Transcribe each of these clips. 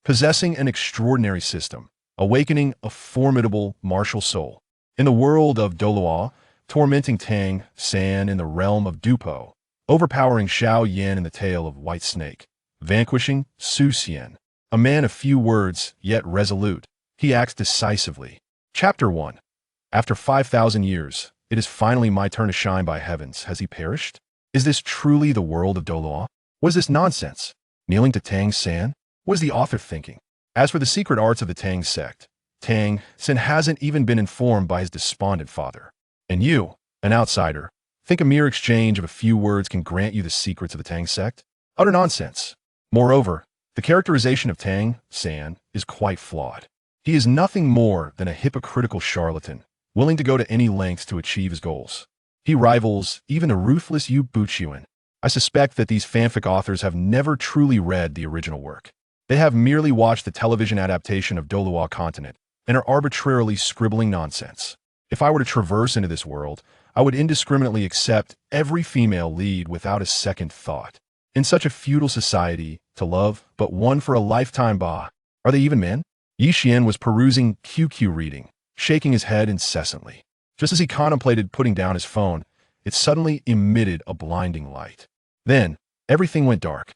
possessing an extraordinary system, awakening a formidable martial soul. In the world of Douluo, tormenting Tang San in the realm of Dupo, overpowering Xiao Yan in the tale of White Snake, vanquishing Xian, a man of few words, yet resolute. He acts decisively. Chapter 1. After 5,000 years, it is finally my turn to shine by heavens. Has he perished? Is this truly the world of Douluo? What is this nonsense? Kneeling to Tang San? What is the author thinking? As for the secret arts of the Tang sect, Tang San hasn't even been informed by his despondent father. And you, an outsider, think a mere exchange of a few words can grant you the secrets of the Tang sect? Utter nonsense. Moreover, the characterization of Tang San is quite flawed. He is nothing more than a hypocritical charlatan, willing to go to any lengths to achieve his goals. He rivals even a ruthless Yu Buchuan. I suspect that these fanfic authors have never truly read the original work. They have merely watched the television adaptation of Douluo Continent and are arbitrarily scribbling nonsense. If I were to traverse into this world, I would indiscriminately accept every female lead without a second thought. In such a feudal society, to love but one for a lifetime, bah, are they even men? Xian was perusing QQ reading, shaking his head incessantly. Just as he contemplated putting down his phone, it suddenly emitted a blinding light. Then, everything went dark.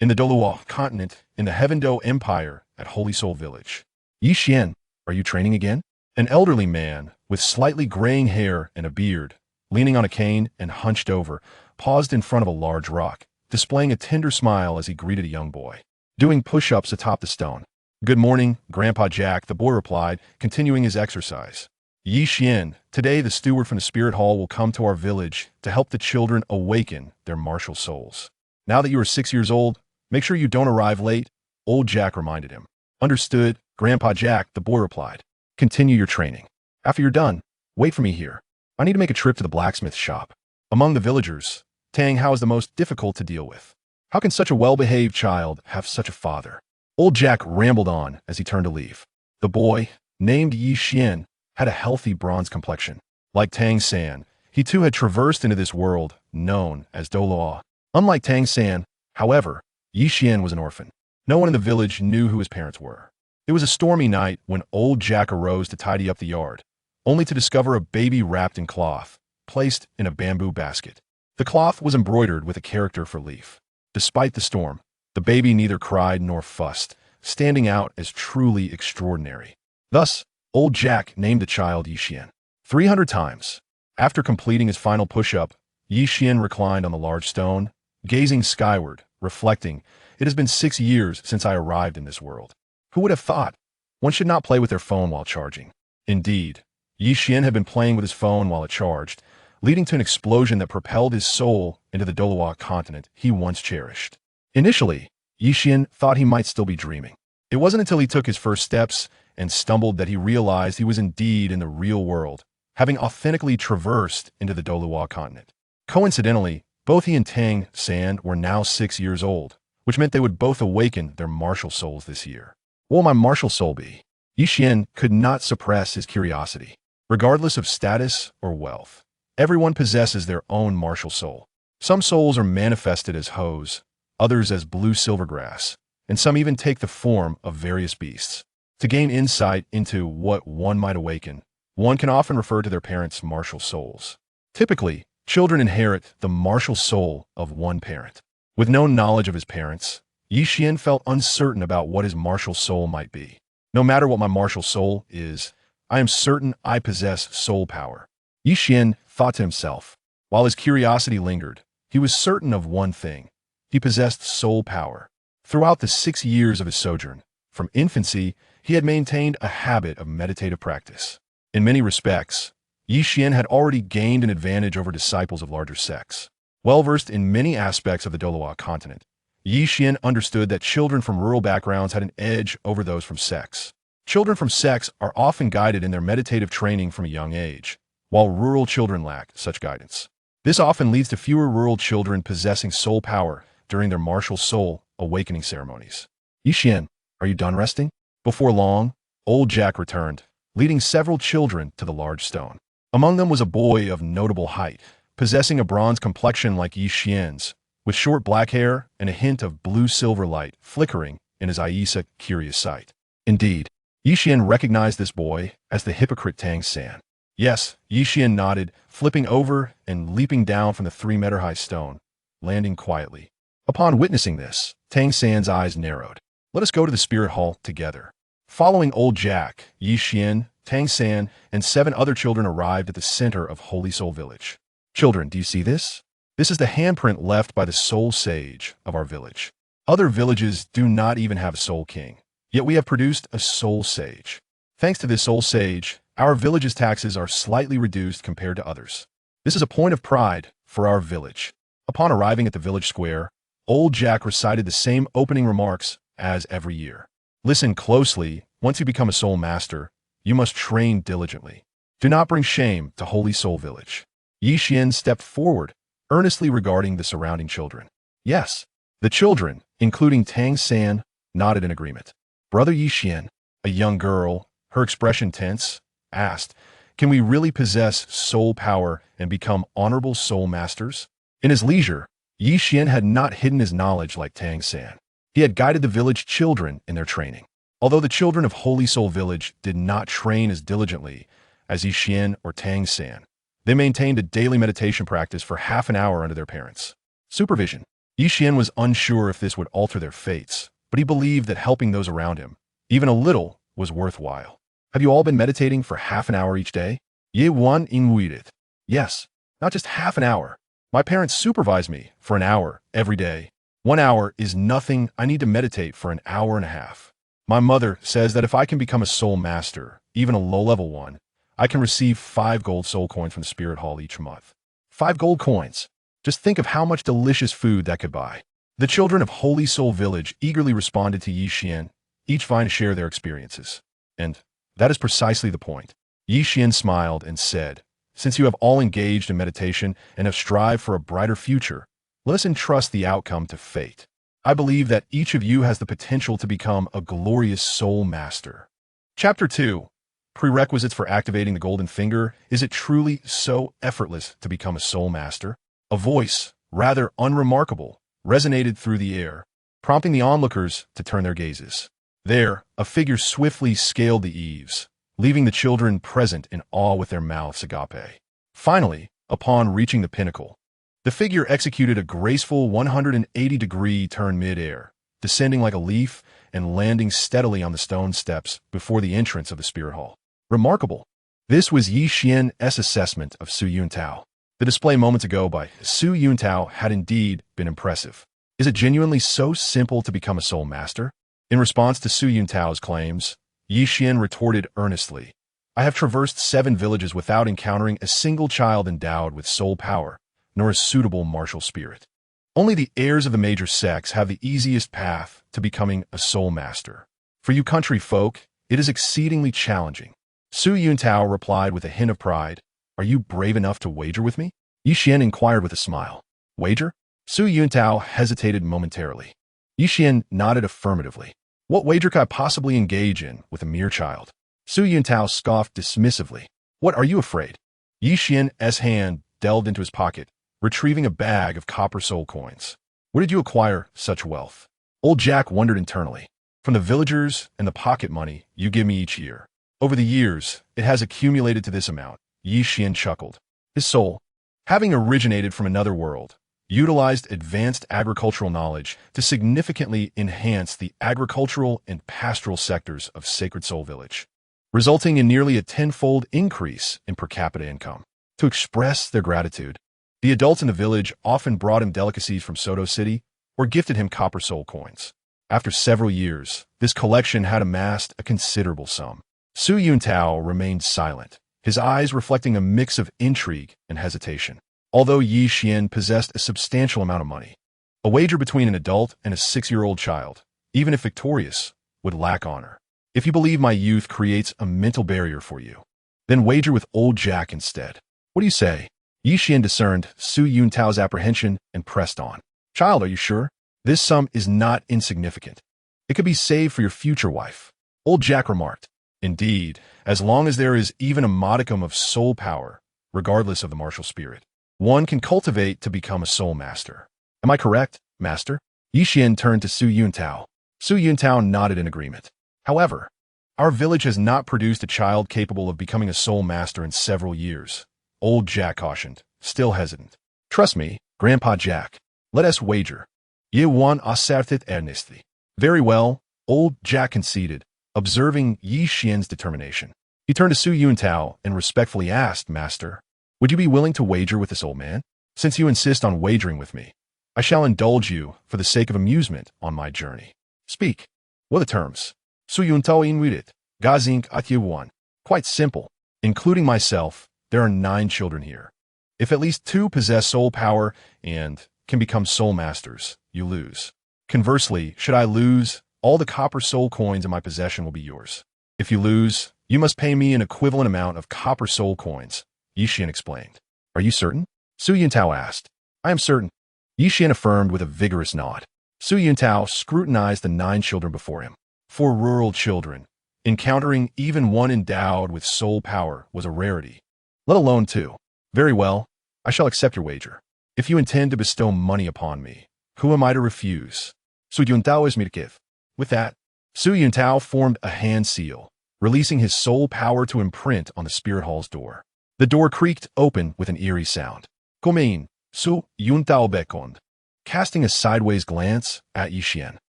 In the Douluo continent, in the Heavendo Empire, at Holy Soul Village. Xian, are you training again? An elderly man, with slightly graying hair and a beard, leaning on a cane and hunched over, paused in front of a large rock, displaying a tender smile as he greeted a young boy, doing push-ups atop the stone. Good morning, Grandpa Jack, the boy replied, continuing his exercise. Xian, today the steward from the spirit hall will come to our village to help the children awaken their martial souls. Now that you are 6 years old, make sure you don't arrive late, old Jack reminded him. Understood, Grandpa Jack, the boy replied. Continue your training. After you're done, wait for me here. I need to make a trip to the blacksmith shop. Among the villagers, Tang Hao is the most difficult to deal with. How can such a well-behaved child have such a father? Old Jack rambled on as he turned to leave. The boy, named Xian, had a healthy bronze complexion. Like Tang San, he too had traversed into this world known as Douluo. Unlike Tang San, however, Xian was an orphan. No one in the village knew who his parents were. It was a stormy night when old Jack arose to tidy up the yard, only to discover a baby wrapped in cloth, placed in a bamboo basket. The cloth was embroidered with a character for Leaf. Despite the storm, the baby neither cried nor fussed, standing out as truly extraordinary. Thus, old Jack named the child Xian. 300 times. After completing his final push-up, Xian reclined on the large stone, gazing skyward, reflecting, "It has been 6 years since I arrived in this world. Who would have thought? One should not play with their phone while charging." Indeed, Xian had been playing with his phone while it charged, leading to an explosion that propelled his soul into the Douluo continent he once cherished. Initially, Xian thought he might still be dreaming. It wasn't until he took his first steps and stumbled that he realized he was indeed in the real world, having authentically traversed into the Douluo continent. Coincidentally, both he and Tang San were now 6 years old, which meant they would both awaken their martial souls this year. What will my martial soul be? Xian could not suppress his curiosity. Regardless of status or wealth, everyone possesses their own martial soul. Some souls are manifested as hoes, others as blue silvergrass, and some even take the form of various beasts. To gain insight into what one might awaken, one can often refer to their parents' martial souls. Typically, children inherit the martial soul of one parent. With no knowledge of his parents, Xian felt uncertain about what his martial soul might be. No matter what my martial soul is, I am certain I possess soul power. Xian thought to himself. While his curiosity lingered, he was certain of one thing. He possessed soul power. Throughout the 6 years of his sojourn, from infancy, he had maintained a habit of meditative practice. In many respects, Xian had already gained an advantage over disciples of larger sects. Well-versed in many aspects of the Douluo continent, Xian understood that children from rural backgrounds had an edge over those from sects. Children from sects are often guided in their meditative training from a young age, while rural children lack such guidance. This often leads to fewer rural children possessing soul power during their martial soul awakening ceremonies. Xian, are you done resting? Before long, old Jack returned, leading several children to the large stone. Among them was a boy of notable height, possessing a bronze complexion like Xian's, with short black hair and a hint of blue-silver light flickering in his eyes a curious sight. Indeed, Xian recognized this boy as the hypocrite Tang San. Yes, Xian nodded, flipping over and leaping down from the 3-meter-high stone, landing quietly. Upon witnessing this, Tang San's eyes narrowed. Let us go to the spirit hall together. Following old Jack, Xian, Tang San, and 7 other children arrived at the center of Holy Soul Village. Children, do you see this? This is the handprint left by the soul sage of our village. Other villages do not even have a soul king, yet we have produced a soul sage. Thanks to this soul sage, our village's taxes are slightly reduced compared to others. This is a point of pride for our village. Upon arriving at the village square, old Jack recited the same opening remarks as every year. Listen closely. Once you become a soul master, you must train diligently. Do not bring shame to Holy Soul Village. Xian stepped forward, earnestly regarding the surrounding children. Yes, the children, including Tang San, nodded in agreement. Brother Xian, a young girl, her expression tense, asked, "Can we really possess soul power and become honorable soul masters?" In his leisure, Xian had not hidden his knowledge like Tang San. He had guided the village children in their training. Although the children of Holy Soul Village did not train as diligently as Xian or Tang San, they maintained a daily meditation practice for half an hour under their parents' supervision. Xian was unsure if this would alter their fates, but he believed that helping those around him, even a little, was worthwhile. Have you all been meditating for half an hour each day? Ye wan inguidet. Yes, not just half an hour. My parents supervise me for an hour every day. 1 hour is nothing. I need to meditate for an hour and a half. My mother says that if I can become a soul master, even a low-level one, I can receive 5 gold soul coins from the spirit hall each month. 5 gold coins. Just think of how much delicious food that could buy. The children of Holy Soul Village eagerly responded to Xian, each vying to share their experiences. And that is precisely the point. Xian smiled and said, "Since you have all engaged in meditation and have strived for a brighter future, let us entrust the outcome to fate. I believe that each of you has the potential to become a glorious soul master." Chapter 2. Prerequisites for activating the golden finger. Is it truly so effortless to become a soul master? A voice, rather unremarkable, resonated through the air, prompting the onlookers to turn their gazes. There, a figure swiftly scaled the eaves, leaving the children present in awe with their mouths agape. Finally, upon reaching the pinnacle, the figure executed a graceful 180-degree turn mid-air, descending like a leaf and landing steadily on the stone steps before the entrance of the spirit hall. Remarkable. This was Xian's assessment of Su Yuntao. The display moments ago by Su Yuntao had indeed been impressive. Is it genuinely so simple to become a soul master? In response to Su Yuntao's claims, Xian retorted earnestly, "I have traversed 7 villages without encountering a single child endowed with soul power, nor a suitable martial spirit. Only the heirs of the major sects have the easiest path to becoming a soul master. For you country folk, it is exceedingly challenging." Su Yuntao replied with a hint of pride, "Are you brave enough to wager with me?" Xian inquired with a smile. "Wager?" Su Yuntao hesitated momentarily. Xian nodded affirmatively. "What wager could I possibly engage in with a mere child?" Su Yuntao scoffed dismissively. "What, are you afraid?" Xian's hand delved into his pocket, retrieving a bag of copper soul coins. "Where did you acquire such wealth?" Old Jack wondered internally. "From the villagers and the pocket money you give me each year. Over the years, it has accumulated to this amount." Xian chuckled. His soul, having originated from another world, utilized advanced agricultural knowledge to significantly enhance the agricultural and pastoral sectors of Sacred Soul Village, resulting in nearly a 10-fold increase in per capita income. To express their gratitude, the adults in the village often brought him delicacies from Soto City or gifted him copper soul coins. After several years, this collection had amassed a considerable sum. Su Yuntao remained silent, his eyes reflecting a mix of intrigue and hesitation. Although Xian possessed a substantial amount of money, a wager between an adult and a 6-year-old child, even if victorious, would lack honor. If you believe my youth creates a mental barrier for you, then wager with old Jack instead. What do you say? Xian discerned Su Yuntao's apprehension and pressed on. Child, are you sure? This sum is not insignificant. It could be saved for your future wife. Old Jack remarked. Indeed, as long as there is even a modicum of soul power, regardless of the martial spirit, one can cultivate to become a soul master. Am I correct, master? Xian turned to Su Yuntao. Su Yuntao nodded in agreement. However, our village has not produced a child capable of becoming a soul master in several years. Old Jack cautioned, still hesitant. Trust me, Grandpa Jack. Let us wager. Ye one asserted earnestly. Very well, Old Jack conceded, observing Yi Xian's determination. He turned to Su Yuntao and respectfully asked, Master, would you be willing to wager with this old man? Since you insist on wagering with me, I shall indulge you for the sake of amusement on my journey. Speak. What are the terms? Su Yuntao invited. Gazink at one. Quite simple. Including myself, there are 9 children here. If at least 2 possess soul power and can become soul masters, you lose. Conversely, should I lose, all the copper soul coins in my possession will be yours. If you lose, you must pay me an equivalent amount of copper soul coins, Yi Xian explained. Are you certain? Su Yuntao asked. I am certain. Yi Xian affirmed with a vigorous nod. Su Yuntao scrutinized the 9 children before him. 4 rural children. Encountering even one endowed with soul power was a rarity, let alone 2. Very well, I shall accept your wager. If you intend to bestow money upon me, who am I to refuse? Su Yuntao is me to give. With that, Su Yuntao formed a hand seal, releasing his soul power to imprint on the spirit hall's door. The door creaked open with an eerie sound. Come in, Su Yuntao beckoned, casting a sideways glance at Yi Xian.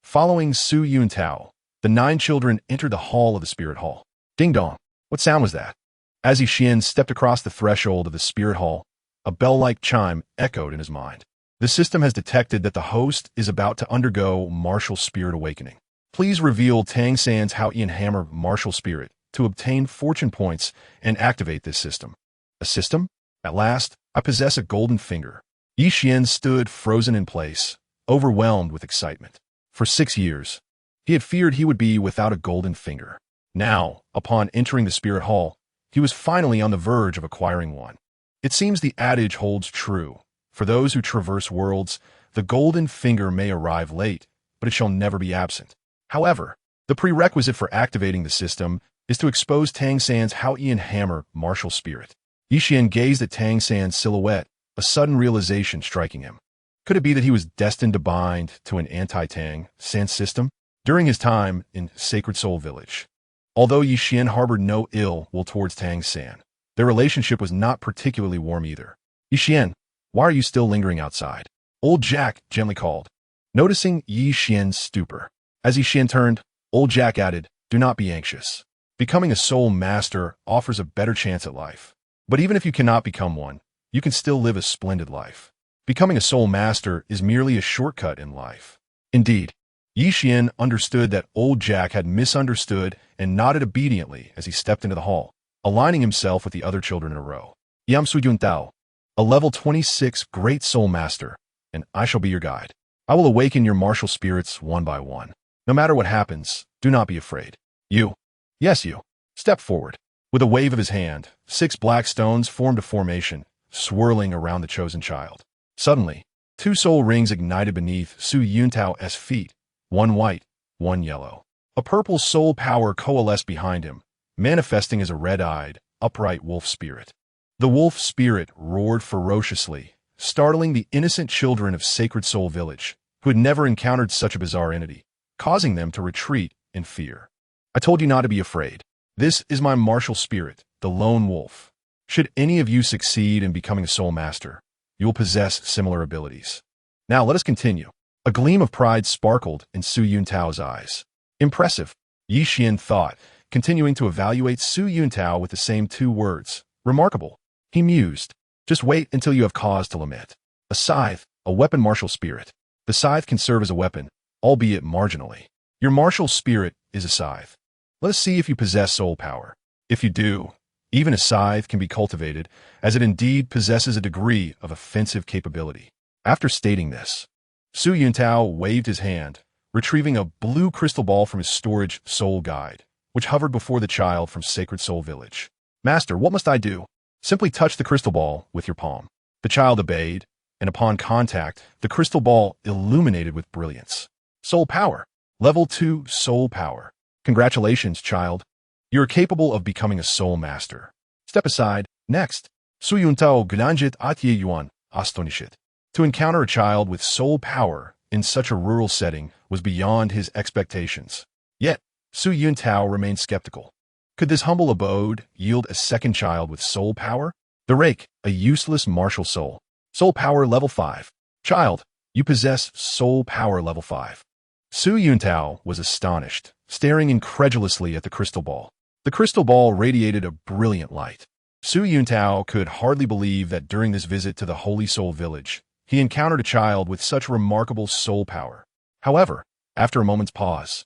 Following Su Yuntao, the 9 children entered the hall of the spirit hall. Ding dong. What sound was that? As Yi Xian stepped across the threshold of the spirit hall, a bell-like chime echoed in his mind. The system has detected that the host is about to undergo martial spirit awakening. Please reveal Tang San's Xiao Yan hammer martial spirit to obtain fortune points and activate this system. A system? At last, I possess a golden finger. Yi Xian stood frozen in place, overwhelmed with excitement. For 6 years, he had feared he would be without a golden finger. Now, upon entering the spirit hall, he was finally on the verge of acquiring one. It seems the adage holds true. For those who traverse worlds, the golden finger may arrive late, but it shall never be absent. However, the prerequisite for activating the system is to expose Tang San's Xiao Yan hammer martial spirit. Yi Xian gazed at Tang San's silhouette, a sudden realization striking him. Could it be that he was destined to bind to an anti-Tang San system? During his time in Sacred Soul Village, although Yi Xian harbored no ill will towards Tang San, their relationship was not particularly warm either. Yi Xian, why are you still lingering outside? Old Jack gently called, noticing Yi Xian's stupor. As Yi Xian turned, Old Jack added, do not be anxious. Becoming a soul master offers a better chance at life. But even if you cannot become one, you can still live a splendid life. Becoming a soul master is merely a shortcut in life. Indeed, Yi Xian understood that Old Jack had misunderstood and nodded obediently as he stepped into the hall, aligning himself with the other children in a row. Yam Su Yuntao, a level 26 great soul master, and I shall be your guide. I will awaken your martial spirits one by one. No matter what happens, do not be afraid. You, yes you, step forward. With a wave of his hand, 6 black stones formed a formation, swirling around the chosen child. Suddenly, 2 soul rings ignited beneath Su Yuntao's feet, one white, one yellow. A purple soul power coalesced behind him, manifesting as a red-eyed, upright wolf spirit. The wolf spirit roared ferociously, startling the innocent children of Sacred Soul Village, who had never encountered such a bizarre entity, causing them to retreat in fear. I told you not to be afraid. This is my martial spirit, the lone wolf. Should any of you succeed in becoming a soul master, you will possess similar abilities. Now let us continue. A gleam of pride sparkled in Su Yuntao's eyes. Impressive, Yi Xian thought, continuing to evaluate Su Yuntao with the same 2 words. Remarkable, he mused. Just wait until you have cause to lament. A scythe, a weapon martial spirit. The scythe can serve as a weapon, albeit marginally. Your martial spirit is a scythe. Let us see if you possess soul power. If you do, even a scythe can be cultivated, as it indeed possesses a degree of offensive capability. After stating this, Su Yuntao waved his hand, retrieving a blue crystal ball from his storage soul guide, which hovered before the child from Sacred Soul Village. Master, what must I do? Simply touch the crystal ball with your palm. The child obeyed, and upon contact, the crystal ball illuminated with brilliance. Soul power. Level 2 soul power. Congratulations, child. You are capable of becoming a soul master. Step aside. Next. Su Yuntao gnanjit atye yuan astonishit. To encounter a child with soul power in such a rural setting was beyond his expectations. Yet, Su Yuntao remained skeptical. Could this humble abode yield a second child with soul power? The rake, a useless martial soul. Soul power level 5. Child, you possess soul power level 5. Su Yuntao was astonished, staring incredulously at the crystal ball. The crystal ball radiated a brilliant light. Su Yuntao could hardly believe that during this visit to the Holy Soul Village, he encountered a child with such remarkable soul power. However, after a moment's pause,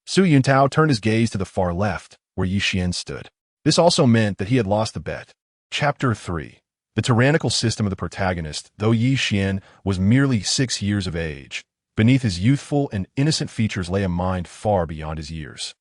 Su Yuntao turned his gaze to the far left, where Xian stood. This also meant that he had lost the bet. Chapter 3. The tyrannical system of the protagonist. Though Xian was merely 6 years of age, beneath his youthful and innocent features lay a mind far beyond his years.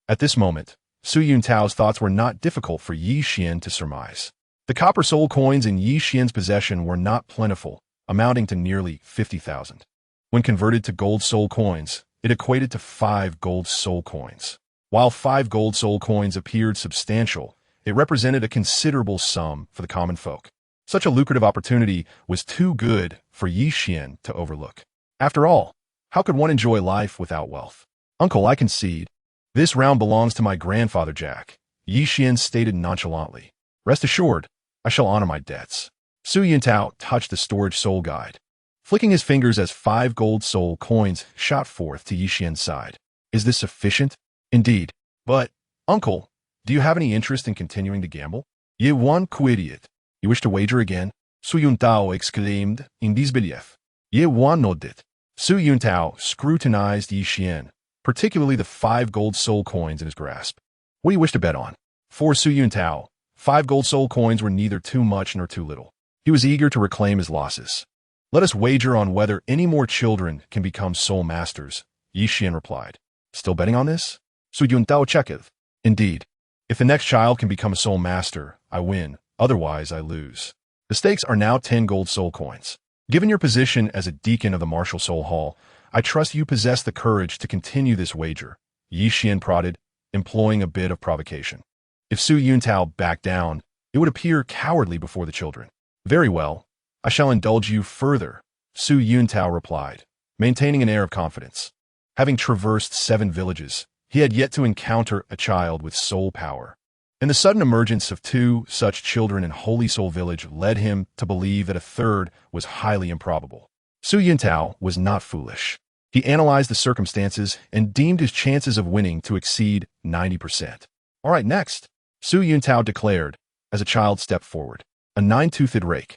At this moment, Su Yuntao's thoughts were not difficult for Xian to surmise. The copper soul coins in Xian's possession were not plentiful, amounting to nearly 50,000. When converted to gold soul coins, it equated to 5 gold soul coins. While 5 gold soul coins appeared substantial, it represented a considerable sum for the common folk. Such a lucrative opportunity was too good for Xian to overlook. After all, how could one enjoy life without wealth? Uncle, I concede. This round belongs to my grandfather Jack, Xian stated nonchalantly. Rest assured, I shall honor my debts. Su Yuntao touched the storage soul guide, flicking his fingers as 5 gold soul coins shot forth to Xian's side. Is this sufficient? Indeed. But, uncle, do you have any interest in continuing to gamble? Ye one idiot. You wish to wager again? Su Yuntao exclaimed in disbelief. Ye one nodded. Su Yuntao scrutinized Xian, particularly the 5 gold soul coins in his grasp. What do you wish to bet on? For Su Yuntao, 5 gold soul coins were neither too much nor too little. He was eager to reclaim his losses. Let us wager on whether any more children can become soul masters, Xian replied. Still betting on this? Su Yuntao checketh. Indeed. If the next child can become a soul master, I win. Otherwise, I lose. The stakes are now 10 gold soul coins. Given your position as a deacon of the Martial Soul Hall, I trust you possess the courage to continue this wager, Xian prodded, employing a bit of provocation. If Su Yuntao backed down, it would appear cowardly before the children. Very well, I shall indulge you further, Su Yuntao replied, maintaining an air of confidence. Having traversed 7 villages, he had yet to encounter a child with soul power. And the sudden emergence of 2 such children in Holy Soul Village led him to believe that a third was highly improbable. Su Yuntao was not foolish. He analyzed the circumstances and deemed his chances of winning to exceed 90%. All right, next, Su Yuntao declared, as a child stepped forward. A 9-toothed rake.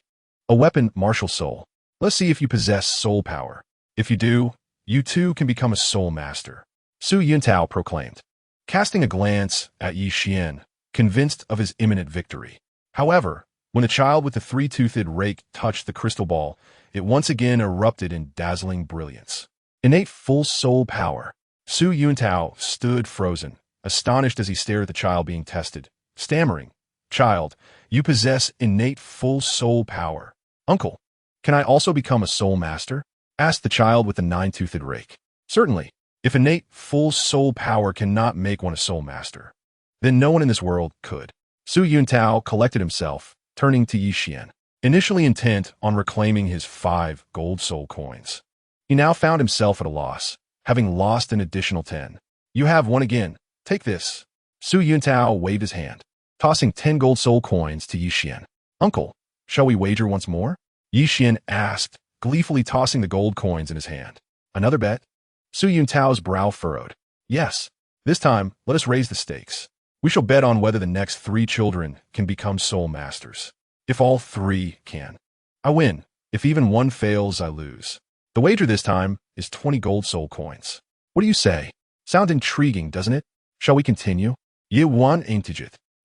A weapon, martial soul. Let's see if you possess soul power. If you do, you too can become a soul master, Su Yuntao proclaimed, casting a glance at Xian, convinced of his imminent victory. However, when the child with the 3-toothed rake touched the crystal ball, it once again erupted in dazzling brilliance. Innate full soul power. Su Yuntao stood frozen, astonished as he stared at the child being tested, stammering, Child, you possess innate full soul power. Uncle, can I also become a soul master? Asked the child with the 9-toothed rake. Certainly, if innate full soul power cannot make one a soul master, then no one in this world could. Su Yuntao collected himself, turning to Xian, initially intent on reclaiming his 5 gold soul coins. He now found himself at a loss, having lost an additional 10. You have won again. Take this. Su Yuntao waved his hand, tossing 10 gold soul coins to Xian. Uncle, shall we wager once more? Xian asked, gleefully tossing the gold coins in his hand. Another bet? Su Yuntao's brow furrowed. Yes, this time let us raise the stakes. We shall bet on whether the next 3 children can become soul masters. If all 3 can, I win. If even one fails, I lose. The wager this time is 20 gold soul coins. What do you say? Sound intriguing, doesn't it? Shall we continue? Ye one ain't.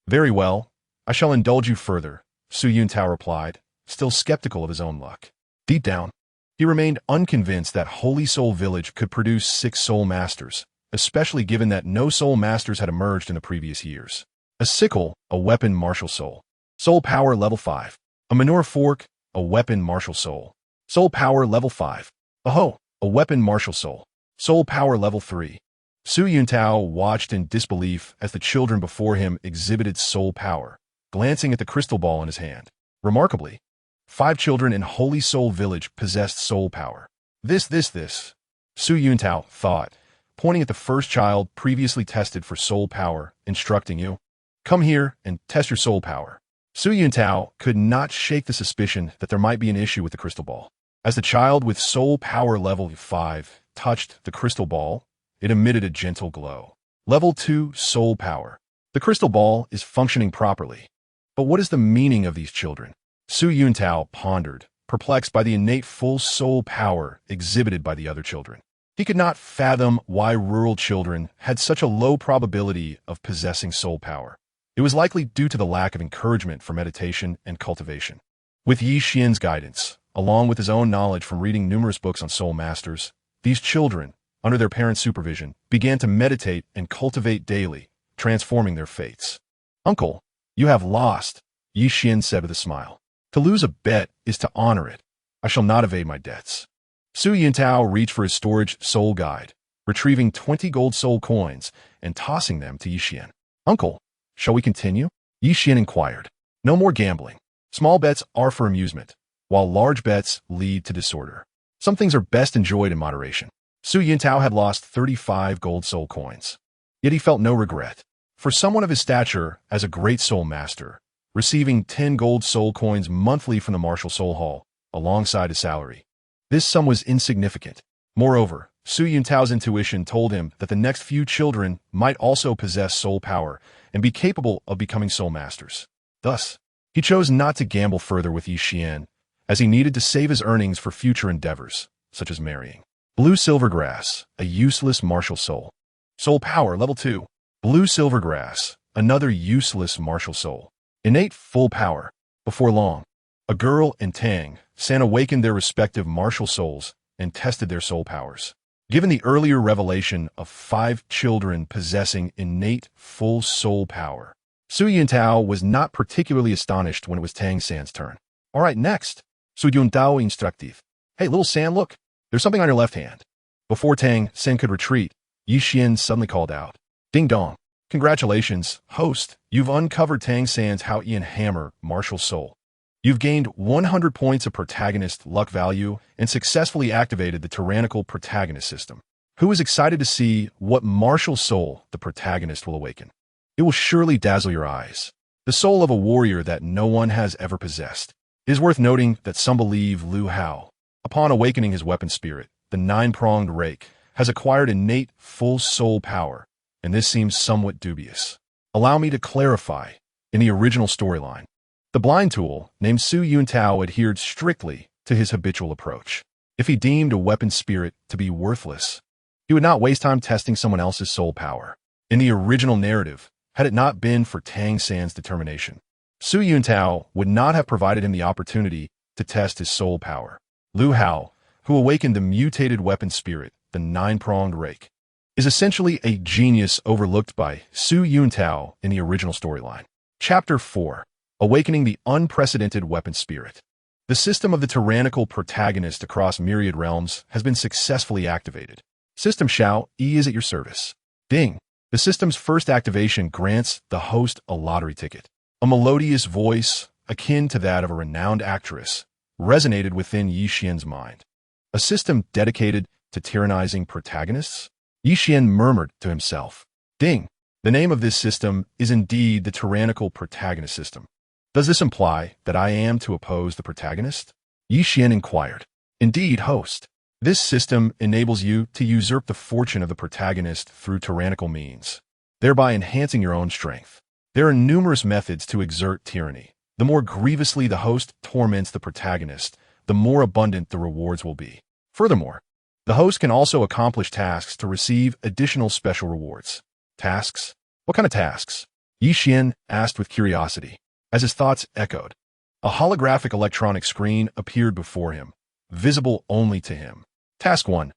Very well. I shall indulge you further, Su Yuntao replied, still skeptical of his own luck. Deep down, he remained unconvinced that Holy Soul Village could produce 6 soul masters, especially given that no soul masters had emerged in the previous years. A sickle, a weapon martial soul. Soul power level 5. A manure fork, a weapon martial soul. Soul power level 5. A hoe, a weapon martial soul. Soul power level 3. Su Yuntao watched in disbelief as the children before him exhibited soul power, glancing at the crystal ball in his hand. Remarkably, 5 children in Holy Soul Village possessed soul power. This. Su Yuntao thought, pointing at the first child previously tested for soul power, instructing you. Come here and test your soul power. Su Yuntao could not shake the suspicion that there might be an issue with the crystal ball. As the child with soul power level 5 touched the crystal ball, it emitted a gentle glow. Level 2 soul power. The crystal ball is functioning properly. But what is the meaning of these children? Su Yuntao pondered, perplexed by the innate full soul power exhibited by the other children. He could not fathom why rural children had such a low probability of possessing soul power. It was likely due to the lack of encouragement for meditation and cultivation. With Yi Xian's guidance, along with his own knowledge from reading numerous books on soul masters, these children, under their parents' supervision, began to meditate and cultivate daily, transforming their fates. Uncle, you have lost, Yi Xian said with a smile. To lose a bet is to honor it. I shall not evade my debts. Su Yuntao reached for his storage soul guide, retrieving 20 gold soul coins and tossing them to Yi Xian. Uncle, shall we continue? Yi Xian inquired. No more gambling. Small bets are for amusement, while large bets lead to disorder. Some things are best enjoyed in moderation. Su Yuntao had lost 35 gold soul coins. Yet he felt no regret. For someone of his stature as a great soul master, receiving 10 gold soul coins monthly from the Martial Soul Hall, alongside his salary, this sum was insignificant. Moreover, Su Yuntao's intuition told him that the next few children might also possess soul power and be capable of becoming soul masters. Thus, he chose not to gamble further with Yi Xian, as he needed to save his earnings for future endeavors, such as marrying. Blue Silvergrass, a useless martial soul. Soul power, level 2. Blue Silvergrass, another useless martial soul. Innate full power. Before long, a girl and Tang San awakened their respective martial souls and tested their soul powers. Given the earlier revelation of 5 children possessing innate full soul power, Su Yuntao was not particularly astonished when it was Tang San's turn. All right, next. Su Yuntao instructive. Hey, little San, look. There's something on your left hand. Before Tang San could retreat, Yi Xian suddenly called out. Ding dong. Congratulations, host. You've uncovered Tang San's Xiao Yan hammer, martial soul. You've gained 100 points of protagonist luck value and successfully activated the tyrannical protagonist system. Who is excited to see what martial soul the protagonist will awaken? It will surely dazzle your eyes. The soul of a warrior that no one has ever possessed. It is worth noting that some believe Lu Hao, upon awakening his weapon spirit, the 9-pronged rake, has acquired innate full soul power, and this seems somewhat dubious. Allow me to clarify. In the original storyline, the blind tool, named Su Yuntao, adhered strictly to his habitual approach. If he deemed a weapon spirit to be worthless, he would not waste time testing someone else's soul power. In the original narrative, had it not been for Tang San's determination, Su Yuntao would not have provided him the opportunity to test his soul power. Lu Hao, who awakened the mutated weapon spirit, the 9-pronged rake, is essentially a genius overlooked by Su Yuntao in the original storyline. Chapter 4. Awakening the Unprecedented Weapon Spirit. The system of the tyrannical protagonist across myriad realms has been successfully activated. System Xiao E is at your service. Ding. The system's first activation grants the host a lottery ticket. A melodious voice, akin to that of a renowned actress, resonated within Yi Xian's mind. A system dedicated to tyrannizing protagonists? Yi Xian murmured to himself. Ding. The name of this system is indeed the tyrannical protagonist system. Does this imply that I am to oppose the protagonist? Yi Xian inquired. Indeed, host. This system enables you to usurp the fortune of the protagonist through tyrannical means, thereby enhancing your own strength. There are numerous methods to exert tyranny. The more grievously the host torments the protagonist, the more abundant the rewards will be. Furthermore, the host can also accomplish tasks to receive additional special rewards. Tasks? What kind of tasks? Yi Xian asked with curiosity. As his thoughts echoed, a holographic electronic screen appeared before him, visible only to him. Task 1.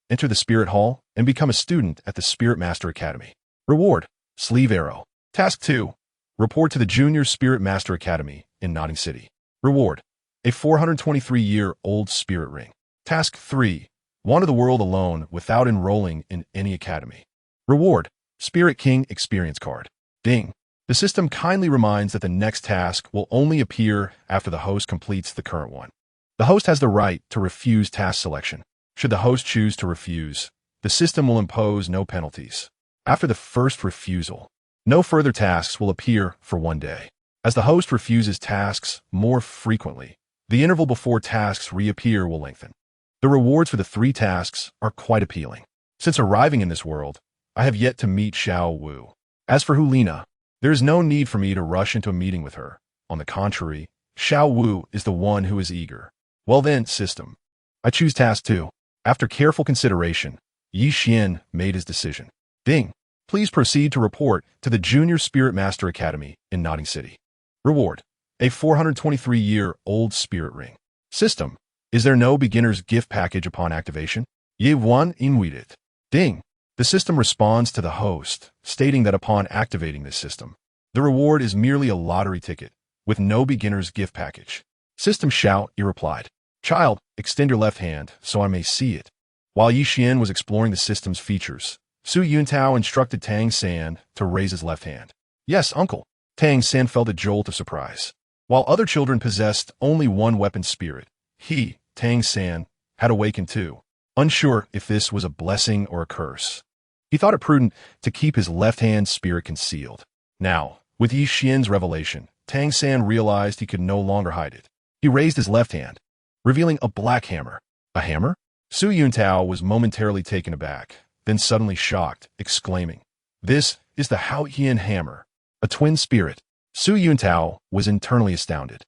Enter the Spirit Hall and become a student at the Spirit Master Academy. Reward: Sleeve Arrow. Task 2. Report to the Junior Spirit Master Academy in Notting City. Reward: a 423-year-old spirit ring. Task 3. Wander the world alone without enrolling in any academy. Reward: Spirit King Experience Card. Ding. The system kindly reminds that the next task will only appear after the host completes the current one. The host has the right to refuse task selection. Should the host choose to refuse, the system will impose no penalties. After the first refusal, no further tasks will appear for 1 day. As the host refuses tasks more frequently, the interval before tasks reappear will lengthen. The rewards for the 3 tasks are quite appealing. Since arriving in this world, I have yet to meet Xiao Wu. As for Hulina, there is no need for me to rush into a meeting with her. On the contrary, Xiao Wu is the one who is eager. Well then, system. I choose task 2. After careful consideration, Xian made his decision. Ding. Please proceed to report to the Junior Spirit Master Academy in Notting City. Reward. A 423-year-old spirit ring. System. Is there no beginner's gift package upon activation? Ye one invited. Ding. The system responds to the host, stating that upon activating this system, the reward is merely a lottery ticket, with no beginner's gift package. System shout, he replied. Child, extend your left hand so I may see it. While Xian was exploring the system's features, Su Yuntao instructed Tang San to raise his left hand. Yes, uncle. Tang San felt a jolt of surprise. While other children possessed only one weapon spirit, he, Tang San, had awakened too, unsure if this was a blessing or a curse. He thought it prudent to keep his left-hand spirit concealed. Now, with Xian's revelation, Tang San realized he could no longer hide it. He raised his left hand, revealing a black hammer. A hammer? Su Yuntao was momentarily taken aback, then suddenly shocked, exclaiming, This is the Xian hammer, a twin spirit. Su Yuntao was internally astounded.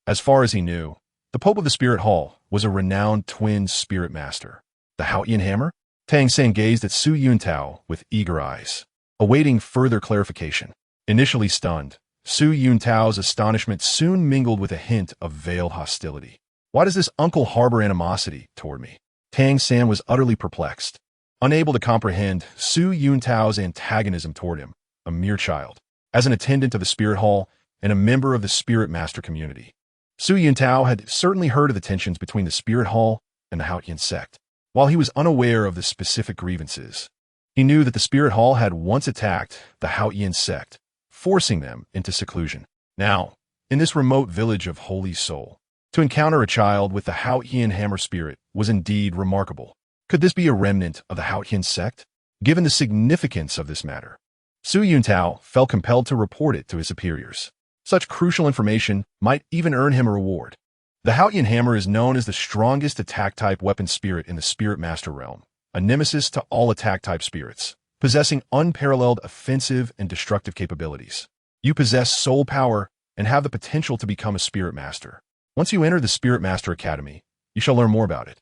As far as he knew, the Pope of the Spirit Hall was a renowned twin spirit master. The Xian hammer? Tang San gazed at Su Yuntao with eager eyes, awaiting further clarification. Initially stunned, Su Yuntao's astonishment soon mingled with a hint of veiled hostility. Why does this uncle harbor animosity toward me? Tang San was utterly perplexed, unable to comprehend Su Yuntao's antagonism toward him, a mere child, as an attendant of the Spirit Hall and a member of the Spirit Master community. Su Yuntao had certainly heard of the tensions between the Spirit Hall and the Xian sect. While he was unaware of the specific grievances, he knew that the Spirit Hall had once attacked the Xian sect, forcing them into seclusion. Now, in this remote village of Holy Soul, to encounter a child with the Xian hammer spirit was indeed remarkable. Could this be a remnant of the Xian sect? Given the significance of this matter, Su Yuntao felt compelled to report it to his superiors. Such crucial information might even earn him a reward. The Xian hammer is known as the strongest attack-type weapon spirit in the Spirit Master realm, a nemesis to all attack-type spirits, possessing unparalleled offensive and destructive capabilities. You possess soul power and have the potential to become a Spirit Master. Once you enter the Spirit Master Academy, you shall learn more about it.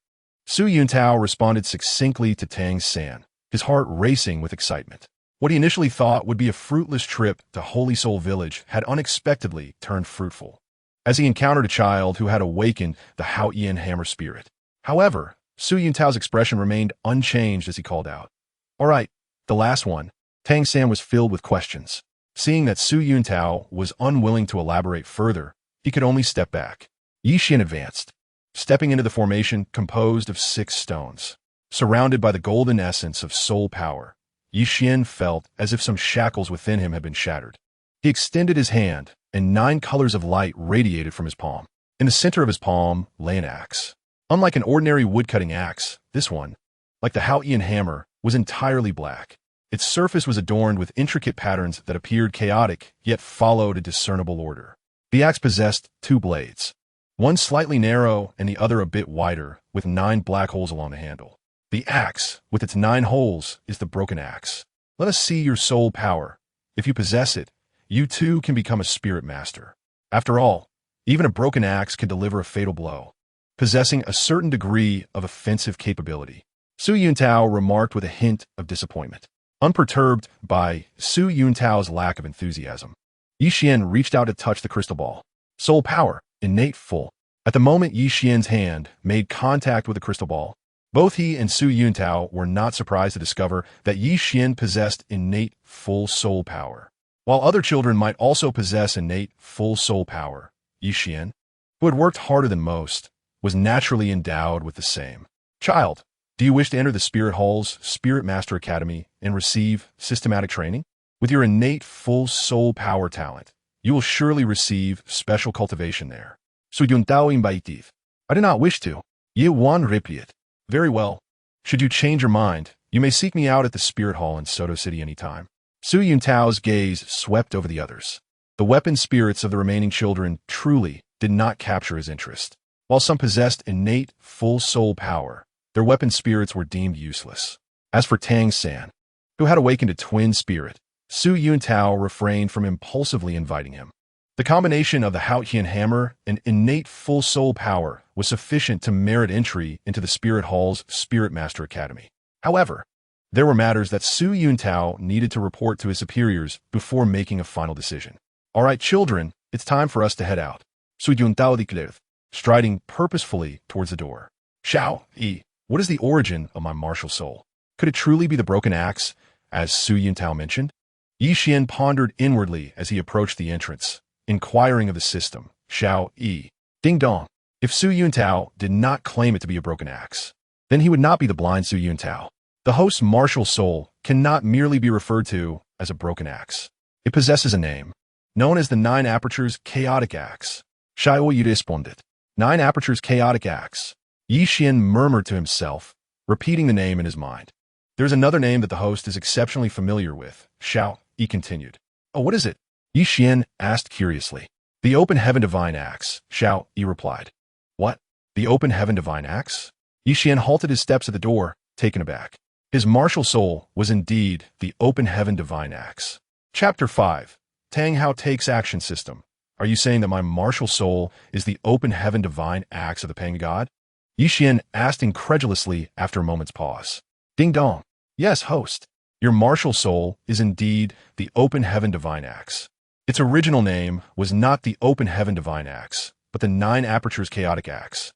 Su Yuntao responded succinctly to Tang San, his heart racing with excitement. What he initially thought would be a fruitless trip to Holy Soul Village had unexpectedly turned fruitful, as he encountered a child who had awakened the Xian hammer spirit. However, Su Yuntao's expression remained unchanged as he called out, All right, the last one. Tang San was filled with questions. Seeing that Su Yuntao was unwilling to elaborate further, he could only step back. Xian advanced, stepping into the formation composed of 6 stones. Surrounded by the golden essence of soul power, Xian felt as if some shackles within him had been shattered. He extended his hand, and 9 colors of light radiated from his palm. In the center of his palm lay an axe. Unlike an ordinary woodcutting axe, this one, like the Xian hammer, was entirely black. Its surface was adorned with intricate patterns that appeared chaotic, yet followed a discernible order. The axe possessed 2 blades, one slightly narrow and the other a bit wider, with 9 black holes along the handle. The axe, with its 9 holes, is the broken axe. Let us see your soul power. If you possess it, you too can become a Spirit Master. After all, even a broken axe can deliver a fatal blow, possessing a certain degree of offensive capability. Su Yuntao remarked with a hint of disappointment. Unperturbed by Su Yuntao's lack of enthusiasm, Xian reached out to touch the crystal ball. Soul power, innate full. At the moment Xian's hand made contact with the crystal ball, both he and Su Yuntao were not surprised to discover that Xian possessed innate full soul power. While other children might also possess innate full soul power, Xian, who had worked harder than most, was naturally endowed with the same. Child, do you wish to enter the Spirit Hall's Spirit Master Academy and receive systematic training? With your innate full soul power talent, you will surely receive special cultivation there. Su Yuntao invaitiv. I do not wish to. Ye wan replied. Very well. Should you change your mind, you may seek me out at the Spirit Hall in Soto City anytime. Su Yuntao's gaze swept over the others. The weapon spirits of the remaining children truly did not capture his interest. While some possessed innate, full soul power, their weapon spirits were deemed useless. As for Tang San, who had awakened a twin spirit, Su Yuntao refrained from impulsively inviting him. The combination of the Xian hammer and innate full soul power was sufficient to merit entry into the Spirit Hall's Spirit Master Academy. However, there were matters that Su Yuntao needed to report to his superiors before making a final decision. All right, children, it's time for us to head out. Su Yuntao declared, striding purposefully towards the door. Xiao Yi, what is the origin of my martial soul? Could it truly be the broken axe, as Su Yuntao mentioned? Xian pondered inwardly as he approached the entrance, inquiring of the system. Xiao Yi. Ding dong. If Su Yuntao did not claim it to be a broken axe, then he would not be the blind Su Yuntao. The host's martial soul cannot merely be referred to as a broken axe. It possesses a name, known as the Nine Apertures Chaotic Axe. Xiao Yi responded. Nine Apertures Chaotic Axe. Xian murmured to himself, repeating the name in his mind. There's another name that the host is exceptionally familiar with. Xiao Yi continued. Oh, what is it? Xian asked curiously. The Open Heaven Divine Axe, Xiao Yi replied. What? The Open Heaven Divine Axe? Xian halted his steps at the door, taken aback. His martial soul was indeed the Open Heaven Divine Axe. Chapter 5. Tang Hao Takes Action System. Are you saying that my martial soul is the Open Heaven Divine Axe of the Pang God? Xian asked incredulously after a moment's pause. Ding dong. Yes, host. Your martial soul is indeed the Open Heaven Divine Axe. Its original name was not the Open Heaven Divine Axe, but the Nine Apertures Chaotic Axe.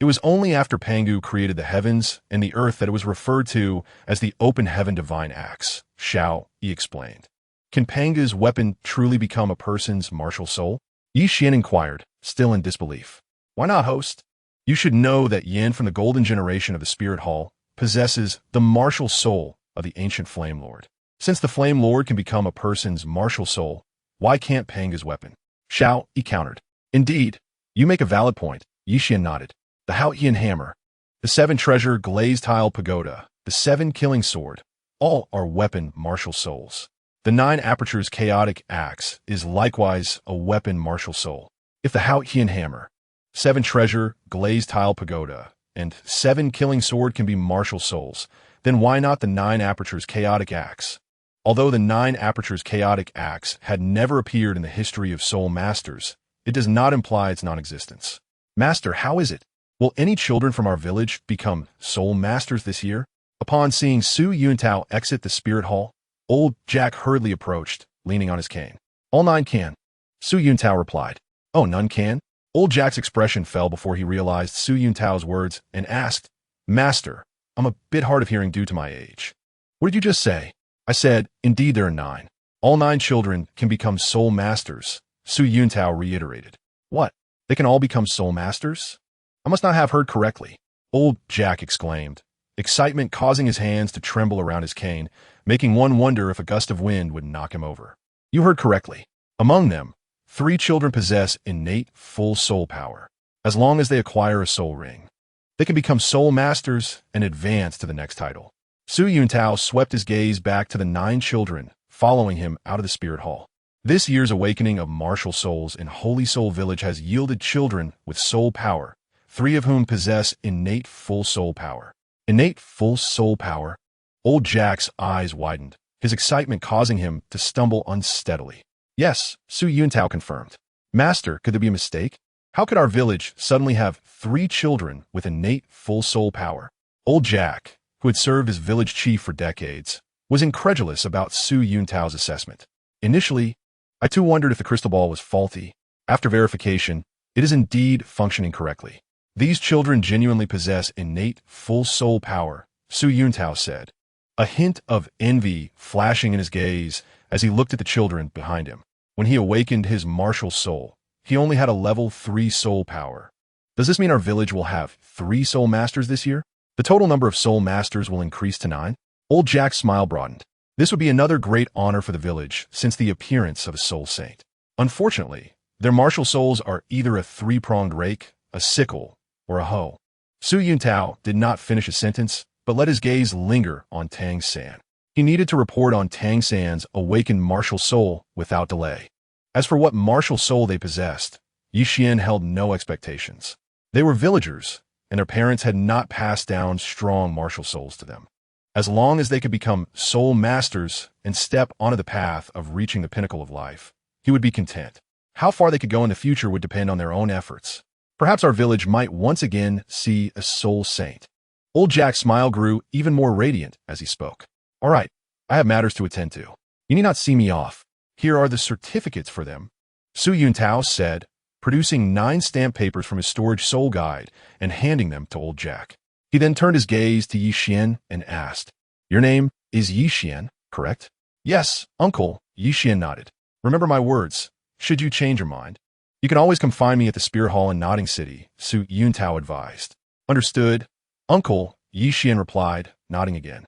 It was only after Pangu created the heavens and the earth that it was referred to as the Open Heaven Divine Axe, Xiao Yi explained. Can Pangu's weapon truly become a person's martial soul? Xian inquired, still in disbelief. Why not, host? You should know that Yan from the Golden Generation of the Spirit Hall possesses the martial soul of the ancient Flame Lord. Since the Flame Lord can become a person's martial soul, why can't Pangu's weapon? Xiao Yi countered. Indeed, you make a valid point. Xian nodded. The Xian hammer, the 7 treasure glazed tile pagoda, the 7 killing sword, all are weapon martial souls. The 9 apertures chaotic axe is likewise a weapon martial soul. If the Xian hammer, 7 treasure glazed tile pagoda, and 7 killing sword can be martial souls, then why not the 9 apertures chaotic axe? Although the 9 apertures chaotic axe had never appeared in the history of soul masters, it does not imply its non-existence. Master, how is it? Will any children from our village become soul masters this year? Upon seeing Su Yuntao exit the Spirit Hall, old Jack hurriedly approached, leaning on his cane. All 9 can. Su Yuntao replied. Oh, none can? Old Jack's expression fell before he realized Su Yuntao's words and asked, Master, I'm a bit hard of hearing due to my age. What did you just say? I said, indeed there are 9. All 9 children can become soul masters, Su Yuntao reiterated. What? They can all become soul masters? I must not have heard correctly. Old Jack exclaimed, excitement causing his hands to tremble around his cane, making one wonder if a gust of wind would knock him over. You heard correctly. Among them, 3 children possess innate full soul power. As long as they acquire a soul ring, they can become soul masters and advance to the next title. Su Yuntao swept his gaze back to the 9 children, following him out of the Spirit Hall. This year's awakening of martial souls in Holy Soul Village has yielded children with soul power, 3 of whom possess innate full soul power. Innate full soul power? Old Jack's eyes widened, his excitement causing him to stumble unsteadily. Yes, Su Yuntao confirmed. Master, could there be a mistake? How could our village suddenly have 3 children with innate full soul power? Old Jack, who had served as village chief for decades, was incredulous about Su Yuntao's assessment. Initially, I too wondered if the crystal ball was faulty. After verification, it is indeed functioning correctly. These children genuinely possess innate full soul power, Su Yuntao said, a hint of envy flashing in his gaze as he looked at the children behind him. When he awakened his martial soul, he only had a level 3 soul power. Does this mean our village will have 3 soul masters this year? The total number of soul masters will increase to 9? Old Jack's smile broadened. This would be another great honor for the village since the appearance of a soul saint. Unfortunately, their martial souls are either a 3-pronged rake, a sickle, or a hoe. Su Yuntao did not finish a sentence, but let his gaze linger on Tang San. He needed to report on Tang San's awakened martial soul without delay. As for what martial soul they possessed, Xian held no expectations. They were villagers, and their parents had not passed down strong martial souls to them. As long as they could become soul masters and step onto the path of reaching the pinnacle of life, he would be content. How far they could go in the future would depend on their own efforts. Perhaps our village might once again see a soul saint. Old Jack's smile grew even more radiant as he spoke. All right, I have matters to attend to. You need not see me off. Here are the certificates for them. Su Yuntao said, producing 9 stamp papers from his storage soul guide and handing them to Old Jack. He then turned his gaze to Xian and asked, Your name is Xian, correct? Yes, uncle, Xian nodded. Remember my words. Should you change your mind, you can always come find me at the Spear Hall in Notting City, Su Yuntao advised. Understood, uncle, Xian replied, nodding again.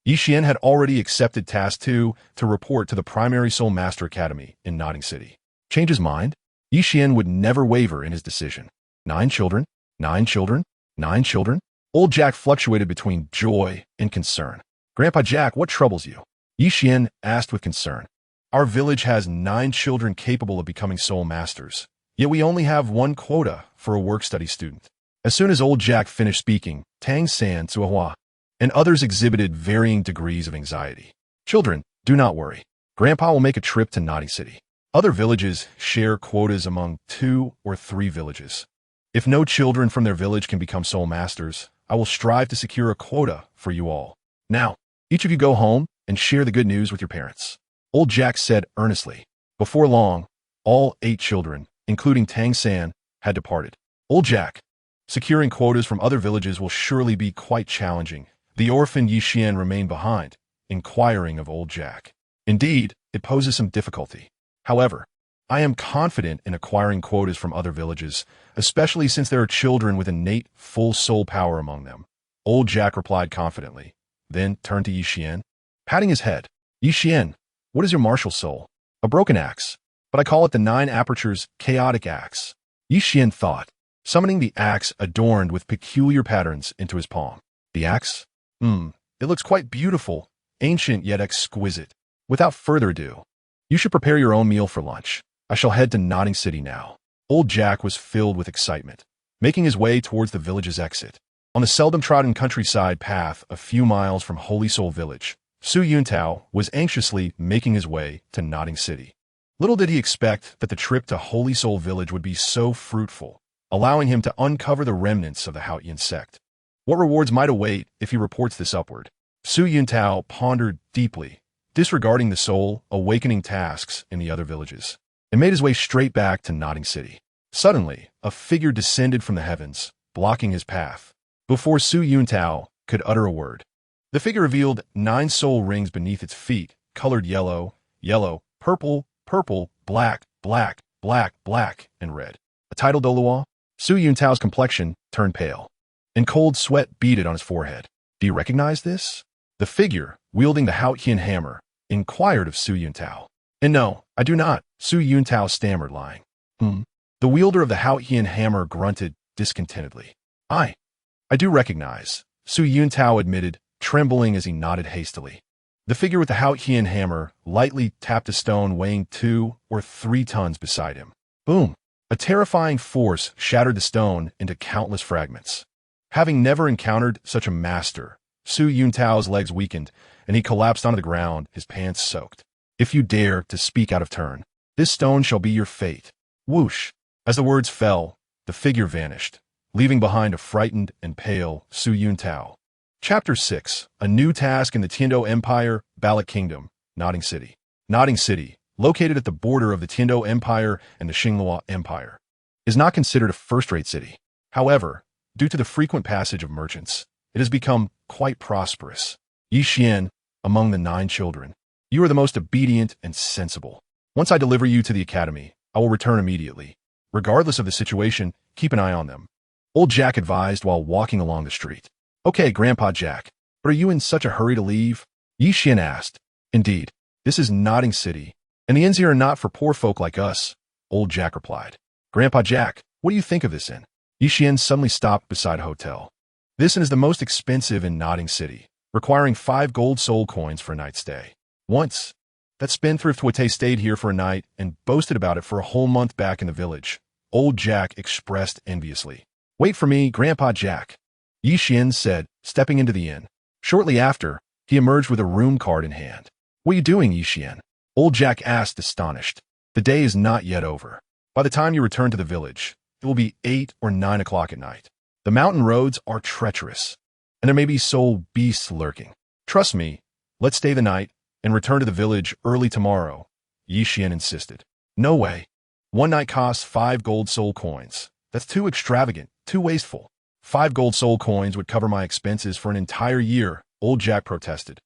Xian had already accepted Task 2 to report to the Primary Soul Master Academy in Notting City. Change his mind? Xian would never waver in his decision. 9 children, 9 children, 9 children? Old Jack fluctuated between joy and concern. Grandpa Jack, what troubles you? Xian asked with concern. Our village has 9 children capable of becoming soul masters, yet we only have 1 quota for a work-study student. As soon as Old Jack finished speaking, Tang San, Zuohua, and others exhibited varying degrees of anxiety. Children, do not worry. Grandpa will make a trip to Notting City. Other villages share quotas among 2 or 3 villages. If no children from their village can become soul masters, I will strive to secure a quota for you all. Now, each of you go home and share the good news with your parents. Old Jack said earnestly. Before long, all 8 children, including Tang San, had departed. Old Jack, securing quotas from other villages will surely be quite challenging. The orphan Xian remained behind, inquiring of Old Jack. Indeed, it poses some difficulty. However, I am confident in acquiring quotas from other villages, especially since there are children with innate full soul power among them. Old Jack replied confidently, then turned to Xian, patting his head. Xian, what is your martial soul? A broken axe, but I call it the 9 apertures chaotic axe. Xian thought, summoning the axe adorned with peculiar patterns into his palm. The axe? It looks quite beautiful, ancient yet exquisite. Without further ado, you should prepare your own meal for lunch. I shall head to Notting City now. Old Jack was filled with excitement, making his way towards the village's exit. On the seldom-trodden countryside path a few miles from Holy Soul Village, Su Yuntao was anxiously making his way to Notting City. Little did he expect that the trip to Holy Soul Village would be so fruitful, allowing him to uncover the remnants of the Xiao sect. What rewards might await if he reports this upward? Su Yuntao pondered deeply, disregarding the soul awakening tasks in the other villages, and made his way straight back to Notting City. Suddenly, a figure descended from the heavens, blocking his path. Before Su Yuntao could utter a word, the figure revealed 9 soul rings beneath its feet, colored yellow, yellow, purple, purple, black, black, black, black, and red. A title Douluo? Su Yuntao's complexion turned pale, and cold sweat beaded on his forehead. Do you recognize this? The figure, wielding the Xian hammer, inquired of Su Yuntao. And no, I do not, Su Yuntao stammered, lying. The wielder of the Xian hammer grunted discontentedly. I do recognize, Su Yuntao admitted, trembling as he nodded hastily. The figure with the Xian hammer lightly tapped a stone weighing 2 or 3 tons beside him. Boom! A terrifying force shattered the stone into countless fragments. Having never encountered such a master, Su Yuntao's legs weakened, and he collapsed onto the ground, his pants soaked. If you dare to speak out of turn, this stone shall be your fate. Whoosh! As the words fell, the figure vanished, leaving behind a frightened and pale Su Yuntao. Chapter 6. A new task in the Tiando Empire, Bala Kingdom, Notting City. Notting City, located at the border of the Tiando Empire and the Xinghua Empire, is not considered a first-rate city. However, due to the frequent passage of merchants, it has become quite prosperous. Xian, among the 9 children, you are the most obedient and sensible. Once I deliver you to the academy, I will return immediately. Regardless of the situation, keep an eye on them. Old Jack advised while walking along the street. Okay, Grandpa Jack, but are you in such a hurry to leave? Xian asked. Indeed, this is Notting City, and the inns here are not for poor folk like us, Old Jack replied. Grandpa Jack, what do you think of this inn? Xian suddenly stopped beside a hotel. This is the most expensive in Notting City, requiring 5 gold soul coins for a night stay. Once, that spendthrift Wate stayed here for a night and boasted about it for a whole month back in the village. Old Jack expressed enviously. "Wait for me, Grandpa Jack," Xian said, stepping into the inn. Shortly after, he emerged with a room card in hand. "What are you doing, Xian?" Old Jack asked, astonished. "The day is not yet over. By the time you return to the village, it will be 8 or 9 o'clock at night. The mountain roads are treacherous, and there may be soul beasts lurking. Trust me, let's stay the night and return to the village early tomorrow," Xian insisted. "No way. One night costs 5 gold soul coins. That's too extravagant, too wasteful. 5 gold soul coins would cover my expenses for an entire year," Old Jack protested,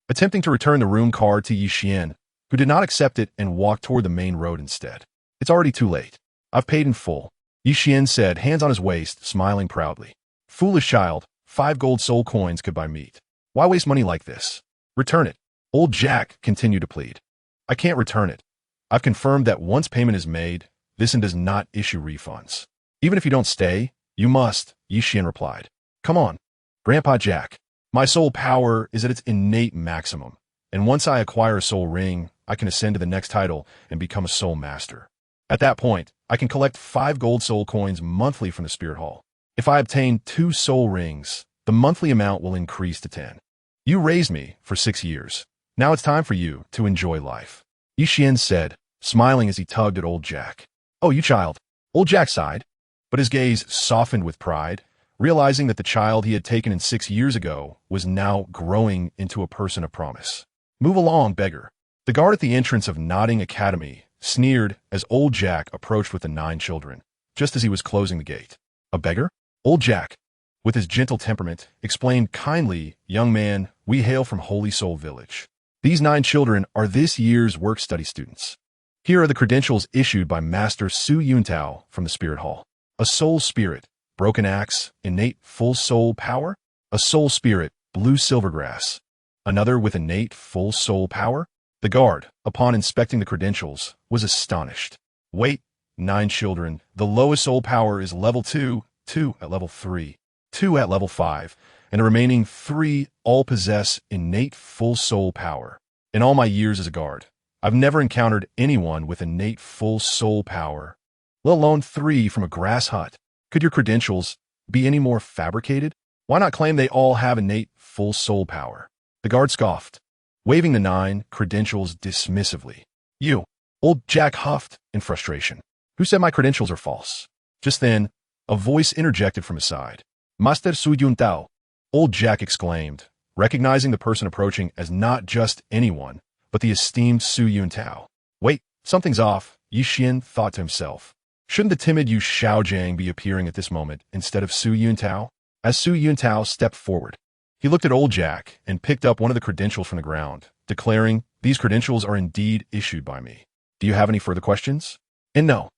attempting to return the room card to Xian, who did not accept it and walked toward the main road instead. "It's already too late. I've paid in full," Xian said, hands on his waist, smiling proudly. "Foolish child, 5 gold soul coins could buy meat. Why waste money like this? Return it." Old Jack continued to plead. "I can't return it. I've confirmed that once payment is made, this inn does not issue refunds. Even if you don't stay, you must," Xian replied. "Come on, Grandpa Jack. My soul power is at its innate maximum, and once I acquire a soul ring, I can ascend to the next title and become a soul master. At that point, I can collect 5 gold soul coins monthly from the Spirit Hall. If I obtain 2 soul rings, the monthly amount will increase to 10. You raised me for 6 years. Now it's time for you to enjoy life," Xian said, smiling as he tugged at Old Jack. "Oh, you child." Old Jack sighed, but his gaze softened with pride, realizing that the child he had taken in 6 years ago was now growing into a person of promise. "Move along, beggar." The guard at the entrance of Notting Academy sneered as Old Jack approached with the 9 children, just as he was closing the gate. "A beggar?" Old Jack, with his gentle temperament, explained kindly, "Young man, we hail from Holy Soul Village. These 9 children are this year's work-study students. Here are the credentials issued by Master Su Yuntao from the Spirit Hall. A soul spirit, broken axe, innate full soul power. A soul spirit, blue silvergrass. Another with innate full soul power." The guard, upon inspecting the credentials, was astonished. "Wait, 9 children. The lowest soul power is level 2, 2 at level 3, 2 at level 5, and the remaining 3 all possess innate full soul power. In all my years as a guard, I've never encountered anyone with innate full soul power, let alone 3 from a grass hut. Could your credentials be any more fabricated? Why not claim they all have innate full soul power?" The guard scoffed, waving the 9 credentials dismissively. "You," Old Jack huffed in frustration. "Who said my credentials are false?" Just then, a voice interjected from his side. "Master Su Yuntao," Old Jack exclaimed, recognizing the person approaching as not just anyone, but the esteemed Su Yuntao. "Wait, something's off," Xian thought to himself. Shouldn't the timid Yu Xiaojiang be appearing at this moment instead of Su Yuntao? As Su Yuntao stepped forward, he looked at Old Jack and picked up one of the credentials from the ground, declaring, "These credentials are indeed issued by me. Do you have any further questions?" "And no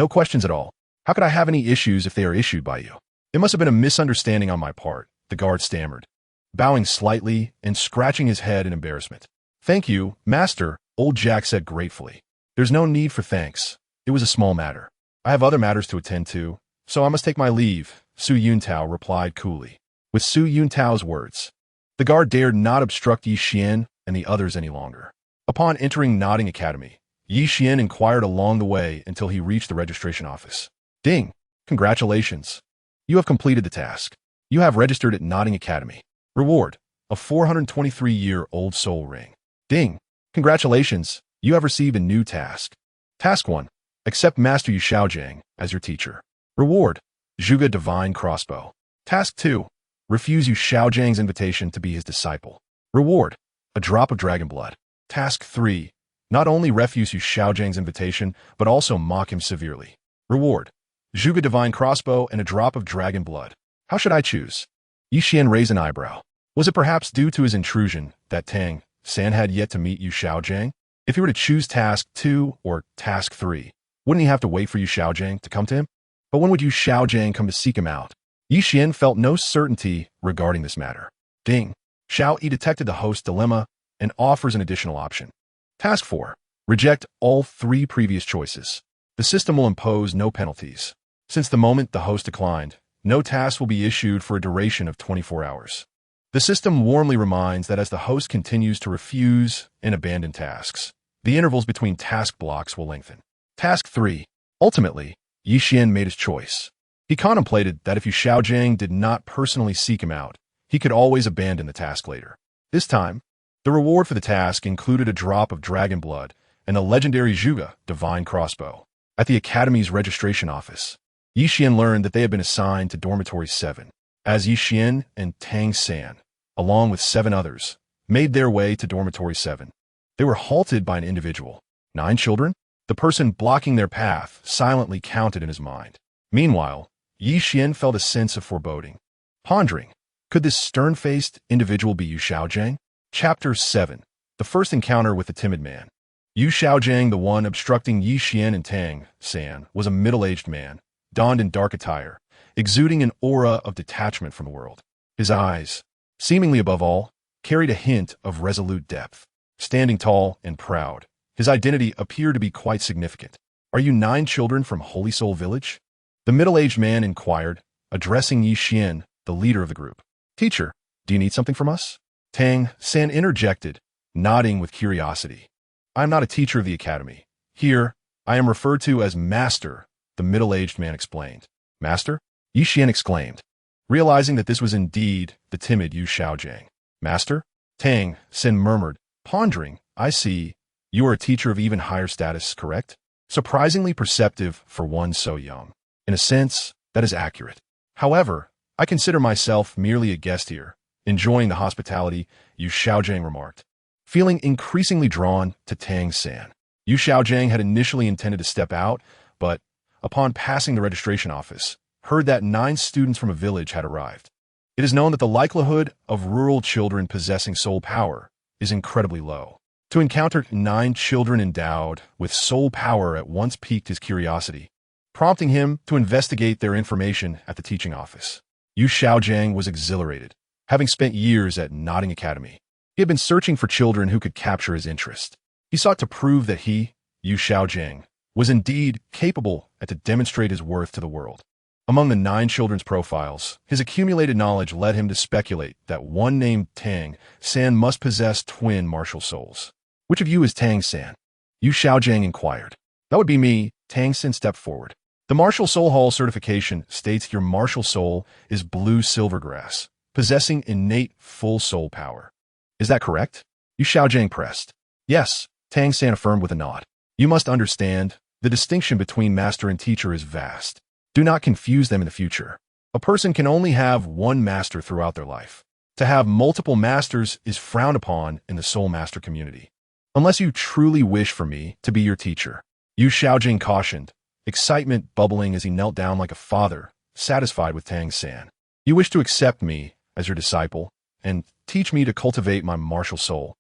questions at all. How could I have any issues if they are issued by you?" "It must have been a misunderstanding on my part," the guard stammered, bowing slightly and scratching his head in embarrassment. "Thank you, Master," Old Jack said gratefully. "There's no need for thanks. It was a small matter. I have other matters to attend to, so I must take my leave," Su Yuntao replied coolly. With Su Yuntao's words, the guard dared not obstruct Xian and the others any longer. Upon entering Notting Academy, Xian inquired along the way until he reached the registration office. "Ding! Congratulations. You have completed the task. You have registered at Notting Academy. Reward, a 423-year-old soul ring." "Ding! Congratulations. You have received a new task. Task 1. Accept Master Yu Xiaojiang as your teacher. Reward, Zhuge Divine Crossbow. Task 2. Refuse Yu Xiaojiang's invitation to be his disciple. Reward, a drop of dragon blood. Task 3. Not only refuse Yu Xiaojiang's invitation, but also mock him severely. Reward, Zhuge Divine Crossbow and a drop of dragon blood. How should I choose?" Xian raised an eyebrow. Was it perhaps due to his intrusion that Tang San had yet to meet Yu Xiaojiang? If he were to choose Task 2 or Task 3, wouldn't he have to wait for Yu Xiaojiang to come to him? But when would Yu Xiaojiang come to seek him out? Xian felt no certainty regarding this matter. Ding! Xiao Yi detected the host's dilemma and offers an additional option. Task 4. Reject all 3 previous choices. The system will impose no penalties. Since the moment the host declined, no task will be issued for a duration of 24 hours. The system warmly reminds that as the host continues to refuse and abandon tasks, the intervals between task blocks will lengthen. Task 3. Ultimately, Xian made his choice. He contemplated that if Xiao Yan did not personally seek him out, he could always abandon the task later. This time, the reward for the task included a drop of dragon blood and a legendary Zhuge divine crossbow. At the Academy's registration office, Xian learned that they had been assigned to Dormitory 7, as Xian and Tang San, along with 7 others, made their way to Dormitory 7. They were halted by an individual. 9 children? The person blocking their path silently counted in his mind. Meanwhile, Xian felt a sense of foreboding. Pondering, could this stern-faced individual be Yu Xiaojiang? Chapter 7. The First Encounter with the Timid Man. Yu Xiaojiang, the one obstructing Xian and Tang San, was a middle-aged man, donned in dark attire, exuding an aura of detachment from the world. His eyes, seemingly above all, carried a hint of resolute depth. Standing tall and proud, his identity appeared to be quite significant. "Are you 9 children from Holy Soul Village?" The middle-aged man inquired, addressing Xian, the leader of the group. "Teacher, do you need something from us?" Tang San interjected, nodding with curiosity. "I am not a teacher of the academy. Here, I am referred to as Master," the middle-aged man explained. "Master?" Xian exclaimed, realizing that this was indeed the timid Yu Xiaojiang. "Master?" Tang San murmured, pondering. "I see. You are a teacher of even higher status, correct?" Surprisingly perceptive for one so young. "In a sense, that is accurate. However, I consider myself merely a guest here, enjoying the hospitality," Yu Xiaojiang remarked. Feeling increasingly drawn to Tang San, Yu Xiaojiang had initially intended to step out, but, upon passing the registration office, heard that 9 students from a village had arrived. It is known that the likelihood of rural children possessing soul power is incredibly low. To encounter 9 children endowed with soul power at once piqued his curiosity, prompting him to investigate their information at the teaching office. Yu Xiaojiang was exhilarated, having spent years at Notting Academy. He had been searching for children who could capture his interest. He sought to prove that he, Yu Xiaojiang, was indeed capable and to demonstrate his worth to the world. Among the 9 children's profiles, his accumulated knowledge led him to speculate that one named Tang San must possess twin martial souls. "Which of you is Tang San?" Yu Xiaojiang inquired. "That would be me." Tang San stepped forward. "The Martial Soul Hall certification states your martial soul is blue silvergrass, possessing innate full soul power. Is that correct?" Yu Xiaojiang pressed. "Yes," Tang San affirmed with a nod. "You must understand, the distinction between master and teacher is vast. Do not confuse them in the future. A person can only have one master throughout their life. To have multiple masters is frowned upon in the soul master community. Unless you truly wish for me to be your teacher," Yu Xiaojing cautioned, excitement bubbling as he knelt down like a father, satisfied with Tang San. "You wish to accept me as your disciple and teach me to cultivate my martial soul.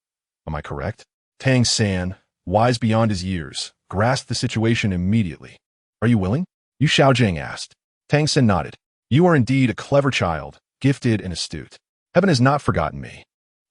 Am I correct?" Tang San, wise beyond his years, grasped the situation immediately. "Are you willing?" Yu Xiaojiang asked. Tang San nodded. "You are indeed a clever child, gifted and astute. Heaven has not forgotten me,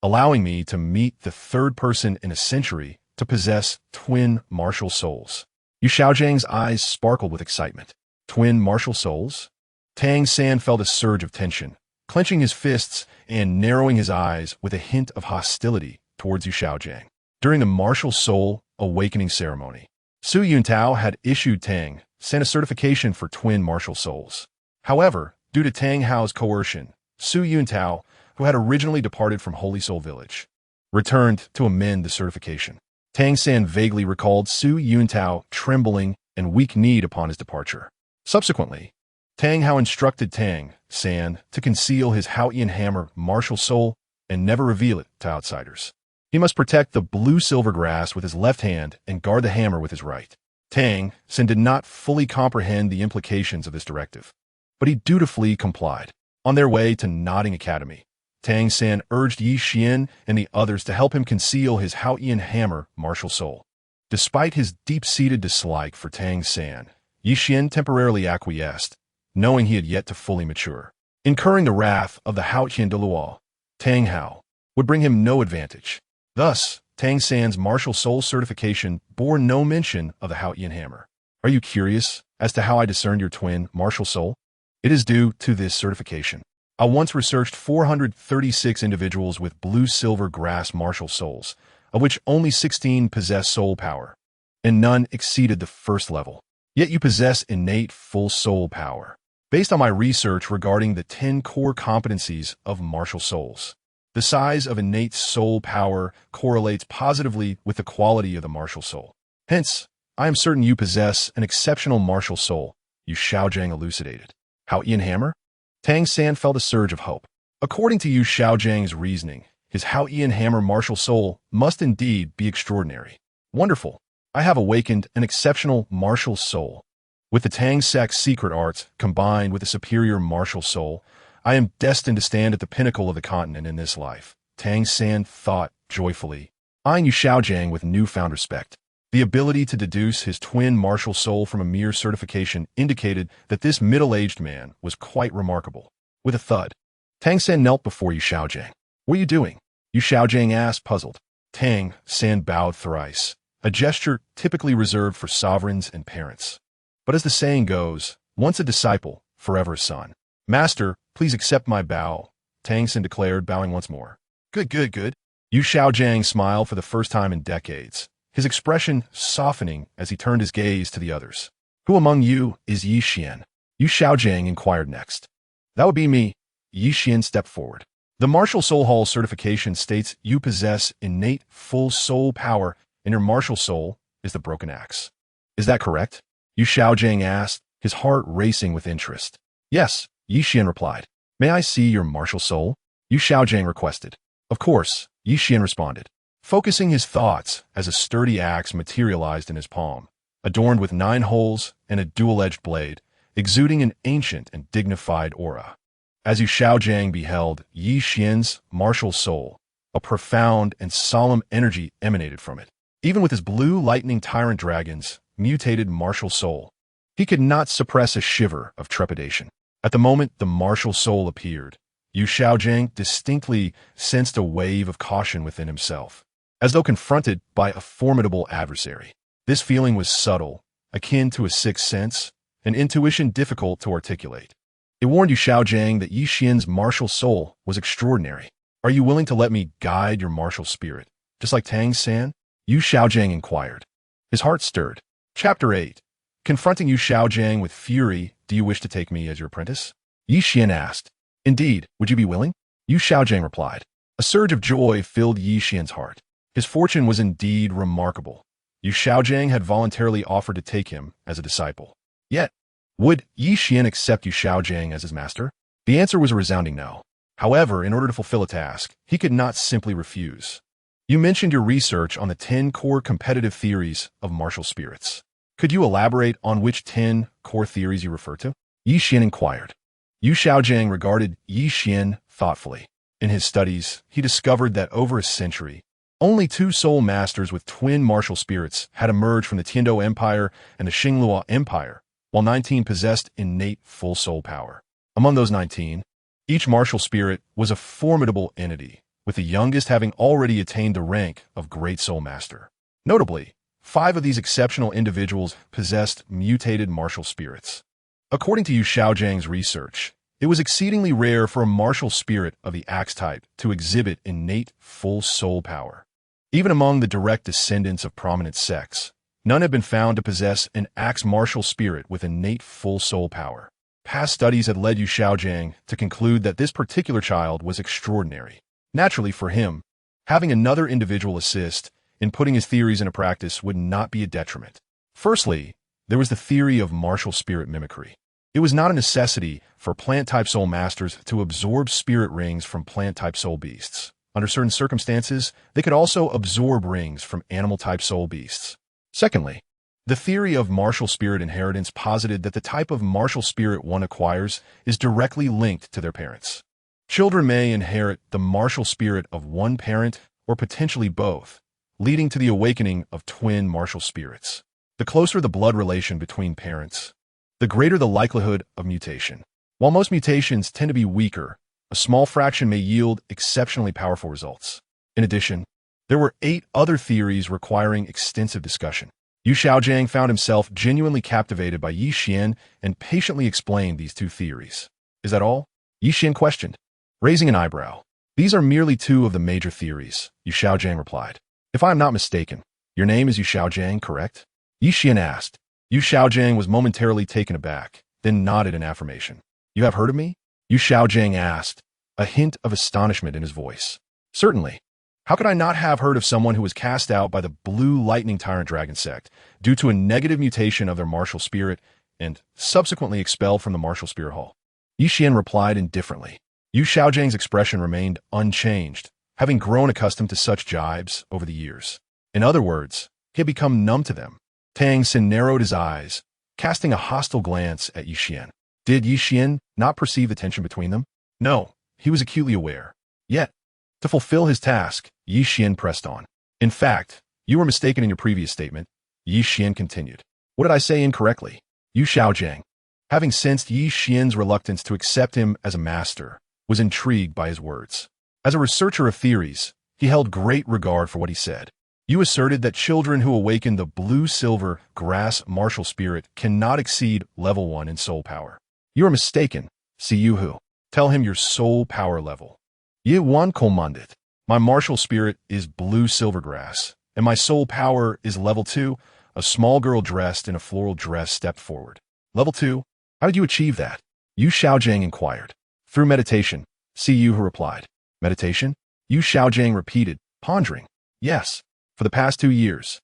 allowing me to meet the 3rd person in a century to possess twin martial souls." Yu Xiaojiang's eyes sparkled with excitement. Twin martial souls? Tang San felt a surge of tension, clenching his fists and narrowing his eyes with a hint of hostility towards Yu Xiaojiang. During the martial soul awakening ceremony, Su Yuntao had issued Tang San a certification for twin martial souls. However, due to Tang Hao's coercion, Su Yuntao, who had originally departed from Holy Soul Village, returned to amend the certification. Tang San vaguely recalled Su Yuntao trembling and weak-kneed upon his departure. Subsequently, Tang Hao instructed Tang San to conceal his Haoyan hammer martial soul and never reveal it to outsiders. He must protect the blue silver grass with his left hand and guard the hammer with his right. Tang San did not fully comprehend the implications of this directive, but he dutifully complied. On their way to Notting Academy, Tang San urged Xian and the others to help him conceal his Haoyan hammer martial soul. Despite his deep-seated dislike for Tang San, Xian temporarily acquiesced, knowing he had yet to fully mature. Incurring the wrath of the Haotian Douluo, Tang Hao would bring him no advantage. Thus, Tang San's martial soul certification bore no mention of the Haoyan hammer. "Are you curious as to how I discerned your twin martial soul?" It is due to this certification. I once researched 436 individuals with blue-silver grass martial souls, of which only 16 possess soul power, and none exceeded the first level. Yet you possess innate full soul power. Based on my research regarding the 10 core competencies of martial souls, the size of innate soul power correlates positively with the quality of the martial soul. Hence, I am certain you possess an exceptional martial soul, you Xiaojiang elucidated. How Xian Hammer? Tang San felt a surge of hope. According to Yu Xiaojiang's reasoning, his Hao Xian Hammer martial soul must indeed be extraordinary. Wonderful. I have awakened an exceptional martial soul. With the Tang San's secret arts combined with a superior martial soul, I am destined to stand at the pinnacle of the continent in this life. Tang San thought joyfully, eyeing Yu Xiaojiang with newfound respect. The ability to deduce his twin martial soul from a mere certification indicated that this middle-aged man was quite remarkable. With a thud, Tang San knelt before Yu Xiaojiang. What are you doing? Yu Xiaojiang asked, puzzled. Tang San bowed thrice, a gesture typically reserved for sovereigns and parents. But as the saying goes, once a disciple, forever a son. Master, please accept my bow, Tang San declared, bowing once more. Good, good, good. Yu Xiaojiang smiled for the first time in decades, his expression softening as he turned his gaze to the others. Who among you is Yi Xian? Yu Xiaojiang inquired next. That would be me. Yi Xian stepped forward. The Martial Soul Hall certification states you possess innate full soul power and your martial soul is the broken axe. Is that correct? Yu Xiaojiang asked, his heart racing with interest. Yes, Yi Xian replied. May I see your martial soul? Yu Xiaojiang requested. Of course, Yi Xian responded, focusing his thoughts as a sturdy axe materialized in his palm, adorned with 9 holes and a dual-edged blade, exuding an ancient and dignified aura. As Yu Xiaojiang beheld Yi Xian's martial soul, a profound and solemn energy emanated from it. Even with his blue lightning tyrant dragon's mutated martial soul, he could not suppress a shiver of trepidation. At the moment the martial soul appeared, Yu Xiaojiang distinctly sensed a wave of caution within himself, as though confronted by a formidable adversary. This feeling was subtle, akin to a sixth sense, an intuition difficult to articulate. It warned Yu Xiaojiang that Yi Xian's martial soul was extraordinary. Are you willing to let me guide your martial spirit, just like Tang San? Yu Xiaojiang inquired. His heart stirred. Chapter 8. Confronting Yu Xiaojiang with fury, do you wish to take me as your apprentice? Yi Xian asked. Indeed, would you be willing? Yu Xiaojiang replied. A surge of joy filled Yi Xian's heart. His fortune was indeed remarkable. Yu Xiaojiang had voluntarily offered to take him as a disciple. Yet, would Yi Xian accept Yu Xiaojiang as his master? The answer was a resounding no. However, in order to fulfill a task, he could not simply refuse. You mentioned your research on the 10 core competitive theories of martial spirits. Could you elaborate on which 10 core theories you refer to? Yi Xian inquired. Yu Xiaojiang regarded Yi Xian thoughtfully. In his studies, he discovered that over a century, only 2 soul masters with twin martial spirits had emerged from the Tiando Empire and the Xinglua Empire, while 19 possessed innate full soul power. Among those 19, each martial spirit was a formidable entity, with the youngest having already attained the rank of Great Soul Master. Notably, 5 of these exceptional individuals possessed mutated martial spirits. According to Yu Xiaojiang's research, it was exceedingly rare for a martial spirit of the axe type to exhibit innate full soul power. Even among the direct descendants of prominent sects, none have been found to possess an axe martial spirit with innate full soul power. Past studies had led Yu Xiaojiang to conclude that this particular child was extraordinary. Naturally for him, having another individual assist in putting his theories into practice would not be a detriment. Firstly, there was the theory of martial spirit mimicry. It was not a necessity for plant-type soul masters to absorb spirit rings from plant-type soul beasts. Under certain circumstances, they could also absorb rings from animal-type soul beasts. Secondly, the theory of martial spirit inheritance posited that the type of martial spirit one acquires is directly linked to their parents. Children may inherit the martial spirit of one parent or potentially both, leading to the awakening of twin martial spirits. The closer the blood relation between parents, the greater the likelihood of mutation. While most mutations tend to be weaker, a small fraction may yield exceptionally powerful results. In addition, there were 8 other theories requiring extensive discussion. Yu Xiaojiang found himself genuinely captivated by Yi Xian and patiently explained these two theories. Is that all? Yi Xian questioned, raising an eyebrow. These are merely two of the major theories, Yu Xiaojiang replied. If I am not mistaken, your name is Yu Xiaojiang, correct? Yi Xian asked. Yu Xiaojiang was momentarily taken aback, then nodded in affirmation. You have heard of me? Yu Xiaojiang asked, a hint of astonishment in his voice. Certainly. How could I not have heard of someone who was cast out by the Blue Lightning Tyrant Dragon sect due to a negative mutation of their martial spirit and subsequently expelled from the martial spirit hall? Yi Xian replied indifferently. Yu Xiaojiang's expression remained unchanged, having grown accustomed to such jibes over the years. In other words, he had become numb to them. Tang San narrowed his eyes, casting a hostile glance at Yi Xian. Did Yi Xian not perceive the tension between them? No, he was acutely aware. Yet, to fulfill his task, Yi Xian pressed on. In fact, you were mistaken in your previous statement, Yi Xian continued. What did I say incorrectly? Yu Xiaojiang, having sensed Yi Xian's reluctance to accept him as a master, was intrigued by his words. As a researcher of theories, he held great regard for what he said. You asserted that children who awaken the blue-silver grass martial spirit cannot exceed level 1 in soul power. You are mistaken, Xiu Hu. Tell him your soul power level. Ye Wan commanded. My martial spirit is blue-silver grass, and my soul power is level 2. A small girl dressed in a floral dress stepped forward. Level 2? How did you achieve that? Yu Xiaojiang inquired. Through meditation, Xiu Hu replied. Meditation? Yu Xiaojiang repeated, pondering. Yes, for the past 2 years.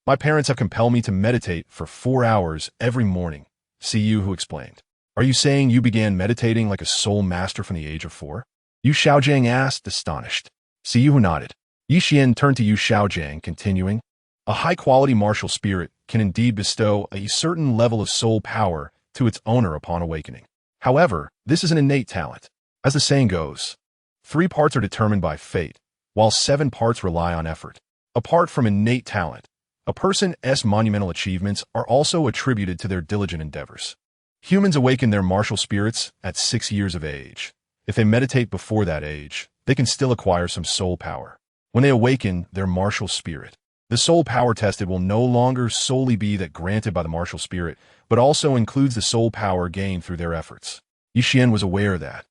My parents have compelled me to meditate for 4 hours every morning, Xiu Hu explained. Are you saying you began meditating like a soul master from the age of 4? Yu Xiaojiang asked, astonished. Xiu Hu nodded. Yi Xian turned to Yu Xiaojiang, continuing, a high-quality martial spirit can indeed bestow a certain level of soul power to its owner upon awakening. However, this is an innate talent. As the saying goes, 3 parts are determined by fate, while 7 parts rely on effort. Apart from innate talent, a person's monumental achievements are also attributed to their diligent endeavors. Humans awaken their martial spirits at 6 years of age. If they meditate before that age, they can still acquire some soul power. When they awaken their martial spirit, the soul power tested will no longer solely be that granted by the martial spirit, but also includes the soul power gained through their efforts. Yi Xian was aware that.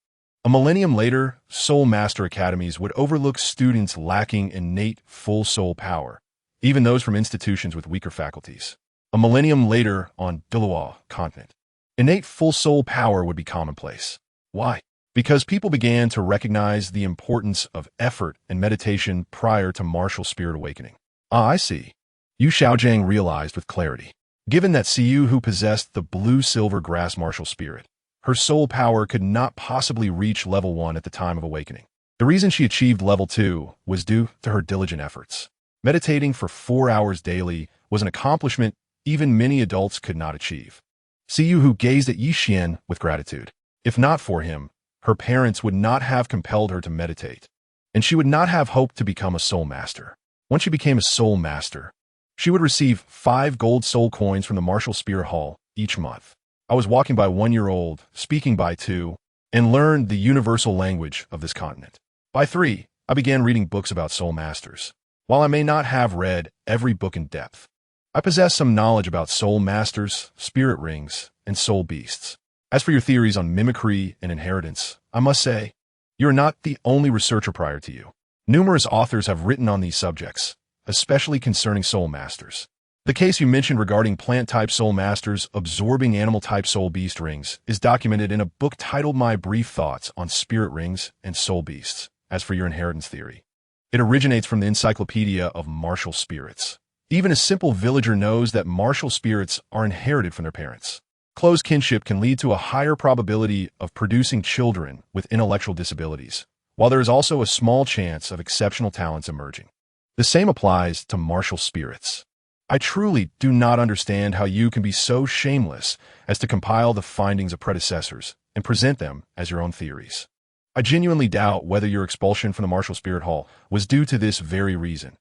A millennium later, soul master academies would overlook students lacking innate full soul power, even those from institutions with weaker faculties. A millennium later on Douluo continent, innate full soul power would be commonplace. Why? Because people began to recognize the importance of effort and meditation prior to martial spirit awakening. Ah, I see. Yu Xiaojiang realized with clarity. Given that Xiu Hu possessed the blue-silver grass martial spirit, her soul power could not possibly reach level 1 at the time of awakening. The reason she achieved level 2 was due to her diligent efforts. Meditating for 4 hours daily was an accomplishment even many adults could not achieve. Xiu Hu gazed at Yi Xian with gratitude. If not for him, her parents would not have compelled her to meditate, and she would not have hoped to become a soul master. Once she became a soul master, she would receive 5 gold soul coins from the Martial Spirit Hall each month. I was walking by 1-year-old, speaking by 2, and learned the universal language of this continent. By 3, I began reading books about soul masters. While I may not have read every book in depth, I possess some knowledge about soul masters, spirit rings, and soul beasts. As for your theories on mimicry and inheritance, I must say, you are not the only researcher prior to you. Numerous authors have written on these subjects, especially concerning soul masters. The case you mentioned regarding plant-type soul masters absorbing animal-type soul beast rings is documented in a book titled My Brief Thoughts on Spirit Rings and Soul Beasts. As for your inheritance theory, it originates from the Encyclopedia of Martial Spirits. Even a simple villager knows that martial spirits are inherited from their parents. Close kinship can lead to a higher probability of producing children with intellectual disabilities, while there is also a small chance of exceptional talents emerging. The same applies to martial spirits. I truly do not understand how you can be so shameless as to compile the findings of predecessors and present them as your own theories. I genuinely doubt whether your expulsion from the Martial Spirit Hall was due to this very reason,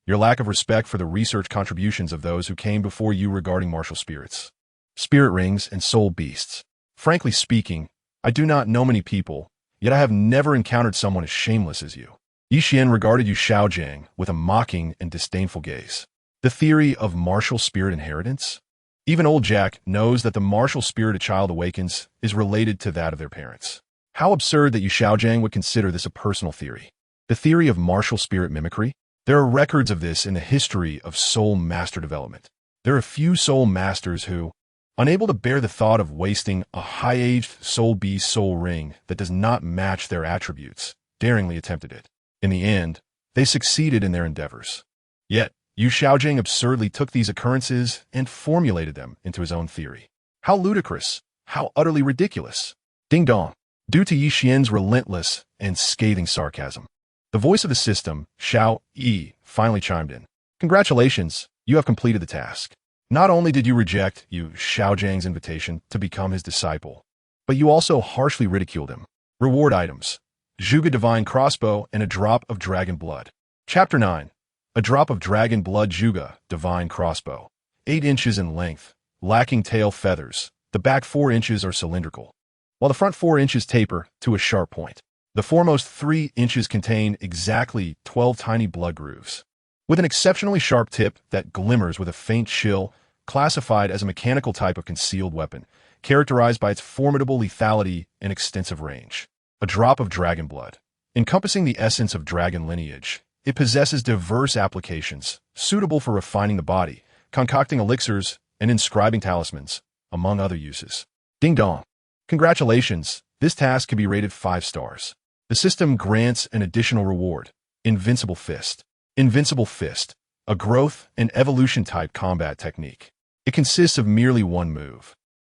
your lack of respect for the research contributions of those who came before you regarding martial spirits, spirit rings, and soul beasts. Frankly speaking, I do not know many people, yet I have never encountered someone as shameless as you. Yi Xian regarded Yu Xiaojiang with a mocking and disdainful gaze. The theory of martial spirit inheritance? Even old Jack knows that the martial spirit a child awakens is related to that of their parents. How absurd that Yu Xiaojiang would consider this a personal theory. The theory of martial spirit mimicry? There are records of this in the history of soul master development. There are few soul masters who, unable to bear the thought of wasting a high-aged soul beast soul ring that does not match their attributes, daringly attempted it. In the end, they succeeded in their endeavors. Yet, Yu Xiaojiang absurdly took these occurrences and formulated them into his own theory. How ludicrous! How utterly ridiculous! Ding dong! Due to Yi Xian's relentless and scathing sarcasm, the voice of the system, Xiao Yi, finally chimed in. Congratulations, you have completed the task. Not only did you reject Yu Xiaojiang's invitation to become his disciple, but you also harshly ridiculed him. Reward items: Zhuge Divine Crossbow and a drop of Dragon Blood. Chapter 9. A drop of Dragon Blood. Zhuge Divine Crossbow. 8 inches in length, lacking tail feathers. The back 4 inches are cylindrical, while the front 4 inches taper to a sharp point. The foremost 3 inches contain exactly 12 tiny blood grooves, with an exceptionally sharp tip that glimmers with a faint chill, classified as a mechanical type of concealed weapon, characterized by its formidable lethality and extensive range. A drop of dragon blood. Encompassing the essence of dragon lineage, it possesses diverse applications, suitable for refining the body, concocting elixirs, and inscribing talismans, among other uses. Ding dong! Congratulations, this task can be rated 5 stars. The system grants an additional reward, Invincible Fist. Invincible Fist, a growth and evolution type combat technique. It consists of merely one move,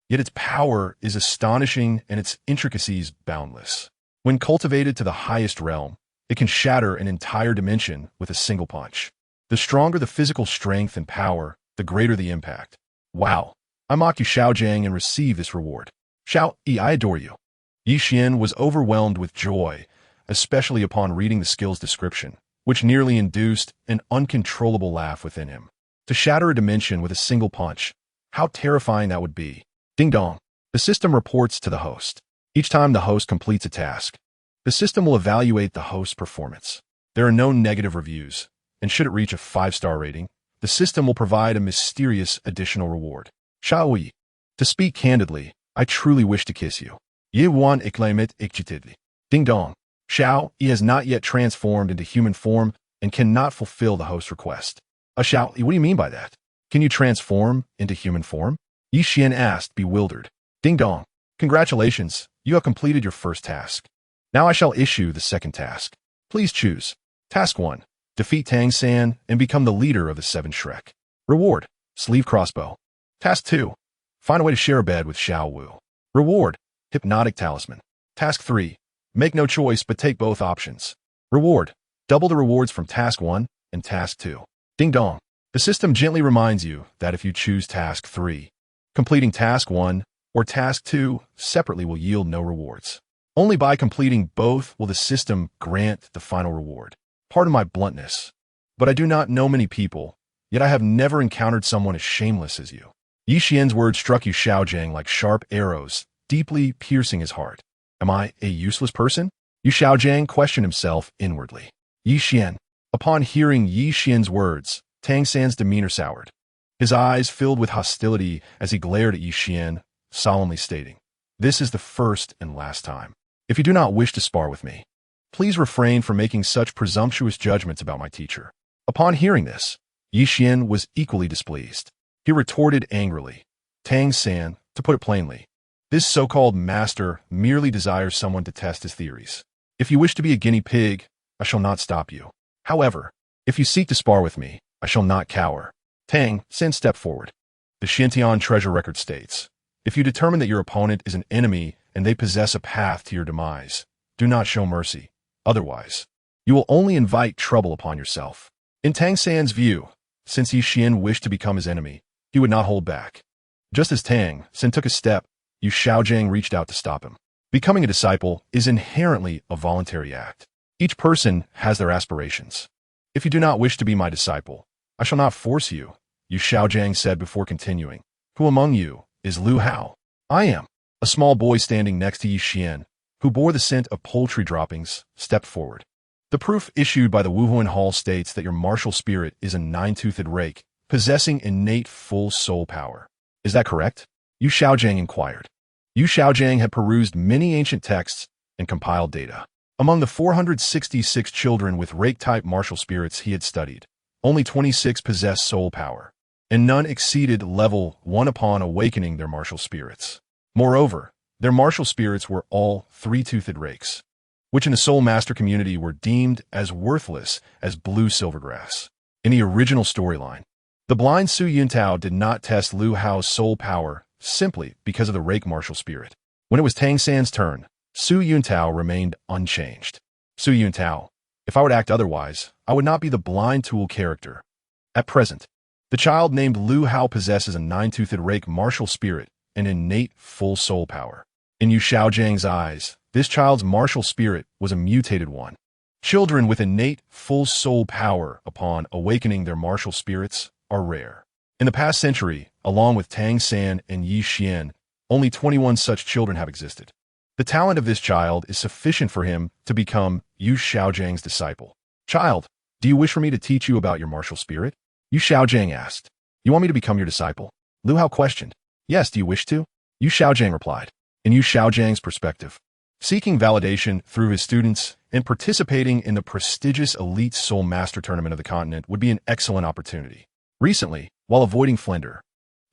yet its power is astonishing and its intricacies boundless. When cultivated to the highest realm, it can shatter an entire dimension with a single punch. The stronger the physical strength and power, the greater the impact. Wow, I mock Yu Xiaojiang and receive this reward. Xiao Yi, I adore you. Yi Xian was overwhelmed with joy, especially upon reading the skill's description, which nearly induced an uncontrollable laugh within him. To shatter a dimension with a single punch, how terrifying that would be. Ding dong. The system reports to the host. Each time the host completes a task, the system will evaluate the host's performance. There are no negative reviews, and should it reach a 5-star rating, the system will provide a mysterious additional reward. Xiao Yi. To speak candidly, I truly wish to kiss you. Ye wan iklamit ikchitidli. Ding dong. Xiao Yi has not yet transformed into human form and cannot fulfill the host's request. Xiao Yi, what do you mean by that? Can you transform into human form? Yi Xian asked, bewildered. Ding dong. Congratulations, you have completed your first task. Now I shall issue the second task. Please choose. Task 1. Defeat Tang San and become the leader of the 7 Shrek. Reward: Sleeve Crossbow. Task 2. Find a way to share a bed with Xiao Wu. Reward: Hypnotic Talisman. Task 3. Make no choice but take both options. Reward: double the rewards from Task 1 and Task 2. Ding dong. The system gently reminds you that if you choose Task 3, completing Task 1 or Task 2 separately will yield no rewards. Only by completing both will the system grant the final reward. Pardon my bluntness, but I do not know many people, yet I have never encountered someone as shameless as you. Yi Xian's words struck Yu Xiaojiang like sharp arrows, deeply piercing his heart. Am I a useless person? Yu Xiaojiang questioned himself inwardly. Yi Xian. Upon hearing Yi Xian's words, Tang San's demeanor soured. His eyes filled with hostility as he glared at Yi Xian, solemnly stating, "This is the first and last time. If you do not wish to spar with me, please refrain from making such presumptuous judgments about my teacher." Upon hearing this, Yi Xian was equally displeased. He retorted angrily, "Tang San, to put it plainly, this so-called master merely desires someone to test his theories. If you wish to be a guinea pig, I shall not stop you. However, if you seek to spar with me, I shall not cower." Tang San stepped forward. The Xintian treasure record states, if you determine that your opponent is an enemy and they possess a path to your demise, do not show mercy. Otherwise, you will only invite trouble upon yourself. In Tang San's view, since Yi Xian wished to become his enemy, he would not hold back. Just as Tang San took a step, Yu Xiaojiang reached out to stop him. Becoming a disciple is inherently a voluntary act. Each person has their aspirations. If you do not wish to be my disciple, I shall not force you, Yu Xiaojiang said before continuing. Who among you is Lu Hao? I am. A small boy standing next to Yi Xian, who bore the scent of poultry droppings, stepped forward. The proof issued by the Wuhuan Hall states that your martial spirit is a 9-toothed rake, possessing innate full soul power. Is that correct? Yu Xiaojiang inquired. Yu Xiaojiang had perused many ancient texts and compiled data. Among the 466 children with rake-type martial spirits he had studied, only 26 possessed soul power, and none exceeded level 1 upon awakening their martial spirits. Moreover, their martial spirits were all three-toothed rakes, which in the soul master community were deemed as worthless as blue silvergrass. In the original storyline, the blind Su Yuntao did not test Lu Hao's soul power simply because of the rake martial spirit. When it was Tang San's turn, Su Yuntao remained unchanged. Su Yuntao, if I would act otherwise, I would not be the blind tool character. At present, the child named Lu Hao possesses a nine-toothed rake martial spirit and innate full soul power. In Yu Xiaojiang's eyes, this child's martial spirit was a mutated one. Children with innate full soul power upon awakening their martial spirits are rare. In the past century, along with Tang San and Yi Xian, only 21 such children have existed. The talent of this child is sufficient for him to become Yu Xiaojiang's disciple. Child, do you wish for me to teach you about your martial spirit? Yu Xiaojiang asked. You want me to become your disciple? Lu Hao questioned. Yes, do you wish to? Yu Xiaojiang replied. In Yu Xiaojiang's perspective, seeking validation through his students and participating in the prestigious elite soul master tournament of the continent would be an excellent opportunity. Recently, while avoiding Flender,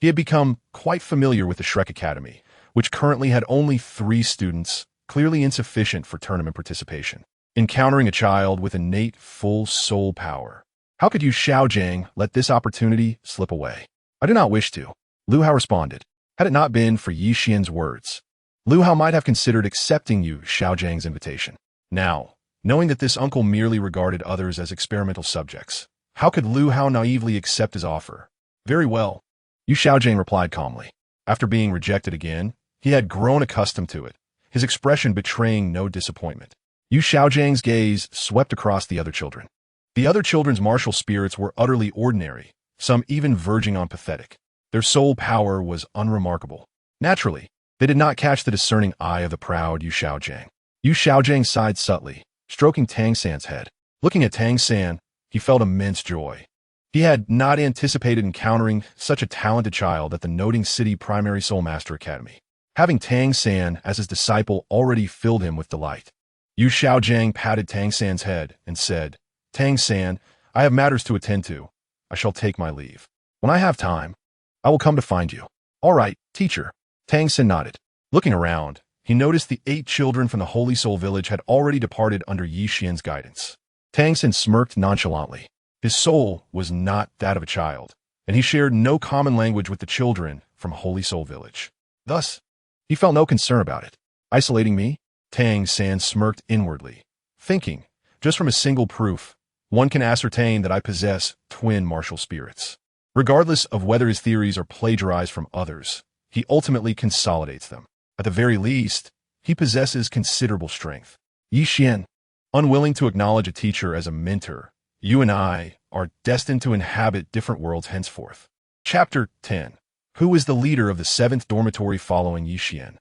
he had become quite familiar with the Shrek Academy, which currently had only 3 students, clearly insufficient for tournament participation. Encountering a child with innate full soul power. How could Yu Xiaojiang let this opportunity slip away? I do not wish to, Lu Hao responded. Had it not been for Yi Xian's words, Lu Hao might have considered accepting Yu Xiaojiang's invitation. Now, knowing that this uncle merely regarded others as experimental subjects, how could Lu Hao naively accept his offer? Very well, Yu Xiaojiang replied calmly. After being rejected again, he had grown accustomed to it, his expression betraying no disappointment. Yu Xiaojiang's gaze swept across the other children. The other children's martial spirits were utterly ordinary, some even verging on pathetic. Their soul power was unremarkable. Naturally, they did not catch the discerning eye of the proud Yu Xiaojiang. Yu Xiaojiang sighed subtly, stroking Tang San's head. Looking at Tang San, he felt immense joy. He had not anticipated encountering such a talented child at the noting city primary soul master academy. Having Tang San as his disciple already filled him with delight. Yu Xiaojiang patted Tang San's head and said, Tang San, I have matters to attend to. I shall take my leave. When I have time, I will come to find you. All right, teacher. Tang San nodded. Looking around, he noticed the 8 children from the Holy Soul Village had already departed under Yi Xian's guidance. Tang San smirked nonchalantly. His soul was not that of a child, and he shared no common language with the children from Holy Soul Village. Thus, he felt no concern about it. Isolating me? Tang San smirked inwardly, thinking, just from a single proof, one can ascertain that I possess twin martial spirits. Regardless of whether his theories are plagiarized from others, he ultimately consolidates them. At the very least, he possesses considerable strength. Yi Xian, unwilling to acknowledge a teacher as a mentor, you and I are destined to inhabit different worlds henceforth. Chapter 10. Who is the leader of the 7th dormitory following Yi Xian?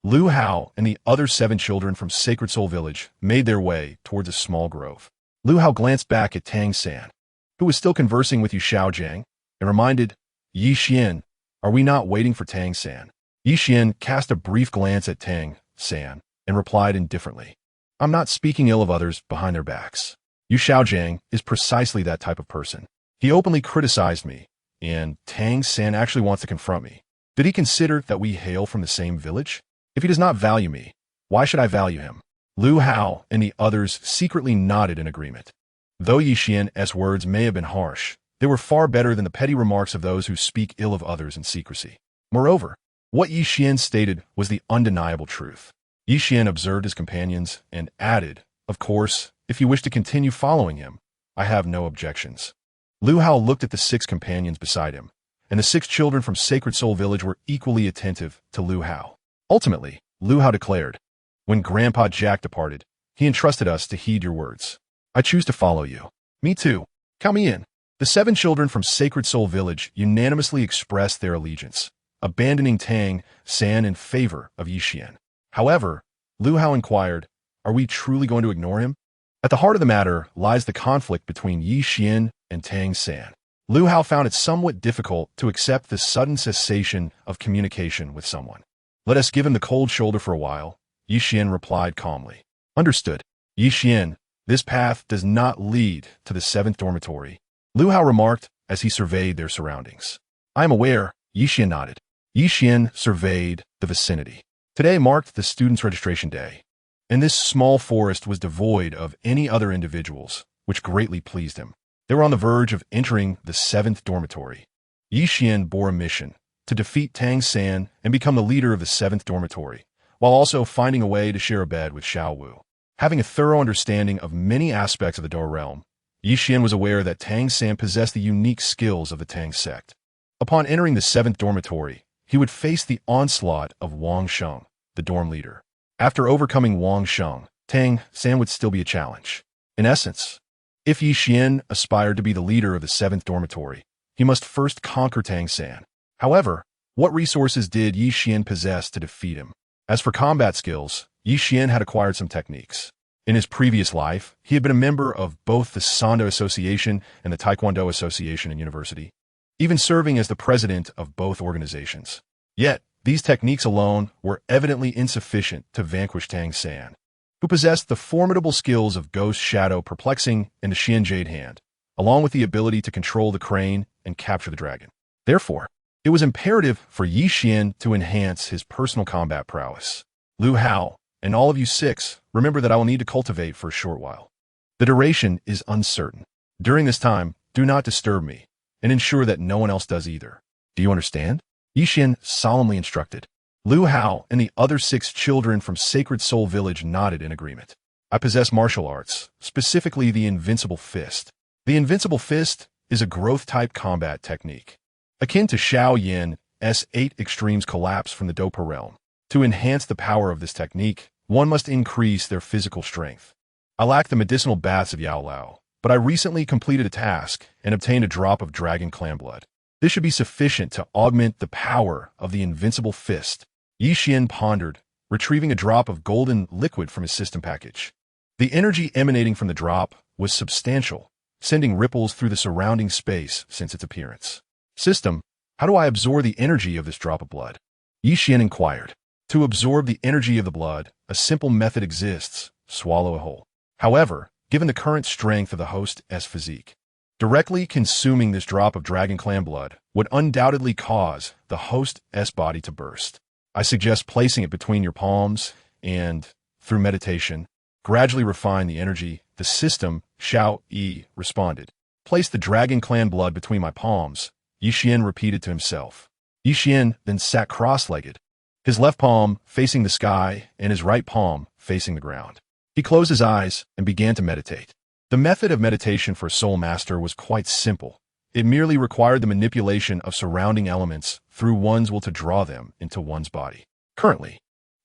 Lu Hao and the other 7 children from Sacred Soul Village made their way towards a small grove. Lu Hao glanced back at Tang San, who was still conversing with Yu Xiaojiang, and reminded, Yi Xian, are we not waiting for Tang San? Yi Xian cast a brief glance at Tang San and replied indifferently, I'm not speaking ill of others behind their backs. Yu Xiaojiang is precisely that type of person. He openly criticized me, and Tang San actually wants to confront me. Did he consider that we hail from the same village? If he does not value me, why should I value him? Lu Hao and the others secretly nodded in agreement. Though Yi Xian's words may have been harsh, they were far better than the petty remarks of those who speak ill of others in secrecy. Moreover, what Yi Xian stated was the undeniable truth. Yi Xian observed his companions and added, of course, if you wish to continue following him, I have no objections. Lu Hao looked at the 6 companions beside him, and the 6 children from Sacred Soul Village were equally attentive to Lu Hao. Ultimately, Lu Hao declared, when Grandpa Jack departed, he entrusted us to heed your words. I choose to follow you. Me too. Count me in. The 7 children from Sacred Soul Village unanimously expressed their allegiance, abandoning Tang San in favor of Yi Xian. However, Lu Hao inquired, are we truly going to ignore him? At the heart of the matter lies the conflict between Yi Xian and Tang San. Lu Hao found it somewhat difficult to accept the sudden cessation of communication with someone. Let us give him the cold shoulder for a while, Xian replied calmly. Understood. Xian, this path does not lead to the 7th dormitory, Lu Hao remarked as he surveyed their surroundings. I am aware, Xian nodded. Xian surveyed the vicinity. Today marked the students' registration day, and this small forest was devoid of any other individuals, which greatly pleased him. They were on the verge of entering the 7th dormitory. Xian bore a mission to defeat Tang San and become the leader of the 7th dormitory, while also finding a way to share a bed with Xiao Wu. Having a thorough understanding of many aspects of the Dou realm, Xian was aware that Tang San possessed the unique skills of the Tang sect. Upon entering the 7th dormitory, he would face the onslaught of Wang Sheng, the dorm leader. After overcoming Wang Sheng, Tang San would still be a challenge. In essence, if Xian aspired to be the leader of the 7th dormitory, he must first conquer Tang San. However, what resources did Xian possess to defeat him? As for combat skills, Xian had acquired some techniques. In his previous life, he had been a member of both the Sando Association and the Taekwondo Association in university, even serving as the president of both organizations. Yet, these techniques alone were evidently insufficient to vanquish Tang San, who possessed the formidable skills of Ghost Shadow Perplexing and the Xian Jade Hand, along with the ability to control the crane and capture the dragon. Therefore, it was imperative for Xian to enhance his personal combat prowess. Lu Hao, and all of you 6, remember that I will need to cultivate for a short while. The duration is uncertain. During this time, do not disturb me, and ensure that no one else does either. Do you understand? Xian solemnly instructed. Lu Hao and the other 6 children from Sacred Soul Village nodded in agreement. I possess martial arts, specifically the Invincible Fist. The Invincible Fist is a growth-type combat technique, akin to Xiao Yan's 8 extremes collapse from the Dopa realm. To enhance the power of this technique, one must increase their physical strength. I lack the medicinal baths of Yao Lao, but I recently completed a task and obtained a drop of dragon clan blood. This should be sufficient to augment the power of the Invincible Fist. Xian pondered, retrieving a drop of golden liquid from his system package. The energy emanating from the drop was substantial, sending ripples through the surrounding space since its appearance. System, how do I absorb the energy of this drop of blood? Xian inquired. To absorb the energy of the blood, a simple method exists: swallow a whole. However, given the current strength of the host's physique, directly consuming this drop of Dragon Clan blood would undoubtedly cause the host's body to burst. I suggest placing it between your palms and, through meditation, gradually refine the energy. The system, Xiao Yi, responded. Place the Dragon Clan blood between my palms, Xian repeated to himself. Xian then sat cross-legged, his left palm facing the sky and his right palm facing the ground. He closed his eyes and began to meditate. The method of meditation for a soul master was quite simple. It merely required the manipulation of surrounding elements through one's will to draw them into one's body. Currently,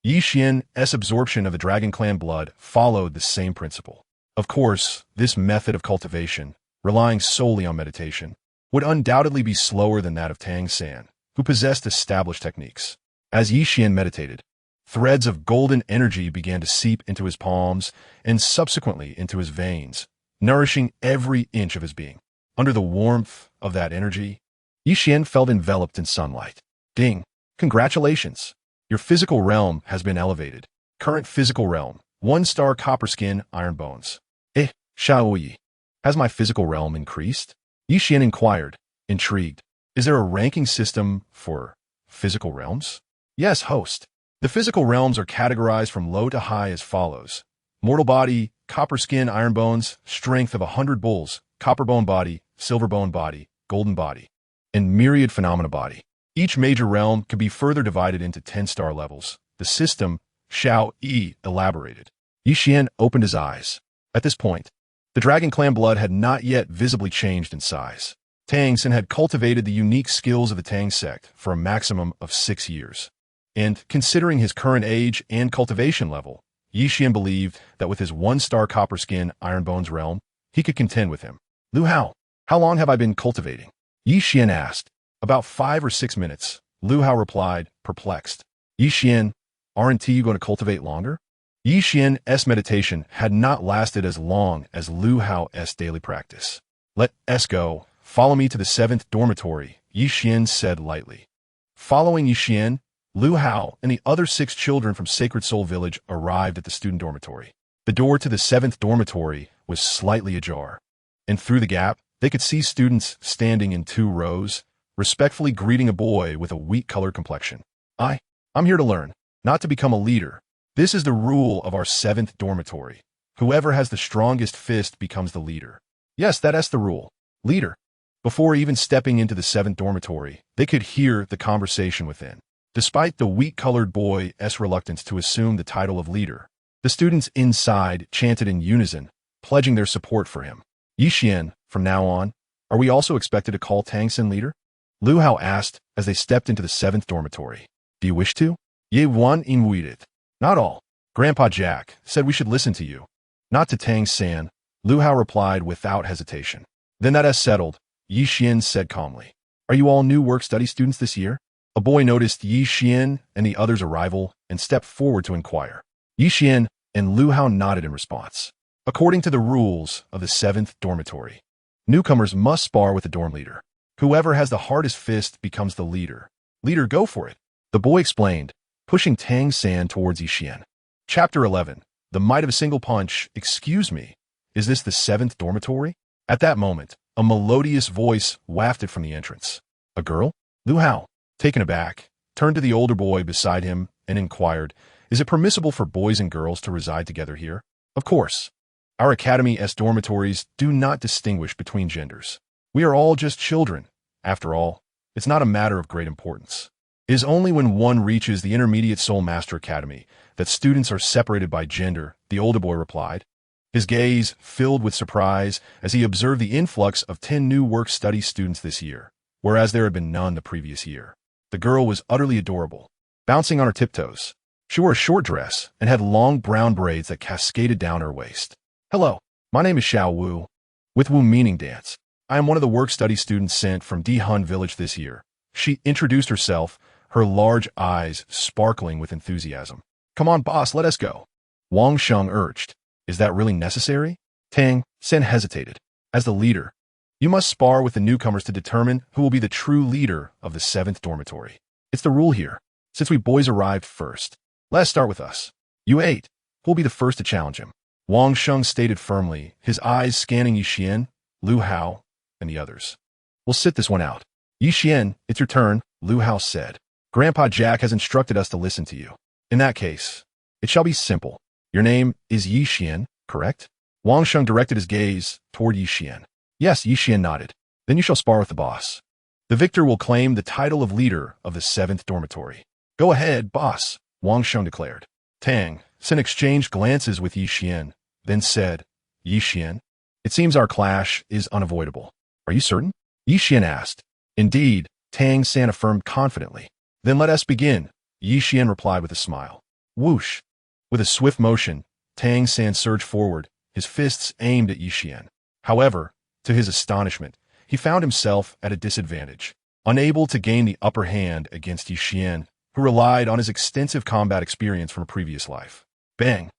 Xian's absorption of the Dragon Clan blood followed the same principle. Of course, this method of cultivation, relying solely on meditation, would undoubtedly be slower than that of Tang San, who possessed established techniques. As Xian meditated, threads of golden energy began to seep into his palms and subsequently into his veins, nourishing every inch of his being. Under the warmth of that energy, Xian felt enveloped in sunlight. Ding! Congratulations! Your physical realm has been elevated. Current physical realm, 1-star copper skin, iron bones. Xiao Yi, has my physical realm increased? Xian inquired, intrigued. Is there a ranking system for physical realms? Yes, host. The physical realms are categorized from low to high as follows. Mortal body, copper skin, iron bones, strength of 100 bulls, copper bone body, silver bone body, golden body, and myriad phenomena body. Each major realm can be further divided into 10-star levels. The system, Xiao Yi elaborated. Xian opened his eyes. At this point, the Dragon Clan blood had not yet visibly changed in size. Tang San had cultivated the unique skills of the Tang sect for a maximum of 6 years. And, considering his current age and cultivation level, Xian believed that with his 1-star copper skin, iron bones realm, he could contend with him. Lu Hao, how long have I been cultivating? Xian asked. About 5 or 6 minutes, Lu Hao replied, perplexed. Xian, aren't you going to cultivate longer? Xian's meditation had not lasted as long as Lu Hao's daily practice. Let us go Follow me to the 7th dormitory, Xian said lightly. Following Xian, Lu Hao and the other 6 children from Sacred Soul Village arrived at the student dormitory. The door to the 7th dormitory was slightly ajar, and through the gap, they could see students standing in 2 rows, respectfully greeting a boy with a wheat-colored complexion. I'm here to learn, not to become a leader. This is the rule of our 7th dormitory. Whoever has the strongest fist becomes the leader. Yes, that's the rule. Leader. Before even stepping into the 7th dormitory, they could hear the conversation within. Despite the wheat-colored boy's reluctance to assume the title of leader, the students inside chanted in unison, pledging their support for him. Xian, from now on, are we also expected to call Tang San leader? Lu Hao asked as they stepped into the 7th dormitory. Do you wish to? Ye wan inwaited. Not all. Grandpa Jack said we should listen to you. Not to Tang San, Lu Hao replied without hesitation. Then that is settled, Xian said calmly. Are you all new work-study students this year? A boy noticed Xian and the others' arrival and stepped forward to inquire. Xian and Lu Hao nodded in response. According to the rules of the 7th dormitory, newcomers must spar with the dorm leader. Whoever has the hardest fist becomes the leader. Leader, go for it, the boy explained, pushing Tang San towards Xian. Chapter 11. The Might of a Single Punch. Excuse me, is this the 7th dormitory? At that moment, a melodious voice wafted from the entrance. A girl? Lu Hao, taken aback, turned to the older boy beside him and inquired, is it permissible for boys and girls to reside together here? Of course. Our academy's dormitories do not distinguish between genders. We are all just children. After all, it's not a matter of great importance. It is only when one reaches the Intermediate Soul Master Academy that students are separated by gender, the older boy replied. His gaze filled with surprise as he observed the influx of 10 new work-study students this year, whereas there had been none the previous year. The girl was utterly adorable, bouncing on her tiptoes. She wore a short dress and had long brown braids that cascaded down her waist. Hello, my name is Xiao Wu, with Wu meaning dance. I am one of the work-study students sent from Dihun Village this year. She introduced herself, her large eyes sparkling with enthusiasm. Come on, boss, let us go. Wang Sheng urged. Is that really necessary? Tang San hesitated. As the leader, you must spar with the newcomers to determine who will be the true leader of the 7th dormitory. It's the rule here. Since we boys arrived first, let's start with us. You 8, who will be the first to challenge him? Wang Sheng stated firmly, his eyes scanning Xian, Lu Hao, and the others. We'll sit this one out. Xian, it's your turn, Lu Hao said. Grandpa Jack has instructed us to listen to you. In that case, it shall be simple. Your name is Xian, correct? Wang Sheng directed his gaze toward Xian. Yes, Xian nodded. Then you shall spar with the boss. The victor will claim the title of leader of the 7th dormitory. Go ahead, boss, Wang Sheng declared. Tang San exchanged glances with Xian, then said, Xian, it seems our clash is unavoidable. Are you certain? Xian asked. Indeed, Tang San affirmed confidently. Then let us begin, Xian replied with a smile. Whoosh! With a swift motion, Tang San surged forward, his fists aimed at Xian. However, to his astonishment, he found himself at a disadvantage, unable to gain the upper hand against Xian, who relied on his extensive combat experience from a previous life. Bang!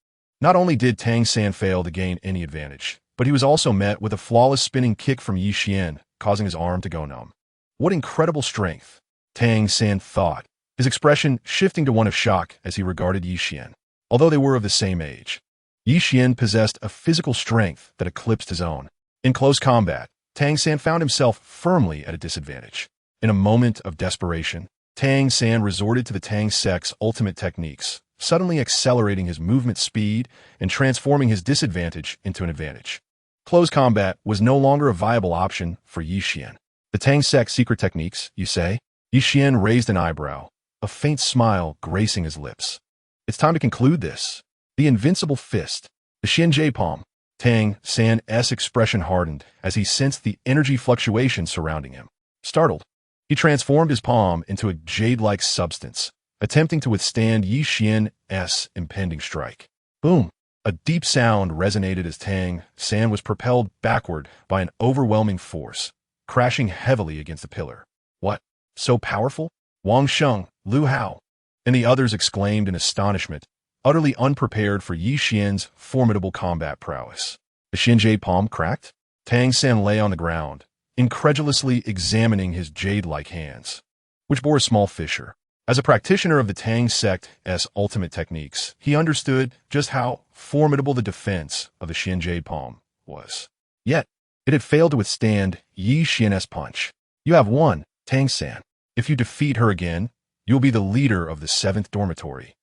Not only did Tang San fail to gain any advantage, but he was also met with a flawless spinning kick from Xian, causing his arm to go numb. What incredible strength, Tang San thought, his expression shifting to one of shock as he regarded Xian. Although they were of the same age, Xian possessed a physical strength that eclipsed his own. In close combat, Tang San found himself firmly at a disadvantage. In a moment of desperation, Tang San resorted to the Tang Sec's ultimate techniques, suddenly accelerating his movement speed and transforming his disadvantage into an advantage. Close combat was no longer a viable option for Xian. The Tang Sec's secret techniques, you say? Xian raised an eyebrow, a faint smile gracing his lips. It's time to conclude this. The invincible fist, the Xian palm. Tang San's expression hardened as he sensed the energy fluctuation surrounding him. Startled, he transformed his palm into a jade-like substance, attempting to withstand Xian's impending strike. Boom! A deep sound resonated as Tang San was propelled backward by an overwhelming force, crashing heavily against a pillar. What? So powerful? Wang Sheng, Lu Hao, and the others exclaimed in astonishment, utterly unprepared for Xian's formidable combat prowess. The Xian palm cracked? Tang San lay on the ground, incredulously examining his jade-like hands, which bore a small fissure. As a practitioner of the Tang sect's ultimate techniques, he understood just how formidable the defense of the Xian jade palm was. Yet, it had failed to withstand Yi Xian's punch. You have won, Tang San. If you defeat her again, you will be the leader of the 7th dormitory.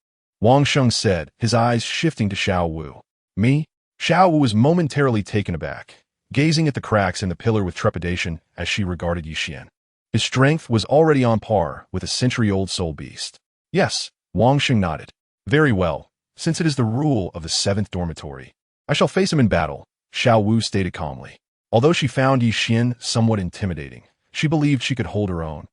Wang Sheng said, his eyes shifting to Xiao Wu. Me? Xiao Wu was momentarily taken aback, gazing at the cracks in the pillar with trepidation as she regarded Yi Xian. His strength was already on par with a century-old soul beast. Yes, Wang Sheng nodded. Very well, since it is the rule of the 7th dormitory. I shall face him in battle, Xiao Wu stated calmly. Although she found Yi Xian somewhat intimidating, she believed she could hold her own.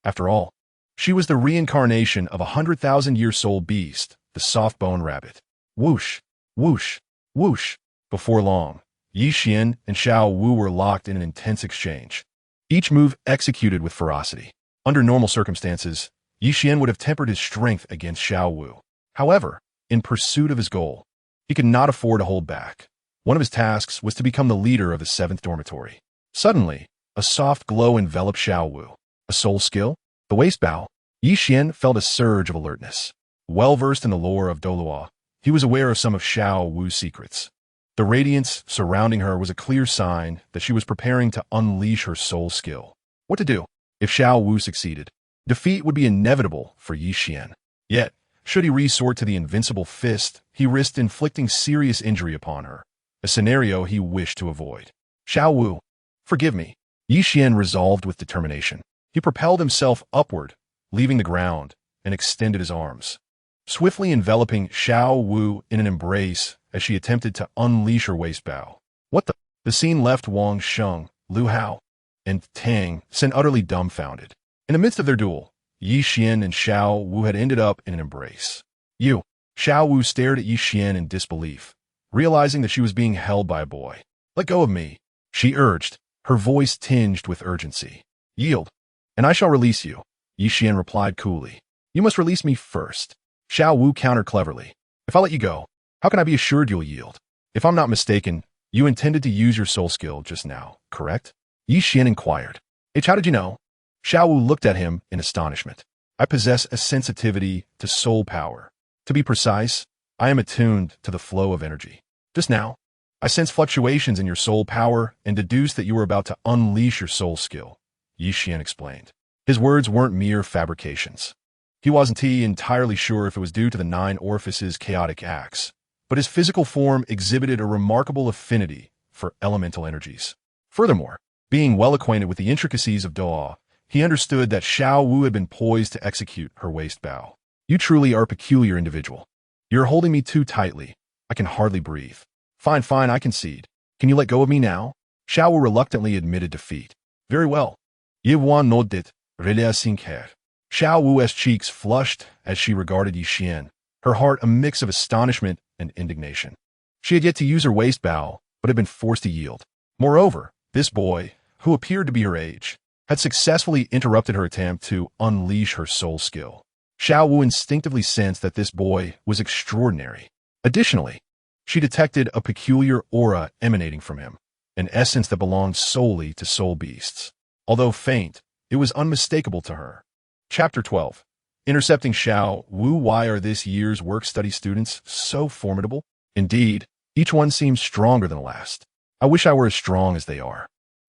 After all, she was the reincarnation of a 100,000-year soul beast, the soft-bone rabbit. Whoosh, whoosh, whoosh. Before long, Yi Xian and Xiao Wu were locked in an intense exchange. Each move executed with ferocity. Under normal circumstances, Yi Xian would have tempered his strength against Xiao Wu. However, in pursuit of his goal, he could not afford to hold back. One of his tasks was to become the leader of the 7th dormitory. Suddenly, a soft glow enveloped Xiao Wu. A soul skill? The waist bow? Yi Xian felt a surge of alertness. Well-versed in the lore of Douluo, he was aware of some of Xiao Wu's secrets. The radiance surrounding her was a clear sign that she was preparing to unleash her soul skill. What to do? If Xiao Wu succeeded, defeat would be inevitable for Yi Xian. Yet, should he resort to the invincible fist, he risked inflicting serious injury upon her, a scenario he wished to avoid. Xiao Wu, forgive me. Yi Xian resolved with determination. He propelled himself upward, leaving the ground, and extended his arms, swiftly enveloping Xiao Wu in an embrace as she attempted to unleash her waist bow. What the? The scene left Wang Sheng, Lu Hao, and Tang San utterly dumbfounded. In the midst of their duel, Yi Xian and Xiao Wu had ended up in an embrace. You! Xiao Wu stared at Yi Xian in disbelief, realizing that she was being held by a boy. Let go of me, she urged, her voice tinged with urgency. Yield, and I shall release you, Yi Xian replied coolly. You must release me first. Xiao Wu countered cleverly. If I let you go, how can I be assured you'll yield? If I'm not mistaken, you intended to use your soul skill just now, correct? Yi Xian inquired. H, how did you know? Xiao Wu looked at him in astonishment. I possess a sensitivity to soul power. To be precise, I am attuned to the flow of energy. Just now, I sense fluctuations in your soul power and deduced that you were about to unleash your soul skill, Yi Xian explained. His words weren't mere fabrications. He wasn't entirely sure if it was due to the 9 orifices' chaotic acts, but his physical form exhibited a remarkable affinity for elemental energies. Furthermore, being well acquainted with the intricacies of Douluo, he understood that Xiao Wu had been poised to execute her waist bow. You truly are a peculiar individual. You're holding me too tightly. I can hardly breathe. Fine, I concede. Can you let go of me now? Xiao Wu reluctantly admitted defeat. Very well. Yiwan nodded, relais sinker. Xiao Wu's cheeks flushed as she regarded Yi Xian, her heart a mix of astonishment and indignation. She had yet to use her waist bow, but had been forced to yield. Moreover, this boy, who appeared to be her age, had successfully interrupted her attempt to unleash her soul skill. Xiao Wu instinctively sensed that this boy was extraordinary. Additionally, she detected a peculiar aura emanating from him, an essence that belonged solely to soul beasts. Although faint, it was unmistakable to her. Chapter 12. Intercepting Xiao Wu. Why are this year's work-study students so formidable? Indeed, each one seems stronger than the last. I wish I were as strong as they are.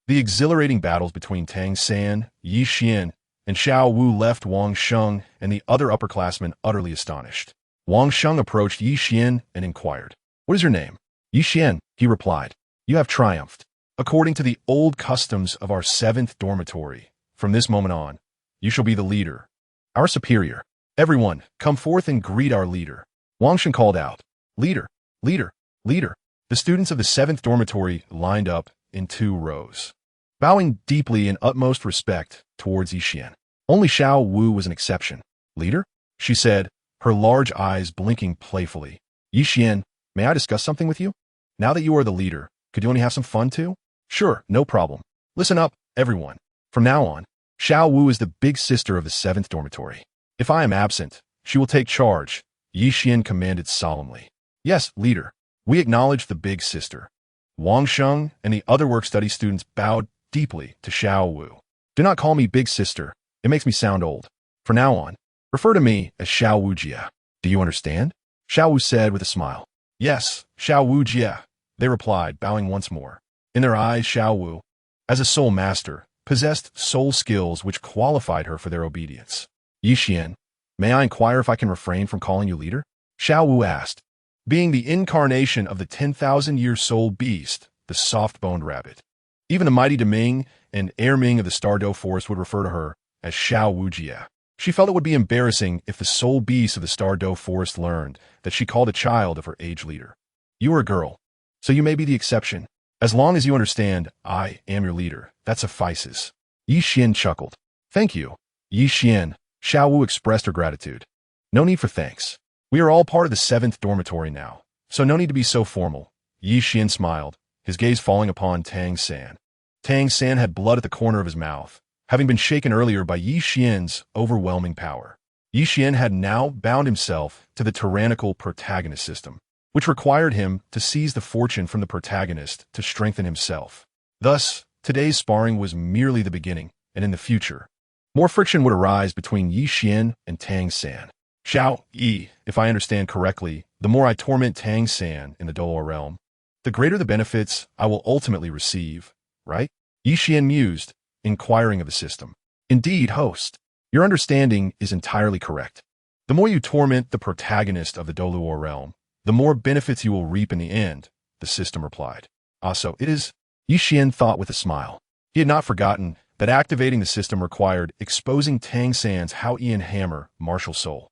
The exhilarating battles between Tang San, Yi Xian, and Xiao Wu left Wang Sheng and the other upperclassmen utterly astonished. Wang Sheng approached Yi Xian and inquired, "What is your name?" "Yi Xian," he replied. "You have triumphed. According to the old customs of our 7th dormitory, from this moment on, you shall be the leader, our superior. Everyone, come forth and greet our leader." Wang Sheng called out, "Leader, leader, leader." The students of the 7th dormitory lined up in 2 rows, bowing deeply in utmost respect towards Yi Xian. Only Xiao Wu was an exception. "Leader?" she said, her large eyes blinking playfully. "Yi Xian, may I discuss something with you? Now that you are the leader, could you let me have some fun too?" "Sure, no problem. Listen up, everyone. From now on, Xiao Wu is the big sister of the 7th dormitory. If I am absent, she will take charge," Yi Xian commanded solemnly. "Yes, leader. We acknowledge the big sister." Wang Sheng and the other work-study students bowed deeply to Xiao Wu. Do not call me big sister. It makes me sound old. From now on, refer to me as Xiao Wu Jia. Do you understand? Xiao Wu said with a smile. Yes, Xiao Wu Jia, they replied, bowing once more. In their eyes, Xiao Wu, as a soul master, possessed soul skills which qualified her for their obedience. Xian, may I inquire if I can refrain from calling you leader? Xiao Wu asked. Being the incarnation of the 10,000-year soul beast, the soft-boned rabbit. Even the mighty Deming and Air Ming of the Stardow Forest would refer to her as Xiao Wu Jia. She felt it would be embarrassing if the soul beast of the Stardow Forest learned that she called a child of her age leader. You are a girl, so you may be the exception. As long as you understand, I am your leader. That suffices. Xian chuckled. Thank you. Xian, Xiao Wu expressed her gratitude. No need for thanks. We are all part of the 7th dormitory now, so no need to be so formal. Xian smiled, his gaze falling upon Tang San. Tang San had blood at the corner of his mouth, having been shaken earlier by Xian's overwhelming power. Xian had now bound himself to the tyrannical protagonist system, which required him to seize the fortune from the protagonist to strengthen himself. Thus, today's sparring was merely the beginning, and in the future, more friction would arise between Xian and Tang San. Xiao Yi, if I understand correctly, the more I torment Tang San in the Douluo realm, the greater the benefits I will ultimately receive, right? Xian mused, inquiring of the system. Indeed, host, your understanding is entirely correct. The more you torment the protagonist of the Douluo realm, the more benefits you will reap in the end, the system replied. So it is, Xian thought with a smile. He had not forgotten that activating the system required exposing Tang San's Xiao Yan hammer martial soul.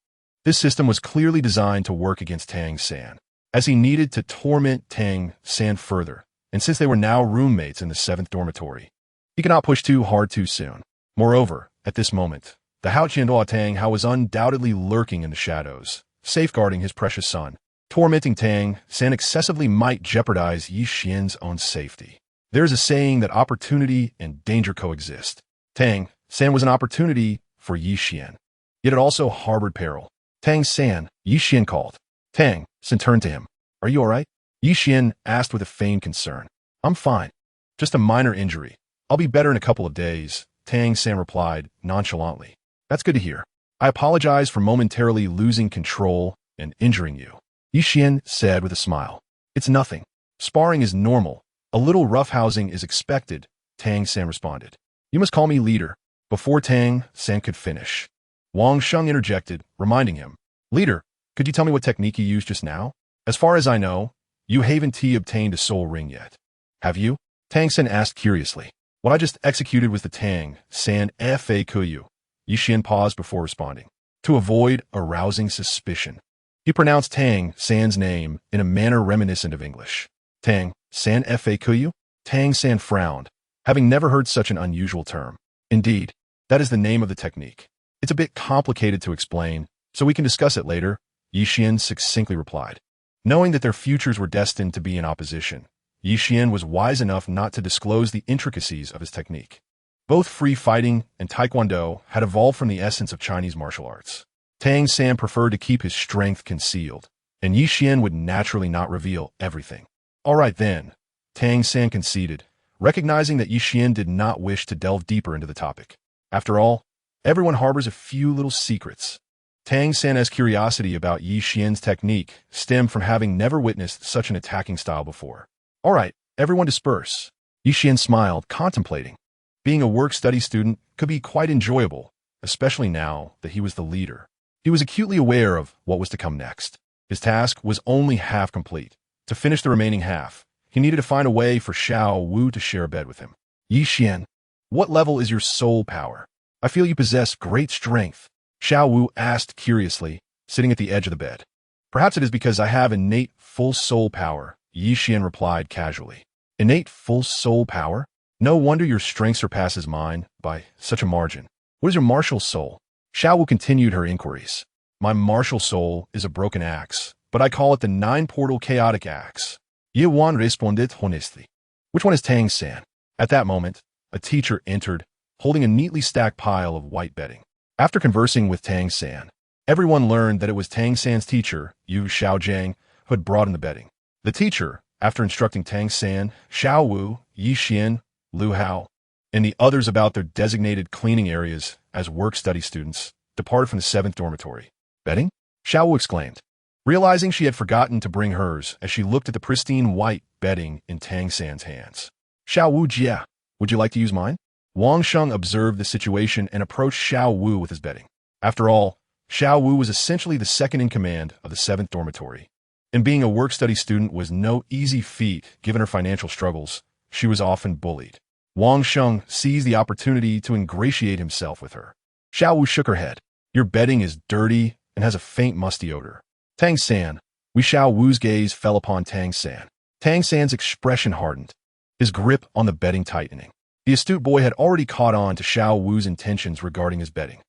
This system was clearly designed to work against Tang San, as he needed to torment Tang San further, and since they were now roommates in the 7th dormitory, he could not push too hard too soon. Moreover, at this moment, the Hao Qianduo Tang Hao was undoubtedly lurking in the shadows, safeguarding his precious son. Tormenting Tang San excessively might jeopardize Xian's own safety. There is a saying that opportunity and danger coexist. Tang San was an opportunity for Xian, yet it also harbored peril. Tang San, Xian called. Tang San turned to him. Are you all right? Xian asked with a feigned concern. I'm fine. Just a minor injury. I'll be better in a couple of days, Tang San replied nonchalantly. That's good to hear. I apologize for momentarily losing control and injuring you, Xian said with a smile. It's nothing. Sparring is normal. A little roughhousing is expected, Tang San responded. You must call me leader. Before Tang San could finish, Wang Sheng interjected, reminding him. Leader, could you tell me what technique you used just now? As far as I know, you haven't obtained a soul ring yet. Have you? Tang San asked curiously. What I just executed was the Tang San Fa Kuyu. Xian paused before responding. To avoid arousing suspicion, he pronounced Tang San's name in a manner reminiscent of English. Tang San Fa Kuyu? Tang San frowned, having never heard such an unusual term. Indeed, that is the name of the technique. It's a bit complicated to explain, so we can discuss it later, Xian succinctly replied. Knowing that their futures were destined to be in opposition, Xian was wise enough not to disclose the intricacies of his technique. Both free fighting and taekwondo had evolved from the essence of Chinese martial arts. Tang San preferred to keep his strength concealed, and Xian would naturally not reveal everything. All right then, Tang San conceded, recognizing that Xian did not wish to delve deeper into the topic. After all, everyone harbors a few little secrets. Tang San's curiosity about Xian's technique stemmed from having never witnessed such an attacking style before. All right, everyone disperse. Xian smiled, contemplating. Being a work-study student could be quite enjoyable, especially now that he was the leader. He was acutely aware of what was to come next. His task was only half complete. To finish the remaining half, he needed to find a way for Xiao Wu to share a bed with him. Xian, what level is your soul power? I feel you possess great strength, Xiao Wu asked curiously, sitting at the edge of the bed. Perhaps it is because I have innate full soul power, Xian replied casually. Innate full soul power? No wonder your strength surpasses mine by such a margin. What is your martial soul? Xiao Wu continued her inquiries. My martial soul is a broken axe, but I call it the 9-portal chaotic axe. Ye Wan responded honestly. Which one is Tang San? At that moment, a teacher entered, holding a neatly stacked pile of white bedding. After conversing with Tang San, everyone learned that it was Tang San's teacher, Yu Xiaojiang, who had brought in the bedding. The teacher, after instructing Tang San, Xiao Wu, Xian, Lu Hao, and the others about their designated cleaning areas as work-study students, departed from the 7th dormitory. Bedding? Xiao Wu exclaimed, realizing she had forgotten to bring hers as she looked at the pristine white bedding in Tang San's hands. Xiao Wu Jia, would you like to use mine? Wang Sheng observed the situation and approached Xiao Wu with his bedding. After all, Xiao Wu was essentially the second in command of the 7th dormitory, and being a work-study student was no easy feat given her financial struggles. She was often bullied. Wang Sheng seized the opportunity to ingratiate himself with her. Xiao Wu shook her head. Your bedding is dirty and has a faint musty odor. Tang San. Xiao Wu's gaze fell upon Tang San. Tang San's expression hardened, his grip on the bedding tightening. The astute boy had already caught on to Xiao Wu's intentions regarding his bedding.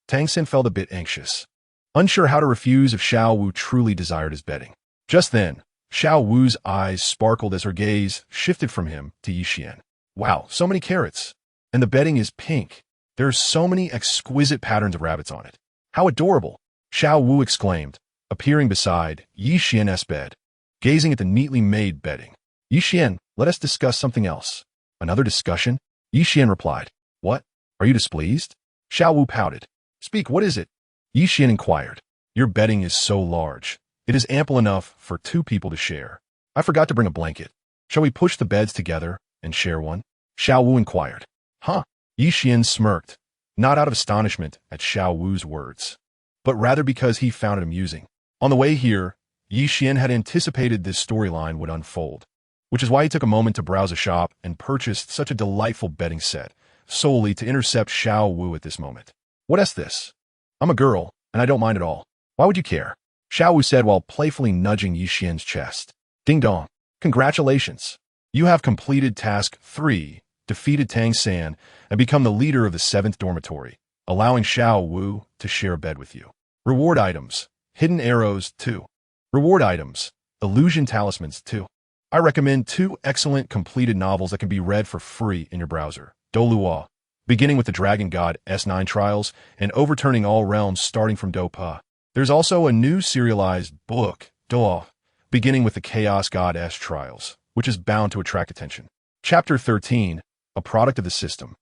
Tang San felt a bit anxious, unsure how to refuse if Xiao Wu truly desired his bedding. Just then, Xiao Wu's eyes sparkled as her gaze shifted from him to Xian. Wow, so many carrots. And the bedding is pink. There are so many exquisite patterns of rabbits on it. How adorable! Xiao Wu exclaimed, appearing beside Xian's bed, gazing at the neatly made bedding. Xian, let us discuss something else. Another discussion? Xian replied. What? Are you displeased? Xiao Wu pouted. Speak, what is it? Xian inquired. Your bedding is so large. It is ample enough for 2 people to share. I forgot to bring a blanket. Shall we push the beds together and share one? Xiao Wu inquired. Huh? Xian smirked, not out of astonishment at Xiao Wu's words, but rather because he found it amusing. On the way here, Xian had anticipated this storyline would unfold, which is why he took a moment to browse a shop and purchased such a delightful bedding set, solely to intercept Xiao Wu at this moment. What is this? I'm a girl, and I don't mind at all. Why would you care? Xiao Wu said while playfully nudging Xian's chest. Ding dong. Congratulations. You have completed task 3, defeated Tang San, and become the leader of the 7th dormitory, allowing Xiao Wu to share a bed with you. Reward items. Hidden arrows 2. Reward items. Illusion talismans 2. I recommend 2 excellent completed novels that can be read for free in your browser. Douluo, beginning with the Dragon God S9 trials and overturning all realms starting from Dopa. There's also a new serialized book, Douluo, beginning with the Chaos God S trials, which is bound to attract attention. Chapter 13, a product of the system.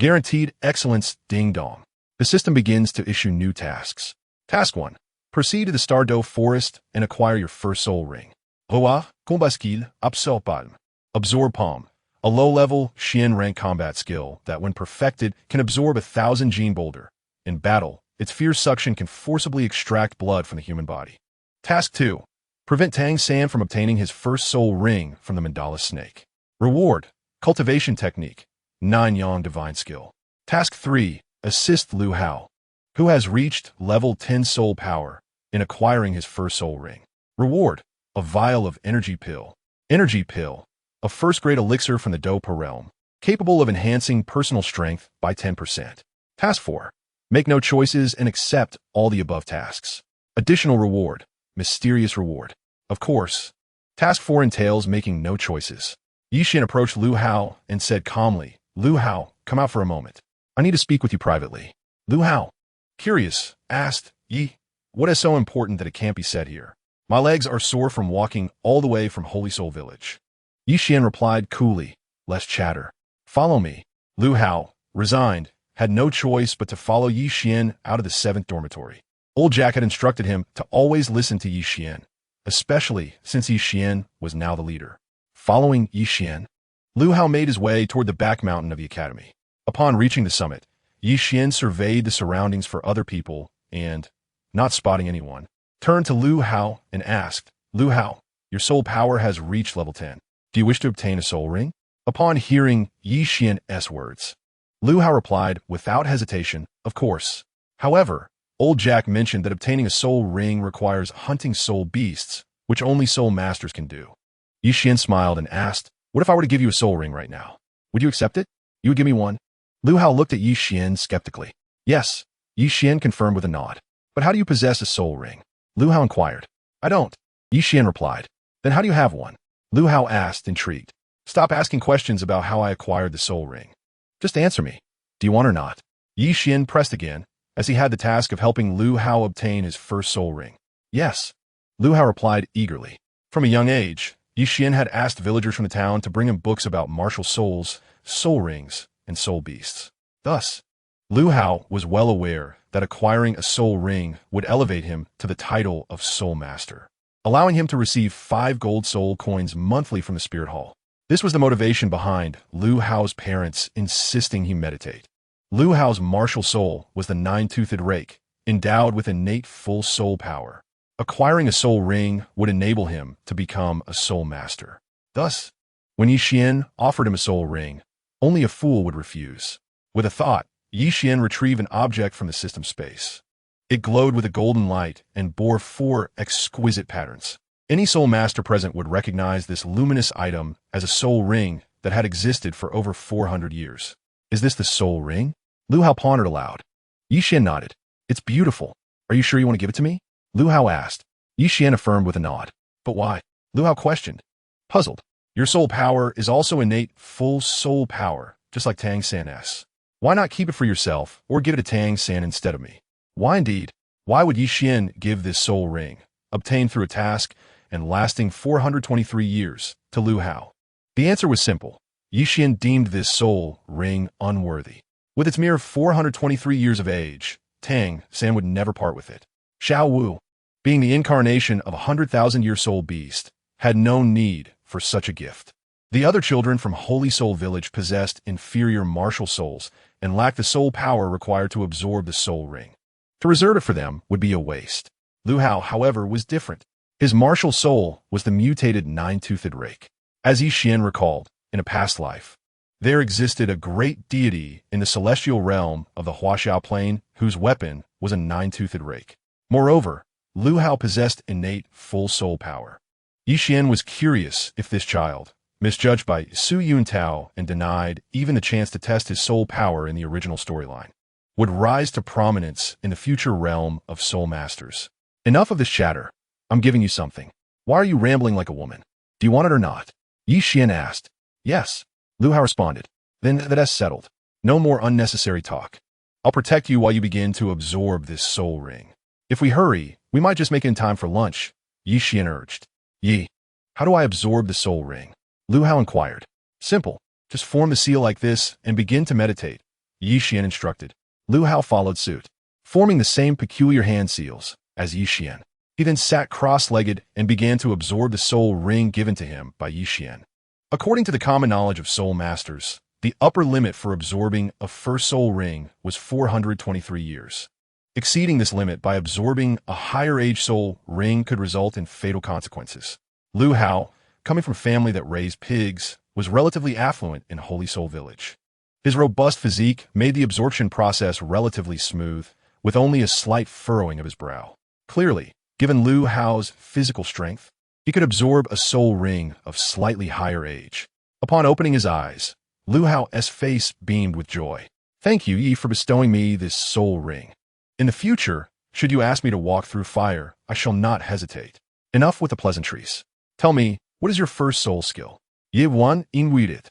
Guaranteed excellence, ding dong. The system begins to issue new tasks. Task 1. Proceed to the Stardow Forest and acquire your first soul ring. Roa, Combaskil, Absorb Palm. Absorb Palm, a low-level Xian rank combat skill that, when perfected, can absorb 1,000 gene boulder. In battle, its fierce suction can forcibly extract blood from the human body. Task 2. Prevent Tang San from obtaining his first soul ring from the Mandala snake. Reward. Cultivation technique. 9 Yang divine skill. Task 3. Assist Lu Hao, who has reached level 10 soul power, in acquiring his first soul ring. Reward. A vial of energy pill. Energy pill. A first-grade elixir from the Dopa realm, capable of enhancing personal strength by 10%. Task 4. Make no choices and accept all the above tasks. Additional reward. Mysterious reward. Of course. Task 4 entails making no choices. Xian approached Lu Hao and said calmly, Lu Hao, come out for a moment. I need to speak with you privately. Lu Hao, curious, asked, what is so important that it can't be said here? My legs are sore from walking all the way from Holy Soul Village. Xian replied coolly, less chatter. Follow me. Lu Hao, resigned, had no choice but to follow Xian out of the 7th dormitory. Old Jack had instructed him to always listen to Xian, especially since Xian was now the leader. Following Xian, Lu Hao made his way toward the back mountain of the academy. Upon reaching the summit, Xian surveyed the surroundings for other people and, not spotting anyone, turned to Lu Hao and asked, Lu Hao, your soul power has reached level 10. Do you wish to obtain a soul ring? Upon hearing Xian's words, Lu Hao replied without hesitation, of course. However, Old Jack mentioned that obtaining a soul ring requires hunting soul beasts, which only soul masters can do. Xian smiled and asked, what if I were to give you a soul ring right now? Would you accept it? You would give me one? Lu Hao looked at Xian skeptically. Yes, Xian confirmed with a nod. But how do you possess a soul ring? Lu Hao inquired. I don't. Xian replied. Then how do you have one? Lu Hao asked, intrigued. Stop asking questions about how I acquired the soul ring. Just answer me. Do you want or not? Xian pressed again, as he had the task of helping Lu Hao obtain his first soul ring. Yes. Lu Hao replied eagerly. From a young age, Xian had asked villagers from the town to bring him books about martial souls, soul rings, and soul beasts. Thus, Lu Hao was well aware that acquiring a soul ring would elevate him to the title of Soul Master, allowing him to receive 5 gold soul coins monthly from the Spirit Hall. This was the motivation behind Lu Hao's parents insisting he meditate. Lu Hao's martial soul was the nine-toothed rake, endowed with innate full soul power. Acquiring a soul ring would enable him to become a soul master. Thus, when Xian offered him a soul ring, only a fool would refuse. With a thought, Xian retrieved an object from the system space. It glowed with a golden light and bore 4 exquisite patterns. Any soul master present would recognize this luminous item as a soul ring that had existed for over 400 years. Is this the soul ring? Lu Hao pondered aloud. Xian nodded. It's beautiful. Are you sure you want to give it to me? Lu Hao asked. Xian affirmed with a nod. But why? Lu Hao questioned. Puzzled. Your soul power is also innate full soul power, just like Tang San's. Why not keep it for yourself or give it to Tang San instead of me? Why indeed? Why would Xian give this soul ring, obtained through a task and lasting 423 years, to Lu Hao? The answer was simple. Xian deemed this soul ring unworthy. With its mere 423 years of age, Tang San would never part with it. Xiao Wu, being the incarnation of a 100,000-year soul beast, had no need for such a gift. The other children from Holy Soul Village possessed inferior martial souls and lacked the soul power required to absorb the soul ring. To reserve it for them would be a waste. Lu Hao, however, was different. His martial soul was the mutated nine-toothed rake. As Xian recalled, in a past life, there existed a great deity in the celestial realm of the Huaxiao Plain whose weapon was a nine-toothed rake. Moreover, Lu Hao possessed innate full soul power. Xian was curious if this child, misjudged by Su Yuntao and denied even the chance to test his soul power in the original storyline, would rise to prominence in the future realm of soul masters. Enough of this chatter. I'm giving you something. Why are you rambling like a woman? Do you want it or not? Xian asked. Yes. Lu Hao responded. Then that's settled. No more unnecessary talk. I'll protect you while you begin to absorb this soul ring. If we hurry, we might just make it in time for lunch, Xian urged. How do I absorb the soul ring? Lu Hao inquired. Simple. Just form the seal like this and begin to meditate, Xian instructed. Lu Hao followed suit, forming the same peculiar hand seals as Xian. He then sat cross-legged and began to absorb the soul ring given to him by Xian. According to the common knowledge of soul masters, the upper limit for absorbing a first soul ring was 423 years. Exceeding this limit by absorbing a higher age soul ring could result in fatal consequences. Lu Hao, coming from a family that raised pigs, was relatively affluent in Holy Soul Village. His robust physique made the absorption process relatively smooth, with only a slight furrowing of his brow. Clearly, given Lu Hao's physical strength, he could absorb a soul ring of slightly higher age. Upon opening his eyes, Lu Hao's face beamed with joy. Thank you, Yi, for bestowing me this soul ring. In the future, should you ask me to walk through fire, I shall not hesitate. Enough with the pleasantries. Tell me, what is your first soul skill? Yi Wan Inweedit.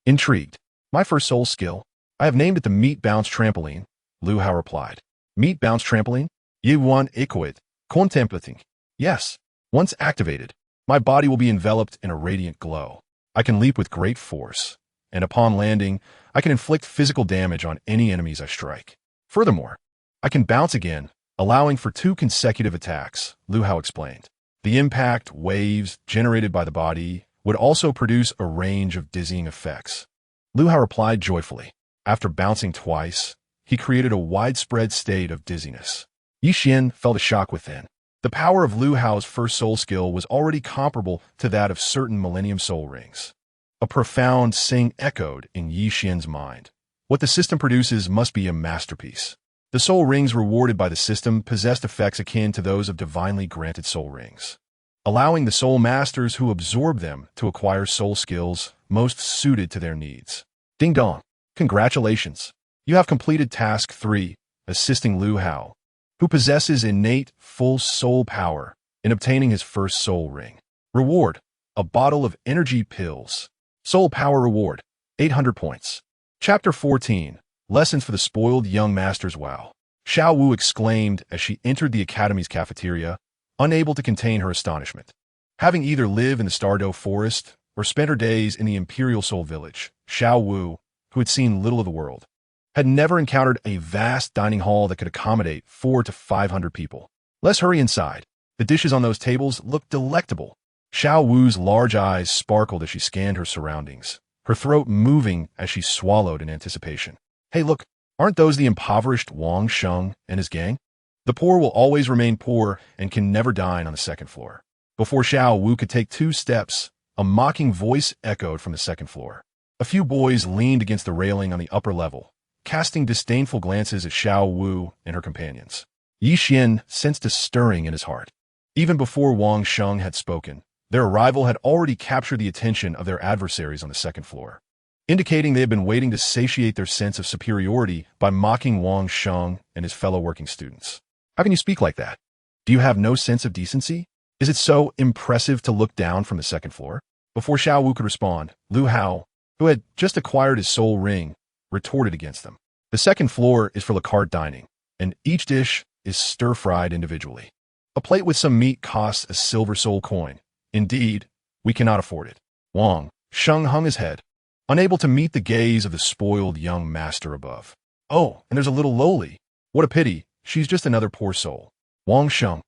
Intrigued. My first soul skill? I have named it the Meat Bounce Trampoline, Lu Hao replied. Meat Bounce Trampoline? Yi Wan Equid. Contemplating. Yes. Once activated, my body will be enveloped in a radiant glow. I can leap with great force, and upon landing, I can inflict physical damage on any enemies I strike. Furthermore, I can bounce again, allowing for 2 consecutive attacks, Lu Hao explained. The impact waves generated by the body would also produce a range of dizzying effects. Lu Hao replied joyfully. After bouncing twice, he created a widespread state of dizziness. Xian felt a shock within. The power of Lu Hao's first soul skill was already comparable to that of certain Millennium Soul Rings. A profound sing echoed in Xian's mind. What the system produces must be a masterpiece. The soul rings rewarded by the system possessed effects akin to those of divinely granted soul rings, allowing the soul masters who absorb them to acquire soul skills most suited to their needs. Ding dong. Congratulations. You have completed Task 3, assisting Lu Hao, who possesses innate full soul power, in obtaining his first soul ring. Reward: a bottle of energy pills. Soul power reward: 800 points. Chapter 14. Lessons for the Spoiled Young Masters. Wow. Xiao Wu exclaimed as she entered the academy's cafeteria, unable to contain her astonishment. Having either lived in the Stardow Forest or spent her days in the Imperial Soul Village, Xiao Wu who had seen little of the world, had never encountered a vast dining hall that could accommodate 400 to 500 people. Let's hurry inside. The dishes on those tables looked delectable. Xiao Wu's large eyes sparkled as she scanned her surroundings, her throat moving as she swallowed in anticipation. Hey, look, aren't those the impoverished Wang Sheng and his gang? The poor will always remain poor and can never dine on the second floor. Before Xiao Wu could take 2 steps, a mocking voice echoed from the second floor. A few boys leaned against the railing on the upper level, casting disdainful glances at Xiao Wu and her companions. Xian sensed a stirring in his heart. Even before Wang Sheng had spoken, their arrival had already captured the attention of their adversaries on the second floor, indicating they had been waiting to satiate their sense of superiority by mocking Wang Sheng and his fellow working students. How can you speak like that? Do you have no sense of decency? Is it so impressive to look down from the second floor? Before Xiao Wu could respond, Lu Hao, who had just acquired his soul ring, retorted against them. The second floor is for la carte dining, and each dish is stir-fried individually. A plate with some meat costs a silver soul coin. Indeed, we cannot afford it. Wang Sheng hung his head, unable to meet the gaze of the spoiled young master above. Oh, and there's a little lowly. What a pity. She's just another poor soul. Wang Sheng,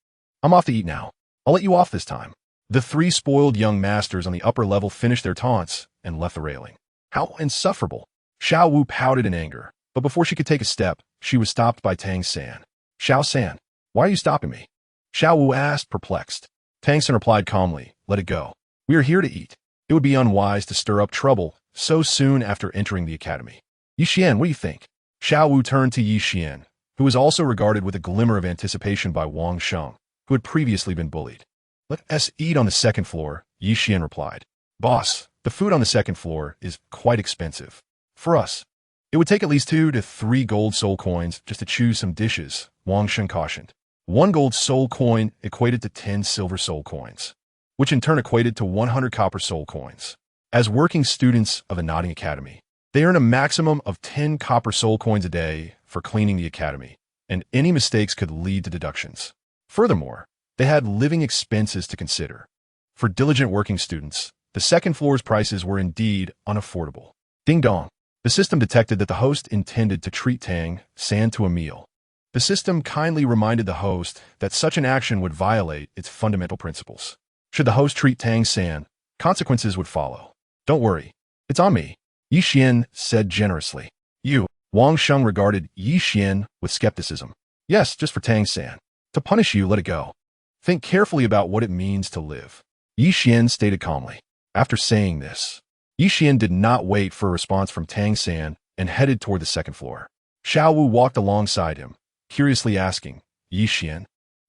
I'm off to eat now. I'll let you off this time. The 3 spoiled young masters on the upper level finished their taunts and left the railing. How insufferable. Xiao Wu pouted in anger, but before she could take a step, she was stopped by Tang San. Xiao San, why are you stopping me? Xiao Wu asked, perplexed. Tang San replied calmly, let it go. We are here to eat. It would be unwise to stir up trouble so soon after entering the academy. Xian, what do you think? Xiao Wu turned to Xian, who was also regarded with a glimmer of anticipation by Wang Sheng, who had previously been bullied. Let us eat on the second floor, Xian replied. Boss, the food on the second floor is quite expensive. For us, it would take at least 2 to 3 gold soul coins just to choose some dishes, Wang Sheng cautioned. 1 gold soul coin equated to 10 silver soul coins, which in turn equated to 100 copper soul coins. As working students of the Nodding Academy, they earn a maximum of 10 copper soul coins a day for cleaning the academy, and any mistakes could lead to deductions. Furthermore, they had living expenses to consider. For diligent working students, the second floor's prices were indeed unaffordable. Ding dong. The system detected that the host intended to treat Tang San to a meal. The system kindly reminded the host that such an action would violate its fundamental principles. Should the host treat Tang San, consequences would follow. Don't worry, it's on me, Xian said generously. You, Wang Sheng regarded Xian with skepticism. Yes, just for Tang San. To punish you, let it go. Think carefully about what it means to live, Xian stated calmly. After saying this, Xian did not wait for a response from Tang San and headed toward the second floor. Xiao Wu walked alongside him, curiously asking, Xian,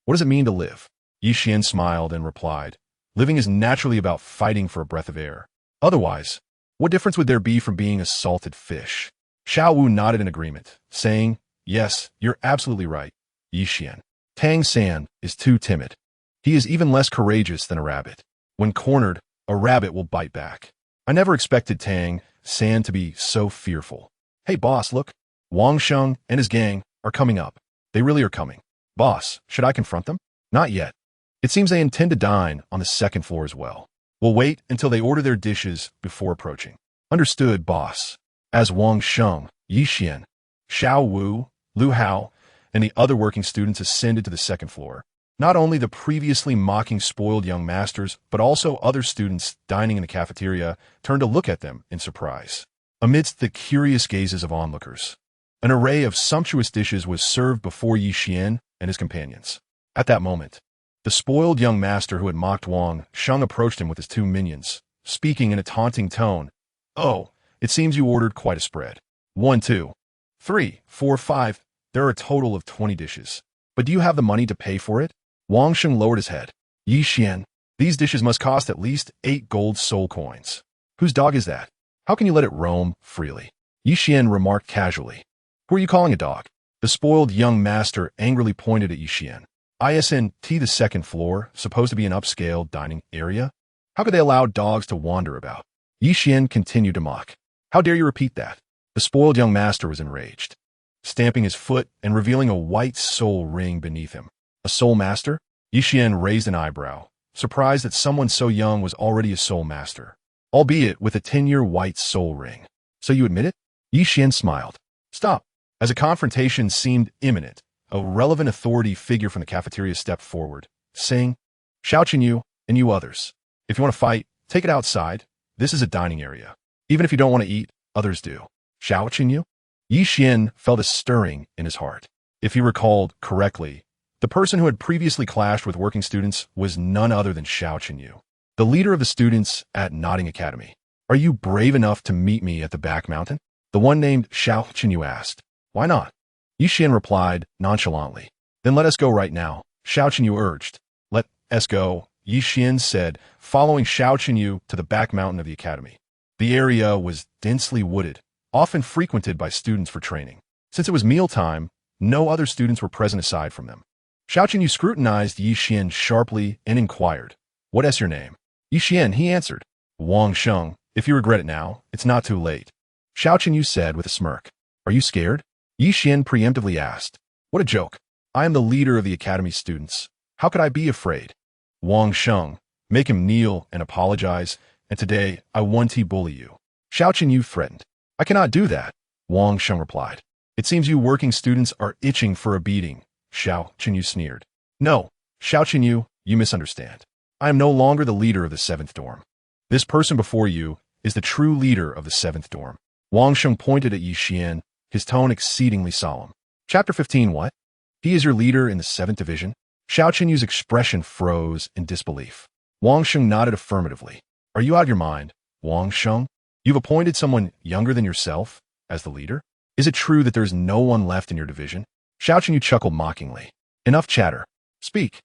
what does it mean to live? Xian smiled and replied, living is naturally about fighting for a breath of air. Otherwise, what difference would there be from being a salted fish? Xiao Wu nodded in agreement, saying, yes, you're absolutely right, Xian. Tang San is too timid. He is even less courageous than a rabbit. When cornered, a rabbit will bite back. I never expected Tang San to be so fearful. Hey boss, look. Wang Sheng and his gang are coming up. They really are coming. Boss, should I confront them? Not yet. It seems they intend to dine on the second floor as well. We'll wait until they order their dishes before approaching. Understood, boss. As Wang Sheng, Xian, Xiao Wu, Lu Hao, and the other working students ascended to the second floor, not only the previously mocking spoiled young masters, but also other students dining in the cafeteria turned to look at them in surprise. Amidst the curious gazes of onlookers, an array of sumptuous dishes was served before Xian and his companions. At that moment, the spoiled young master who had mocked Wang Sheng approached him with his 2 minions, speaking in a taunting tone. Oh, it seems you ordered quite a spread. 1, 2, 3, 4, 5. There are a total of 20 dishes. But do you have the money to pay for it? Wang Sheng lowered his head. Xian, these dishes must cost at least 8 gold soul coins. Whose dog is that? How can you let it roam freely? Xian remarked casually. Who are you calling a dog? The spoiled young master angrily pointed at Xian. Isn't the second floor supposed to be an upscale dining area? How could they allow dogs to wander about? Xian continued to mock. How dare you repeat that? The spoiled young master was enraged, stamping his foot and revealing a white soul ring beneath him. A soul master? Xian raised an eyebrow, surprised that someone so young was already a soul master, albeit with a 10-year white soul ring. So you admit it? Xian smiled. Stop. As a confrontation seemed imminent, a relevant authority figure from the cafeteria stepped forward, saying, Xiao Qinyu and you others, if you want to fight, take it outside. This is a dining area. Even if you don't want to eat, others do. Xiao Qinyu? Xian felt a stirring in his heart. If he recalled correctly, the person who had previously clashed with working students was none other than Xiao Qinyu, the leader of the students at Nodding Academy. Are you brave enough to meet me at the back mountain? The one named Xiao Qinyu asked. Why not? Xian replied nonchalantly. Then let us go right now, Xiao Qinyu urged. Let us go, Xian said, following Xiao Qinyu to the back mountain of the academy. The area was densely wooded, often frequented by students for training. Since it was mealtime, no other students were present aside from them. Xiao Qinyu scrutinized Xian sharply and inquired, What is your name? Xian, he answered. Wang Sheng. If you regret it now, it's not too late. Xiao Qinyu said with a smirk. Are you scared? Xian preemptively asked. What a joke. I am the leader of the academy's students. How could I be afraid? Wang Sheng, make him kneel and apologize, and today I won't bully you. Xiao Qinyu threatened. I cannot do that, Wang Sheng replied. It seems you working students are itching for a beating, Xiao Qinyu sneered. No, Xiao Qinyu, you misunderstand. I am no longer the leader of the 7th dorm. This person before you is the true leader of the 7th dorm. Wang Sheng pointed at Xian, his tone exceedingly solemn. Chapter 15 What? He is your leader in the 7th division? Xiao Qinyu's expression froze in disbelief. Wang Sheng nodded affirmatively. Are you out of your mind, Wang Sheng? You've appointed someone younger than yourself as the leader? Is it true that there is no one left in your division? Xiao Qinyu chuckled mockingly. Enough chatter. Speak.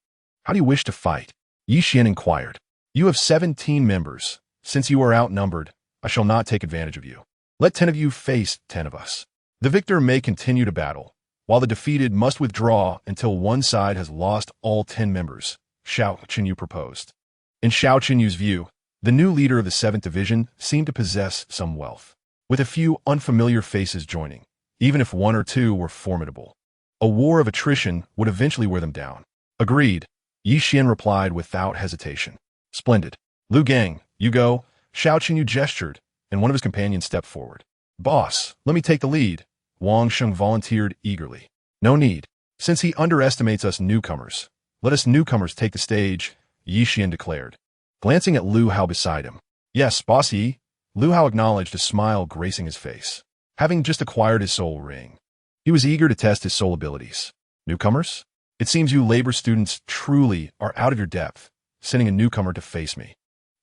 How do you wish to fight? Xian inquired. You have 17 members. Since you are outnumbered, I shall not take advantage of you. Let 10 of you face 10 of us. The victor may continue to battle, while the defeated must withdraw until one side has lost all 10 members, Xiao Qinyu proposed. In Xiao Qinyu's view, the new leader of the 7th division seemed to possess some wealth, with a few unfamiliar faces joining, even if 1 or 2 were formidable. A war of attrition would eventually wear them down. Agreed, Xian replied without hesitation. Splendid. Lu Gang, you go. Xiao Qinyu gestured, and one of his companions stepped forward. Boss, let me take the lead. Wang Sheng volunteered eagerly. No need. Since he underestimates us newcomers, let us newcomers take the stage, Xian declared, glancing at Lu Hao beside him. Yes, bossy. Lu Hao acknowledged, a smile gracing his face. Having just acquired his soul ring, he was eager to test his soul abilities. Newcomers? It seems you labor students truly are out of your depth, sending a newcomer to face me.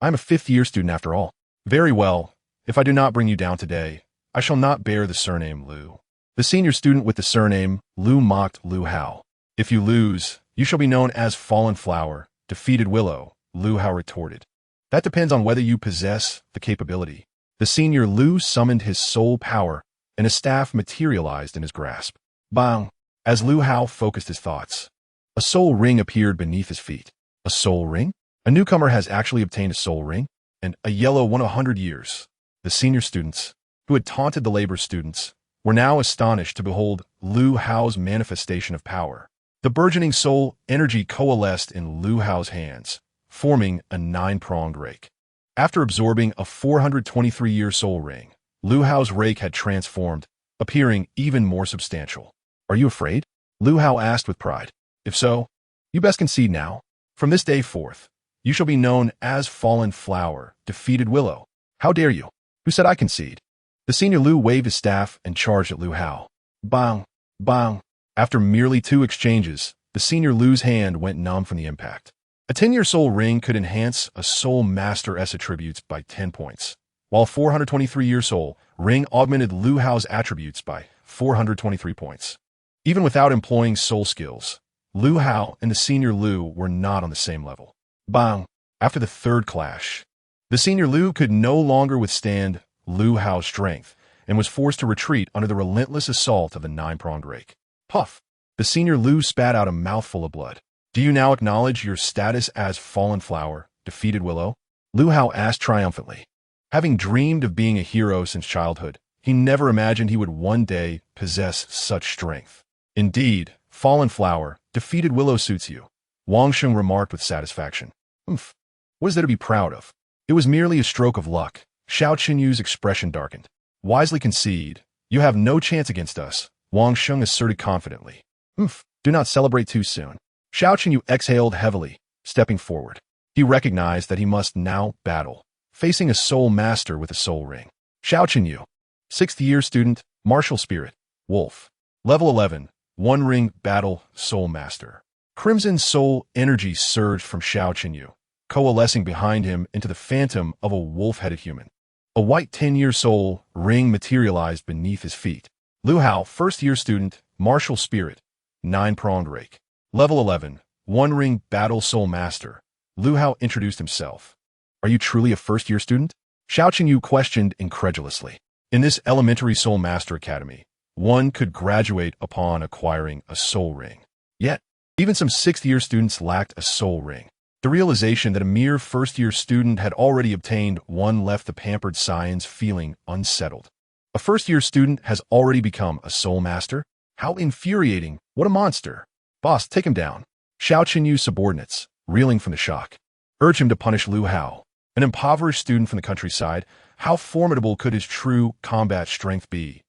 I am a 5th-year student after all. Very well. If I do not bring you down today, I shall not bear the surname Lu. The senior student with the surname Lu mocked Lu Hao. If you lose, you shall be known as Fallen Flower, Defeated Willow, Lu Hao retorted. That depends on whether you possess the capability. The senior Lu summoned his soul power, and a staff materialized in his grasp. Bang! As Lu Hao focused his thoughts, a soul ring appeared beneath his feet. A soul ring? A newcomer has actually obtained a soul ring, and a yellow 100 years. The senior students, who had taunted the labor students, were now astonished to behold Lu Hao's manifestation of power. The burgeoning soul energy coalesced in Lu Hao's hands, forming a 9-pronged rake. After absorbing a 423-year soul ring, Lu Hao's rake had transformed, appearing even more substantial. Are you afraid? Lu Hao asked with pride. If so, you best concede now. From this day forth, you shall be known as Fallen Flower, Defeated Willow. How dare you? Who said I concede? The senior Lu waved his staff and charged at Lu Hao. Bang! Bang! After merely 2 exchanges, the senior Lu's hand went numb from the impact. A 10-year soul ring could enhance a soul master S attributes by 10 points, while a 423-year soul ring augmented Lu Hao's attributes by 423 points. Even without employing soul skills, Lu Hao and the senior Lu were not on the same level. Bang! After the 3rd clash, the senior Lu could no longer withstand Lu Hao's strength and was forced to retreat under the relentless assault of the 9-pronged rake. Puff! The senior Lu spat out a mouthful of blood. Do you now acknowledge your status as Fallen Flower, Defeated Willow? Lu Hao asked triumphantly. Having dreamed of being a hero since childhood, he never imagined he would one day possess such strength. Indeed, Fallen Flower, Defeated Willow suits you, Wang Sheng remarked with satisfaction. Oomph. What is there to be proud of? It was merely a stroke of luck. Xiao Qinyu's expression darkened. Wisely concede, You have no chance against us, Wang Sheng asserted confidently. Do not celebrate too soon. Xiao Qinyu exhaled heavily, stepping forward. He recognized that he must now battle, facing a soul master with a soul ring. Xiao Qinyu, 6th year student, martial spirit, wolf. Level 11, one ring battle soul master. Crimson soul energy surged from Xiao Qinyu, coalescing behind him into the phantom of a wolf-headed human. A white 10-year soul ring materialized beneath his feet. Lu Hao, 1st year student, martial spirit, 9-pronged rake. Level 11, one ring battle soul master. Lu Hao introduced himself. Are you truly a 1st year student? Xiao Qinyu questioned incredulously. In this elementary soul master academy, one could graduate upon acquiring a soul ring. Yet, even some 6th year students lacked a soul ring. The realization that a mere 1st year student had already obtained one left the pampered Xians feeling unsettled. A 1st year student has already become a soul master? How infuriating! What a monster! Boss, take him down. Xiao Qinyu's subordinates, reeling from the shock, urged him to punish Lu Hao. An impoverished student from the countryside, how formidable could his true combat strength be?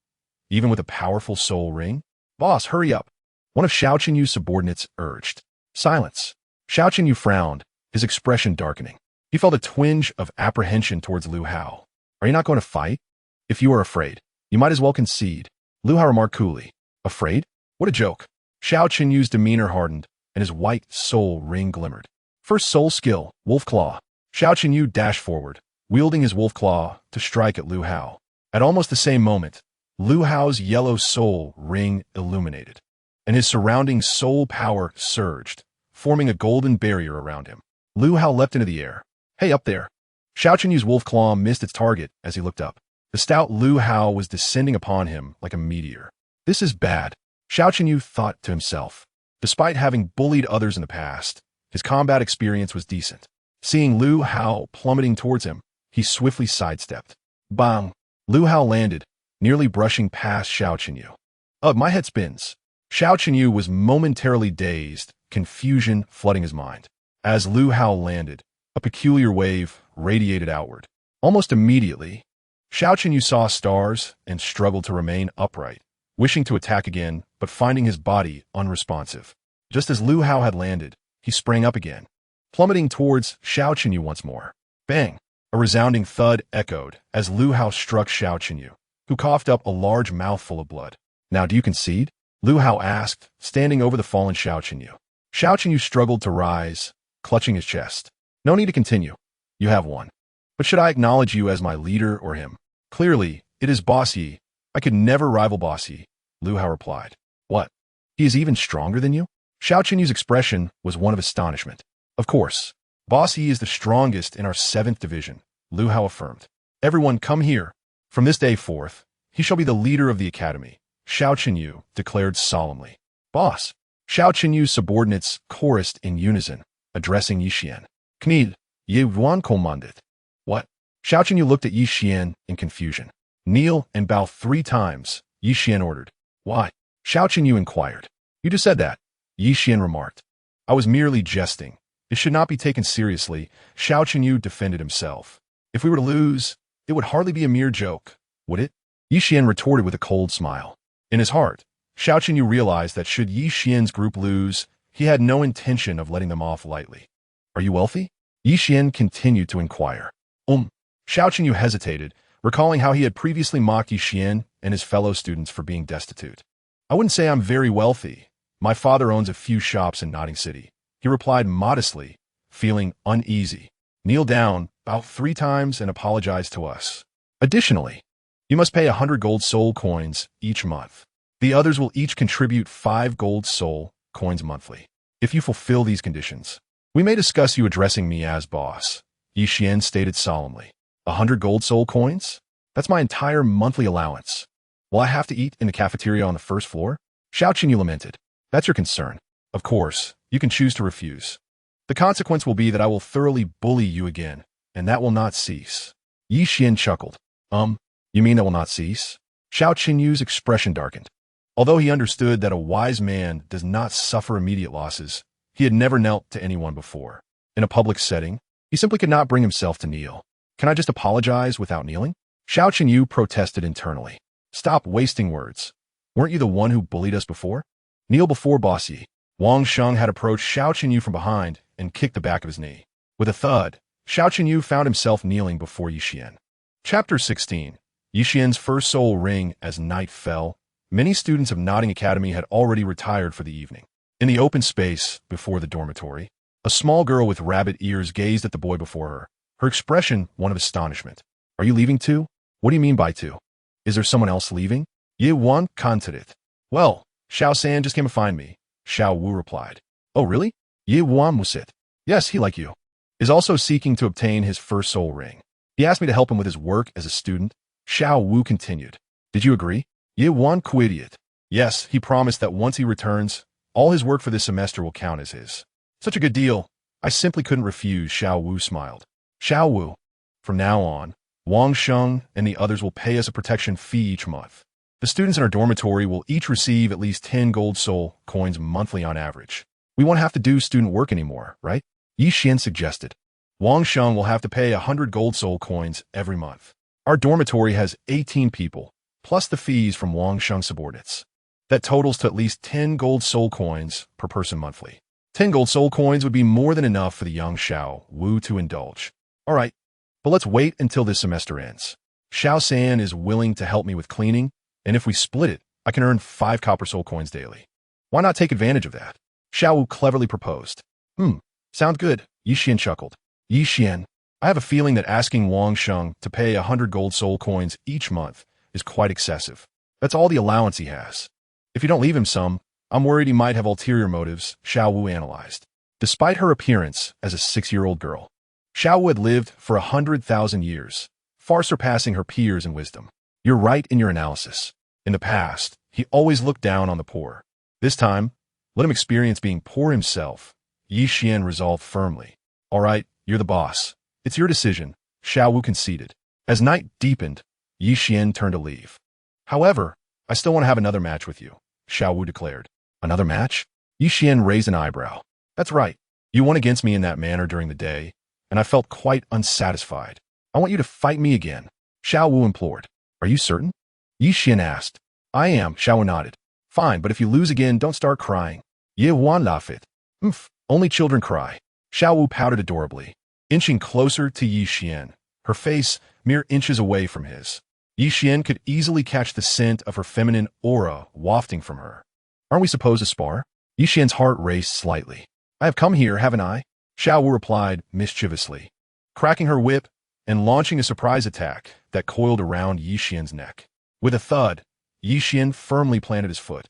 Even with a powerful soul ring? Boss, hurry up. One of Xiao Qinyu's subordinates urged. Silence. Xiao Qinyu frowned, his expression darkening. He felt a twinge of apprehension towards Lu Hao. Are you not going to fight? If you are afraid, you might as well concede. Lu Hao remarked coolly. Afraid? What a joke. Xiao Qinyu's demeanor hardened, and his white soul ring glimmered. First soul skill, Wolf Claw. Xiao Qinyu dashed forward, wielding his wolf claw to strike at Lu Hao. At almost the same moment, Lu Hao's yellow soul ring illuminated, and his surrounding soul power surged, forming a golden barrier around him. Lu Hao leapt into the air. Hey, up there! Xiao Qinyu's wolf claw missed its target as he looked up. The stout Lu Hao was descending upon him like a meteor. This is bad, Xiao Qinyu thought to himself. Despite having bullied others in the past, his combat experience was decent. Seeing Lu Hao plummeting towards him, he swiftly sidestepped. Bang! Lu Hao landed, nearly brushing past Xiao Qinyu. Ugh, my head spins. Xiao Qinyu was momentarily dazed, confusion flooding his mind. As Lu Hao landed, a peculiar wave radiated outward. Almost immediately, Xiao Qinyu saw stars and struggled to remain upright, wishing to attack again, but finding his body unresponsive. Just as Lu Hao had landed, he sprang up again, plummeting towards Xiao Qinyu once more. Bang! A resounding thud echoed as Lu Hao struck Xiao Qinyu, who coughed up a large mouthful of blood. Now do you concede? Lu Hao asked, standing over the fallen Xiao Qinyu. Xiao Qinyu struggled to rise, clutching his chest. No need to continue. You have won. But should I acknowledge you as my leader or him? Clearly, it is Boss Yi. I could never rival Boss Yi, Lu Hao replied. What? He is even stronger than you? Xiao Qinyu's expression was one of astonishment. Of course. Boss Yi is the strongest in our 7th division, Lu Hao affirmed. Everyone come here. From this day forth, he shall be the leader of the academy, Xiao Qinyu declared solemnly. Boss! Xiao Qinyu's subordinates chorused in unison, addressing Yi Xian. Kneel, Ye Yuan commanded. What? Xiao Qinyu looked at Yi Xian in confusion. Kneel and bow 3 times, Yi Xian ordered. Why? Xiao Qinyu inquired. You just said that, Yi Xian remarked. I was merely jesting. It should not be taken seriously, Xiao Qinyu defended himself. If we were to lose, it would hardly be a mere joke, would it? Yi Xian retorted with a cold smile. In his heart, Xiao Qinyu realized that should Yi Xian's group lose, he had no intention of letting them off lightly. Are you wealthy? Yi Xian continued to inquire. Xiao Qinyu hesitated, recalling how he had previously mocked Yi Xian and his fellow students for being destitute. I wouldn't say I'm very wealthy. My father owns a few shops in Notting City, he replied modestly, feeling uneasy. Kneel down, bow 3 times, and apologize to us. Additionally, you must pay 100 gold soul coins each month. The others will each contribute 5 gold soul coins monthly. If you fulfill these conditions, we may discuss you addressing me as boss, Yi Xian stated solemnly. 100 gold soul coins? That's my entire monthly allowance. Will I have to eat in the cafeteria on the 1st floor? Xiao Qinyu lamented. That's your concern. Of course, you can choose to refuse. The consequence will be that I will thoroughly bully you again, and that will not cease. Yi Xian chuckled. You mean that will not cease? Xiao Qinyu's expression darkened. Although he understood that a wise man does not suffer immediate losses, he had never knelt to anyone before. In a public setting, he simply could not bring himself to kneel. Can I just apologize without kneeling? Xiao Qinyu protested internally. Stop wasting words. Weren't you the one who bullied us before? Kneel before Boss Yi. Wang Sheng had approached Xiao Chenyu from behind and kicked the back of his knee. With a thud, Xiao Chenyu found himself kneeling before Xian. Chapter 16. Xian's first soul ring. As night fell, many students of Nodding Academy had already retired for the evening. In the open space before the dormitory, a small girl with rabbit ears gazed at the boy before her, her expression one of astonishment. Are you leaving too? What do you mean by too? Is there someone else leaving? Ye Wan counted it. Well, Xiao San just came to find me, Xiao Wu replied. Oh really? Ye Wan was it? Yes, he like you. Is also seeking to obtain his first soul ring. He asked me to help him with his work as a student. Xiao Wu continued. Did you agree? Ye Wan quit it. Yes, he promised that once he returns, all his work for this semester will count as his. Such a good deal. I simply couldn't refuse, Xiao Wu smiled. Xiao Wu. From now on, Wang Sheng and the others will pay us a protection fee each month. The students in our dormitory will each receive at least 10 gold soul coins monthly on average. We won't have to do student work anymore, right? Xian suggested. Wang Sheng will have to pay 100 gold soul coins every month. Our dormitory has 18 people, plus the fees from Wang Sheng subordinates. That totals to at least 10 gold soul coins per person monthly. 10 gold soul coins would be more than enough for the young Xiao Wu to indulge. All right, but let's wait until this semester ends. Xiao San is willing to help me with cleaning, and if we split it, I can earn 5 copper soul coins daily. Why not take advantage of that? Xiao Wu cleverly proposed. Sound good, Xian chuckled. Xian, I have a feeling that asking Wang Sheng to pay 100 gold soul coins each month is quite excessive. That's all the allowance he has. If you don't leave him some, I'm worried he might have ulterior motives, Xiao Wu analyzed. Despite her appearance as a 6-year-old girl, Xiao Wu had lived for 100,000 years, far surpassing her peers in wisdom. You're right in your analysis. In the past, he always looked down on the poor. This time, let him experience being poor himself. Xian resolved firmly. All right, you're the boss. It's your decision, Xiao Wu conceded. As night deepened, Xian turned to leave. However, I still want to have another match with you, Xiao Wu declared. Another match? Xian raised an eyebrow. That's right. You won against me in that manner during the day, and I felt quite unsatisfied. I want you to fight me again, Xiao Wu implored. Are you certain? Xian asked. I am, Xiao Wu nodded. Fine, but if you lose again, don't start crying. Ye Wan laughed. Only children cry. Xiao Wu pouted adorably, inching closer to Xian, her face mere inches away from his. Xian could easily catch the scent of her feminine aura wafting from her. Aren't we supposed to spar? Xian's heart raced slightly. I have come here, haven't I? Xiao Wu replied mischievously, cracking her whip and launching a surprise attack that coiled around Xian's neck. With a thud, Xian firmly planted his foot,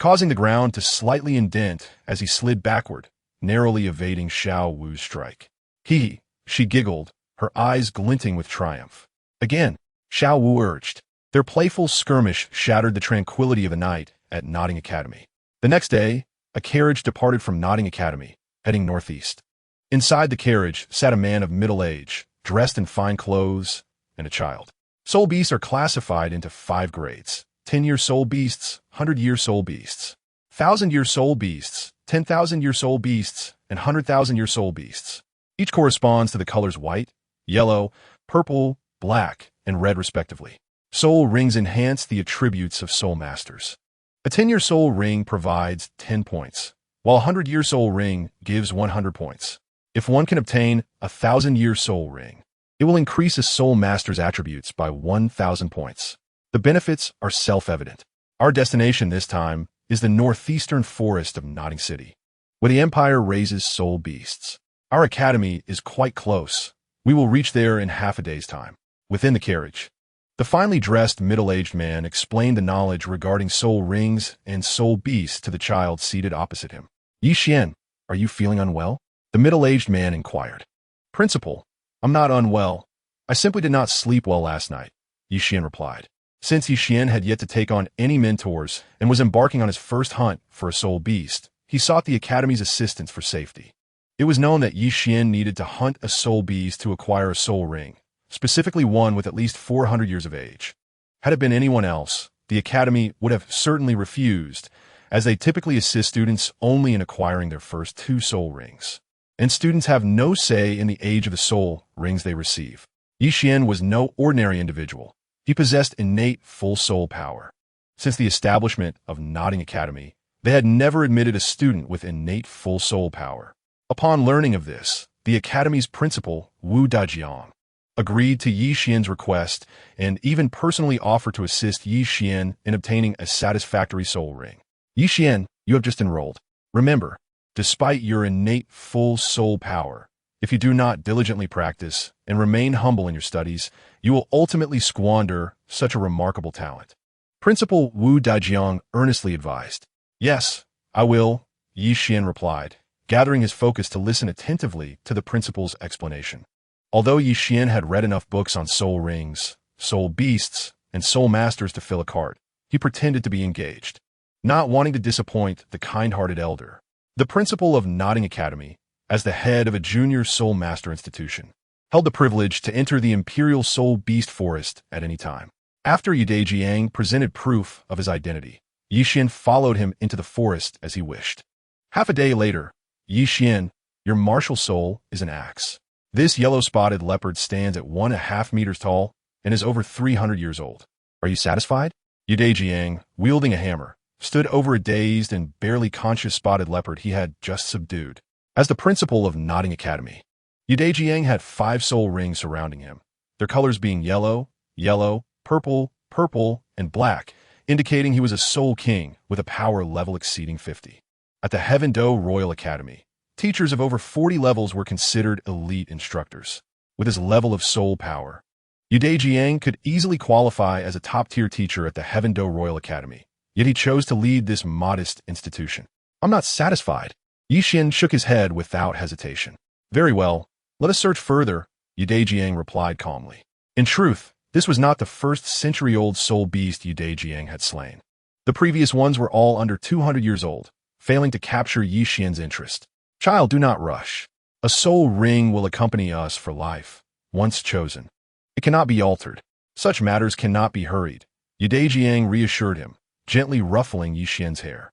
causing the ground to slightly indent as he slid backward, narrowly evading Xiao Wu's strike. Hee, she giggled, her eyes glinting with triumph. Again, Xiao Wu urged. Their playful skirmish shattered the tranquility of the night at Nodding Academy. The next day, a carriage departed from Nodding Academy, heading northeast. Inside the carriage sat a man of middle age, dressed in fine clothes, and a child. Soul beasts are classified into 5 grades. 10-year soul beasts, 100-year soul beasts, 1,000-year soul beasts, 10,000-year soul beasts, and 100,000-year soul beasts. Each corresponds to the colors white, yellow, purple, black, and red respectively. Soul rings enhance the attributes of soul masters. A 10-year soul ring provides 10 points, while a 100-year soul ring gives 100 points. If one can obtain a 1,000-year soul ring, it will increase a soul master's attributes by 1,000 points. The benefits are self-evident. Our destination this time is the northeastern forest of Nodding City, where the Empire raises soul beasts. Our academy is quite close. We will reach there in half a day's time. Within the carriage, the finely dressed middle-aged man explained the knowledge regarding soul rings and soul beasts to the child seated opposite him. Xian, are you feeling unwell? The middle-aged man inquired. Principal, I'm not unwell. I simply did not sleep well last night, Xian replied. Since Xian had yet to take on any mentors and was embarking on his first hunt for a soul beast, he sought the Academy's assistance for safety. It was known that Xian needed to hunt a soul beast to acquire a soul ring, specifically one with at least 400 years of age. Had it been anyone else, the Academy would have certainly refused, as they typically assist students only in acquiring their first 2 soul rings. And students have no say in the age of the soul rings they receive. Xian was no ordinary individual. He possessed innate full soul power. Since the establishment of Nodding Academy, they had never admitted a student with innate full soul power. Upon learning of this, the academy's principal, Wu Dajiang, agreed to Yi Xian's request and even personally offered to assist Yi Xian in obtaining a satisfactory soul ring. Yi Xian, you have just enrolled. Remember, despite your innate full soul power, if you do not diligently practice and remain humble in your studies, you will ultimately squander such a remarkable talent. Principal Wu Dajiang earnestly advised. Yes, I will, Yi Xian replied, gathering his focus to listen attentively to the principal's explanation. Although Yi Xian had read enough books on soul rings, soul beasts, and soul masters to fill a cart, he pretended to be engaged, not wanting to disappoint the kind-hearted elder. The principal of Nodding Academy, as the head of a junior soul master institution, held the privilege to enter the Imperial Soul Beast Forest at any time. After Jiang presented proof of his identity, Yi Xian followed him into the forest as he wished. Half a day later, Yi Xian, your martial soul is an axe. This yellow-spotted leopard stands at 1.5 meters tall and is over 300 years old. Are you satisfied? Jiang, wielding a hammer, stood over a dazed and barely conscious spotted leopard he had just subdued. As the principal of Nodding Academy, Jiang had 5 soul rings surrounding him, their colors being yellow, yellow, purple, purple, and black, indicating he was a soul king with a power level exceeding 50. At the Heaven Do Royal Academy, teachers of over 40 levels were considered elite instructors. With his level of soul power, Jiang could easily qualify as a top-tier teacher at the Heaven Do Royal Academy, yet he chose to lead this modest institution. I'm not satisfied. Yi Xian shook his head without hesitation. Very well, let us search further, Jiang replied calmly. In truth, this was not the first century-old soul beast Jiang had slain. The previous ones were all under 200 years old, failing to capture Yi Xian's interest. Child, do not rush. A soul ring will accompany us for life, once chosen. It cannot be altered. Such matters cannot be hurried. Jiang reassured him, gently ruffling Yi Xian's hair.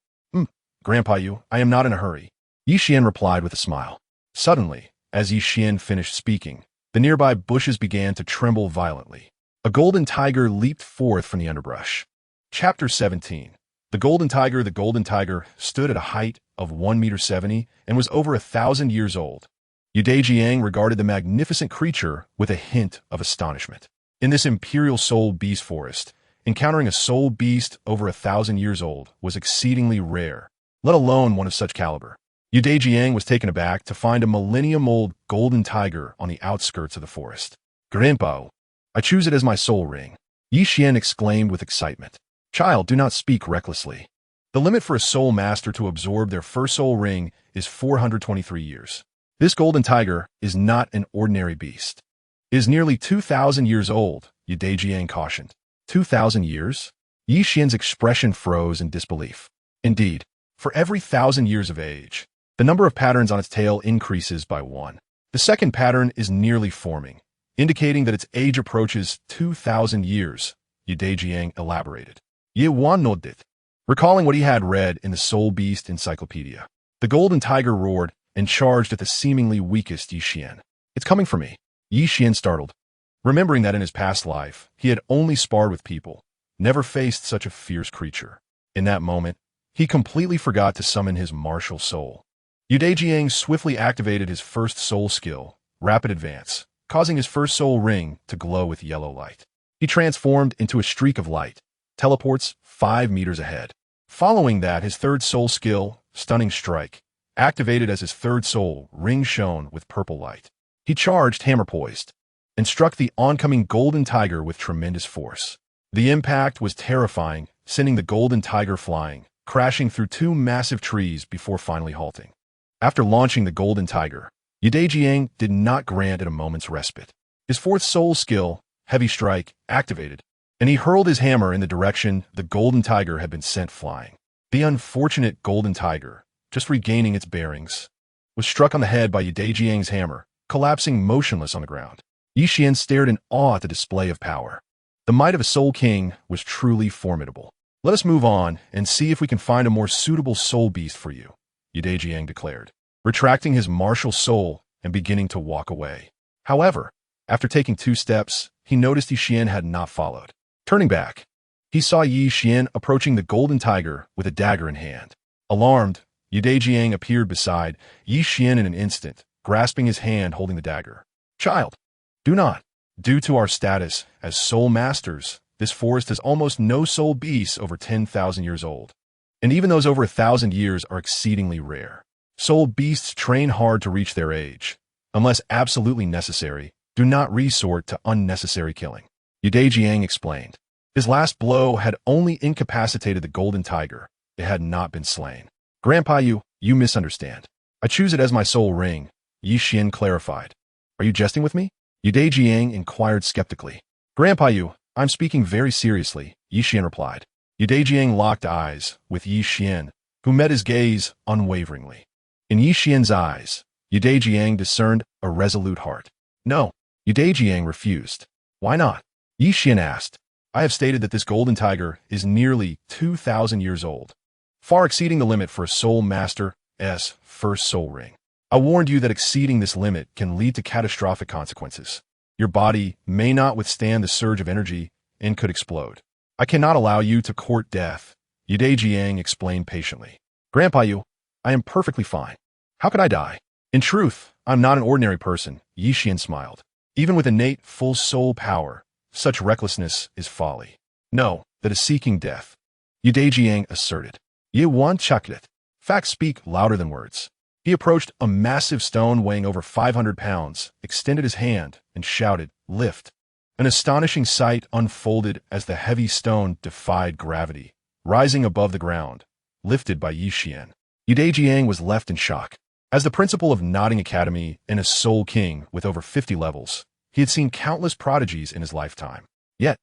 Grandpa Yu, I am not in a hurry. Yi Xian replied with a smile. Suddenly, as Yi Xian finished speaking, the nearby bushes began to tremble violently. A golden tiger leaped forth from the underbrush. Chapter 17. The golden tiger stood at a height of 1.70 meters and was over 1,000 years old. Jiang regarded the magnificent creature with a hint of astonishment. In this imperial soul beast forest, encountering a soul beast over 1,000 years old was exceedingly rare, let alone one of such caliber. Jiang was taken aback to find a millennium-old golden tiger on the outskirts of the forest. Grandpa, I choose it as my soul ring, Yi Xian exclaimed with excitement. Child, do not speak recklessly. The limit for a soul master to absorb their first soul ring is 423 years. This golden tiger is not an ordinary beast. It is nearly 2,000 years old, Jiang cautioned. 2,000 years? Yi Xian's expression froze in disbelief. Indeed, for every 1,000 years of age, the number of patterns on its tail increases by 1. The second pattern is nearly forming, indicating that its age approaches 2,000 years, Jiang elaborated. Ye Wan nodded, recalling what he had read in the Soul Beast Encyclopedia. The golden tiger roared and charged at the seemingly weakest Yi Xian. It's coming for me. Yi Xian startled, remembering that in his past life, he had only sparred with people, never faced such a fierce creature. In that moment, he completely forgot to summon his martial soul. Jiang swiftly activated his first soul skill, Rapid Advance, causing his first soul ring to glow with yellow light. He transformed into a streak of light, teleports 5 meters ahead. Following that, his third soul skill, Stunning Strike, activated as his third soul ring shone with purple light. He charged hammer poised and struck the oncoming golden tiger with tremendous force. The impact was terrifying, sending the golden tiger flying, crashing through 2 massive trees before finally halting. After launching the golden tiger, Jiang did not grant it a moment's respite. His fourth soul skill, Heavy Strike, activated, and he hurled his hammer in the direction the golden tiger had been sent flying. The unfortunate golden tiger, just regaining its bearings, was struck on the head by Jiang's hammer, collapsing motionless on the ground. Yi Xian stared in awe at the display of power. The might of a soul king was truly formidable. Let us move on and see if we can find a more suitable soul beast for you, Jiang declared, retracting his martial soul and beginning to walk away. However, after taking 2 steps, he noticed Yi Xian had not followed. Turning back, he saw Yi Xian approaching the golden tiger with a dagger in hand. Alarmed, Yu Dejiang appeared beside Yi Xian in an instant, grasping his hand holding the dagger. Child, do not. Due to our status as soul masters, this forest has almost no soul beasts over 10,000 years old. And even those over 1,000 years are exceedingly rare. Soul beasts train hard to reach their age. Unless absolutely necessary, do not resort to unnecessary killing. Yu Dejiang explained. His last blow had only incapacitated the golden tiger. It had not been slain. Grandpa, you misunderstand. I choose it as my soul ring, Yi Xian clarified. Are you jesting with me? Yu Dejiang inquired skeptically. Grandpa, I'm speaking very seriously, Yi Xian replied. Yu Dejiang locked eyes with Yi Xian, who met his gaze unwaveringly. In Yi Xian's eyes, Yu Dejiang discerned a resolute heart. No, Yu Dejiang refused. Why not? Yi Xian asked. I have stated that this golden tiger is nearly 2,000 years old, far exceeding the limit for a soul master's first soul ring. I warned you that exceeding this limit can lead to catastrophic consequences. Your body may not withstand the surge of energy and could explode. I cannot allow you to court death, Yu Dejiang explained patiently. Grandpa, I am perfectly fine. How could I die? In truth, I'm not an ordinary person, Yi Xian smiled. Even with innate full soul power, such recklessness is folly. No, that is seeking death, Yu Dejiang asserted. Ye wan chaklet. Facts speak louder than words. He approached a massive stone weighing over 500 pounds, extended his hand, and shouted, Lift. An astonishing sight unfolded as the heavy stone defied gravity, rising above the ground, lifted by Yi Xian. Yu Dejiang was left in shock. As the principal of Nodding Academy and a soul king with over 50 levels, he had seen countless prodigies in his lifetime. Yet,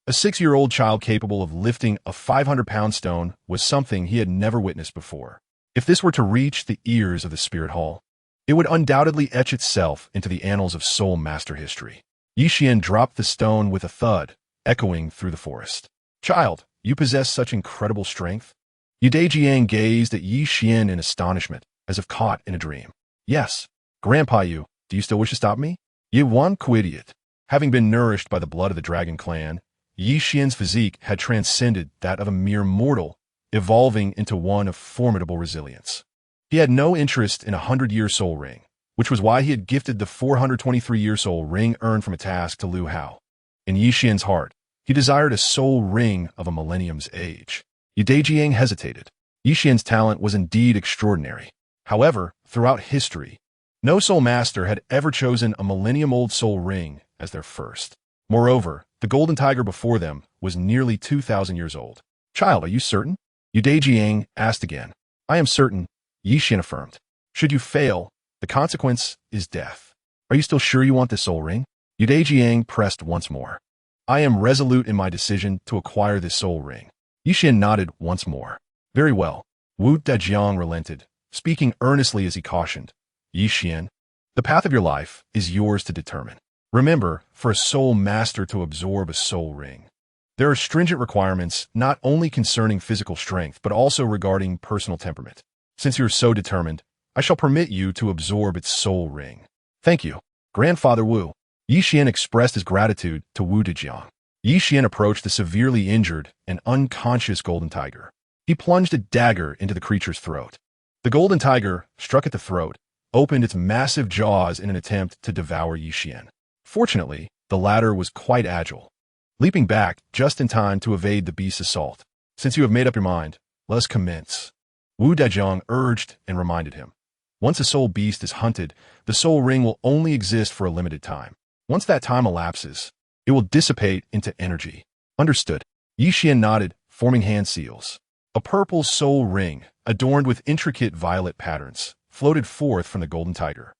a 6-year-old child capable of lifting a 500-pound stone was something he had never witnessed before. If this were to reach the ears of the Spirit Hall, it would undoubtedly etch itself into the annals of soul master history. Yi Xian dropped the stone with a thud, echoing through the forest. Child, you possess such incredible strength? Yu Dejiang gazed at Yi Xian in astonishment, as if caught in a dream. Yes. Grandpa, do you still wish to stop me? Ye wan idiot. Having been nourished by the blood of the dragon clan, Yi Xian's physique had transcended that of a mere mortal, evolving into one of formidable resilience. He had no interest in a 100-year soul ring, which was why he had gifted the 423-year soul ring earned from a task to Lu Hao. In Yi Xian's heart, he desired a soul ring of a millennium's age. Yu Dejiang hesitated. Yi Xian's talent was indeed extraordinary. However, throughout history, no soul master had ever chosen a millennium-old soul ring as their first. Moreover, the golden tiger before them was nearly 2,000 years old. Child, are you certain? Yu Dejiang asked again. I am certain, Yi Xian affirmed. Should you fail, the consequence is death. Are you still sure you want this soul ring? Yu Dejiang pressed once more. I am resolute in my decision to acquire this soul ring. Yi Xian nodded once more. Very well. Wu Dejiang relented, speaking earnestly as he cautioned. Yi Xian, the path of your life is yours to determine. Remember, for a soul master to absorb a soul ring, there are stringent requirements not only concerning physical strength but also regarding personal temperament. Since you are so determined, I shall permit you to absorb its soul ring. Thank you, Grandfather Wu. Yi Xian expressed his gratitude to Wu Dejiang. Yi Xian approached the severely injured and unconscious golden tiger. He plunged a dagger into the creature's throat. The golden tiger, struck at the throat, opened its massive jaws in an attempt to devour Yi Xian. Fortunately, the latter was quite agile, leaping back just in time to evade the beast's assault. Since you have made up your mind, let us commence, Wu Dejiang urged and reminded him. Once a soul beast is hunted, the soul ring will only exist for a limited time. Once that time elapses, it will dissipate into energy. Understood. Yi Xian nodded, forming hand seals. A purple soul ring, adorned with intricate violet patterns, floated forth from the golden tiger.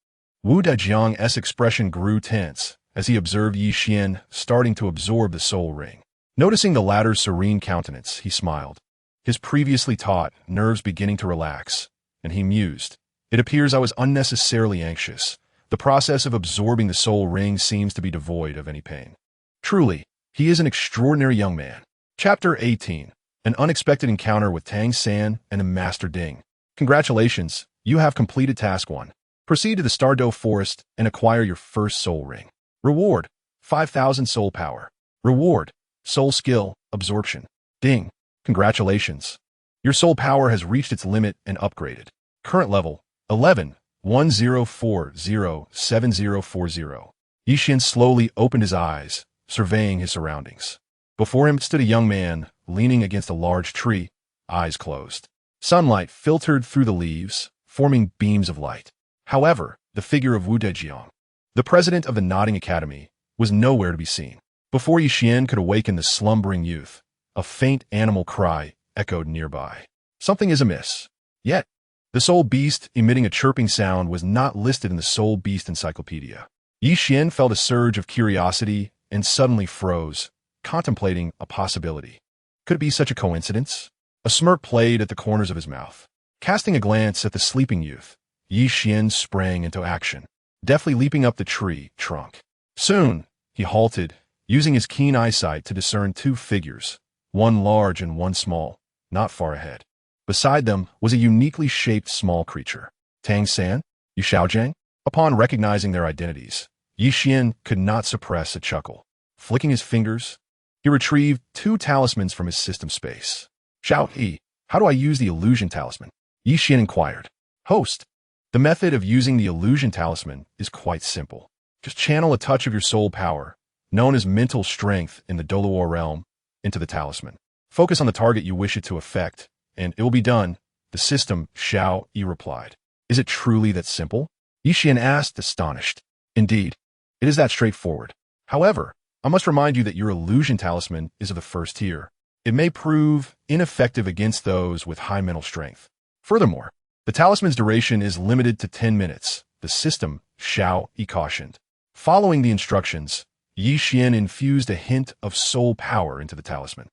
Wu Dejiang's expression grew tense as he observed Yi Xian starting to absorb the soul ring. Noticing the latter's serene countenance, he smiled, his previously taut nerves beginning to relax, and he mused. It appears I was unnecessarily anxious. The process of absorbing the soul ring seems to be devoid of any pain. Truly, he is an extraordinary young man. Chapter 18. An unexpected encounter with Tang San and the Master Ding. Congratulations, you have completed Task 1. Proceed to the Stardow Forest and acquire your first soul ring. Reward, 5,000 soul power. Reward, Soul skill, absorption. Ding. Congratulations. Your soul power has reached its limit and upgraded. Current level, 11, 10407040. Xian slowly opened his eyes, surveying his surroundings. Before him stood a young man, leaning against a large tree, eyes closed. Sunlight filtered through the leaves, forming beams of light. However, the figure of Wu Dejiang, the president of the Nodding Academy, was nowhere to be seen. Before Xian could awaken the slumbering youth, a faint animal cry echoed nearby. Something is amiss. Yet, the soul beast emitting a chirping sound was not listed in the Soul Beast Encyclopedia. Xian felt a surge of curiosity and suddenly froze, contemplating a possibility. Could it be such a coincidence? A smirk played at the corners of his mouth. Casting a glance at the sleeping youth, Xian sprang into action, deftly leaping up the tree trunk. Soon, he halted, using his keen eyesight to discern two figures, one large and one small, not far ahead. Beside them was a uniquely shaped small creature. Tang San, Xiao. Upon recognizing their identities, Xian could not suppress a chuckle. Flicking his fingers, he retrieved two talismans from his system space. Xiao, how do I use the illusion talisman? Xian inquired. Host, the method of using the illusion talisman is quite simple. Just channel a touch of your soul power, known as mental strength in the Douluo realm, into the talisman. Focus on the target you wish it to affect, and it will be done, the system, Xiao replied. Is it truly that simple? Xian asked, astonished. Indeed, it is that straightforward. However, I must remind you that your illusion talisman is of the first tier. It may prove ineffective against those with high mental strength. Furthermore, the talisman's duration is limited to 10 minutes, the system, Xiao cautioned. Following the instructions, Xian infused a hint of soul power into the talisman.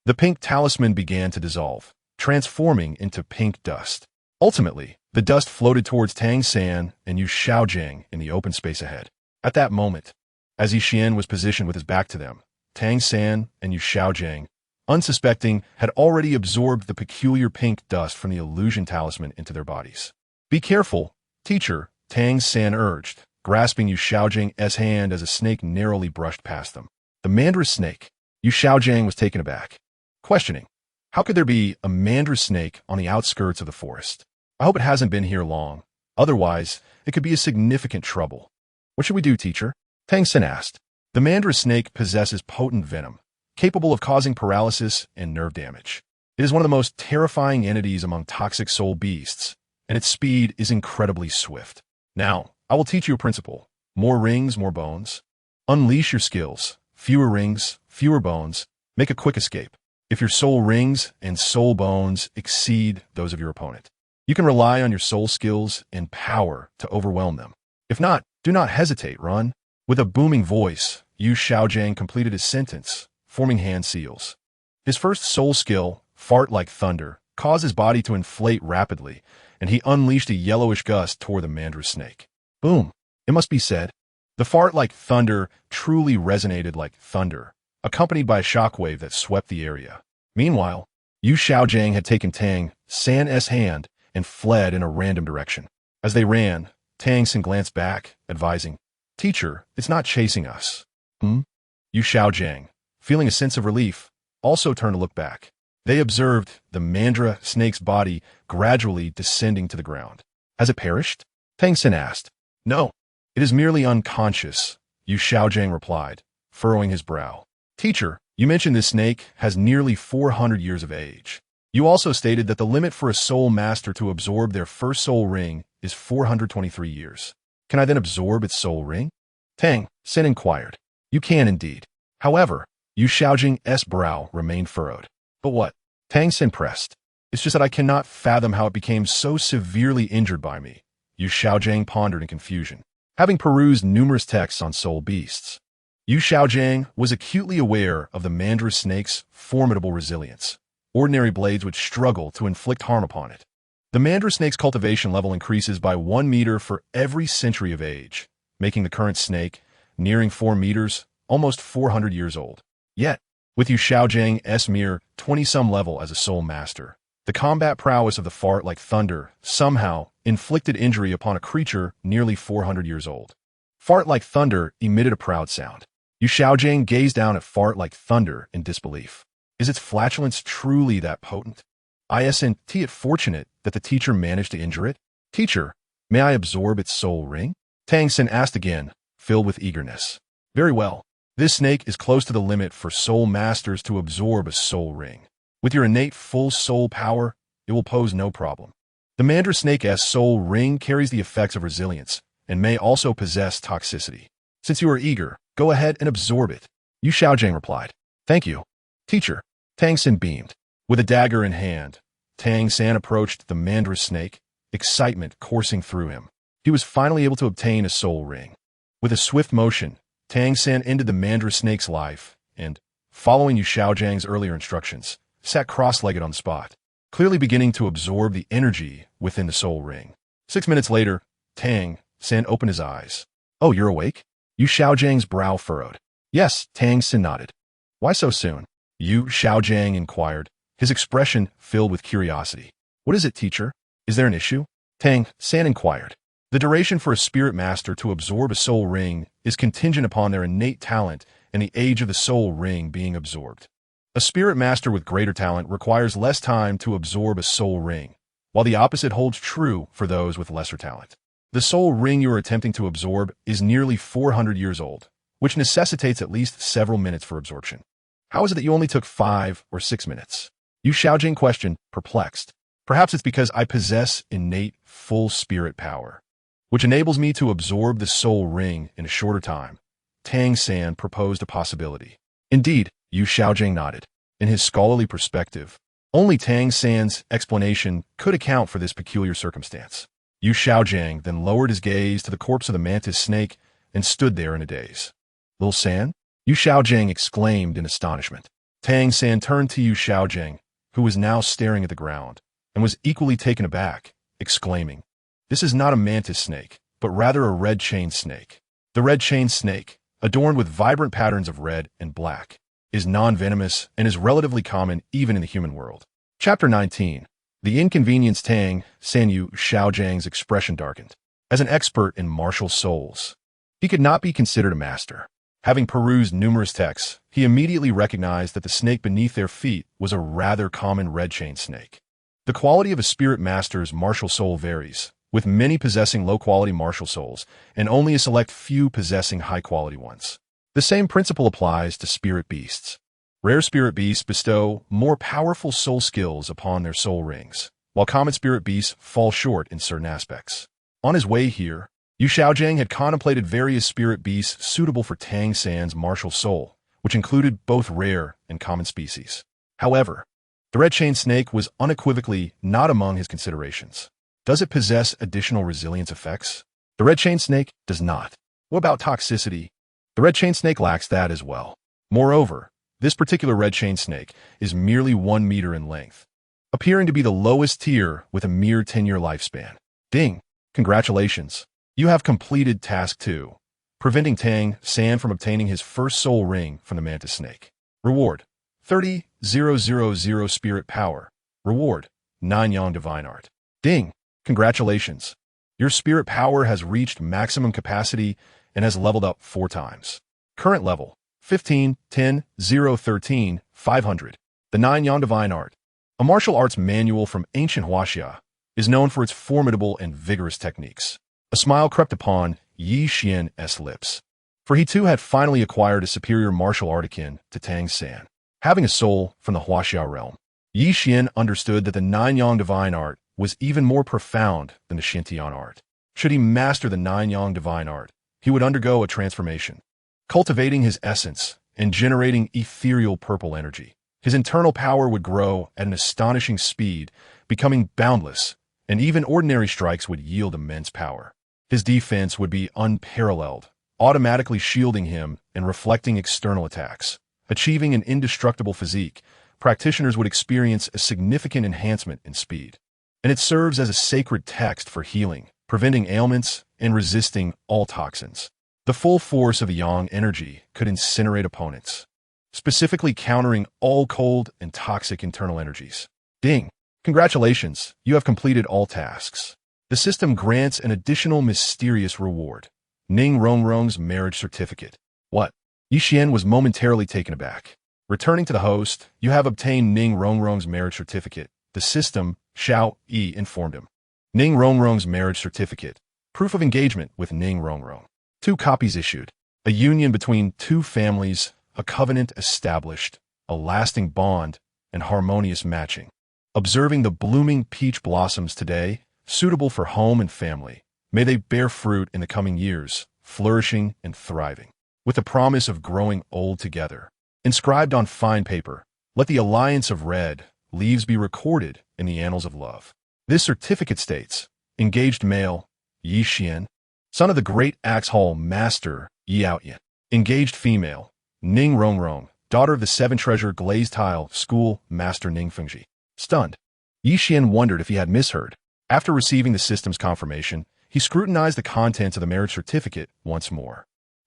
The pink talisman began to dissolve, transforming into pink dust. Ultimately, the dust floated towards Tang San and Xiao in the open space ahead. At that moment, as Xian was positioned with his back to them, Tang San and Xiao, unsuspecting, had already absorbed the peculiar pink dust from the illusion talisman into their bodies. Be careful, teacher, Tang San urged, grasping Xiao's hand as a snake narrowly brushed past them. The Mandra snake. Xiao was taken aback, questioning, how could there be a Mandra snake on the outskirts of the forest? I hope it hasn't been here long. Otherwise, it could be a significant trouble. What should we do, teacher? Tang San asked. The Mandra snake possesses potent venom, capable of causing paralysis and nerve damage. It is one of the most terrifying entities among toxic soul beasts, and its speed is incredibly swift. Now, I will teach you a principle. More rings, more bones. Unleash your skills. Fewer rings, fewer bones. Make a quick escape. If your soul rings and soul bones exceed those of your opponent, you can rely on your soul skills and power to overwhelm them. If not, do not hesitate, run. With a booming voice, Xiao completed his sentence, forming hand seals. His first soul skill, fart like thunder, caused his body to inflate rapidly, and he unleashed a yellowish gust toward the Mandra snake. Boom! It must be said, the fart like thunder truly resonated like thunder, accompanied by a shockwave that swept the area. Meanwhile, Xiao had taken Tang San's hand and fled in a random direction. As they ran, Tang San glanced back, advising, Teacher, it's not chasing us. Xiao, feeling a sense of relief, also turned to look back. They observed the Mandra snake's body gradually descending to the ground. Has it perished? Tang San asked. No, it is merely unconscious, Xiao replied, furrowing his brow. Teacher, you mentioned this snake has nearly 400 years of age. You also stated that the limit for a soul master to absorb their first soul ring is 423 years. Can I then absorb its soul ring? Tang San inquired. You can indeed. However, Xiao's brow remained furrowed. But what? Tang San pressed. It's just that I cannot fathom how it became so severely injured by me. Xiao pondered in confusion, having perused numerous texts on soul beasts. Xiao was acutely aware of the Mandra snake's formidable resilience. Ordinary blades would struggle to inflict harm upon it. The Mandra snake's cultivation level increases by 1 meter for every century of age, making the current snake, nearing 4 meters, almost 400 years old. Yet, with Xiao's mere 20-some level as a soul master, the combat prowess of the fart like thunder somehow inflicted injury upon a creature nearly 400 years old. Fart like thunder emitted a proud sound. Yu Xiaojing gazed down at fart like thunder in disbelief. Is its flatulence truly that potent? Isn't it fortunate that the teacher managed to injure it? Teacher, may I absorb its soul ring? Tang San asked again, filled with eagerness. Very well. This snake is close to the limit for soul masters to absorb a soul ring. With your innate full soul power, it will pose no problem. The Mandra snake's soul ring carries the effects of resilience and may also possess toxicity. Since you are eager, go ahead and absorb it. Yu Xiaojing replied. Thank you. Teacher. Tang San beamed. With a dagger in hand, Tang San approached the Mandra snake, excitement coursing through him. He was finally able to obtain a soul ring. With a swift motion, Tang San ended the Mandra snake's life and, following Yu Xiaojing's earlier instructions, sat cross-legged on the spot, clearly beginning to absorb the energy within the soul ring. 6 minutes later, Tang San opened his eyes. Oh, you're awake? Yu Xiaojing's brow furrowed. Yes, Tang San nodded. Why so soon? Yu Xiaojing inquired, his expression filled with curiosity. What is it, teacher? Is there an issue? Tang San inquired. The duration for a spirit master to absorb a soul ring is contingent upon their innate talent and the age of the soul ring being absorbed. A spirit master with greater talent requires less time to absorb a soul ring, while the opposite holds true for those with lesser talent. The soul ring you are attempting to absorb is nearly 400 years old, which necessitates at least several minutes for absorption. How is it that you only took 5 or 6 minutes? Yu Xiaojing questioned, perplexed. Perhaps it's because I possess innate full spirit power, which enables me to absorb the soul ring in a shorter time. Tang San proposed a possibility. Indeed, Yu Xiaojing nodded. In his scholarly perspective, only Tang San's explanation could account for this peculiar circumstance. Yu Xiaojing then lowered his gaze to the corpse of the mantis snake and stood there in a daze. Lil San? Yu Xiaojing exclaimed in astonishment. Tang San turned to Yu Xiaojing, who was now staring at the ground, and was equally taken aback, exclaiming, This is not a mantis snake, but rather a red chain snake. The red chain snake, adorned with vibrant patterns of red and black, is non-venomous and is relatively common even in the human world. Chapter 19. The inconvenience. Tang San. Yu Xiaojing's expression darkened. As an expert in martial souls, he could not be considered a master. Having perused numerous texts, he immediately recognized that the snake beneath their feet was a rather common red chain snake. The quality of a spirit master's martial soul varies, with many possessing low-quality martial souls and only a select few possessing high-quality ones. The same principle applies to spirit beasts. Rare spirit beasts bestow more powerful soul skills upon their soul rings, while common spirit beasts fall short in certain aspects. On his way here, Yu Xiaojing had contemplated various spirit beasts suitable for Tang San's martial soul, which included both rare and common species. However, the red chain snake was unequivocally not among his considerations. Does it possess additional resilience effects? The red chain snake does not. What about toxicity? The red chain snake lacks that as well. Moreover, this particular red chain snake is merely 1 meter in length, appearing to be the lowest tier with a mere 10-year lifespan. Ding! Congratulations! You have completed Task 2, preventing Tang San from obtaining his first soul ring from the mantis snake. Reward: 30,000 spirit power. Reward: 9 Yang divine art. Ding! Congratulations! Your spirit power has reached maximum capacity and has leveled up 4 times. Current level: 15, 10, 0, 13, 500. The 9 Yang divine art, a martial arts manual from ancient Huaxia, is known for its formidable and vigorous techniques. A smile crept upon Yi Xian's lips, for he too had finally acquired a superior martial art akin to Tang San. Having a soul from the Huaxia realm, Yi Xian understood that the 9 Yang divine art was even more profound than the Xintian art. Should he master the 9 Yang divine art, he would undergo a transformation, cultivating his essence and generating ethereal purple energy. His internal power would grow at an astonishing speed, becoming boundless, and even ordinary strikes would yield immense power. His defense would be unparalleled, automatically shielding him and reflecting external attacks. Achieving an indestructible physique, practitioners would experience a significant enhancement in speed. And it serves as a sacred text for healing, preventing ailments, and resisting all toxins. The full force of the Yang energy could incinerate opponents, specifically countering all cold and toxic internal energies. Ding! Congratulations, you have completed all tasks. The system grants an additional mysterious reward. Ning Rongrong's marriage certificate. What? Xian was momentarily taken aback. Returning to the host, you have obtained Ning Rongrong's marriage certificate. The system, Xiao Yi informed him. Ning Rongrong's marriage certificate. Proof of engagement with Ning Rongrong. 2 copies issued. A union between 2 families, a covenant established, a lasting bond, and harmonious matching. Observing the blooming peach blossoms today, suitable for home and family, may they bear fruit in the coming years, flourishing and thriving, with the promise of growing old together. Inscribed on fine paper, let the alliance of red leaves be recorded in the annals of love. This certificate states, engaged male, Xian, son of the great axe hall master, Xiao Yan. Engaged female, Ning Rongrong, daughter of the 7-treasure glazed tile school master Ning Fengji. Stunned, Xian wondered if he had misheard. After receiving the system's confirmation, he scrutinized the contents of the marriage certificate once more.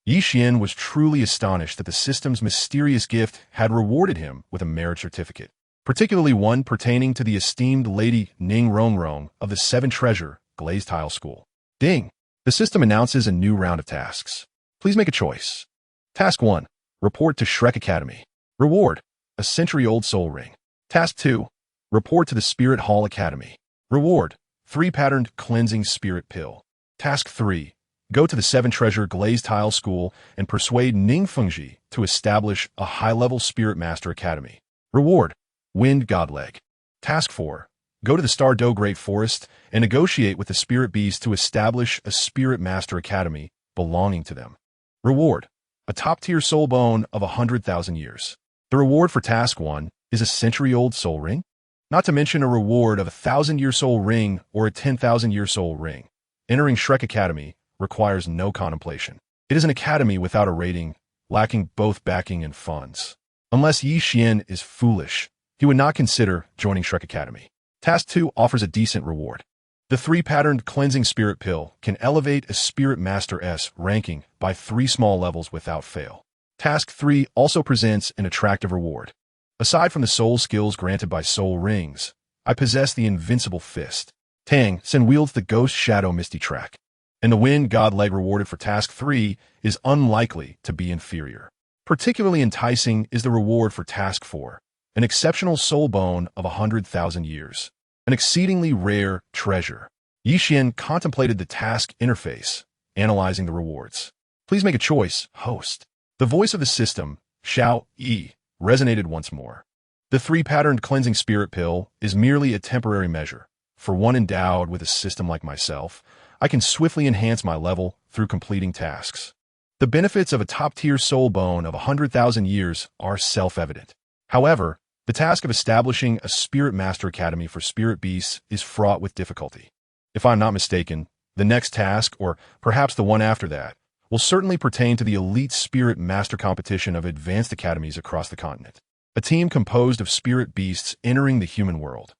Xian was truly astonished that the system's mysterious gift had rewarded him with a marriage certificate, particularly one pertaining to the esteemed Lady Ning Rongrong of the 7-treasure glazed tile school. Ding! The system announces a new round of tasks. Please make a choice. Task 1. Report to Shrek Academy. Reward: a century-old soul ring. Task 2. Report to the Spirit Hall Academy. Reward: 3 patterned cleansing spirit pill. Task 3. Go to the 7-treasure glazed tile school and persuade Ning Fengji to establish a high-level spirit master academy. Reward: wind god leg. Task 4. Go to the Star Do Great Forest and negotiate with the spirit beast to establish a spirit master academy belonging to them. Reward: a top-tier soul bone of 100,000 years. The reward for Task 1 is a century-old soul ring, not to mention a reward of a 1,000-year soul ring or a 10,000-year soul ring. Entering Shrek Academy requires no contemplation. It is an academy without a rating, lacking both backing and funds. Unless Xian is foolish, he would not consider joining Shrek Academy. Task 2 offers a decent reward. The 3-patterned cleansing spirit pill can elevate a Spirit Master S ranking by 3 small levels without fail. Task 3 also presents an attractive reward. Aside from the soul skills granted by soul rings, I possess the invincible fist. Tang San wields the ghost shadow misty track, and the wind god leg rewarded for Task 3 is unlikely to be inferior. Particularly enticing is the reward for Task 4, an exceptional soul bone of 100,000 years, an exceedingly rare treasure. Xian contemplated the task interface, analyzing the rewards. Please make a choice, host. The voice of the system, Xiao Yi, resonated once more. The 3-patterned cleansing spirit pill is merely a temporary measure. For one endowed with a system like myself, I can swiftly enhance my level through completing tasks. The benefits of a top-tier soul bone of 100,000 years are self-evident. However, the task of establishing a Spirit Master Academy for spirit beasts is fraught with difficulty. If I'm not mistaken, the next task, or perhaps the one after that, will certainly pertain to the elite Spirit Master competition of advanced academies across the continent. A team composed of spirit beasts entering the human world.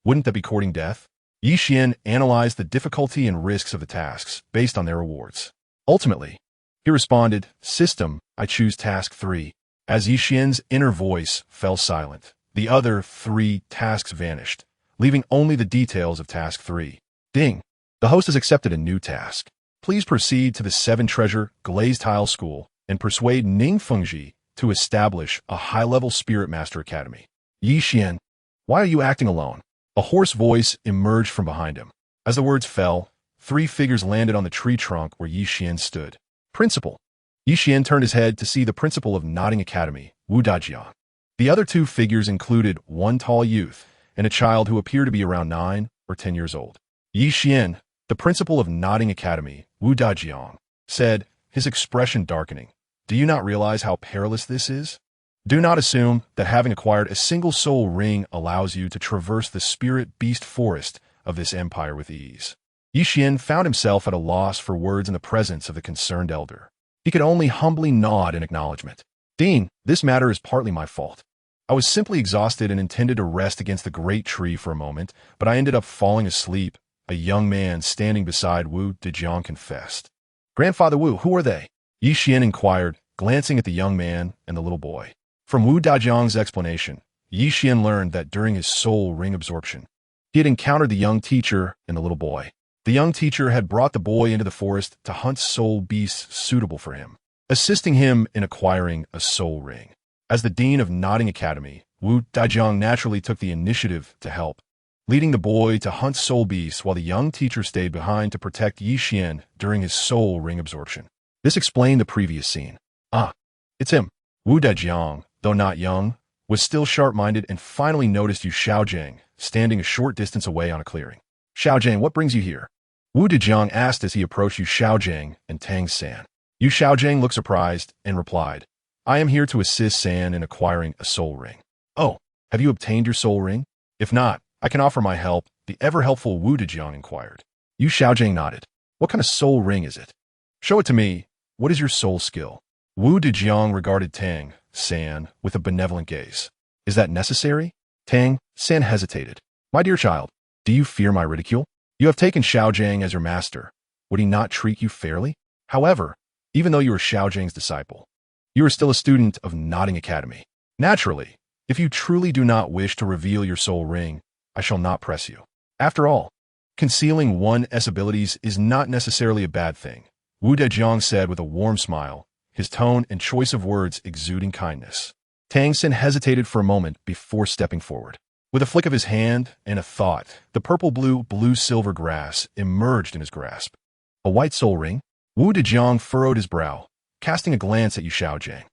Wouldn't that be courting death? Xian analyzed the difficulty and risks of the tasks based on their rewards. Ultimately, he responded, "System, I choose Task 3. As Xian's inner voice fell silent, the other 3 tasks vanished, leaving only the details of Task 3. Ding! The host has accepted a new task. Please proceed to the 7-treasure glazed tile school and persuade Ning Fengji to establish a high-level Spirit Master Academy. Xian, why are you acting alone?" A hoarse voice emerged from behind him. As the words fell, 3 figures landed on the tree trunk where Xian stood. Principal. Xian turned his head to see the principal of Nodding Academy, Wu Dajiang. The other 2 figures included one tall youth and a child who appeared to be around 9 or 10 years old. Xian, the principal of Nodding Academy, Wu Dajiang, said, his expression darkening, "Do you not realize how perilous this is? Do not assume that having acquired a single soul ring allows you to traverse the spirit beast forest of this empire with ease." Xian found himself at a loss for words in the presence of the concerned elder. He could only humbly nod in acknowledgement. "Dean, this matter is partly my fault. I was simply exhausted and intended to rest against the great tree for a moment, but I ended up falling asleep," a young man standing beside Wu Dajiang confessed. "Grandfather Wu, who are they?" Xian inquired, glancing at the young man and the little boy. From Wu Dajiang's explanation, Xian learned that during his soul ring absorption, he had encountered the young teacher and the little boy. The young teacher had brought the boy into the forest to hunt soul beasts suitable for him. assisting him in acquiring a soul ring. As the dean of Nodding Academy, Wu Dajiang naturally took the initiative to help, leading the boy to hunt soul beasts while the young teacher stayed behind to protect Xian during his soul ring absorption. This explained the previous scene. Ah, it's him. Wu Dajiang, though not young, was still sharp-minded and finally noticed Yu Xiaojing standing a short distance away on a clearing. Xiaojing, what brings you here? Wu Dajiang asked as he approached Yu Xiaojing and Tang San. Yu Xiaojing looked surprised and replied, I am here to assist San in acquiring a soul ring. Oh, have you obtained your soul ring? If not, I can offer my help, the ever-helpful Wu Dajiang inquired. Yu Xiaojing nodded. What kind of soul ring is it? Show it to me. What is your soul skill? Wu Dajiang regarded Tang San with a benevolent gaze. Is that necessary? Tang San hesitated. My dear child, do you fear my ridicule? You have taken Xiaojing as your master. Would he not treat you fairly? However, even though you are Xiaojing's disciple, you are still a student of Nodding Academy. Naturally, if you truly do not wish to reveal your soul ring, I shall not press you. After all, concealing one's abilities is not necessarily a bad thing, Wu Dajiang said with a warm smile, his tone and choice of words exuding kindness. Tang San hesitated for a moment before stepping forward. With a flick of his hand and a thought, the purple-blue-silver grass emerged in his grasp. A white soul ring? Wu Dajiang furrowed his brow, casting a glance at Yu Xiaojing.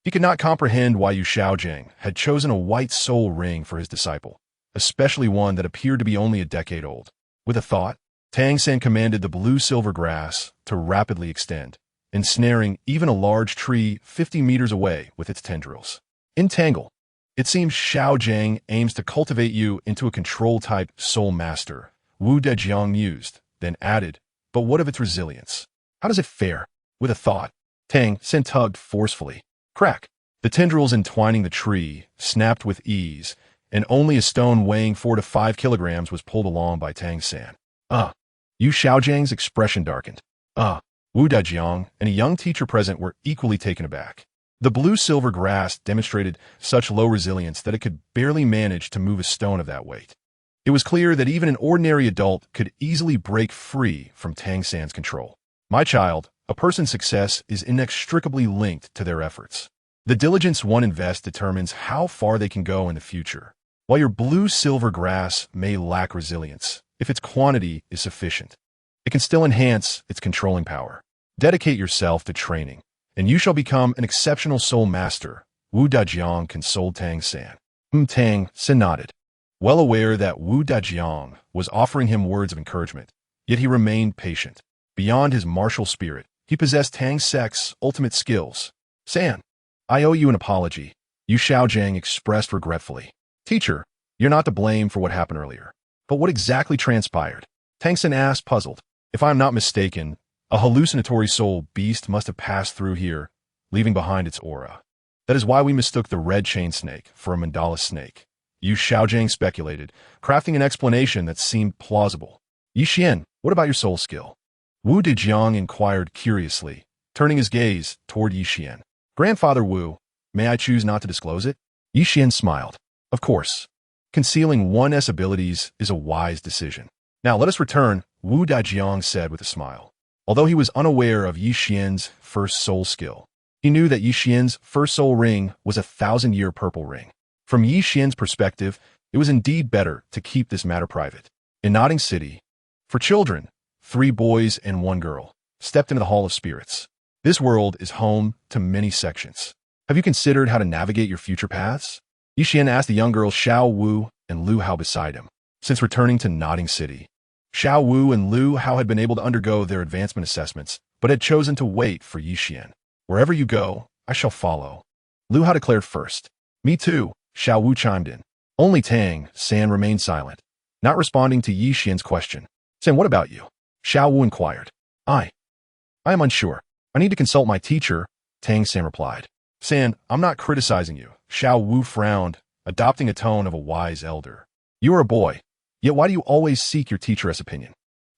He could not comprehend why Yu Xiaojing had chosen a white soul ring for his disciple, especially one that appeared to be only a decade old. With a thought, Tang San commanded the blue-silver grass to rapidly extend, ensnaring even a large tree 50 meters away with its tendrils. Entangle. It seems Xiaojing aims to cultivate you into a control-type soul master, Wu Dajiang mused, then added, but what of its resilience? How does it fare? With a thought, Tang San tugged forcefully. Crack. The tendrils entwining the tree snapped with ease, and only a stone weighing 4 to 5 kilograms was pulled along by Tang San. Yu Xiaojing's expression darkened. Wu Dajiang and a young teacher present were equally taken aback. The blue-silver grass demonstrated such low resilience that it could barely manage to move a stone of that weight. It was clear that even an ordinary adult could easily break free from Tang San's control. My child, a person's success is inextricably linked to their efforts. The diligence one invests determines how far they can go in the future. While your blue-silver grass may lack resilience, if its quantity is sufficient, it can still enhance its controlling power. Dedicate yourself to training, and you shall become an exceptional soul master, Wu Dajiang consoled Tang San. Tang San nodded, well aware that Wu Dajiang was offering him words of encouragement, yet he remained patient. Beyond his martial spirit, he possessed Tang Sek's ultimate skills. San, I owe you an apology, Yu Xiaojing expressed regretfully. Teacher, you're not to blame for what happened earlier. But what exactly transpired? Tang San asked, puzzled. If I am not mistaken, a hallucinatory soul beast must have passed through here, leaving behind its aura. That is why we mistook the red chain snake for a mandala snake. Yu Xiaojing speculated, crafting an explanation that seemed plausible. Xian, what about your soul skill? Wu Dajiang inquired curiously, turning his gaze toward Xian. Grandfather Wu, may I choose not to disclose it? Xian smiled. Of course. Concealing one's abilities is a wise decision. Now let us return, Wu Dajiang said with a smile. Although he was unaware of Xian's first soul skill, he knew that Xian's first soul ring was a 1,000-year purple ring. From Xian's perspective, it was indeed better to keep this matter private. In Nodding City, for children, 3 boys and 1 girl stepped into the Hall of Spirits. This world is home to many sections. Have you considered how to navigate your future paths? Xian asked the young girls Xiao Wu and Lu Hao beside him. Since returning to Nodding City, Xiao Wu and Lu Hao had been able to undergo their advancement assessments, but had chosen to wait for Xian. Wherever you go, I shall follow. Lu Hao declared first. Me too, Xiao Wu chimed in. Only Tang San remained silent, not responding to Xian's question. San, what about you? Xiao Wu inquired. I am unsure. I need to consult my teacher, Tang San replied. San, I'm not criticizing you. Xiao Wu frowned, adopting a tone of a wise elder. You are a boy, yet why do you always seek your teacher's opinion?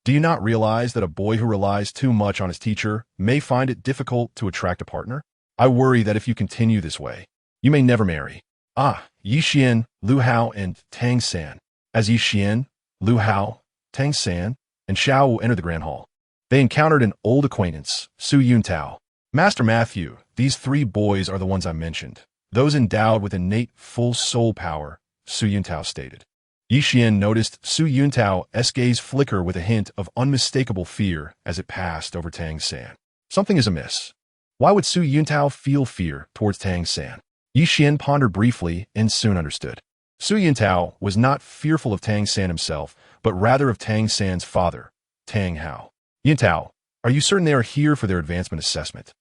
Do you not realize that a boy who relies too much on his teacher may find it difficult to attract a partner? I worry that if you continue this way, you may never marry. Xian, Lu Hao, and Tang San. As Xian, Lu Hao, Tang San, and Xiao Wu entered the Grand Hall, they encountered an old acquaintance, Su Yuntao. Master Matthew, these three boys are the ones I mentioned. Those endowed with innate full soul power, Su Yuntao stated. Xian noticed Su Yuntao's gaze flicker with a hint of unmistakable fear as it passed over Tang San. Something is amiss. Why would Su Yuntao feel fear towards Tang San? Xian pondered briefly and soon understood. Su Yuntao was not fearful of Tang San himself, but rather of Tang San's father, Tang Hao. Yuntao, are you certain they are here for their advancement assessment,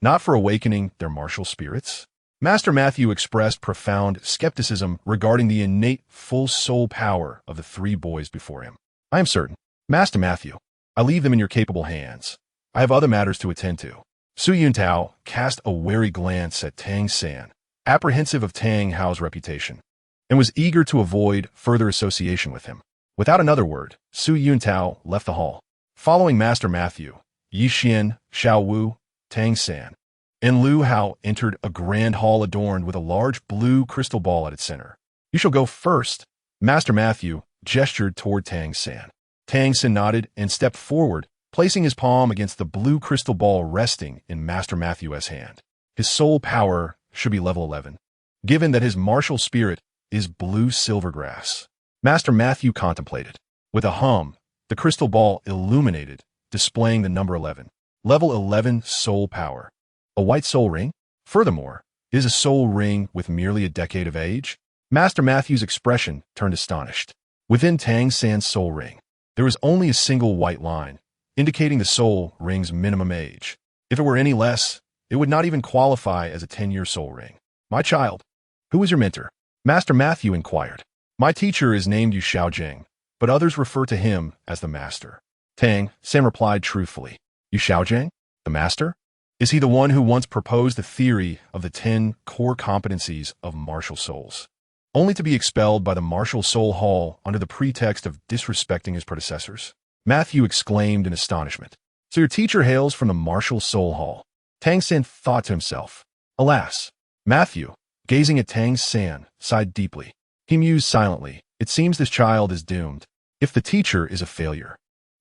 not for awakening their martial spirits? Master Matthew expressed profound skepticism regarding the innate full soul power of the three boys before him. I am certain. Master Matthew, I leave them in your capable hands. I have other matters to attend to. Su Yuntao cast a wary glance at Tang San, apprehensive of Tang Hao's reputation, and was eager to avoid further association with him. Without another word, Su Yuntao left the hall. Following Master Matthew, Xian, Xiao Wu, Tang San, and Lu Hao entered a grand hall adorned with a large blue crystal ball at its center. You shall go first. Master Matthew gestured toward Tang San. Tang San nodded and stepped forward, placing his palm against the blue crystal ball resting in Master Matthew's hand. His soul power should be level 11, given that his martial spirit is blue silvergrass. Master Matthew contemplated. With a hum, the crystal ball illuminated, displaying the number 11. Level 11 soul power. A white soul ring? Furthermore, is a soul ring with merely a decade of age? Master Matthew's expression turned astonished. Within Tang San's soul ring, there was only a single white line, indicating the soul ring's minimum age. If it were any less, it would not even qualify as a 10-year soul ring. My child, who is your mentor? Master Matthew inquired. My teacher is named Yu Xiaojing, but others refer to him as the master. Tang San replied truthfully. Yu Xiaojing? The master? Is he the one who once proposed the theory of the 10 core competencies of martial souls, only to be expelled by the Martial Soul Hall under the pretext of disrespecting his predecessors? Matthew exclaimed in astonishment. So your teacher hails from the Martial Soul Hall? Tang San thought to himself. Alas. Matthew, gazing at Tang San, sighed deeply. He mused silently. It seems this child is doomed. If the teacher is a failure,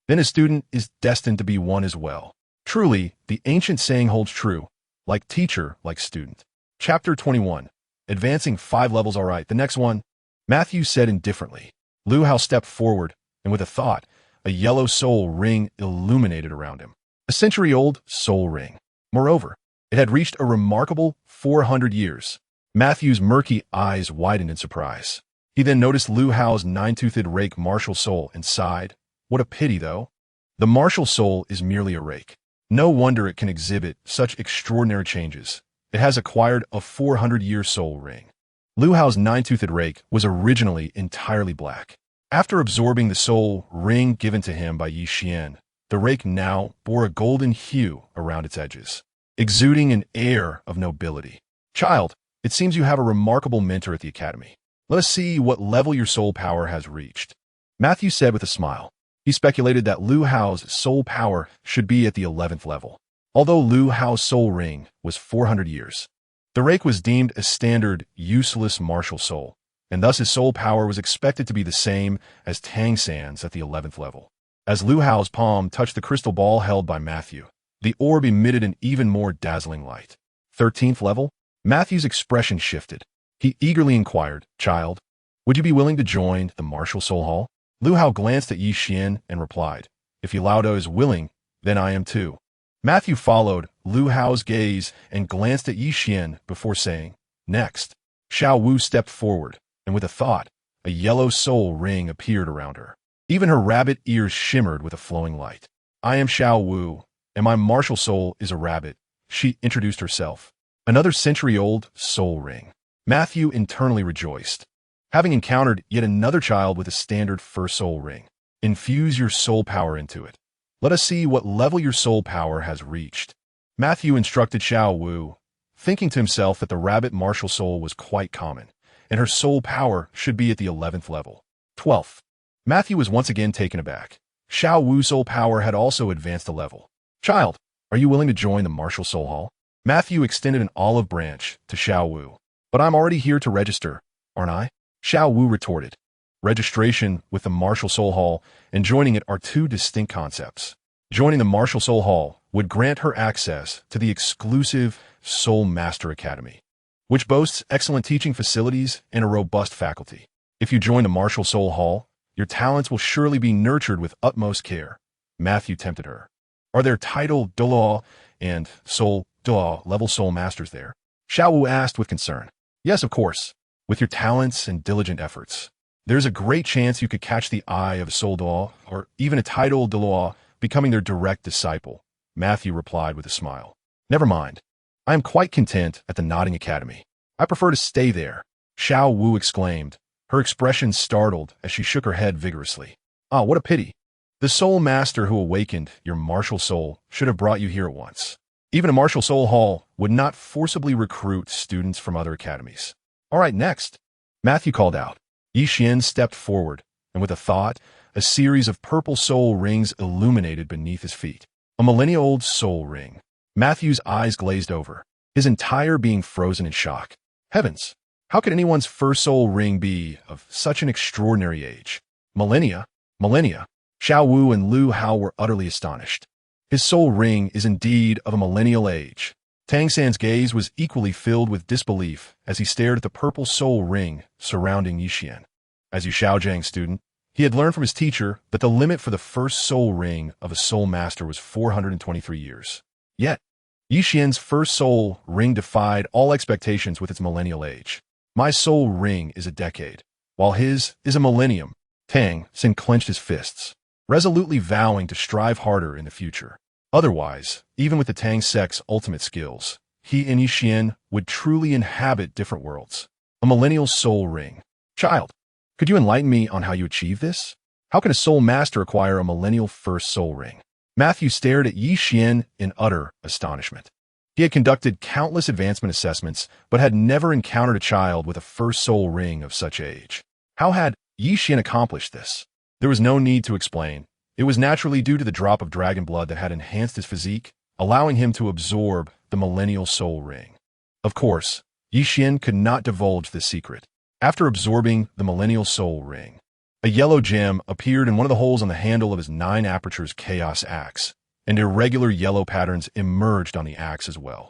then his student is destined to be one as well. Truly, the ancient saying holds true. Like teacher, like student. Chapter 21. Advancing 5 levels all right. The next one. Matthew said indifferently. Lu Hao stepped forward, and with a thought, a yellow soul ring illuminated around him. A century-old soul ring. Moreover, it had reached a remarkable 400 years. Matthew's murky eyes widened in surprise. He then noticed Lu Hao's 9-toothed rake martial soul and sighed. What a pity, though. The martial soul is merely a rake. No wonder it can exhibit such extraordinary changes. It has acquired a 400-year soul ring. Lu Hao's 9-toothed rake was originally entirely black. After absorbing the soul ring given to him by Xian, the rake now bore a golden hue around its edges, exuding an air of nobility. Child, it seems you have a remarkable mentor at the academy. Let us see what level your soul power has reached. Matthew said with a smile. He speculated that Lu Hao's soul power should be at the 11th level. Although Lu Hao's soul ring was 400 years, the rake was deemed a standard, useless martial soul, and thus his soul power was expected to be the same as Tang San's at the 11th level. As Lu Hao's palm touched the crystal ball held by Matthew, the orb emitted an even more dazzling light. 13th level? Matthew's expression shifted. He eagerly inquired, Child, would you be willing to join the Martial Soul Hall? Lu Hao glanced at Xian and replied, If Yilaudo is willing, then I am too. Matthew followed Lu Hao's gaze and glanced at Xian before saying, Next. Xiao Wu stepped forward, and with a thought, a yellow soul ring appeared around her. Even her rabbit ears shimmered with a flowing light. I am Xiao Wu, and my martial soul is a rabbit. She introduced herself. Another century-old soul ring. Matthew internally rejoiced. Having encountered yet another child with a standard first soul ring, infuse your soul power into it. Let us see what level your soul power has reached. Matthew instructed Xiao Wu, thinking to himself that the rabbit martial soul was quite common, and her soul power should be at the 11th level. 12th. Matthew was once again taken aback. Xiao Wu's soul power had also advanced a level. Child, are you willing to join the Martial Soul Hall? Matthew extended an olive branch to Xiao Wu. But I'm already here to register, aren't I? Xiao Wu retorted. Registration with the Martial Soul Hall and joining it are two distinct concepts. Joining the Martial Soul Hall would grant her access to the exclusive Soul Master Academy, which boasts excellent teaching facilities and a robust faculty. If you join the Martial Soul Hall, your talents will surely be nurtured with utmost care. Matthew tempted her. Are there title Douluo and Soul Douluo level Soul Masters there? Xiao Wu asked with concern. Yes, of course. With your talents and diligent efforts, there's a great chance you could catch the eye of a Soul Douluo or even a title Douluo, becoming their direct disciple. Matthew replied with a smile. Never mind. I am quite content at the Nodding Academy. I prefer to stay there. Xiao Wu exclaimed, her expression startled as she shook her head vigorously. Ah, what a pity. The Soul Master who awakened your martial soul should have brought you here at once. Even a Martial Soul Hall would not forcibly recruit students from other academies. All right, next. Matthew called out. Xian stepped forward, and with a thought, a series of purple soul rings illuminated beneath his feet. A millennia-old soul ring. Matthew's eyes glazed over, his entire being frozen in shock. Heavens! How could anyone's first soul ring be of such an extraordinary age? Millennia? Millennia? Xiao Wu and Lu Hao were utterly astonished. His soul ring is indeed of a millennial age. Tang San's gaze was equally filled with disbelief as he stared at the purple soul ring surrounding Xian. As a Xiaojiang student, he had learned from his teacher that the limit for the first soul ring of a soul master was 423 years. Yet, Xian's first soul ring defied all expectations with its millennial age. My soul ring is a decade, while his is a millennium. Tang San clenched his fists, resolutely vowing to strive harder in the future. Otherwise, even with the Tang sect's ultimate skills, he and Xian would truly inhabit different worlds. A millennial soul ring. Child, could you enlighten me on how you achieve this? How can a soul master acquire a millennial first soul ring? Matthew stared at Xian in utter astonishment. He had conducted countless advancement assessments, but had never encountered a child with a first soul ring of such age. How had Xian accomplished this? There was no need to explain. It was naturally due to the drop of dragon blood that had enhanced his physique, allowing him to absorb the millennial soul ring. Of course, Xian could not divulge this secret. After absorbing the millennial soul ring, a yellow gem appeared in one of the holes on the handle of his 9 apertures chaos axe, and irregular yellow patterns emerged on the axe as well.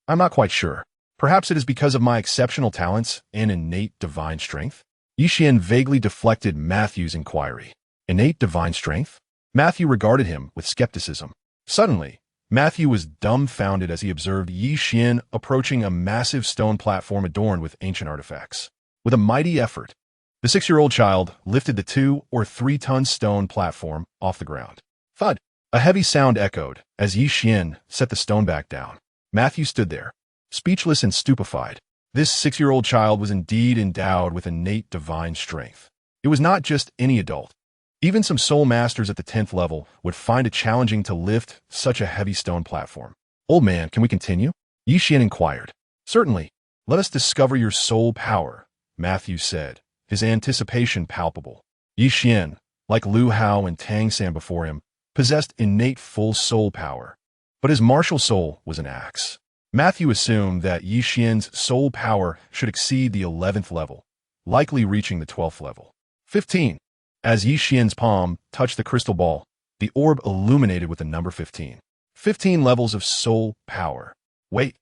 I'm not quite sure. Perhaps it is because of my exceptional talents and innate divine strength? Xian vaguely deflected Matthew's inquiry. Innate divine strength? Matthew regarded him with skepticism. Suddenly, Matthew was dumbfounded as he observed Xian approaching a massive stone platform adorned with ancient artifacts. With a mighty effort, the 6-year-old child lifted the 2 or 3-ton stone platform off the ground. Thud! A heavy sound echoed as Xian set the stone back down. Matthew stood there, speechless and stupefied. This 6-year-old child was indeed endowed with innate divine strength. It was not just any adult. Even some soul masters at the 10th level would find it challenging to lift such a heavy stone platform. Old man, can we continue? Xian inquired. Certainly. Let us discover your soul power, Matthew said, his anticipation palpable. Xian, like Lu Hao and Tang San before him, possessed innate full soul power, but his martial soul was an axe. Matthew assumed that Xian's soul power should exceed the 11th level, likely reaching the 12th level. 15. As Xian's palm touched the crystal ball, the orb illuminated with the number 15. 15 levels of soul power. Wait,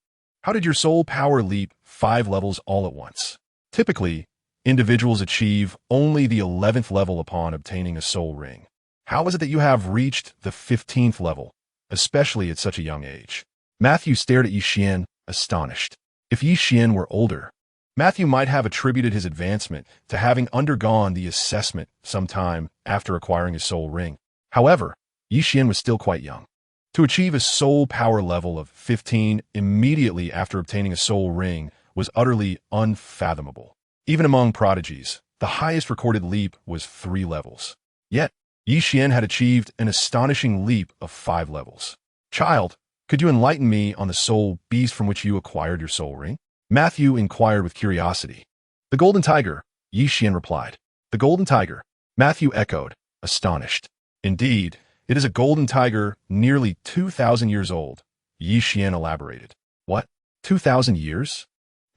how did your soul power leap 5 levels all at once? Typically, individuals achieve only the 11th level upon obtaining a soul ring. How is it that you have reached the 15th level, especially at such a young age? Matthew stared at Xian, astonished. If Xian were older, Matthew might have attributed his advancement to having undergone the assessment sometime after acquiring his soul ring. However, Xian was still quite young. To achieve a soul power level of 15 immediately after obtaining a soul ring was utterly unfathomable. Even among prodigies, the highest recorded leap was 3 levels. Yet, Xian had achieved an astonishing leap of 5 levels. Child, could you enlighten me on the soul beast from which you acquired your soul ring? Matthew inquired with curiosity. The golden tiger, Xian replied. The golden tiger, Matthew echoed, astonished. Indeed, it is a golden tiger nearly 2,000 years old, Xian elaborated. What? 2,000 years?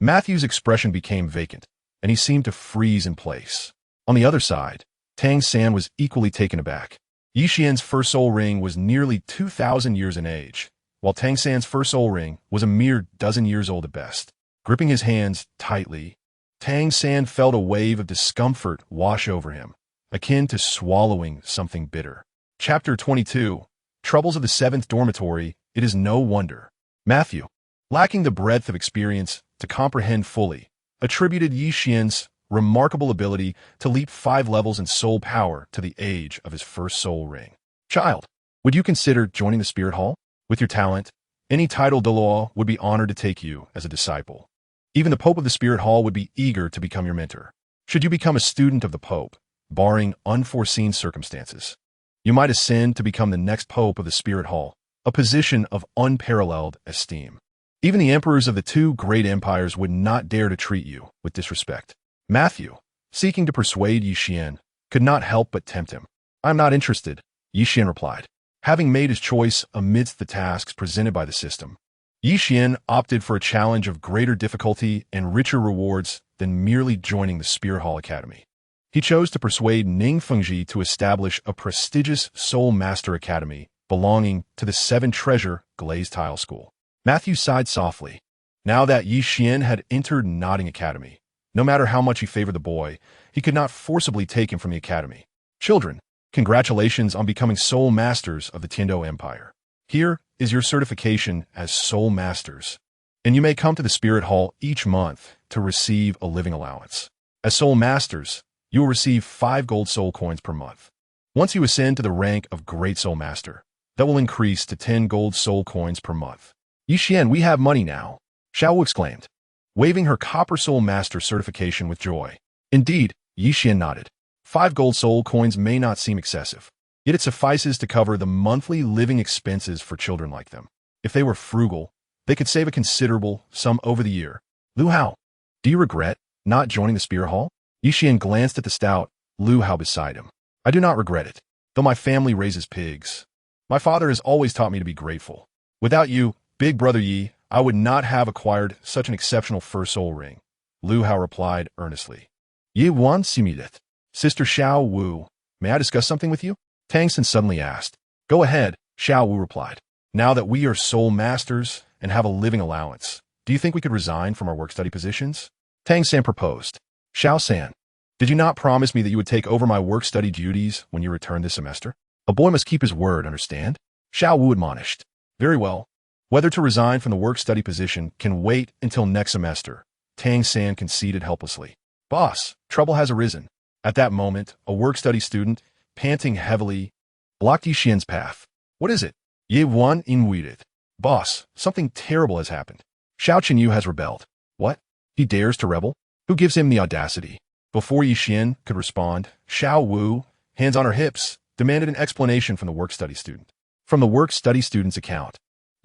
Matthew's expression became vacant, and he seemed to freeze in place. On the other side, Tang San was equally taken aback. Xian's first soul ring was nearly 2,000 years in age, while Tang San's first soul ring was a mere dozen years old at best. Gripping his hands tightly, Tang San felt a wave of discomfort wash over him, akin to swallowing something bitter. Chapter 22. Troubles of the Seventh Dormitory. It is no wonder Matthew, lacking the breadth of experience to comprehend fully, attributed Xian's remarkable ability to leap 5 levels in soul power to the age of his first soul ring. Child, would you consider joining the Spirit Hall? With your talent, any title Douluo would be honored to take you as a disciple. Even the Pope of the Spirit Hall would be eager to become your mentor. Should you become a student of the Pope, barring unforeseen circumstances, you might ascend to become the next Pope of the Spirit Hall, a position of unparalleled esteem. Even the emperors of the 2 great empires would not dare to treat you with disrespect. Matthew, seeking to persuade Xian, could not help but tempt him. I'm not interested, Xian replied, having made his choice amidst the tasks presented by the system. Xian opted for a challenge of greater difficulty and richer rewards than merely joining the Spirit Hall Academy. He chose to persuade Ning Fengji to establish a prestigious Soul Master Academy belonging to the 7 Treasure Glazed Tile School. Matthew sighed softly. Now that Xian had entered Nodding Academy, no matter how much he favored the boy, he could not forcibly take him from the academy. Children, congratulations on becoming Soul Masters of the Tiando Empire. Here is your certification as Soul Masters, and you may come to the Spirit Hall each month to receive a living allowance. As Soul Masters, you will receive 5 gold soul coins per month. Once you ascend to the rank of Great Soul Master, that will increase to 10 gold soul coins per month. Xian, we have money now, Xiao exclaimed, waving her Copper Soul Master certification with joy. Indeed, Xian nodded. 5 gold soul coins may not seem excessive, yet it suffices to cover the monthly living expenses for children like them. If they were frugal, they could save a considerable sum over the year. Lu Hao, do you regret not joining the Spirit Hall? Xian glanced at the stout Lu Hao beside him. I do not regret it, though my family raises pigs. My father has always taught me to be grateful. Without you, big brother Yi, I would not have acquired such an exceptional first soul ring, Lu Hao replied earnestly. Yi Wan Simidet. Sister Xiao Wu, may I discuss something with you? Tang San suddenly asked. Go ahead, Xiao Wu replied. Now that we are soul masters and have a living allowance, do you think we could resign from our work-study positions? Tang San proposed. Xiao San, did you not promise me that you would take over my work-study duties when you return this semester? A boy must keep his word, understand? Xiao Wu admonished. Very well. Whether to resign from the work-study position can wait until next semester, Tang San conceded helplessly. Boss, trouble has arisen. At that moment, a work-study student, panting heavily, blocked Xian's path. What is it? Ye Wan Inweited. Boss, something terrible has happened. Xiao Chenyu has rebelled. What? He dares to rebel? Who gives him the audacity? Before Xian could respond, Xiao Wu, hands on her hips, demanded an explanation from the work-study student. From the work-study student's account,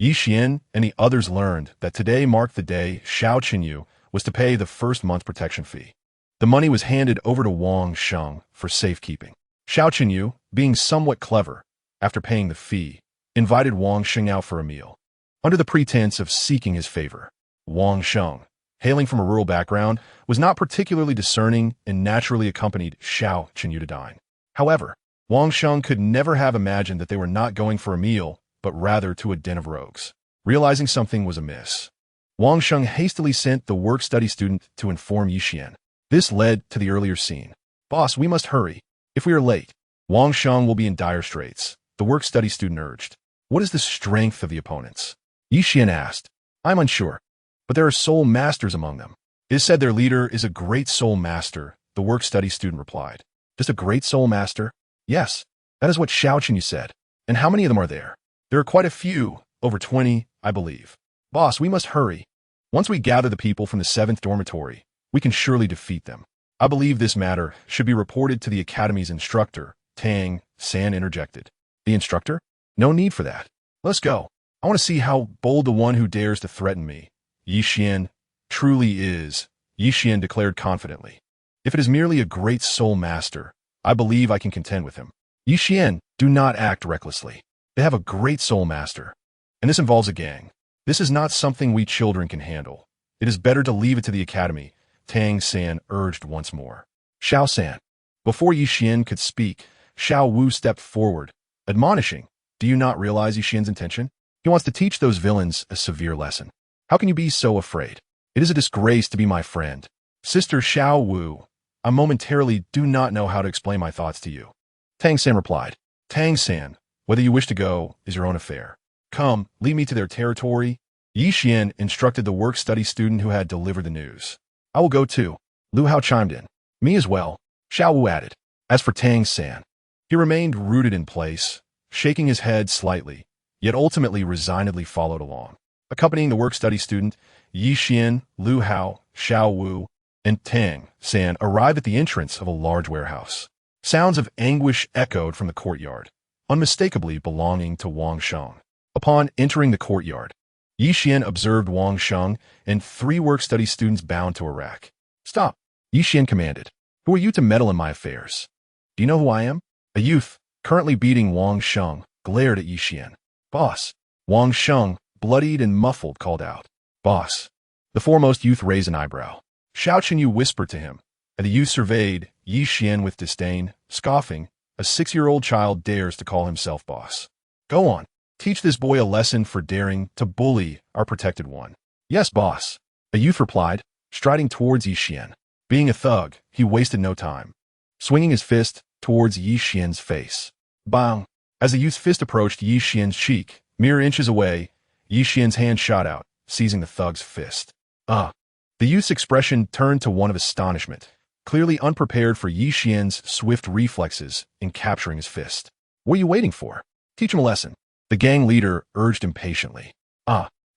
Xian and the others learned that today marked the day Xiao Chenyu was to pay the first month's protection fee. The money was handed over to Wang Sheng for safekeeping. Xiao Chenyu, being somewhat clever, after paying the fee, invited Wang Sheng out for a meal. Under the pretense of seeking his favor, Wang Sheng, hailing from a rural background, was not particularly discerning and naturally accompanied Xiao Chenyu to dine. However, Wang Sheng could never have imagined that they were not going for a meal, but rather to a den of rogues. Realizing something was amiss, Wang Sheng hastily sent the work-study student to inform Xian. This led to the earlier scene. Boss, we must hurry. If we are late, Wang Sheng will be in dire straits, the work-study student urged. What is the strength of the opponents? Xian asked. I'm unsure, but there are soul masters among them. It is said their leader is a great soul master, the work-study student replied. Just a great soul master? Yes, that is what Xiao Chenyu said. And how many of them are there? There are quite a few, over 20, I believe. Boss, we must hurry. Once we gather the people from the 7th dormitory, we can surely defeat them. I believe this matter should be reported to the Academy's instructor, Tang San interjected. The instructor? No need for that. Let's go. I want to see how bold the one who dares to threaten me, Xian, truly is, Xian declared confidently. If it is merely a great soul master, I believe I can contend with him. Xian, do not act recklessly. They have a great soul master. And this involves a gang. This is not something we children can handle. It is better to leave it to the Academy, Tang San urged once more. Xiao San. Before Xian could speak, Xiao Wu stepped forward, admonishing, do you not realize Xian's intention? He wants to teach those villains a severe lesson. How can you be so afraid? It is a disgrace to be my friend. Sister Xiao Wu, I momentarily do not know how to explain my thoughts to you. Tang San replied. Tang San, whether you wish to go is your own affair. Come, lead me to their territory. Xian instructed the work-study student who had delivered the news. I will go too. Lu Hao chimed in. Me as well, Xiao Wu added. As for Tang San, he remained rooted in place, shaking his head slightly, yet ultimately resignedly followed along. Accompanying the work-study student, Xian, Lu Hao, Xiao Wu, and Tang San arrived at the entrance of a large warehouse. Sounds of anguish echoed from the courtyard, unmistakably belonging to Wang Sheng. Upon entering the courtyard, Xian observed Wang Sheng and 3 work-study students bound to a rack. Stop, Xian commanded. Who are you to meddle in my affairs? Do you know who I am? A youth, currently beating Wang Sheng, glared at Xian. Boss. Wang Sheng, bloodied and muffled, called out. Boss. The foremost youth raised an eyebrow. Xiao Chenyu whispered to him, and the youth surveyed Xian with disdain, scoffing. A 6-year-old child dares to call himself boss. Go on. Teach this boy a lesson for daring to bully our protected one. Yes, boss. A youth replied, striding towards Xian. Being a thug, he wasted no time, swinging his fist towards Xian's face. Bang! As the youth's fist approached Xian's cheek, mere inches away, Xian's hand shot out, seizing the thug's fist. The youth's expression turned to one of astonishment, clearly unprepared for Xian's swift reflexes in capturing his fist. What are you waiting for? Teach him a lesson. The gang leader urged impatiently.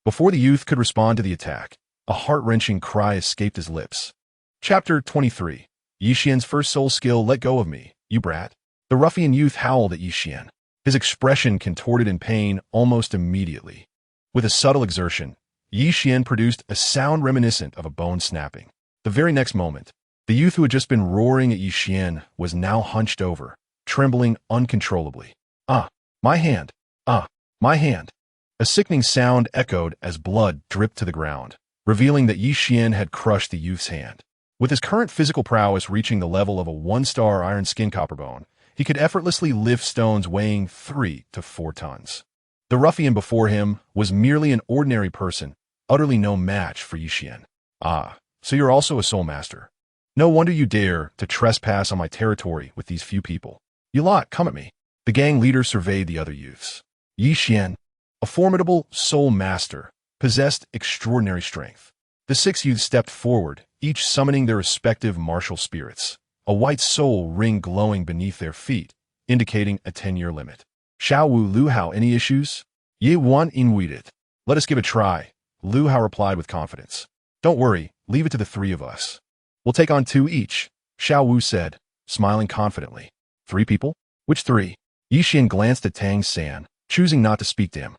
Before the youth could respond to the attack, a heart-wrenching cry escaped his lips. Chapter 23. Xian's first soul skill, let go of me, you brat. The ruffian youth howled at Xian. His expression contorted in pain almost immediately. With a subtle exertion, Xian produced a sound reminiscent of a bone snapping. The very next moment, the youth who had just been roaring at Xian was now hunched over, trembling uncontrollably. My hand. My hand. A sickening sound echoed as blood dripped to the ground, revealing that Xian had crushed the youth's hand. With his current physical prowess reaching the level of a 1-star iron skin copperbone, he could effortlessly lift stones weighing 3 to 4 tons. The ruffian before him was merely an ordinary person, utterly no match for Xian. So you're also a soul master. No wonder you dare to trespass on my territory with these few people. You lot, come at me. The gang leader surveyed the other youths. Xian, a formidable soul master, possessed extraordinary strength. The 6 youths stepped forward, each summoning their respective martial spirits, a white soul ring glowing beneath their feet, indicating a 10-year limit. Xiao Wu, Lu Hao, any issues? Ye wan inweed it. Let us give it a try, Lu Hao replied with confidence. Don't worry, leave it to the 3 of us. We'll take on 2 each, Xiao Wu said, smiling confidently. 3 people? Which 3? Xian glanced at Tang San, choosing not to speak to him.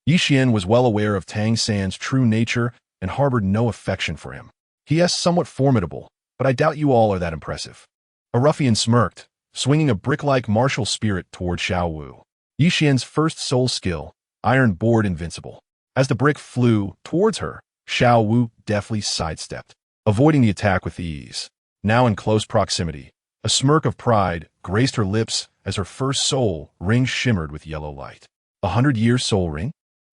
Xian was well aware of Tang San's true nature and harbored no affection for him. He is somewhat formidable, but I doubt you all are that impressive. A ruffian smirked, swinging a brick-like martial spirit toward Xiao Wu. Xian's first soul skill, Iron Board Invincible. As the brick flew towards her, Xiao Wu deftly sidestepped, avoiding the attack with ease. Now in close proximity, a smirk of pride graced her lips as her first soul ring shimmered with yellow light. 100-year soul ring?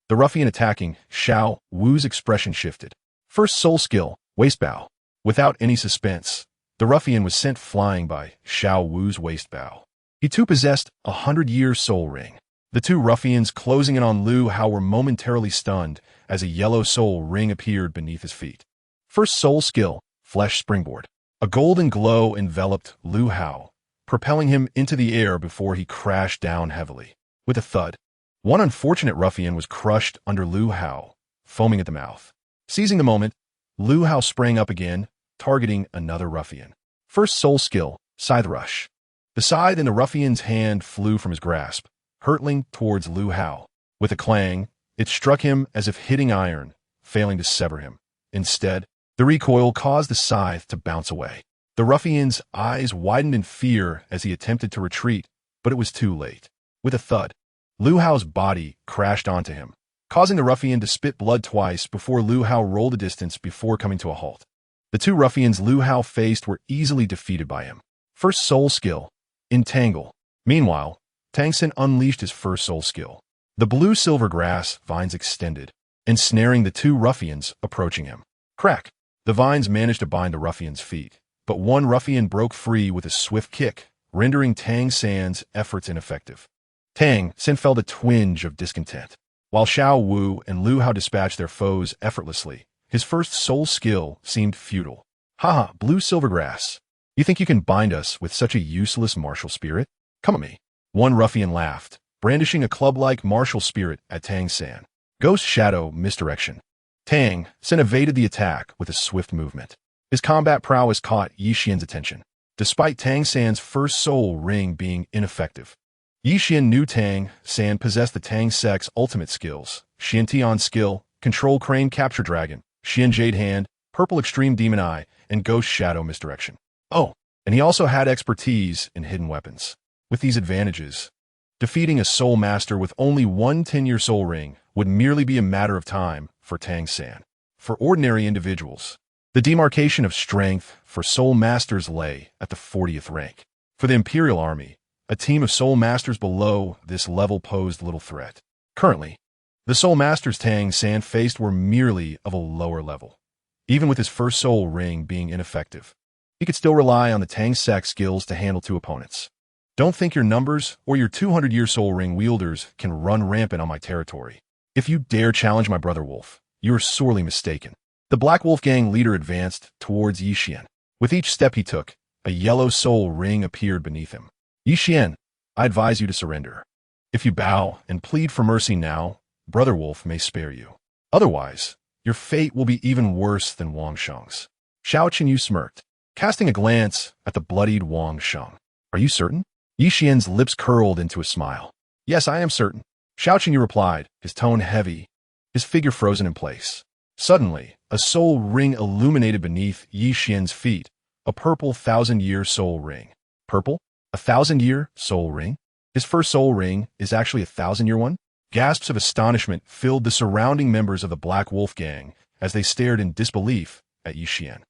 The ruffian attacking Xiao Wu's expression shifted. First soul skill, waist bow. Without any suspense, the ruffian was sent flying by Xiao Wu's waist bow. He too possessed a 100-year soul ring. The 2 ruffians closing in on Lu Hao were momentarily stunned as a yellow soul ring appeared beneath his feet. First soul skill, flesh springboard. A golden glow enveloped Lu Hao, propelling him into the air before he crashed down heavily. With a thud, one unfortunate ruffian was crushed under Lu Hao, foaming at the mouth. Seizing the moment, Lu Hao sprang up again, targeting another ruffian. First soul skill, scythe rush. The scythe in the ruffian's hand flew from his grasp, hurtling towards Lu Hao. With a clang, it struck him as if hitting iron, failing to sever him. Instead, the recoil caused the scythe to bounce away. The ruffian's eyes widened in fear as he attempted to retreat, but it was too late. With a thud, Lu Hao's body crashed onto him, causing the ruffian to spit blood twice before Lu Hao rolled a distance before coming to a halt. The 2 ruffians Lu Hao faced were easily defeated by him. First soul skill, entangle. Meanwhile, Tang San unleashed his first soul skill, The blue-silver grass vines extended, ensnaring the two ruffians approaching him. Crack! The vines managed to bind the ruffian's feet, but one ruffian broke free with a swift kick, rendering Tang San's efforts ineffective. Tang San felt a twinge of discontent. While Xiao Wu and Lu Hao dispatched their foes effortlessly, his first soul skill seemed futile. Haha, blue silvergrass. You think you can bind us with such a useless martial spirit? Come at me. One ruffian laughed, brandishing a club-like martial spirit at Tang San. Ghost Shadow Misdirection. Tang San evaded the attack with a swift movement. His combat prowess caught Xian's attention, despite Tang San's first soul ring being ineffective. Xian knew Tang San possessed the Tang Sect's ultimate skills: Xian Tian skill, Control Crane Capture Dragon, Xian Jade Hand, Purple Extreme Demon Eye, and Ghost Shadow Misdirection. Oh, and he also had expertise in hidden weapons. With these advantages, defeating a soul master with only one 10-year soul ring would merely be a matter of time for Tang San. For ordinary individuals, the demarcation of strength for soul masters lay at the 40th rank. For the Imperial Army, a team of soul masters below this level posed little threat. Currently, the soul masters Tang San faced were merely of a lower level. Even with his first soul ring being ineffective, he could still rely on the Tang Sec skills to handle two opponents. Don't think your numbers or your 200-year soul ring wielders can run rampant on my territory. If you dare challenge my brother Wolf, you are sorely mistaken. The Black Wolf Gang leader advanced towards Xian. With each step he took, a yellow soul ring appeared beneath him. Xian, I advise you to surrender. If you bow and plead for mercy now, Brother Wolf may spare you. Otherwise, your fate will be even worse than Wang Sheng's. Xiao Qinyu smirked, casting a glance at the bloodied Wang Sheng. Are you certain? Xian's lips curled into a smile. Yes, I am certain. Xiao Qinyu replied, his tone heavy, his figure frozen in place. Suddenly, a soul ring illuminated beneath Xian's feet, a purple 1,000-year soul ring. Purple? A 1,000-year soul ring? His first soul ring is actually a 1,000-year one? Gasps of astonishment filled the surrounding members of the Black Wolf Gang as they stared in disbelief at Xian.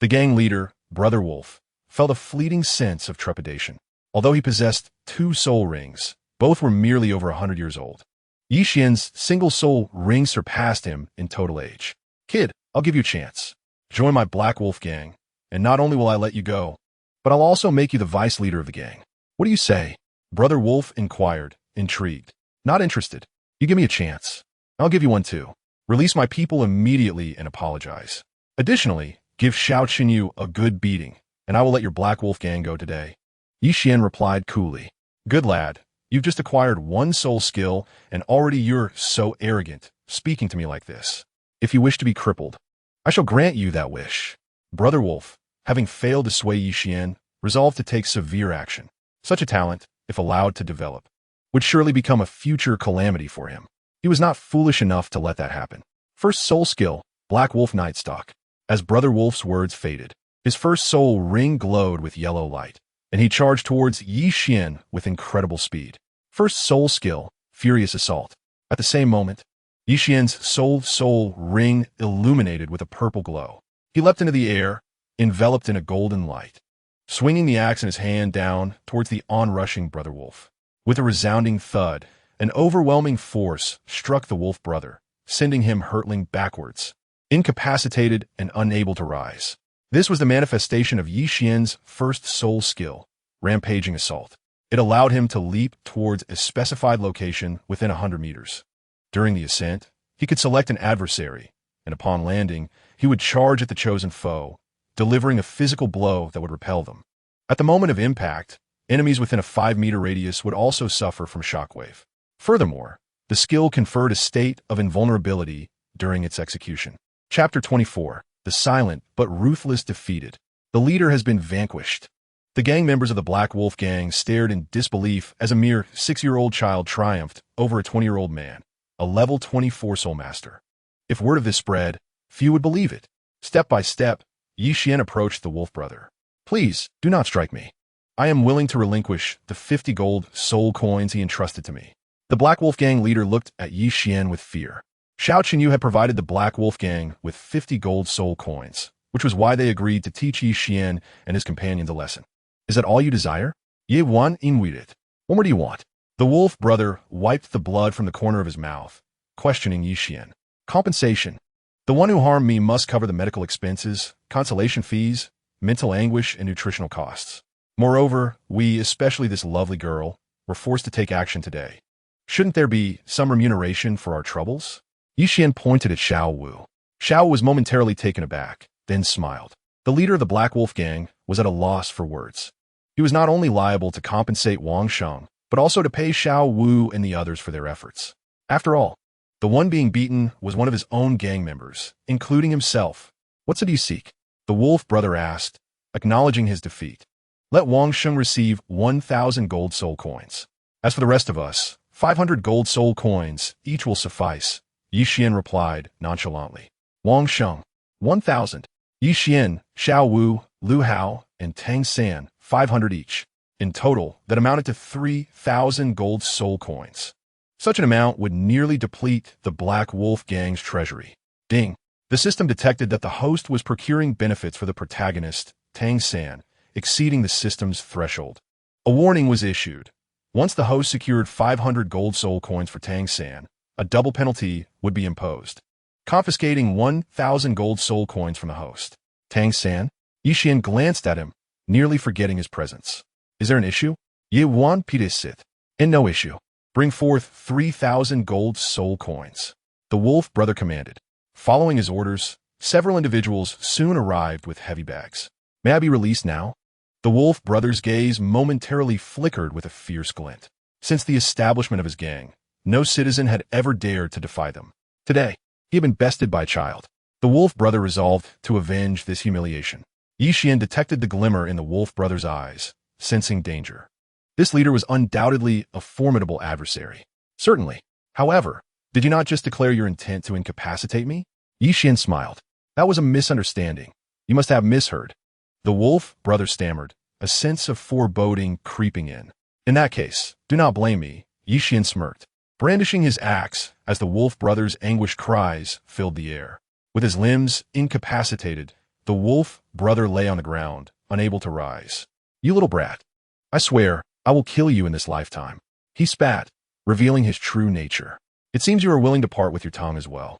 The gang leader, Brother Wolf, felt a fleeting sense of trepidation. Although he possessed 2 soul rings, both were merely over 100 years old. Xian's single soul ring surpassed him in total age. Kid, I'll give you a chance. Join my Black Wolf Gang, and not only will I let you go, but I'll also make you the vice leader of the gang. What do you say? Brother Wolf inquired, intrigued. Not interested. You give me a chance. I'll give you one too. Release my people immediately and apologize. Additionally, give Xiao Qinyu a good beating, and I will let your Black Wolf Gang go today. Xian replied coolly. Good lad, you've just acquired 1 soul skill, and already you're so arrogant, speaking to me like this. If you wish to be crippled, I shall grant you that wish. Brother Wolf, having failed to sway Xian, resolved to take severe action. Such a talent, if allowed to develop, would surely become a future calamity for him. He was not foolish enough to let that happen. First soul skill, Black Wolf Nightstalk. As Brother Wolf's words faded, his first soul ring glowed with yellow light, and he charged towards Xian with incredible speed. First soul skill, Furious Assault. At the same moment, Xian's soul ring illuminated with a purple glow. He leapt into the air, enveloped in a golden light, swinging the axe in his hand down towards the onrushing Brother Wolf. With a resounding thud, an overwhelming force struck the Wolf brother, sending him hurtling backwards, incapacitated and unable to rise. This was the manifestation of Xian's first soul skill, Rampaging Assault. It allowed him to leap towards a specified location within 100 meters. During the ascent, he could select an adversary, and upon landing, he would charge at the chosen foe, delivering a physical blow that would repel them. At the moment of impact, enemies within a 5-meter radius would also suffer from shockwave. Furthermore, the skill conferred a state of invulnerability during its execution. Chapter 24. The Silent but Ruthless Defeated. The leader has been vanquished. The gang members of the Black Wolf Gang stared in disbelief as a mere 6-year-old child triumphed over a 20-year-old man, a level 24 soul master. If word of this spread, few would believe it. Step by step, Xian approached the Wolf brother. Please, do not strike me. I am willing to relinquish the 50 gold soul coins he entrusted to me. The Black Wolf Gang leader looked at Xian with fear. Xiao Qinyu had provided the Black Wolf Gang with 50 gold soul coins, which was why they agreed to teach Xian and his companions a lesson. Is that all you desire? Ye wan inwit it. What more do you want? The wolf brother wiped the blood from the corner of his mouth, questioning Xian. Compensation. The one who harmed me must cover the medical expenses, consolation fees, mental anguish, and nutritional costs. Moreover, we, especially this lovely girl, were forced to take action today. Shouldn't there be some remuneration for our troubles? Xian pointed at Xiao Wu. Xiao was momentarily taken aback, then smiled. The leader of the Black Wolf gang was at a loss for words. He was not only liable to compensate Wang Sheng, but also to pay Xiao Wu and the others for their efforts. After all, the one being beaten was one of his own gang members, including himself. What do you seek? The wolf brother asked, acknowledging his defeat. Let Wang Sheng receive 1,000 gold soul coins. As for the rest of us, 500 gold soul coins each will suffice, Xian replied nonchalantly. Wang Sheng, 1,000. Xian, Xiao Wu, Lu Hao, and Tang San, 500 each. In total, that amounted to 3,000 gold soul coins. Such an amount would nearly deplete the Black Wolf gang's treasury. Ding! The system detected that the host was procuring benefits for the protagonist, Tang San, exceeding the system's threshold. A warning was issued. Once the host secured 500 gold soul coins for Tang San, a double penalty would be imposed, confiscating 1,000 gold soul coins from the host. Tang San? Xian glanced at him, nearly forgetting his presence. Is there an issue? Ye wan sit. And no issue. Bring forth 3,000 gold soul coins. The wolf brother commanded. Following his orders, several individuals soon arrived with heavy bags. May I be released now? The wolf brother's gaze momentarily flickered with a fierce glint. Since the establishment of his gang, no citizen had ever dared to defy them. Today, he had been bested by a child. The wolf brother resolved to avenge this humiliation. Xian detected the glimmer in the wolf brother's eyes, sensing danger. This leader was undoubtedly a formidable adversary. Certainly. However, did you not just declare your intent to incapacitate me? Xian smiled. That was a misunderstanding. You must have misheard. The wolf brother stammered, a sense of foreboding creeping in. In that case, do not blame me, Xian smirked, brandishing his axe as the wolf brother's anguished cries filled the air. With his limbs incapacitated, the wolf brother lay on the ground, unable to rise. You little brat. I swear, I will kill you in this lifetime. He spat, revealing his true nature. It seems you are willing to part with your tongue as well.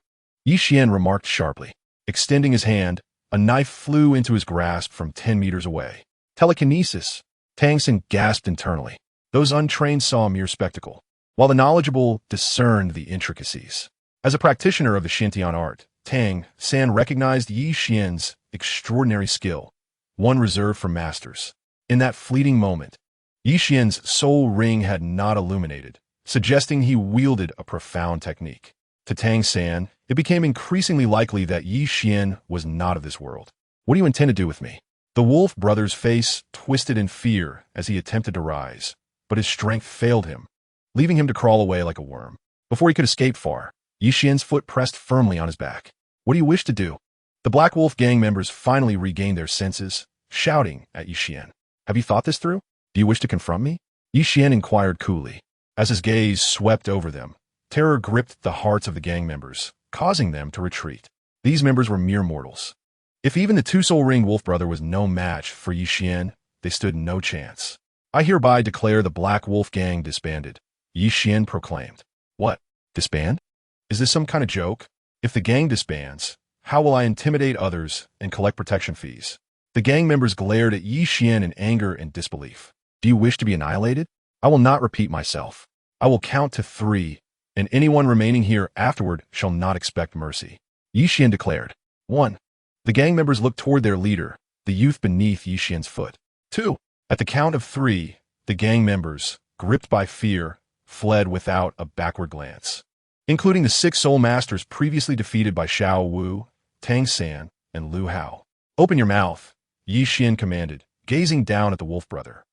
Xian remarked sharply. Extending his hand, a knife flew into his grasp from 10 meters away. Telekinesis. Tang San gasped internally. Those untrained saw a mere spectacle, while the knowledgeable discerned the intricacies. As a practitioner of the Xintian art, Tang San recognized Xian's extraordinary skill, one reserved for masters. In that fleeting moment, Xian's soul ring had not illuminated, suggesting he wielded a profound technique. To Tang San, it became increasingly likely that Xian was not of this world. What do you intend to do with me? The wolf brother's face twisted in fear as he attempted to rise, but his strength failed him, leaving him to crawl away like a worm. Before he could escape far, Xian's foot pressed firmly on his back. What do you wish to do? The Black Wolf gang members finally regained their senses, shouting at Xian. Have you thought this through? Do you wish to confront me? Xian inquired coolly. As his gaze swept over them, terror gripped the hearts of the gang members, causing them to retreat. These members were mere mortals. If even the two-soul ring wolf brother was no match for Xian, they stood no chance. I hereby declare the Black Wolf gang disbanded, Xian proclaimed. What? Disband? Is this some kind of joke? If the gang disbands, how will I intimidate others and collect protection fees? The gang members glared at Xian in anger and disbelief. Do you wish to be annihilated? I will not repeat myself. I will count to 3, and anyone remaining here afterward shall not expect mercy. Xian declared. 1. The gang members looked toward their leader, the youth beneath Xian's foot. 2. At the count of 3, the gang members, gripped by fear, fled without a backward glance, including the 6 soul masters previously defeated by Xiao Wu, Tang San, and Lu Hao. Open your mouth, Xian commanded, gazing down at the wolf brother.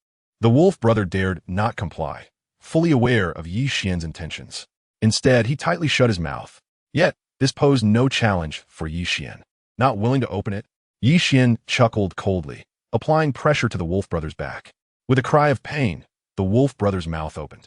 The wolf brother dared not comply, fully aware of Xian's intentions. Instead, he tightly shut his mouth. Yet, this posed no challenge for Xian. Not willing to open it, Xian chuckled coldly, applying pressure to the wolf brother's back. With a cry of pain, the wolf brother's mouth opened.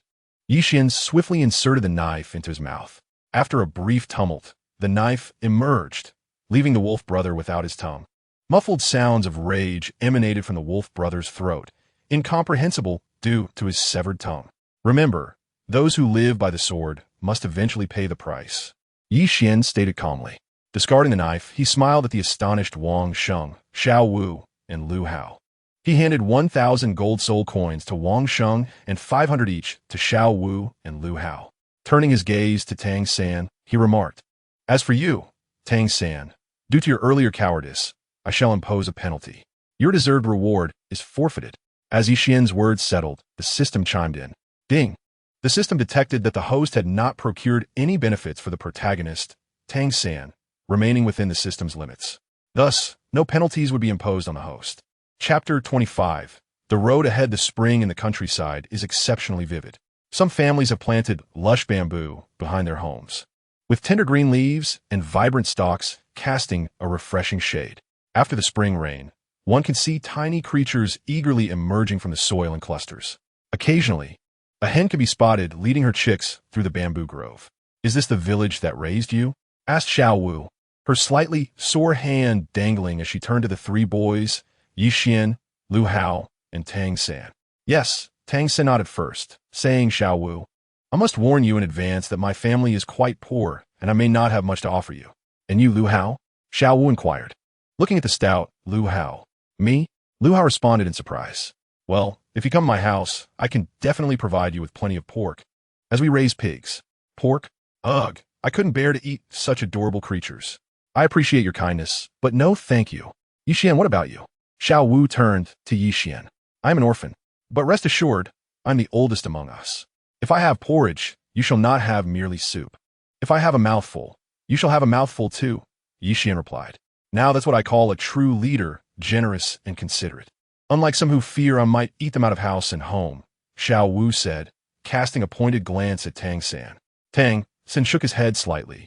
Xian swiftly inserted the knife into his mouth. After a brief tumult, the knife emerged, leaving the wolf brother without his tongue. Muffled sounds of rage emanated from the wolf brother's throat, incomprehensible due to his severed tongue. Remember, Those who live by the sword must eventually pay the price. Xian stated calmly. Discarding the knife, he smiled at the astonished Wang Sheng, Xiao Wu, and Lu Hao. He handed 1,000 gold soul coins to Wang Sheng and 500 each to Xiao Wu and Lu Hao. Turning his gaze to Tang San, he remarked, As for you, Tang San, due to your earlier cowardice, I shall impose a penalty. Your deserved reward is forfeited. As Xian's words settled, the system chimed in. Ding! The system detected that the host had not procured any benefits for the protagonist, Tang San, remaining within the system's limits. Thus, no penalties would be imposed on the host. Chapter 25. The road ahead the spring in the countryside is exceptionally vivid. Some families have planted lush bamboo behind their homes, with tender green leaves and vibrant stalks casting a refreshing shade. After the spring rain, one can see tiny creatures eagerly emerging from the soil in clusters. Occasionally, a hen can be spotted leading her chicks through the bamboo grove. Is this the village that raised you? Asked Xiao Wu, her slightly sore hand dangling as she turned to the three boys, Xian, Lu Hao, and Tang San. Yes, Tang San nodded first, saying Xiao Wu, I must warn you in advance that my family is quite poor and I may not have much to offer you. And you, Lu Hao? Xiao Wu inquired. Looking at the stout Lu Hao. Me? Lu Hao responded in surprise. Well, if you come to my house, I can definitely provide you with plenty of pork, as we raise pigs. Pork? Ugh, I couldn't bear to eat such adorable creatures. I appreciate your kindness, but no thank you. Xian, what about you? Xiao Wu turned to Xian. I am an orphan, but rest assured, I'm the oldest among us. If I have porridge, you shall not have merely soup. If I have a mouthful, you shall have a mouthful too, Xian replied. Now that's what I call a true leader, generous and considerate. Unlike some who fear I might eat them out of house and home, Xiao Wu said, casting a pointed glance at Tang San. Tang San shook his head slightly,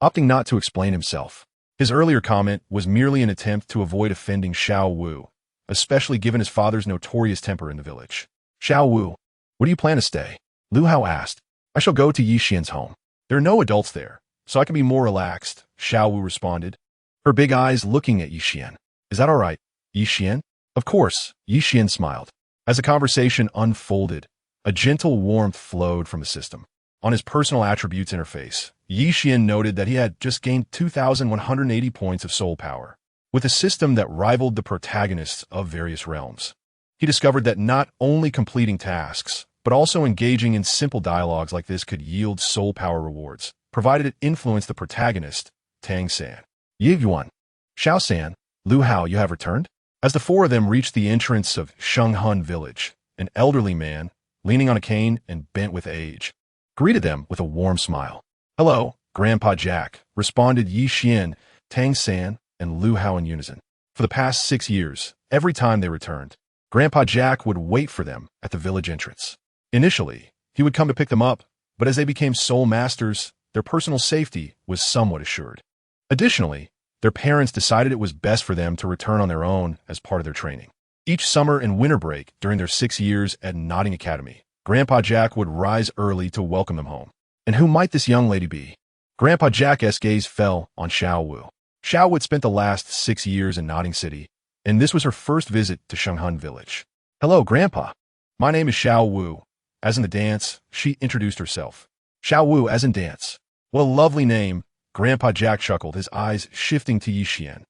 opting not to explain himself. His earlier comment was merely an attempt to avoid offending Xiao Wu, especially given his father's notorious temper in the village. Xiao Wu, where do you plan to stay? Lu Hao asked. I shall go to Xian's home. There are no adults there, so I can be more relaxed, Xiao Wu responded, her big eyes looking at Xian. Is that all right, Xian? Of course, Xian smiled. As the conversation unfolded, a gentle warmth flowed from the system. On his personal attributes interface, Xian noted that he had just gained 2,180 points of soul power, with a system that rivaled the protagonists of various realms. He discovered that not only completing tasks, but also engaging in simple dialogues like this could yield soul power rewards, provided it influenced the protagonist, Tang San. Yi Yuan, Xiao San, Lu Hao, you have returned? As the four of them reached the entrance of Shenghun village, an elderly man, leaning on a cane and bent with age, greeted them with a warm smile. Hello, Grandpa Jack, responded Xian, Tang San, and Lu Hao in unison. For the past 6 years, every time they returned, Grandpa Jack would wait for them at the village entrance. Initially, he would come to pick them up, but as they became soul masters, their personal safety was somewhat assured. Additionally, their parents decided it was best for them to return on their own as part of their training. Each summer and winter break during their 6 years at Nodding Academy, Grandpa Jack would rise early to welcome them home. And who might this young lady be? Grandpa Jack's gaze fell on Xiao Wu. Xiao Wu had spent the last 6 years in Nodding City, and this was her first visit to Shenghun village. Hello, Grandpa. My name is Xiao Wu. As in the dance, she introduced herself. Xiao Wu, as in dance. What a lovely name. Grandpa Jack chuckled, his eyes shifting to Xian,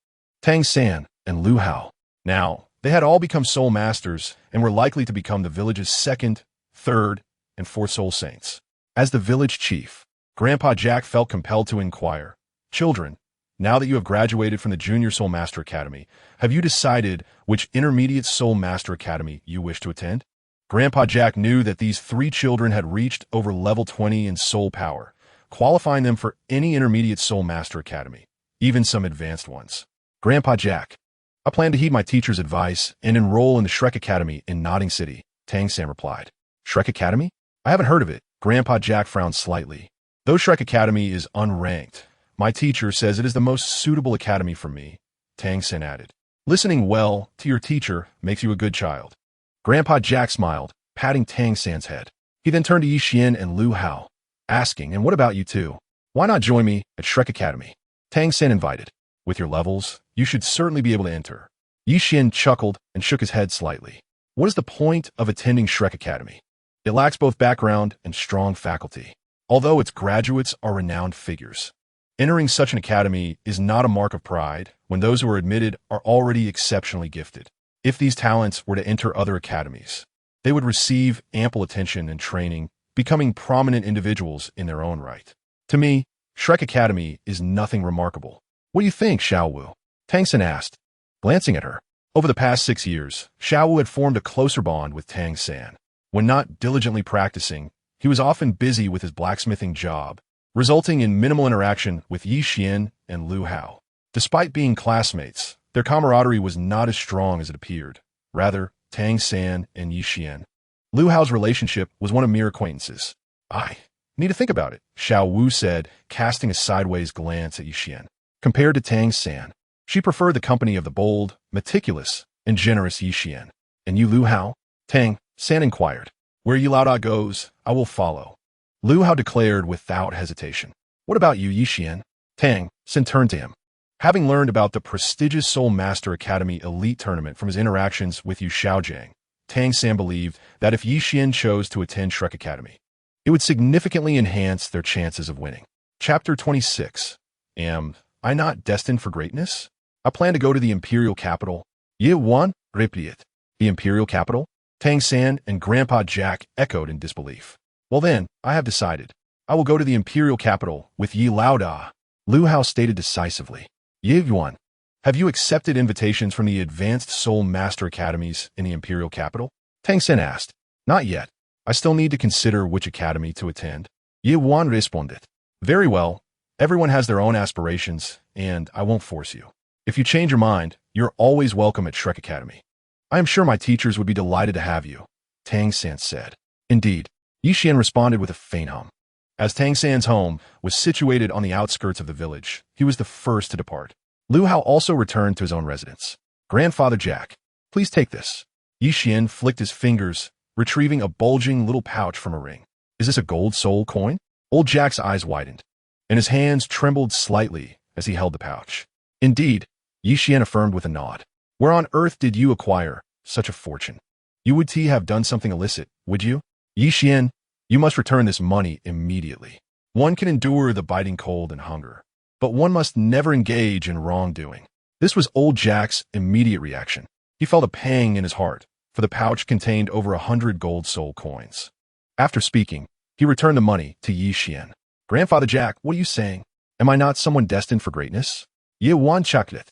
Tang San, and Lu Hao. Now, they had all become soul masters and were likely to become the village's second, third, and fourth soul saints. As the village chief, Grandpa Jack felt compelled to inquire, Children, now that you have graduated from the Junior Soul Master Academy, have you decided which Intermediate Soul Master Academy you wish to attend? Grandpa Jack knew that these 3 children had reached over level 20 in soul power, qualifying them for any Intermediate Soul Master Academy, even some advanced ones. Grandpa Jack, I plan to heed my teacher's advice and enroll in the Shrek Academy in Nodding City, Tang San replied. Shrek Academy? I haven't heard of it. Grandpa Jack frowned slightly. Though Shrek Academy is unranked, my teacher says it is the most suitable academy for me, Tang San added. Listening well to your teacher makes you a good child. Grandpa Jack smiled, patting Tang San's head. He then turned to Xian and Lu Hao, asking, and what about you two? Why not join me at Shrek Academy? Tang San invited. With your levels, you should certainly be able to enter. Xian chuckled and shook his head slightly. What is the point of attending Shrek Academy? It lacks both background and strong faculty, although its graduates are renowned figures. Entering such an academy is not a mark of pride when those who are admitted are already exceptionally gifted. If these talents were to enter other academies, they would receive ample attention and training, becoming prominent individuals in their own right. To me, Shrek Academy is nothing remarkable. What do you think, Xiao Wu? Tang San asked, glancing at her. Over the past 6 years, Xiao Wu had formed a closer bond with Tang San. When not diligently practicing, he was often busy with his blacksmithing job, resulting in minimal interaction with Xian and Lu Hao. Despite being classmates, their camaraderie was not as strong as it appeared. Rather, Tang San and Xian. Lu Hao's relationship was one of mere acquaintances. I need to think about it, Xiao Wu said, casting a sideways glance at Xian. Compared to Tang San, she preferred the company of the bold, meticulous, and generous Xian. And you, Lu Hao? Tang San inquired. Where Yi Lao Da goes, I will follow. Lu Hao declared without hesitation. What about you, Xian? Tang San turned to him. Having learned about the prestigious Soul Master Academy Elite Tournament from his interactions with Yu Xiaojiang, Tang San believed that if Xian chose to attend Shrek Academy, it would significantly enhance their chances of winning. Chapter 26. Am I not destined for greatness? I plan to go to the imperial capital. Ye Wan, repeat. The imperial capital? Tang San and Grandpa Jack echoed in disbelief. Well then, I have decided. I will go to the imperial capital with Yi Lao Da. Lu Hao stated decisively. Ye Yuan, have you accepted invitations from the advanced Soul Master Academies in the imperial capital? Tang San asked. Not yet. I still need to consider which academy to attend. Ye Wan responded. Very well. Everyone has their own aspirations, and I won't force you. If you change your mind, you're always welcome at Shrek Academy. I am sure my teachers would be delighted to have you, Tang San said. Indeed, Xian responded with a faint hum. As Tang San's home was situated on the outskirts of the village, he was the first to depart. Lu Hao also returned to his own residence. Grandfather Jack, please take this. Xian flicked his fingers, retrieving a bulging little pouch from a ring. Is this a gold soul coin? Old Jack's eyes widened, and his hands trembled slightly as he held the pouch. Indeed, Xian affirmed with a nod. Where on earth did you acquire such a fortune? You would have done something illicit, would you? Xian, you must return this money immediately. One can endure the biting cold and hunger, but one must never engage in wrongdoing. This was old Jack's immediate reaction. He felt a pang in his heart, for the pouch contained over 100 gold soul coins. After speaking, he returned the money to Xian. Grandfather Jack, what are you saying? Am I not someone destined for greatness? Ye Wan chocolate,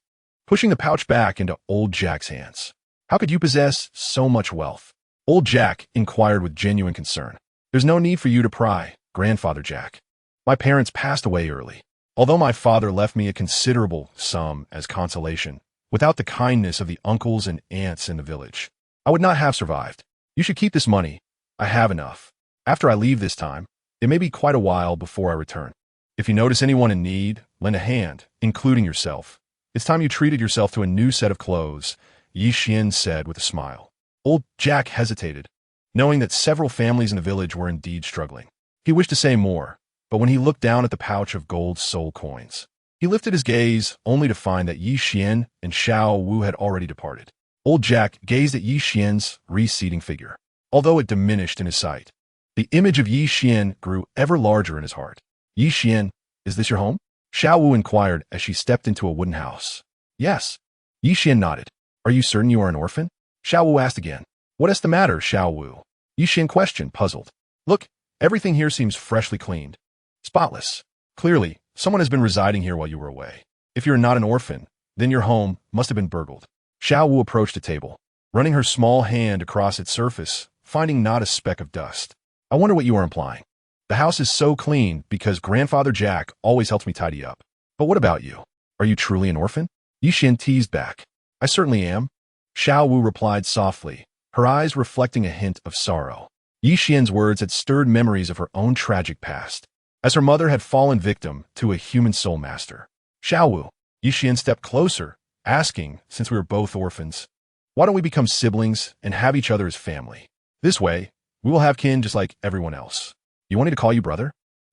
pushing the pouch back into old Jack's hands. How could you possess so much wealth? Old Jack inquired with genuine concern. There's no need for you to pry, Grandfather Jack. My parents passed away early. Although my father left me a considerable sum as consolation, without the kindness of the uncles and aunts in the village, I would not have survived. You should keep this money. I have enough. After I leave this time, it may be quite a while before I return. If you notice anyone in need, lend a hand, including yourself. It's time you treated yourself to a new set of clothes, Xian said with a smile. Old Jack hesitated, knowing that several families in the village were indeed struggling. He wished to say more, but when he looked down at the pouch of gold soul coins, he lifted his gaze only to find that Xian and Xiao Wu had already departed. Old Jack gazed at Xian's receding figure. Although it diminished in his sight, the image of Xian grew ever larger in his heart. Xian, is this your home? Xiao Wu inquired as she stepped into a wooden house. Yes. Xian nodded. Are you certain you are an orphan? Xiao Wu asked again. What is the matter, Xiao Wu? Xian questioned, puzzled. Look, everything here seems freshly cleaned. Spotless. Clearly, someone has been residing here while you were away. If you're not an orphan, then your home must have been burgled. Xiao Wu approached the table, running her small hand across its surface, finding not a speck of dust. I wonder what you are implying. The house is so clean because Grandfather Jack always helps me tidy up. But what about you? Are you truly an orphan? Xian teased back. I certainly am. Xiao Wu replied softly, her eyes reflecting a hint of sorrow. Xian's words had stirred memories of her own tragic past, as her mother had fallen victim to a human soul master. Xiao Wu, Xian stepped closer, asking, since we were both orphans, why don't we become siblings and have each other as family? This way, we will have kin just like everyone else. You want me to call you brother?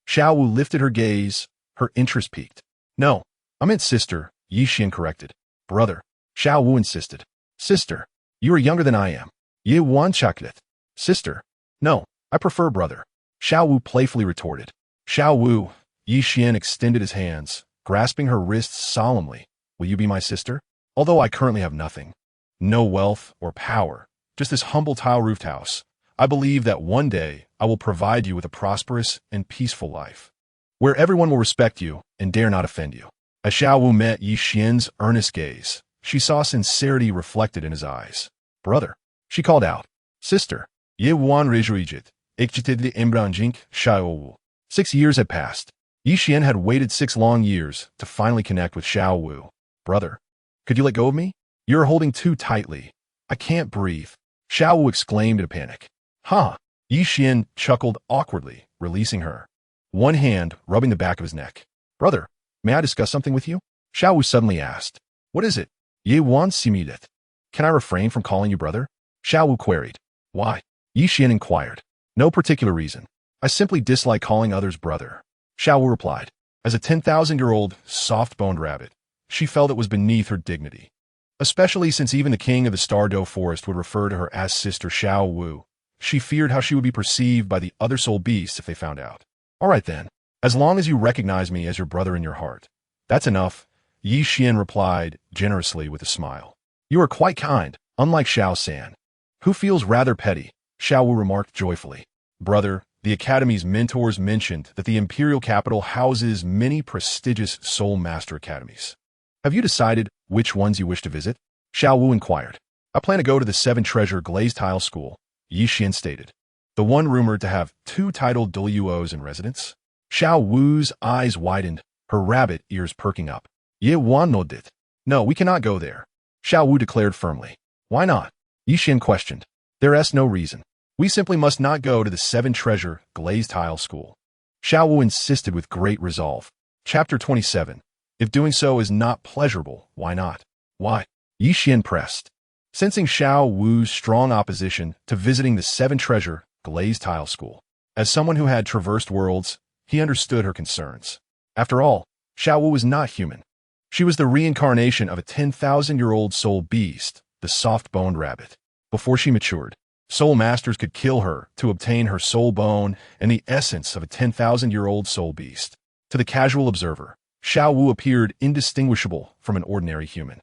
Xiao Wu lifted her gaze, her interest piqued. No, I meant sister, Xian corrected. Brother, Xiao Wu insisted. Sister, you are younger than I am. Ye Wan chocolate. Sister, no, I prefer brother. Xiao Wu playfully retorted. Xiao Wu, Yi Xian extended his hands, grasping her wrists solemnly. Will you be my sister? Although I currently have nothing, no wealth or power, just this humble tile-roofed house, I believe that one day I will provide you with a prosperous and peaceful life, where everyone will respect you and dare not offend you. As Xiao Wu met Yi Xian's earnest gaze, she saw sincerity reflected in his eyes. Brother, she called out. Sister, Ye Wan Rejuijit, Ikjitid Imbranjink Xiao Wu. 6 years had passed. Yi Xian had waited 6 long years to finally connect with Xiao Wu. Brother, could you let go of me? You're holding too tightly. I can't breathe. Xiao Wu exclaimed in a panic. Huh? Yi Xian chuckled awkwardly, releasing her, one hand rubbing the back of his neck. Brother, may I discuss something with you? Xiao Wu suddenly asked. What is it? Ye wan simidet. Can I refrain from calling you brother? Xiao Wu queried. Why? Yi Xian inquired. No particular reason. I simply dislike calling others brother. Xiao Wu replied. As a 10,000-year-old, soft-boned rabbit, she felt it was beneath her dignity, especially since even the king of the Stardow Forest would refer to her as Sister Xiao Wu. She feared how she would be perceived by the other soul beasts if they found out. All right then, as long as you recognize me as your brother in your heart, that's enough, Yi Xian replied generously with a smile. You are quite kind, unlike Xiao San, who feels rather petty, Xiao Wu remarked joyfully. Brother, the Academy's mentors mentioned that the Imperial Capital houses many prestigious Soul Master Academies. Have you decided which ones you wish to visit? Xiao Wu inquired. I plan to go to the 7-treasure glazed tile school, Yi Xian stated. The one rumored to have 2 titled Douluos in residence? Xiao Wu's eyes widened, her rabbit ears perking up. Ye wan no dit. No, we cannot go there, Xiao Wu declared firmly. Why not? Yi Xian questioned. There is no reason. We simply must not go to the 7-treasure glazed tile school. Xiao Wu insisted with great resolve. Chapter 27. If doing so is not pleasurable, why not? Why? Yi Xian pressed. Sensing Xiao Wu's strong opposition to visiting the 7-treasure glazed tile school, as someone who had traversed worlds, he understood her concerns. After all, Xiao Wu was not human. She was the reincarnation of a 10,000-year-old soul beast, the soft-boned rabbit. Before she matured, soul masters could kill her to obtain her soul bone and the essence of a 10,000-year-old soul beast. To the casual observer, Xiao Wu appeared indistinguishable from an ordinary human.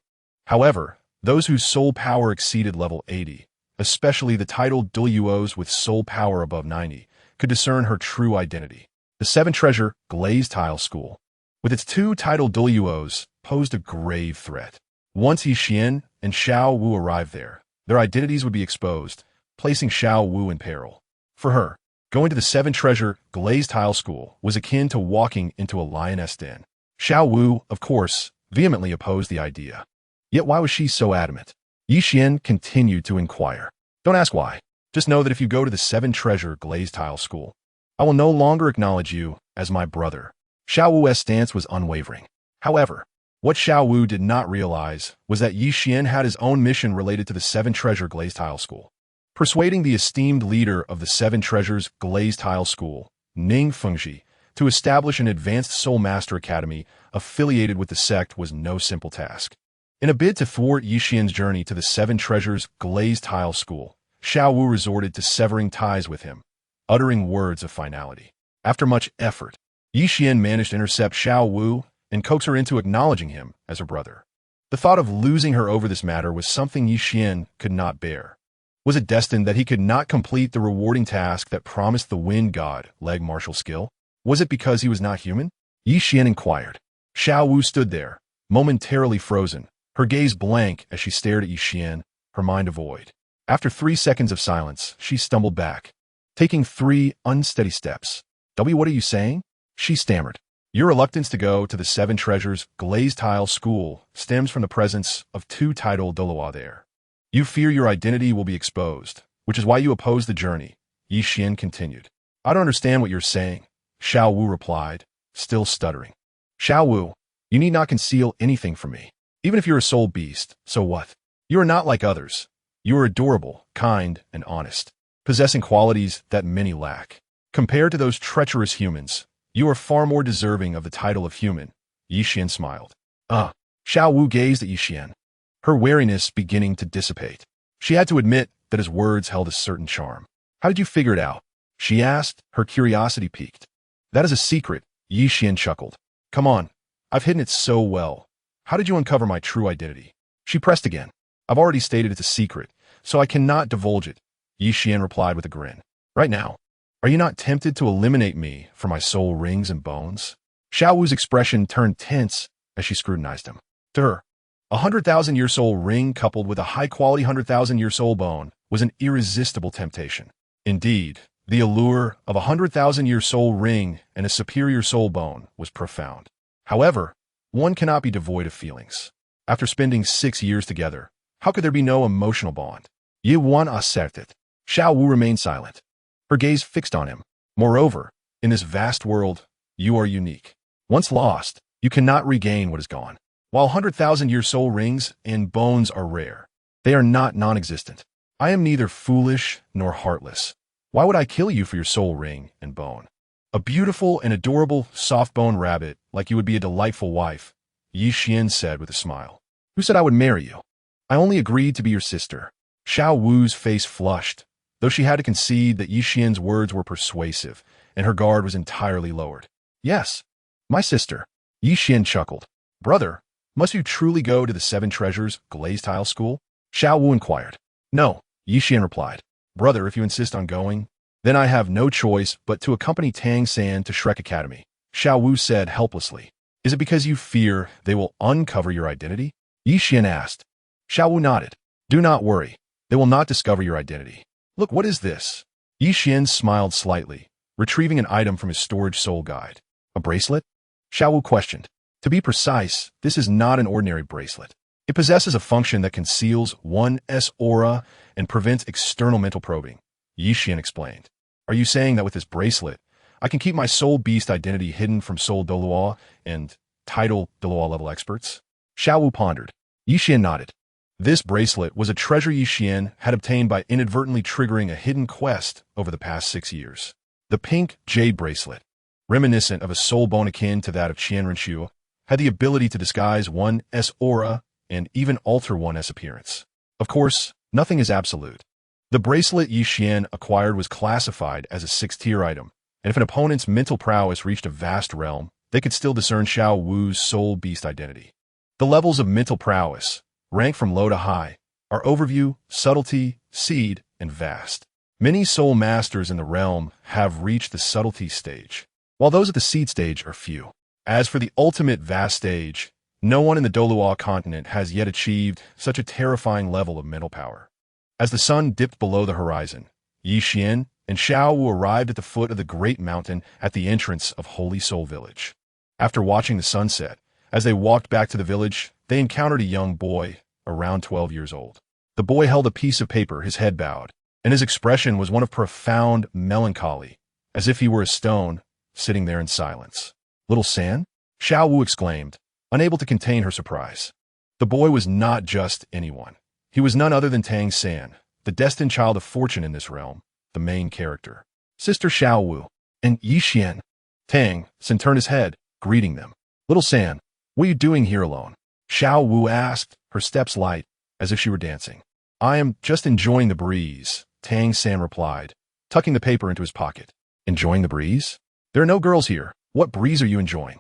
However, those whose soul power exceeded level 80, especially the titled Douluos with soul power above 90, could discern her true identity. The 7-treasure glazed tile school, with its 2 titled Douluos, posed a grave threat. Once Yi Xian and Xiao Wu arrived there, their identities would be exposed, placing Xiao Wu in peril. For her, going to the 7-treasure glazed tile school was akin to walking into a lioness den. Xiao Wu, of course, vehemently opposed the idea. Yet why was she so adamant? Yi Xian continued to inquire. Don't ask why. Just know that if you go to the 7-treasure glazed tile school, I will no longer acknowledge you as my brother. Xiao Wu's stance was unwavering. However, what Xiao Wu did not realize was that Yi Xian had his own mission related to the 7-treasure glazed tile school. Persuading the esteemed leader of the 7 treasures glazed tile school, Ning Fengji, to establish an advanced Soul Master Academy affiliated with the sect was no simple task. In a bid to thwart Yi Xian's journey to the 7 treasures glazed tile school, Xiao Wu resorted to severing ties with him, uttering words of finality. After much effort, Yi Xian managed to intercept Xiao Wu and coax her into acknowledging him as her brother. The thought of losing her over this matter was something Yi Xian could not bear. Was it destined that he could not complete the rewarding task that promised the wind god leg martial skill? Was it because he was not human? Yi Xian inquired. Xiao Wu stood there, momentarily frozen, her gaze blank as she stared at Yi Xian, her mind devoid. After 3 seconds of silence, she stumbled back, taking 3 unsteady steps. What are you saying? She stammered. Your reluctance to go to the 7 treasures glazed tile school stems from the presence of 2 titled Douluo there. You fear your identity will be exposed, which is why you oppose the journey, Yi Xian continued. I don't understand what you're saying, Xiao Wu replied, still stuttering. Xiao Wu, you need not conceal anything from me. Even if you're a soul beast, so what? You are not like others. You are adorable, kind, and honest, possessing qualities that many lack. Compared to those treacherous humans, you are far more deserving of the title of human, Yi Xian smiled. Xiao Wu gazed at Yi Xian, her wariness beginning to dissipate. She had to admit that his words held a certain charm. How did you figure it out? she asked, her curiosity piqued. That is a secret, Xian chuckled. Come on, I've hidden it so well. How did you uncover my true identity? She pressed again. I've already stated it's a secret, so I cannot divulge it, Xian replied with a grin. Right now, are you not tempted to eliminate me for my soul rings and bones? Xiao Wu's expression turned tense as she scrutinized him. To her, 100,000-year soul ring coupled with a high-quality 100,000-year soul bone was an irresistible temptation. Indeed, the allure of a 100,000-year soul ring and a superior soul bone was profound. However, one cannot be devoid of feelings. After spending 6 years together, how could there be no emotional bond? Ye wan asserted. Xiao Wu remained silent, her gaze fixed on him. Moreover, in this vast world, you are unique. Once lost, you cannot regain what is gone. While 100,000-year soul rings and bones are rare, they are not non-existent. I am neither foolish nor heartless. Why would I kill you for your soul ring and bone? A beautiful and adorable soft-boned rabbit like you would be a delightful wife, Xian said with a smile. Who said I would marry you? I only agreed to be your sister. Xiao Wu's face flushed, though she had to concede that Xian's words were persuasive, and her guard was entirely lowered. Yes, my sister. Xian chuckled. Brother, must you truly go to the Seven Treasures glazed tile school? Xiao Wu inquired. No, Xian replied. Brother, if you insist on going, then I have no choice but to accompany Tang San to Shrek Academy. Xiao Wu said helplessly. Is it because you fear they will uncover your identity? Xian asked. Xiao Wu nodded. Do not worry. They will not discover your identity. Look, what is this? Xian smiled slightly, retrieving an item from his storage soul guide. A bracelet? Xiao Wu questioned. To be precise, this is not an ordinary bracelet. It possesses a function that conceals one's aura and prevents external mental probing, Xian explained. Are you saying that with this bracelet, I can keep my soul beast identity hidden from soul Douluo and title Douluo level experts? Xiao Wu pondered. Xian nodded. This bracelet was a treasure Xian had obtained by inadvertently triggering a hidden quest over the past 6 years. The pink jade bracelet, reminiscent of a soul bone akin to that of Qianrenshu, had the ability to disguise one's aura and even alter one's appearance. Of course, nothing is absolute. The bracelet Xian acquired was classified as a 6th-tier item, and if an opponent's mental prowess reached a vast realm, they could still discern Xiao Wu's soul beast identity. The levels of mental prowess, ranked from low to high, are overview, subtlety, seed, and vast. Many soul masters in the realm have reached the subtlety stage, while those at the seed stage are few. As for the ultimate vast stage, no one in the Douluo continent has yet achieved such a terrifying level of mental power. As the sun dipped below the horizon, Xian and Xiao Wu arrived at the foot of the great mountain at the entrance of Holy Soul Village. After watching the sunset, as they walked back to the village, they encountered a young boy, around 12 years old. The boy held a piece of paper, his head bowed, and his expression was one of profound melancholy, as if he were a stone, sitting there in silence. Little San? Xiao Wu exclaimed, unable to contain her surprise. The boy was not just anyone. He was none other than Tang San, the destined child of fortune in this realm, the main character. Sister Xiao Wu and Xian. Tang San turned his head, greeting them. Little San, what are you doing here alone? Xiao Wu asked, her steps light, as if she were dancing. I am just enjoying the breeze, Tang San replied, tucking the paper into his pocket. Enjoying the breeze? There are no girls here. What breeze are you enjoying?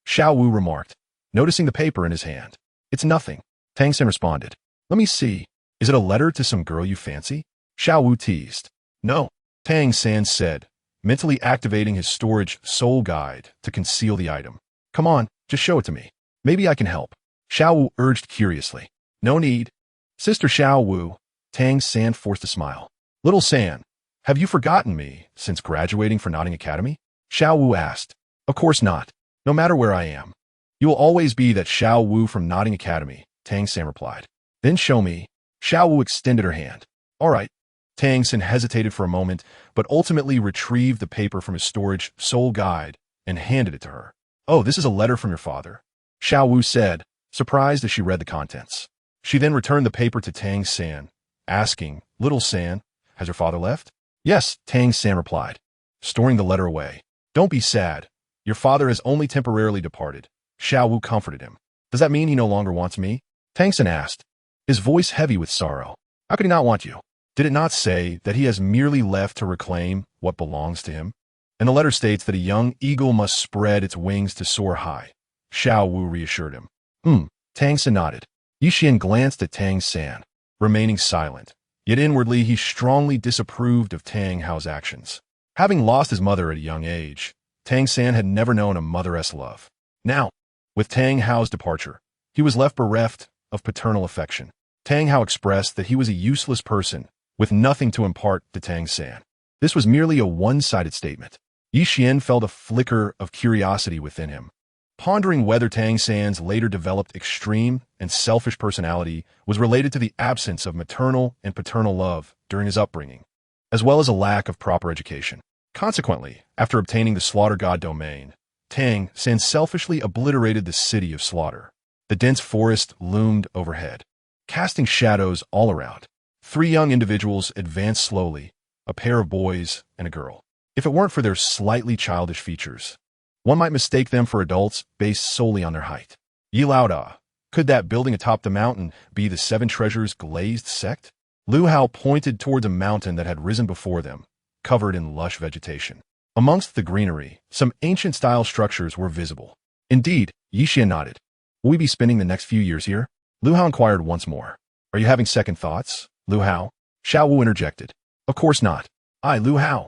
Xiao Wu remarked, noticing the paper in his hand. It's nothing, Tang San responded. Let me see. Is it a letter to some girl you fancy? Xiao Wu teased. No, Tang San said, mentally activating his storage soul guide to conceal the item. Come on, just show it to me. Maybe I can help. Xiao Wu urged curiously. No need. Sister Xiao Wu, Tang San forced a smile. Little San, have you forgotten me since graduating from Notting Academy? Xiao Wu asked. Of course not. No matter where I am. You will always be that Xiao Wu from Notting Academy, Tang San replied. Then show me. Xiao Wu extended her hand. All right. Tang San hesitated for a moment, but ultimately retrieved the paper from his storage soul guide and handed it to her. Oh, this is a letter from your father, Xiao Wu said, surprised as she read the contents. She then returned the paper to Tang San, asking, Little San, has your father left? Yes, Tang San replied, storing the letter away. Don't be sad. Your father has only temporarily departed. Xiao Wu comforted him. Does that mean he no longer wants me? Tang San asked, his voice heavy with sorrow. How could he not want you? Did it not say that he has merely left to reclaim what belongs to him. And the letter states that a young eagle must spread its wings to soar high. Xiao Wu reassured him. Tang San nodded. Xian glanced at Tang San, remaining silent. Yet inwardly he strongly disapproved of Tang Hao's actions. Having lost his mother at a young age, Tang San had never known a mother's love. Now, with Tang Hao's departure, he was left bereft of paternal affection. Tang Hao expressed that he was a useless person, with nothing to impart to Tang San. This was merely a one-sided statement. Xian felt a flicker of curiosity within him, pondering whether Tang San's later developed extreme and selfish personality was related to the absence of maternal and paternal love during his upbringing, as well as a lack of proper education. Consequently, after obtaining the Slaughter God domain, Tang San selfishly obliterated the city of Slaughter. The dense forest loomed overhead, casting shadows all around. 3 young individuals advanced slowly, a pair of boys and a girl. If it weren't for their slightly childish features, one might mistake them for adults based solely on their height. Yi Lao Da, could that building atop the mountain be the 7 Treasures glazed sect? Lu Hao pointed towards a mountain that had risen before them, covered in lush vegetation. Amongst the greenery, some ancient-style structures were visible. Indeed, Xian nodded. Will we be spending the next few years here? Lu Hao inquired once more. Are you having second thoughts, Lu Hao? Xiao Wu interjected. Of course not. I, Lu Hao,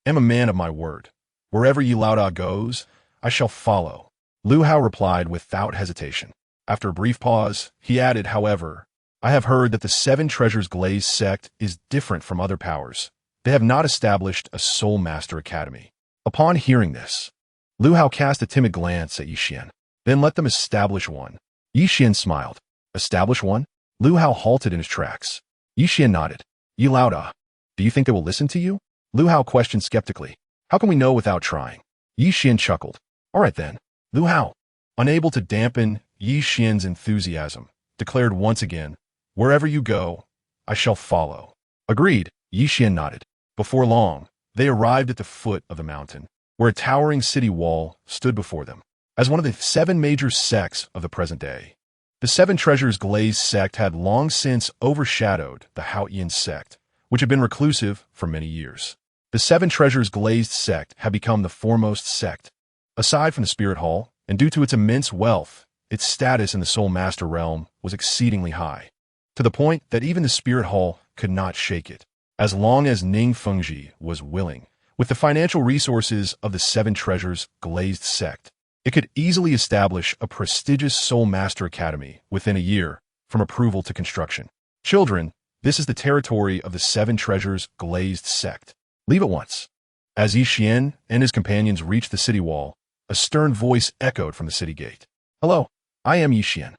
am a man of my word. Wherever Yi Lao Da goes, I shall follow. Lu Hao replied without hesitation. After a brief pause, he added, however, I have heard that the 7 Treasures glazed sect is different from other powers. They have not established a Soul Master Academy. Upon hearing this, Lu Hao cast a timid glance at Xian, then let them establish one. Xian smiled. Establish one? Lu Hao halted in his tracks. Xian nodded. Yi Lao Da, do you think they will listen to you? Lu Hao questioned skeptically. How can we know without trying? Xian chuckled. All right then. Lu Hao, unable to dampen Xian's enthusiasm, declared once again, wherever you go, I shall follow. Agreed, Xian nodded. Before long, they arrived at the foot of the mountain, where a towering city wall stood before them. As one of the 7 major sects of the present day, the 7 Treasures glazed sect had long since overshadowed the Haoyan sect, which had been reclusive for many years. The 7 Treasures glazed sect had become the foremost sect. Aside from the Spirit Hall, and due to its immense wealth, its status in the Soul Master realm was exceedingly high, to the point that even the Spirit Hall could not shake it. As long as Ning Fengji was willing, with the financial resources of the 7 Treasures glazed sect, it could easily establish a prestigious Soul Master Academy within a year from approval to construction. Children, this is the territory of the 7 Treasures glazed sect. Leave at once. As Xian and his companions reached the city wall, a stern voice echoed from the city gate. Hello, I am Xian.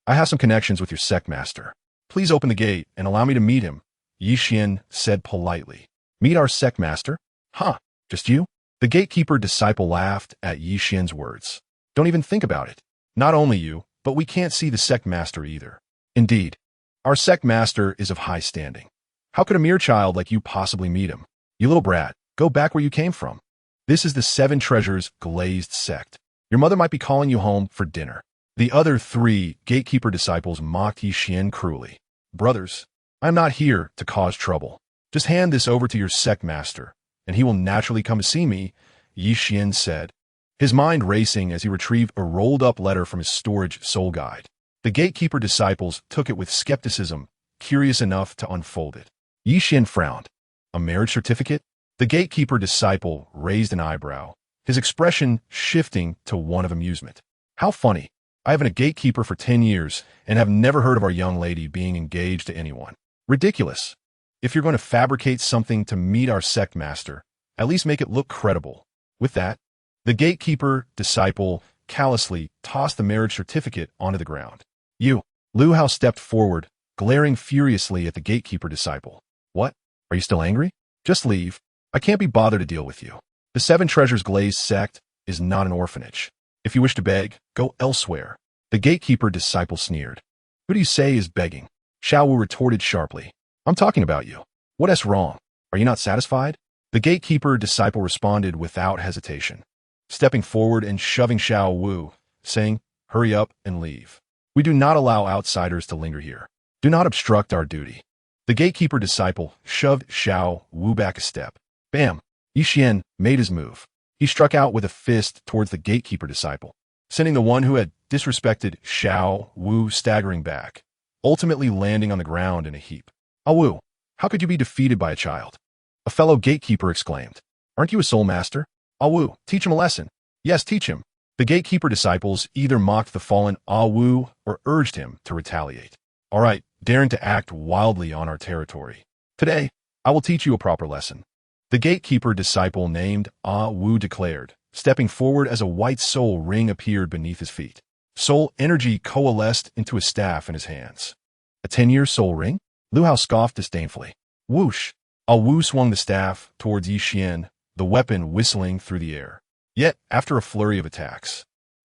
I have some connections with your sect master. Please open the gate and allow me to meet him, Xian said politely. Meet our sect master? Huh, just you? The gatekeeper disciple laughed at Xian's words. Don't even think about it. Not only you, but we can't see the sect master either. Indeed, our sect master is of high standing. How could a mere child like you possibly meet him? You little brat, go back where you came from. This is the 7 Treasures glazed sect. Your mother might be calling you home for dinner. The other 3 gatekeeper disciples mocked Xian cruelly. Brothers, I am not here to cause trouble. Just hand this over to your sect master, and he will naturally come to see me, Xian said, his mind racing as he retrieved a rolled-up letter from his storage soul guide. The gatekeeper disciples took it with skepticism, curious enough to unfold it. Xian frowned. A marriage certificate? The gatekeeper disciple raised an eyebrow, his expression shifting to one of amusement. How funny. I have been a gatekeeper for 10 years and have never heard of our young lady being engaged to anyone. Ridiculous. If you're going to fabricate something to meet our sect master, at least make it look credible. With that, the gatekeeper disciple callously tossed the marriage certificate onto the ground. You. Lu Hao stepped forward, glaring furiously at the gatekeeper disciple. What? Are you still angry? Just leave. I can't be bothered to deal with you. The 7 Treasures glazed sect is not an orphanage. If you wish to beg, go elsewhere. The gatekeeper disciple sneered. Who do you say is begging? Xiao Wu retorted sharply. I'm talking about you. What's wrong? Are you not satisfied? The gatekeeper disciple responded without hesitation, stepping forward and shoving Xiao Wu, saying, hurry up and leave. We do not allow outsiders to linger here. Do not obstruct our duty. The gatekeeper disciple shoved Xiao Wu back a step. Bam! Xian made his move. He struck out with a fist towards the gatekeeper disciple, sending the one who had disrespected Xiao Wu staggering back, ultimately landing on the ground in a heap. Ah Wu, how could you be defeated by a child? A fellow gatekeeper exclaimed. Aren't you a soul master? Ah Wu, teach him a lesson. Yes, teach him. The gatekeeper disciples either mocked the fallen Ah Wu or urged him to retaliate. All right, daring to act wildly on our territory. Today, I will teach you a proper lesson. The gatekeeper disciple named Ah Wu declared, stepping forward as a white soul ring appeared beneath his feet. Soul energy coalesced into a staff in his hands. A 10-year soul ring? Lu Hao scoffed disdainfully. Whoosh! Ah Wu swung the staff towards Xian, the weapon whistling through the air. Yet, after a flurry of attacks,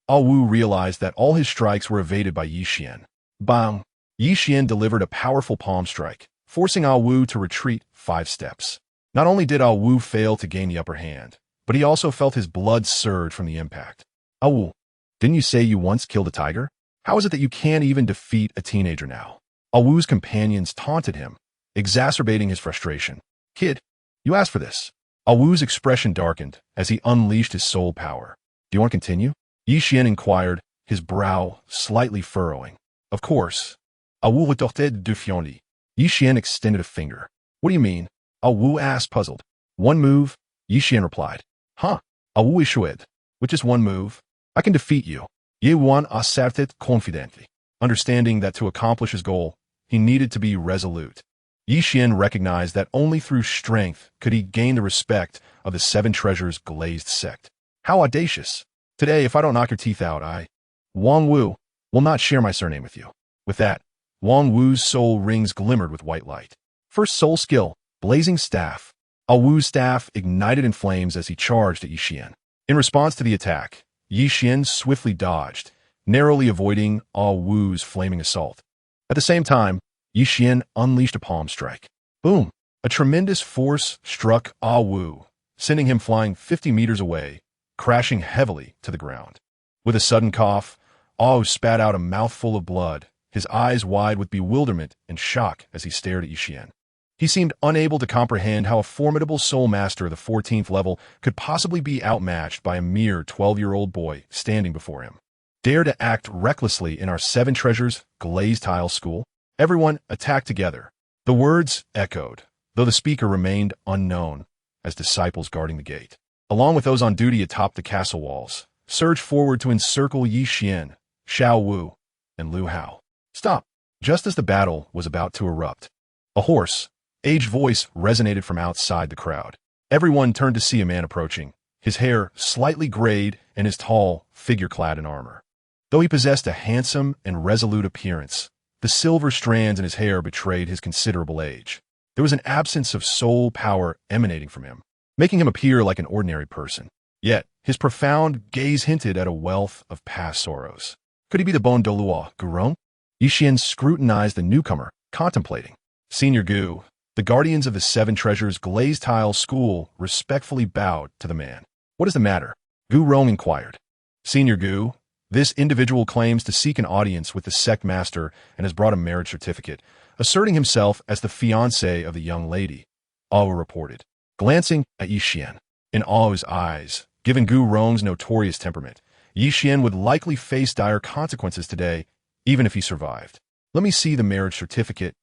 Ah Wu realized that all his strikes were evaded by Xian. Bang! Xian delivered a powerful palm strike, forcing Ah Wu to retreat 5 steps. Not only did Ah Wu fail to gain the upper hand, but he also felt his blood surge from the impact. Ah Wu, didn't you say you once killed a tiger? How is it that you can't even defeat a teenager now? Ah Wu's companions taunted him, exacerbating his frustration. Kid, you asked for this. Ah Wu's expression darkened as he unleashed his soul power. Do you want to continue? Xian inquired, his brow slightly furrowing. Of course. Ah Wu retorted défiantly. Xian extended a finger. What do you mean? Ah Wu asked, puzzled. One move, Xian replied. Huh? Ah Wu échoued. With just one move, I can defeat you. Yuan asserted confidently, understanding that to accomplish his goal, he needed to be resolute. Xian recognized that only through strength could he gain the respect of the 7 Treasures glazed sect. How audacious! Today, if I don't knock your teeth out, Wang Wu, will not share my surname with you. With that, Wang Wu's soul rings glimmered with white light. First soul skill, blazing staff. Ah Wu's staff ignited in flames as he charged at Xian. In response to the attack, Xian swiftly dodged, narrowly avoiding Ah Wu's flaming assault. At the same time, Xian unleashed a palm strike. Boom! A tremendous force struck Ah Wu, sending him flying 50 meters away, crashing heavily to the ground. With a sudden cough, Ah Wu spat out a mouthful of blood, his eyes wide with bewilderment and shock as he stared at Xian. He seemed unable to comprehend how a formidable soul master of the 14th level could possibly be outmatched by a mere 12-year-old boy standing before him. Dare to act recklessly in our 7 Treasures glazed tile school? Everyone attack together. The words echoed, though the speaker remained unknown, as disciples guarding the gate, along with those on duty atop the castle walls, surged forward to encircle Xian, Xiao Wu, and Lu Hao. Stop! Just as the battle was about to erupt, a hoarse, aged voice resonated from outside the crowd. Everyone turned to see a man approaching, his hair slightly grayed and his tall figure clad in armor. Though he possessed a handsome and resolute appearance, the silver strands in his hair betrayed his considerable age. There was an absence of soul power emanating from him, making him appear like an ordinary person. Yet, his profound gaze hinted at a wealth of past sorrows. Could he be the bon Douluo, Gurong? Xian scrutinized the newcomer, contemplating. Senior Gu, the guardians of the 7 Treasures glazed tile school respectfully bowed to the man. What is the matter? Gu Rong inquired. Senior Gu, this individual claims to seek an audience with the sect master and has brought a marriage certificate, asserting himself as the fiancé of the young lady, Ah Wu reported, glancing at Xian. In Ah Wu's eyes, given Gu Rong's notorious temperament, Xian would likely face dire consequences today, even if he survived. Let me see the marriage certificate,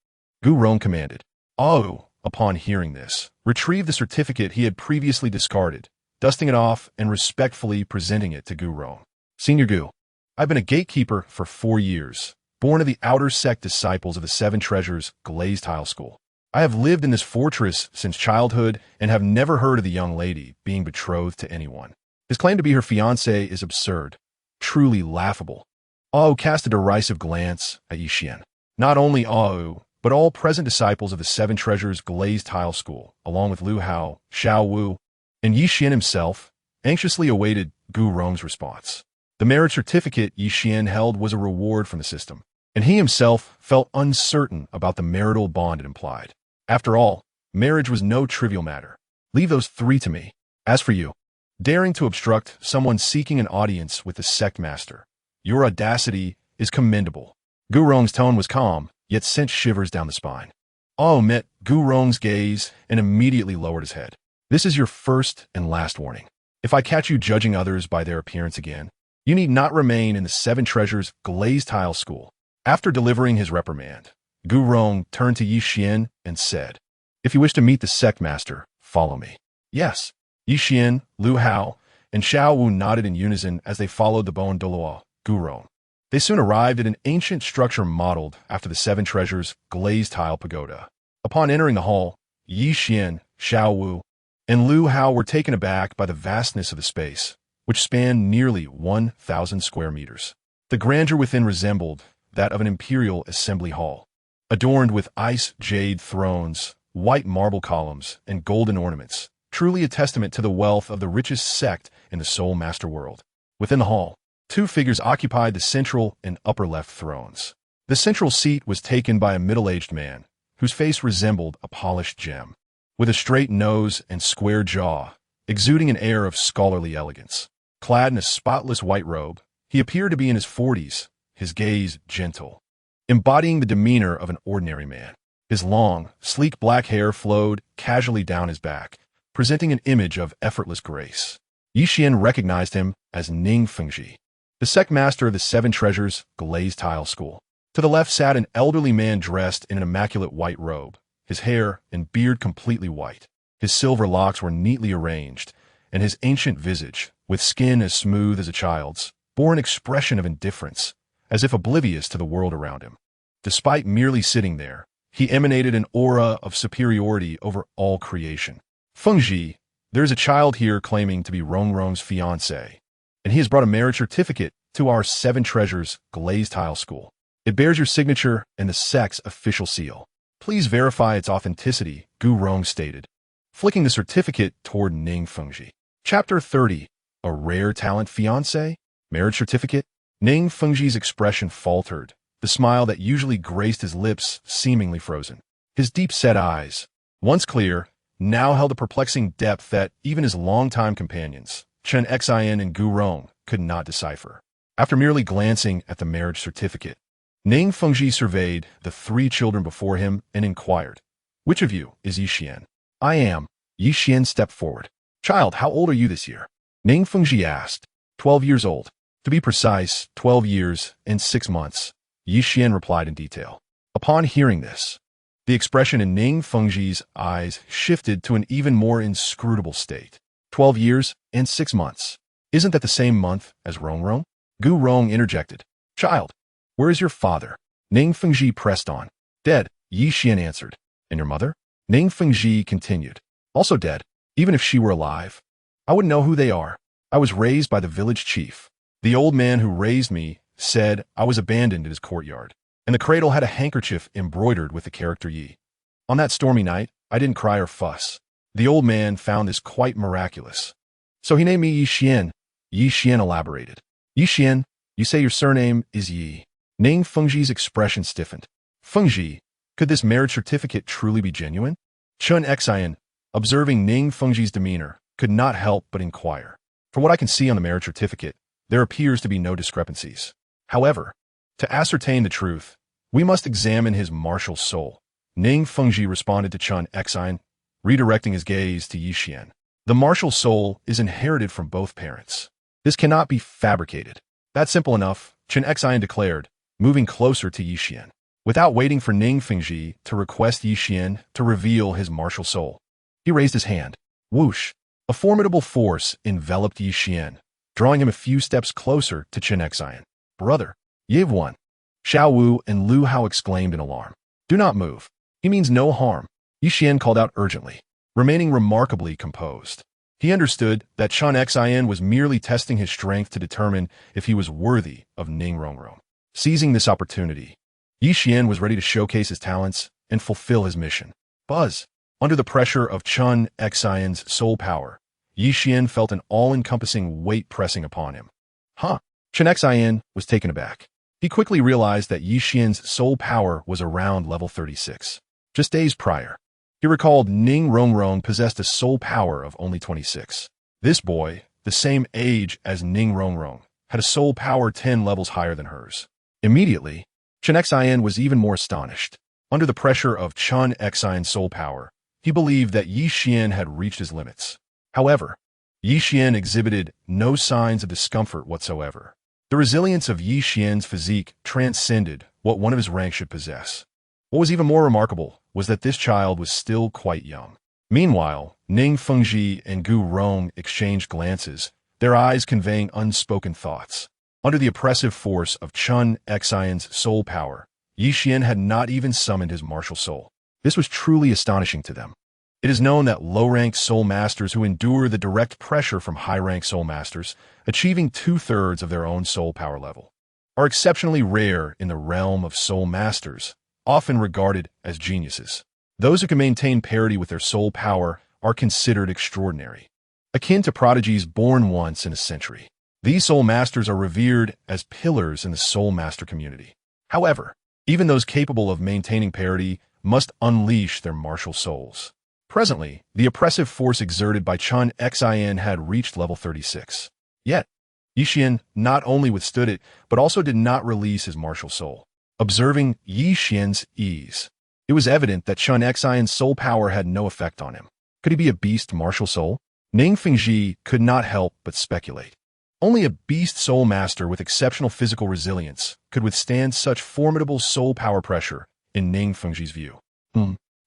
Gu Rong commanded. Ah Wu, upon hearing this, retrieved the certificate he had previously discarded, dusting it off and respectfully presenting it to Gu Rong. Senior Gu, I've been a gatekeeper for 4 years, born of the outer sect disciples of the 7 Treasures glazed tile school. I have lived in this fortress since childhood and have never heard of the young lady being betrothed to anyone. His claim to be her fiancé is absurd, truly laughable. Ah Wu cast a derisive glance at Xian. Not only Ah Wu, but all present disciples of the 7 Treasures glazed tile school, along with Lu Hao, Xiao Wu, and Xian himself, anxiously awaited Gu Rong's response. The marriage certificate Xian held was a reward from the system, and he himself felt uncertain about the marital bond it implied. After all, marriage was no trivial matter. Leave those 3 to me. As for you, daring to obstruct someone seeking an audience with the sect master, your audacity is commendable. Gu Rong's tone was calm, yet sent shivers down the spine. Ah Wu met Gu Rong's gaze and immediately lowered his head. This is your first and last warning. If I catch you judging others by their appearance again, you need not remain in the Seven Treasures glazed tile school. After delivering his reprimand, Gu Rong turned to Yi Xian and said, "If you wish to meet the sect master, follow me." Yes. Yi Xian, Lu Hao, and Xiao Wu nodded in unison as they followed the Bon Douluo, Gu Rong. They soon arrived at an ancient structure modeled after the Seven Treasures glazed tile pagoda. Upon entering the hall, Yi Xian, Xiao Wu, and Lu Hao were taken aback by the vastness of the space, which spanned nearly 1,000 square meters. The grandeur within resembled that of an imperial assembly hall, adorned with ice jade thrones, white marble columns, and golden ornaments, truly a testament to the wealth of the richest sect in the Soul Master world. Within the hall, two figures occupied the central and upper left thrones. The central seat was taken by a middle-aged man, whose face resembled a polished gem, with a straight nose and square jaw, exuding an air of scholarly elegance. Clad in a spotless white robe, he appeared to be in his 40s, his gaze gentle, embodying the demeanor of an ordinary man. His long, sleek black hair flowed casually down his back, presenting an image of effortless grace. Yi Xian recognized him as Ning Fengji, the sect master of the Seven Treasures glazed tile school. To the left sat an elderly man dressed in an immaculate white robe, his hair and beard completely white. His silver locks were neatly arranged, and his ancient visage, with skin as smooth as a child's, bore an expression of indifference, as if oblivious to the world around him. Despite merely sitting there, he emanated an aura of superiority over all creation. "Fengji, there is a child here claiming to be Rongrong's fiancé, and he has brought a marriage certificate to our Seven Treasures glazed tile school. It bears your signature and the sect's official seal. Please verify its authenticity," Gu Rong stated, flicking the certificate toward Ning Fengji. Chapter 30. A Rare Talent Fiancé? Marriage Certificate? Ning Fengji's expression faltered, the smile that usually graced his lips seemingly frozen. His deep-set eyes, once clear, now held a perplexing depth that even his longtime companions, Chen Xian and Gu Rong, could not decipher. After merely glancing at the marriage certificate, Ning Fengji surveyed the three children before him and inquired, "Which of you is Yi Xian?" "I am." Yi Xian stepped forward. "Child, how old are you this year?" Ning Fengji asked. 12 years old. To be precise, 12 years and 6 months, Yi Xian replied in detail. Upon hearing this, the expression in Ning Fengji's eyes shifted to an even more inscrutable state. 12 years and 6 months. Isn't that the same month as Rongrong? Gu Rong interjected. "Child, where is your father?" Ning Fengji pressed on. "Dead," Yi Xian answered. "And your mother?" Ning Fengji continued. "Also dead. Even if she were alive, I wouldn't know who they are. I was raised by the village chief. The old man who raised me said I was abandoned in his courtyard, and the cradle had a handkerchief embroidered with the character Yi. On that stormy night, I didn't cry or fuss. The old man found this quite miraculous. So he named me Yi Xian." Yi Xian elaborated. "Yi Xian, you say your surname is Yi." Ning Fengji's expression stiffened. "Fengji, could this marriage certificate truly be genuine?" Chen Xian, observing Ning Fengji's demeanor, could not help but inquire. "From what I can see on the marriage certificate, there appears to be no discrepancies. However, to ascertain the truth, we must examine his martial soul." Ning Fengji responded to Chen Xian, redirecting his gaze to Yi Xian. "The martial soul is inherited from both parents. This cannot be fabricated." "That's simple enough," Chen Xian declared, moving closer to Yi Xian. Without waiting for Ning Fengji to request Yi Xian to reveal his martial soul, he raised his hand. Whoosh! A formidable force enveloped Yi Xian, drawing him a few steps closer to Chen Xian. "Brother, you've won!" Xiao Wu and Lu Hao exclaimed in alarm. "Do not move. He means no harm," Yi Xian called out urgently, remaining remarkably composed. He understood that Chen Xian was merely testing his strength to determine if he was worthy of Ning Rongrong. Seizing this opportunity, Yi Xian was ready to showcase his talents and fulfill his mission. Buzz! Under the pressure of Chen Xian's soul power, Yi Xian felt an all-encompassing weight pressing upon him. Huh! Chen Xian was taken aback. He quickly realized that Yi Xian's soul power was around level 36. Just days prior, he recalled Ning Rongrong possessed a soul power of only 26. This boy, the same age as Ning Rongrong, had a soul power 10 levels higher than hers. Immediately, Chen Xian was even more astonished. Under the pressure of Chen Xian's soul power, He believed that Xian had reached his limits. However, Xian exhibited no signs of discomfort whatsoever. The resilience of Xian's physique transcended what one of his rank should possess. What was even more remarkable was that this child was still quite young. Meanwhile, Ning Fengji and Gu Rong exchanged glances, their eyes conveying unspoken thoughts. Under the oppressive force of Chen Xian's soul power, Xian had not even summoned his martial soul. This was truly astonishing to them. It is known that low-ranked soul masters who endure the direct pressure from high-ranked soul masters, achieving 2/3 of their own soul power level, are exceptionally rare in the realm of soul masters, often regarded as geniuses. Those who can maintain parity with their soul power are considered extraordinary, akin to prodigies born once in a century. These soul masters are revered as pillars in the soul master community. However, even those capable of maintaining parity must unleash their martial souls. Presently, the oppressive force exerted by Chen Xian had reached level 36. Yet, Xian not only withstood it, but also did not release his martial soul. Observing Xian's ease, it was evident that Chen Xian's soul power had no effect on him. Could he be a beast martial soul? Ning Fengji could not help but speculate. Only a beast soul master with exceptional physical resilience could withstand such formidable soul power pressure, in Ning Fengji's view.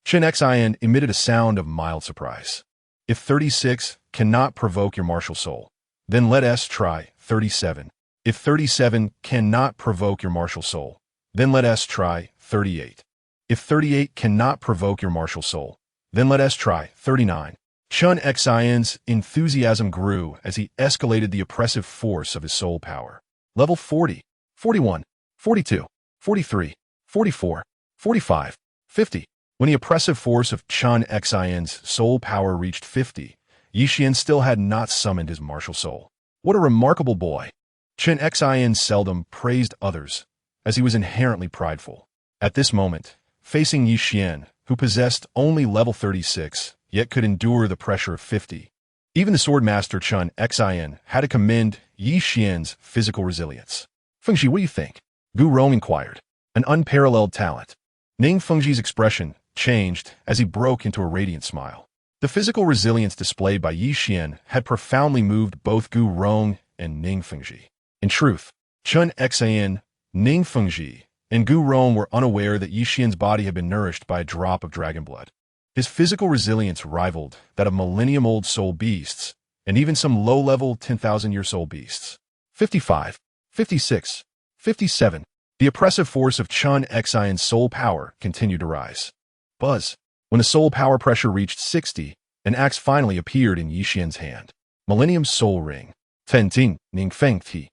Chen Xian emitted a sound of mild surprise. If 36 cannot provoke your martial soul, then let us try 37. If 37 cannot provoke your martial soul, then let us try 38. If 38 cannot provoke your martial soul, then let us try 39. Chen Xian's enthusiasm grew as he escalated the oppressive force of his soul power. Level 40, 41, 42, 43, 44, 45, 50. When the oppressive force of Chen Xian's soul power reached 50, Xian still had not summoned his martial soul. What a remarkable boy! Chen Xian seldom praised others, as he was inherently prideful. At this moment, facing Xian, who possessed only level 36, yet could endure the pressure of 50, even the swordmaster Chen Xian had to commend Xian's physical resilience. Fengji, what do you think? Gu Rong inquired. An unparalleled talent. Ning Fengji's expression changed as he broke into a radiant smile. The physical resilience displayed by Xian had profoundly moved both Gu Rong and Ning Fengji. In truth, Chen Xian, Ning Fengji, and Gu Rong were unaware that Xian's body had been nourished by a drop of dragon blood. His physical resilience rivaled that of millennium-old soul beasts, and even some low-level 10,000-year soul beasts. 55, 56, 57. The oppressive force of Chen Xian's soul power continued to rise. Buzz. When the soul power pressure reached 60, an axe finally appeared in Xian's hand. Millennium Soul Ring. Tenting, Ning Feng Ti.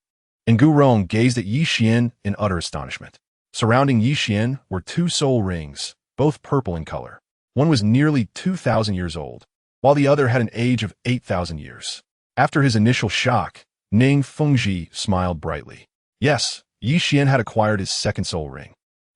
And Gu Rong gazed at Xian in utter astonishment. Surrounding Xian were two soul rings, both purple in color. One was nearly 2,000 years old, while the other had an age of 8,000 years. After his initial shock, Ning Fengji smiled brightly. Yes, Xian had acquired his second soul ring.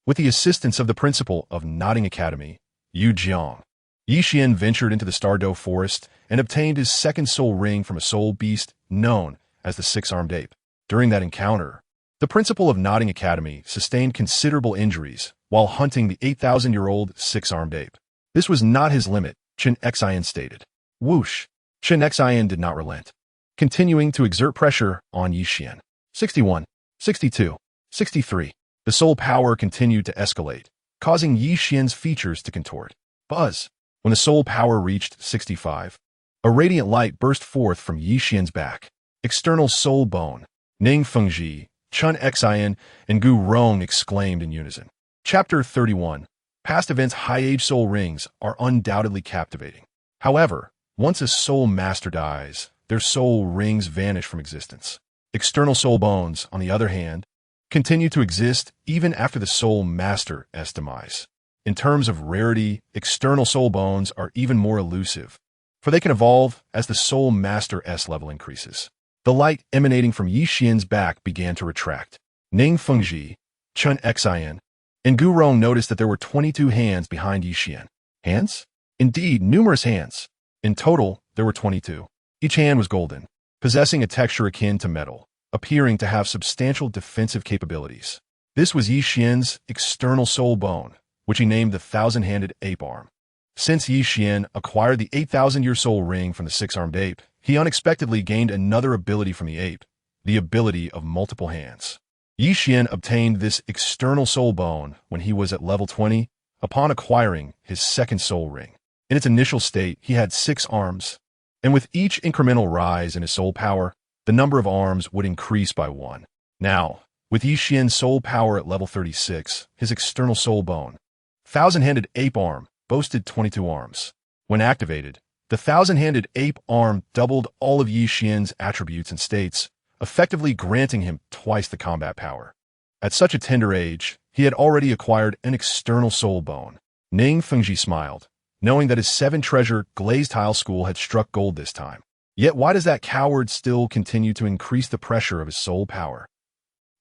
With the assistance of the principal of Nodding Academy, Yu Jiang, Xian ventured into the Stardow Forest and obtained his second soul ring from a soul beast known as the Six-Armed Ape. During that encounter, the principal of Nodding Academy sustained considerable injuries while hunting the 8,000-year-old Six-Armed Ape. This was not his limit, Chen Xian stated. Whoosh! Chen Xian did not relent, continuing to exert pressure on Xian. 61, 62, 63. The soul power continued to escalate, causing Xian's features to contort. Buzz! When the soul power reached 65, a radiant light burst forth from Xian's back. External soul bone. Ning Fengji, Chen Xian, and Gu Rong exclaimed in unison. Chapter 31. Past events. High-age soul rings are undoubtedly captivating. However, once a soul master dies, their soul rings vanish from existence. External soul bones, on the other hand, continue to exist even after the soul master's demise. In terms of rarity, external soul bones are even more elusive, for they can evolve as the soul master's level increases. The light emanating from Xian's back began to retract. Ning Fengji, Chen Xian, and Gu Rong noticed that there were 22 hands behind Xian. Hands? Indeed, numerous hands. In total, there were 22. Each hand was golden, possessing a texture akin to metal, appearing to have substantial defensive capabilities. This was Xian's external soul bone, which he named the thousand-handed ape arm. Since Xian acquired the 8,000-year soul ring from the six-armed ape, he unexpectedly gained another ability from the ape, the ability of multiple hands. Xian obtained this external soul bone when he was at level 20 upon acquiring his second soul ring. In its initial state, he had 6 arms, and with each incremental rise in his soul power, the number of arms would increase by 1. Now, with Xian's soul power at level 36, his external soul bone, thousand-handed ape arm, boasted 22 arms. When activated, the thousand-handed ape arm doubled all of Xian's attributes and states, effectively granting him twice the combat power. At such a tender age, he had already acquired an external soul bone. Ning Fengji smiled, knowing that his 7-treasure glazed tile school had struck gold this time. Yet why does that coward still continue to increase the pressure of his soul power?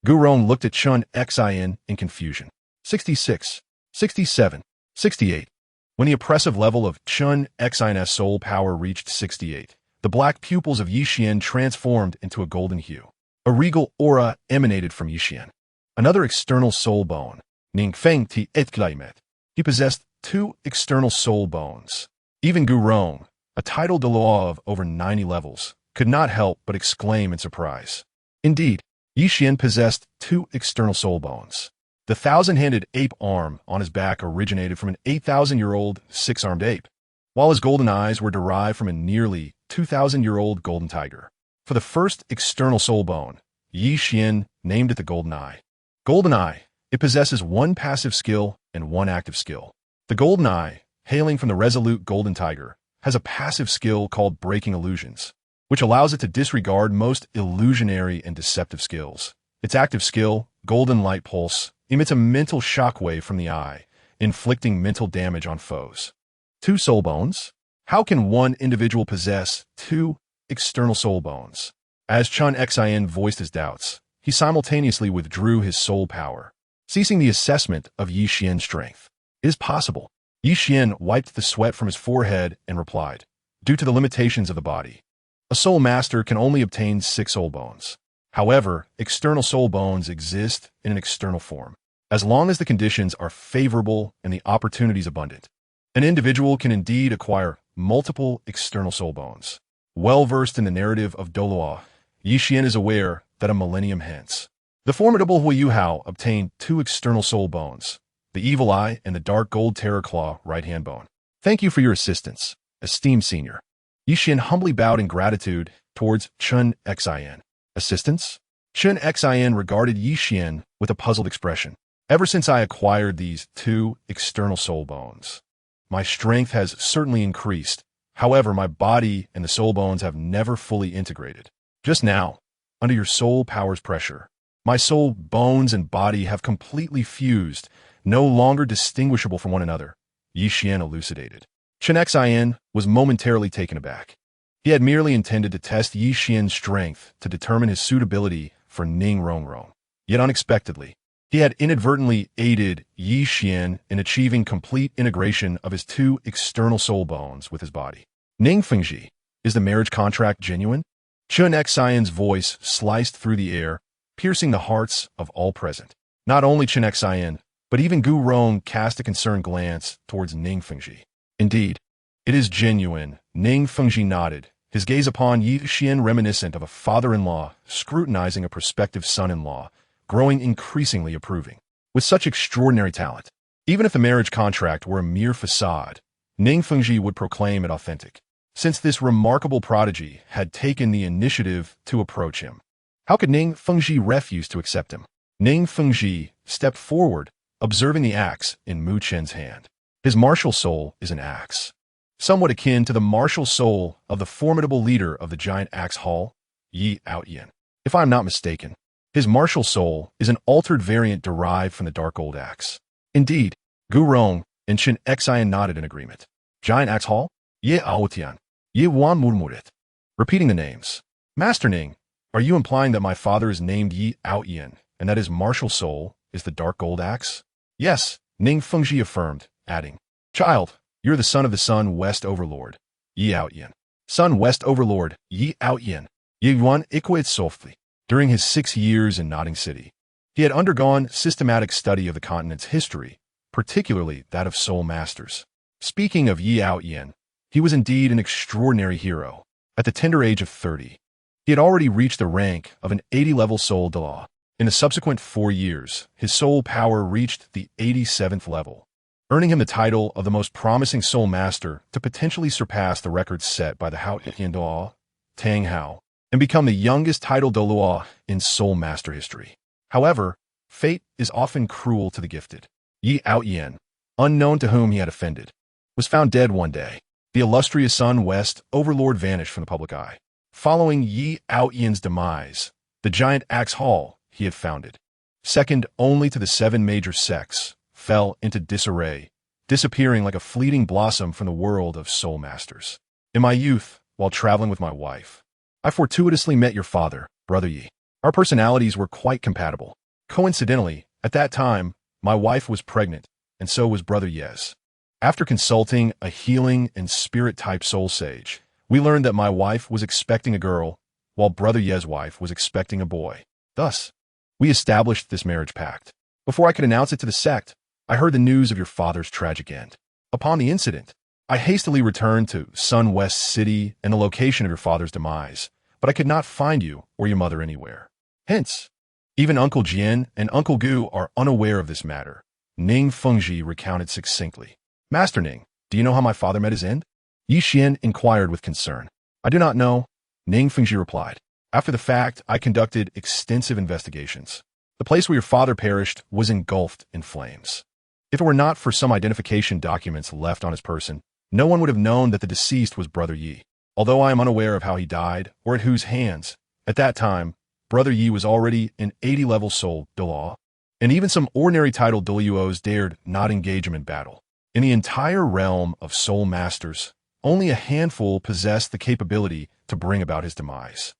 Gurong looked at Chen Xian in confusion. 66, 67, 68. When the oppressive level of Chen Xian's soul power reached 68, the black pupils of Xian transformed into a golden hue. A regal aura emanated from Xian. Another external soul bone, Ning Feng Ti Etklaimet. He possessed 2 external soul bones. Even Gurong, a title Douluo of over 90 levels, could not help but exclaim in surprise. Indeed, Xian possessed 2 external soul bones. The thousand-handed ape arm on his back originated from an 8,000-year-old 6-armed ape, while his golden eyes were derived from a nearly 2,000-year-old golden tiger. For the first external soul bone, Xian named it the Golden Eye. Golden Eye, it possesses 1 passive skill and 1 active skill. The Golden Eye, hailing from the resolute golden tiger, has a passive skill called Breaking Illusions, which allows it to disregard most illusionary and deceptive skills. Its active skill, Golden Light Pulse, emits a mental shockwave from the eye, inflicting mental damage on foes. 2 soul bones? How can one individual possess 2 external soul bones? As Chen Xian voiced his doubts, he simultaneously withdrew his soul power, ceasing the assessment of Xian's strength. It is possible. Xian wiped the sweat from his forehead and replied, due to the limitations of the body, a soul master can only obtain 6 soul bones. However, external soul bones exist in an external form. As long as the conditions are favorable and the opportunities abundant, an individual can indeed acquire multiple external soul bones. Well-versed in the narrative of Douluo, Xian is aware that a millennium hence, the formidable Hui Yuhao obtained 2 external soul bones, the Evil Eye and the Dark Gold Terror Claw right-hand bone. Thank you for your assistance, esteemed senior. Xian humbly bowed in gratitude towards Chen Xian. Assistance? Chen Xian regarded Xian with a puzzled expression. Ever since I acquired these 2 external soul bones, my strength has certainly increased. However, my body and the soul bones have never fully integrated. Just now, under your soul power's pressure, my soul bones and body have completely fused, no longer distinguishable from one another, Xian elucidated. Chen Xian was momentarily taken aback. He had merely intended to test Xian's strength to determine his suitability for Ning Rongrong. Yet unexpectedly, he had inadvertently aided Xian in achieving complete integration of his 2 external soul bones with his body. Ning Fengji, is the marriage contract genuine? Chen Xian's voice sliced through the air, piercing the hearts of all present. Not only Chen Xian, but even Gu Rong cast a concerned glance towards Ning Fengji. Indeed, it is genuine. Ning Fengji nodded, his gaze upon Xian reminiscent of a father-in-law scrutinizing a prospective son-in-law, growing increasingly approving. With such extraordinary talent, even if the marriage contract were a mere facade, Ning Fengji would proclaim it authentic, since this remarkable prodigy had taken the initiative to approach him. How could Ning Fengji refuse to accept him? Ning Fengji stepped forward, observing the axe in Mu Chen's hand. His martial soul is an axe, somewhat akin to the martial soul of the formidable leader of the giant axe hall, Xiao Yan. If I am not mistaken, his martial soul is an altered variant derived from the dark gold axe. Indeed, Gu Rong and Chen Xian nodded in agreement. Giant axe hall? Ye Aotian. Ye Wan Murmuret. Repeating the names. Master Ning, are you implying that my father is named Xiao Yan and that his martial soul is the dark gold axe? Yes, Ning Fengji affirmed, adding, Child, you're the son of the Sun West Overlord, Xiao Yan. Sun West Overlord, Xiao Yan. Ye Yuan Iquit softly. During his 6 years in Notting City, he had undergone systematic study of the continent's history, particularly that of soul masters. Speaking of Xiao Yan, he was indeed an extraordinary hero. At the tender age of 30, he had already reached the rank of an 80-level soul Douluo. In the subsequent 4 years, his soul power reached the 87th level, earning him the title of the most promising soul master to potentially surpass the record set by the Xian Douluo, Tang San, and become the youngest title Douluo in soul master history. However, fate is often cruel to the gifted. Xiao Yan, unknown to whom he had offended, was found dead one day. The illustrious Sun West overlord vanished from the public eye. Following Xiao Yan's demise, the giant axe hall he had founded, second only to the 7 major sects, fell into disarray, disappearing like a fleeting blossom from the world of soul masters. In my youth, while traveling with my wife, I fortuitously met your father, Brother Yi. Our personalities were quite compatible. Coincidentally, at that time, my wife was pregnant, and so was Brother Yes. After consulting a healing and spirit-type soul sage, we learned that my wife was expecting a girl, while Brother Ye's wife was expecting a boy. Thus, we established this marriage pact. Before I could announce it to the sect, I heard the news of your father's tragic end. Upon the incident, I hastily returned to Sun West City and the location of your father's demise, but I could not find you or your mother anywhere. Hence, even Uncle Jian and Uncle Gu are unaware of this matter, Ning Fengji recounted succinctly. Master Ning, do you know how my father met his end? Xian inquired with concern. I do not know, Ning Fengji replied. After the fact, I conducted extensive investigations. The place where your father perished was engulfed in flames. If it were not for some identification documents left on his person, no one would have known that the deceased was Brother Yi. Although I am unaware of how he died or at whose hands, at that time, Brother Yi was already an 80-level soul Douluo, and even some ordinary titled Douluos dared not engage him in battle. In the entire realm of soul masters, only a handful possessed the capability to bring about his demise.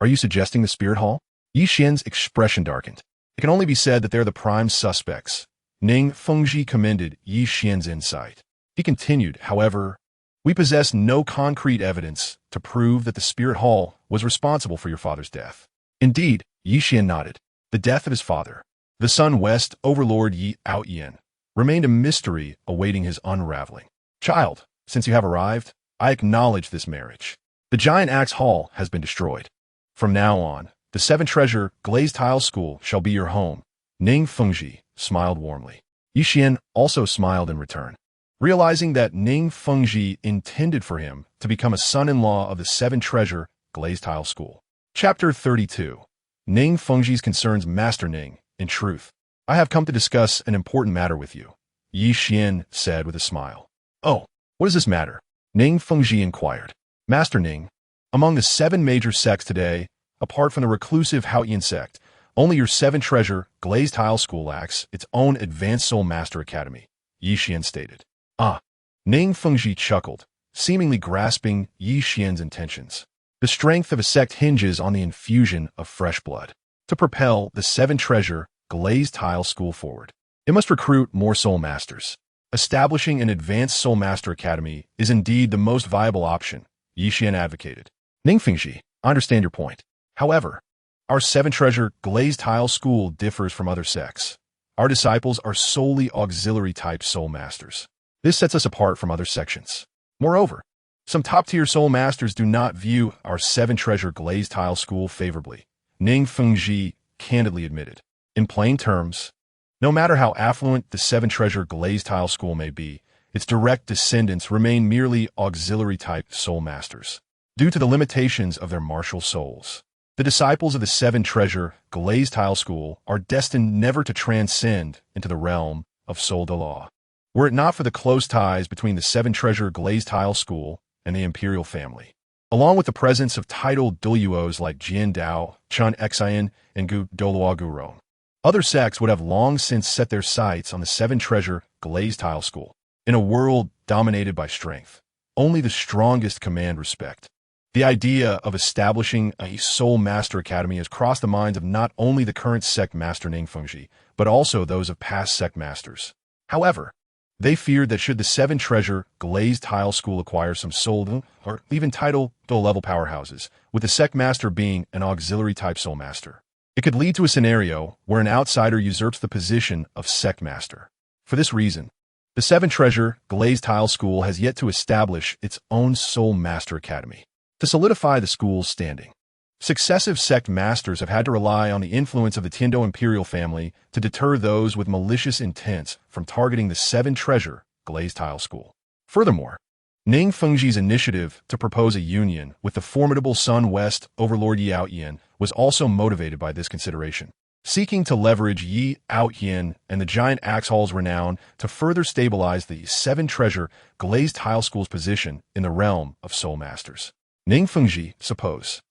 Are you suggesting the Spirit Hall? Xian's expression darkened. It can only be said that they're the prime suspects. Ning Fengji commended Xian's insight. He continued, however, we possess no concrete evidence to prove that the Spirit Hall was responsible for your father's death. Indeed, Xian nodded. The death of his father, the Sun West overlord Xiao Yan, remained a mystery awaiting his unraveling. Child, since you have arrived, I acknowledge this marriage. The giant axe hall has been destroyed. From now on, the 7-treasure glazed tile school shall be your home. Ning Fengji smiled warmly. Xian also smiled in return, realizing that Ning Fengji intended for him to become a son-in-law of the 7-treasure glazed tile school. Chapter 32. Ning Fengji's concerns. Master Ning, in truth, I have come to discuss an important matter with you, Xian said with a smile. Oh, what is this matter? Ning Fengji inquired. Master Ning, among the 7 major sects today, apart from the reclusive Xiaoyan sect, only your 7-treasure glazed tile school lacks its own advanced soul master academy, Xian stated. Ah, Ning Fengji chuckled, seemingly grasping Xian's intentions. The strength of a sect hinges on the infusion of fresh blood. To propel the 7-treasure glazed tile school forward, it must recruit more soul masters. Establishing an advanced soul master academy is indeed the most viable option, Xian advocated. Ning Fengji, I understand your point. However, our 7-treasure glazed tile school differs from other sects. Our disciples are solely auxiliary-type soul masters. This sets us apart from other sections. Moreover, some top-tier soul masters do not view our 7-treasure glazed tile school favorably, Ning Fengji candidly admitted. In plain terms, no matter how affluent the 7-treasure glazed tile school may be, its direct descendants remain merely auxiliary-type soul masters, due to the limitations of their martial souls. The disciples of the 7-treasure glazed tile school are destined never to transcend into the realm of soul Douluo. Were it not for the close ties between the 7-treasure glazed tile school and the imperial family, along with the presence of titled Douluos like Jian Dao, Chen Xian, and Gu Douluo Guron, other sects would have long since set their sights on the 7-treasure glazed tile school. In a world dominated by strength, only the strongest command respect. The idea of establishing a soul master academy has crossed the minds of not only the current sect master Ning Fengji, but also those of past sect masters. However, they feared that should the 7-treasure glazed tile school acquire some soul or even title level powerhouses, with the sect master being an auxiliary type soul master, it could lead to a scenario where an outsider usurps the position of sect master. For this reason, The Seven Treasure Glazed Tile School has yet to establish its own Soul Master Academy. To solidify the school's standing, successive sect masters have had to rely on the influence of the Tiando imperial family to deter those with malicious intents from targeting the Seven Treasure Glazed Tile School. Furthermore, Ning Fengji's initiative to propose a union with the formidable Sun West overlord Xiao Yan was also motivated by this consideration, seeking to leverage Xiao Yan and the giant axe hall's renown to further stabilize the Seven Treasure Glazed Tile School's position in the realm of Soul Masters. Ning Fengji, suppose.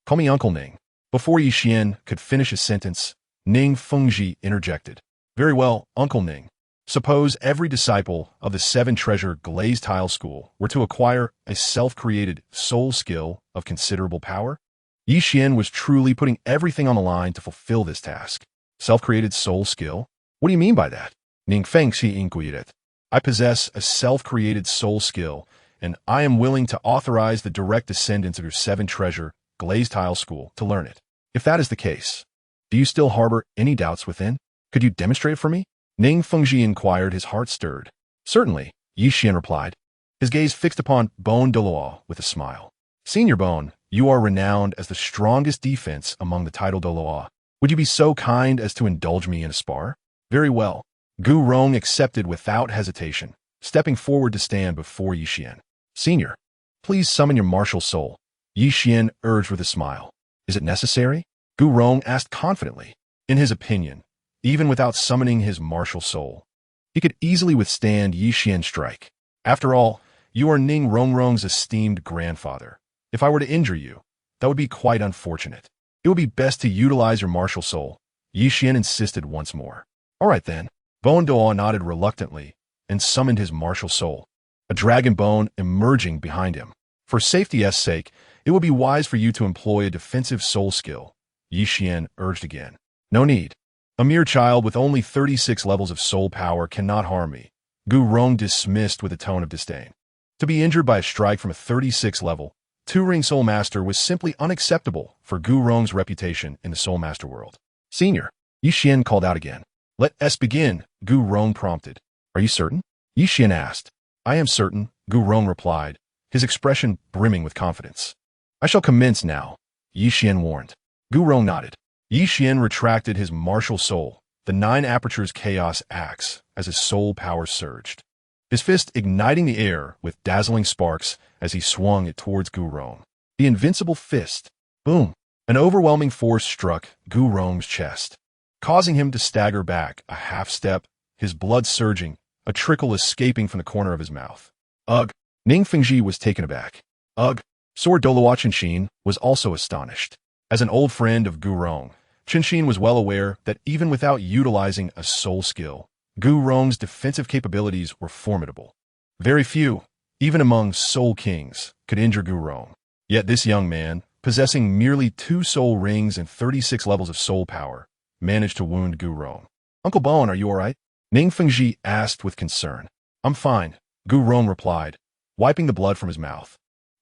Call me Uncle Ning. Before Xian could finish his sentence, Ning Fengji interjected. Very well, Uncle Ning. Suppose every disciple of the Seven Treasure Glazed Tile School were to acquire a self-created soul skill of considerable power? Xian was truly putting everything on the line to fulfill this task. Self-created soul skill? What do you mean by that? Ning Fengji inquired. I possess a self-created soul skill, and I am willing to authorize the direct descendants of your Seven Treasure Glazed Tile School to learn it. If that is the case, do you still harbor any doubts within? Could you demonstrate it for me? Ning Fengji inquired, his heart stirred. Certainly, Xian replied, his gaze fixed upon Bone Douluo with a smile. Senior Bone, you are renowned as the strongest defense among the title Douluo. Would you be so kind as to indulge me in a spar? Very well. Gu Rong accepted without hesitation, stepping forward to stand before Xian. Senior, please summon your martial soul. Xian urged with a smile. Is it necessary? Gu Rong asked confidently. In his opinion, even without summoning his martial soul, he could easily withstand Xian's strike. After all, you are Ning Rongrong's esteemed grandfather. If I were to injure you, that would be quite unfortunate. It would be best to utilize your martial soul, Xian insisted once more. All right then. Bone Douluo nodded reluctantly and summoned his martial soul, a dragon bone emerging behind him. For safety's sake, it would be wise for you to employ a defensive soul skill, Xian urged again. No need. A mere child with only 36 levels of soul power cannot harm me, Gu Rong dismissed with a tone of disdain. To be injured by a strike from a 36 level, two-ring soul master was simply unacceptable for Gu Rong's reputation in the soul master world. Senior, Xian called out again. Let us begin, Gu Rong prompted. Are you certain? Xian asked. I am certain, Gu Rong replied, his expression brimming with confidence. I shall commence now, Xian warned. Gu Rong nodded. Xian retracted his martial soul, the 9 apertures chaos axe, as his soul power surged, his fist igniting the air with dazzling sparks as he swung it towards Gu Rong. The invincible fist. Boom! An overwhelming force struck Gu Rong's chest, causing him to stagger back a half-step, his blood surging, a trickle escaping from the corner of his mouth. Ugh! Ning Fengji was taken aback. Ugh! Sword Douluo Chen was also astonished. As an old friend of Gu Rong, Chen was well aware that even without utilizing a soul skill, Gu Rong's defensive capabilities were formidable. Very few, even among soul kings, could injure Gu Rong. Yet this young man, possessing merely 2 soul rings and 36 levels of soul power, managed to wound Gu Rong. Uncle Bone, are you all right? Ning Fengji asked with concern. I'm fine, Gu Rong replied, wiping the blood from his mouth.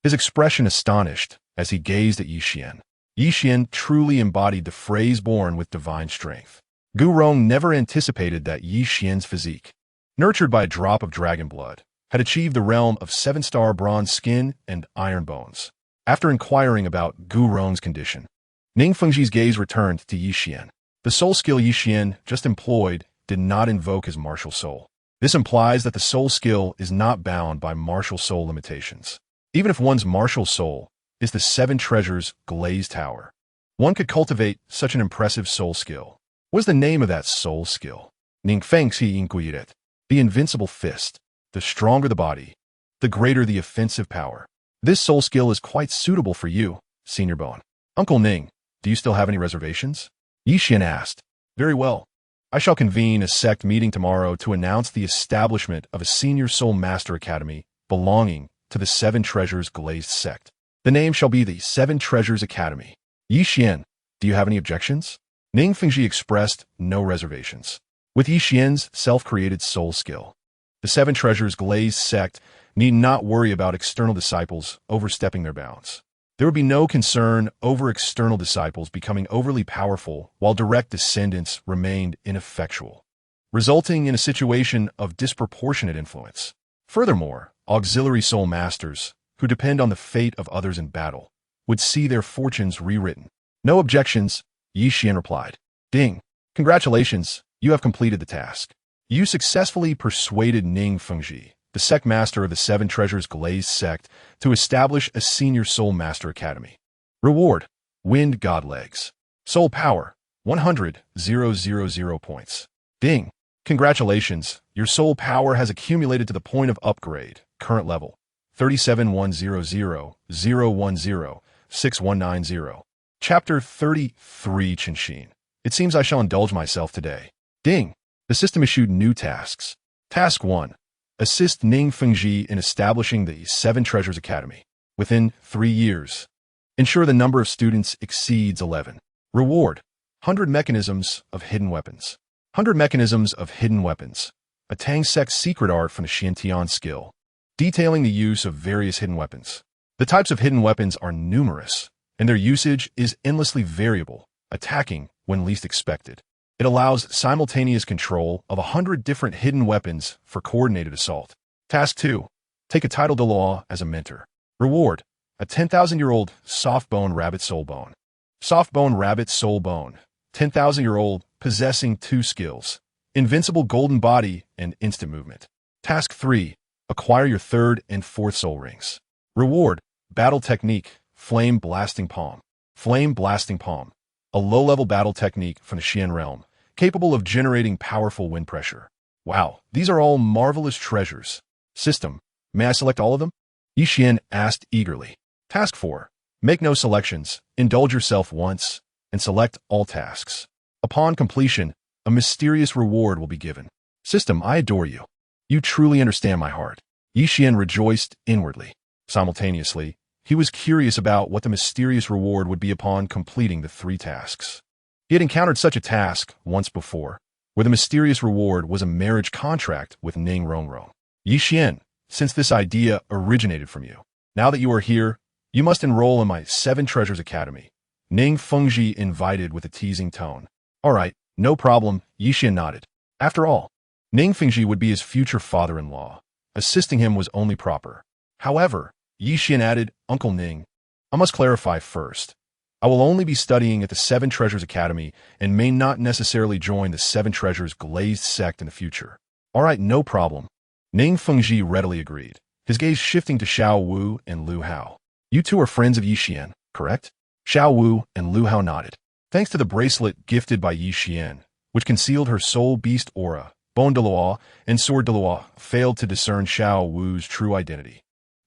His expression astonished as he gazed at Xian. Xian truly embodied the phrase born with divine strength. Gu Rong never anticipated that Xian's physique, nurtured by a drop of dragon blood, had achieved the realm of 7-star bronze skin and iron bones. After inquiring about Gu Rong's condition, Ning Fengji's gaze returned to Xian. The soul skill Xian just employed did not invoke his martial soul. This implies that the soul skill is not bound by martial soul limitations. Even if one's martial soul is the 7 treasures glazed tower, one could cultivate such an impressive soul skill. What is the name of that soul skill? Ning Fengji inquired. The invincible fist. The stronger the body, the greater the offensive power. This soul skill is quite suitable for you, Senior Bone. Uncle Ning, do you still have any reservations? Xian asked. Very well. I shall convene a sect meeting tomorrow to announce the establishment of a Senior Soul Master Academy belonging to the 7 Treasures Glazed Sect. The name shall be the 7 Treasures Academy. Xian, do you have any objections? Ning Fengji expressed no reservations. With Xian's self-created soul skill, the 7 Treasures Glazed Sect need not worry about external disciples overstepping their bounds. There would be no concern over external disciples becoming overly powerful while direct descendants remained ineffectual. resulting in a situation of disproportionate influence. Furthermore, auxiliary soul masters, who depend on the fate of others in battle, would see their fortunes rewritten. No objections, Xian replied. Ding. Congratulations, you have completed the task. You successfully persuaded Ning Fengji, the sect master of the Seven Treasures Glazed sect, to establish a senior soul master academy. Reward: Wind God Legs. Soul Power: 100,000 points. Ding. Congratulations, your soul power has accumulated to the point of upgrade. Current level: 37,100,010,6190. Chapter 33 Chen. It seems I shall indulge myself today. Ding. The system issued new tasks. Task 1. Assist Ning Fengji in establishing the Seven Treasures Academy. Within 3 years. Ensure the number of students exceeds 11. Reward: 100 Mechanisms of Hidden Weapons. 100 Mechanisms of Hidden Weapons. A Tang sect secret art from the Xian skill, detailing the use of various hidden weapons. The types of hidden weapons are numerous, and their usage is endlessly variable, attacking when least expected. It allows simultaneous control of 100 different hidden weapons for coordinated assault. Task 2. Take a title Douluo as a mentor. Reward: a 10,000-year-old soft-bone rabbit soul bone. Soft-bone rabbit soul bone. 10,000-year-old, possessing 2 skills: invincible golden body and instant movement. Task 3. Acquire your 3rd and 4th soul rings. Reward: battle technique, flame blasting palm. Flame blasting palm. A low-level battle technique from the Xian realm, capable of generating powerful wind pressure. Wow, these are all marvelous treasures. System, may I select all of them? Xian asked eagerly. Task 4. Make no selections, indulge yourself once, and select all tasks. Upon completion, a mysterious reward will be given. System, I adore you. You truly understand my heart. Xian rejoiced inwardly. Simultaneously, he was curious about what the mysterious reward would be upon completing the 3 tasks. He had encountered such a task once before, where the mysterious reward was a marriage contract with Ning Rongrong. Xian, since this idea originated from you, now that you are here, you must enroll in my Seven Treasures Academy. Ning Fengji invited with a teasing tone. All right, no problem, Xian nodded. After all, Ning Fengji would be his future father-in-law. Assisting him was only proper. However, Xian added, Uncle Ning, I must clarify first. I will only be studying at the Seven Treasures Academy and may not necessarily join the Seven Treasures Glazed sect in the future. All right, no problem. Ning Fengji readily agreed, his gaze shifting to Xiao Wu and Lu Hao. You two are friends of Xian, correct? Xiao Wu and Lu Hao nodded. Thanks to the bracelet gifted by Xian, which concealed her soul beast aura, Bone Douluo and Sword Douluo failed to discern Xiao Wu's true identity.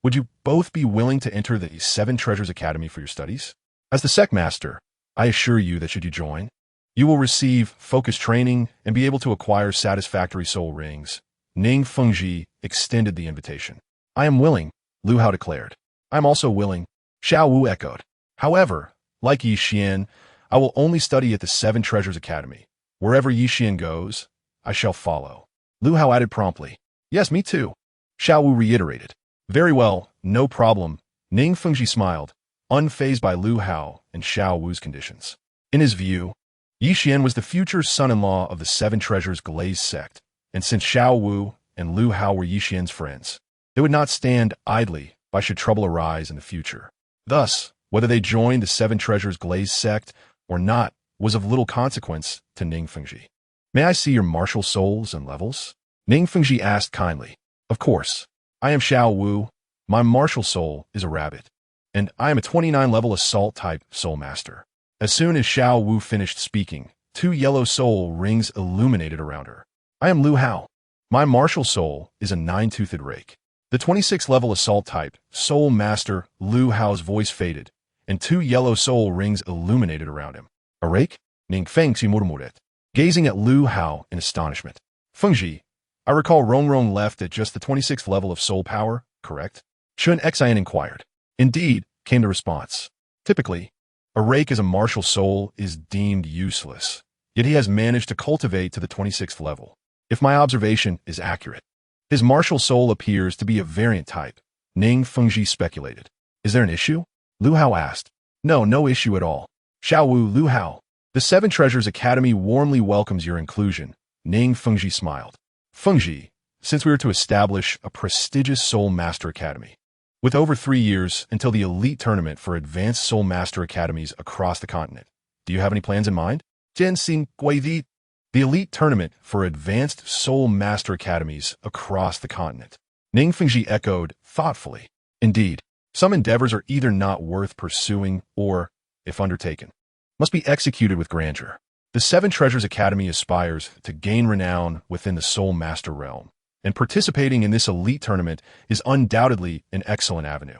Would you both be willing to enter the Seven Treasures Academy for your studies? As the sect master, I assure you that should you join, you will receive focused training and be able to acquire satisfactory soul rings. Ning Fengji extended the invitation. I am willing, Lu Hao declared. I am also willing, Xiao Wu echoed. However, like Xian, I will only study at the Seven Treasures Academy. Wherever Xian goes, I shall follow. Lu Hao added promptly. Yes, me too. Xiao Wu reiterated. Very well, no problem. Ning Fengji smiled, unfazed by Lu Hao and Xiao Wu's conditions. In his view, Xian was the future son-in-law of the Seven Treasures Glazed sect, and since Xiao Wu and Lu Hao were Xian's friends, they would not stand idly by should trouble arise in the future. Thus, whether they joined the Seven Treasures Glazed sect or not was of little consequence to Ning Fengji. May I see your martial souls and levels? Ning Fengji asked kindly. Of course. I am Xiao Wu. My martial soul is a rabbit, and I am a 29-level assault-type soul master. As soon as Xiao Wu finished speaking, 2 yellow soul rings illuminated around her. I am Lu Hao. My martial soul is a 9-toothed rake. The 26th-level assault-type soul master Lu Hao's voice faded, and 2 yellow soul rings illuminated around him. A rake? Ning Fengji murmured, gazing at Lu Hao in astonishment. Fengji, I recall Rongrong left at just the 26th level of soul power, correct? Chen Xian inquired. Indeed, came the response. Typically, a rake as a martial soul is deemed useless, yet he has managed to cultivate to the 26th level. If my observation is accurate, his martial soul appears to be a variant type, Ning Fengji speculated. Is there an issue? Lu Hao asked. No issue at all. Xiao Wu, Lu Hao. The Seven Treasures Academy warmly welcomes your inclusion. Ning Fengji smiled. Fengji, since we are to establish a prestigious Soul Master Academy, with over 3 years until the elite tournament for advanced Soul Master Academies across the continent, do you have any plans in mind? Jen Xin Guivi, the elite tournament for advanced Soul Master Academies across the continent. Ning Fengji echoed thoughtfully. Indeed, some endeavors are either not worth pursuing or, if undertaken, must be executed with grandeur. The Seven Treasures Academy aspires to gain renown within the Soul Master realm, and participating in this elite tournament is undoubtedly an excellent avenue.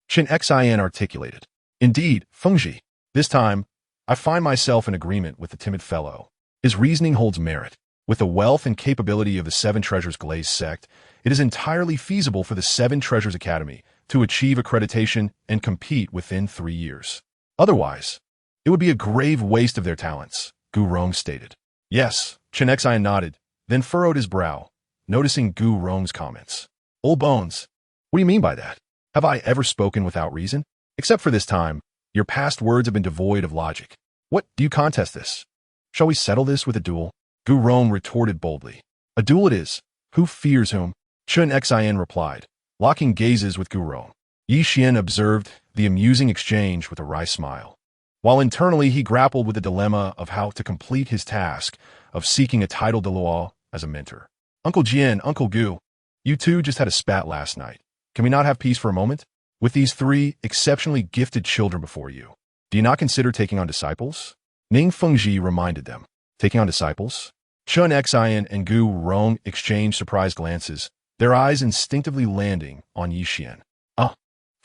Xian articulated. Indeed, Fengji, this time, I find myself in agreement with the timid fellow. His reasoning holds merit. With the wealth and capability of the Seven Treasures Glaze sect, it is entirely feasible for the Seven Treasures Academy to achieve accreditation and compete within 3 years. Otherwise, it would be a grave waste of their talents, Gu Rong stated. Yes, Xian nodded, then furrowed his brow, noticing Gu Rong's comments. Old bones, what do you mean by that? Have I ever spoken without reason? Except for this time, your past words have been devoid of logic. What, do you contest this? Shall we settle this with a duel? Gu Rong retorted boldly. A duel it is. Who fears whom? Xian replied, locking gazes with Gu Rong. Xian observed the amusing exchange with a wry smile, while internally he grappled with the dilemma of how to complete his task of seeking a title Douluo as a mentor. Uncle Jian, Uncle Gu, you two just had a spat last night. Can we not have peace for a moment? With these 3 exceptionally gifted children before you, do you not consider taking on disciples? Ning Fengji reminded them. Taking on disciples? Xian and Gu Rong exchanged surprised glances, their eyes instinctively landing on Xian. Ah,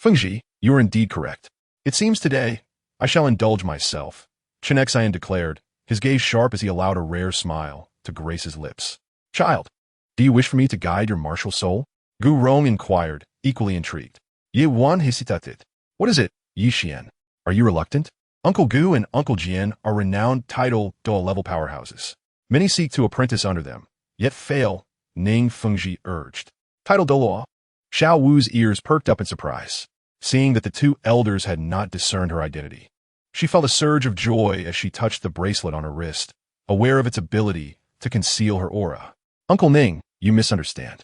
Fengji, you are indeed correct. It seems today I shall indulge myself, Xian declared, his gaze sharp as he allowed a rare smile to grace his lips. Child, do you wish for me to guide your martial soul? Gu Rong inquired, equally intrigued. Ye wan hesitated. What is it, Xian? Are you reluctant? Uncle Gu and Uncle Jian are renowned title Douluo-level powerhouses. Many seek to apprentice under them, yet fail, Ning Fengji urged. Title Douluo? Xiao Wu's ears perked up in surprise, seeing that the 2 elders had not discerned her identity. She felt a surge of joy as she touched the bracelet on her wrist, aware of its ability to conceal her aura. Uncle Ning, you misunderstand.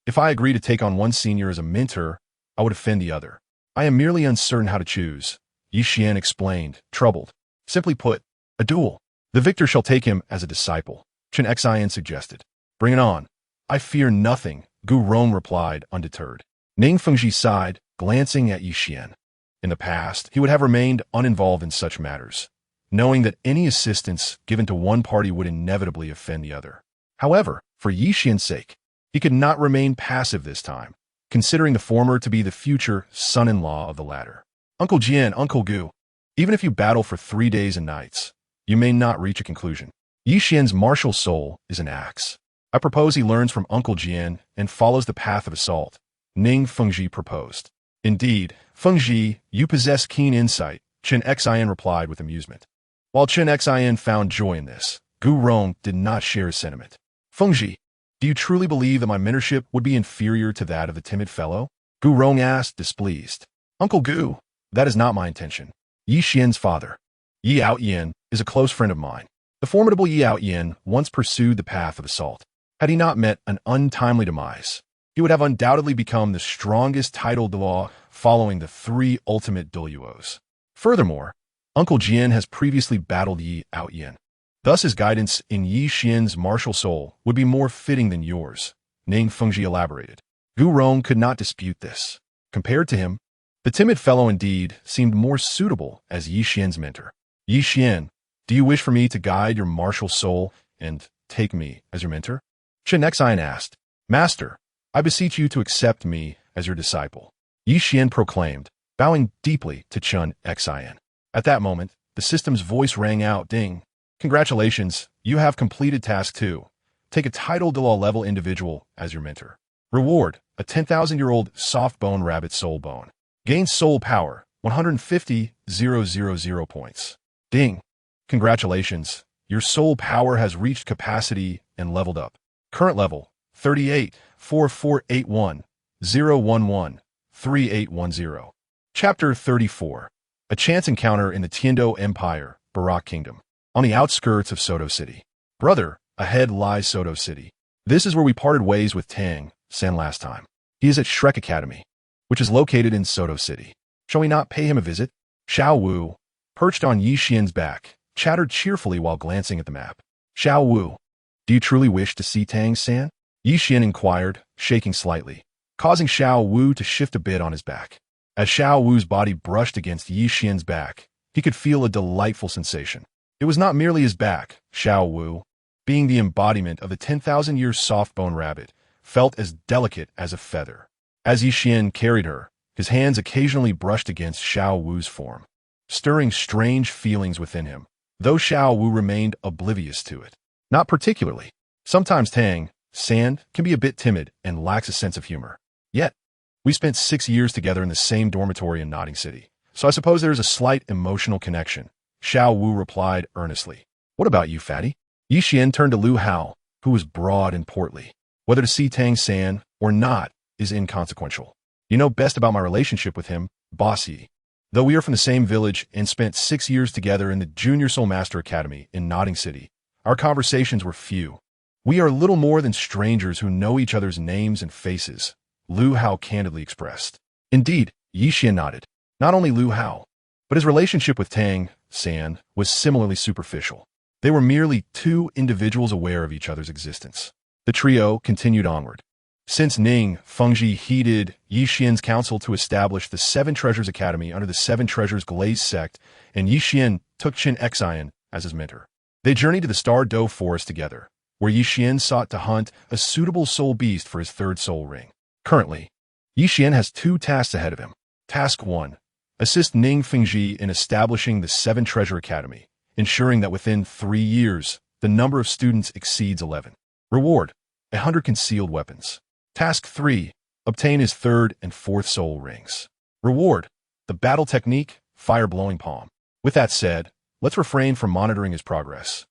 If I agree to take on one senior as a mentor, I would offend the other. I am merely uncertain how to choose, Xian explained, troubled. Simply put, a duel. The victor shall take him as a disciple, Xian suggested. Bring it on. I fear nothing, Gu Rong replied, undeterred. Ning Fengji sighed, glancing at Xian. In the past, he would have remained uninvolved in such matters, knowing that any assistance given to one party would inevitably offend the other. However, for Xian's sake, he could not remain passive this time, considering the former to be the future son-in-law of the latter. Uncle Jian, Uncle Gu, even if you battle for 3 days and nights, you may not reach a conclusion. Xian's martial soul is an axe. I propose he learns from Uncle Jian and follows the path of assault, Ning Fengji proposed. Indeed, Fengji, you possess keen insight, Xian replied with amusement. While Xian found joy in this, Gu Rong did not share his sentiment. Fengji, do you truly believe that my mentorship would be inferior to that of the timid fellow? Gu Rong asked, displeased. Uncle Gu, that is not my intention. Xian's father, Xiao Yan, is a close friend of mine. The formidable Xiao Yan once pursued the path of assault. Had he not met an untimely demise, he would have undoubtedly become the strongest title Douluo following the 3 ultimate Douluos. Furthermore, Uncle Jian has previously battled Xiao Yan. Thus his guidance in Xian's martial soul would be more fitting than yours, Ning Fengji elaborated. Gu Rong could not dispute this. Compared to him, the timid fellow indeed seemed more suitable as Xian's mentor. Xian, do you wish for me to guide your martial soul and take me as your mentor? Xian asked. Master, I beseech you to accept me as your disciple, Xian proclaimed, bowing deeply to Chen Xian. At that moment, the system's voice rang out, ding. Congratulations, you have completed task 2. Take a title Douluo-level individual as your mentor. Reward, a 10,000-year-old soft bone rabbit soul bone. Gain soul power, 150,000 points. Ding. Congratulations, your soul power has reached capacity and leveled up. Current level, 384481-011-3810. Chapter 34. A chance encounter in the Tiando Empire, Barak Kingdom. On the outskirts of Soto City. Brother, Ahead lies Soto City. This is where we parted ways with Tang San last time. He is at Shrek Academy, which is located in Soto City. Shall we not pay him a visit? Xiao Wu, perched on Yi Xian's back, chattered cheerfully while glancing at the map. Xiao Wu, do you truly wish to see Tang San? Yi Xian inquired, shaking slightly, causing Xiao Wu to shift a bit on his back. As Xiao Wu's body brushed against Yi Xian's back, he could feel a delightful sensation. It was not merely his back. Xiao Wu, being the embodiment of the 10,000-year soft-bone rabbit, felt as delicate as a feather. As Yi Xian carried her, his hands occasionally brushed against Xiao Wu's form, stirring strange feelings within him, though Xiao Wu remained oblivious to it. Not particularly. Sometimes Tang San can be a bit timid and lacks a sense of humor. Yet, we spent 6 years together in the same dormitory in Notting City, so I suppose there is a slight emotional connection. Xiao Wu replied earnestly. What about you, fatty? Yi Xian turned to Lu Hao, who was broad and portly. Whether to see Tang San or not is inconsequential. You know best about my relationship with him, Boss Yi. Though we are from the same village and spent 6 years together in the Junior Soul Master Academy in Notting City, our conversations were few. We are little more than strangers who know each other's names and faces, Lu Hao candidly expressed. Indeed, Yi Xian nodded. Not only Lu Hao, but his relationship with Tang San was similarly superficial. They were merely two individuals aware of each other's existence. The trio continued onward. Since Ning Fengji heeded Yi Xian's counsel to establish the Seven Treasures Academy under the Seven Treasures Glaze sect, and Yi Xian took Xian as his mentor, they journeyed to the Star Doe Forest together, where Yi Xian sought to hunt a suitable soul beast for his third soul ring. Currently, Yi Xian has 2 tasks ahead of him. Task 1. Assist Ning Fengji in establishing the Seven Treasure Academy, ensuring that within 3 years, the number of students exceeds 11. Reward: 100 concealed weapons. Task 3. Obtain his 3rd and 4th soul rings. Reward: the battle technique, Fire Blowing Palm. With that said, let's refrain from monitoring his progress.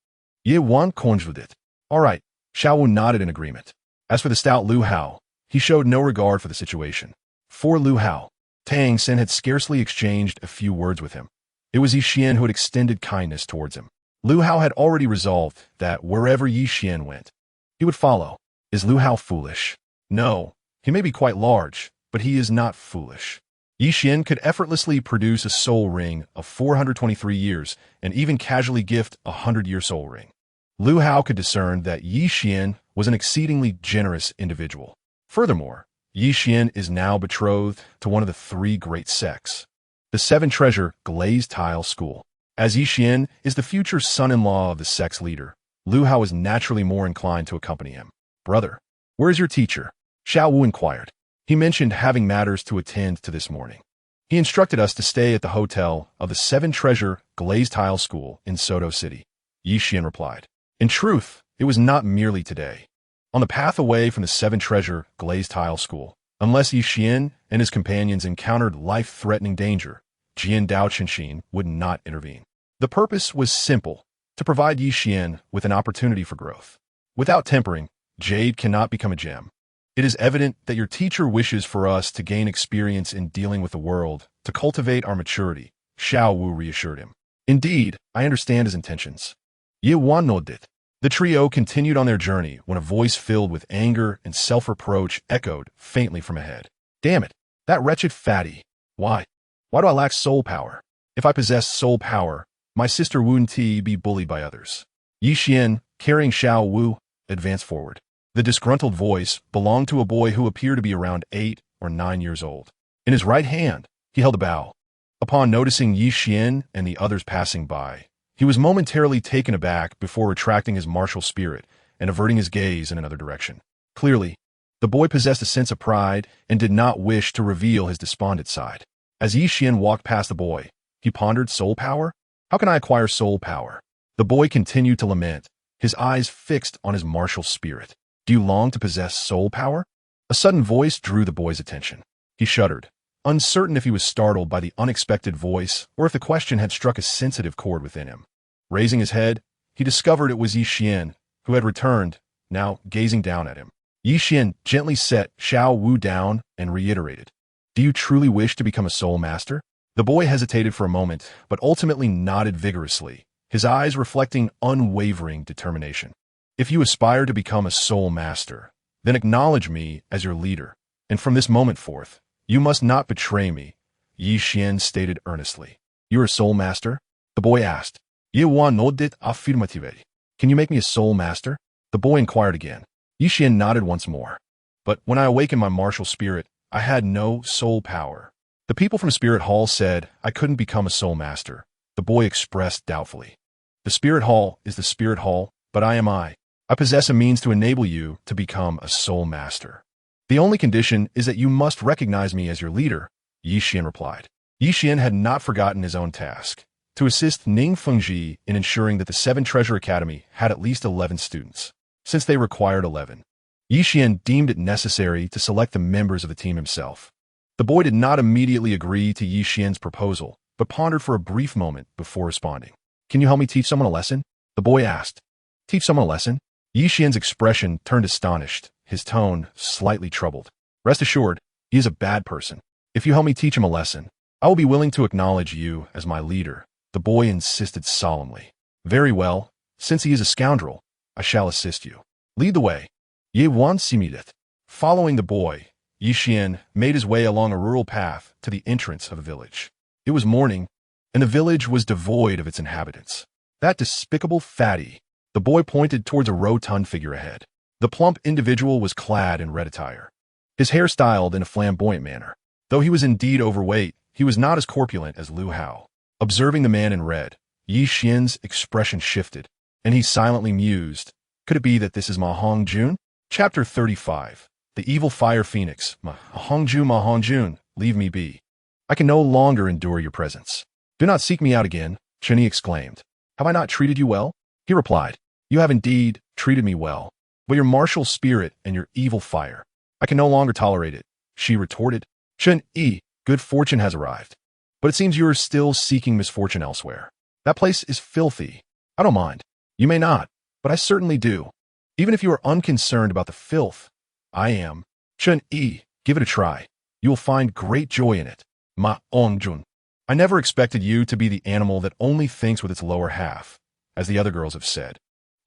Ye Wan conjured it. All right, Xiao Wu nodded in agreement. As for the stout Lu Hao, he showed no regard for the situation. For Lu Hao, Tang San had scarcely exchanged a few words with him. It was Yi Xian who had extended kindness towards him. Lu Hao had already resolved that wherever Yi Xian went, he would follow. Is Lu Hao foolish? No, he may be quite large, but he is not foolish. Yi Xian could effortlessly produce a soul ring of 423 years and even casually gift a 100-year soul ring. Lu Hao could discern that Yi Xian was an exceedingly generous individual. Furthermore, Yi Xian is now betrothed to one of the 3 great sects, the Seven Treasure Glazed Tile School. As Yi Xian is the future son-in-law of the sect's leader, Lu Hao is naturally more inclined to accompany him. Brother, where is your teacher? Xiao Wu inquired. He mentioned having matters to attend to this morning. He instructed us to stay at the hotel of the Seven Treasure Glazed Tile School in Soto City. Yi Xian replied. In truth, it was not merely today. On the path away from the Seven Treasure Glazed Tile School, unless Yi Xian and his companions encountered life-threatening danger, Jian Dao Chenxin would not intervene. The purpose was simple, to provide Yi Xian with an opportunity for growth. Without tempering, jade cannot become a gem. It is evident that your teacher wishes for us to gain experience in dealing with the world, to cultivate our maturity, Xiao Wu reassured him. Indeed, I understand his intentions. Ye Wan nodded. The trio continued on their journey when a voice filled with anger and self-reproach echoed faintly from ahead. Damn it, that wretched fatty. Why? Why do I lack soul power? If I possessed soul power, my sister Wu Ti be bullied by others. Yi Xian, carrying Xiao Wu, advanced forward. The disgruntled voice belonged to a boy who appeared to be around 8 or 9 years old. In his right hand, he held a bow. Upon noticing Yi Xian and the others passing by, he was momentarily taken aback before retracting his martial spirit and averting his gaze in another direction. Clearly, the boy possessed a sense of pride and did not wish to reveal his despondent side. As Yi Xian walked past the boy, he pondered soul power? How can I acquire soul power? The boy continued to lament, his eyes fixed on his martial spirit. Do you long to possess soul power? A sudden voice drew the boy's attention. He shuddered, uncertain if he was startled by the unexpected voice or if the question had struck a sensitive chord within him. Raising his head, he discovered it was Yi Xian, who had returned, now gazing down at him. Yi Xian gently set Xiao Wu down and reiterated, Do you truly wish to become a soul master? The boy hesitated for a moment, but ultimately nodded vigorously, his eyes reflecting unwavering determination. If you aspire to become a soul master, then acknowledge me as your leader, and from this moment forth, you must not betray me, Xian stated earnestly. You're a soul master? The boy asked. Ye wan nodit affirmative. Can you make me a soul master? The boy inquired again. Xian nodded once more. But when I awakened my martial spirit, I had no soul power. The people from Spirit Hall said I couldn't become a soul master. The boy expressed doubtfully. The Spirit Hall is the Spirit Hall, but I am I. I possess a means to enable you to become a soul master. The only condition is that you must recognize me as your leader, Xian replied. Xian had not forgotten his own task, to assist Ning Fengji in ensuring that the Seven Treasure Academy had at least 11 students. Since they required 11, Xian deemed it necessary to select the members of the team himself. The boy did not immediately agree to Xian's proposal, but pondered for a brief moment before responding. Can you help me teach someone a lesson? The boy asked. Teach someone a lesson? Xian's expression turned astonished, his tone slightly troubled. Rest assured, he is a bad person. If you help me teach him a lesson, I will be willing to acknowledge you as my leader, the boy insisted solemnly. Very well, since he is a scoundrel, I shall assist you. Lead the way. Ye wan simidet. Following the boy, Xian made his way along a rural path to the entrance of a village. It was morning, and the village was devoid of its inhabitants. That despicable fatty. The boy pointed towards a rotund figure ahead. The plump individual was clad in red attire, his hair styled in a flamboyant manner. Though he was indeed overweight, he was not as corpulent as Lu Hao. Observing the man in red, Xian's expression shifted, and he silently mused. Could it be that this is Ma Hongjun? Chapter 35. The Evil Fire Phoenix. Ma Hongjun, leave me be. I can no longer endure your presence. Do not seek me out again, Chen Yi exclaimed. Have I not treated you well? He replied. You have indeed treated me well, but your martial spirit and your evil fire, I can no longer tolerate it, she retorted. Chen Yi, good fortune has arrived. But it seems you are still seeking misfortune elsewhere. That place is filthy. I don't mind. You may not, but I certainly do. Even if you are unconcerned about the filth, I am. Chen Yi, give it a try. You will find great joy in it. Ma Ongjun. I never expected you to be the animal that only thinks with its lower half, as the other girls have said.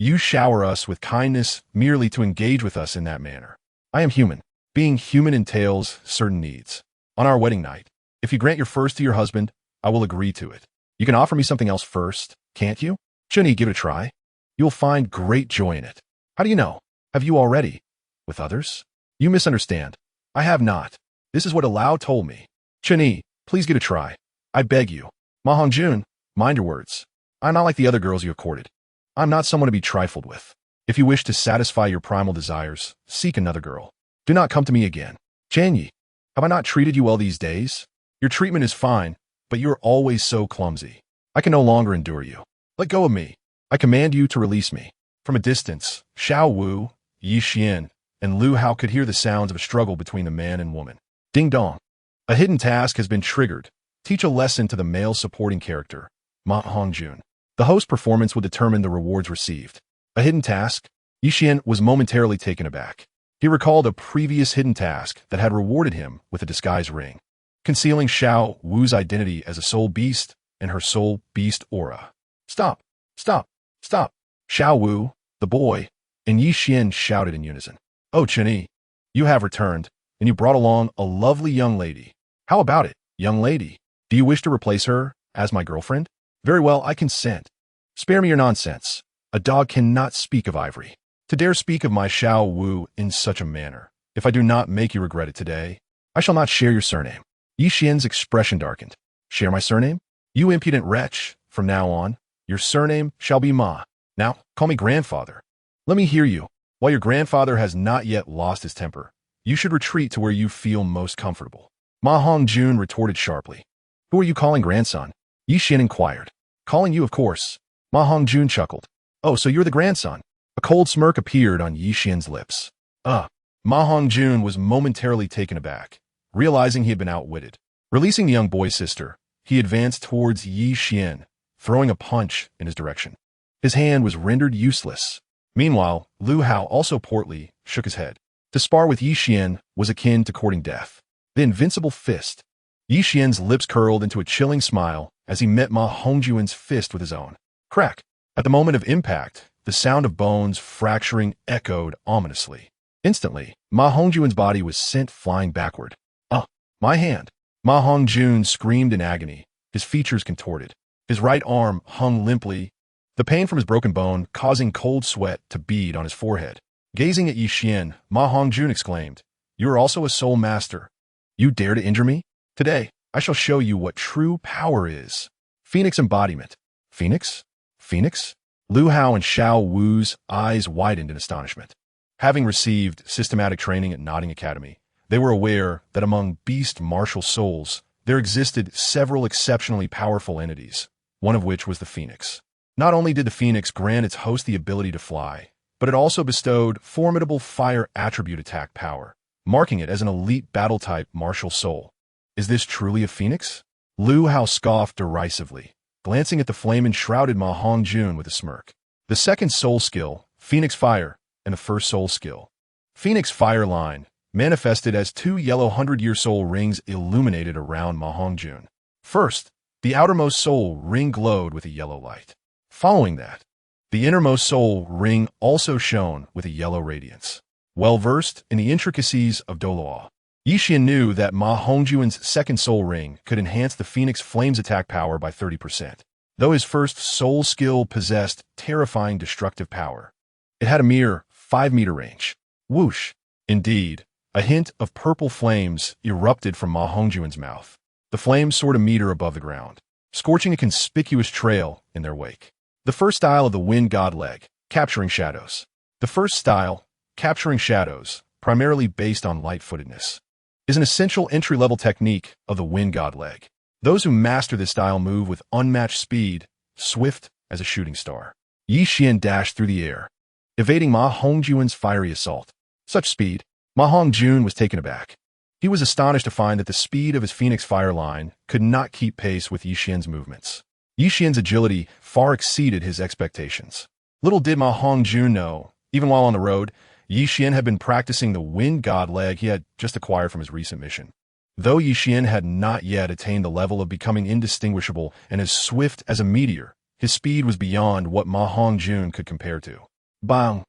You shower us with kindness merely to engage with us in that manner. I am human. Being human entails certain needs. On our wedding night, if you grant your first to your husband, I will agree to it. You can offer me something else first, can't you? Chen Yi, give it a try. You will find great joy in it. How do you know? Have you already? With others? You misunderstand. I have not. This is what Lao told me. Chen Yi, please give it a try. I beg you. Ma Hongjun, mind your words. I'm not like the other girls you have courted. I'm not someone to be trifled with. If you wish to satisfy your primal desires, seek another girl. Do not come to me again. Chen Yi, have I not treated you well these days? Your treatment is fine, but you are always so clumsy. I can no longer endure you. Let go of me. I command you to release me. From a distance, Xiao Wu, Xian, and Lu Hao could hear the sounds of a struggle between the man and woman. Ding dong. A hidden task has been triggered. Teach a lesson to the male supporting character, Ma Hongjun. The host performance will determine the rewards received. A hidden task? Xian was momentarily taken aback. He recalled a previous hidden task that had rewarded him with a disguise ring, concealing Xiao Wu's identity as a soul beast and her soul beast aura. Stop! Stop! Stop! Xiao Wu, the boy, and Xian shouted in unison. Oh, Chen Yi, you have returned, and you brought along a lovely young lady. How about it, young lady? Do you wish to replace her as my girlfriend? Very well, I consent. Spare me your nonsense. A dog cannot speak of ivory. To dare speak of my Xiao Wu in such a manner, if I do not make you regret it today, I shall not share your surname. Xian's expression darkened. Share my surname? You impudent wretch, from now on, your surname shall be Ma. Now, call me grandfather. Let me hear you. While your grandfather has not yet lost his temper, you should retreat to where you feel most comfortable. Ma Hongjun retorted sharply. Who are you calling grandson? Xian inquired. Calling you, of course. Ma Hongjun chuckled. Oh, so you're the grandson. A cold smirk appeared on Xian's lips. Ma Hongjun was momentarily taken aback, realizing he had been outwitted. Releasing the young boy's sister, he advanced towards Xian, throwing a punch in his direction. His hand was rendered useless. Meanwhile, Lu Hao, also portly, shook his head. To spar with Xian was akin to courting death. The invincible fist. Xian's lips curled into a chilling smile as he met Ma Hongjun's fist with his own. Crack! At the moment of impact, The sound of bones fracturing echoed ominously. Instantly, Ma Hongjuan's body was sent flying backward. "Ah, my hand!" Ma Hongjun screamed in agony, his features contorted. His right arm hung limply, the pain from his broken bone causing cold sweat to bead on his forehead. Gazing at Xian, Ma Hongjun exclaimed, "You are also a soul master. You dare to injure me? Today, I shall show you what true power is." Phoenix embodiment. Phoenix? Phoenix? Lu Hao and Xiao Wu's eyes widened in astonishment. Having received systematic training at Notting Academy, they were aware that among beast martial souls, there existed several exceptionally powerful entities, one of which was the Phoenix. Not only did the Phoenix grant its host the ability to fly, but it also bestowed formidable fire attribute attack power, marking it as an elite battle-type martial soul. Is this truly a Phoenix? Lu Hao scoffed derisively, glancing at the flame-enshrouded Ma Hongjun with a smirk. The second soul skill, Phoenix Fire, and the first soul skill, Phoenix Fire line, manifested as two yellow 100-year soul rings illuminated around Ma Hongjun. First, the outermost soul ring glowed with a yellow light. Following that, the innermost soul ring also shone with a yellow radiance. Well-versed in the intricacies of Douluo, Xian knew that Ma Hongjuan's second soul ring could enhance the Phoenix Flame's attack power by 30%, though his first soul skill possessed terrifying destructive power. It had a mere 5-meter range. Whoosh! Indeed, a hint of purple flames erupted from Ma Hongjuan's mouth. The flames soared a meter above the ground, scorching a conspicuous trail in their wake. The first style of the Wind God Leg, Capturing Shadows. The first style, Capturing Shadows, primarily based on light-footedness, is an essential entry-level technique of the Wind God Leg. Those who master this style move with unmatched speed, swift as a shooting star. Xian dashed through the air, evading Ma Hongjuan's fiery assault. Such speed, Ma Hongjun was taken aback. He was astonished to find that the speed of his Phoenix Fire line could not keep pace with Xian's movements. Xian's agility far exceeded his expectations. Little did Ma Hongjun know, even while on the road, Xian had been practicing the Wind God Leg he had just acquired from his recent mission. Though Xian had not yet attained the level of becoming indistinguishable and as swift as a meteor, his speed was beyond what Ma Hongjun could compare to. Bang!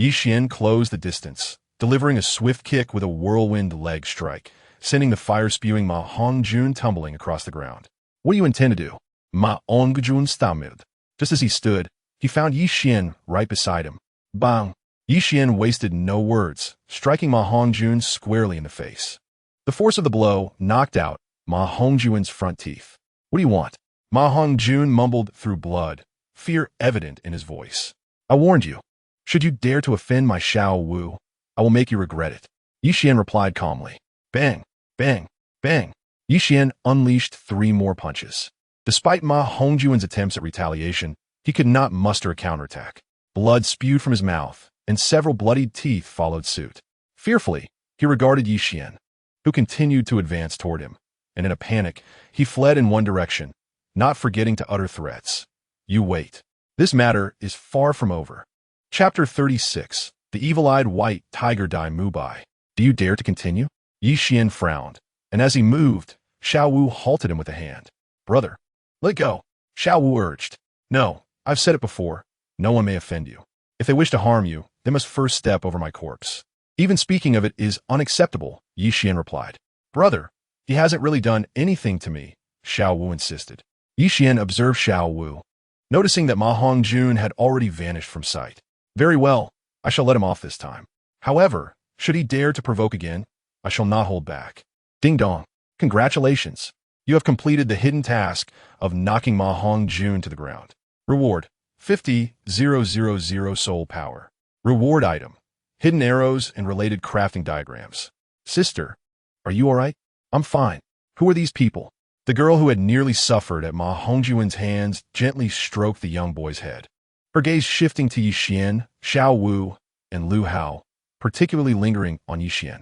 Xian closed the distance, delivering a swift kick with a whirlwind leg strike, sending the fire-spewing Ma Hongjun tumbling across the ground. "What do you intend to do?" Ma Hongjun stammered. Just as he stood, he found Xian right beside him. Bang! Xian wasted no words, striking Ma Hongjun squarely in the face. The force of the blow knocked out Ma Hongjuan's front teeth. "What do you want?" Ma Hongjun mumbled through blood, fear evident in his voice. "I warned you. Should you dare to offend my Xiao Wu, I will make you regret it." Xian replied calmly. Bang! Bang! Bang! Xian unleashed 3 more punches. Despite Ma Hongjuan's attempts at retaliation, he could not muster a counterattack. Blood spewed from his mouth, and several bloodied teeth followed suit. Fearfully, he regarded Xian, who continued to advance toward him, and in a panic, he fled in one direction, not forgetting to utter threats. "You wait. This matter is far from over." Chapter 36. The Evil-Eyed White Tiger Dai Mubai. "Do you dare to continue?" Xian frowned, and as he moved, Xiao Wu halted him with a hand. "Brother, let go," Xiao Wu urged. "No, I've said it before. No one may offend you. If they wish to harm you, they must first step over my corpse." "Even speaking of it is unacceptable," Xian replied. "Brother, he hasn't really done anything to me," Xiao Wu insisted. Xian observed Xiao Wu, noticing that Ma Hongjun had already vanished from sight. "Very well, I shall let him off this time. However, should he dare to provoke again, I shall not hold back." Ding dong. Congratulations. You have completed the hidden task of knocking Ma Hongjun to the ground. Reward: 50,000 soul power. Reward item: hidden arrows and related crafting diagrams. "Sister, are you alright?" "I'm fine. Who are these people?" The girl who had nearly suffered at Ma Hongjuan's hands gently stroked the young boy's head, her gaze shifting to Xian, Xiao Wu, and Lu Hao, particularly lingering on Xian.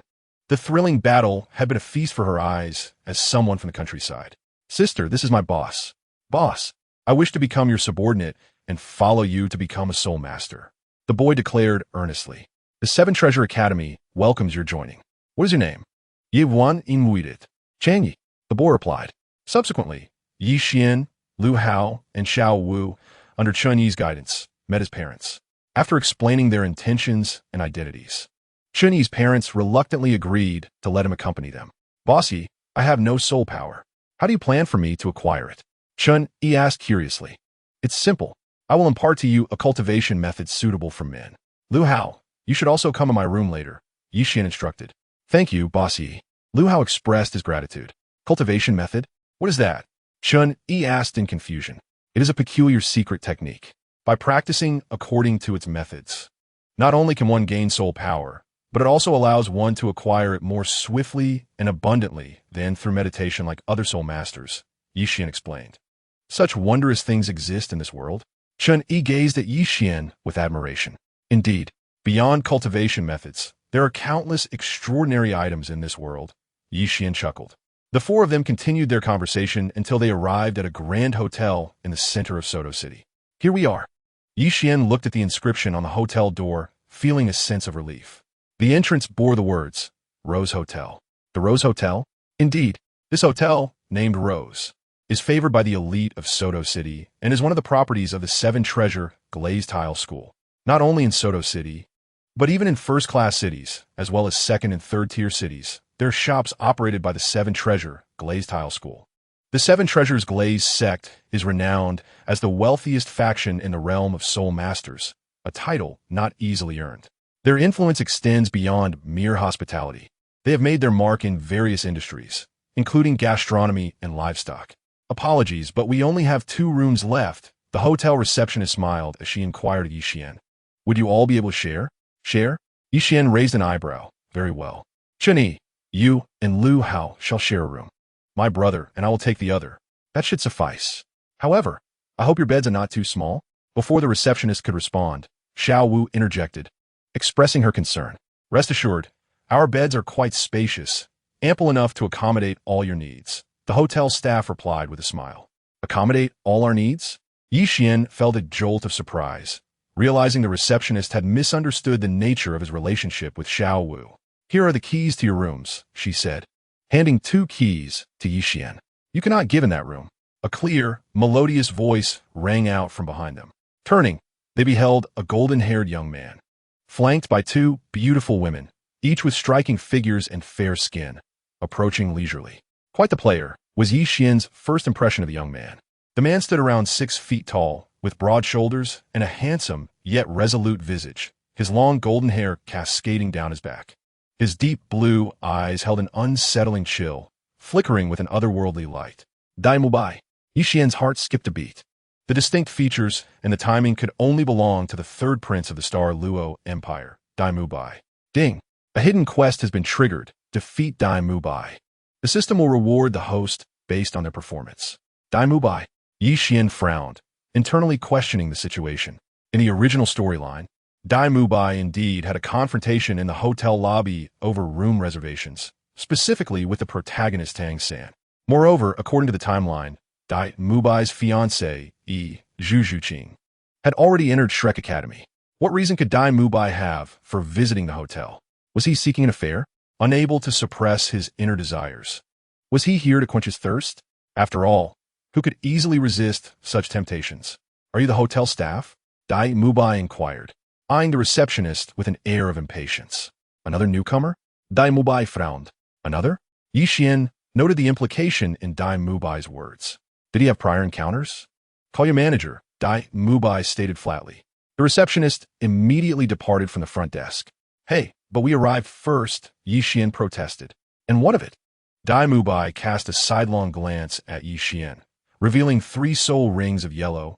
The thrilling battle had been a feast for her eyes as someone from the countryside. "Sister, this is my boss." "Boss, I wish to become your subordinate and follow you to become a soul master," the boy declared earnestly. "The Seven Treasure Academy welcomes your joining." "What is your name?" "Ye Wan Inmuidet." "Changyi," the boy replied. Subsequently, Xian, Lu Hao, and Xiao Wu, under Chen Yi's guidance, met his parents. After explaining their intentions and identities, Chen Yi's parents reluctantly agreed to let him accompany them. Boss Yi, I have no soul power. How do you plan for me to acquire it? Chen Yi asked curiously. It's simple. I will impart to you a cultivation method suitable for men. Lu Hao, you should also come in my room later, Yi Xian instructed. Thank you, Boss Yi. Lu Hao expressed his gratitude. Cultivation method? What is that? Chen Yi asked in confusion. It is a peculiar secret technique. By practicing according to its methods, not only can one gain soul power, but it also allows one to acquire it more swiftly and abundantly than through meditation like other soul masters, Yi Xian explained. Such wondrous things exist in this world? Chen Yi gazed at Yi Xian with admiration. Indeed, beyond cultivation methods, there are countless extraordinary items in this world, Yi Xian chuckled. The four of them continued their conversation until they arrived at a grand hotel in the center of Soto City. Here we are. Yi Xian looked at the inscription on the hotel door, feeling a sense of relief. The entrance bore the words, Rose Hotel. The Rose Hotel? Indeed, this hotel, named Rose, is favored by the elite of Soto City and is one of the properties of the Seven Treasure Glazed Tile School. Not only in Soto City, but even in first-class cities, as well as second- and third-tier cities, there are shops operated by the Seven Treasure Glazed Tile School. The Seven Treasures Glazed sect is renowned as the wealthiest faction in the realm of Soul Masters, a title not easily earned. Their influence extends beyond mere hospitality. They have made their mark in various industries, including gastronomy and livestock. Apologies, but we only have 2 rooms left, the hotel receptionist smiled as she inquired of Yi Xian. Would you all be able to share? Share? Yi Xian raised an eyebrow. Very well. Chen Yi, you and Lu Hao shall share a room. My brother and I will take the other. That should suffice. However, I hope your beds are not too small. Before the receptionist could respond, Xiao Wu interjected, expressing her concern. Rest assured, our beds are quite spacious, ample enough to accommodate all your needs. The hotel staff replied with a smile. Accommodate all our needs? Yi Xian felt a jolt of surprise, realizing the receptionist had misunderstood the nature of his relationship with Xiao Wu. Here are the keys to your rooms, she said, handing 2 keys to Yi Xian. You cannot give in that room. A clear, melodious voice rang out from behind them. Turning, they beheld a golden-haired young man, flanked by 2 beautiful women, each with striking figures and fair skin, approaching leisurely. Quite the player, was Yi Xian's first impression of the young man. The man stood around 6 feet tall, with broad shoulders and a handsome, yet resolute visage, his long golden hair cascading down his back. His deep blue eyes held an unsettling chill, flickering with an otherworldly light. Dai Mubai. Yi Xian's heart skipped a beat. The distinct features and the timing could only belong to the 3rd prince of the Star Luo Empire, Dai Mubai. Ding! A hidden quest has been triggered. Defeat Dai Mubai. The system will reward the host based on their performance. Dai Mubai. Yi Xian frowned, internally questioning the situation. In the original storyline, Dai Mubai indeed had a confrontation in the hotel lobby over room reservations, specifically with the protagonist Tang San. Moreover, according to the timeline, Dai Mubai's fiancée, Yi Zhujuqing, had already entered Shrek Academy. What reason could Dai Mubai have for visiting the hotel? Was he seeking an affair, unable to suppress his inner desires? Was he here to quench his thirst? After all, who could easily resist such temptations? Are you the hotel staff? Dai Mubai inquired, eyeing the receptionist with an air of impatience. Another newcomer? Dai Mubai frowned. Another? Yi Xian noted the implication in Dai Mubai's words. Did he have prior encounters? Call your manager, Dai Mubai stated flatly. The receptionist immediately departed from the front desk. Hey, but we arrived first, Yi Xian protested. And what of it? Dai Mubai cast a sidelong glance at Yi Xian, revealing 3 soul rings of yellow,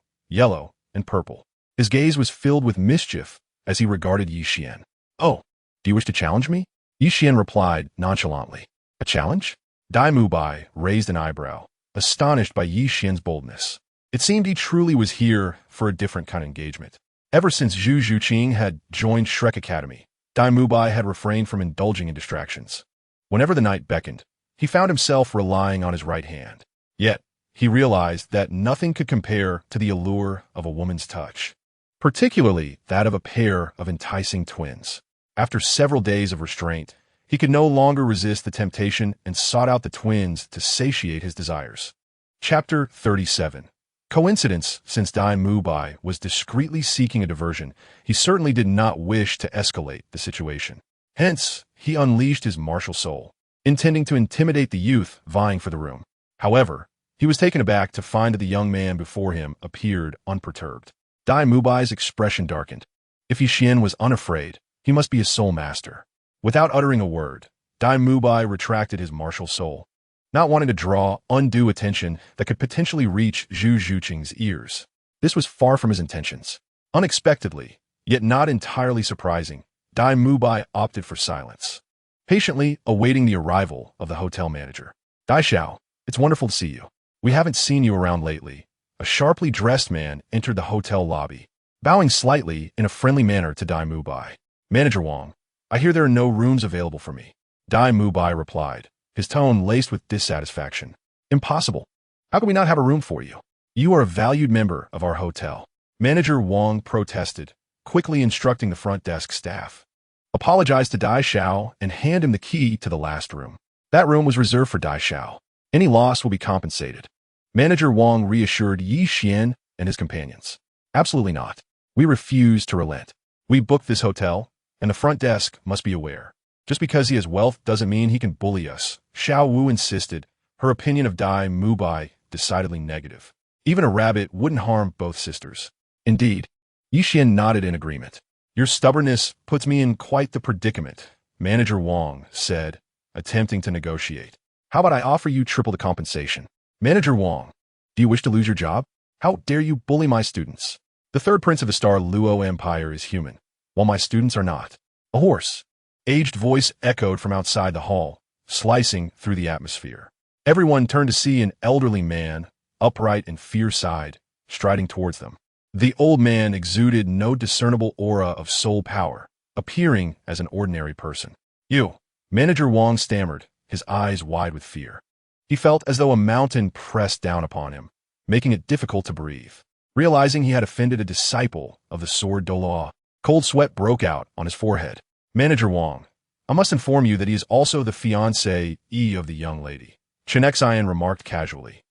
and purple. His gaze was filled with mischief as he regarded Yi Xian. Oh, do you wish to challenge me? Yi Xian replied nonchalantly. A challenge? Dai Mubai raised an eyebrow, astonished by Yi Xian's boldness. It seemed he truly was here for a different kind of engagement. Ever since Zhu Zhuqing had joined Shrek Academy, Dai Mubai had refrained from indulging in distractions. Whenever the night beckoned, he found himself relying on his right hand. Yet, he realized that nothing could compare to the allure of a woman's touch, particularly that of a pair of enticing twins. After several days of restraint, he could no longer resist the temptation and sought out the twins to satiate his desires. Chapter 37. Coincidence, since Dai Mubai was discreetly seeking a diversion, he certainly did not wish to escalate the situation. Hence, he unleashed his martial soul, intending to intimidate the youth vying for the room. However, he was taken aback to find that the young man before him appeared unperturbed. Dai Mubai's expression darkened. If Xian was unafraid, he must be his soul master. Without uttering a word, Dai Mubai retracted his martial soul, not wanting to draw undue attention that could potentially reach Zhu Zhuqing's ears. This was far from his intentions. Unexpectedly, yet not entirely surprising, Dai Mubai opted for silence, patiently awaiting the arrival of the hotel manager. Dai Xiao, it's wonderful to see you. We haven't seen you around lately. A sharply dressed man entered the hotel lobby, bowing slightly in a friendly manner to Dai Mubai. Manager Wang, I hear there are no rooms available for me. Dai Mubai replied, his tone laced with dissatisfaction. Impossible. How can we not have a room for you? You are a valued member of our hotel. Manager Wang protested, quickly instructing the front desk staff. Apologize to Dai Xiao and hand him the key to the last room. That room was reserved for Dai Xiao. Any loss will be compensated. Manager Wang reassured Yi Xian and his companions. Absolutely not. We refuse to relent. We booked this hotel, and the front desk must be aware. Just because he has wealth doesn't mean he can bully us. Xiao Wu insisted, her opinion of Dai Mubai decidedly negative. Even a rabbit wouldn't harm both sisters. Indeed, Yi Xian nodded in agreement. Your stubbornness puts me in quite the predicament, Manager Wang said, attempting to negotiate. How about I offer you triple the compensation? Manager Wang, do you wish to lose your job? How dare you bully my students? The third prince of the Star Luo Empire is human, while my students are not. A hoarse, aged voice echoed from outside the hall, slicing through the atmosphere. Everyone turned to see an elderly man, upright and fierce-eyed, striding towards them. The old man exuded no discernible aura of soul power, appearing as an ordinary person. You, Manager Wang stammered, his eyes wide with fear. He felt as though a mountain pressed down upon him, making it difficult to breathe. Realizing he had offended a disciple of the sword Douluo, cold sweat broke out on his forehead. Manager Wang, I must inform you that he is also the fiancé of the young lady, Chen Xian remarked casually.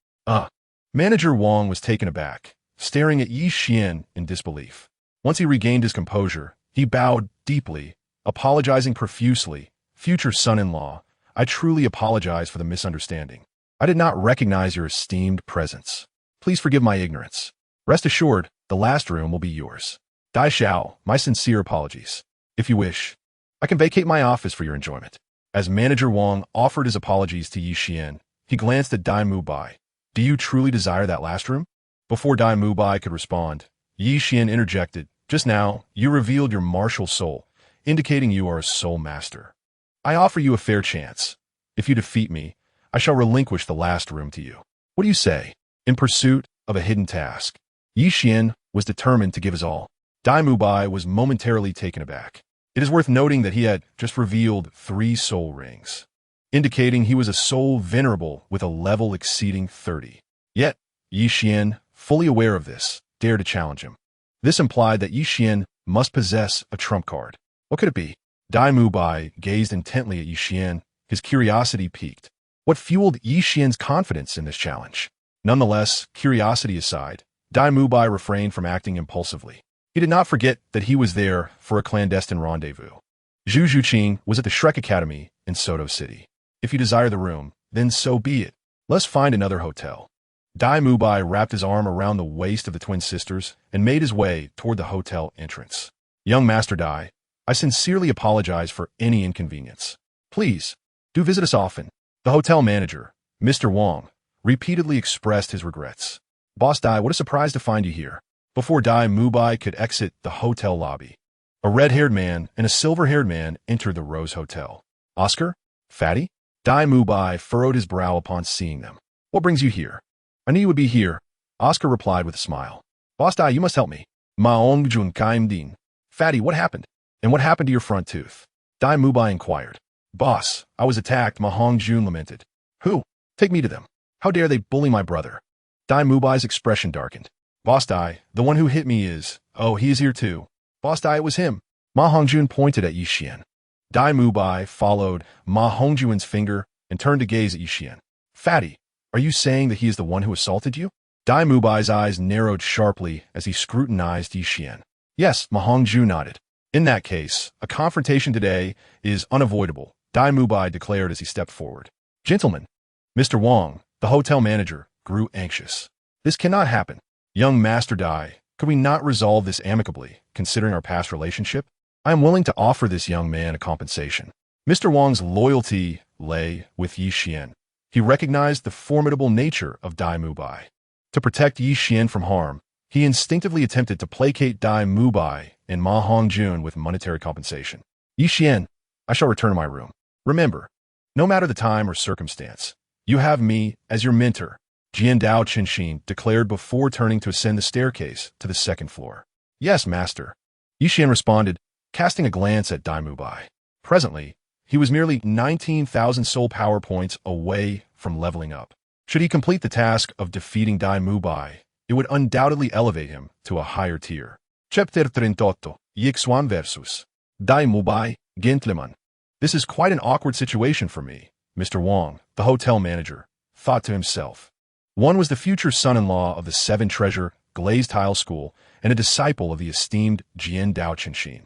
Manager Wang was taken aback, staring at Yi Xian in disbelief. Once he regained his composure, he bowed deeply, apologizing profusely. Future son-in-law, I truly apologize for the misunderstanding. I did not recognize your esteemed presence. Please forgive my ignorance. Rest assured, the last room will be yours. Dai Xiao, my sincere apologies. If you wish, I can vacate my office for your enjoyment. As Manager Wang offered his apologies to Yi Xian, he glanced at Dai Mubai. Do you truly desire that last room? Before Dai Mubai could respond, Yi Xian interjected, just now, you revealed your martial soul, indicating you are a soul master. I offer you a fair chance. If you defeat me, I shall relinquish the last room to you. What do you say? In pursuit of a hidden task, Yi Xian was determined to give his all. Dai Mubai was momentarily taken aback. It is worth noting that he had just revealed 3 soul rings, indicating he was a soul venerable with a level exceeding 30. Yet, Yi Xian, fully aware of this, dared to challenge him. This implied that Yi Xian must possess a trump card. What could it be? Dai Mubai gazed intently at Yi Xian, his curiosity piqued. What fueled Yi Xian's confidence in this challenge? Nonetheless, curiosity aside, Dai Mubai refrained from acting impulsively. He did not forget that he was there for a clandestine rendezvous. Zhu Zhuqing was at the Shrek Academy in Soto City. If you desire the room, then so be it. Let's find another hotel. Dai Mubai wrapped his arm around the waist of the twin sisters and made his way toward the hotel entrance. Young Master Dai, I sincerely apologize for any inconvenience. Please, do visit us often. The hotel manager, Mr. Wang, repeatedly expressed his regrets. Boss Dai, what a surprise to find you here. Before Dai Mubai could exit the hotel lobby, a red-haired man and a silver-haired man entered the Rose Hotel. Oscar? Fatty? Dai Mubai furrowed his brow upon seeing them. What brings you here? I knew you would be here, Oscar replied with a smile. Boss Dai, you must help me. Maong Jun Kaim Din. Fatty, what happened? And what happened to your front tooth? Dai Mubai inquired. Boss, I was attacked, Ma Hongjun lamented. Who? Take me to them. How dare they bully my brother? Dai Mubai's expression darkened. Boss Dai, the one who hit me is... Oh, he is here too. Boss Dai, it was him. Ma Hongjun pointed at Yi Xian. Dai Mubai followed Ma Hongjun's finger and turned to gaze at Yi Xian. Fatty, are you saying that he is the one who assaulted you? Dai Mubai's eyes narrowed sharply as he scrutinized Yi Xian. Yes, Ma Hongzhu nodded. In that case, a confrontation today is unavoidable, Dai Mubai declared as he stepped forward. Gentlemen, Mr. Wang, the hotel manager, grew anxious. This cannot happen. Young Master Dai, could we not resolve this amicably, considering our past relationship? I am willing to offer this young man a compensation. Mr. Wang's loyalty lay with Yi Xian. He recognized the formidable nature of Dai Mubai. To protect Yi Xian from harm, he instinctively attempted to placate Dai Mubai and Ma Hongjun with monetary compensation. Yi Xian, I shall return to my room. Remember, no matter the time or circumstance, you have me as your mentor, Jian Dao Chenxin declared before turning to ascend the staircase to the second floor. Yes, master. Yi Xian responded, casting a glance at Dai Mubai. Presently, he was merely 19,000 soul power points away from leveling up. Should he complete the task of defeating Dai Mubai, it would undoubtedly elevate him to a higher tier. Chapter 38, Yixuan versus Dai Mubai, Gentleman. This is quite an awkward situation for me, Mr. Wang, the hotel manager, thought to himself. One was the future son-in-law of the Seven Treasure Glazed Tile School and a disciple of the esteemed Jian Dao Chenxin.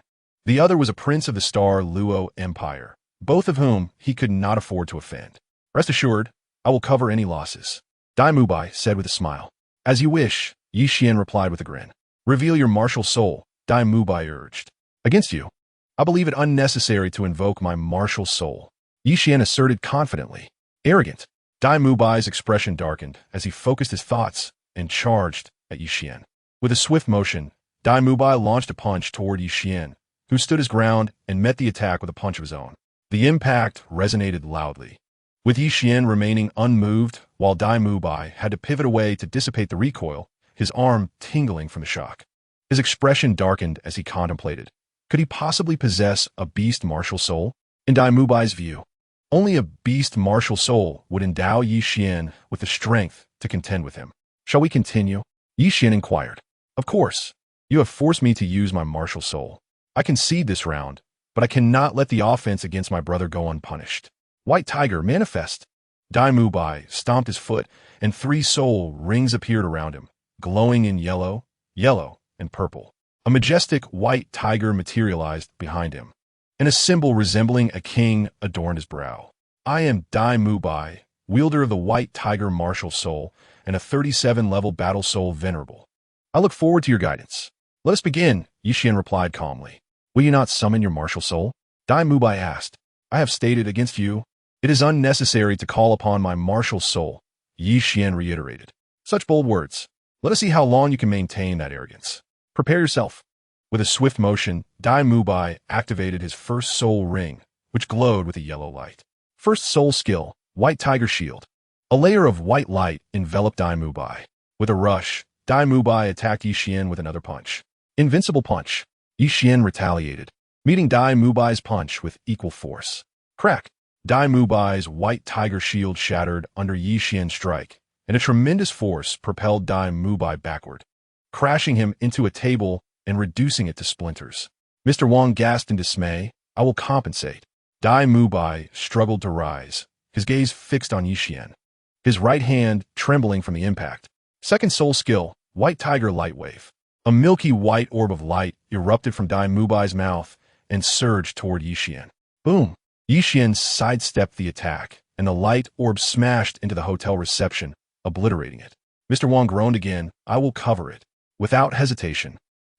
The other was a prince of the Star Luo Empire, both of whom he could not afford to offend. Rest assured, I will cover any losses, Dai Mubai said with a smile. As you wish, Yi Xian replied with a grin. Reveal your martial soul, Dai Mubai urged. Against you, I believe it unnecessary to invoke my martial soul, Yi Xian asserted confidently. Arrogant. Dai Mubai's expression darkened as he focused his thoughts and charged at Yi Xian. With a swift motion, Dai Mubai launched a punch toward Yi Xian, who stood his ground and met the attack with a punch of his own. The impact resonated loudly, with Yi Xian remaining unmoved while Dai Mubai had to pivot away to dissipate the recoil, his arm tingling from the shock. His expression darkened as he contemplated. Could he possibly possess a beast martial soul? In Dai Mubai's view, only a beast martial soul would endow Yi Xian with the strength to contend with him. Shall we continue? Yi Xian inquired. Of course. You have forced me to use my martial soul. I concede this round, but I cannot let the offense against my brother go unpunished. White Tiger, manifest. Dai Mubai stomped his foot, and 3 soul rings appeared around him, glowing in yellow, and purple. A majestic white tiger materialized behind him, and a symbol resembling a king adorned his brow. I am Dai Mubai, wielder of the white tiger martial soul and a 37-level battle soul venerable. I look forward to your guidance. Let us begin, Yi Xian replied calmly. Will you not summon your martial soul? Dai Mubai asked. I have stated against you. It is unnecessary to call upon my martial soul, Yi Xian reiterated. Such bold words. Let us see how long you can maintain that arrogance. Prepare yourself. With a swift motion, Dai Mubai activated his first soul ring, which glowed with a yellow light. First soul skill, White Tiger Shield. A layer of white light enveloped Dai Mubai. With a rush, Dai Mubai attacked Yi Xian with another punch. Invincible punch. Yi Xian retaliated, meeting Dai Mubai's punch with equal force. Crack. Dai Mubai's White Tiger Shield shattered under Yi Xian's strike, and a tremendous force propelled Dai Mubai backward, crashing him into a table and reducing it to splinters. Mr. Wang gasped in dismay. I will compensate. Dai Mubai struggled to rise, his gaze fixed on Yi Xian, his right hand trembling from the impact. Second soul skill, White Tiger Light Wave. A milky white orb of light erupted from Dai Mubai's mouth and surged toward Yi Xian. Boom! Yi Xian sidestepped the attack, and the light orb smashed into the hotel reception, obliterating it. Mr. Wang groaned again. I will cover it. Without hesitation,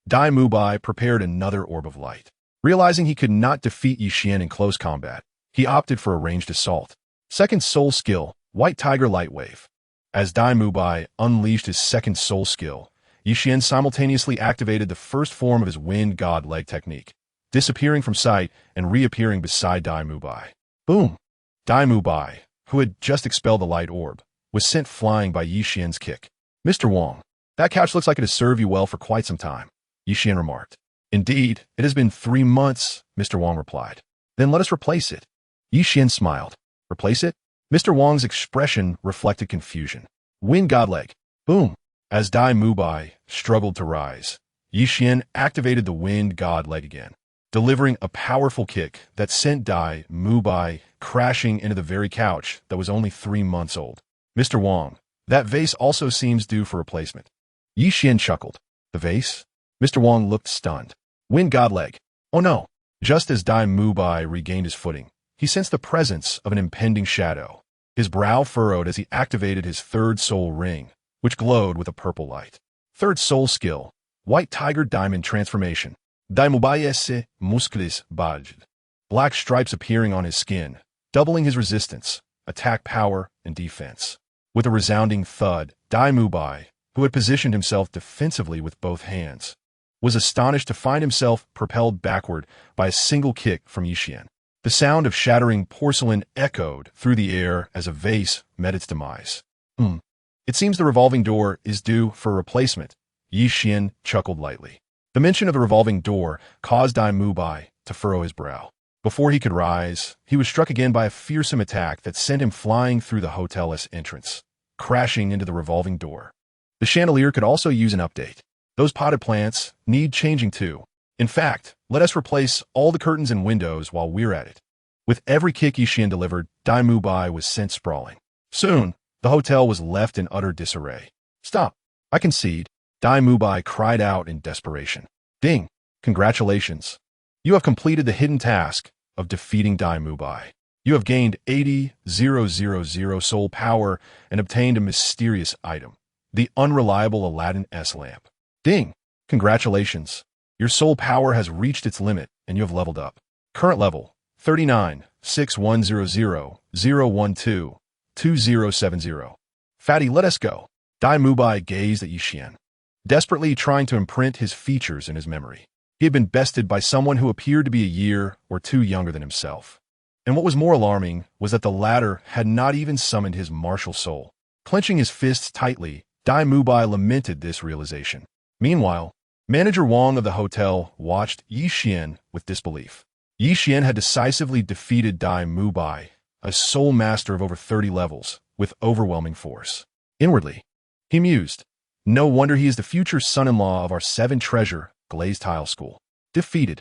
Dai Mubai prepared another orb of light. Realizing he could not defeat Yi Xian in close combat, he opted for a ranged assault. Second soul skill, White Tiger Light Wave. As Dai Mubai unleashed his second soul skill, Yi Xian simultaneously activated the first form of his Wind God Leg technique, disappearing from sight and reappearing beside Dai Mubai. Boom! Dai Mubai, who had just expelled the light orb, was sent flying by Yi Xian's kick. Mr. Wang, that couch looks like it has served you well for quite some time, Yi Xian remarked. Indeed, it has been 3 months, Mr. Wang replied. Then let us replace it. Yi Xian smiled. Replace it? Mr. Wang's expression reflected confusion. Wind God Leg. Boom! As Dai Mubai struggled to rise, Yi Xian activated the Wind God Leg again, delivering a powerful kick that sent Dai Mubai crashing into the very couch that was only 3 months old. Mr. Wang, That vase also seems due for replacement. Yi Xian chuckled. The vase? Mr. Wang looked stunned. Wind godleg. Oh no. Just as Dai Mubai regained his footing, he sensed the presence of an impending shadow. His brow furrowed as he activated his third soul ring, which glowed with a purple light. Third soul skill, White Tiger Diamond Transformation. Dai Mubai esse muscles bajed. Black stripes appearing on his skin, doubling his resistance, attack power, and defense. With a resounding thud, Dai Mubai, who had positioned himself defensively with both hands, was astonished to find himself propelled backward by a single kick from Yi Xian. The sound of shattering porcelain echoed through the air as a vase met its demise. It seems the revolving door is due for a replacement. Yi Xian chuckled lightly. The mention of the revolving door caused Dai Mubai to furrow his brow. Before he could rise, he was struck again by a fearsome attack that sent him flying through the hotel's entrance, crashing into the revolving door. The chandelier could also use an update. Those potted plants need changing too. In fact, let us replace all the curtains and windows while we're at it. With every kick Yi Xian delivered, Dai Mubai was sent sprawling. Soon, the hotel was left in utter disarray. Stop. I concede. Dai Mubai cried out in desperation. Ding. Congratulations. You have completed the hidden task of defeating Dai Mubai. You have gained 80,000 soul power and obtained a mysterious item, the unreliable Aladdin S lamp. Ding! Congratulations. Your soul power has reached its limit and you have leveled up. Current level, 39,6100,012,2070. Fatty, let us go. Dai Mubai gazed at Yi Xian, desperately trying to imprint his features in his memory. He had been bested by someone who appeared to be a year or two younger than himself. And what was more alarming was that the latter had not even summoned his martial soul. Clenching his fists tightly, Dai Mubai lamented this realization. Meanwhile, Manager Wang of the hotel watched Yi Xian with disbelief. Yi Xian had decisively defeated Dai Mubai, a soul master of over 30 levels, with overwhelming force. Inwardly, he mused. No wonder he is the future son-in-law of our 7-treasure glazed tile school. Defeated.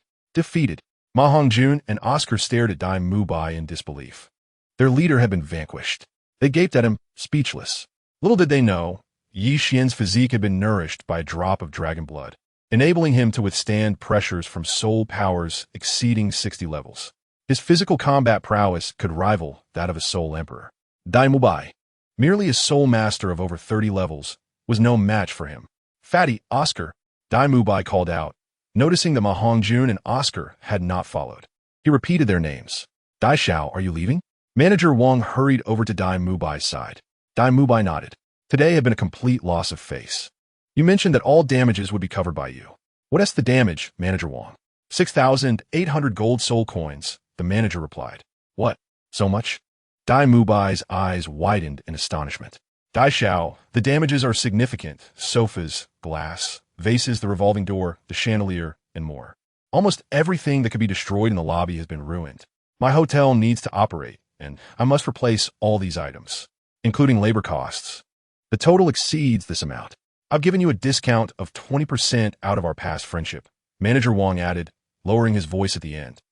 Ma Hongjun and Oscar stared at Dai Mubai in disbelief. Their leader had been vanquished. They gaped at him, speechless. Little did they know, Yi Xian's physique had been nourished by a drop of dragon blood, enabling him to withstand pressures from soul powers exceeding 60 levels. His physical combat prowess could rival that of a soul emperor. Dai Mubai, merely a soul master of over 30 levels, was no match for him. Fatty, Oscar, Dai Mubai called out, noticing that Ma Hongjun and Oscar had not followed. He repeated their names. Dai Xiao, are you leaving? Manager Wang hurried over to Dai Mubai's side. Dai Mubai nodded. Today had been a complete loss of face. You mentioned that all damages would be covered by you. What is the damage, Manager Wang? 6,800 gold soul coins, the manager replied. What? So much? Dai Mubai's eyes widened in astonishment. Dai Xiao, the damages are significant. Sofas, glass, vases, the revolving door, the chandelier, and more. Almost everything that could be destroyed in the lobby has been ruined. My hotel needs to operate, and I must replace all these items, including labor costs. The total exceeds this amount. I've given you a discount of 20% out of our past friendship, Manager Wang added, lowering his voice at the end.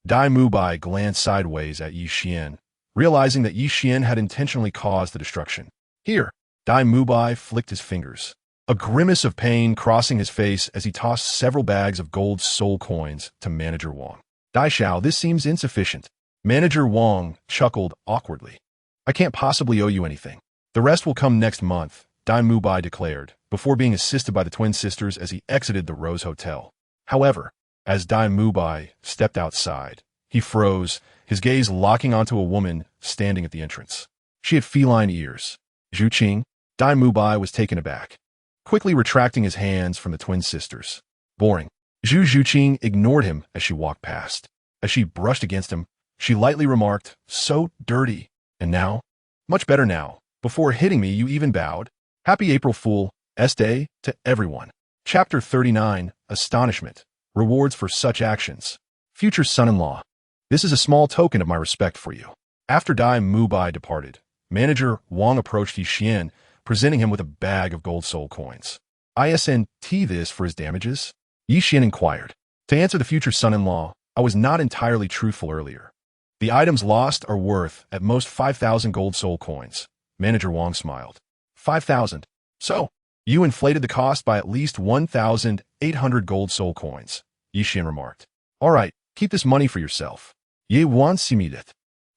Dai Mubai glanced sideways at Yi Xian, realizing that Yi Xian had intentionally caused the destruction. Here, Dai Mubai flicked his fingers, a grimace of pain crossing his face as he tossed several bags of gold soul coins to Manager Wang. Dai Xiao, this seems insufficient. Manager Wang chuckled awkwardly. I can't possibly owe you anything. The rest will come next month, Dai Mubai declared, before being assisted by the twin sisters as he exited the Rose Hotel. However, as Dai Mubai stepped outside, he froze, his gaze locking onto a woman standing at the entrance. She had feline ears. Zhu Qing? Dai Mubai was taken aback, quickly retracting his hands from the twin sisters. Boring. Zhu Qing ignored him as she walked past. As she brushed against him, she lightly remarked, so dirty. And now? Much better now. Before hitting me, you even bowed. Happy April Fool, Day, to everyone. Chapter 39, Astonishment. Rewards for such actions. Future son-in-law. This is a small token of my respect for you. After Dai Mubai departed, Manager Wang approached Yi Xian, presenting him with a bag of gold soul coins. ISNT this for his damages? Yi Xian inquired. To answer the future son-in-law, I was not entirely truthful earlier. The items lost are worth, at most, 5,000 gold soul coins. Manager Wang smiled. 5,000. So, you inflated the cost by at least 1,800 gold soul coins, Xian remarked. All right, keep this money for yourself. Ye wan simidet.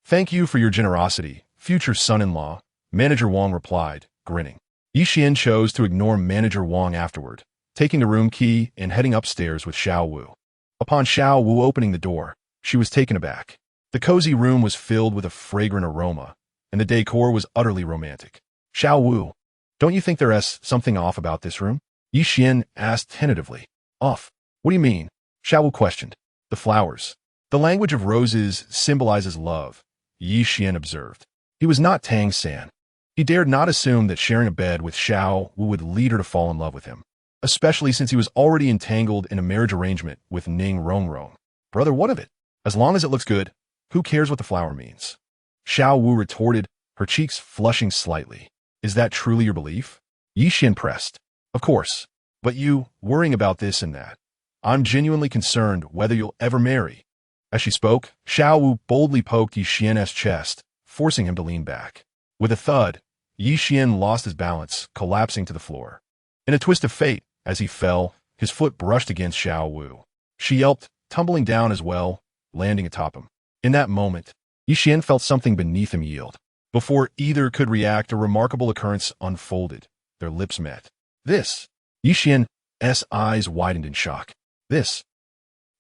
Thank you for your generosity, future son-in-law, Manager Wang replied, grinning. Xian chose to ignore Manager Wang afterward, taking the room key and heading upstairs with Xiao Wu. Upon Xiao Wu opening the door, she was taken aback. The cozy room was filled with a fragrant aroma, and the decor was utterly romantic. Xiao Wu, don't you think there's something off about this room? Xian asked tentatively. Off? What do you mean? Xiao Wu questioned. The flowers. The language of roses symbolizes love, Xian observed. He was not Tang San. He dared not assume that sharing a bed with Xiao Wu would lead her to fall in love with him, especially since he was already entangled in a marriage arrangement with Ning Rongrong. Brother, what of it? As long as it looks good, who cares what the flower means? Xiao Wu retorted, her cheeks flushing slightly. Is that truly your belief? Xian pressed. Of course. But you, worrying about this and that. I'm genuinely concerned whether you'll ever marry. As she spoke, Xiao Wu boldly poked Xian's chest, forcing him to lean back. With a thud, Xian lost his balance, collapsing to the floor. In a twist of fate, as he fell, his foot brushed against Xiao Wu. She yelped, tumbling down as well, landing atop him. In that moment, Xian felt something beneath him yield. Before either could react, a remarkable occurrence unfolded. Their lips met. This. Xian's eyes widened in shock. This.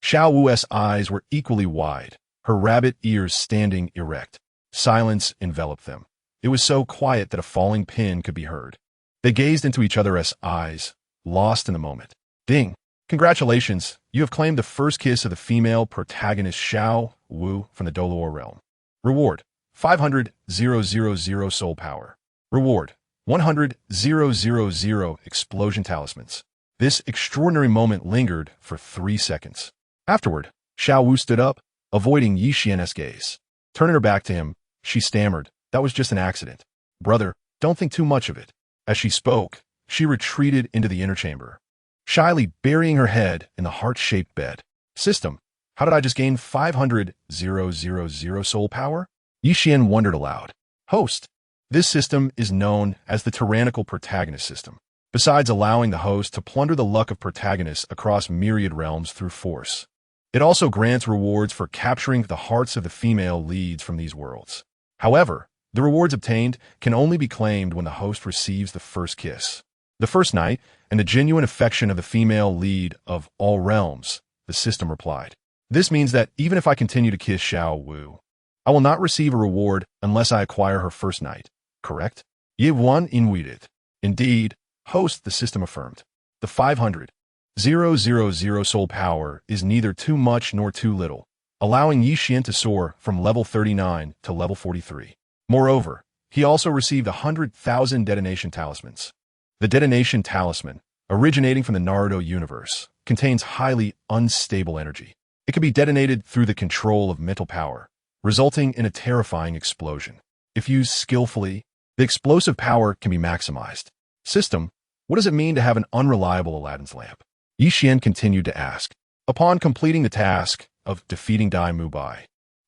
Xiao Wu's eyes were equally wide, her rabbit ears standing erect. Silence enveloped them. It was so quiet that a falling pin could be heard. They gazed into each other's eyes, lost in the moment. Ding! Congratulations, you have claimed the first kiss of the female protagonist Xiao Wu from the Douluo realm. Reward, 500,000 soul power. Reward, 100,000 explosion talismans. This extraordinary moment lingered for 3 seconds. Afterward, Xiao Wu stood up, avoiding Xian's gaze. Turning her back to him, she stammered, that was just an accident. Brother, don't think too much of it. As she spoke, she retreated into the inner chamber, shyly burying her head in the heart-shaped bed. System, how did I just gain 500,000 soul power? Xian wondered aloud. Host, this system is known as the tyrannical protagonist system. Besides allowing the host to plunder the luck of protagonists across myriad realms through force, it also grants rewards for capturing the hearts of the female leads from these worlds. However, the rewards obtained can only be claimed when the host receives the first kiss, the first night, and the genuine affection of the female lead of all realms, the system replied. This means that even if I continue to kiss Xiao Wu, I will not receive a reward unless I acquire her first night, correct? Ye wan inwided. Indeed, host, the system affirmed. The 500,000 soul power is neither too much nor too little, allowing Xian to soar from level 39 to level 43. Moreover, he also received 100,000 detonation talismans. The detonation talisman, originating from the Naruto universe, contains highly unstable energy. It can be detonated through the control of mental power, resulting in a terrifying explosion. If used skillfully, the explosive power can be maximized. System, what does it mean to have an unreliable Aladdin's lamp? Xian continued to ask. Upon completing the task of defeating Dai Mubai,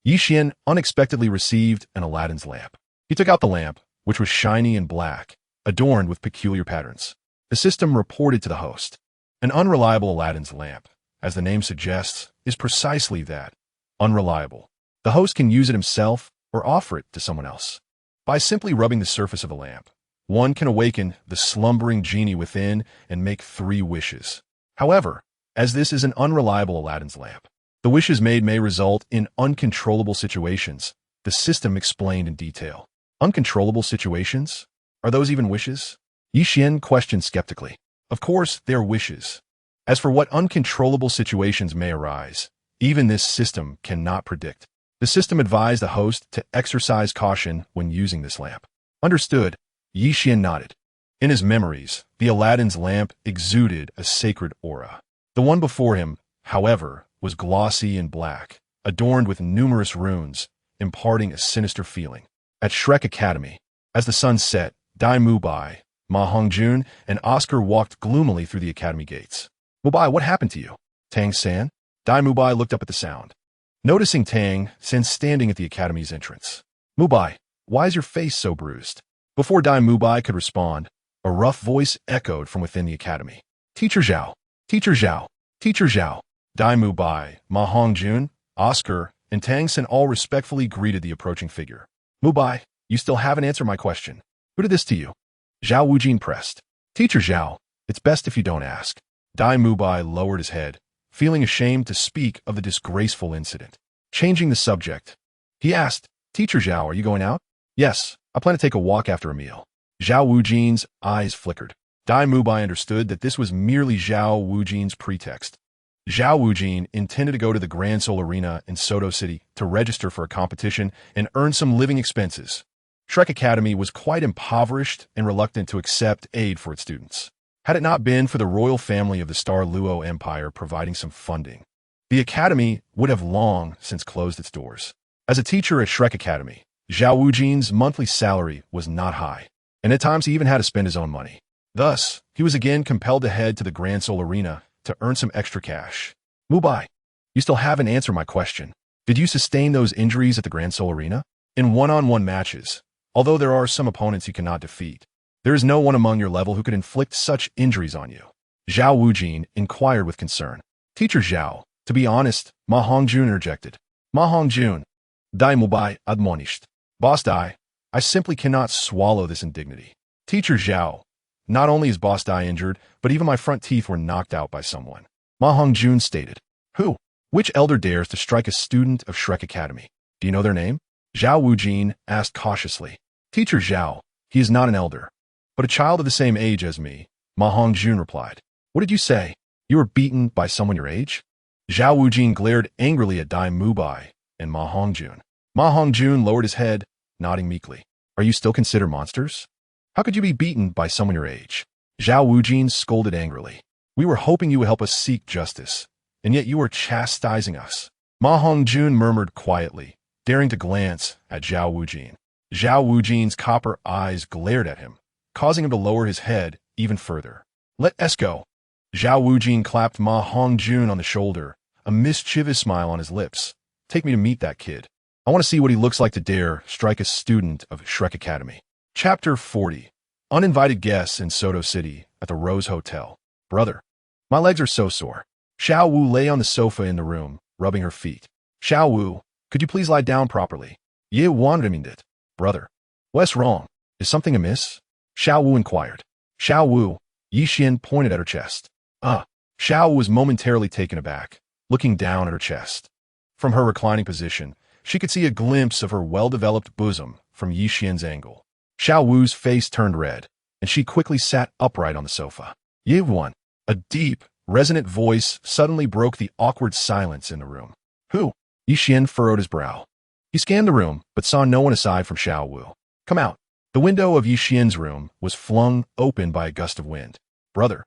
Xian unexpectedly received an Aladdin's lamp. He took out the lamp, which was shiny and black, adorned with peculiar patterns. The system reported to the host. An unreliable Aladdin's lamp, as the name suggests, is precisely that, unreliable. The host can use it himself or offer it to someone else. By simply rubbing the surface of a lamp, one can awaken the slumbering genie within and make 3 wishes. However, as this is an unreliable Aladdin's lamp, the wishes made may result in uncontrollable situations, the system explained in detail. Uncontrollable situations? Are those even wishes? Xian questioned skeptically. Of course, they're wishes. As for what uncontrollable situations may arise, even this system cannot predict. The system advised the host to exercise caution when using this lamp. Understood, Xian nodded. In his memories, the Aladdin's lamp exuded a sacred aura. The one before him, however, was glossy and black, adorned with numerous runes, imparting a sinister feeling. At Shrek Academy, as the sun set, Dai Mubai, Ma Hongjun, and Oscar walked gloomily through the academy gates. Mubai, what happened to you? Tang San? Dai Mubai looked up at the sound, noticing Tang San standing at the academy's entrance. Mubai, why is your face so bruised? Before Dai Mubai could respond, a rough voice echoed from within the academy. Teacher Xiao! Teacher Xiao! Teacher Xiao! Dai Mubai, Ma Hongjun, Oscar, and Tang San all respectfully greeted the approaching figure. Mubai, you still haven't answered my question. Who did this to you? Zhao Wujin pressed. Teacher Zhao, it's best if you don't ask. Dai Mubai lowered his head, feeling ashamed to speak of the disgraceful incident. Changing the subject, he asked, Teacher Zhao, are you going out? Yes, I plan to take a walk after a meal. Zhao Wujin's eyes flickered. Dai Mubai understood that this was merely Zhao Wujin's pretext. Zhao Wujin intended to go to the Grand Seoul Arena in Soto City to register for a competition and earn some living expenses. Shrek Academy was quite impoverished and reluctant to accept aid for its students. Had it not been for the royal family of the Star Luo Empire providing some funding, the academy would have long since closed its doors. As a teacher at Shrek Academy, Zhao Wujin's monthly salary was not high, and at times he even had to spend his own money. Thus, he was again compelled to head to the Grand Seoul Arena to earn some extra cash. Mubai, you still haven't answered my question. Did you sustain those injuries at the Grand Seoul Arena? In one-on-one matches, although there are some opponents you cannot defeat, there is no one among your level who could inflict such injuries on you. Zhao Wujin inquired with concern. Teacher Zhao, to be honest, Ma Hongjun interjected. Ma Hongjun, Dai Mubai admonished. Boss Dai, I simply cannot swallow this indignity. Teacher Zhao, not only is Boss Dai injured, but even my front teeth were knocked out by someone. Ma Hongjun stated. Who? Which elder dares to strike a student of Shrek Academy? Do you know their name? Zhao Wujin asked cautiously. Teacher Zhao, he is not an elder, but a child of the same age as me, Ma Hongjun replied. What did you say? You were beaten by someone your age? Zhao Wujin glared angrily at Dai Mubai and Ma Hongjun. Ma Hongjun lowered his head, nodding meekly. Are you still considered monsters? How could you be beaten by someone your age? Zhao Wujin scolded angrily. We were hoping you would help us seek justice, and yet you are chastising us. Ma Hongjun murmured quietly, daring to glance at Zhao Wujin. Zhao Wujin's copper eyes glared at him, causing him to lower his head even further. Let us go. Zhao Wujin clapped Ma Hongjun on the shoulder, a mischievous smile on his lips. Take me to meet that kid. I want to see what he looks like to dare strike a student of Shrek Academy. Chapter 40. Uninvited guests in Soto City at the Rose Hotel. Brother, my legs are so sore. Xiao Wu lay on the sofa in the room, rubbing her feet. Xiao Wu, could you please lie down properly? Ye wandered. Brother, what's wrong? Is something amiss? Xiao Wu inquired. Xiao Wu, Yi Xian pointed at her chest. Xiao Wu was momentarily taken aback, looking down at her chest. From her reclining position, she could see a glimpse of her well-developed bosom from Yi Xian's angle. Xiao Wu's face turned red, and she quickly sat upright on the sofa. Ye Wan, a deep, resonant voice suddenly broke the awkward silence in the room. Who? Yi Xian furrowed his brow. He scanned the room, but saw no one aside from Xiao Wu. Come out. The window of Yi Xian's room was flung open by a gust of wind. Brother,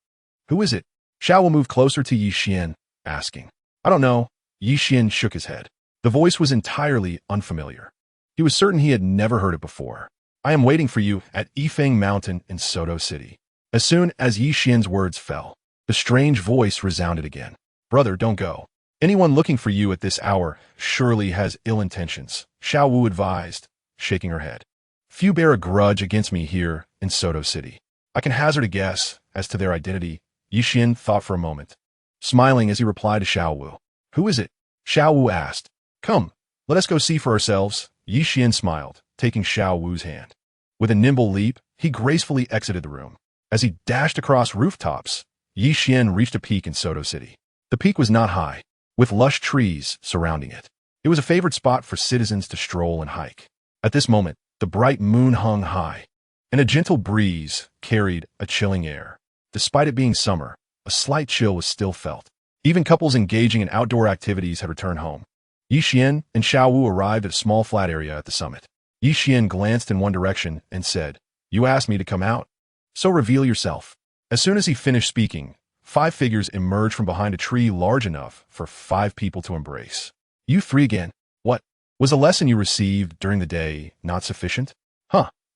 who is it? Xiao Wu moved closer to Yi Xian, asking. I don't know. Yi Xian shook his head. The voice was entirely unfamiliar. He was certain he had never heard it before. I am waiting for you at Yifeng Mountain in Soto City. As soon as Yi Xian's words fell, the strange voice resounded again. Brother, don't go. Anyone looking for you at this hour surely has ill intentions, Xiao Wu advised, shaking her head. Few bear a grudge against me here in Soto City. I can hazard a guess as to their identity. Yi Xian thought for a moment, smiling as he replied to Xiao Wu. Who is it? Xiao Wu asked. Come, let us go see for ourselves. Yi Xian smiled, taking Xiao Wu's hand. With a nimble leap, he gracefully exited the room. As he dashed across rooftops, Yi Xian reached a peak in Soto City. The peak was not high, with lush trees surrounding it. It was a favorite spot for citizens to stroll and hike. At this moment, the bright moon hung high, and a gentle breeze carried a chilling air. Despite it being summer, a slight chill was still felt. Even couples engaging in outdoor activities had returned home. Yi Xian and Xiao Wu arrived at a small flat area at the summit. Yi Xian glanced in one direction and said, You asked me to come out, so reveal yourself. As soon as he finished speaking, 5 figures emerged from behind a tree large enough for 5 people to embrace. You 3 again? What? Was the lesson you received during the day not sufficient?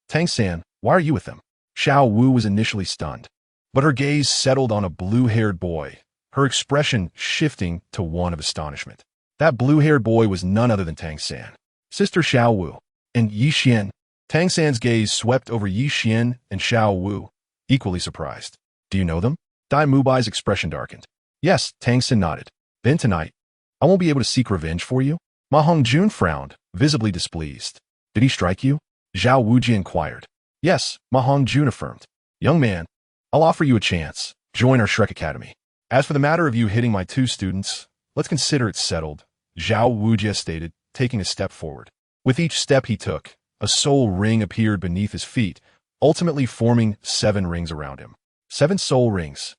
Tang San, why are you with them? Xiao Wu was initially stunned, but her gaze settled on a blue-haired boy, her expression shifting to one of astonishment. That blue-haired boy was none other than Tang San. Sister Xiao Wu and Yi Xian. Tang San's gaze swept over Yi Xian and Xiao Wu, equally surprised. Do you know them? Dai Mubai's expression darkened. Yes, Tang San nodded. Then tonight, I won't be able to seek revenge for you? Ma Hongjun frowned, visibly displeased. Did he strike you? Zhao Wuji inquired. Yes, Ma Hongjun affirmed. Young man, I'll offer you a chance. Join our Shrek Academy. As for the matter of you hitting my 2 students, let's consider it settled, Zhao Wuji stated, taking a step forward. With each step he took, a soul ring appeared beneath his feet, ultimately forming 7 rings around him. 7 soul rings.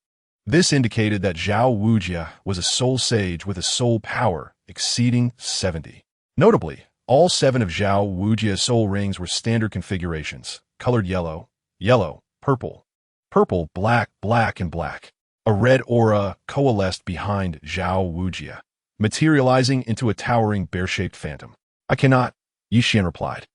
This indicated that Zhao Wujia was a soul sage with a soul power exceeding 70. Notably, all 7 of Zhao Wujia's soul rings were standard configurations, colored yellow, yellow, purple, purple, black, black, and black. A red aura coalesced behind Zhao Wujia, materializing into a towering bear-shaped phantom. I cannot, Yi Xian replied.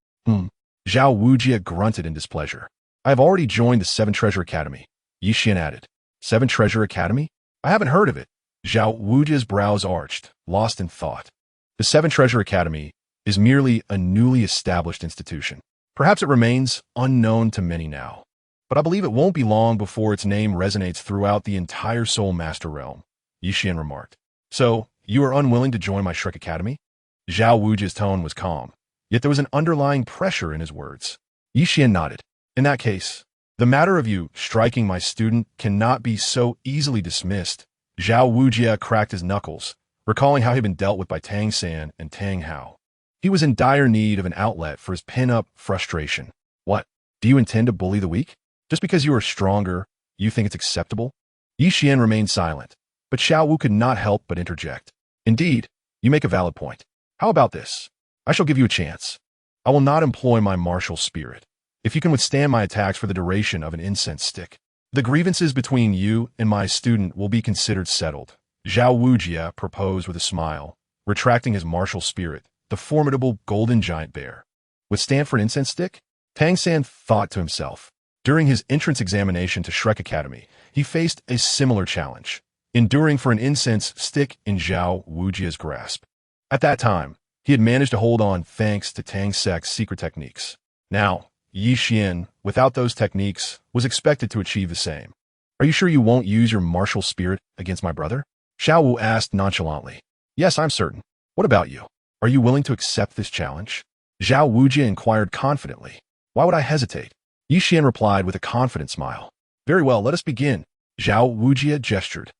Zhao Wujia grunted in displeasure. I have already joined the 7 Treasure Academy, Yi Xian added. 7 Treasure Academy? I haven't heard of it. Zhao Wujia's brows arched, lost in thought. The 7 Treasure Academy is merely a newly established institution. Perhaps it remains unknown to many now, but I believe it won't be long before its name resonates throughout the entire Soul Master realm, Yi Xian remarked. So, you are unwilling to join my Shrek Academy? Zhao Wujia's tone was calm, yet there was an underlying pressure in his words. Yi Xian nodded. In that case, the matter of you striking my student cannot be so easily dismissed. Zhao Wujia cracked his knuckles, recalling how he'd been dealt with by Tang San and Tang Hao. He was in dire need of an outlet for his pin-up frustration. What? Do you intend to bully the weak? Just because you are stronger, you think it's acceptable? Yi Xian remained silent, but Xiao Wu could not help but interject. Indeed, you make a valid point. How about this? I shall give you a chance. I will not employ my martial spirit, if you can withstand my attacks for the duration of an incense stick. The grievances between you and my student will be considered settled, Zhao Wujia proposed with a smile, retracting his martial spirit, the formidable golden giant bear. Withstand for an incense stick? Tang San thought to himself. During his entrance examination to Shrek Academy, he faced a similar challenge, enduring for an incense stick in Zhao Wujia's grasp. At that time, he had managed to hold on thanks to Tang Sek's secret techniques. Now, Yi Xian, without those techniques, was expected to achieve the same. Are you sure you won't use your martial spirit against my brother? Xiao Wu asked nonchalantly. Yes, I'm certain. What about you? Are you willing to accept this challenge? Zhao Wujia inquired confidently. Why would I hesitate? Yi Xian replied with a confident smile. Very well, let us begin. Zhao Wujia gestured,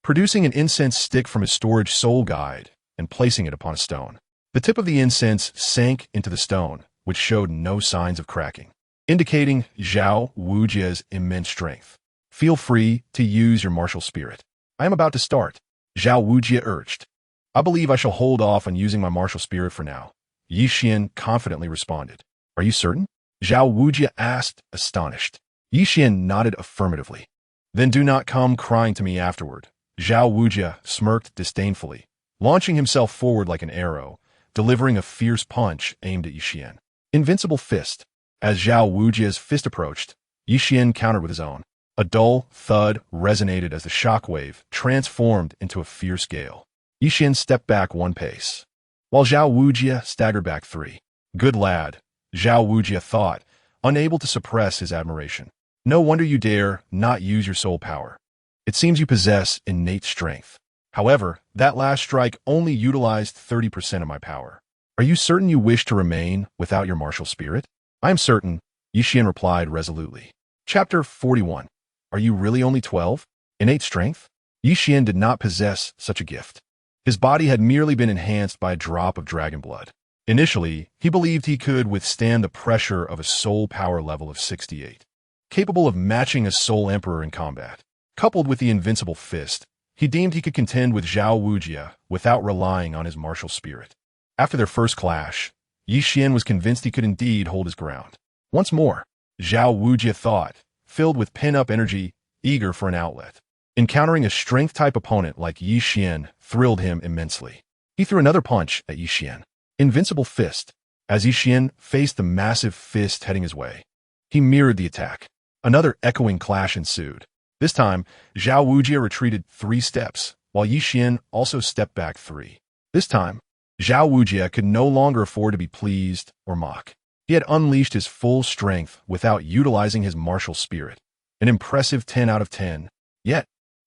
producing an incense stick from his storage soul guide and placing it upon a stone. The tip of the incense sank into the stone, which showed no signs of cracking, indicating Zhao Wujia's immense strength. Feel free to use your martial spirit. I am about to start, Zhao Wujia urged. I believe I shall hold off on using my martial spirit for now, Yi Xian confidently responded. Are you certain? Zhao Wujia asked, astonished. Yi Xian nodded affirmatively. Then do not come crying to me afterward. Zhao Wujia smirked disdainfully, launching himself forward like an arrow, delivering a fierce punch aimed at Yi Xian. Invincible fist. As Zhao Wujia's fist approached, Yi Xian countered with his own. A dull thud resonated as the shockwave transformed into a fierce gale. Yi Xian stepped back 1 pace, while Zhao Wujia staggered back 3. Good lad, Zhao Wujia thought, unable to suppress his admiration. No wonder you dare not use your soul power. It seems you possess innate strength. However, that last strike only utilized 30% of my power. Are you certain you wish to remain without your martial spirit? I am certain, Yi Xian replied resolutely. Chapter 41. Are you really only 12? Innate strength? Yi Xian did not possess such a gift. His body had merely been enhanced by a drop of dragon blood. Initially, he believed he could withstand the pressure of a soul power level of 68, capable of matching a soul emperor in combat. Coupled with the invincible fist, he deemed he could contend with Zhao Wujia without relying on his martial spirit. After their first clash, Yi Xian was convinced he could indeed hold his ground. Once more, Zhao Wujia thought, filled with pin-up energy, eager for an outlet. Encountering a strength-type opponent like Yi Xian thrilled him immensely. He threw another punch at Yi Xian. Invincible fist. As Yi Xian faced the massive fist heading his way, he mirrored the attack. Another echoing clash ensued. This time, Zhao Wujia retreated 3 steps, while Yi Xian also stepped back 3. This time, Zhao Wujia could no longer afford to be pleased or mock. He He had unleashed his full strength without utilizing his martial spirit. An impressive 10 out of 10. Yet,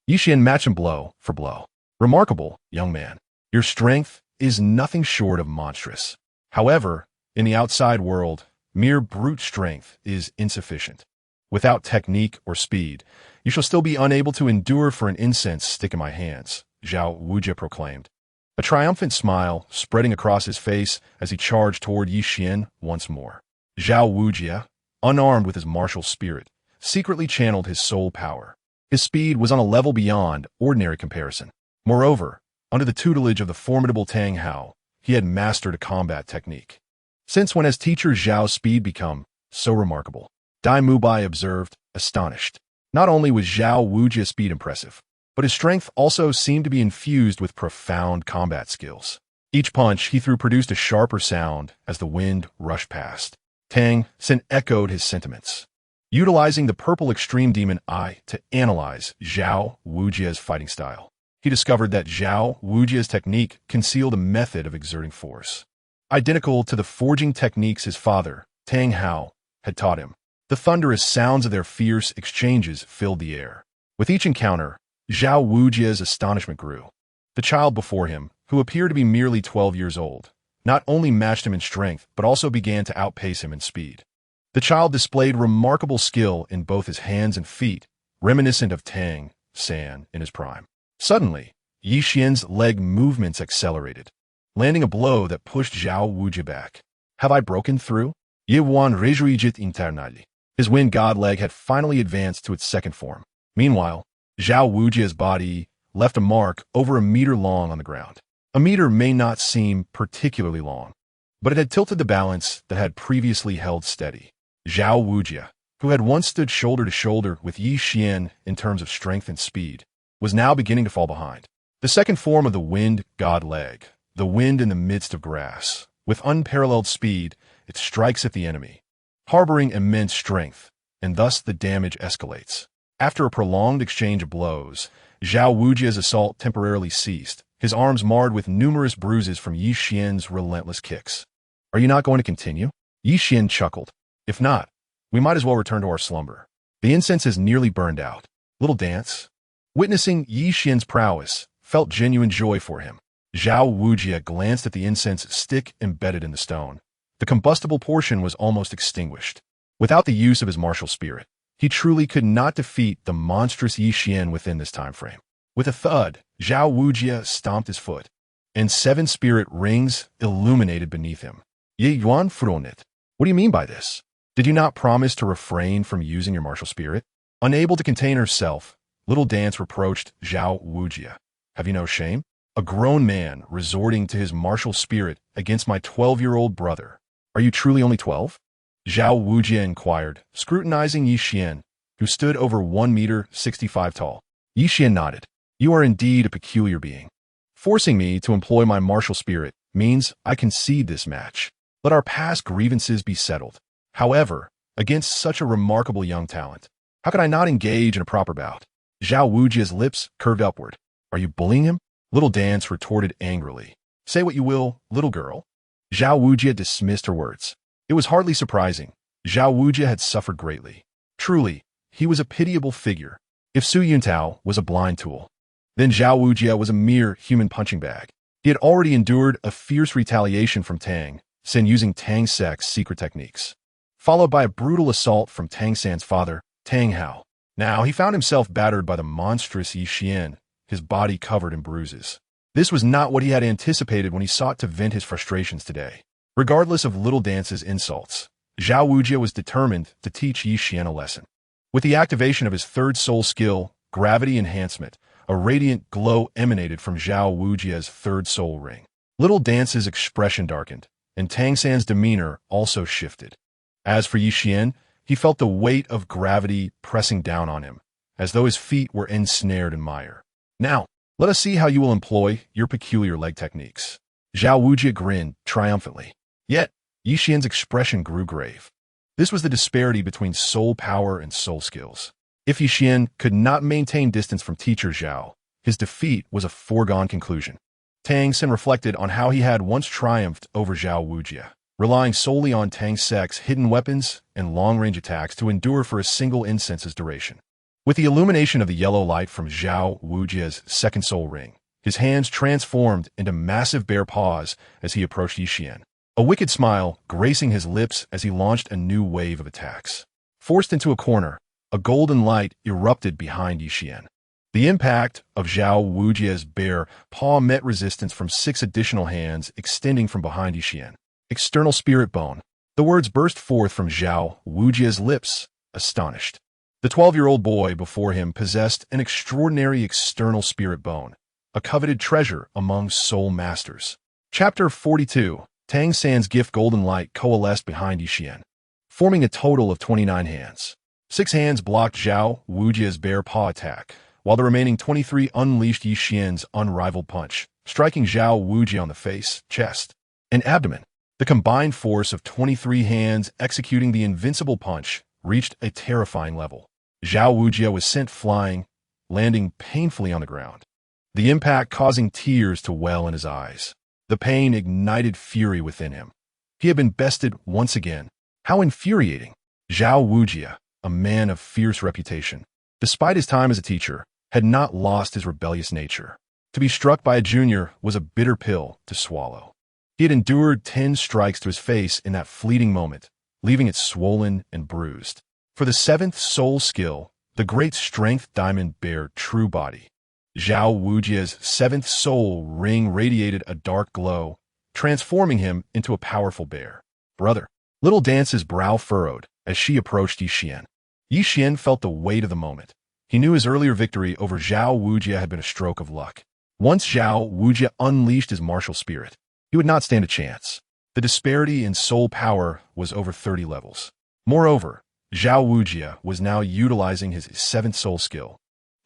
Xian matched him blow for blow. Remarkable, young man. Your strength is nothing short of monstrous. However, in the outside world, mere brute strength is insufficient. Without technique or speed, you shall still be unable to endure for an incense stick in my hands, Xiao Wujie proclaimed. A triumphant smile spreading across his face as he charged toward Xian once more. Xiao Wujie, unarmed with his martial spirit, secretly channeled his soul power. His speed was on a level beyond ordinary comparison. Moreover, under the tutelage of the formidable Tang Hao, he had mastered a combat technique. Since when has teacher Zhao's speed become so remarkable? Dai Mubai observed, astonished. Not only was Xiao Wujie's speed impressive, but his strength also seemed to be infused with profound combat skills. Each punch he threw produced a sharper sound as the wind rushed past. Tang San echoed his sentiments. Utilizing the purple extreme demon eye to analyze Xiao Wujie's fighting style, he discovered that Xiao Wujie's technique concealed a method of exerting force, identical to the forging techniques his father, Tang Hao, had taught him. The thunderous sounds of their fierce exchanges filled the air. With each encounter, Xiao Wujie's astonishment grew. The child before him, who appeared to be merely 12 years old, not only matched him in strength but also began to outpace him in speed. The child displayed remarkable skill in both his hands and feet, reminiscent of Tang San in his prime. Suddenly, Xian's leg movements accelerated, landing a blow that pushed Xiao Wujie back. Have I broken through? Ye wan rejuigit internally. His wind god leg had finally advanced to its second form. Meanwhile, Xiao Wujie's body left a mark over a meter long on the ground. A meter may not seem particularly long, but it had tilted the balance that had previously held steady. Xiao Wujie, who had once stood shoulder to shoulder with Xian in terms of strength and speed, was now beginning to fall behind. The second form of the wind god leg, the wind in the midst of grass, with unparalleled speed, it strikes at the enemy, harboring immense strength, and thus the damage escalates. After a prolonged exchange of blows, Xiao Wujie's assault temporarily ceased, his arms marred with numerous bruises from Xian's relentless kicks. Are you not going to continue? Xian chuckled. If not, we might as well return to our slumber. The incense is nearly burned out. Little dance? Witnessing Xian's prowess felt genuine joy for him. Xiao Wujie glanced at the incense stick embedded in the stone. The combustible portion was almost extinguished. Without the use of his martial spirit, he truly could not defeat the monstrous Xian within this time frame. With a thud, Xiao Wujie stomped his foot, and 7 spirit rings illuminated beneath him. Ye yuan fronit. What do you mean by this? Did you not promise to refrain from using your martial spirit? Unable to contain herself, Little Dance reproached Xiao Wujie. Have you no shame? A grown man resorting to his martial spirit against my 12-year-old brother. Are you truly only 12? Xiao Wujie inquired, scrutinizing Xian, who stood over 1 meter 65 tall. Xian nodded. You are indeed a peculiar being. Forcing me to employ my martial spirit means I concede this match. Let our past grievances be settled. However, against such a remarkable young talent, how could I not engage in a proper bout? Xiao Wujie's lips curved upward. Are you bullying him? Little Dance retorted angrily. Say what you will, little girl. Xiao Wujie dismissed her words. It was hardly surprising. Xiao Wujie had suffered greatly. Truly, he was a pitiable figure. If Su Yuntao was a blind tool, then Xiao Wujie was a mere human punching bag. He had already endured a fierce retaliation from Tang San using Tang Sek's secret techniques, followed by a brutal assault from Tang San's father, Tang Hao. Now he found himself battered by the monstrous Xian, his body covered in bruises. This was not what he had anticipated when he sought to vent his frustrations today. Regardless of Little Dance's insults, Xiao Wujie was determined to teach Xian a lesson. With the activation of his third soul skill, Gravity Enhancement, a radiant glow emanated from Xiao Wujie's third soul ring. Little Dance's expression darkened, and Tang San's demeanor also shifted. As for Xian, he felt the weight of gravity pressing down on him, as though his feet were ensnared in mire. Now, let us see how you will employ your peculiar leg techniques. Xiao Wujie grinned triumphantly. Yet, Xian's expression grew grave. This was the disparity between soul power and soul skills. If Xian could not maintain distance from teacher Xiao, his defeat was a foregone conclusion. Tang San reflected on how he had once triumphed over Xiao Wujie. relying solely on Tang San's hidden weapons and long-range attacks to endure for a single instance's duration. With the illumination of the yellow light from Xiao Wujia's second soul ring, his hands transformed into massive bear paws as he approached Xian, a wicked smile gracing his lips as he launched a new wave of attacks. Forced into a corner, a golden light erupted behind Xian. The impact of Xiao Wujia's bear paw met resistance from 6 additional hands extending from behind Xian. External spirit bone. The words burst forth from Xiao Wujia's lips, astonished. The 12-year-old boy before him possessed an extraordinary external spirit bone, a coveted treasure among soul masters. Chapter 42. Tang San's gift golden light coalesced behind Xian, forming a total of 29 hands. 6 hands blocked Xiao Wujia's bear paw attack, while the remaining 23 unleashed Xian's unrivaled punch, striking Xiao Wujia on the face, chest, and abdomen. The combined force of 23 hands executing the invincible punch reached a terrifying level. Xiao Wujia was sent flying, landing painfully on the ground, the impact causing tears to well in his eyes. The pain ignited fury within him. He had been bested once again. How infuriating! Xiao Wujia, a man of fierce reputation, despite his time as a teacher, had not lost his rebellious nature. To be struck by a junior was a bitter pill to swallow. He had endured 10 strikes to his face in that fleeting moment, leaving it swollen and bruised. For the 7th soul skill, the great strength diamond bear true body. Xiao Wujia's 7th soul ring radiated a dark glow, transforming him into a powerful bear. Brother. Little Dance's brow furrowed as she approached Xian. Xian felt the weight of the moment. He knew his earlier victory over Xiao Wujia had been a stroke of luck. Once Xiao Wujia unleashed his martial spirit, he would not stand a chance. The disparity in soul power was over 30 levels. Moreover, Xiao Wujia was now utilizing his 7th soul skill,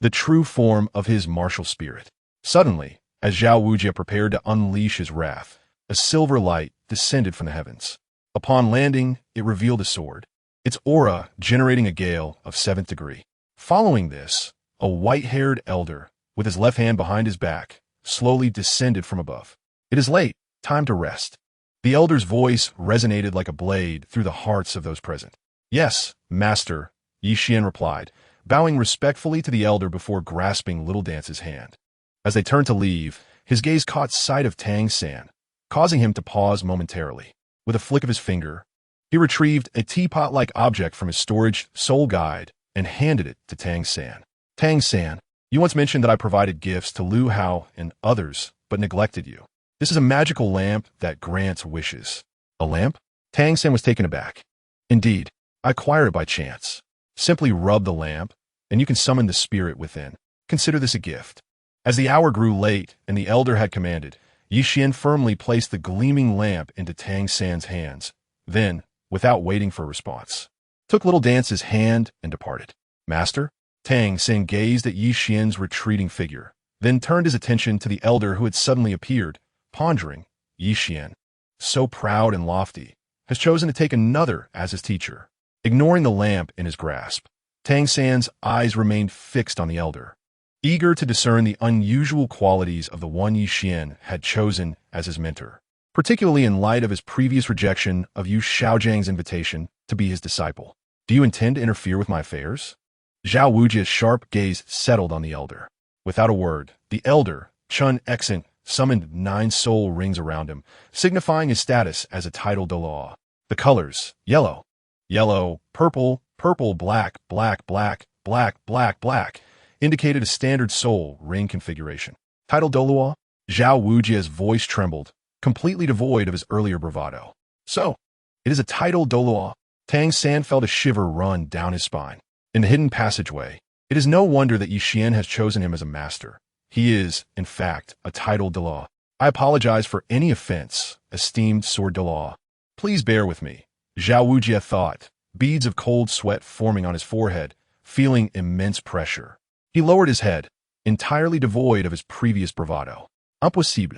the true form of his martial spirit. Suddenly, as Xiao Wujia prepared to unleash his wrath, a silver light descended from the heavens. Upon landing, it revealed a sword, its aura generating a gale of 7th degree. Following this, a white-haired elder, with his left hand behind his back, slowly descended from above. It is late, time to rest. The elder's voice resonated like a blade through the hearts of those present. Yes, master, Xian replied, bowing respectfully to the elder before grasping Little Dance's hand. As they turned to leave, his gaze caught sight of Tang San, causing him to pause momentarily. With a flick of his finger, he retrieved a teapot-like object from his storage soul guide and handed it to Tang San. Tang San, you once mentioned that I provided gifts to Lu Hao and others, but neglected you. This is a magical lamp that grants wishes. A lamp? Tang San was taken aback. Indeed, I acquired it by chance. Simply rub the lamp, and you can summon the spirit within. Consider this a gift. As the hour grew late and the elder had commanded, Xian firmly placed the gleaming lamp into Tang San's hands, then, without waiting for a response, took Little Dance's hand and departed. Master? Tang San gazed at Xian's retreating figure, then turned his attention to the elder who had suddenly appeared, pondering. Xian, so proud and lofty, has chosen to take another as his teacher. Ignoring the lamp in his grasp, Tang San's eyes remained fixed on the elder, eager to discern the unusual qualities of the one Xian had chosen as his mentor, particularly in light of his previous rejection of Yu Xiaojiang's invitation to be his disciple. Do you intend to interfere with my affairs? Xiao Wujia's sharp gaze settled on the elder. Without a word, the elder, Chen Mo, summoned 9 soul rings around him, signifying his status as a title Douluo. The colors, yellow, yellow, purple, purple, black, black, black, black, black, black, indicated a standard soul ring configuration. Title Douluo? Xiao Wujia's voice trembled, completely devoid of his earlier bravado. So, it is a title Douluo. Tang San felt a shiver run down his spine. In the hidden passageway, it is no wonder that Xian has chosen him as a master. He is, in fact, a title Douluo. I apologize for any offense, esteemed Sword Douluo. Please bear with me. Xiao Wujia thought, beads of cold sweat forming on his forehead, feeling immense pressure. He lowered his head, entirely devoid of his previous bravado. Impossible.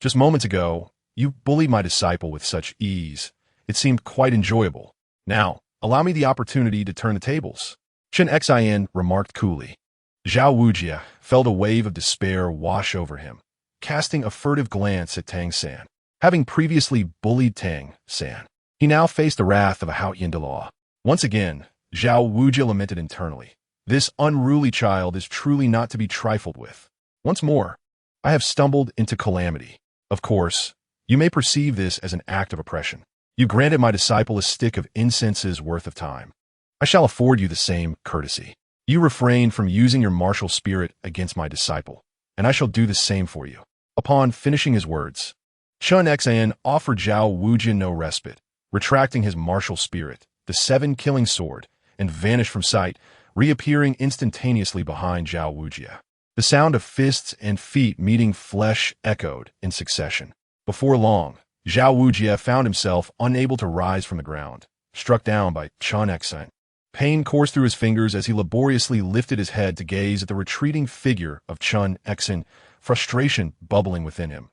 Just moments ago, you bullied my disciple with such ease. It seemed quite enjoyable. Now, allow me the opportunity to turn the tables. Xian remarked coolly. Xiao Wujia felt a wave of despair wash over him, casting a furtive glance at Tang San. Having previously bullied Tang San, he now faced the wrath of a Douluo. Once again, Xiao Wujia lamented internally. This unruly child is truly not to be trifled with. Once more, I have stumbled into calamity. Of course, you may perceive this as an act of oppression. You granted my disciple a stick of incense's worth of time. I shall afford you the same courtesy. You refrained from using your martial spirit against my disciple, and I shall do the same for you. Upon finishing his words, Xian offered Xiao Wujia no respite, retracting his martial spirit, the seven-killing sword, and vanished from sight, reappearing instantaneously behind Xiao Wujia. The sound of fists and feet meeting flesh echoed in succession. Before long, Xiao Wujia found himself unable to rise from the ground, struck down by Chen San. Pain coursed through his fingers as he laboriously lifted his head to gaze at the retreating figure of Chen San, frustration bubbling within him.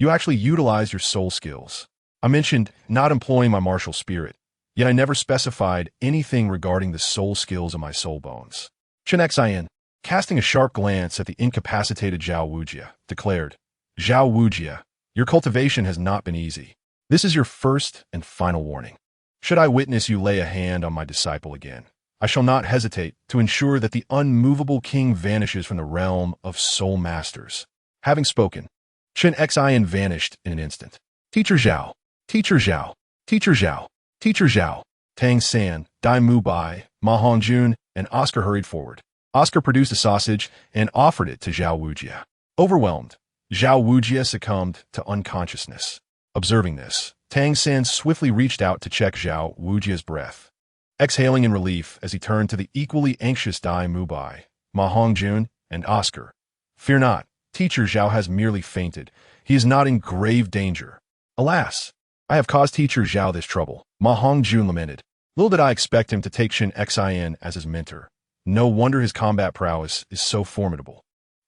You actually utilized your soul skills. I mentioned not employing my martial spirit, yet I never specified anything regarding the soul skills of my soul bones. Chen San, casting a sharp glance at the incapacitated Xiao Wujia, declared, Xiao Wujia, your cultivation has not been easy. This is your first and final warning. Should I witness you lay a hand on my disciple again, I shall not hesitate to ensure that the unmovable king vanishes from the realm of soul masters. Having spoken, Chen San vanished in an instant. Teacher Xiao, Teacher Xiao, Teacher Xiao, Teacher Xiao, Tang San, Dai Mu Bai, Ma Hongjun, and Oscar hurried forward. Oscar produced a sausage and offered it to Xiao Wujia. Overwhelmed, Xiao Wujia succumbed to unconsciousness. Observing this, Tang San swiftly reached out to check Xiao Wujia's breath. Exhaling in relief as he turned to the equally anxious Dai Mu Bai, Ma Hongjun, and Oscar. Fear not, Teacher Xiao has merely fainted. He is not in grave danger. Alas, I have caused Teacher Xiao this trouble, Ma Hongjun lamented. Little did I expect him to take Chen San as his mentor. No wonder his combat prowess is so formidable.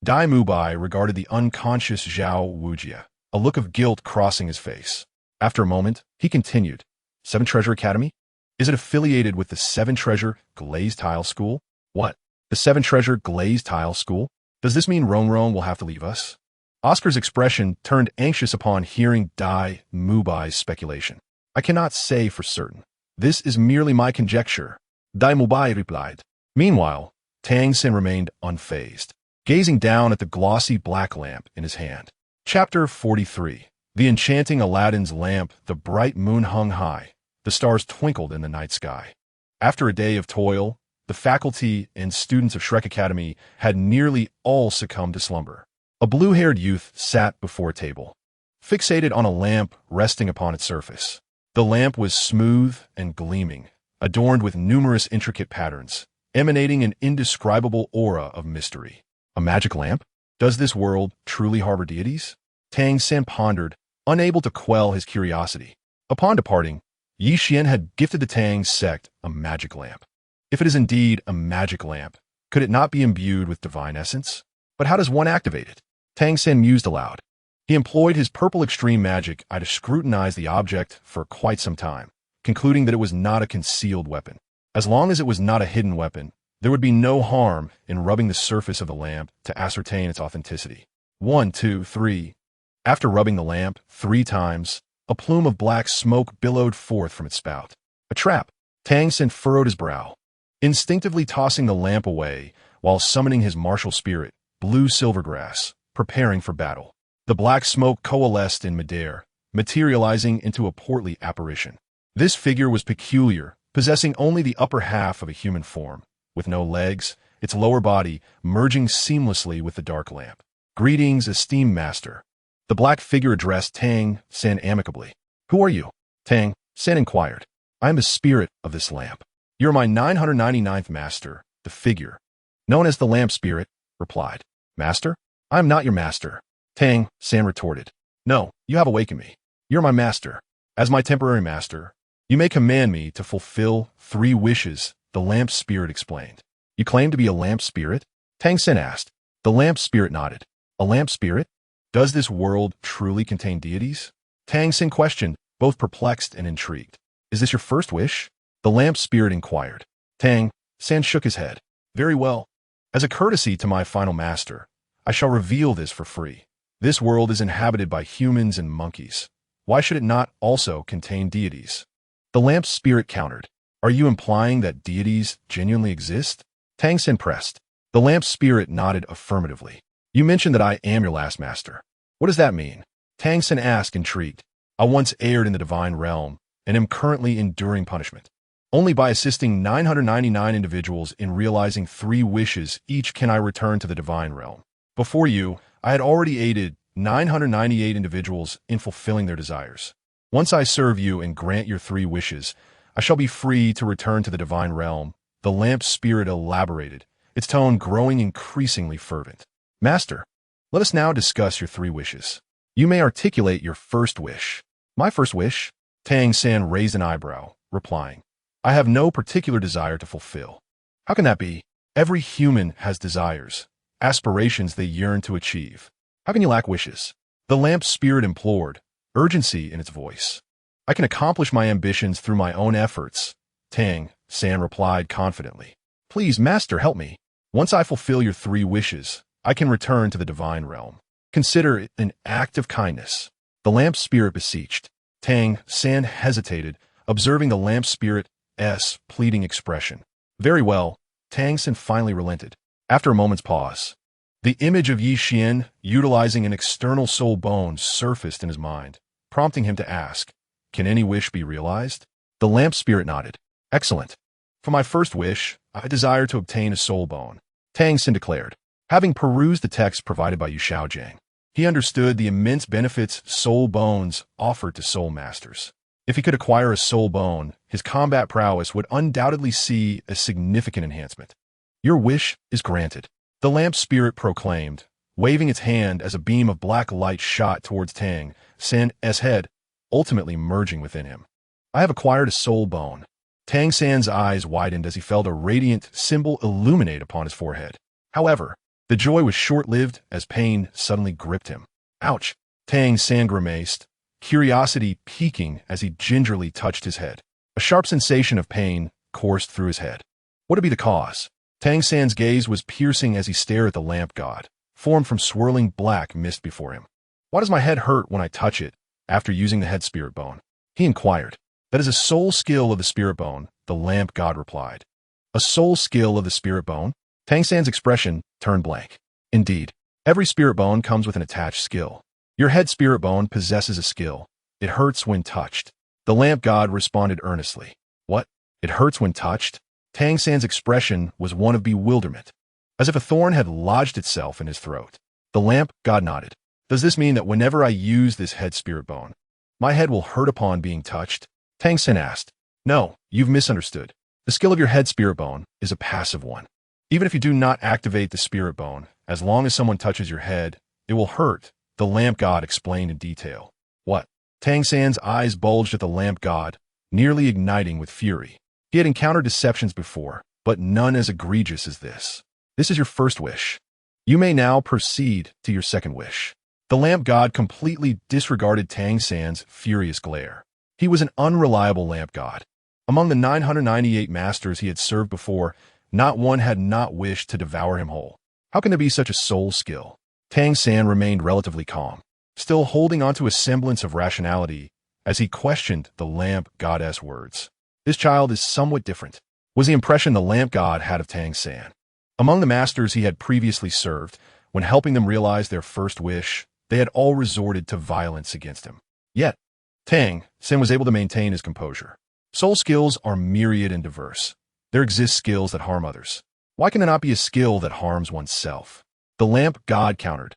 Dai Mu Bai regarded the unconscious Xiao Wujia, a look of guilt crossing his face. After a moment, he continued, Seven Treasure Academy? Is it affiliated with the Seven Treasure Glazed Tile School? What? The Seven Treasure Glazed Tile School? Does this mean Rong will have to leave us? Oscar's expression turned anxious upon hearing Dai Mu Bai's speculation. I cannot say for certain. This is merely my conjecture, Dai Mu Bai replied. Meanwhile, Tang San remained unfazed, gazing down at the glossy black lamp in his hand. Chapter 43. The enchanting Aladdin's lamp, the bright moon hung high. The stars twinkled in the night sky. After a day of toil, the faculty and students of Shrek Academy had nearly all succumbed to slumber. A blue-haired youth sat before a table, fixated on a lamp resting upon its surface. The lamp was smooth and gleaming, adorned with numerous intricate patterns, emanating an indescribable aura of mystery. A magic lamp? Does this world truly harbor deities? Tang San pondered, unable to quell his curiosity. Upon departing, Xian had gifted the Tang sect a magic lamp. If it is indeed a magic lamp, could it not be imbued with divine essence? But how does one activate it? Tang San mused aloud. He employed his purple extreme magic eye to scrutinize the object for quite some time, concluding that it was not a concealed weapon. As long as it was not a hidden weapon, there would be no harm in rubbing the surface of the lamp to ascertain its authenticity. 1, 2, 3. After rubbing the lamp 3 times, a plume of black smoke billowed forth from its spout. A trap. Tang San furrowed his brow, instinctively tossing the lamp away while summoning his martial spirit, Blue Silvergrass, preparing for battle. The black smoke coalesced in midair, materializing into a portly apparition. This figure was peculiar, possessing only the upper half of a human form, with no legs, its lower body merging seamlessly with the dark lamp. Greetings, esteemed master. The black figure addressed Tang San amicably. Who are you? Tang San inquired. I am the spirit of this lamp. You are my 999th master, the figure, known as the lamp spirit, replied. Master? I am not your master. Tang San retorted. No, you have awakened me. You're my master. As my temporary master, you may command me to fulfill 3 wishes, the lamp spirit explained. You claim to be a lamp spirit? Tang San asked. The lamp spirit nodded. A lamp spirit? Does this world truly contain deities? Tang San questioned, both perplexed and intrigued. Is this your first wish? The lamp spirit inquired. Tang San shook his head. Very well. As a courtesy to my final master, I shall reveal this for free. This world is inhabited by humans and monkeys. Why should it not also contain deities? The lamp's spirit countered. Are you implying that deities genuinely exist? Tang San pressed. The lamp's spirit nodded affirmatively. You mentioned that I am your last master. What does that mean? Tang San asked, intrigued. I once erred in the divine realm, and am currently enduring punishment. Only by assisting 999 individuals in realizing 3 wishes each can I return to the divine realm. Before you, I had already aided 998 individuals in fulfilling their desires. Once I serve you and grant your 3 wishes, I shall be free to return to the divine realm. The lamp's spirit elaborated, its tone growing increasingly fervent. Master, let us now discuss your 3 wishes. You may articulate your first wish. My first wish? Tang San raised an eyebrow, replying, I have no particular desire to fulfill. How can that be? Every human has desires, aspirations they yearn to achieve. How can you lack wishes? The lamp's spirit implored, urgency in its voice. I can accomplish my ambitions through my own efforts. Tang San replied confidently. Please, Master, help me. Once I fulfill your 3 wishes, I can return to the divine realm. Consider it an act of kindness. The lamp's spirit beseeched. Tang San hesitated, observing the lamp's spirit's pleading expression. Very well, Tang San finally relented. After a moment's pause, the image of Xian utilizing an external soul bone surfaced in his mind, prompting him to ask, can any wish be realized? The lamp spirit nodded. Excellent. For my first wish, I desire to obtain a soul bone. Tang San declared. Having perused the text provided by Xiao Yan, he understood the immense benefits soul bones offered to soul masters. If he could acquire a soul bone, his combat prowess would undoubtedly see a significant enhancement. Your wish is granted, the lamp spirit proclaimed, waving its hand as a beam of black light shot towards Tang San's head, ultimately merging within him. I have acquired a soul bone. Tang San's eyes widened as he felt a radiant symbol illuminate upon his forehead. However, the joy was short-lived as pain suddenly gripped him. Ouch! Tang San grimaced, curiosity piquing as he gingerly touched his head. A sharp sensation of pain coursed through his head. What would be the cause? Tang San's gaze was piercing as he stared at the lamp god, formed from swirling black mist before him. Why does my head hurt when I touch it after using the head spirit bone? He inquired. That is a soul skill of the spirit bone, the lamp god replied. A soul skill of the spirit bone? Tang San's expression turned blank. Indeed, every spirit bone comes with an attached skill. Your head spirit bone possesses a skill. It hurts when touched. The lamp god responded earnestly. What? It hurts when touched? Tang San's expression was one of bewilderment, as if a thorn had lodged itself in his throat. The lamp god nodded. Does this mean that whenever I use this head spirit bone, my head will hurt upon being touched? Tang San asked. No, you've misunderstood. The skill of your head spirit bone is a passive one. Even if you do not activate the spirit bone, as long as someone touches your head, it will hurt, the lamp god explained in detail. What? Tang San's eyes bulged at the lamp god, nearly igniting with fury. He had encountered deceptions before, but none as egregious as this. This is your first wish. You may now proceed to your second wish. The lamp god completely disregarded Tang San's furious glare. He was an unreliable lamp god. Among the 998 masters he had served before, not one had not wished to devour him whole. How can there be such a soul skill? Tang San remained relatively calm, still holding onto a semblance of rationality as he questioned the lamp goddess words. This child is somewhat different, was the impression the lamp god had of Tang San. Among the masters he had previously served, when helping them realize their first wish, they had all resorted to violence against him. Yet, Tang San was able to maintain his composure. Soul skills are myriad and diverse. There exist skills that harm others. Why can there not be a skill that harms oneself? The lamp god countered.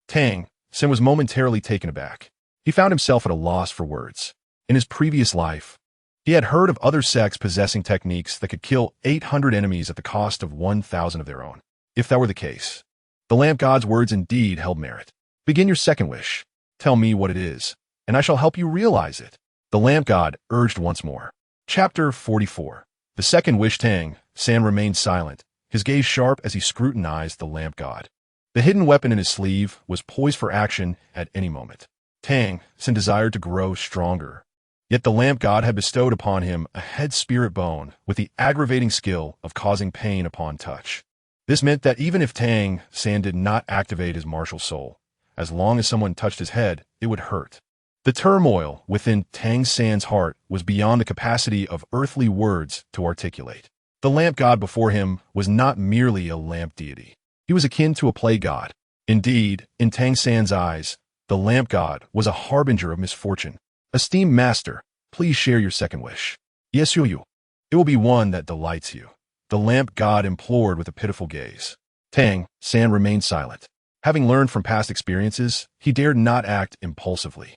Tang San was momentarily taken aback. He found himself at a loss for words. In his previous life, he had heard of other sects possessing techniques that could kill 800 enemies at the cost of 1,000 of their own. If that were the case, the lamp god's words indeed held merit. Begin your second wish. Tell me what it is, and I shall help you realize it. The lamp god urged once more. Chapter 44. The second wish. Tang San remained silent, his gaze sharp as he scrutinized the lamp god. The hidden weapon in his sleeve was poised for action at any moment. Tang San desired to grow stronger. Yet the lamp god had bestowed upon him a head spirit bone with the aggravating skill of causing pain upon touch. This meant that even if Tang San did not activate his martial soul, As long as someone touched his head, it would hurt. The turmoil within Tang San's heart was beyond the capacity of earthly words to articulate. The lamp god before him was not merely a lamp deity. He was akin to a play god. Indeed, in Tang San's eyes, the lamp god was a harbinger of misfortune. Esteemed master, please share your second wish. Yes, you. It will be one that delights you. The lamp god implored with a pitiful gaze. Tang San remained silent. Having learned from past experiences, he dared not act impulsively.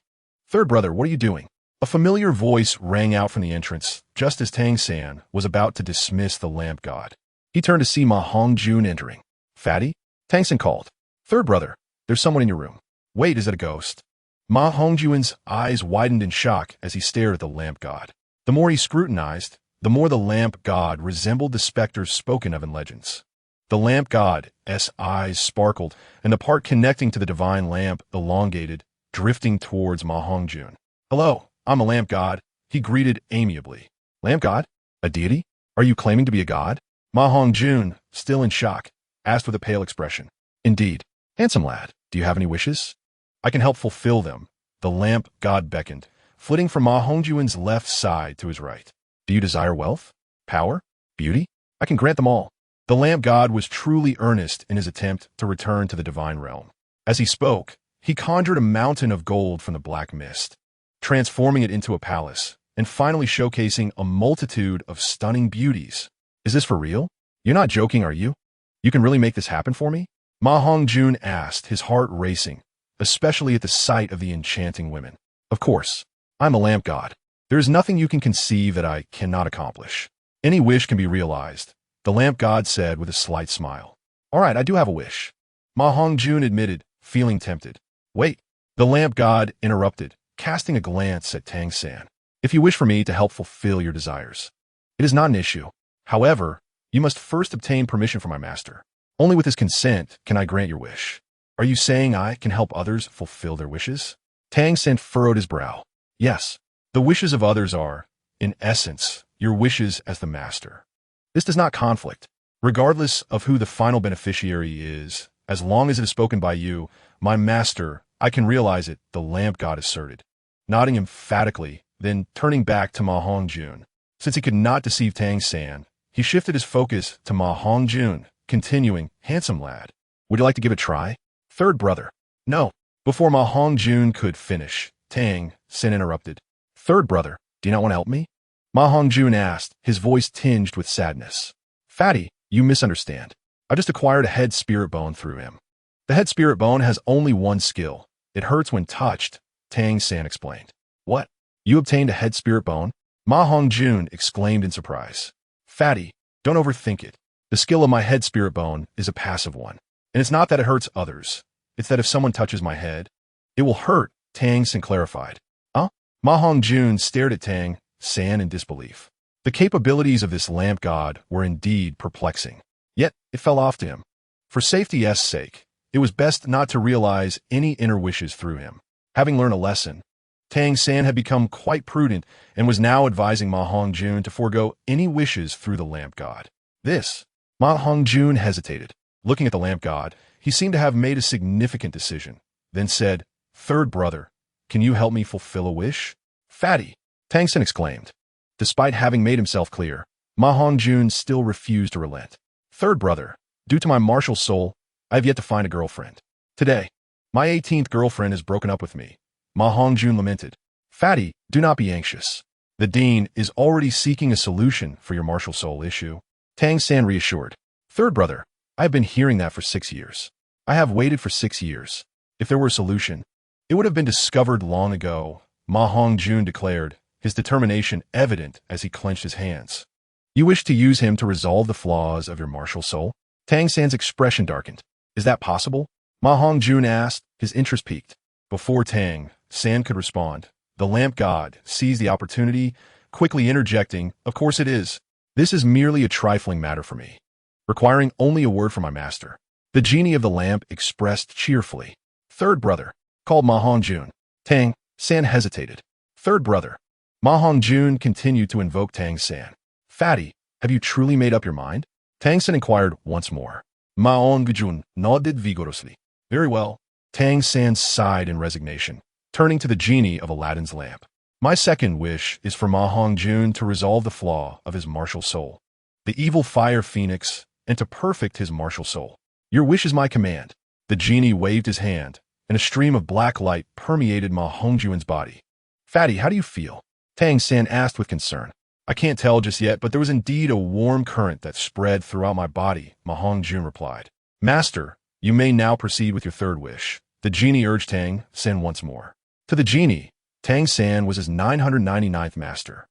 Third brother, what are you doing? A familiar voice rang out from the entrance, just as Tang San was about to dismiss the lamp god. He turned to see Ma Hongjun entering. Fatty? Tang San called. Third brother, there's someone in your room. Wait, is it a ghost? Ma Hongjun's eyes widened in shock as he stared at the lamp god. The more he scrutinized, the more the lamp god resembled the specters spoken of in legends. The lamp god's eyes sparkled, and the part connecting to the divine lamp elongated, drifting towards Ma Hongjun. Hello, I'm a lamp god, he greeted amiably. Lamp god? A deity? Are you claiming to be a god? Ma Hongjun, still in shock, asked with a pale expression. Indeed. Handsome lad, do you have any wishes? I can help fulfill them. The lamp god beckoned, flitting from Ma Hongjun's left side to his right. Do you desire wealth? Power? Beauty? I can grant them all. The lamp god was truly earnest in his attempt to return to the divine realm. As he spoke, he conjured a mountain of gold from the black mist, transforming it into a palace, and finally showcasing a multitude of stunning beauties. Is this for real? You're not joking, are you? You can really make this happen for me? Ma Hongjun asked, his heart racing, especially at the sight of the enchanting women. Of course. I'm a lamp god. There is nothing you can conceive that I cannot accomplish. Any wish can be realized, the lamp god said with a slight smile. All right, I do have a wish. Ma Hongjun admitted, feeling tempted. Wait, the lamp god interrupted, casting a glance at Tang San. If you wish for me to help fulfill your desires, it is not an issue. However, you must first obtain permission from my master. Only with his consent can I grant your wish. Are you saying I can help others fulfill their wishes? Tang San furrowed his brow. Yes, the wishes of others are, in essence, your wishes as the master. This does not conflict. Regardless of who the final beneficiary is, as long as it is spoken by you, my master, I can realize it, the lamp god asserted, nodding emphatically, then turning back to Ma Hongjun. Since he could not deceive Tang San, he shifted his focus to Ma Hongjun, continuing, handsome lad. Would you like to give it a try? Third brother. No. Before Ma Hongjun could finish, Tang San interrupted. Third brother, do you not want to help me? Ma Hongjun asked, his voice tinged with sadness. Fatty, you misunderstand. I just acquired a head spirit bone through him. The head spirit bone has only one skill. It hurts when touched, Tang San explained. What? You obtained a head spirit bone? Ma Hongjun exclaimed in surprise. Fatty, don't overthink it. The skill of my head spirit bone is a passive one. And it's not that it hurts others. It's that if someone touches my head, it will hurt, Tang San clarified. Huh? Ma Hongjun stared at Tang San in disbelief. The capabilities of this lamp god were indeed perplexing. Yet, it fell off to him. For safety's sake, it was best not to realize any inner wishes through him. Having learned a lesson, Tang San had become quite prudent and was now advising Ma Hongjun to forego any wishes through the lamp god. Ma Hongjun hesitated. Looking at the lamp god, he seemed to have made a significant decision, then said, Third brother, can you help me fulfill a wish? Fatty, Tang San exclaimed. Despite having made himself clear, Ma Hongjun still refused to relent. Third brother, due to my martial soul, I have yet to find a girlfriend. Today, my 18th girlfriend has broken up with me. Ma Hongjun lamented. Fatty, do not be anxious. The dean is already seeking a solution for your martial soul issue. Tang San reassured. Third brother, I have been hearing that for 6 years. I have waited for 6 years. If there were a solution, it would have been discovered long ago, Ma Hongjun declared, his determination evident as he clenched his hands. You wish to use him to resolve the flaws of your martial soul? Tang San's expression darkened. Is that possible? Ma Hongjun asked, his interest piqued. Before Tang San could respond, the lamp god seized the opportunity, quickly interjecting, Of course it is. This is merely a trifling matter for me, requiring only a word from my master. The genie of the lamp expressed cheerfully. Third brother, called Ma Hongjun. Tang San hesitated. Third brother. Ma Hongjun continued to invoke Tang San. Fatty, have you truly made up your mind? Tang San inquired once more. Ma Hongjun nodded vigorously. Very well. Tang San sighed in resignation, turning to the genie of Aladdin's lamp. My second wish is for Ma Hongjun to resolve the flaw of his martial soul, the evil fire phoenix, and to perfect his martial soul. Your wish is my command. The genie waved his hand, and a stream of black light permeated Ma Hongjun's body. Fatty, how do you feel? Tang San asked with concern. I can't tell just yet, but there was indeed a warm current that spread throughout my body, Ma Hongjun replied. Master, you may now proceed with your third wish. The genie urged Tang San once more. To the genie, Tang San was his 999th master.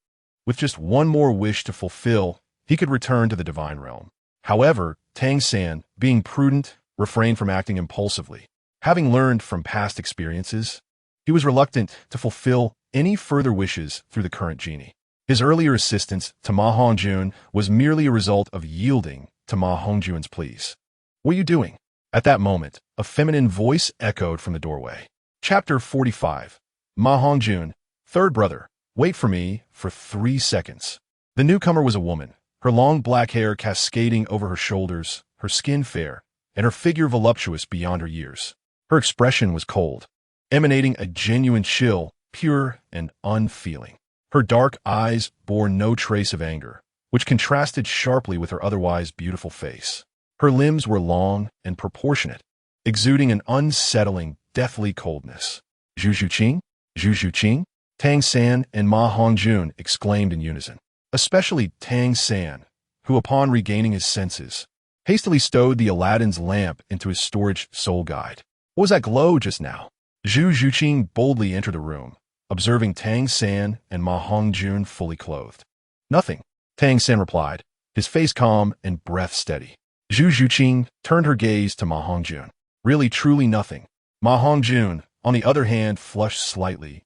With just one more wish to fulfill, he could return to the divine realm. However, Tang San, being prudent, refrained from acting impulsively. Having learned from past experiences, he was reluctant to fulfill any further wishes through the current genie. His earlier assistance to Ma Hongjun was merely a result of yielding to Ma Hongjun's pleas. What are you doing? At that moment, a feminine voice echoed from the doorway. Chapter 45. Ma Hongjun, third brother, wait for me for 3 seconds. The newcomer was a woman, her long black hair cascading over her shoulders, her skin fair, and her figure voluptuous beyond her years. Her expression was cold, emanating a genuine chill, pure and unfeeling. Her dark eyes bore no trace of anger, which contrasted sharply with her otherwise beautiful face. Her limbs were long and proportionate, exuding an unsettling, deathly coldness. Zhu Qing? Zhu Qing? Tang San and Ma Hongjun exclaimed in unison, especially Tang San, who upon regaining his senses, hastily stowed the Aladdin's lamp into his storage soul guide. What was that glow just now? Zhu Qing boldly entered the room, observing Tang San and Ma Hongjun fully clothed. Nothing, Tang San replied, his face calm and breath steady. Zhu Qing turned her gaze to Ma Hongjun. Really, truly nothing. Ma Hongjun, on the other hand, flushed slightly,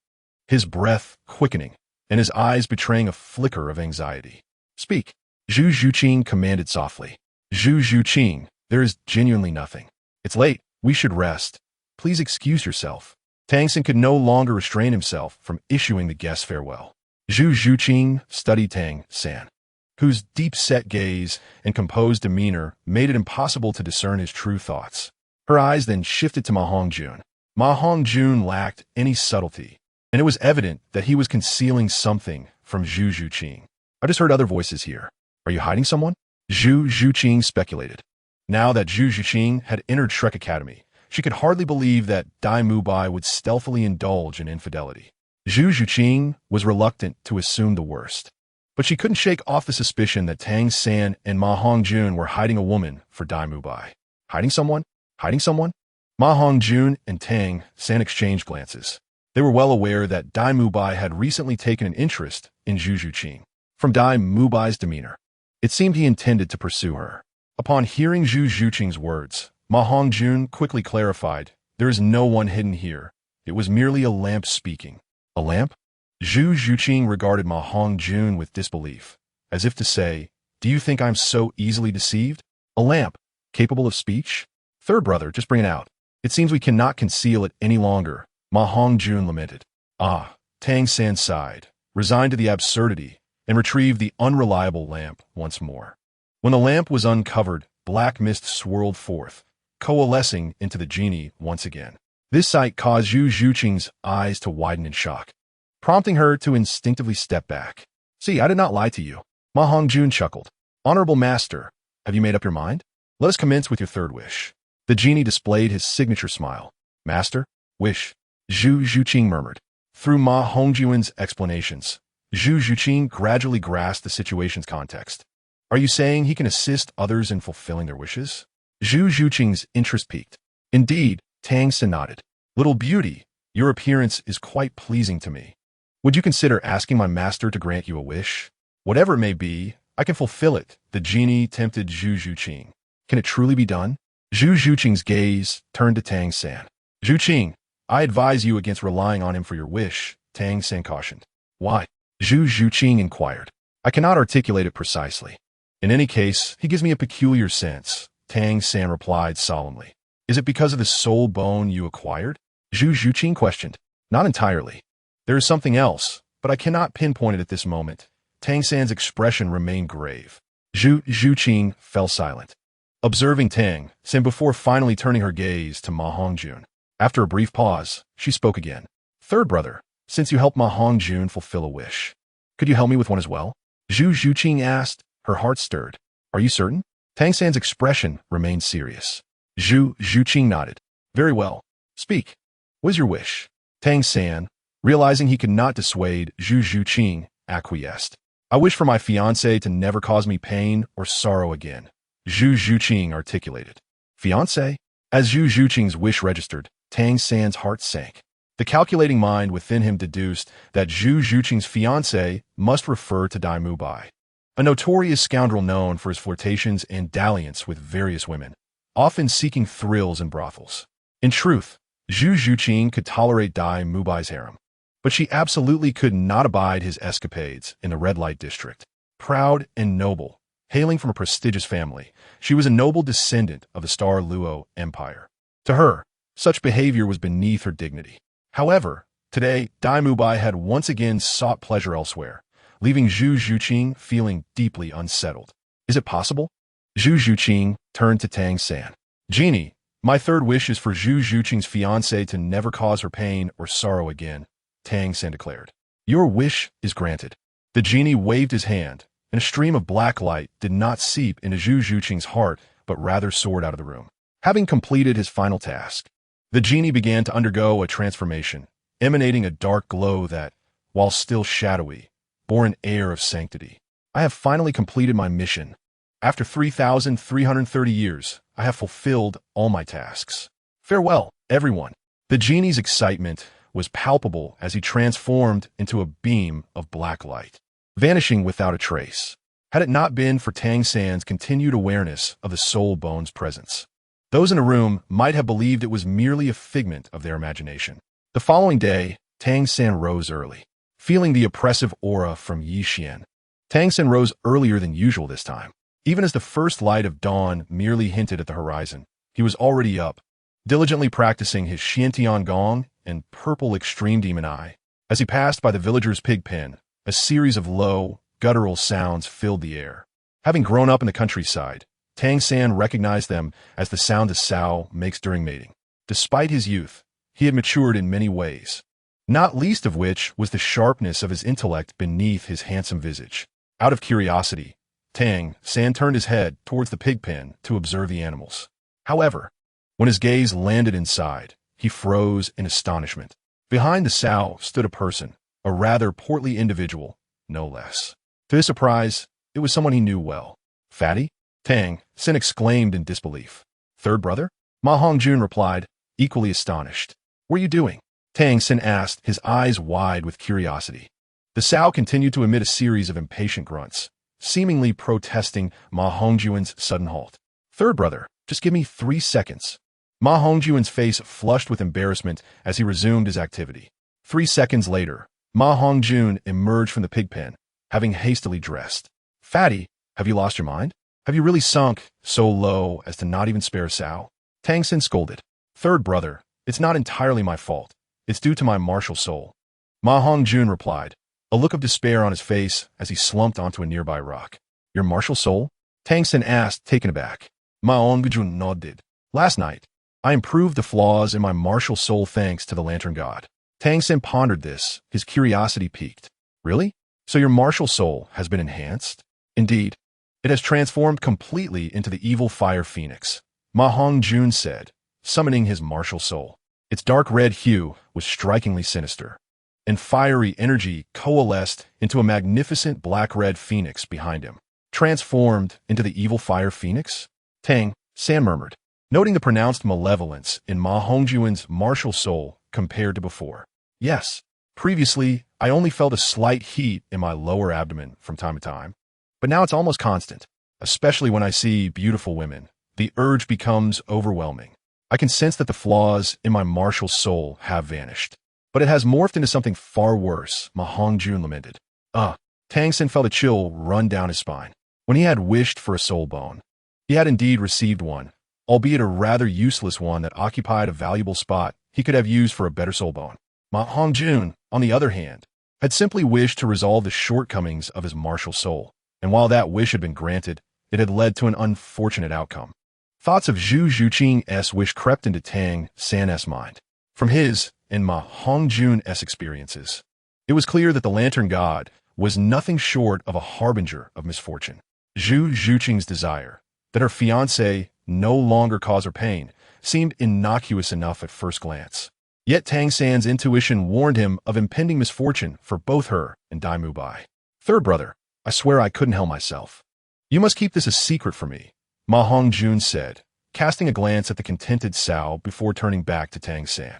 his breath quickening, and his eyes betraying a flicker of anxiety. Speak, Zhu Qing commanded softly. Zhu Qing, there is genuinely nothing. It's late, we should rest. Please excuse yourself. Tang San could no longer restrain himself from issuing the guest farewell. Zhu Qing studied Tang San, whose deep-set gaze and composed demeanor made it impossible to discern his true thoughts. Her eyes then shifted to Ma Hongjun. Ma Hongjun lacked any subtlety, and it was evident that he was concealing something from Zhu Qing. I just heard other voices here. Are you hiding someone? Zhu Qing speculated. Now that Zhu Qing had entered Shrek Academy, she could hardly believe that Dai Mubai would stealthily indulge in infidelity. Zhu Qing was reluctant to assume the worst, but she couldn't shake off the suspicion that Tang San and Ma Hongjun were hiding a woman for Dai Mubai. Hiding someone? Hiding someone? Ma Hongjun and Tang San exchanged glances. They were well aware that Dai Mubai had recently taken an interest in Zhu Qing. From Dai Mubai's demeanor, it seemed he intended to pursue her. Upon hearing Zhu Qing's words, Ma Hongjun quickly clarified, there is no one hidden here. It was merely a lamp speaking. A lamp? Zhu Qing regarded Ma Hongjun with disbelief, as if to say, do you think I'm so easily deceived? A lamp, capable of speech? Third brother, just bring it out. It seems we cannot conceal it any longer, Ma Hongjun lamented. Ah, Tang San sighed, resigned to the absurdity, and retrieved the unreliable lamp once more. When the lamp was uncovered, black mist swirled forth, coalescing into the genie once again. This sight caused Zhu Qing's eyes to widen in shock, prompting her to instinctively step back. See, I did not lie to you. Ma Hongjun chuckled. Honorable master, have you made up your mind? Let us commence with your third wish. The genie displayed his signature smile. Master, wish, Zhu Qing murmured. Through Ma Hongjun's explanations, Zhu Qing gradually grasped the situation's context. Are you saying he can assist others in fulfilling their wishes? Zhu Qing's interest piqued. Indeed, Tang San nodded. Little beauty, your appearance is quite pleasing to me. Would you consider asking my master to grant you a wish? Whatever it may be, I can fulfill it, the genie tempted Zhu Qing. Can it truly be done? Zhu Qing's gaze turned to Tang San. Zhu Qing, I advise you against relying on him for your wish, Tang San cautioned. Why? Zhu Qing inquired. I cannot articulate it precisely. In any case, he gives me a peculiar sense, Tang San replied solemnly. Is it because of the soul bone you acquired? Zhu Qing questioned. Not entirely. There is something else, but I cannot pinpoint it at this moment. Tang San's expression remained grave. Zhu Qing fell silent, observing Tang San before finally turning her gaze to Ma Hongjun. After a brief pause, she spoke again. Third brother, since you helped Ma Hongjun fulfill a wish, could you help me with one as well? Zhu Zhuqing asked, her heart stirred. Are you certain? Tang San's expression remained serious. Zhu Zhuqing nodded. Very well. Speak. What is your wish? Tang San, realizing he could not dissuade Zhu Zhuqing, acquiesced. I wish for my fiancé to never cause me pain or sorrow again, Zhu Zhuqing articulated. Fiancé? As Zhu Zhuqing's wish registered, Tang San's heart sank. The calculating mind within him deduced that Zhu Zhuqing's fiancé must refer to Dai Mubai, a notorious scoundrel known for his flirtations and dalliance with various women, often seeking thrills in brothels. In truth, Zhu Zhuqing could tolerate Dai Mubai's harem, but she absolutely could not abide his escapades in the red light district. Proud and noble, hailing from a prestigious family, she was a noble descendant of the Star Luo Empire. To her, such behavior was beneath her dignity. However, today, Dai Mubai had once again sought pleasure elsewhere, leaving Zhu Zhuqing feeling deeply unsettled. Is it possible? Zhu Zhuqing turned to Tang San. Genie, my third wish is for Zhu Zhuqing's fiancé to never cause her pain or sorrow again, Tang San declared. Your wish is granted. The genie waved his hand, and a stream of black light did not seep into Zhu Zhuqing's heart, but rather soared out of the room. Having completed his final task, the genie began to undergo a transformation, emanating a dark glow that, while still shadowy, bore an air of sanctity. I have finally completed my mission. After 3,330 years, I have fulfilled all my tasks. Farewell, everyone. The genie's excitement was palpable as he transformed into a beam of black light, vanishing without a trace. Had it not been for Tang San's continued awareness of the soul bone's presence, those in the room might have believed it was merely a figment of their imagination. The following day, Tang San rose early, feeling the oppressive aura from Xian. Tang San rose earlier than usual this time. Even as the first light of dawn merely hinted at the horizon, he was already up, diligently practicing his Xiantian Gong and purple extreme demon eye. As he passed by the villager's pig pen, a series of low, guttural sounds filled the air. Having grown up in the countryside, Tang San recognized them as the sound a sow makes during mating. Despite his youth, he had matured in many ways, not least of which was the sharpness of his intellect beneath his handsome visage. Out of curiosity, Tang San turned his head towards the pig pen to observe the animals. However, when his gaze landed inside, he froze in astonishment. Behind the sow stood a person, a rather portly individual, no less. To his surprise, it was someone he knew well. Fatty? Tang San exclaimed in disbelief. Third brother? Ma Hongjun replied, equally astonished. What are you doing? Tang San asked, his eyes wide with curiosity. The sow continued to emit a series of impatient grunts, seemingly protesting Ma Hongjun's sudden halt. Third brother, just give me 3 seconds. Ma Hongjun's face flushed with embarrassment as he resumed his activity. 3 seconds later, Ma Hongjun emerged from the pig pen, having hastily dressed. Fatty, have you lost your mind? Have you really sunk so low as to not even spare a sow? Tang San scolded. Third brother, it's not entirely my fault. It's due to my martial soul. Ma Hongjun replied, a look of despair on his face as he slumped onto a nearby rock. Your martial soul? Tang San asked, taken aback. Ma Hongjun nodded. Last night, I improved the flaws in my martial soul thanks to the lantern god. Tang San pondered this, his curiosity piqued. Really? So your martial soul has been enhanced? Indeed. It has transformed completely into the evil fire phoenix, Ma Hongjun said, summoning his martial soul. Its dark red hue was strikingly sinister, and fiery energy coalesced into a magnificent black-red phoenix behind him. Transformed into the evil fire phoenix? Tang San murmured, noting the pronounced malevolence in Ma Hongjun's martial soul compared to before. Yes, previously I only felt a slight heat in my lower abdomen from time to time, but now it's almost constant, especially when I see beautiful women. The urge becomes overwhelming. I can sense that the flaws in my martial soul have vanished, but it has morphed into something far worse, Ma Hongjun lamented. Tang San felt a chill run down his spine. When he had wished for a soul bone, he had indeed received one, albeit a rather useless one that occupied a valuable spot he could have used for a better soul bone. Ma Hongjun, on the other hand, had simply wished to resolve the shortcomings of his martial soul, and while that wish had been granted, it had led to an unfortunate outcome. Thoughts of Zhu Zhuqing's wish crept into Tang San's mind. From his and Ma Hongjun's experiences, it was clear that the Lantern God was nothing short of a harbinger of misfortune. Zhu Zhuqing's desire that her fiancé no longer cause her pain seemed innocuous enough at first glance. Yet Tang San's intuition warned him of impending misfortune for both her and Dai Mubai. Third brother, I swear I couldn't help myself. You must keep this a secret from me, Ma Hongjun said, casting a glance at the contented Cao before turning back to Tang San.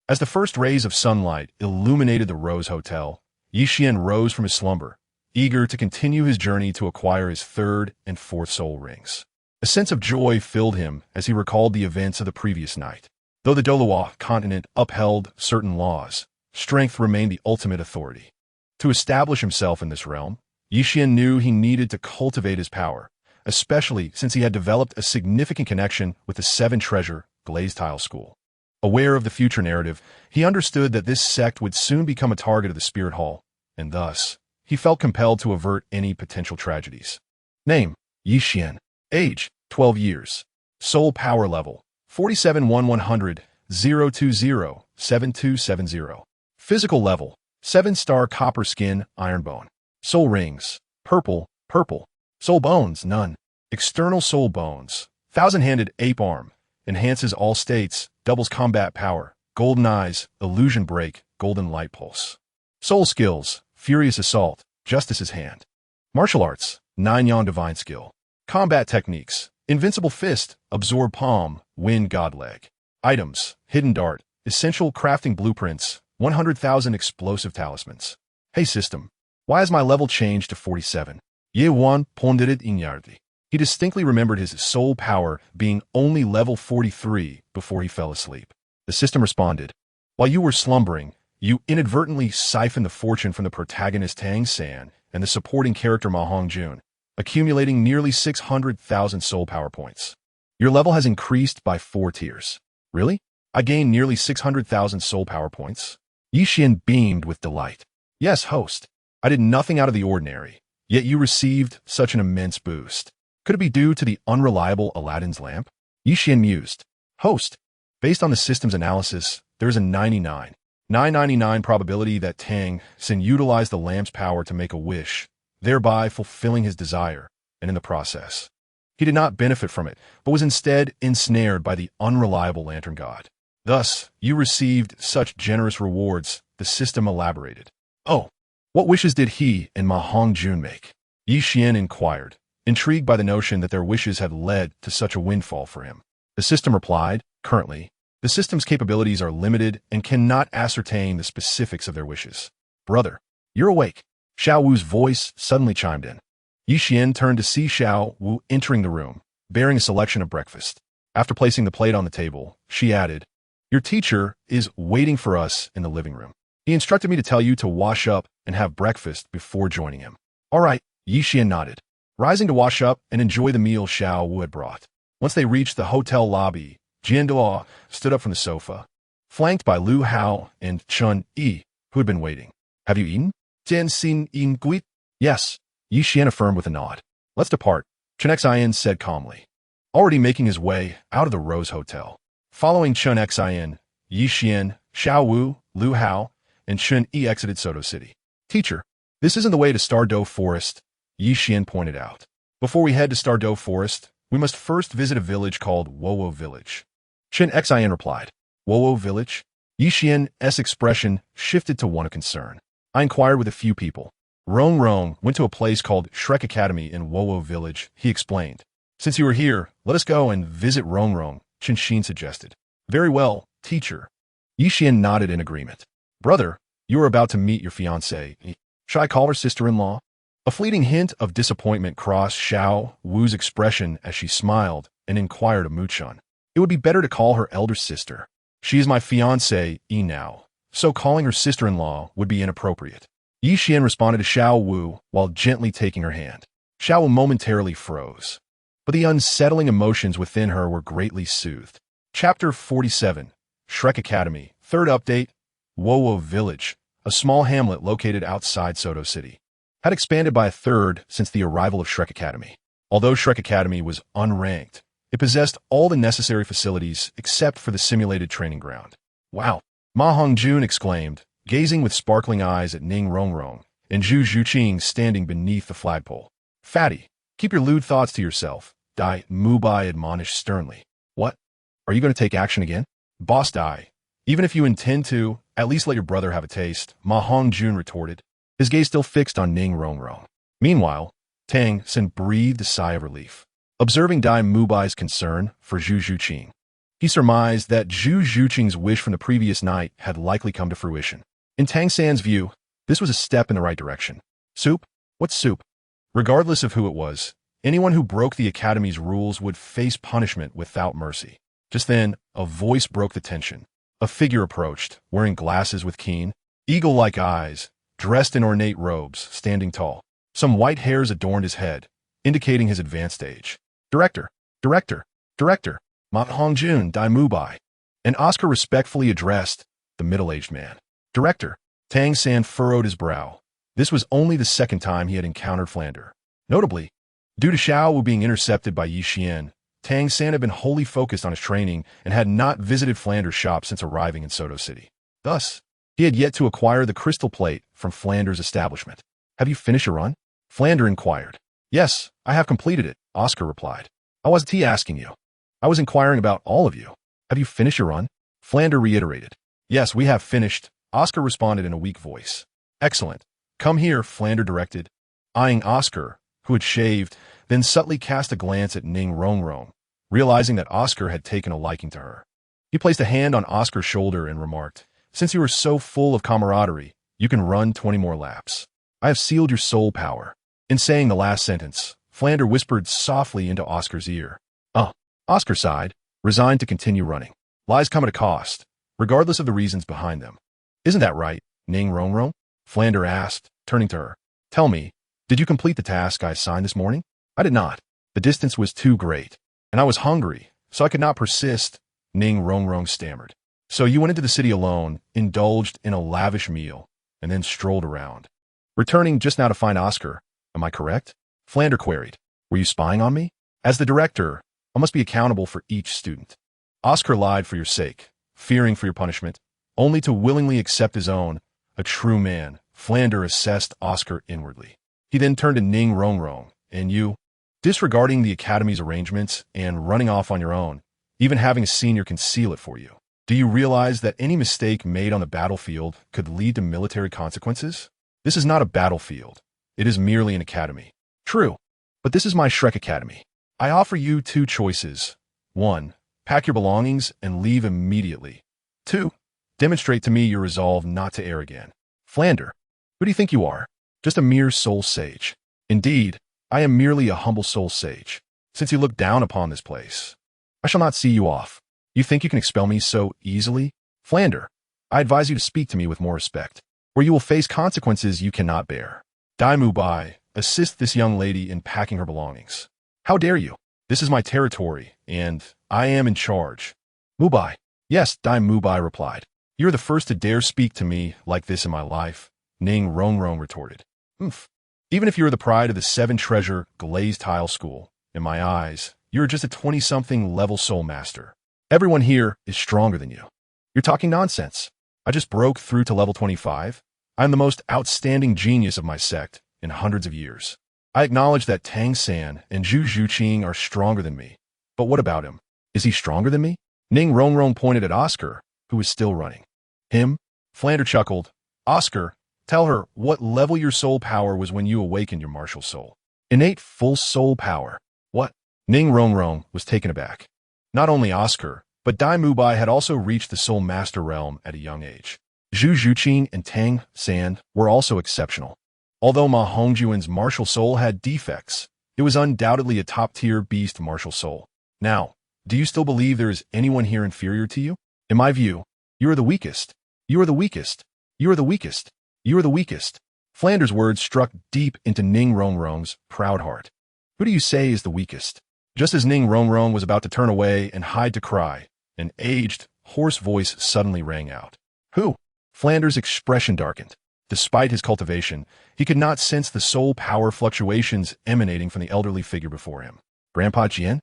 As the first rays of sunlight illuminated the Rose Hotel, Xian rose from his slumber, eager to continue his journey to acquire his third and fourth soul rings. A sense of joy filled him as he recalled the events of the previous night. Though the Douluo continent upheld certain laws, strength remained the ultimate authority. To establish himself in this realm, Xian knew he needed to cultivate his power, especially since he had developed a significant connection with the Seven Treasure Glazed Tile School. Aware of the future narrative, he understood that this sect would soon become a target of the Spirit Hall, and thus, he felt compelled to avert any potential tragedies. Name, Xian. Age, 12 years. Soul power level, 47-100, 020, 7270. Physical level, 7-star copper skin, iron bone. Soul rings, purple, purple. Soul bones, none. External soul bones, thousand-handed ape arm, enhances all states, doubles combat power, golden eyes, illusion break, golden light pulse. Soul skills, furious assault, justice's hand. Martial arts, 9 Yan divine skill. Combat techniques, invincible fist, absorb palm, wind god leg. Items, hidden dart, essential crafting blueprints, 100,000 explosive talismans. Hey system, why has my level changed to 47? Ye Wan pondered it inyardi. He distinctly remembered his soul power being only level 43 before he fell asleep. The system responded, while you were slumbering, you inadvertently siphoned the fortune from the protagonist Tang San and the supporting character Ma Hongjun, accumulating nearly 600,000 soul power points. Your level has increased by 4 tiers. Really? I gained nearly 600,000 soul power points? Xian beamed with delight. Yes, host. I did nothing out of the ordinary, yet you received such an immense boost. Could it be due to the unreliable Aladdin's lamp? Xian mused. Host, based on the system's analysis, there is a 999 probability that Tang San utilized the lamp's power to make a wish, thereby fulfilling his desire, and in the process, he did not benefit from it, but was instead ensnared by the unreliable lantern god. Thus, you received such generous rewards, the system elaborated. Oh, what wishes did he and Ma Hongjun make? Xian inquired, intrigued by the notion that their wishes had led to such a windfall for him. The system replied, currently, the system's capabilities are limited and cannot ascertain the specifics of their wishes. Brother, you're awake. Xiao Wu's voice suddenly chimed in. Xian turned to see Xiao Wu entering the room, bearing a selection of breakfast. After placing the plate on the table, she added, your teacher is waiting for us in the living room. He instructed me to tell you to wash up and have breakfast before joining him. All right, Xian nodded, rising to wash up and enjoy the meal Xiao Wu had brought. Once they reached the hotel lobby, Jianduo stood up from the sofa, flanked by Lu Hao and Chun Yi, who had been waiting. Have you eaten? Jian Xin Yin Guit? Yes, Xian affirmed with a nod. Let's depart, Chen Xian said calmly, already making his way out of the Rose Hotel. Following Chen Xian, Xian, Xiao Wu, Lu Hao, and Chun Yi exited Soto City. Teacher, this isn't the way to Stardow Forest, Xian pointed out. Before we head to Stardow Forest, we must first visit a village called Wowo Village. Chen Xian replied. Wowo Village? Xian's expression shifted to one of concern. I inquired with a few people. Rong went to a place called Shrek Academy in Wowo Village, he explained. Since you are here, let us go and visit Rong, Chen Xin suggested. Very well, teacher. Xian nodded in agreement. Brother, you are about to meet your fiancée. Shall I call her sister-in-law? A fleeting hint of disappointment crossed Xiao Wu's expression as she smiled and inquired of Muchun. It would be better to call her elder sister. She is my fiancée now, so calling her sister-in-law would be inappropriate. Xian responded to Xiao Wu while gently taking her hand. Xiao Wu momentarily froze, but the unsettling emotions within her were greatly soothed. Chapter 47, Shrek Academy, third update, Wowo Village, a small hamlet located outside Soto City, had expanded by a third since the arrival of Shrek Academy. Although Shrek Academy was unranked, it possessed all the necessary facilities except for the simulated training ground. Wow, Ma Hongjun exclaimed, gazing with sparkling eyes at Ning Rongrong and Zhu Zhuqing standing beneath the flagpole. Fatty, keep your lewd thoughts to yourself, Dai Mubai admonished sternly. What? Are you going to take action again? Boss Dai, even if you intend to, at least let your brother have a taste, Ma Hongjun retorted, his gaze still fixed on Ning Rongrong. Meanwhile, Tang San breathed a sigh of relief. Observing Dai Mubai's concern for Zhu Zhuqing, he surmised that Zhu Zhuqing's wish from the previous night had likely come to fruition. In Tang San's view, this was a step in the right direction. Soup? What's soup? Regardless of who it was, anyone who broke the Academy's rules would face punishment without mercy. Just then, a voice broke the tension. A figure approached, wearing glasses with keen, eagle-like eyes, dressed in ornate robes, standing tall. Some white hairs adorned his head, indicating his advanced age. Director, Ma Hongjun Dai Mubai. And Oscar respectfully addressed the middle-aged man. Director. Tang San furrowed his brow. This was only the second time he had encountered Flander. Notably, due to Xiao Wu being intercepted by Xian, Tang San had been wholly focused on his training and had not visited Flander's shop since arriving in Soto City. Thus, he had yet to acquire the crystal plate from Flander's establishment. Have you finished your run? Flander inquired. Yes, I have completed it, Oscar replied. I wasn't asking you. I was inquiring about all of you. Have you finished your run? Flander reiterated. Yes, we have finished, Oscar responded in a weak voice. Excellent. Come here, Flander directed, eyeing Oscar, who had shaved, then subtly cast a glance at Ning Rongrong, realizing that Oscar had taken a liking to her. He placed a hand on Oscar's shoulder and remarked, Since you are so full of camaraderie, you can run 20 more laps. I have sealed your soul power. In saying the last sentence, Flander whispered softly into Oscar's ear. Oscar sighed, resigned to continue running. Lies come at a cost, regardless of the reasons behind them. Isn't that right, Ning Rongrong? Flander asked, turning to her. Tell me, did you complete the task I assigned this morning? I did not. The distance was too great, and I was hungry, so I could not persist, Ning Rongrong stammered. So you went into the city alone, indulged in a lavish meal, and then strolled around. Returning just now to find Oscar, am I correct? Flander queried. Were you spying on me? As the director, I must be accountable for each student. Oscar lied for your sake, fearing for your punishment, only to willingly accept his own. A true man, Flander assessed Oscar inwardly. He then turned to Ning Rongrong, and you, disregarding the Academy's arrangements and running off on your own, even having a senior conceal it for you. Do you realize that any mistake made on the battlefield could lead to military consequences? This is not a battlefield. It is merely an academy. True, but this is my Shrek Academy. I offer you two choices. 1. Pack your belongings and leave immediately. 2. Demonstrate to me your resolve not to err again. Flander, who do you think you are? Just a mere soul sage. Indeed, I am merely a humble soul sage. Since you look down upon this place, I shall not see you off. You think you can expel me so easily? Flander, I advise you to speak to me with more respect, or you will face consequences you cannot bear. Dai Mubai, assist this young lady in packing her belongings. How dare you? This is my territory, and I am in charge. Mubai. Yes, Dai Mubai replied. You're the first to dare speak to me like this in my life, Ning Rongrong retorted. Even if you're the pride of the 7-treasure glazed tile school, in my eyes, you're just a 20-something level soul master. Everyone here is stronger than you. You're talking nonsense. I just broke through to level 25. I'm the most outstanding genius of my sect in hundreds of years. I acknowledge that Tang San and Zhu Zhuqing are stronger than me. But what about him? Is he stronger than me? Ning Rongrong pointed at Oscar, who was still running. Him? Flander chuckled. Oscar, tell her what level your soul power was when you awakened your martial soul. Innate full soul power. What? Ning Rongrong was taken aback. Not only Oscar, but Dai Mubai had also reached the soul master realm at a young age. Zhu Zhuqing and Tang San were also exceptional. Although Ma Hongjuan's martial soul had defects, it was undoubtedly a top-tier beast martial soul. Now, do you still believe there is anyone here inferior to you? In my view, you are the weakest. You are the weakest. You are the weakest. You are the weakest. Flander's words struck deep into Ning Rongrong's proud heart. Who do you say is the weakest? Just as Ning Rongrong was about to turn away and hide to cry, an aged, hoarse voice suddenly rang out. Who? Flander's expression darkened. Despite his cultivation, he could not sense the soul power fluctuations emanating from the elderly figure before him. Grandpa Xian?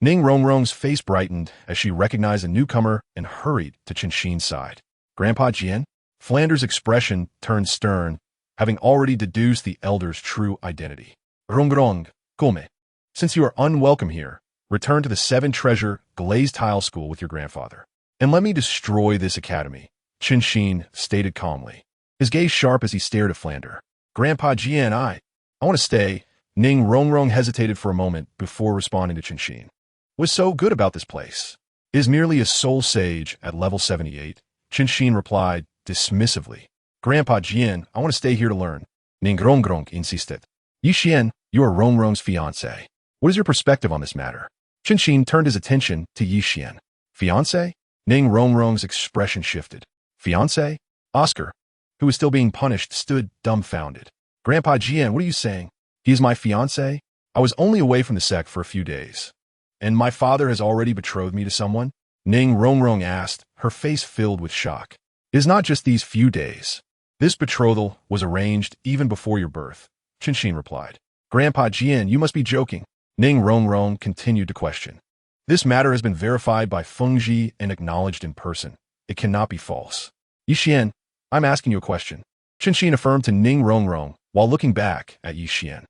Ning Rongrong's face brightened as she recognized a newcomer and hurried to Chen Shin's side. Grandpa Jian? Flanders' expression turned stern, having already deduced the elder's true identity. Rong, Gulme. Since you are unwelcome here, return to the Seven Treasure Glazed Tile School with your grandfather. And let me destroy this academy, Chen Xin stated calmly, his gaze sharp as he stared at Flander. Grandpa Jian, I want to stay. Ning Rongrong hesitated for a moment before responding to Chen Xin. What's so good about this place? It is merely a soul sage at level 78, Chen Xin replied dismissively. Grandpa Jian, I want to stay here to learn. Ning Rongrong insisted. Yi Xian, you are Rongrong's fiancé. What is your perspective on this matter? Chen Xin turned his attention to Yi Xian. Fiancé? Ning Rongrong's expression shifted. Fiancé? Oscar, who was still being punished, stood dumbfounded. Grandpa Jian, what are you saying? He is my fiancé? I was only away from the sect for a few days. And my father has already betrothed me to someone? Ning Rongrong asked, her face filled with shock. It is not just these few days. This betrothal was arranged even before your birth, Chen Xin replied. Grandpa Jian, you must be joking. Ning Rongrong continued to question. This matter has been verified by Fengji and acknowledged in person. It cannot be false. Yi Xian, I'm asking you a question. Chen Xin affirmed to Ning Rongrong while looking back at Yi Xian.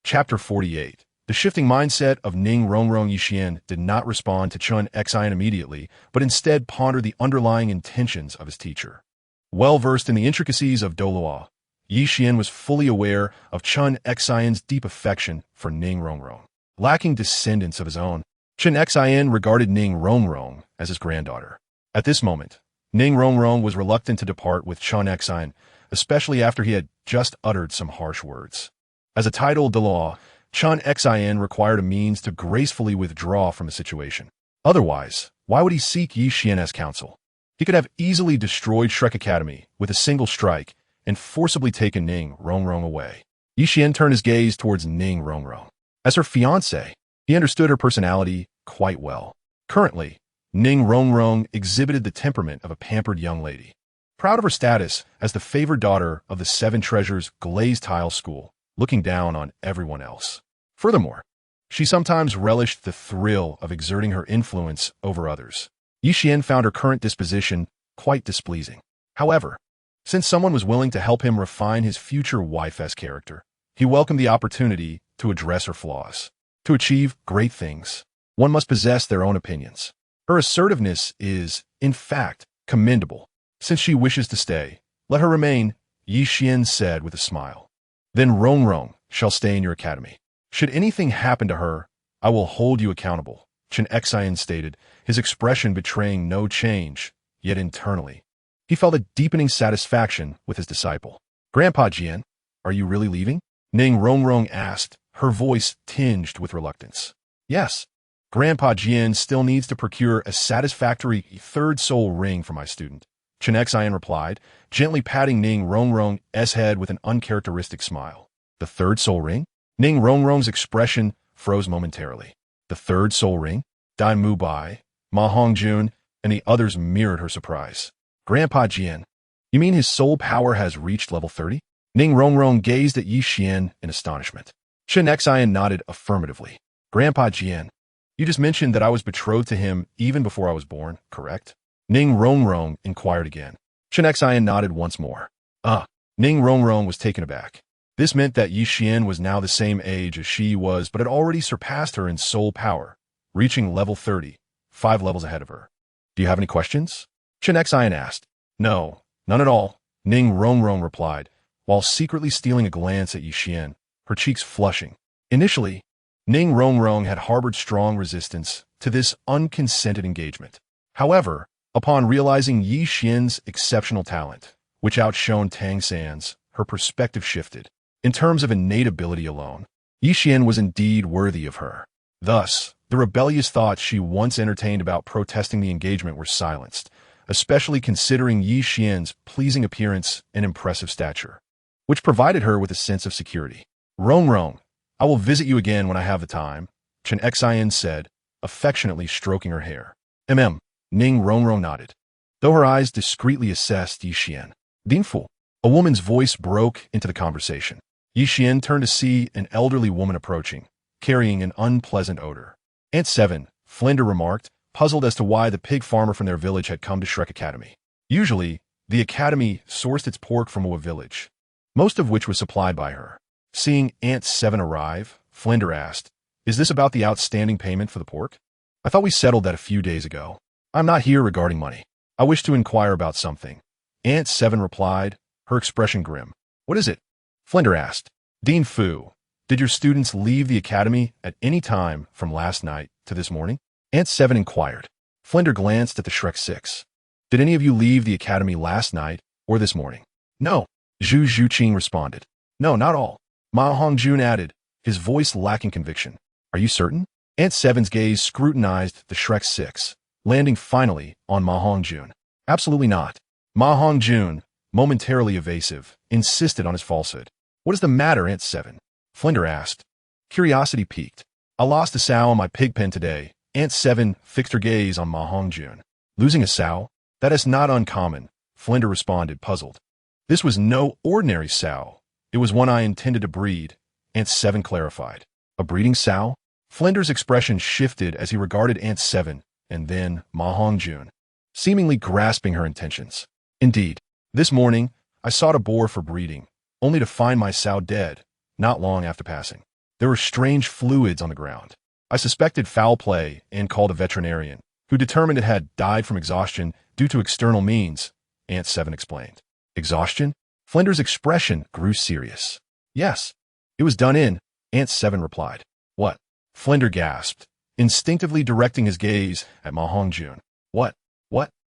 Chapter 48. The shifting mindset of Ning Rongrong. Yi Xian did not respond to Chen Xian immediately, but instead pondered the underlying intentions of his teacher. Well versed in the intricacies of Douluo, Yi Xian was fully aware of Chen Xian's deep affection for Ning Rongrong. Lacking descendants of his own, Chen Xian regarded Ning Rongrong as his granddaughter. At this moment, Ning Rongrong was reluctant to depart with Chen Xian, especially after he had just uttered some harsh words. As a titled Douluo, Chen Xian required a means to gracefully withdraw from a situation. Otherwise, why would he seek Yi Xian as counsel? He could have easily destroyed Shrek Academy with a single strike and forcibly taken Ning Rongrong away. Yi Xian turned his gaze towards Ning Rongrong. As her fiancé, he understood her personality quite well. Currently, Ning Rongrong exhibited the temperament of a pampered young lady. Proud of her status as the favored daughter of the Seven Treasures Glazed Tile School, looking down on everyone else. Furthermore, she sometimes relished the thrill of exerting her influence over others. Yi Xian found her current disposition quite displeasing. However, since someone was willing to help him refine his future wife's character, he welcomed the opportunity to address her flaws. To achieve great things, one must possess their own opinions. Her assertiveness is, in fact, commendable. Since she wishes to stay, let her remain, Yi Xian said with a smile. Then Rongrong shall stay in your academy. Should anything happen to her, I will hold you accountable, Chen Xian stated, his expression betraying no change, yet internally. He felt a deepening satisfaction with his disciple. Grandpa Jian, are you really leaving? Ning Rongrong asked, her voice tinged with reluctance. Yes. Grandpa Jian still needs to procure a satisfactory third soul ring for my student, Chen Xian replied, gently patting Ning Rongrong's head with an uncharacteristic smile. The third soul ring? Ning Rongrong's expression froze momentarily. The third soul ring? Dai Mu Bai, Ma Hongjun, and the others mirrored her surprise. Grandpa Jian, you mean his soul power has reached level 30? Ning Rongrong gazed at Yi Xian in astonishment. Chen Xian nodded affirmatively. Grandpa Jian, you just mentioned that I was betrothed to him even before I was born, correct? Ning Rongrong inquired again. Chen Xian nodded once more. Ning Rongrong was taken aback. This meant that Yi Xian was now the same age as she was, but had already surpassed her in soul power, reaching level 30, 5 levels ahead of her. Do you have any questions? Chen Xian asked. No, none at all, Ning Rongrong replied, while secretly stealing a glance at Yi Xian, her cheeks flushing. Initially, Ning Rongrong had harbored strong resistance to this unconsented engagement. However, upon realizing Yi Xian's exceptional talent, which outshone Tang San's, her perspective shifted. In terms of innate ability alone, Yi Xian was indeed worthy of her. Thus, the rebellious thoughts she once entertained about protesting the engagement were silenced, especially considering Yi Xian's pleasing appearance and impressive stature, which provided her with a sense of security. Rongrong, I will visit you again when I have the time, Chen Xian said, affectionately stroking her hair. Ning Rongrong nodded, though her eyes discreetly assessed Yi Xian. Dinfu, a woman's voice broke into the conversation. Yi Xian turned to see an elderly woman approaching, carrying an unpleasant odor. Aunt Seven, Flinder remarked, puzzled as to why the pig farmer from their village had come to Shrek Academy. Usually, The academy sourced its pork from a village, most of which was supplied by her. Seeing Aunt Seven arrive, Flinder asked, "Is this about the outstanding payment for the pork? I thought we settled that a few days ago. I'm not here regarding money. I wish to inquire about something." Aunt Seven replied, her expression grim. "What is it?" Flinder asked. "Dean Fu, did your students leave the academy at any time from last night to this morning?" Aunt Seven inquired. Flinder glanced at the Shrek Six. "Did any of you leave the academy last night or this morning?" "No," Zhu Zhuqing responded. "No, not all." Ma Hongjun added, his voice lacking conviction. "Are you certain?" Aunt Seven's gaze scrutinized the Shrek Six, landing finally on Ma Hongjun. "Absolutely not." Ma Hongjun, momentarily evasive, insisted on his falsehood. "What is the matter, Aunt Seven?" Flinder asked. Curiosity piqued. "I lost a sow in my pig pen today." Aunt Seven fixed her gaze on Ma Hongjun. "Losing a sow? That is not uncommon," Flinder responded, puzzled. "This was no ordinary sow. It was one I intended to breed," Aunt Seven clarified. "A breeding sow?" Flinder's expression shifted as he regarded Aunt Seven and then Ma Hongjun, seemingly grasping her intentions. "Indeed, this morning I sought a boar for breeding, only to find my sow dead, not long after passing. There were strange fluids on the ground. I suspected foul play and called a veterinarian, who determined it had died from exhaustion due to external means," Aunt Seven explained. "Exhaustion?" Flinder's expression grew serious. "Yes, it was done in," Aunt Seven replied. "What?" Flinder gasped, instinctively directing his gaze at Ma Hongjun. What?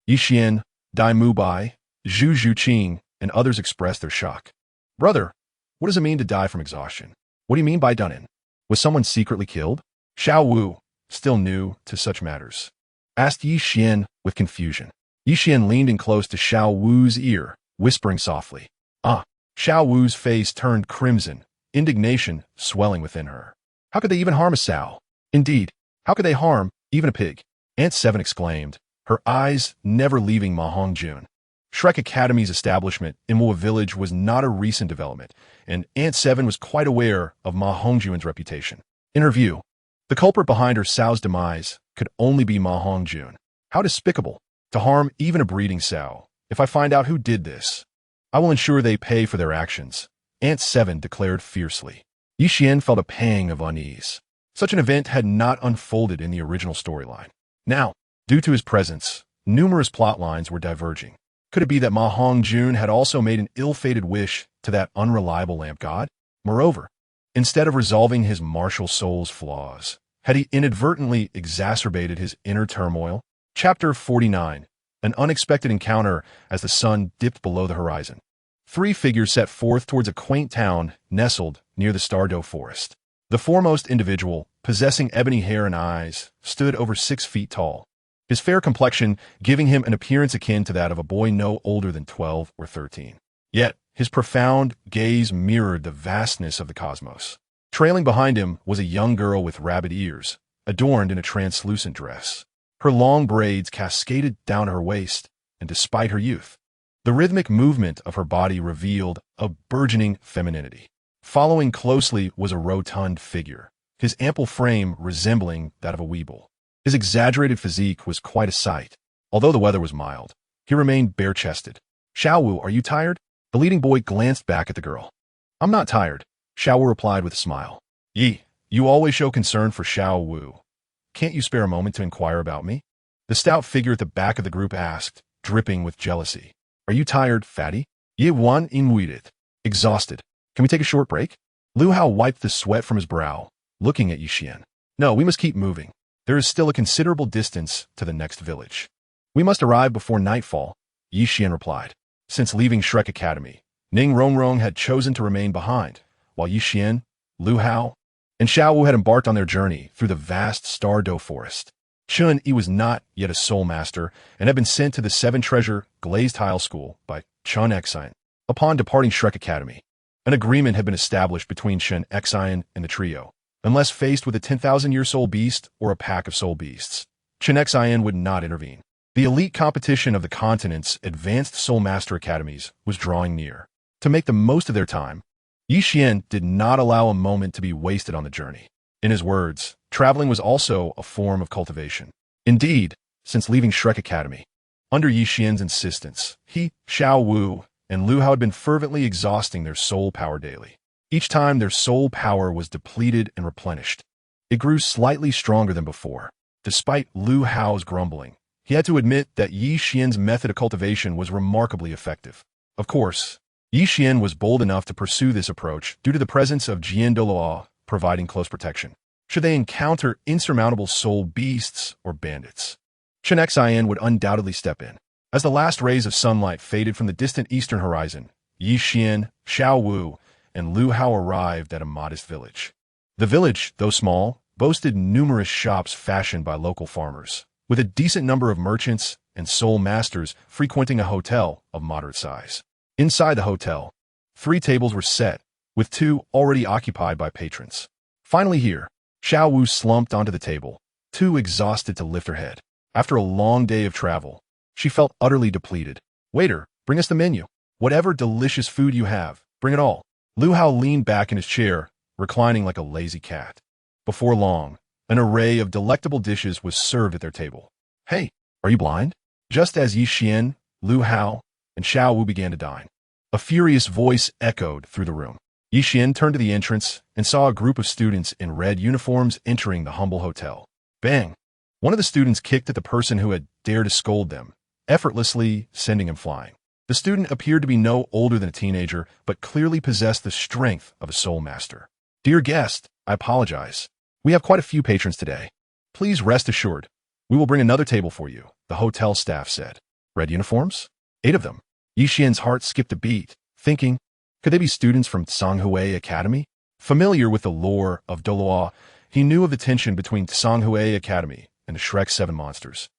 Yi Xian, Dai Mubai, Zhu Zhuqing, and others expressed their shock. "Brother, what does it mean to die from exhaustion? What do you mean by done in? Was someone secretly killed?" Xiao Wu, still new to such matters, asked Yi Xian with confusion. Yi Xian leaned in close to Xiao Wu's ear, whispering softly. "Ah!" Xiao Wu's face turned crimson, indignation swelling within her. "How could they even harm a sow? Indeed, how could they harm even a pig?" Aunt Seven exclaimed, her eyes never leaving Ma Hongjun. Shrek Academy's establishment in Moa Village was not a recent development, and Aunt Seven was quite aware of Ma Hongjun's reputation. In her view, the culprit behind her sow's demise could only be Ma Hongjun. How despicable, to harm even a breeding sow. "If I find out who did this, I will ensure they pay for their actions," Aunt Seven declared fiercely. Yi Xian felt a pang of unease. Such an event had not unfolded in the original storyline. Now, due to his presence, numerous plot lines were diverging. Could it be that Ma Hongjun had also made an ill-fated wish to that unreliable lamp god? Moreover, instead of resolving his martial soul's flaws, had he inadvertently exacerbated his inner turmoil? Chapter 49. An unexpected encounter as the sun dipped below the horizon. Three figures set forth towards a quaint town nestled near the Stardow forest. The foremost individual, possessing ebony hair and eyes, stood over 6 feet tall, his fair complexion giving him an appearance akin to that of a boy no older than 12 or 13. Yet, his profound gaze mirrored the vastness of the cosmos. Trailing behind him was a young girl with rabbit ears, adorned in a translucent dress. Her long braids cascaded down her waist, and despite her youth, the rhythmic movement of her body revealed a burgeoning femininity. Following closely was a rotund figure, his ample frame resembling that of a weeble. His exaggerated physique was quite a sight. Although the weather was mild, he remained bare-chested. "Xiao Wu, are you tired?" The leading boy glanced back at the girl. "I'm not tired," Xiao Wu replied with a smile. "Yi, you always show concern for Xiao Wu. Can't you spare a moment to inquire about me?" The stout figure at the back of the group asked, dripping with jealousy. "Are you tired, fatty?" Yi Wan inweited, exhausted. "Can we take a short break?" Lu Hao wiped the sweat from his brow, looking at Yi Xian. "No, we must keep moving. There is still a considerable distance to the next village." "We must arrive before nightfall," Yi Xian replied. Since leaving Shrek Academy, Ning Rongrong had chosen to remain behind, while Yi Xian, Lu Hao, and Xiao Wu had embarked on their journey through the vast Stardow forest. Chun Yi was not yet a soul master and had been sent to the 7-treasure glazed tile school by Chen Xian. Upon departing Shrek Academy, an agreement had been established between Chen Xian and the trio. Unless faced with a 10,000-year soul beast or a pack of soul beasts, Chen Xian would not intervene. The elite competition of the continent's advanced soul master academies was drawing near. To make the most of their time, Yi Xian did not allow a moment to be wasted on the journey. In his words, traveling was also a form of cultivation. Indeed, since leaving Shrek Academy, Under Yi Xian's insistence, he, Xiao Wu, and Lu Hao had been fervently exhausting their soul power daily. Each time their soul power was depleted and replenished, it grew slightly stronger than before. Despite Lu Hao's grumbling, he had to admit that Yi Xian's method of cultivation was remarkably effective. Of course, Yi Xian was bold enough to pursue this approach due to the presence of Douluo providing close protection, should they encounter insurmountable soul beasts or bandits. Chen Xian would undoubtedly step in. As the last rays of sunlight faded from the distant eastern horizon, Yi Xian, Xiao Wu, and Lu Hao arrived at a modest village. The village, though small, boasted numerous shops fashioned by local farmers, with a decent number of merchants and soul masters frequenting a hotel of moderate size. Inside the hotel, 3 tables were set, with 2 already occupied by patrons. Finally here, Xiao Wu slumped onto the table, too exhausted to lift her head. After a long day of travel, she felt utterly depleted. "Waiter, bring us the menu. Whatever delicious food you have, bring it all." Lu Hao leaned back in his chair, reclining like a lazy cat. Before long, an array of delectable dishes was served at their table. "Hey, are you blind?" Just as Yi Xian, Lu Hao, and Xiao Wu began to dine, a furious voice echoed through the room. Yi Xian turned to the entrance and saw a group of students in red uniforms entering the humble hotel. Bang! One of the students kicked at the person who had dared to scold them, effortlessly sending him flying. The student appeared to be no older than a teenager, but clearly possessed the strength of a soul master. "Dear guest, I apologize. We have quite a few patrons today. Please rest assured, we will bring another table for you," the hotel staff said. Red uniforms? 8 of them. Yi Xian's heart skipped a beat, thinking, could they be students from Tsanghui Academy? Familiar with the lore of Douluo, he knew of the tension between Tsanghui Academy and the Shrek 7 monsters,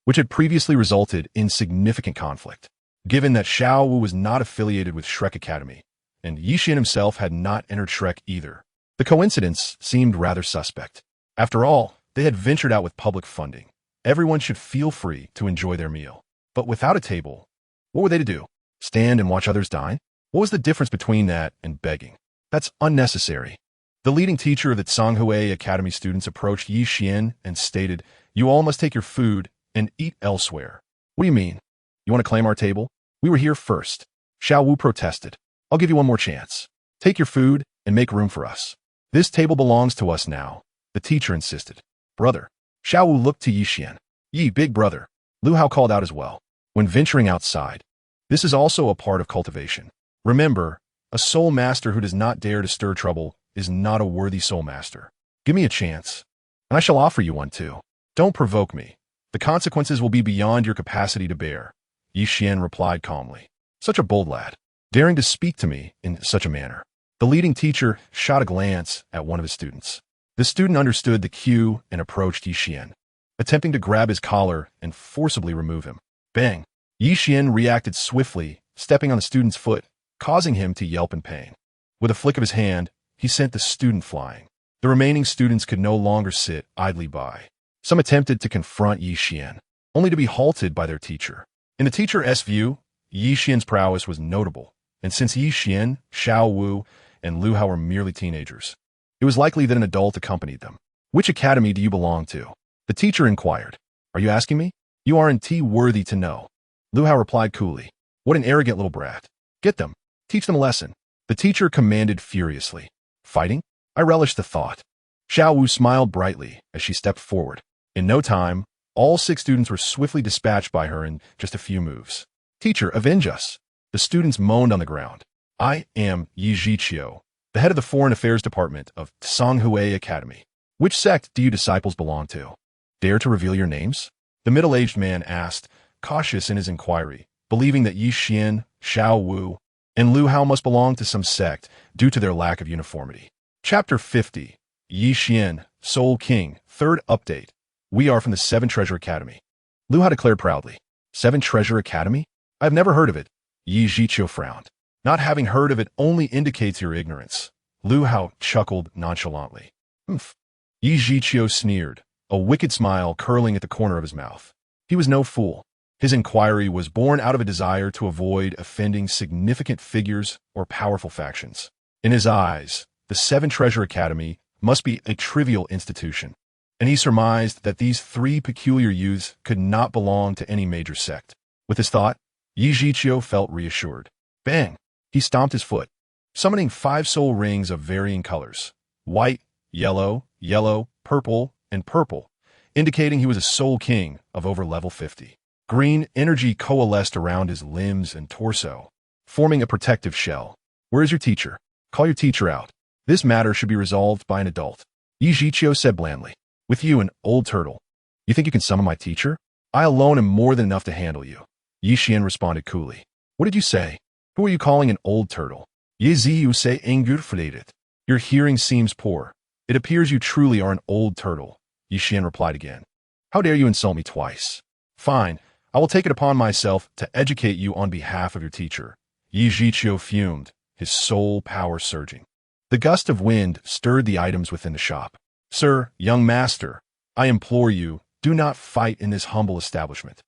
which had previously resulted in significant conflict. Given that Xiao Wu was not affiliated with Shrek Academy, and Yi Xian himself had not entered Shrek either, the coincidence seemed rather suspect. After all, they had ventured out with public funding. Everyone should feel free to enjoy their meal. But without a table, what were they to do? Stand and watch others dine? What was the difference between that and begging? That's unnecessary. The leading teacher of the Tsanghui Academy students approached Yi Xian and stated, "You all must take your food and eat elsewhere." "What do you mean? You want to claim our table? We were here first." Xiao Wu protested. "I'll give you one more chance. Take your food and make room for us. This table belongs to us now," the teacher insisted. "Brother." Xiao Wu looked to Yi Xian. "Yi, big brother." Lu Hao called out as well. When venturing outside, this is also a part of cultivation. Remember, a soul master who does not dare to stir trouble is not a worthy soul master. Give me a chance, and I shall offer you one too. Don't provoke me. The consequences will be beyond your capacity to bear," Yi Xian replied calmly. Such a bold lad, daring to speak to me in such a manner. The leading teacher shot a glance at one of his students. The student understood the cue and approached Yi Xian, attempting to grab his collar and forcibly remove him. Bang! Yi Xian reacted swiftly, stepping on the student's foot, causing him to yelp in pain. With a flick of his hand, he sent the student flying. The remaining students could no longer sit idly by. Some attempted to confront Yi Xian, only to be halted by their teacher. In the teacher's view, Yi Xian's prowess was notable, and since Yi Xian, Xiao Wu, and Lu Hao were merely teenagers, it was likely that an adult accompanied them. "Which academy do you belong to?" the teacher inquired. "Are you asking me? You aren't worthy to know." Lu Hao replied coolly. "What an arrogant little brat. Get them. Teach them a lesson." The teacher commanded furiously. "Fighting? I relish the thought." Xiao Wu smiled brightly as she stepped forward. In no time, all 6 students were swiftly dispatched by her in just a few moves. "Teacher, avenge us." The students moaned on the ground. "I am Yi Zhiqiu, the head of the Foreign Affairs Department of Tsanghui Academy. Which sect do you disciples belong to? Dare to reveal your names?" The middle-aged man asked, cautious in his inquiry, believing that Yi Xian, Xiao Wu, and Lu Hao must belong to some sect due to their lack of uniformity. Chapter 50. Yi Xian, Soul King, 3rd update. We are from the 7 Treasure Academy. Lu Hao declared proudly. 7 Treasure Academy? I have never heard of it. Yi Zhiqiu frowned. Not having heard of it only indicates your ignorance. Lu Hao chuckled nonchalantly. Humph. Yi Zhiqiu sneered, a wicked smile curling at the corner of his mouth. He was no fool. His inquiry was born out of a desire to avoid offending significant figures or powerful factions. In his eyes, the 7 Treasure Academy must be a trivial institution, and he surmised that these 3 peculiar youths could not belong to any major sect. With this thought, Yi Zhiqiu felt reassured. Bang! He stomped his foot, summoning 5 soul rings of varying colors: white, yellow, purple, and purple, indicating he was a soul king of over level 50. Green energy coalesced around his limbs and torso, forming a protective shell. Where is your teacher? Call your teacher out. This matter should be resolved by an adult. Yi Zhiqiu said blandly. With you, an old turtle. You think you can summon my teacher? I alone am more than enough to handle you. Yi Xian responded coolly. What did you say? Who are you calling an old turtle? Ye Ziyu say angurflated. Your hearing seems poor. It appears you truly are an old turtle. Yi Xian replied again. How dare you insult me twice? Fine, I will take it upon myself to educate you on behalf of your teacher. Yi Zhiqiu fumed, his soul power surging. The gust of wind stirred the items within the shop. Sir, young master, I implore you, do not fight in this humble establishment.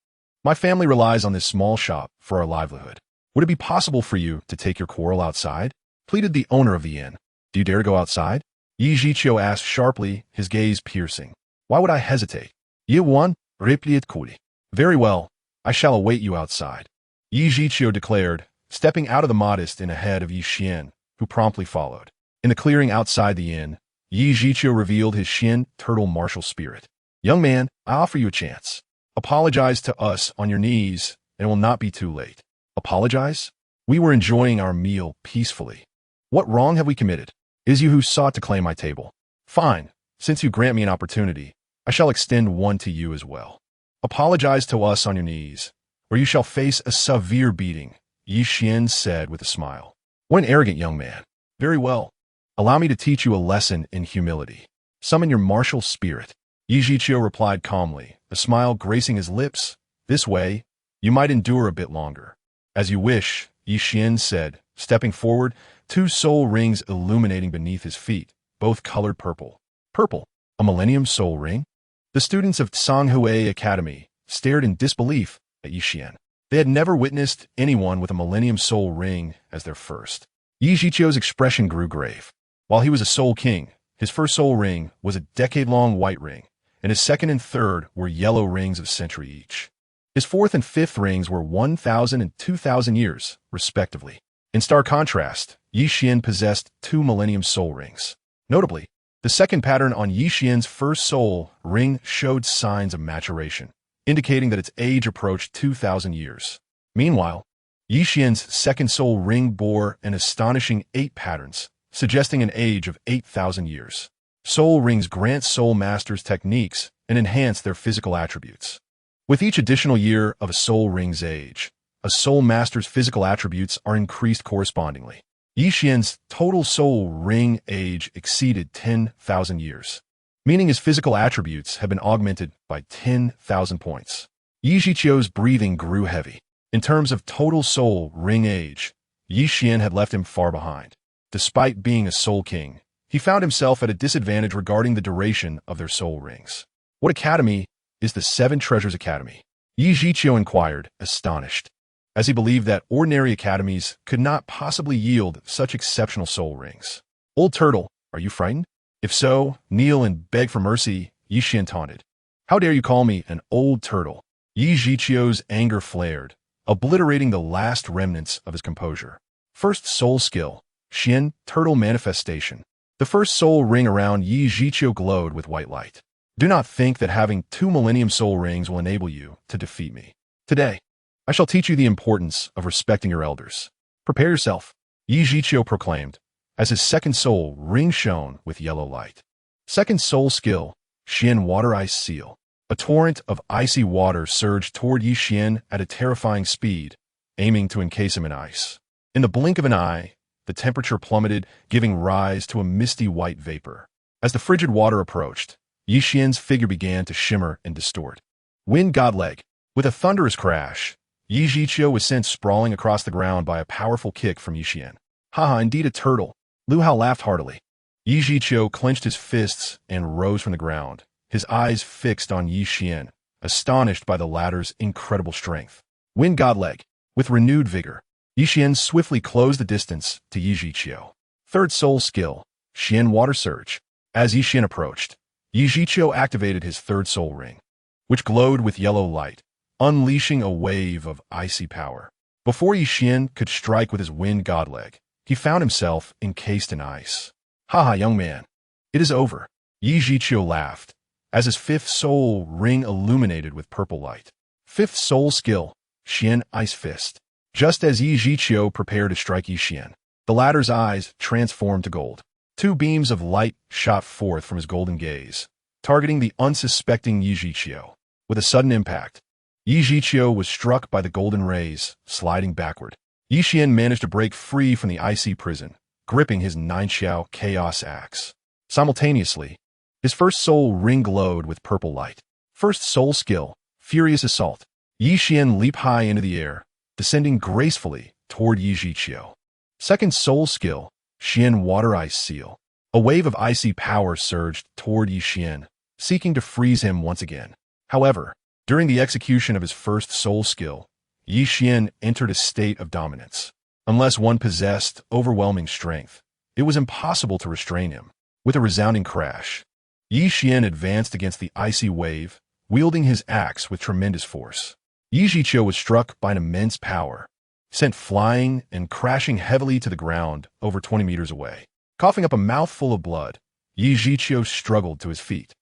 My family relies on this small shop for our livelihood. Would it be possible for you to take your quarrel outside? Pleaded the owner of the inn. Do you dare to go outside? Yi Zhiqiu asked sharply, his gaze piercing. Why would I hesitate? Ye Wan, replied coolly. Very well, I shall await you outside. Yi Zhiqiu declared, stepping out of the modest inn ahead of Yi Xian, who promptly followed. In the clearing outside the inn, Yi Zhiqiu revealed his Xian turtle martial spirit. Young man, I offer you a chance. Apologize to us on your knees, and it will not be too late. Apologize? We were enjoying our meal peacefully. What wrong have we committed? It is you who sought to claim my table. Fine, since you grant me an opportunity, I shall extend one to you as well. Apologize to us on your knees, or you shall face a severe beating, Yi Xian said with a smile. What an arrogant young man. Very well. Allow me to teach you a lesson in humility. Summon your martial spirit. Yi Zhiqiu replied calmly, a smile gracing his lips. This way, you might endure a bit longer. As you wish, Yi Xian said, stepping forward, 2 soul rings illuminating beneath his feet, both colored purple. Purple? A Millennium Soul Ring? The students of Tsanghui Academy stared in disbelief at Yi Xian. They had never witnessed anyone with a Millennium Soul Ring as their first. Yi Zhiqiu's expression grew grave. While he was a soul king, his first soul ring was a decade-long white ring, and his second and third were yellow rings of a century each. His fourth and fifth rings were 1,000 and 2,000 years, respectively. In stark contrast, Yi Xian possessed 2 Millennium Soul Rings. Notably, the second pattern on Yi Xian's first soul ring showed signs of maturation, indicating that its age approached 2,000 years. Meanwhile, Yi Xian's second soul ring bore an astonishing 8 patterns, suggesting an age of 8,000 years. Soul rings grant soul masters techniques and enhance their physical attributes. With each additional year of a soul ring's age, a soul master's physical attributes are increased correspondingly. Yi Xian's total soul ring age exceeded 10,000 years, meaning his physical attributes have been augmented by 10,000 points. Yi Zhiqiu's breathing grew heavy. In terms of total soul ring age, Yi Xian had left him far behind. Despite being a soul king, he found himself at a disadvantage regarding the duration of their soul rings. What academy is the 7 Treasures Academy? Yi Zhiqiu inquired, astonished, as he believed that ordinary academies could not possibly yield such exceptional soul rings. Old turtle, are you frightened? If so, kneel and beg for mercy, Yi Xian taunted. How dare you call me an old turtle? Yi Zhiqiu's anger flared, obliterating the last remnants of his composure. First soul skill, Xian, turtle manifestation. The first soul ring around Yi Zhiqiu glowed with white light. Do not think that having 2 Millennium Soul Rings will enable you to defeat me. Today, I shall teach you the importance of respecting your elders. Prepare yourself, Yi Zhiqiu proclaimed, as his second soul ring shone with yellow light. Second soul skill, Xian Water Ice Seal. A torrent of icy water surged toward Yi Xian at a terrifying speed, aiming to encase him in ice. In the blink of an eye, the temperature plummeted, giving rise to a misty white vapor. As the frigid water approached, Yi Xian's figure began to shimmer and distort. Wind Godleg. With a thunderous crash, Yi Zhiqiu was sent sprawling across the ground by a powerful kick from Yi Xian. Haha, indeed a turtle. Lu Hao laughed heartily. Yi Zhiqiu clenched his fists and rose from the ground, his eyes fixed on Yi Xian, astonished by the latter's incredible strength. Wind Godleg. With renewed vigor, Yi Xian swiftly closed the distance to Yi Zhiqiu. Third soul skill, Xian Water Surge. As Yi Xian approached, Yi Zhiqiu activated his third soul ring, which glowed with yellow light, unleashing a wave of icy power. Before Xian could strike with his wind godleg, he found himself encased in ice. "Ha ha, young man. It is over." Yi Zhiqiu laughed, as his fifth soul ring illuminated with purple light. Fifth soul skill, Xian Ice Fist. Just as Yi Zhiqiu prepared to strike Xian, the latter's eyes transformed to gold. Two beams of light shot forth from his golden gaze, targeting the unsuspecting Yi Zhiqiu. With a sudden impact, Yi Zhiqiu was struck by the golden rays, sliding backward. Xian managed to break free from the icy prison, gripping his Ninxiao Chaos Axe. Simultaneously, his first soul ring glowed with purple light. First soul skill, Furious Assault. Xian leaped high into the air, descending gracefully toward Yi Zhiqiu. Second soul skill, Xian Water Ice Seal. A wave of icy power surged toward Xian, seeking to freeze him once again. However, during the execution of his first soul skill, Xian entered a state of dominance. Unless one possessed overwhelming strength, it was impossible to restrain him. With a resounding crash, Xian advanced against the icy wave, wielding his axe with tremendous force. Yi Zhiqiu was struck by an immense power, sent flying and crashing heavily to the ground over 20 meters away. Coughing up a mouthful of blood, Yi Zhiqiu struggled to his feet,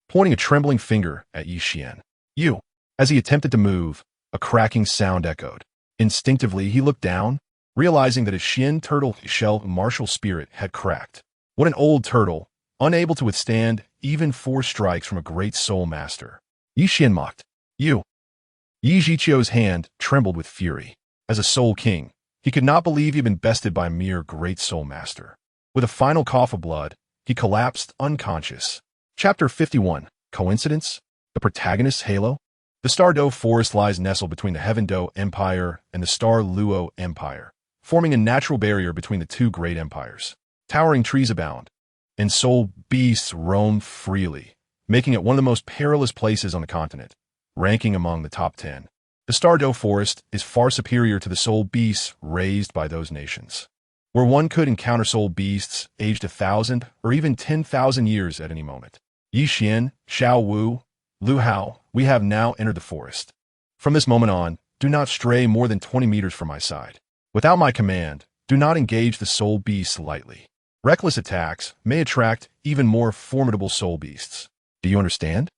pointing a trembling finger at Xian. "You!" As he attempted to move, a cracking sound echoed. Instinctively, he looked down, realizing that his Xian turtle shell martial spirit had cracked. What an old turtle, unable to withstand even 4 strikes from a great soul master. Xian mocked. "You!" Yi Zhiqiu's hand trembled with fury. As a soul king, he could not believe he'd been bested by a mere great soul master. With a final cough of blood, he collapsed unconscious. Chapter 51. Coincidence? The protagonist's halo? The Star Douluo forest lies nestled between the Heaven Douluo Empire and the Star Luo Empire, forming a natural barrier between the two great empires. Towering trees abound, and soul beasts roam freely, making it one of the most perilous places on the continent, ranking among the top 10. The Star Douluo forest is far superior to the soul beasts raised by those nations, where one could encounter soul beasts aged 1,000 or even 10,000 years at any moment. Xian, Xiao Wu, Lu Hao, we have now entered the forest. From this moment on, do not stray more than 20 meters from my side. Without my command, do not engage the soul beasts lightly. Reckless attacks may attract even more formidable soul beasts. Do you understand?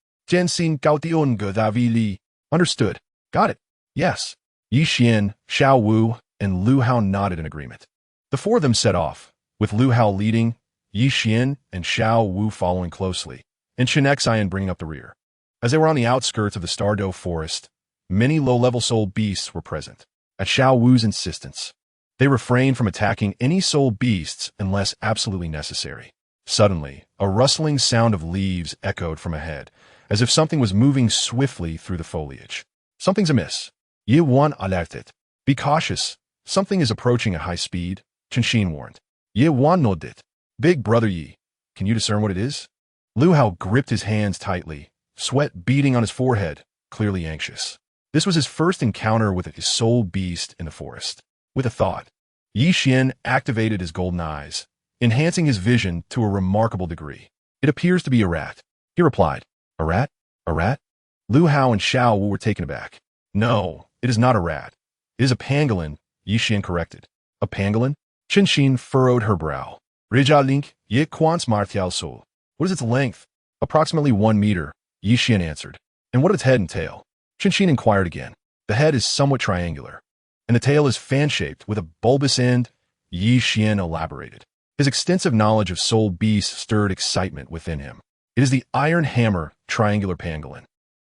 Understood. Got it. Yes. Xian, Xiao Wu, and Lu Hao nodded in agreement. The four of them set off, with Lu Hao leading, Xian and Xiao Wu following closely, and Chen Xian bringing up the rear. As they were on the outskirts of the Star Douluo forest, many low-level soul beasts were present. At Xiao Wu's insistence, they refrained from attacking any soul beasts unless absolutely necessary. Suddenly, a rustling sound of leaves echoed from ahead, as if something was moving swiftly through the foliage. Something's amiss. Yi Wan alerted. Be cautious. Something is approaching at high speed, Chen warned. Yi Wan nodded. Big brother Yi, can you discern what it is? Lu Hao gripped his hands tightly, sweat beading on his forehead, clearly anxious. This was his first encounter with a soul beast in the forest. With a thought, Xian activated his golden eyes, enhancing his vision to a remarkable degree. It appears to be a rat. He replied. A rat? A rat? Lu Hao and Xiao Wu were taken aback. No, it is not a rat. It is a pangolin, Xian corrected. A pangolin? Chen furrowed her brow. Rija link, ye quants martial sol. What is its length? Approximately 1 meter, Xian answered. And what its head and tail? Chen inquired again. The head is somewhat triangular, and the tail is fan-shaped with a bulbous end, Xian elaborated. His extensive knowledge of soul beasts stirred excitement within him. It is the iron hammer triangular pangolin.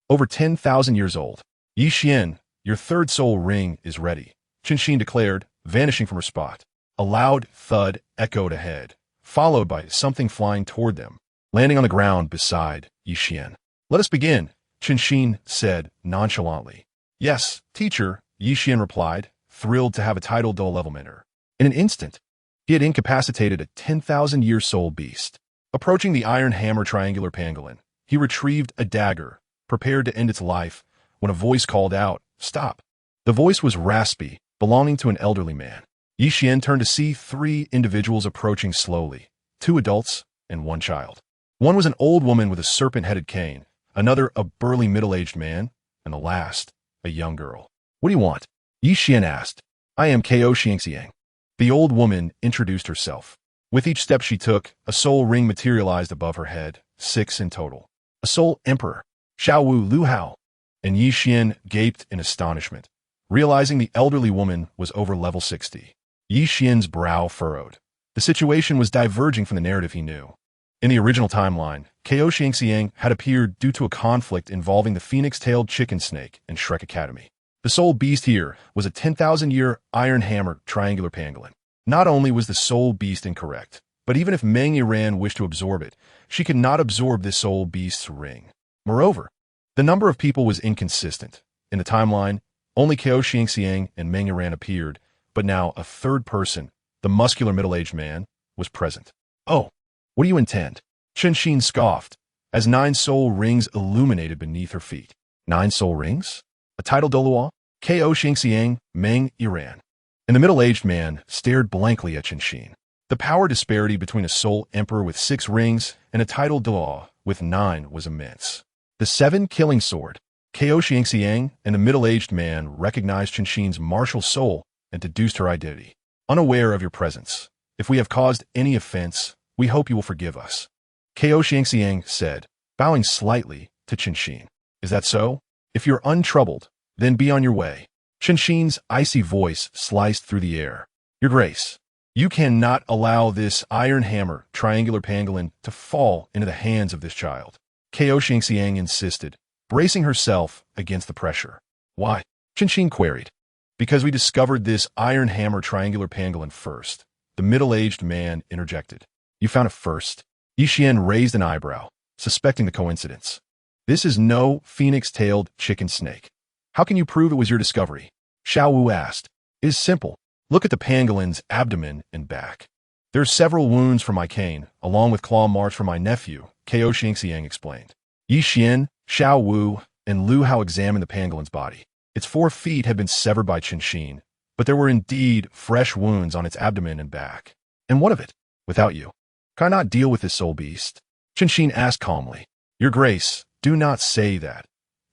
Over 10,000 years old. Xian, your third soul ring is ready, Chen declared, vanishing from her spot. A loud thud echoed ahead, followed by something flying toward them, landing on the ground beside Xian. Let us begin, Chen said nonchalantly. Yes, teacher, Xian replied, thrilled to have a title Douluo level mentor. In an instant, he had incapacitated a 10,000-year soul beast. Approaching the iron hammer triangular pangolin, he retrieved a dagger, prepared to end its life, when a voice called out, "Stop." The voice was raspy, belonging to an elderly man. Xian turned to see 3 individuals approaching slowly, 2 adults and 1 child. One was an old woman with a serpent-headed cane, another a burly middle-aged man, and the last, a young girl. What do you want? Xian asked. I am Xiang. The old woman introduced herself. With each step she took, a soul ring materialized above her head, 6 in total. A soul emperor. Xiao Wu Lu Hao. And Xian gaped in astonishment, realizing the elderly woman was over level 60. Xian's brow furrowed. The situation was diverging from the narrative he knew. In the original timeline, Xiang had appeared due to a conflict involving the phoenix-tailed chicken snake and Shrek Academy. The soul beast here was a 10,000-year iron hammer triangular pangolin. Not only was the soul beast incorrect, but even if Meng Yiran wished to absorb it, she could not absorb this soul beast's ring. Moreover, the number of people was inconsistent. In the timeline, only Xiang and Meng Yiran appeared, but now a third person, the muscular middle-aged man, was present. Oh, what do you intend? Chen scoffed, as 9 soul rings illuminated beneath her feet. 9 soul rings? A title Douluo? Xiang, Meng Yiran. And the middle-aged man stared blankly at Chen. The power disparity between a soul emperor with 6 rings and a title Douluo with 9 was immense. The 7 killing sword. Xiang and the middle-aged man recognized Chen's martial soul and deduced her identity. Unaware of your presence, if we have caused any offense, we hope you will forgive us. Xiang said, bowing slightly to Chen. Is that so? If you're untroubled, then be on your way. Chen's icy voice sliced through the air. Your Grace, you cannot allow this iron hammer triangular pangolin to fall into the hands of this child. Xiang insisted, bracing herself against the pressure. Why? Chen queried. Because we discovered this iron hammer triangular pangolin first, the middle-aged man interjected. You found it first? Xian raised an eyebrow, suspecting the coincidence. This is no phoenix-tailed chicken snake. How can you prove it was your discovery? Xiao Wu asked. It is simple. Look at the pangolin's abdomen and back. There are several wounds from my cane, along with claw marks from my nephew, Xiang explained. Xian, Xiao Wu, and Lu Hao examined the pangolin's body. Its 4 feet had been severed by Chen, but there were indeed fresh wounds on its abdomen and back. And what of it? Without you, can I not deal with this soul beast? Chen asked calmly. Your Grace, do not say that.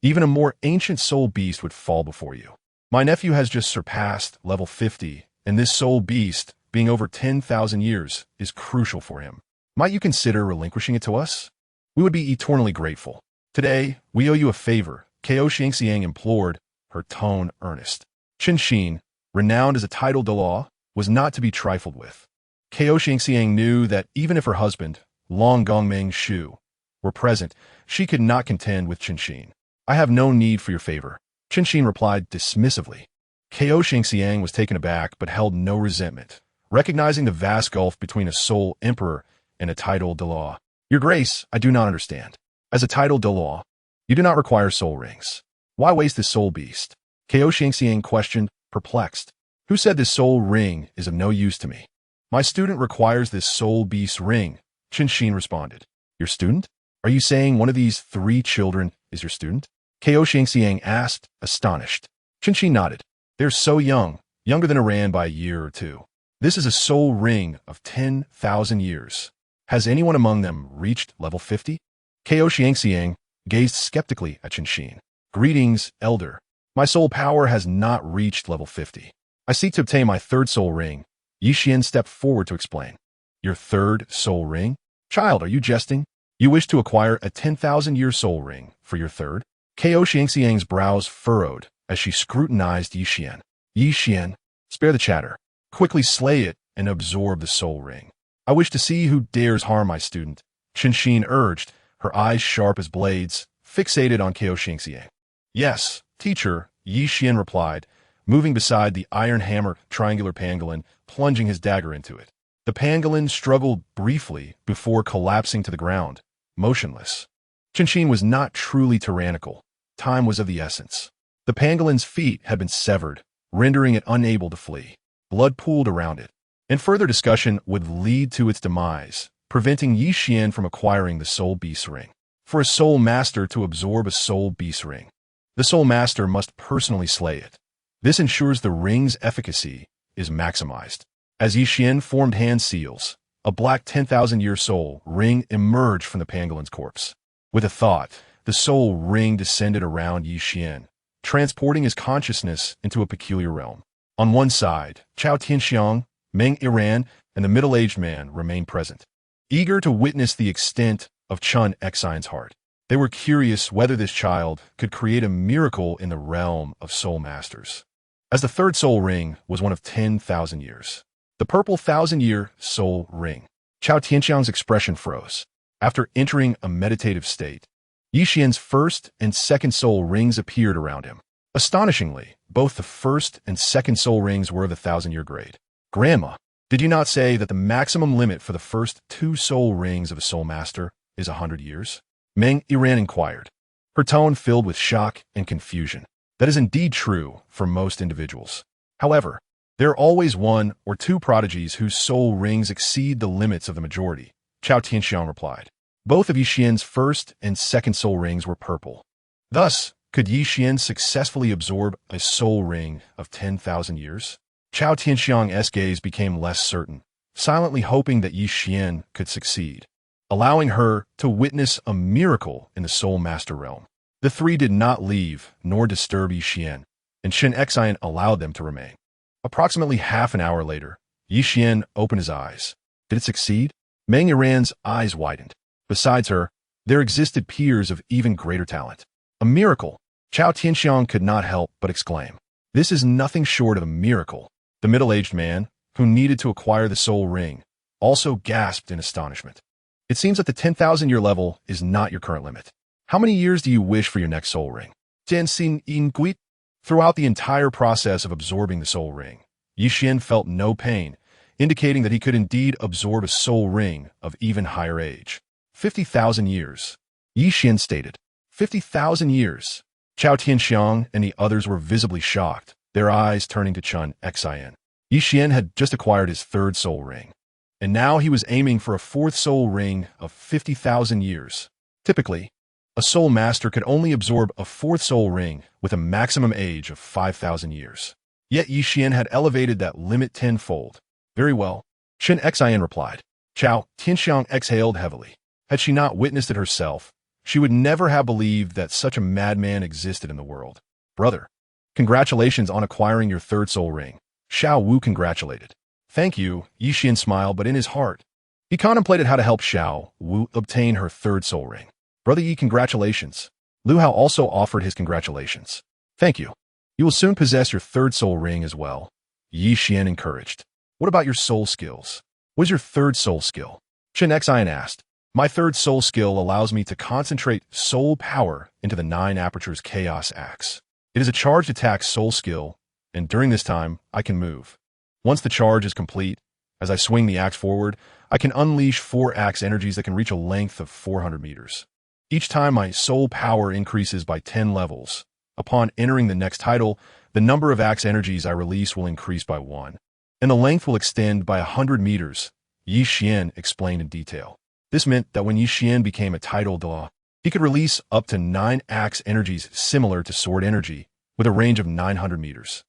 Even a more ancient soul beast would fall before you. My nephew has just surpassed level 50, and this soul beast, being over 10,000 years, is crucial for him. Might you consider relinquishing it to us? We would be eternally grateful. Today, we owe you a favor, Xiang implored, her tone earnest. Chen, renowned as a title Douluo, was not to be trifled with. Xiang knew that even if her husband, Long Gongmeng Shu, were present, she could not contend with Chen. I have no need for your favor, Chen replied dismissively. Xiang was taken aback but held no resentment, recognizing the vast gulf between a soul emperor and a title Douluo. Your Grace, I do not understand. As a title Douluo, you do not require soul rings. Why waste this soul beast? Xiang questioned, perplexed. Who said this soul ring is of no use to me? My student requires this soul beast ring, Chen responded. Your student? Are you saying one of these 3 children is your student? Xiang asked, astonished. Chen nodded. They're so young, younger than Iran by a year or 2. This is a soul ring of 10,000 years. Has anyone among them reached level 50? Xiang gazed skeptically at Chen. Greetings, elder. My soul power has not reached level 50. I seek to obtain my 3rd soul ring. Xian stepped forward to explain. Your 3rd soul ring? Child, are you jesting? You wish to acquire a 10,000-year soul ring for your 3rd? Xiang's brows furrowed as she scrutinized Xian. Xian, spare the chatter. Quickly slay it and absorb the soul ring. I wish to see who dares harm my student, Chen urged, her eyes sharp as blades, fixated on Xiang. Yes, teacher, Xian replied, moving beside the iron hammer triangular pangolin, plunging his dagger into it. The pangolin struggled briefly before collapsing to the ground, motionless. Chen was not truly tyrannical. Time was of the essence. The pangolin's feet had been severed, rendering it unable to flee. Blood pooled around it, and further discussion would lead to its demise, preventing Xian from acquiring the soul beast ring. For a soul master to absorb a soul beast ring, the soul master must personally slay it. This ensures the ring's efficacy is maximized. As Xian formed hand seals, a black 10,000-year soul ring emerged from the pangolin's corpse. With a thought, the soul ring descended around Xian, transporting his consciousness into a peculiar realm. On one side, Chao Tianxiang, Meng Iran, and the middle-aged man remained present, eager to witness the extent of Chen Xian's heart. They were curious whether this child could create a miracle in the realm of soul masters. As the third soul ring was one of 10,000 years. The purple 1,000-year soul ring. Chao Tianxiang's expression froze. After entering a meditative state, Xian's first and second soul rings appeared around him. Astonishingly, both the first and second soul rings were of the 1,000-year grade. Grandma, did you not say that the maximum limit for the first 2 soul rings of a soul master is 100 years? Meng Iran inquired, her tone filled with shock and confusion. That is indeed true for most individuals. However, there are always 1 or 2 prodigies whose soul rings exceed the limits of the majority, Chao Tianxiang replied. Both of Xian's first and second soul rings were purple. Thus, could Xian successfully absorb a soul ring of 10,000 years? Chao Tianxiang's gaze became less certain, silently hoping that Xian could succeed, allowing her to witness a miracle in the soul master realm. The 3 did not leave nor disturb Xian, and Chen Xian allowed them to remain. Approximately half an hour later, Xian opened his eyes. Did it succeed? Meng Iran's eyes widened. Besides her, there existed peers of even greater talent. A miracle! Chao Tianxiang could not help but exclaim. This is nothing short of a miracle. The middle-aged man, who needed to acquire the soul ring, also gasped in astonishment. It seems that the 10,000-year level is not your current limit. How many years do you wish for your next soul ring? Jian Xin Yin Gui. Throughout the entire process of absorbing the soul ring, Xian felt no pain, indicating that he could indeed absorb a soul ring of even higher age. 50,000 years. Xian stated. 50,000 years. Chao Tianxiang and the others were visibly shocked, their eyes turning to Chen Xian. Xian had just acquired his 3rd soul ring, and now he was aiming for a 4th soul ring of 50,000 years. Typically, a soul master could only absorb a 4th soul ring with a maximum age of 5,000 years. Yet Xian had elevated that limit tenfold. Very well, Chen Xian replied. Chao Tianxiang exhaled heavily. Had she not witnessed it herself, she would never have believed that such a madman existed in the world. Brother, congratulations on acquiring your 3rd soul ring. Xiao Wu congratulated. Thank you, Xian smiled, but in his heart, he contemplated how to help Xiao Wu obtain her 3rd soul ring. Brother Yi, congratulations. Lu Hao also offered his congratulations. Thank you. You will soon possess your 3rd soul ring as well. Xian encouraged. What about your soul skills? What is your 3rd soul skill? Chen Xian asked. My 3rd soul skill allows me to concentrate soul power into the 9 apertures chaos axe. It is a charged attack soul skill, and during this time, I can move. Once the charge is complete, as I swing the axe forward, I can unleash 4 axe energies that can reach a length of 400 meters. Each time my soul power increases by 10 levels. Upon entering the next title, the number of axe energies I release will increase by 1, and the length will extend by 100 meters, Xian explained in detail. This meant that when Xian became a title Douluo, he could release up to 9 axe energies similar to sword energy, with a range of 900 meters.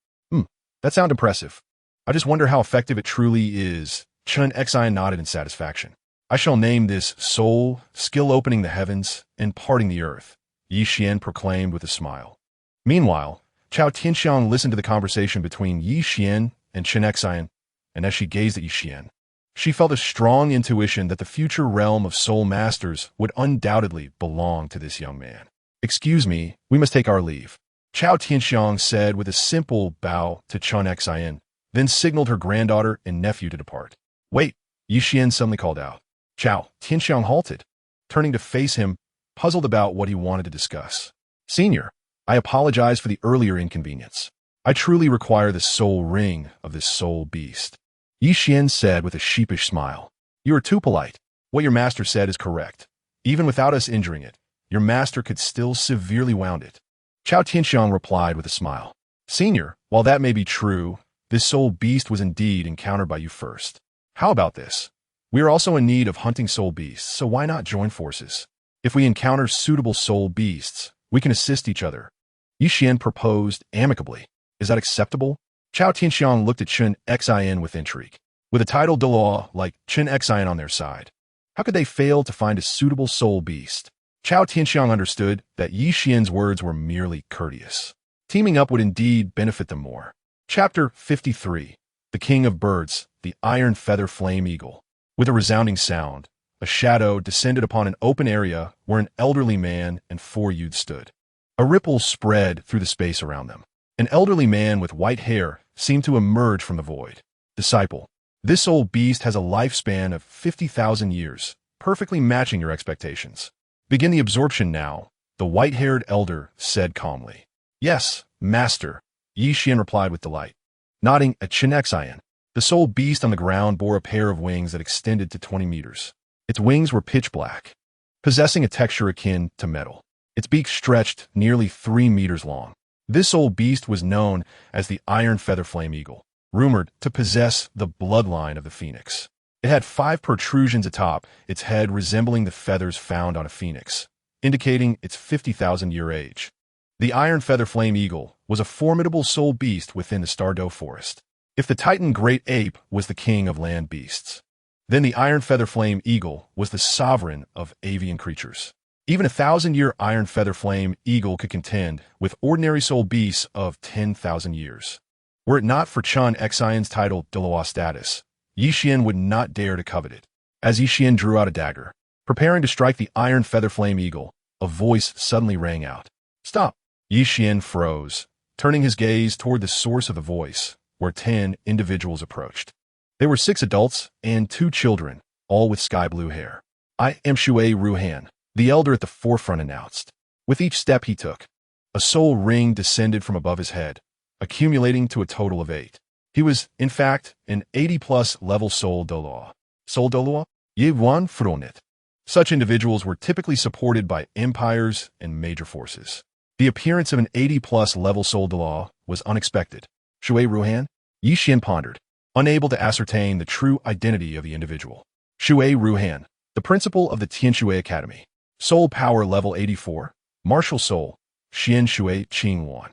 That sounds impressive. I just wonder how effective it truly is. Chen Xian nodded in satisfaction. I shall name this soul, skill opening the heavens, and parting the earth, Xian proclaimed with a smile. Meanwhile, Chao Tianxiang listened to the conversation between Xian and Chen Xian, and as she gazed at Xian, she felt a strong intuition that the future realm of soul masters would undoubtedly belong to this young man. Excuse me, we must take our leave, Chao Tianxiang said with a simple bow to Chen Xian, then signaled her granddaughter and nephew to depart. Wait, Xian suddenly called out. Chao Tianxiang halted, turning to face him, puzzled about what he wanted to discuss. Senior, I apologize for the earlier inconvenience. I truly require the soul ring of this soul beast. Xian said with a sheepish smile. You are too polite. What your master said is correct. Even without us injuring it, your master could still severely wound it. Chao Tianxiang replied with a smile. Senior, while that may be true, this soul beast was indeed encountered by you first. How about this? We are also in need of hunting soul beasts, so why not join forces? If we encounter suitable soul beasts, we can assist each other. Xian proposed amicably. Is that acceptable? Chao Tianxiang looked at Chen Xian with intrigue. With a title Douluo like Chen Xian on their side, how could they fail to find a suitable soul beast? Chao Tianxiang understood that Xian's words were merely courteous. Teaming up would indeed benefit them more. Chapter 53. The King of Birds, the Iron Feather Flame Eagle. With a resounding sound, a shadow descended upon an open area where an elderly man and 4 youths stood. A ripple spread through the space around them. An elderly man with white hair seemed to emerge from the void. Disciple, this old beast has a lifespan of 50,000 years, perfectly matching your expectations. Begin the absorption now, the white-haired elder said calmly. Yes, master, Xian replied with delight. Nodding at Chen Xian, the soul beast on the ground bore a pair of wings that extended to 20 meters. Its wings were pitch black, possessing a texture akin to metal. Its beak stretched nearly 3 meters long. This old beast was known as the Iron Feather Flame Eagle, rumored to possess the bloodline of the phoenix. It had 5 protrusions atop its head resembling the feathers found on a phoenix, indicating its 50,000-year age. The Iron Feather Flame Eagle was a formidable soul beast within the Douluo forest. If the Titan Great Ape was the king of land beasts, then the Iron Feather Flame Eagle was the sovereign of avian creatures. Even a 1,000-year Iron Feather Flame Eagle could contend with ordinary soul beasts of 10,000 years. Were it not for Chen Xian's title Douluo status, Xian would not dare to covet it. As Xian drew out a dagger, preparing to strike the Iron Feather Flame Eagle, a voice suddenly rang out. Stop! Xian froze, turning his gaze toward the source of the voice, where 10 individuals approached. They were 6 adults and 2 children, all with sky-blue hair. I am Shui Ruhan, the elder at the forefront announced. With each step he took, a soul ring descended from above his head, accumulating to a total of 8. He was, in fact, an 80-plus level soul Douluo. Soul Douluo? Yuan Fronit. Such individuals were typically supported by empires and major forces. The appearance of an 80-plus level soul Douluo was unexpected. Shui Ruhan? Xian pondered, unable to ascertain the true identity of the individual. Shui Ruhan, the principal of the Tianshui Academy. Soul Power Level 84, Martial Soul, Xian Shui Qingwan.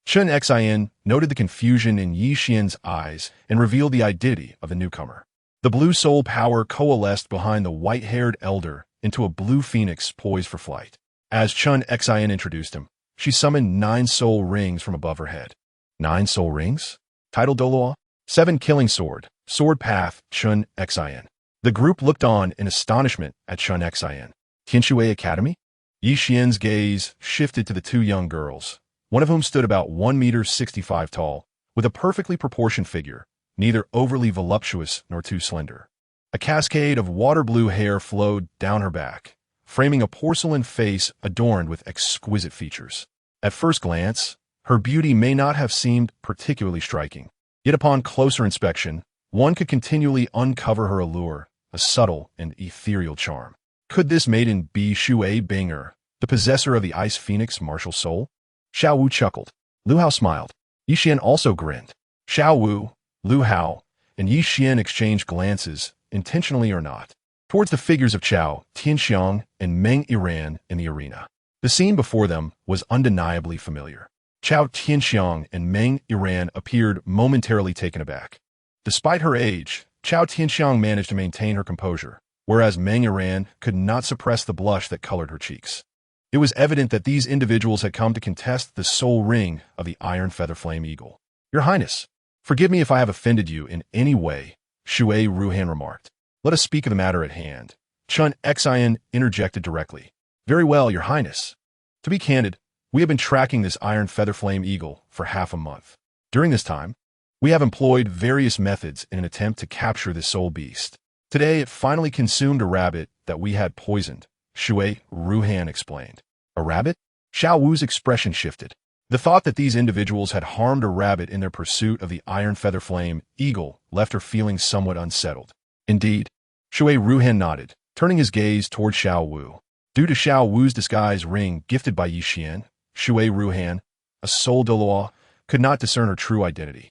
Chen Xian noted the confusion in Xian's eyes and revealed the identity of the newcomer. The blue soul power coalesced behind the white-haired elder into a blue phoenix poised for flight. As Chen Xian introduced him, she summoned 9 soul rings from above her head. 9 soul rings? Title Douluo? 7 Killing Sword, Sword Path, Chen Xian. The group looked on in astonishment at Chen Xian. Tianshui Academy? Xian's gaze shifted to the 2 young girls, one of whom stood about 1 meter 65 tall, with a perfectly proportioned figure, neither overly voluptuous nor too slender. A cascade of water blue hair flowed down her back, framing a porcelain face adorned with exquisite features. At first glance, her beauty may not have seemed particularly striking, yet upon closer inspection, one could continually uncover her allure, a subtle and ethereal charm. Could this maiden be Shui Binger, the possessor of the Ice Phoenix martial soul? Xiao Wu chuckled. Lu Hao smiled. Xian also grinned. Xiao Wu, Lu Hao, and Xian exchanged glances, intentionally or not, towards the figures of Chao Tianxiang and Meng Yiran in the arena. The scene before them was undeniably familiar. Chao Tianxiang and Meng Yiran appeared momentarily taken aback. Despite her age, Chao Tianxiang managed to maintain her composure, whereas Meng Yiran could not suppress the blush that colored her cheeks. It was evident that these individuals had come to contest the soul ring of the Iron Feather Flame Eagle. Your Highness, forgive me if I have offended you in any way, Shui Ruhan remarked. Let us speak of the matter at hand. Chen Xian interjected directly. Very well, Your Highness. To be candid, we have been tracking this Iron Feather Flame Eagle for half a month. During this time, we have employed various methods in an attempt to capture this soul beast. Today, it finally consumed a rabbit that we had poisoned, Shui Ruhan explained. A rabbit? Xiao Wu's expression shifted. The thought that these individuals had harmed a rabbit in their pursuit of the Iron Feather Flame Eagle left her feeling somewhat unsettled. Indeed, Shui Ruhan nodded, turning his gaze toward Xiao Wu. Due to Xiao Wu's disguise ring gifted by Xian, Shui Ruhan, a soul Douluo, could not discern her true identity.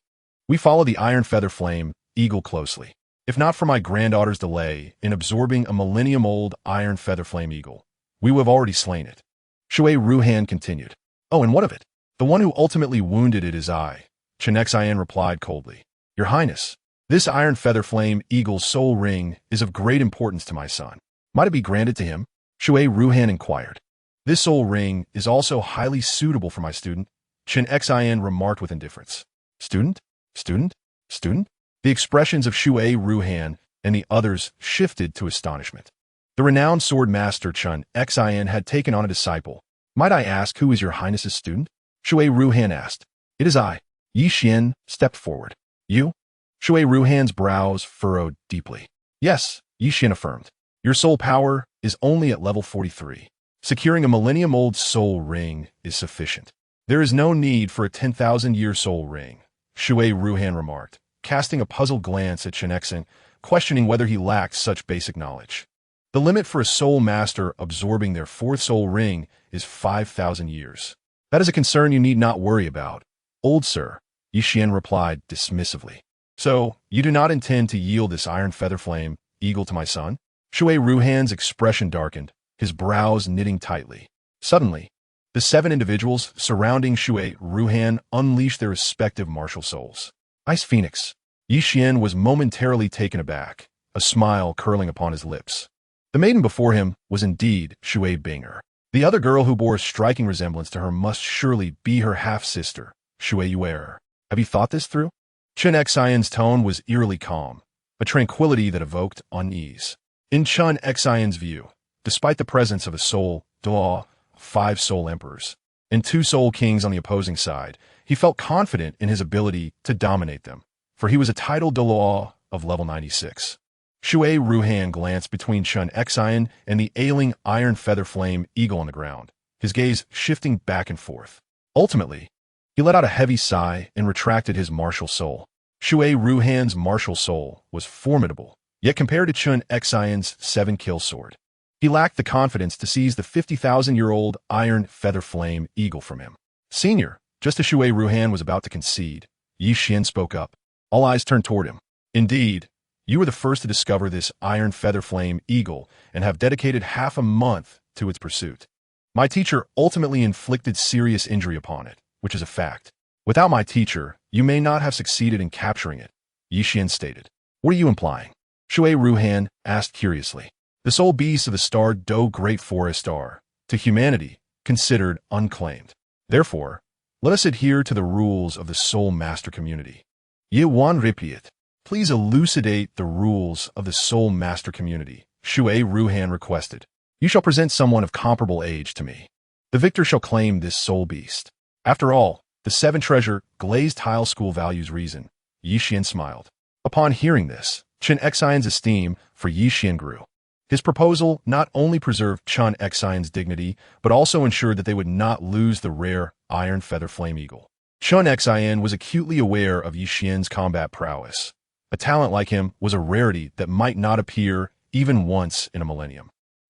We follow the Iron Feather Flame Eagle closely. If not for my granddaughter's delay in absorbing a millennium-old Iron Feather Flame Eagle, we would have already slain it. Shui Ruhan continued. Oh, and what of it? The one who ultimately wounded it is I, Chen Xian replied coldly. Your Highness, this Iron Feather Flame Eagle's soul ring is of great importance to my son. Might it be granted to him? Shui Ruhan inquired. This soul ring is also highly suitable for my student, Chen Xian remarked with indifference. Student? Student? Student? The expressions of Shui Ruhan and the others shifted to astonishment. The renowned sword master Chen Xian had taken on a disciple. Might I ask who is your highness's student? Shui Ruhan asked. It is I. Xian stepped forward. You? Shui Ruhan's brows furrowed deeply. Yes, Xian affirmed. Your soul power is only at level 43. Securing a millennium-old soul ring is sufficient. There is no need for a 10,000-year soul ring, Shui Ruhan remarked, casting a puzzled glance at Chen Xian, questioning whether he lacked such basic knowledge. The limit for a soul master absorbing their fourth soul ring is 5,000 years. That is a concern you need not worry about, old sir, Xian replied dismissively. So, you do not intend to yield this iron feather flame eagle to my son? Shui Ruhan's expression darkened, his brows knitting tightly. Suddenly, the 7 individuals surrounding Shui Ruhan unleashed their respective martial souls. Ice Phoenix. Xian was momentarily taken aback, a smile curling upon his lips. The maiden before him was indeed Shui Binger. The other girl who bore a striking resemblance to her must surely be her half-sister, Shui Yuer. Have you thought this through? Chen Xian's tone was eerily calm, a tranquility that evoked unease. In Chen Xian's view, despite the presence of a soul, Douluo, 5 soul emperors, and 2 soul kings on the opposing side, he felt confident in his ability to dominate them, for he was a titled Douluo of level 96. Shui Ruhan glanced between Chen Xian and the ailing iron feather flame eagle on the ground, his gaze shifting back and forth. Ultimately, he let out a heavy sigh and retracted his martial soul. Shui Ruhan's martial soul was formidable, yet compared to Chen Xian's 7-kill sword, he lacked the confidence to seize the 50,000-year-old iron feather flame eagle from him. Senior, just as Shui Ruhan was about to concede, Xian spoke up. All eyes turned toward him. Indeed, you were the first to discover this iron feather flame eagle and have dedicated half a month to its pursuit. My teacher ultimately inflicted serious injury upon it, which is a fact. Without my teacher, you may not have succeeded in capturing it, Xian stated. What are you implying? Shui Ruhan asked curiously. The soul beasts of the star Do Great Forest are, to humanity, considered unclaimed. Therefore, let us adhere to the rules of the soul master community. Ye Wan Ripiet. Please elucidate the rules of the soul master community, Shui Ruhan requested. You shall present someone of comparable age to me. The victor shall claim this soul beast. After all, the 7 treasure glazed tile school values reason. Xian smiled. Upon hearing this, Chen Xian's esteem for Xian grew. His proposal not only preserved Chen Xian's dignity, but also ensured that they would not lose the rare iron feather flame eagle. Chen Xian was acutely aware of Xian's combat prowess. A talent like him was a rarity that might not appear even once in a millennium.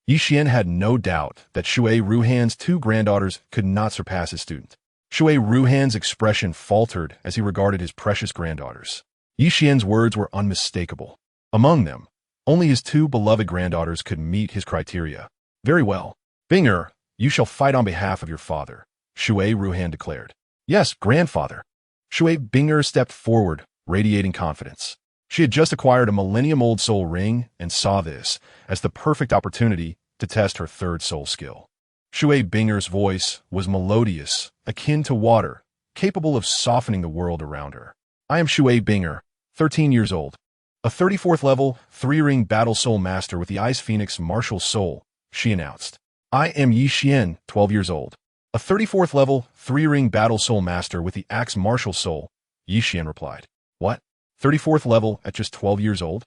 Xian had no doubt that Shui Ruhan's 2 granddaughters could not surpass his student. Shui Ruhan's expression faltered as he regarded his precious granddaughters. Xian's words were unmistakable. Among them, only his 2 beloved granddaughters could meet his criteria. Very well. Binger, you shall fight on behalf of your father, Shui Ruhan declared. Yes, grandfather. Shui Binger stepped forward, radiating confidence. She had just acquired a millennium-old soul ring and saw this as the perfect opportunity to test her 3rd soul skill. Shui Binger's voice was melodious, akin to water, capable of softening the world around her. I am Shui Binger, 13 years old. A 34th level, 3-ring battle soul master with the Ice Phoenix martial soul, she announced. I am Xian, 12 years old. A 34th level, 3-ring battle soul master with the axe martial soul, Xian replied. What? 34th level at just 12 years old?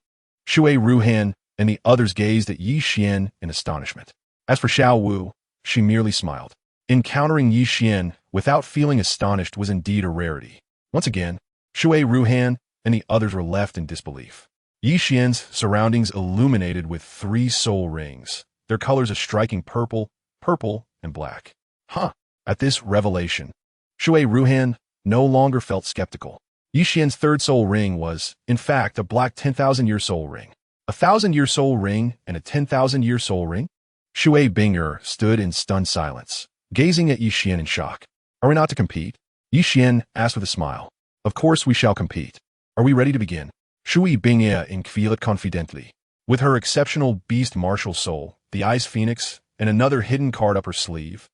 Shui Ruhan and the others gazed at Xian in astonishment. As for Xiao Wu, she merely smiled. Encountering Xian without feeling astonished was indeed a rarity. Once again, Shui Ruhan and the others were left in disbelief. Xian's surroundings illuminated with 3 soul rings, their colors a striking purple, and black. Huh! At this revelation, Shui Ruhan no longer felt skeptical. Xian's 3rd soul ring was, in fact, a black 10,000-year soul ring. A 1,000-year soul ring and a 10,000-year soul ring? Shui Binger stood in stunned silence, gazing at Xian in shock. Are we not to compete? Xian asked with a smile. Of course we shall compete. Are we ready to begin? Shui Binger inquired confidently. With her exceptional beast martial soul, the Ice Phoenix, and another hidden card up her sleeve,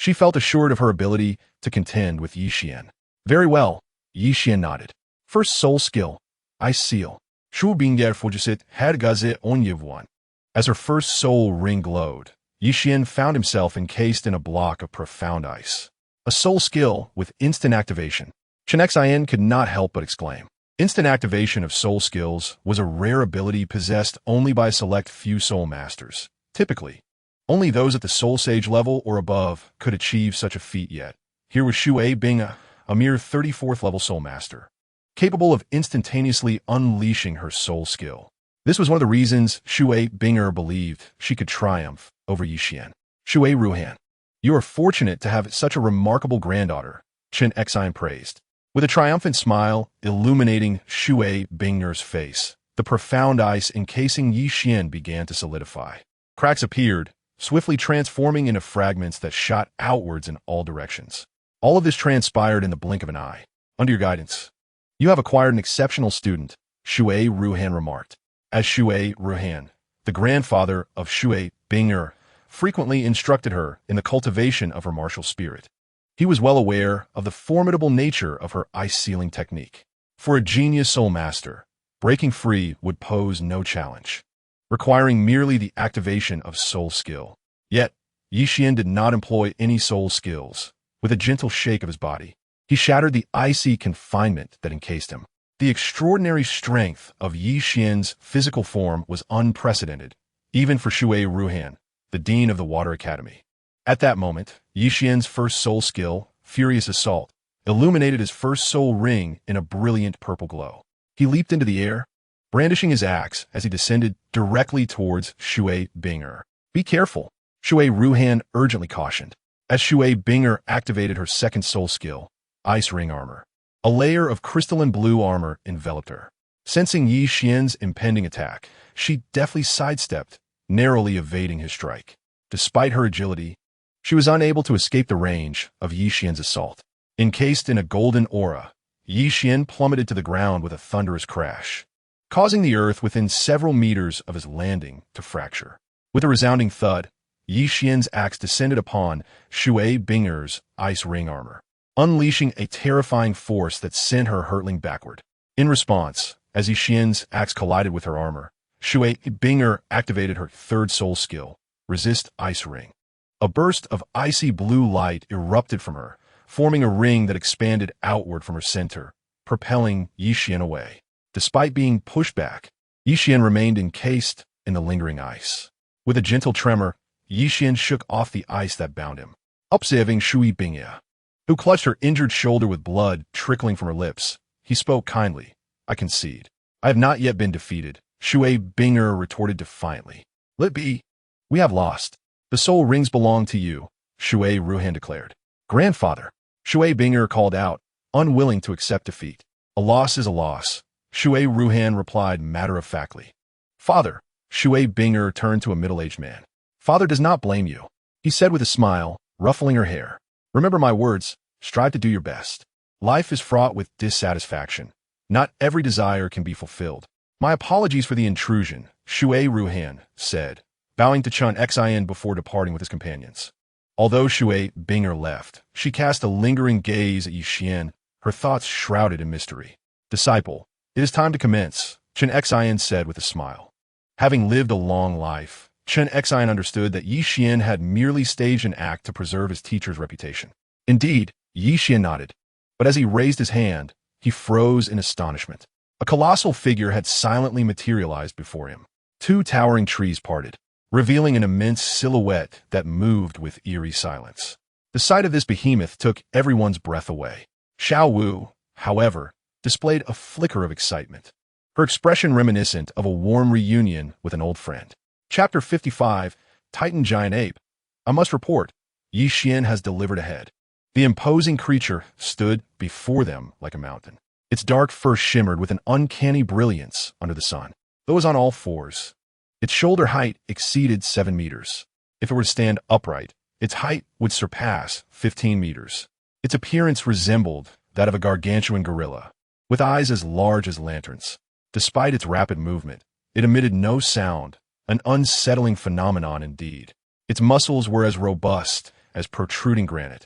She felt assured of her ability to contend with Xian. Very well, Xian nodded. First soul skill, Ice Seal. Shu Binger Fujisit had gaze Onyevwan. As her first soul ring glowed, Xian found himself encased in a block of profound ice. A soul skill with instant activation. Xian could not help but exclaim. Instant activation of soul skills was a rare ability possessed only by a select few soul masters. Typically, only those at the soul sage level or above could achieve such a feat yet. Here was Xue being a mere 34th level soul master, capable of instantaneously unleashing her soul skill. This was one of the reasons Xue Binger believed she could triumph over Xian. Xue Ruhan. You are fortunate to have such a remarkable granddaughter, Chen Xian praised. With a triumphant smile illuminating Xue Binger's face, the profound ice encasing Xian began to solidify. Cracks appeared, swiftly transforming into fragments that shot outwards in all directions. All of this transpired in the blink of an eye. Under your guidance, you have acquired an exceptional student, Xue Ruhan remarked. As Xue Ruhan, the grandfather of Xue Binger, frequently instructed her in the cultivation of her martial spirit. He was well aware of the formidable nature of her ice-sealing technique. For a genius soul master, breaking free would pose no challenge, requiring merely the activation of soul skill. Yet, Xian did not employ any soul skills. With a gentle shake of his body, he shattered the icy confinement that encased him. The extraordinary strength of Xian's physical form was unprecedented, even for Xue Ruhan, the dean of the Water Academy. At that moment, Xian's first soul skill, Furious Assault, illuminated his first soul ring in a brilliant purple glow. He leaped into the air, brandishing his axe as he descended directly towards Xue Binger. Be careful, Xue Ruhan urgently cautioned, as Xue Binger activated her second soul skill, Ice Ring Armor. A layer of crystalline blue armor enveloped her. Sensing Xian's impending attack, she deftly sidestepped, narrowly evading his strike. Despite her agility, she was unable to escape the range of Xian's assault. Encased in a golden aura, Xian plummeted to the ground with a thunderous crash, causing the earth within several meters of his landing to fracture. With a resounding thud, Xian's axe descended upon Xue Binger's ice ring armor, unleashing a terrifying force that sent her hurtling backward. In response, as Xian's axe collided with her armor, Xue Binger activated her third soul skill, Resist Ice Ring. A burst of icy blue light erupted from her, forming a ring that expanded outward from her center, propelling Xian away. Despite being pushed back, Xian remained encased in the lingering ice. With a gentle tremor, Xian shook off the ice that bound him, observing Xue Binger, who clutched her injured shoulder with blood trickling from her lips. He spoke kindly. I concede. I have not yet been defeated, Xue Binger retorted defiantly. Let be. We have lost. The soul rings belong to you, Xue Ruhan declared. Grandfather, Xue Binger called out, unwilling to accept defeat. A loss is a loss, Xue Ruhan replied matter-of-factly. Father, Xue Binger turned to a middle-aged man. Father does not blame you, he said with a smile, ruffling her hair. Remember my words, strive to do your best. Life is fraught with dissatisfaction. Not every desire can be fulfilled. My apologies for the intrusion, Xue Ruhan said, bowing to Chen Xian before departing with his companions. Although Xue Binger left, she cast a lingering gaze at Xian, her thoughts shrouded in mystery. Disciple, it is time to commence, Chen Xian said with a smile. Having lived a long life, Chen Xian understood that Xian had merely staged an act to preserve his teacher's reputation. Indeed, Xian nodded, but as he raised his hand, he froze in astonishment. A colossal figure had silently materialized before him. Two towering trees parted, revealing an immense silhouette that moved with eerie silence. The sight of this behemoth took everyone's breath away. Xiao Wu, however, displayed a flicker of excitement, her expression reminiscent of a warm reunion with an old friend. Chapter 55, Titan Giant Ape. I must report, Xian has delivered ahead. The imposing creature stood before them like a mountain. Its dark fur shimmered with an uncanny brilliance under the sun. Though it was on all fours, its shoulder height exceeded 7 meters. If it were to stand upright, its height would surpass 15 meters. Its appearance resembled that of a gargantuan gorilla, with eyes as large as lanterns. Despite its rapid movement, it emitted no sound, an unsettling phenomenon indeed. Its muscles were as robust as protruding granite,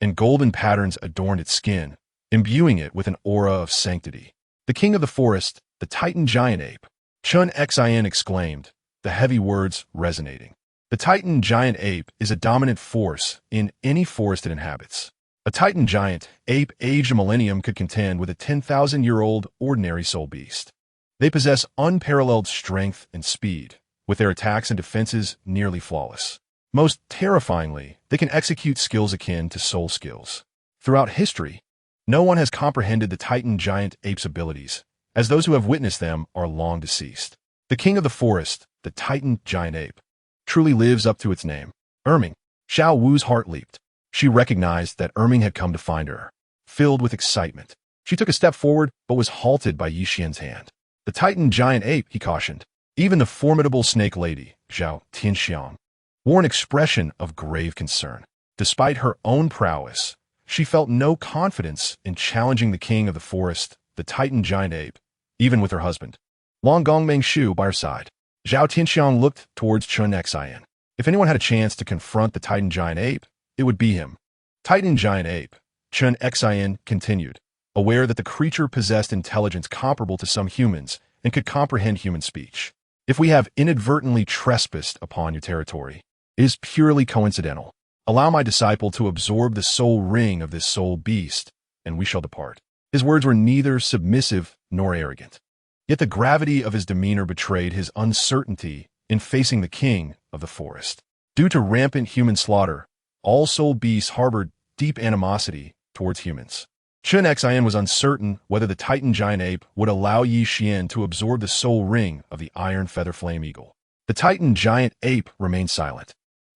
and golden patterns adorned its skin, imbuing it with an aura of sanctity. The king of the forest, the Titan giant ape, Chen Xian exclaimed, the heavy words resonating. The Titan giant ape is a dominant force in any forest it inhabits. A Titan giant ape aged a millennium could contend with a 10,000-year-old ordinary soul beast. They possess unparalleled strength and speed, with their attacks and defenses nearly flawless. Most terrifyingly, they can execute skills akin to soul skills. Throughout history, no one has comprehended the Titan giant ape's abilities, as those who have witnessed them are long deceased. The king of the forest, the Titan giant ape, truly lives up to its name. Erming. Xiao Wu's heart leaped. She recognized that Erming had come to find her. Filled with excitement, she took a step forward but was halted by Xian's hand. The Titan giant ape, he cautioned. Even the formidable snake lady, Xiao Yan, wore an expression of grave concern. Despite her own prowess, she felt no confidence in challenging the king of the forest, the Titan giant ape, even with her husband, Long Gongmeng Shu, by her side. Xiao Tianxiang looked towards Chen Xian. If anyone had a chance to confront the Titan giant ape, it would be him. Titan giant ape, Chen Xian continued, aware that the creature possessed intelligence comparable to some humans and could comprehend human speech. If we have inadvertently trespassed upon your territory, it is purely coincidental. Allow my disciple to absorb the soul ring of this soul beast, and we shall depart. His words were neither submissive nor arrogant. Yet the gravity of his demeanor betrayed his uncertainty in facing the king of the forest. Due to rampant human slaughter, all soul beasts harbored deep animosity towards humans. Chen Xian was uncertain whether the Titan giant ape would allow Xian to absorb the soul ring of the iron feather flame eagle. The Titan giant ape remained silent,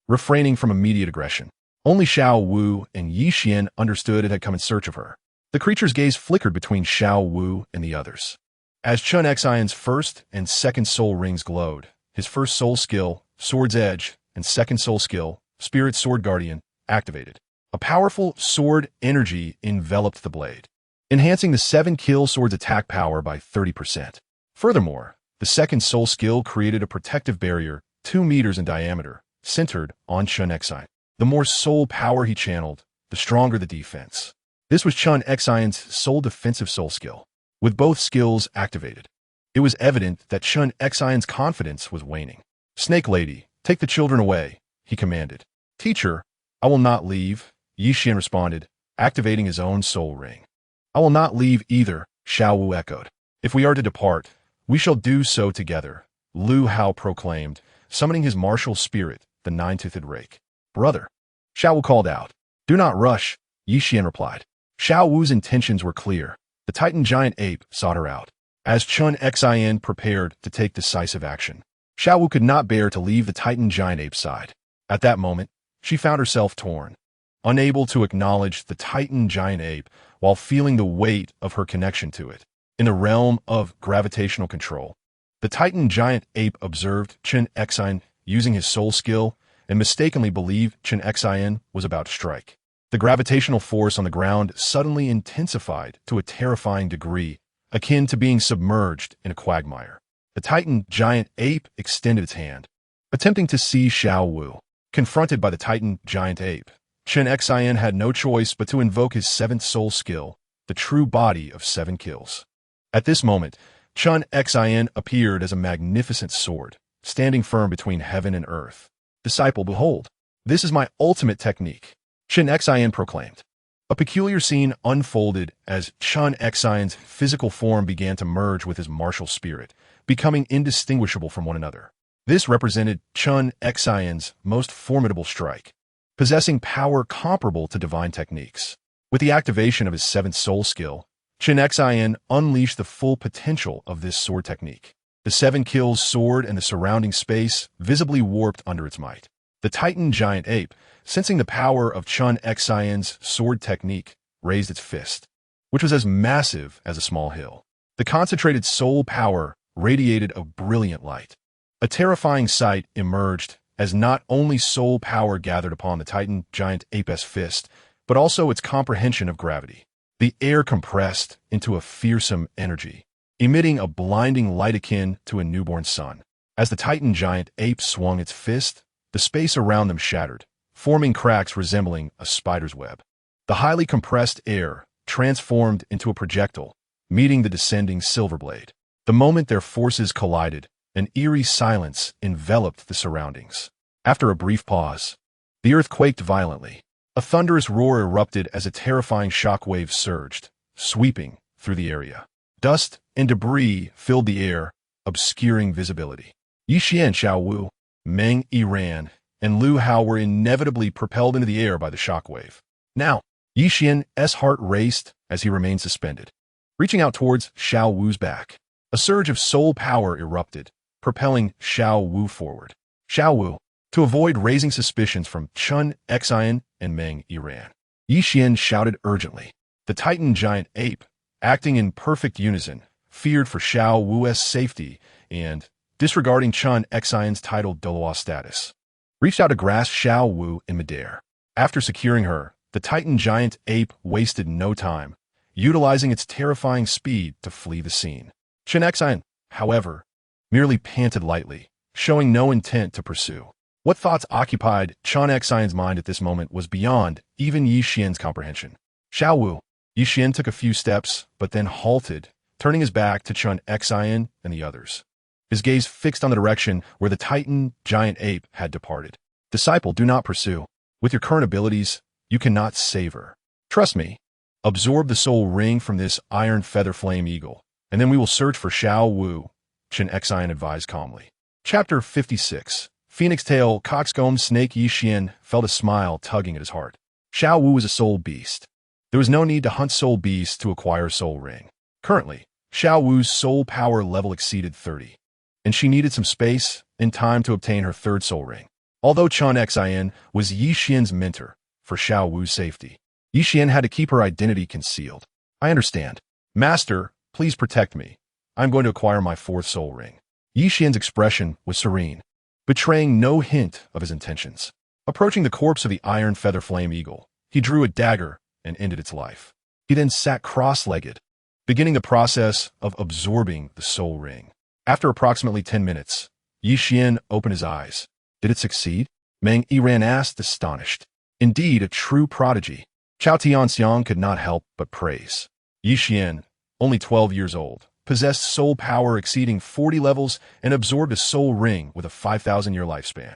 refraining from immediate aggression. Only Xiao Wu and Xian understood it had come in search of her. The creature's gaze flickered between Xiao Wu and the others. As Chen Xian's first and second soul rings glowed, his first soul skill, Sword's Edge, and second soul skill, Spirit Sword Guardian, activated. A powerful sword energy enveloped the blade, enhancing the 7-kill sword's attack power by 30%. Furthermore, the second soul skill created a protective barrier 2 meters in diameter, centered on Chen Xian. The more soul power he channeled, the stronger the defense. This was Chen Xian's sole defensive soul skill. With both skills activated, it was evident that Chen Xian's confidence was waning. Snake Lady, take the children away, he commanded. Teacher, I will not leave, Xian responded, activating his own soul ring. I will not leave either, Xiao Wu echoed. If we are to depart, we shall do so together, Lu Hao proclaimed, summoning his martial spirit, the 9-toothed rake. Brother, Xiao Wu called out. Do not rush, Xian replied. Xiao Wu's intentions were clear. The Titan giant ape sought her out. As Chen Xian prepared to take decisive action, Xiao Wu could not bear to leave the Titan giant ape's side. At that moment, she found herself torn, unable to acknowledge the Titan giant ape while feeling the weight of her connection to it. In the realm of gravitational control, the Titan giant ape observed Chen Xian using his soul skill and mistakenly believed Chen Xian was about to strike. The gravitational force on the ground suddenly intensified to a terrifying degree, akin to being submerged in a quagmire. The Titan giant ape extended its hand, attempting to seize Xiao Wu. Confronted by the Titan giant ape, Chen Xian had no choice but to invoke his 7th soul skill, the true body of 7 kills. At this moment, Chen Xian appeared as a magnificent sword, standing firm between heaven and earth. Disciple, behold, this is my ultimate technique, Chen Xian proclaimed. A peculiar scene unfolded as Chen Xian's physical form began to merge with his martial spirit, becoming indistinguishable from one another. This represented Chen Xian's most formidable strike, possessing power comparable to divine techniques. With the activation of his 7th soul skill, Chen Xian unleashed the full potential of this sword technique. The 7 kills sword and the surrounding space visibly warped under its might. The Titan giant ape, sensing the power of Chen Xian's sword technique, raised its fist, which was as massive as a small hill. The concentrated soul power radiated a brilliant light. A terrifying sight emerged as not only soul power gathered upon the Titan giant ape's fist, but also its comprehension of gravity. The air compressed into a fearsome energy, emitting a blinding light akin to a newborn sun. As the Titan giant ape swung its fist, the space around them shattered, forming cracks resembling a spider's web. The highly compressed air transformed into a projectile, meeting the descending silver blade. The moment their forces collided, an eerie silence enveloped the surroundings. After a brief pause, the earth quaked violently. A thunderous roar erupted as a terrifying shockwave surged, sweeping through the area. Dust and debris filled the air, obscuring visibility. Xian, Xiao Wu, Meng Yiran, and Lu Hao were inevitably propelled into the air by the shockwave. Now, Xian's heart raced as he remained suspended. Reaching out towards Xiao Wu's back, a surge of soul power erupted, propelling Xiao Wu forward. Xiao Wu, to avoid raising suspicions from Chen Xian and Meng Yiran, Xian shouted urgently. The Titan giant ape, acting in perfect unison, feared for Xiao Wu's safety and, disregarding Chen Xian's titled Douluo status, reached out to grasp Xiao Wu in midair. After securing her, the Titan giant ape wasted no time, utilizing its terrifying speed to flee the scene. Chen Xian, however, merely panted lightly, showing no intent to pursue. What thoughts occupied Chen Xian's mind at this moment was beyond even Xian's comprehension. Xiao Wu, Xian took a few steps, but then halted, turning his back to Chen Xian and the others. His gaze fixed on the direction where the Titan giant ape had departed. Disciple, do not pursue. With your current abilities, you cannot save her. Trust me. Absorb the soul ring from this iron feather flame eagle, and then we will search for Xiao Wu, Chen Xian advised calmly. Chapter 56. Phoenix Tail Coxcomb Snake. Xian felt a smile tugging at his heart. Xiao Wu was a soul beast. There was no need to hunt soul beasts to acquire soul ring. Currently, Xiao Wu's soul power level exceeded 30, and she needed some space and time to obtain her third soul ring. Although Chen Xian was Xian's mentor for Xiao Wu's safety, Xian had to keep her identity concealed. I understand. Master, please protect me. I'm going to acquire my fourth soul ring. Xian's expression was serene, betraying no hint of his intentions. Approaching the corpse of the iron feather flame eagle, he drew a dagger and ended its life. He then sat cross-legged, beginning the process of absorbing the soul ring. After approximately 10 minutes, Xian opened his eyes. Did it succeed? Meng Yiran asked, astonished. Indeed, a true prodigy. Chao Tianxiang could not help but praise. Xian, only 12 years old, possessed soul power exceeding 40 levels and absorbed a soul ring with a 5,000-year lifespan.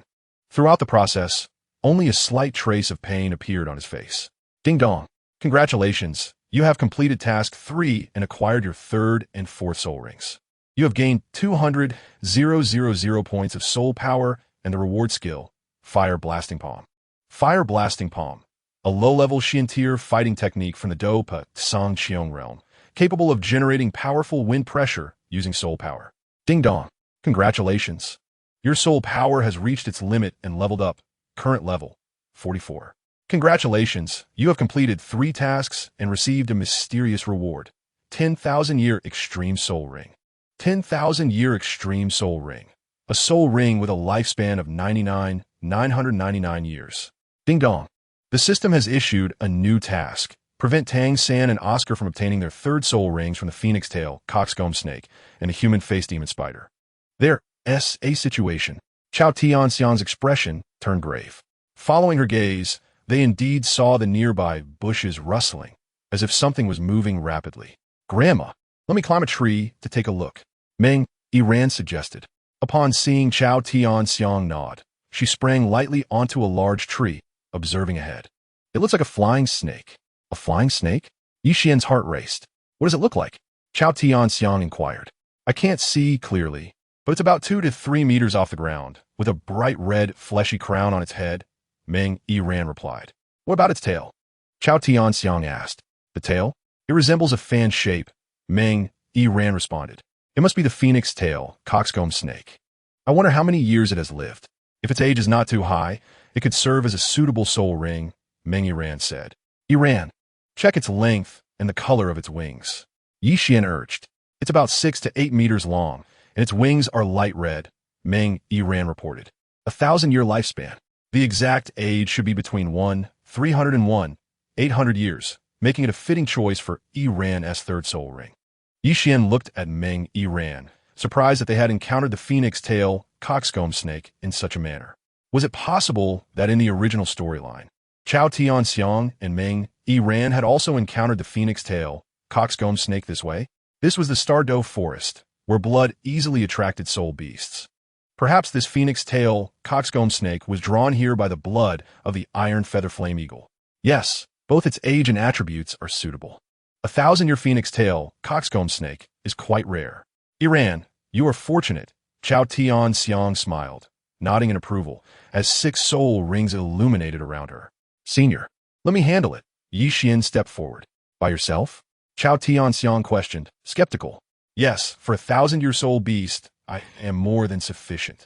Throughout the process, only a slight trace of pain appeared on his face. Ding dong. Congratulations, you have completed task 3 and acquired your third and fourth soul rings. You have gained 200,000 points of soul power and the reward skill, Fire Blasting Palm. Fire Blasting Palm, a low-level Xian tier fighting technique from the Douluo Tsang Qiong realm, capable of generating powerful wind pressure using soul power. Ding dong. Congratulations. Your soul power has reached its limit and leveled up. Current level, 44. Congratulations, you have completed 3 tasks and received a mysterious reward. 10,000-year Extreme Soul Ring. 10,000-year Extreme Soul Ring. A soul ring with a lifespan of 999 years. Ding dong. The system has issued a new task. Prevent Tang San and Oscar from obtaining their third soul rings from the Phoenix Tail, Coxcomb Snake, and the Human-Faced Demon Spider. There's a situation. Chao Tianxiang's expression turned grave. Following her gaze, they indeed saw the nearby bushes rustling, as if something was moving rapidly. Grandma, let me climb a tree to take a look, Meng Yiran suggested. Upon seeing Chao Tianxiang nod, she sprang lightly onto a large tree, observing ahead. It looks like a flying snake. A flying snake? Xian's heart raced. What does it look like? Chao Tianxiang inquired. I can't see clearly, but it's about 2 to 3 meters off the ground, with a bright red, fleshy crown on its head, Meng Yiran replied. What about its tail? Chao Tianxiang asked. The tail? It resembles a fan shape, Meng Yiran responded. It must be the Phoenix Tail, Coxcomb Snake. I wonder how many years it has lived. If its age is not too high, it could serve as a suitable soul ring, Meng Yiran said. Yiran, check its length and the color of its wings. Xian urged. It's about 6 to 8 meters long, and its wings are light red, Meng Yiran reported. 1,000-year lifespan. The exact age should be between 301, 800 years, making it a fitting choice for Yiran's third soul ring. Xian looked at Meng Yiran, surprised that they had encountered the Phoenix Tail, Coxcomb Snake in such a manner. Was it possible that in the original storyline, Chao Tianxiang and Meng Yiran had also encountered the phoenix tail coxcomb snake this way? This was the Stardow Forest, where blood easily attracted soul beasts. Perhaps this phoenix tail coxcomb snake was drawn here by the blood of the iron feather flame eagle. Yes, both its age and attributes are suitable. 1,000-year phoenix tail coxcomb snake is quite rare. Yiran, you are fortunate, Chao Tianxiang smiled, nodding in approval, as 6 soul rings illuminated around her. Senior, let me handle it. Xian stepped forward. By yourself? Chao Tianxiang questioned, skeptical. Yes, for a 1,000-year soul beast, I am more than sufficient.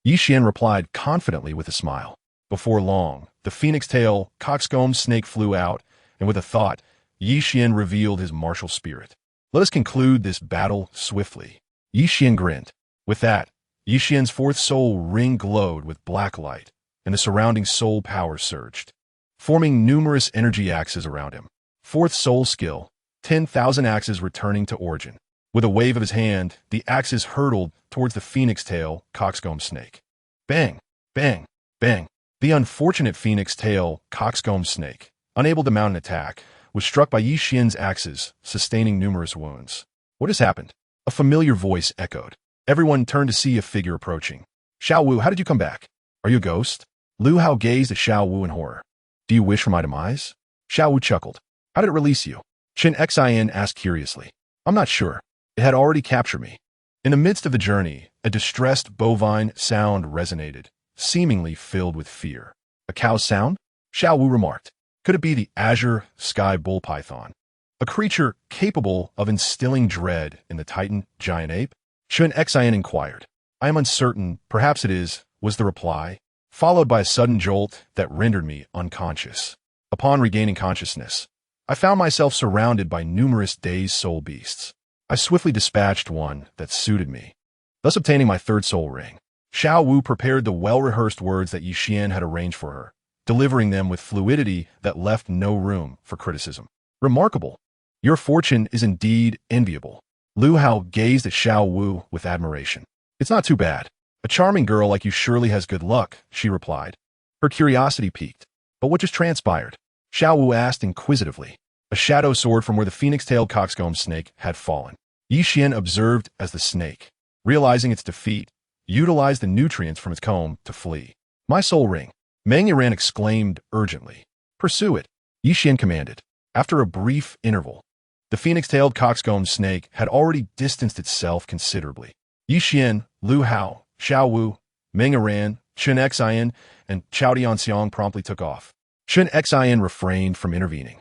Xian replied confidently with a smile. Before long, the phoenix tail coxcomb snake flew out, and with a thought, Xian revealed his martial spirit. Let us conclude this battle swiftly. Xian grinned. With that, Xian's 4th soul ring glowed with black light, and the surrounding soul power surged, forming numerous energy axes around him. 4th soul skill, 10,000 axes returning to origin. With a wave of his hand, the axes hurtled towards the phoenix tail coxcomb snake. Bang! Bang! Bang! The unfortunate phoenix tail coxcomb snake, unable to mount an attack, was struck by Xian's axes, sustaining numerous wounds. What has happened? A familiar voice echoed. Everyone turned to see a figure approaching. Xiao Wu, how did you come back? Are you a ghost? Lu Hao gazed at Xiao Wu in horror. Do you wish for my demise? Xiao Wu chuckled. How did it release you? Xian asked curiously. I'm not sure. It had already captured me. In the midst of the journey, a distressed bovine sound resonated, seemingly filled with fear. A cow's sound? Xiao Wu remarked. Could it be the azure sky bull python? A creature capable of instilling dread in the titan giant ape? Xian inquired. I am uncertain, perhaps it is, was the reply, followed by a sudden jolt that rendered me unconscious. Upon regaining consciousness, I found myself surrounded by numerous dazed soul beasts. I swiftly dispatched one that suited me, thus obtaining my 3rd soul ring. Xiao Wu prepared the well-rehearsed words that Xian had arranged for her, delivering them with fluidity that left no room for criticism. Remarkable. Your fortune is indeed enviable. Lu Hao gazed at Xiao Wu with admiration. It's not too bad. A charming girl like you surely has good luck, she replied. Her curiosity piqued. But what just transpired? Xiao Wu asked inquisitively. A shadow soared from where the phoenix-tailed coxcomb snake had fallen. Xian observed as the snake, realizing its defeat, utilized the nutrients from its comb to flee. My soul ring. Meng Yiran exclaimed urgently. Pursue it, Xian commanded. After a brief interval, the phoenix-tailed coxcomb snake had already distanced itself considerably. Xian, Lu Hao, Xiao Wu, Meng Yiran, Chen, and Chao Tianxiang promptly took off. Chen refrained from intervening.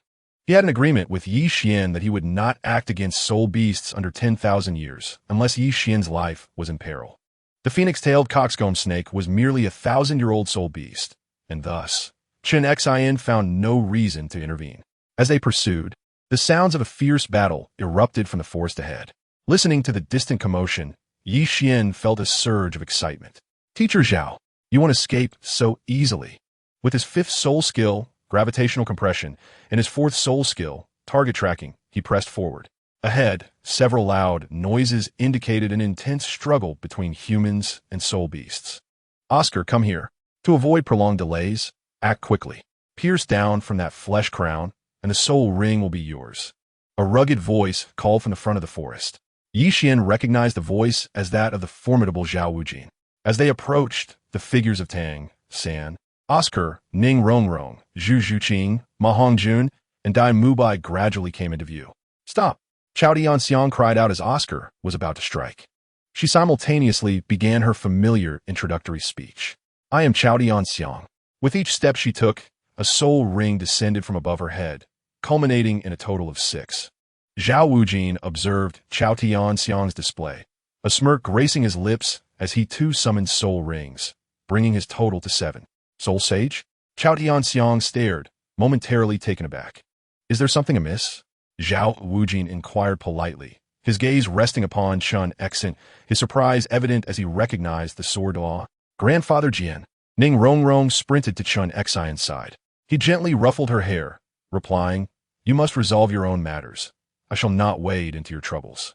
He had an agreement with Xian that he would not act against soul beasts under 10,000 years unless Xian's life was in peril. The phoenix-tailed coxcomb snake was merely a 1,000-year-old soul beast, and thus, Chen found no reason to intervene. As they pursued, the sounds of a fierce battle erupted from the forest ahead. Listening to the distant commotion, Xian felt a surge of excitement. Teacher Zhao, you won't escape so easily. With his 5th soul skill, gravitational compression, and his 4th soul skill, target tracking, he pressed forward. Ahead, several loud noises indicated an intense struggle between humans and soul beasts. Oscar, come here. To avoid prolonged delays, act quickly. Pierce down from that flesh crown, and the soul ring will be yours. A rugged voice called from the front of the forest. Xian recognized the voice as that of the formidable Zhao Wujin. As they approached, the figures of Tang San, Oscar, Ning Rongrong, Zhu Zhuqing, Ma Hongjun, and Dai Mubai gradually came into view. Stop! Chao Tianxiang cried out as Oscar was about to strike. She simultaneously began her familiar introductory speech. I am Chao Tianxiang. With each step she took, a soul ring descended from above her head, culminating in a total of 6. Zhao Wujin observed Chao Tianxiang's display, a smirk gracing his lips as he too summoned soul rings, bringing his total to 7. Soul Sage? Chao Tianxiang stared, momentarily taken aback. Is there something amiss? Zhao Wujin inquired politely, his gaze resting upon Chen Mo, his surprise evident as he recognized the sword law. Grandfather Jian. Ning Rongrong sprinted to Chen Mo's side. He gently ruffled her hair, replying, You must resolve your own matters. I shall not wade into your troubles.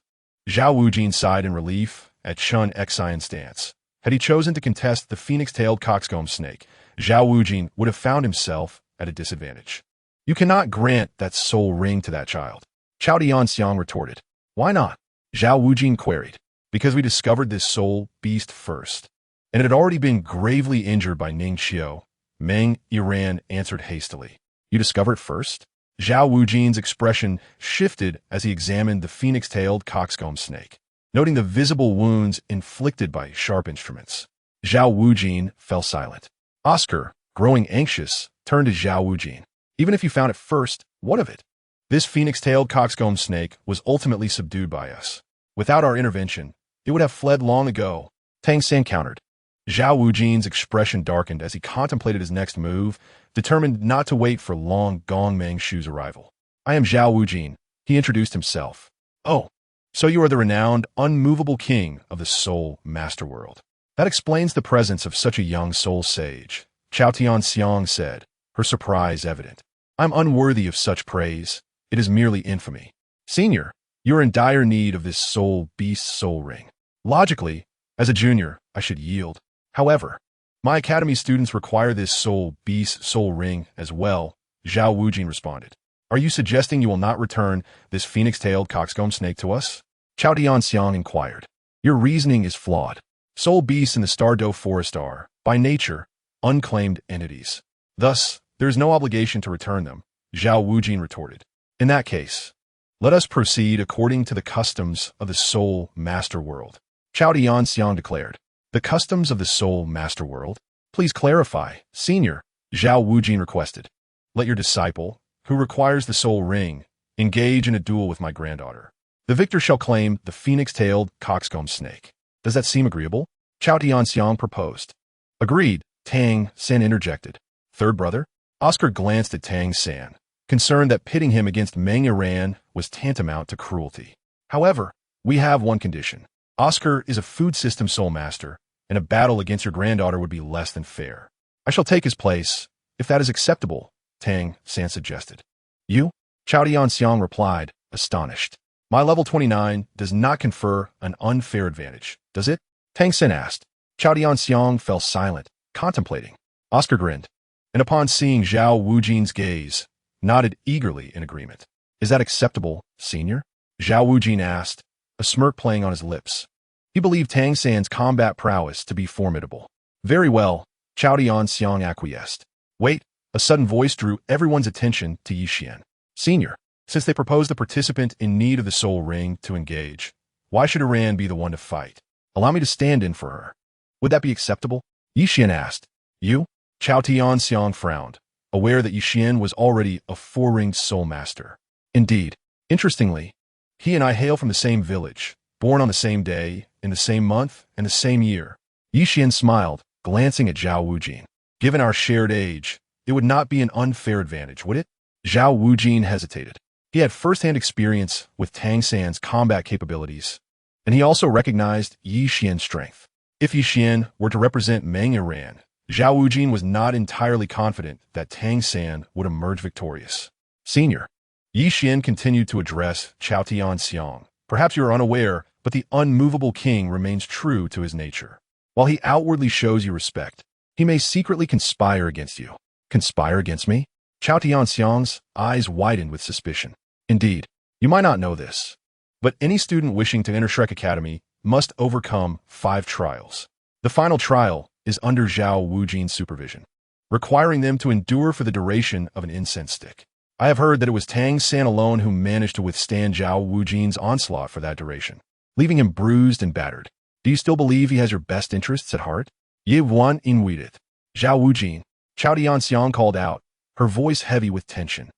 Zhao Wujin sighed in relief at Chen Mo's stance. Had he chosen to contest the phoenix-tailed coxcomb snake, Zhao Wujin would have found himself at a disadvantage. You cannot grant that soul ring to that child, Xiao Yan retorted. Why not? Zhao Wujin queried. Because we discovered this soul beast first, and it had already been gravely injured by Ning Xiao. Meng Yiran answered hastily. You discovered it first? Zhao Wujin's expression shifted as he examined the phoenix-tailed coxcomb snake, noting the visible wounds inflicted by sharp instruments. Zhao Wujin fell silent. Oscar, growing anxious, turned to Zhao Wujin. Even if you found it first, what of it? This phoenix-tailed coxcomb snake was ultimately subdued by us. Without our intervention, it would have fled long ago, Tang San countered. Zhao Wujin's expression darkened as he contemplated his next move, determined not to wait for Long Gong Mengshu's arrival. I am Zhao Wujin, he introduced himself. Oh, so you are the renowned, unmovable king of the soul master world. That explains the presence of such a young soul sage, Xiao Tianxiang said, her surprise evident. I'm unworthy of such praise. It is merely infamy. Senior, you are in dire need of this soul beast soul ring. Logically, as a junior, I should yield. However, my academy students require this soul beast soul ring as well, Zhao Wujin responded. Are you suggesting you will not return this phoenix-tailed coxcomb snake to us? Xiao Tianxiang inquired. Your reasoning is flawed. Soul beasts in the Stardow Forest are, by nature, unclaimed entities. Thus, there is no obligation to return them, Zhao Wujin retorted. In that case, let us proceed according to the customs of the soul master world, Xiao Tianxiang declared. The customs of the soul master world? Please clarify, senior, Zhao Wujin requested. Let your disciple, who requires the soul ring, engage in a duel with my granddaughter. The victor shall claim the phoenix-tailed coxcomb snake. Does that seem agreeable? Xiao Tianxiang proposed. Agreed, Tang San interjected. Third brother? Oscar glanced at Tang San, concerned that pitting him against Meng Yiran was tantamount to cruelty. However, we have one condition. Oscar is a food system soul master, and a battle against your granddaughter would be less than fair. I shall take his place, if that is acceptable, Tang San suggested. You? Xiao Tianxiang replied, astonished. My level 29 does not confer an unfair advantage, does it? Tang San asked. Xiao Tianxiang fell silent, contemplating. Oscar grinned, and upon seeing Zhao Wujin's gaze, nodded eagerly in agreement. Is that acceptable, senior? Zhao Wujin asked, a smirk playing on his lips. He believed Tang San's combat prowess to be formidable. Very well, Xiao Tianxiang acquiesced. Wait, a sudden voice drew everyone's attention to Xian. Senior, since they proposed the participant in need of the soul ring to engage, why should Iran be the one to fight? Allow me to stand in for her. Would that be acceptable? Xian asked. You? Xiao Tianxiang frowned, aware that Xian was already a four-ringed soul master. Indeed, interestingly, he and I hail from the same village, born on the same day, in the same month, and the same year. Xian smiled, glancing at Zhao Wujin. Given our shared age, it would not be an unfair advantage, would it? Zhao Wujin hesitated. He had first-hand experience with Tang San's combat capabilities, and he also recognized Xian's strength. If Xian were to represent Meng Yiran, Zhao Wujin was not entirely confident that Tang San would emerge victorious. Senior, Xian continued to address Xiao Tianxiang. Perhaps you are unaware, but the unmovable king remains true to his nature. While he outwardly shows you respect, he may secretly conspire against you. Conspire against me? Xiao Tianxiang's eyes widened with suspicion. Indeed, you might not know this, but any student wishing to enter Shrek Academy must overcome 5 trials. The final trial is under Zhao Wujin's supervision, requiring them to endure for the duration of an incense stick. I have heard that it was Tang San alone who managed to withstand Zhao Wujin's onslaught for that duration, leaving him bruised and battered. Do you still believe he has your best interests at heart? Ye Wan Inweedeth. Zhao Wujin, Xiao Tianxiang called out, her voice heavy with tension.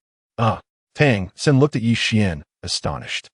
Tang San looked at Xian, astonished.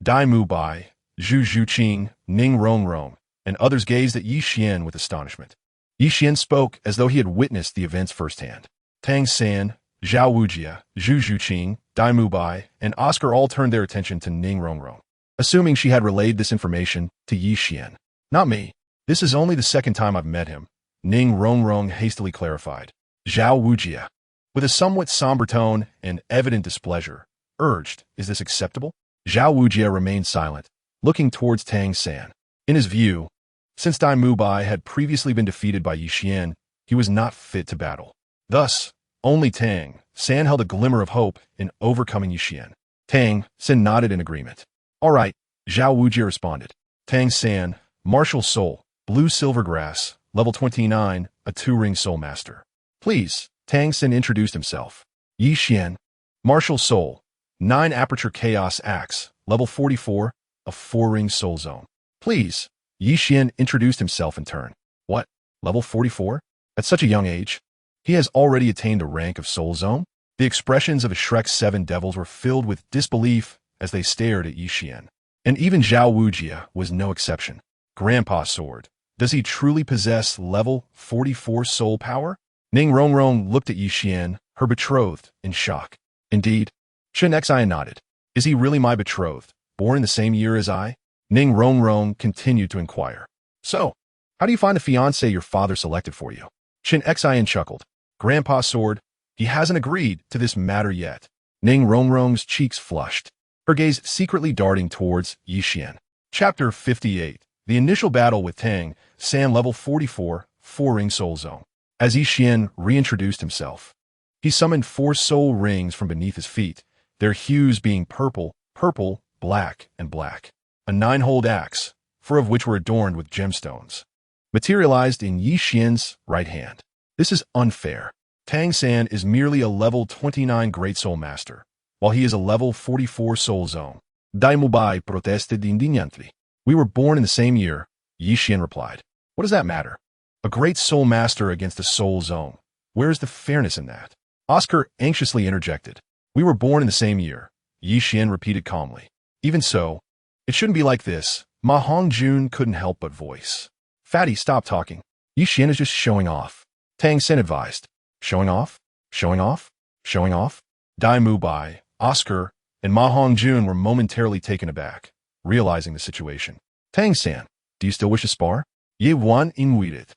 Dai Mu Bai, Zhu Zhuqing, Ning Rongrong, and others gazed at Xian with astonishment. Xian spoke as though he had witnessed the events firsthand. Tang San, Zhao Wujia, Zhu Zhuqing, Dai Mu Bai, and Oscar all turned their attention to Ning Rongrong, assuming she had relayed this information to Xian. Not me. This is only the second time I've met him, Ning Rongrong hastily clarified. Zhao Wujia, with a somewhat somber tone and evident displeasure, urged, is this acceptable? Zhao Wujia remained silent, looking towards Tang San. In his view, Since Dai Mubai had previously been defeated by Xian, he was not fit to battle. Thus, only Tang San held a glimmer of hope in overcoming Xian. Tang San nodded in agreement. All right, Zhao Wujie responded. Tang San, martial soul, blue silver grass, level 29, a 2-ring soul master. Please, Tang San introduced himself. Xian, martial soul, 9 aperture chaos axe, level 44, a 4-ring soul zone. Please, Xian introduced himself in turn. What? Level 44? At such a young age? He has already attained a rank of soul zone? The expressions of Shrek's 7 devils were filled with disbelief as they stared at Xian. And even Zhao Wujie was no exception. Grandpa Sword, does he truly possess level 44 soul power? Ning Rongrong looked at Xian, her betrothed, in shock. Indeed. Chen Xian nodded. Is he really my betrothed, born in the same year as I? Ning Rongrong continued to inquire. So, how do you find the fiancé your father selected for you? Chen Xian chuckled. Grandpa Sword, he hasn't agreed to this matter yet. Ning Rongrong's cheeks flushed, her gaze secretly darting towards Xian. Chapter 58. The initial battle with Tang San, level 44, 4-ring soul zone. As Xian reintroduced himself, he summoned 4 soul rings from beneath his feet, their hues being purple, purple, black, and black. A 9-holed axe, 4 of which were adorned with gemstones, materialized in Xian's right hand. This is unfair. Tang San is merely a level 29 Great Soul Master, while he is a level 44 Soul Zone. Dai Mubai protested indignantly. We were born in the same year, Xian replied. What does that matter? A Great Soul Master against a Soul Zone. Where is the fairness in that? Oscar anxiously interjected. We were born in the same year, Xian repeated calmly. Even so, it shouldn't be like this. Ma Hongjun couldn't help but voice. Fatty, stop talking. Xian is just showing off. Tang San advised. Showing off? Showing off? Showing off? Dai Mubai, Oscar, and Ma Hongjun were momentarily taken aback, realizing the situation. Tang San, do you still wish to spar? Ye wan inweeded.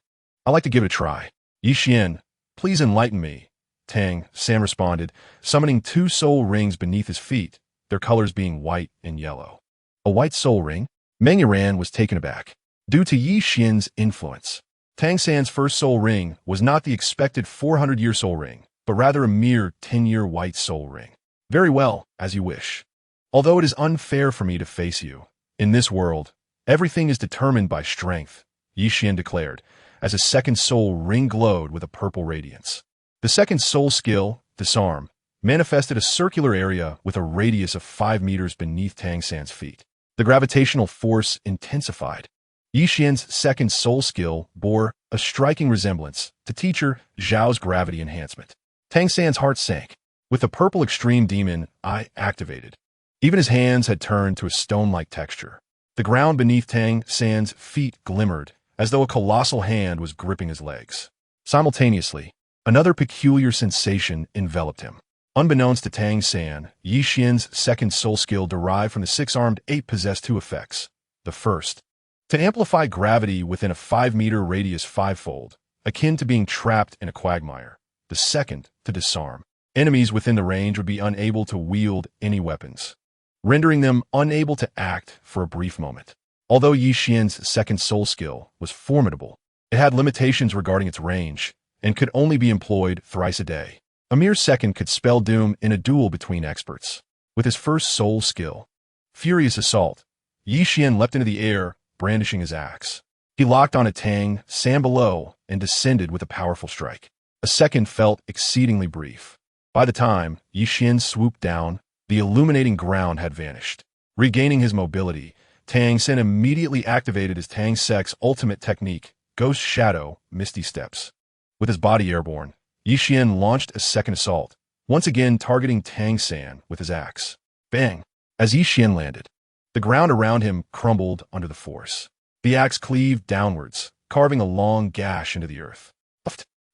I'd like to give it a try. Xian, please enlighten me. Tang San responded, summoning 2 soul rings beneath his feet, their colors being white and yellow. A white soul ring? Meng Yiran was taken aback. Due to Xian's influence, Tang San's first soul ring was not the expected 400-year soul ring, but rather a mere 10-year white soul ring. Very well, as you wish. Although it is unfair for me to face you, in this world, everything is determined by strength, Xian declared, as a second soul ring glowed with a purple radiance. The second soul skill, Disarm, manifested a circular area with a radius of 5 meters beneath Tang San's feet. The gravitational force intensified. Xian's second soul skill bore a striking resemblance to teacher Zhao's gravity enhancement. Tang San's heart sank. With the purple extreme demon eye activated, even his hands had turned to a stone-like texture. The ground beneath Tang San's feet glimmered, as though a colossal hand was gripping his legs. Simultaneously, another peculiar sensation enveloped him. Unbeknownst to Tang San, Xian's second soul skill derived from the 6-armed ape possessed 2 effects. The first, to amplify gravity within a 5-meter radius 5-fold, akin to being trapped in a quagmire. The second, to disarm. Enemies within the range would be unable to wield any weapons, rendering them unable to act for a brief moment. Although Xian's second soul skill was formidable, it had limitations regarding its range and could only be employed thrice a day. A mere second could spell doom in a duel between experts. With his first soul skill, Furious Assault, Xian leapt into the air, brandishing his axe. He locked on a Tang San below and descended with a powerful strike. A second felt exceedingly brief. By the time Xian swooped down, the illuminating ground had vanished. Regaining his mobility, Tang San immediately activated his Tang Sek's ultimate technique, Ghost Shadow, Misty Steps. With his body airborne, Xian launched a second assault, once again targeting Tang San with his axe. Bang! As Xian landed, the ground around him crumbled under the force. The axe cleaved downwards, carving a long gash into the earth.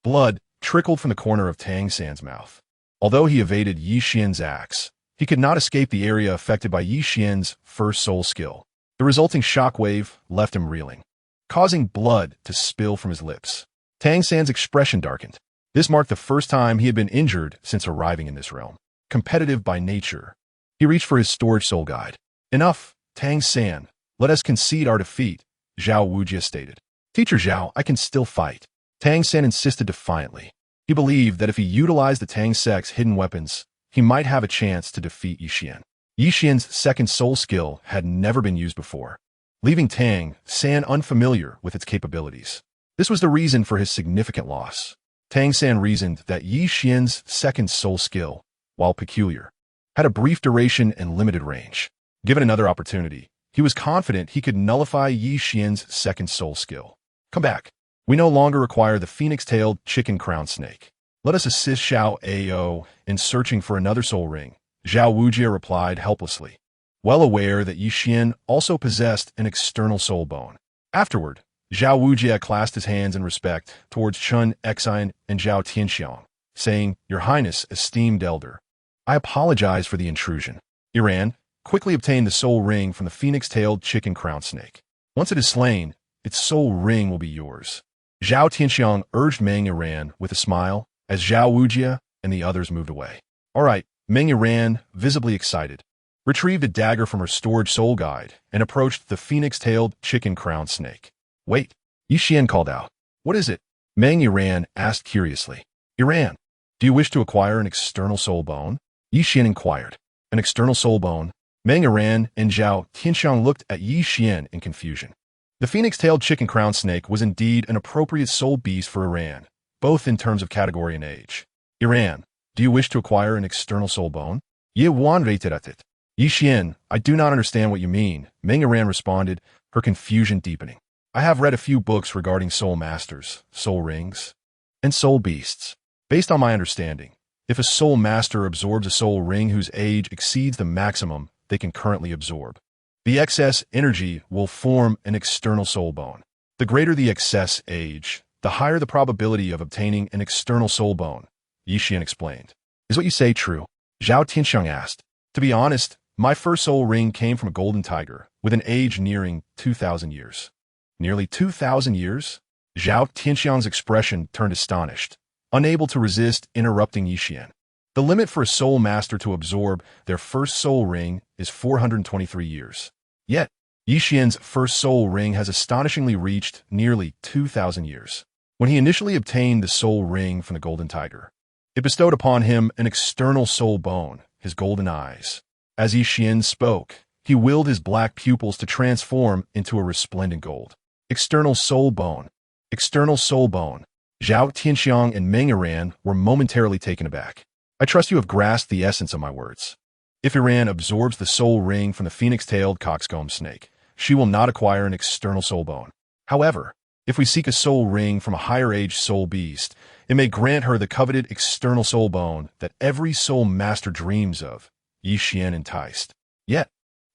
Blood trickled from the corner of Tang San's mouth. Although he evaded Xian's axe, he could not escape the area affected by Xian's first soul skill. The resulting shockwave left him reeling, causing blood to spill from his lips. Tang San's expression darkened. This marked the first time he had been injured since arriving in this realm. Competitive by nature, he reached for his storage soul guide. Enough, Tang San. Let us concede our defeat. Xiao Wujia stated. Teacher Xiao, I can still fight. Tang San insisted defiantly. He believed that if he utilized the Tang sect's hidden weapons, he might have a chance to defeat Xian. Xian's second soul skill had never been used before, leaving Tang San unfamiliar with its capabilities. This was the reason for his significant loss. Tang San reasoned that Xian's second soul skill, while peculiar, had a brief duration and limited range. Given another opportunity, he was confident he could nullify Xian's second soul skill. Come back. We no longer require the phoenix-tailed chicken crown snake. Let us assist Xiao Ao in searching for another soul ring, Xiao Wujia replied helplessly, well aware that Xian also possessed an external soul bone. Afterward, Xiao Wujia clasped his hands in respect towards Chen Xian and Zhao Tianxiang, saying, Your Highness, esteemed elder, I apologize for the intrusion. Iran quickly obtained the soul ring from the phoenix-tailed chicken crown snake. Once it is slain, its soul ring will be yours. Zhao Tianxiang urged Meng Iran with a smile as Xiao Wujia and the others moved away. All right, Meng Iran, visibly excited, retrieved a dagger from her storage soul guide and approached the phoenix-tailed chicken crown snake. Wait, Xian called out. What is it? Meng Iran asked curiously. Iran, do you wish to acquire an external soul bone? Xian inquired. An external soul bone? Meng Iran and Zhao Tianxiang looked at Xian in confusion. The phoenix-tailed chicken crown snake was indeed an appropriate soul beast for Iran, both in terms of category and age. Iran, do you wish to acquire an external soul bone? Ye wan reiterated. Xian, I do not understand what you mean, Meng Iran responded, her confusion deepening. I have read a few books regarding soul masters, soul rings, and soul beasts. Based on my understanding, if a soul master absorbs a soul ring whose age exceeds the maximum they can currently absorb, the excess energy will form an external soul bone. The greater the excess age, the higher the probability of obtaining an external soul bone, Xian explained. Is what you say true? Zhao Tianxiang asked. To be honest, my first soul ring came from a golden tiger, with an age nearing 2,000 years. Nearly 2,000 years? Zhao Tianxiang's expression turned astonished, unable to resist interrupting Xian. The limit for a soul master to absorb their first soul ring is 423 years. Yet, Xian's first soul ring has astonishingly reached nearly 2,000 years. When he initially obtained the soul ring from the golden tiger, it bestowed upon him an external soul bone, his golden eyes. As Xian spoke, he willed his black pupils to transform into a resplendent gold. External soul bone. External soul bone. Zhao Tianxiang and Meng Iran were momentarily taken aback. I trust you have grasped the essence of my words. If Iran absorbs the soul ring from the phoenix-tailed coxcomb snake, she will not acquire an external soul bone. However, if we seek a soul ring from a higher-age soul beast, it may grant her the coveted external soul bone that every soul master dreams of, Xian enticed. Yet,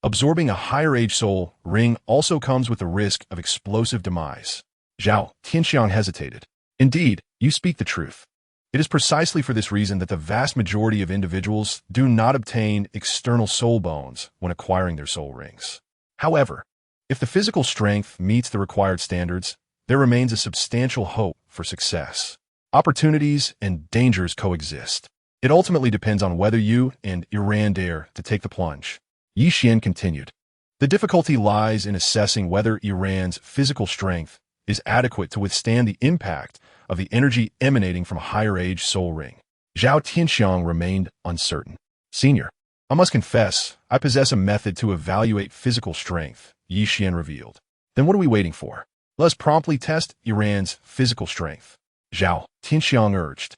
absorbing a higher-age soul ring also comes with the risk of explosive demise. Zhao Tianxiang hesitated. Indeed, you speak the truth. It is precisely for this reason that the vast majority of individuals do not obtain external soul bones when acquiring their soul rings. However, if the physical strength meets the required standards, there remains a substantial hope for success. Opportunities and dangers coexist. It ultimately depends on whether you and Iran dare to take the plunge. Xian continued. The difficulty lies in assessing whether Iran's physical strength is adequate to withstand the impact of the energy emanating from a higher-age soul ring. Zhao Tianxiang remained uncertain. Senior, I must confess, I possess a method to evaluate physical strength, Xian revealed. Then what are we waiting for? Let us promptly test Iran's physical strength, Zhao Tianxiang urged,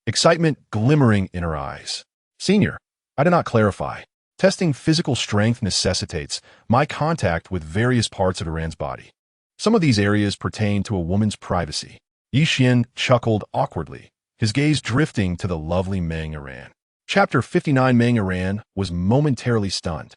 excitement glimmering in her eyes. Senior, I did not clarify. Testing physical strength necessitates my contact with various parts of Iran's body. Some of these areas pertain to a woman's privacy. Xian chuckled awkwardly, his gaze drifting to the lovely Meng Iran. Chapter 59. Meng Iran was momentarily stunned.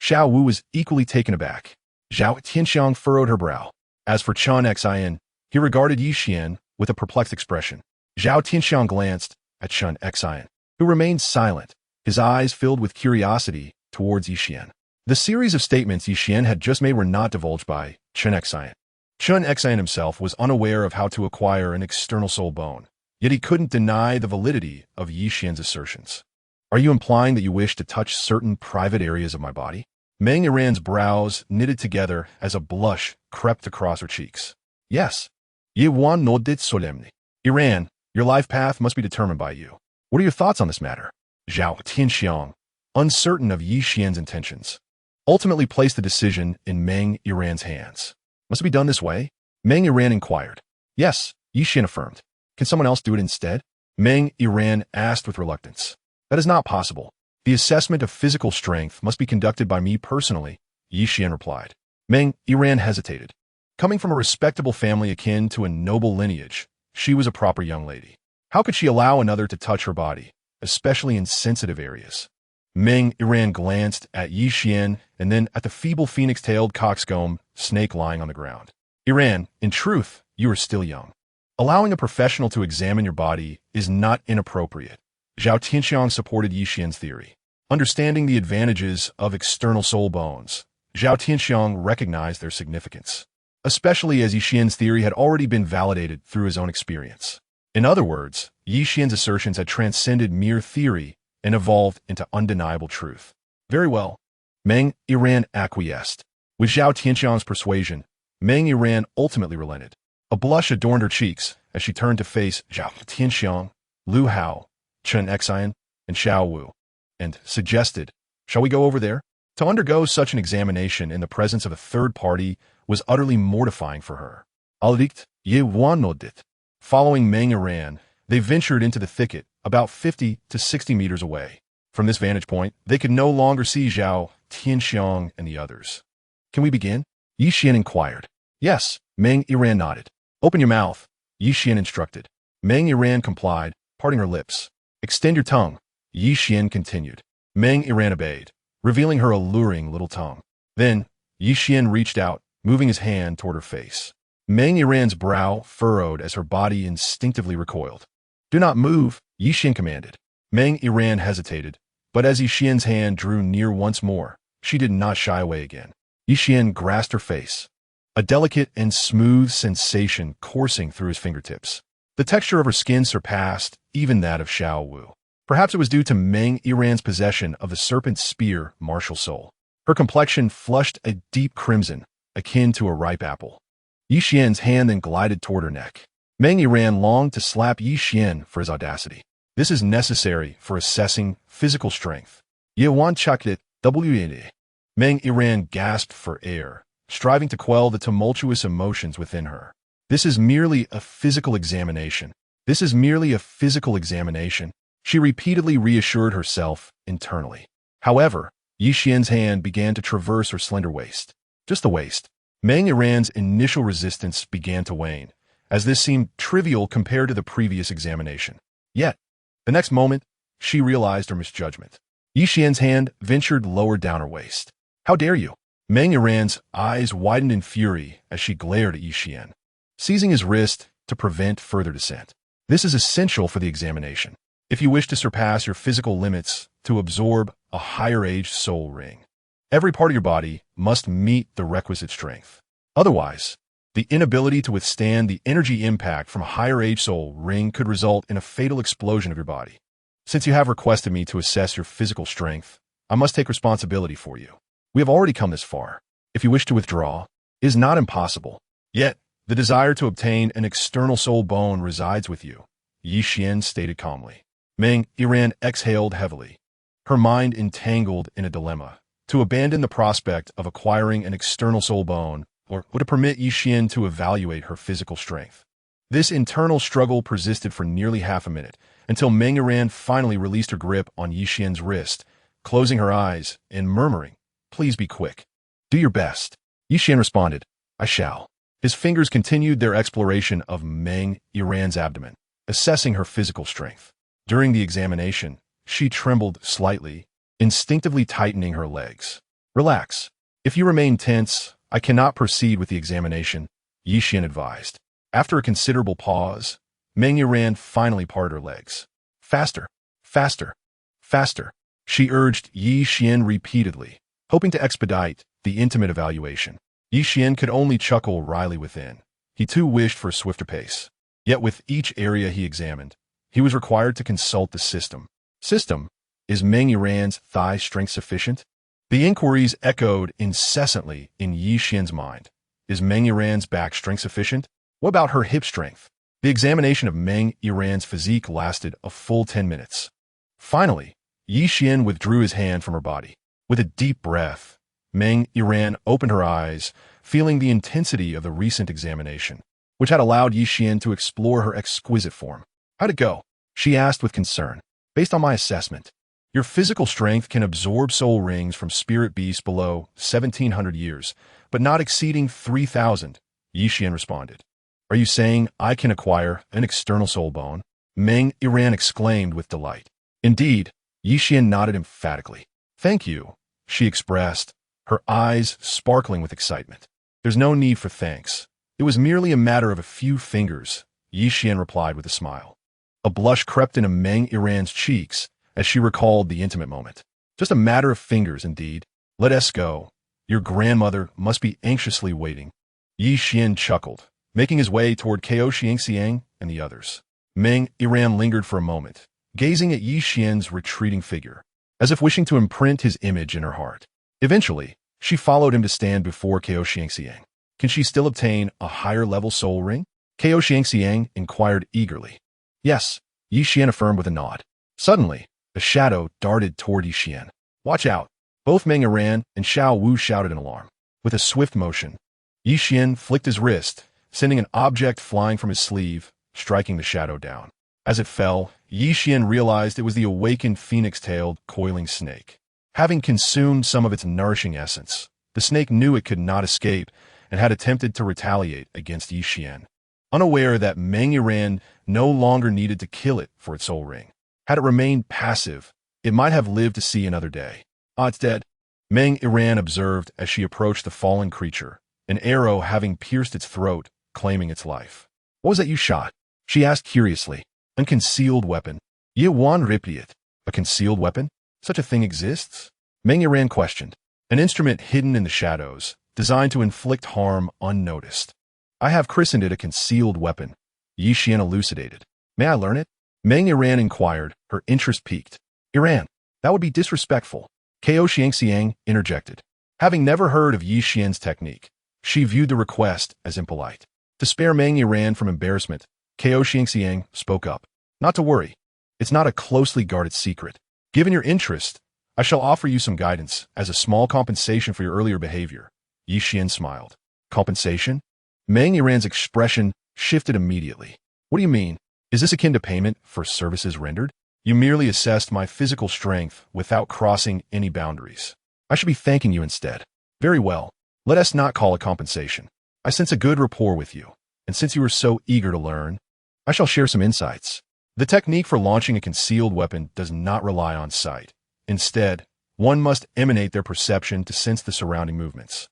Xiao Wu was equally taken aback. Zhao Tianxiang furrowed her brow. As for Chen Xian, he regarded Xian with a perplexed expression. Zhao Tianxiang glanced at Chen Xian, who remained silent, his eyes filled with curiosity towards Xian. The series of statements Xian had just made were not divulged by Chen Xian. Chen Xian himself was unaware of how to acquire an external soul bone, yet he couldn't deny the validity of Xian's assertions. Are you implying that you wish to touch certain private areas of my body? Meng Iran's brows knitted together as a blush crept across her cheeks. Yes. Ye wan no dit solemnly. Iran, your life path must be determined by you. What are your thoughts on this matter? Xiao Tianxiang, uncertain of Yi Xian's intentions, ultimately placed the decision in Meng Iran's hands. Must it be done this way? Meng Iran inquired. Yes, Yi Xian affirmed. Can someone else do it instead? Meng Iran asked with reluctance. That is not possible. The assessment of physical strength must be conducted by me personally, Yi Xian replied. Meng Iran hesitated. Coming from a respectable family akin to a noble lineage, she was a proper young lady. How could she allow another to touch her body, especially in sensitive areas? Meng Iran glanced at Yi Xian and then at the feeble phoenix-tailed coxcomb snake lying on the ground. Iran, in truth, you are still young. Allowing a professional to examine your body is not inappropriate. Xiao Tianxiang supported Yi Xian's theory. Understanding the advantages of external soul bones, Xiao Tianxiang recognized their significance, especially as Yi Xian's theory had already been validated through his own experience. In other words, Yi Xian's assertions had transcended mere theory and evolved into undeniable truth. Very well. Meng Iran acquiesced. With Xiao Tianxiang's persuasion, Meng Iran ultimately relented. A blush adorned her cheeks as she turned to face Xiao Tianxiang, Lu Hao, Chen Xian, and Xiao Wu, and suggested, shall we go over there? To undergo such an examination in the presence of a third party was utterly mortifying for her. Aldikt ye wan no dit. Following Meng Iran, they ventured into the thicket about 50 to 60 meters away. From this vantage point, they could no longer see Xiao Tianxiang and the others. Can we begin? Yi Xian inquired. Yes, Meng Iran nodded. Open your mouth, Yi Xian instructed. Meng Iran complied, parting her lips. Extend your tongue, Yi Xian continued. Meng Iran obeyed, revealing her alluring little tongue. Then, Yi Xian reached out, moving his hand toward her face. Meng Iran's brow furrowed as her body instinctively recoiled. Do not move, Yi Xian commanded. Meng Iran hesitated, but as Yi Xian's hand drew near once more, she did not shy away again. Yi Xian grasped her face, a delicate and smooth sensation coursing through his fingertips. The texture of her skin surpassed even that of Xiao Wu. Perhaps it was due to Meng Iran's possession of the serpent spear martial soul. Her complexion flushed a deep crimson, akin to a ripe apple. Yi Xian's hand then glided toward her neck. Meng Iran longed to slap Yi Xian for his audacity. This is necessary for assessing physical strength. Ye wan chaklit WNA. Meng Iran gasped for air, striving to quell the tumultuous emotions within her. This is merely a physical examination. This is merely a physical examination, she repeatedly reassured herself internally. However, Yi Xian's hand began to traverse her slender waist. Just the waist. Meng Iran's initial resistance began to wane, as this seemed trivial compared to the previous examination. Yet, the next moment, she realized her misjudgment. Yi Xian's hand ventured lower down her waist. How dare you? Meng Iran's eyes widened in fury as she glared at Yi Xian, seizing his wrist to prevent further descent. This is essential for the examination. If you wish to surpass your physical limits to absorb a higher-age soul ring, every part of your body must meet the requisite strength. Otherwise, the inability to withstand the energy impact from a higher-age soul ring could result in a fatal explosion of your body. Since you have requested me to assess your physical strength, I must take responsibility for you. We have already come this far. If you wish to withdraw, it is not impossible. Yet, the desire to obtain an external soul bone resides with you, Yi Xian stated calmly. Meng Iran exhaled heavily, her mind entangled in a dilemma. To abandon the prospect of acquiring an external soul bone, or would it permit Yi Xian to evaluate her physical strength? This internal struggle persisted for nearly half a minute, until Meng Iran finally released her grip on Yi Xian's wrist, closing her eyes and murmuring, "Please be quick. Do your best." Yi Xian responded, "I shall." His fingers continued their exploration of Meng Iran's abdomen, assessing her physical strength. During the examination, she trembled slightly, instinctively tightening her legs. "Relax. If you remain tense, I cannot proceed with the examination," Yi Xian advised. After a considerable pause, Meng Iran finally parted her legs. "Faster, faster, faster," she urged Yi Xian repeatedly, hoping to expedite the intimate evaluation. Yi Xian could only chuckle wryly within. He too wished for a swifter pace. Yet with each area he examined, he was required to consult the system. System, is Meng Iran's thigh strength sufficient? The inquiries echoed incessantly in Yi Xian's mind. Is Meng Yiran's back strength sufficient? What about her hip strength? The examination of Meng Yiran's physique lasted a full 10 minutes. Finally, Yi Xian withdrew his hand from her body. With a deep breath, Meng Yiran opened her eyes, feeling the intensity of the recent examination, which had allowed Yi Xian to explore her exquisite form. How'd it go? She asked with concern. Based on my assessment, your physical strength can absorb soul rings from spirit beasts below 1,700 years, but not exceeding 3,000, Yi Xian responded. Are you saying I can acquire an external soul bone? Meng Yiran exclaimed with delight. Indeed, Yi Xian nodded emphatically. Thank you, she expressed, her eyes sparkling with excitement. There's no need for thanks. It was merely a matter of a few fingers, Yi Xian replied with a smile. A blush crept into Meng Yiran's cheeks as she recalled the intimate moment. Just a matter of fingers, indeed. Let us go. Your grandmother must be anxiously waiting. Yi Xian chuckled, making his way toward Xiang and the others. Meng Yiran lingered for a moment, gazing at Yi Xian's retreating figure, as if wishing to imprint his image in her heart. Eventually, she followed him to stand before Xiang. Can she still obtain a higher-level soul ring? Xiang inquired eagerly. Yes, Yi Xian affirmed with a nod. Suddenly, a shadow darted toward Yi Xian. Watch out! Both Meng Yiran and Xiao Wu shouted in alarm. With a swift motion, Yi Xian flicked his wrist, sending an object flying from his sleeve, striking the shadow down. As it fell, Yi Xian realized it was the awakened phoenix-tailed coiling snake. Having consumed some of its nourishing essence, the snake knew it could not escape and had attempted to retaliate against Yi Xian. Unaware that Meng Yiran no longer needed to kill it for its soul ring. Had it remained passive, it might have lived to see another day. Ah, it's dead, Meng Yiran observed as she approached the fallen creature, an arrow having pierced its throat, claiming its life. What was that you shot? She asked curiously. A concealed weapon. Ye wan ripiet. A concealed weapon? Such a thing exists? Meng Yiran questioned. An instrument hidden in the shadows, designed to inflict harm unnoticed. I have christened it a concealed weapon, Yi Xian elucidated. May I learn it? Meng Yiran inquired, her interest piqued. Yiran, that would be disrespectful, Xiang interjected. Having never heard of Yi Xian's technique, she viewed the request as impolite. To spare Meng Yiran from embarrassment, Xiang spoke up. Not to worry. It's not a closely guarded secret. Given your interest, I shall offer you some guidance as a small compensation for your earlier behavior. Yi Xian smiled. Compensation? Meng Yiran's expression shifted immediately. What do you mean? Is this akin to payment for services rendered? You merely assessed my physical strength without crossing any boundaries. I should be thanking you instead. Very well. Let us not call it compensation. I sense a good rapport with you, and since you are so eager to learn, I shall share some insights. The technique for launching a concealed weapon does not rely on sight. Instead, one must emanate their perception to sense the surrounding movements.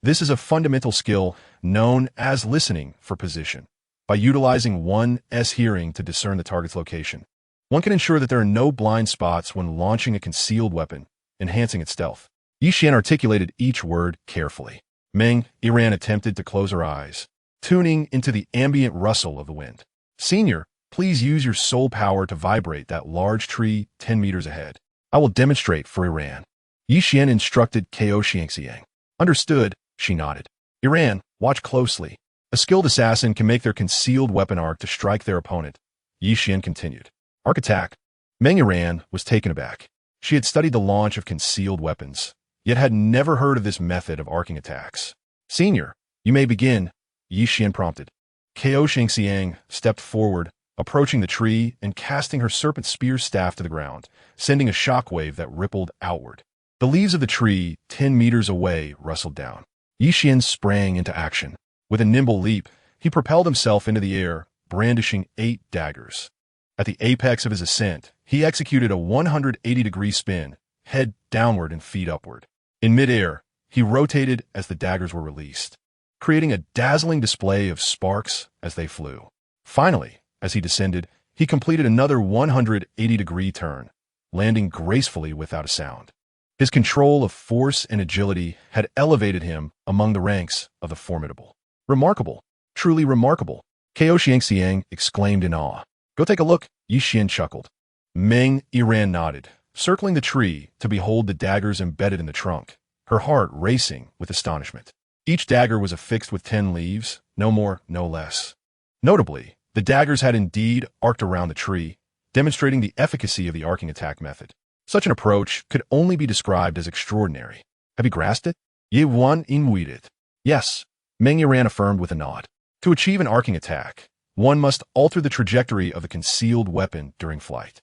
This is a fundamental skill known as listening for position. By utilizing one's hearing to discern the target's location, one can ensure that there are no blind spots when launching a concealed weapon, enhancing its stealth. Yi Xian articulated each word carefully. Meng Yiran attempted to close her eyes, tuning into the ambient rustle of the wind. Senior, please use your soul power to vibrate that large tree 10 meters ahead. I will demonstrate for Yiran. Yi Xian instructed Xiang. Understood, she nodded. Yiran, watch closely. A skilled assassin can make their concealed weapon arc to strike their opponent. Yi Xian continued. Arc attack. Meng Yiran was taken aback. She had studied the launch of concealed weapons, yet had never heard of this method of arcing attacks. Senior, you may begin, Yi Xian prompted. Xiang stepped forward, approaching the tree and casting her serpent spear staff to the ground, sending a shockwave that rippled outward. The leaves of the tree 10 meters away rustled down. Yi Xian sprang into action. With a nimble leap, he propelled himself into the air, brandishing 8 daggers. At the apex of his ascent, he executed a 180-degree spin, head downward and feet upward. In midair, he rotated as the daggers were released, creating a dazzling display of sparks as they flew. Finally, as he descended, he completed another 180-degree turn, landing gracefully without a sound. His control of force and agility had elevated him among the ranks of the formidable. Remarkable, truly remarkable, Xiang exclaimed in awe. Go take a look, Yi Xian chuckled. Meng Yiran nodded, circling the tree to behold the daggers embedded in the trunk, her heart racing with astonishment. Each dagger was affixed with 10 leaves, no more, no less. Notably, the daggers had indeed arced around the tree, demonstrating the efficacy of the arcing attack method. Such an approach could only be described as extraordinary. Have you grasped it? Ye wan inuit it. Yes, Meng Yiran affirmed with a nod. To achieve an arcing attack, one must alter the trajectory of the concealed weapon during flight.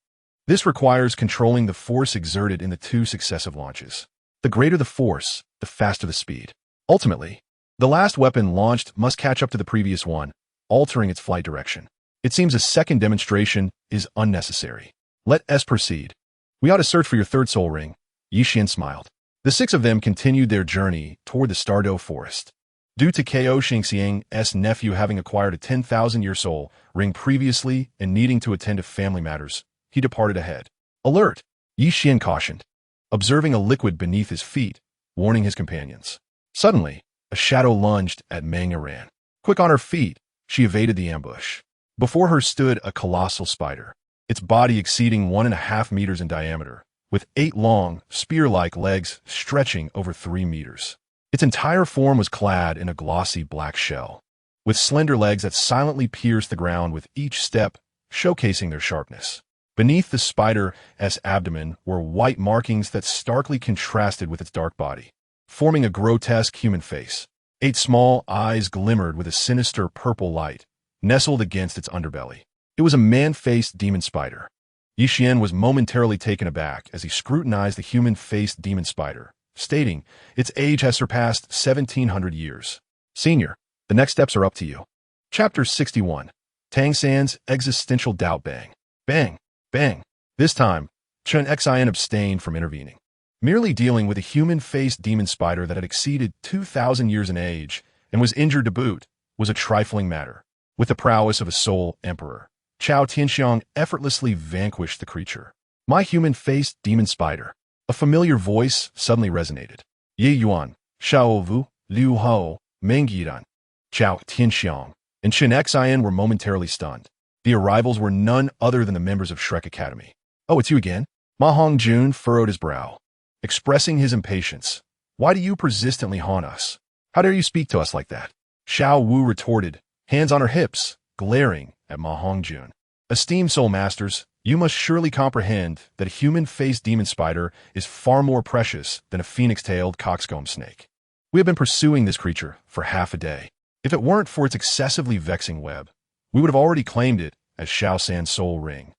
This requires controlling the force exerted in the 2 successive launches. The greater the force, the faster the speed. Ultimately, the last weapon launched must catch up to the previous one, altering its flight direction. It seems a second demonstration is unnecessary. Let us proceed. We ought to search for your 3rd soul ring. Xian smiled. The 6 of them continued their journey toward the Stardow Forest. Due to Ko Xingxiang's nephew having acquired a 10,000-year soul ring previously and needing to attend to family matters, he departed ahead. Alert! Xian cautioned, observing a liquid beneath his feet, warning his companions. Suddenly, a shadow lunged at Meng Yiran. Quick on her feet, she evaded the ambush. Before her stood a colossal spider, its body exceeding 1.5 meters in diameter, with 8 long, spear-like legs stretching over 3 meters. Its entire form was clad in a glossy black shell, with slender legs that silently pierced the ground with each step, showcasing their sharpness. Beneath the spider's abdomen were white markings that starkly contrasted with its dark body, forming a grotesque human face. 8 small eyes glimmered with a sinister purple light, nestled against its underbelly. It was a man-faced demon spider. Xian was momentarily taken aback as he scrutinized the human-faced demon spider, stating, its age has surpassed 1,700 years. Senior, the next steps are up to you. Chapter 61. Tang San's Existential Doubt. Bang. Bang. Bang. This time, Xian abstained from intervening. Merely dealing with a human-faced demon spider that had exceeded 2,000 years in age and was injured to boot was a trifling matter. With the prowess of a soul emperor, Qiao Tianxiang effortlessly vanquished the creature. My human-faced demon spider. A familiar voice suddenly resonated. Ye Yuan, Xiao Vu, Liu Hou, Meng Yiran, Qiao Tianxiang, and Xian were momentarily stunned. The arrivals were none other than the members of Shrek Academy. Oh, it's you again? Ma Hongjun furrowed his brow, expressing his impatience. Why do you persistently haunt us? How dare you speak to us like that? Xiao Wu retorted, hands on her hips, glaring at Ma Hongjun. Esteemed soul masters, you must surely comprehend that a human-faced demon spider is far more precious than a phoenix-tailed coxcomb snake. We have been pursuing this creature for half a day. If it weren't for its excessively vexing web, we would have already claimed it as Xiao San's soul ring.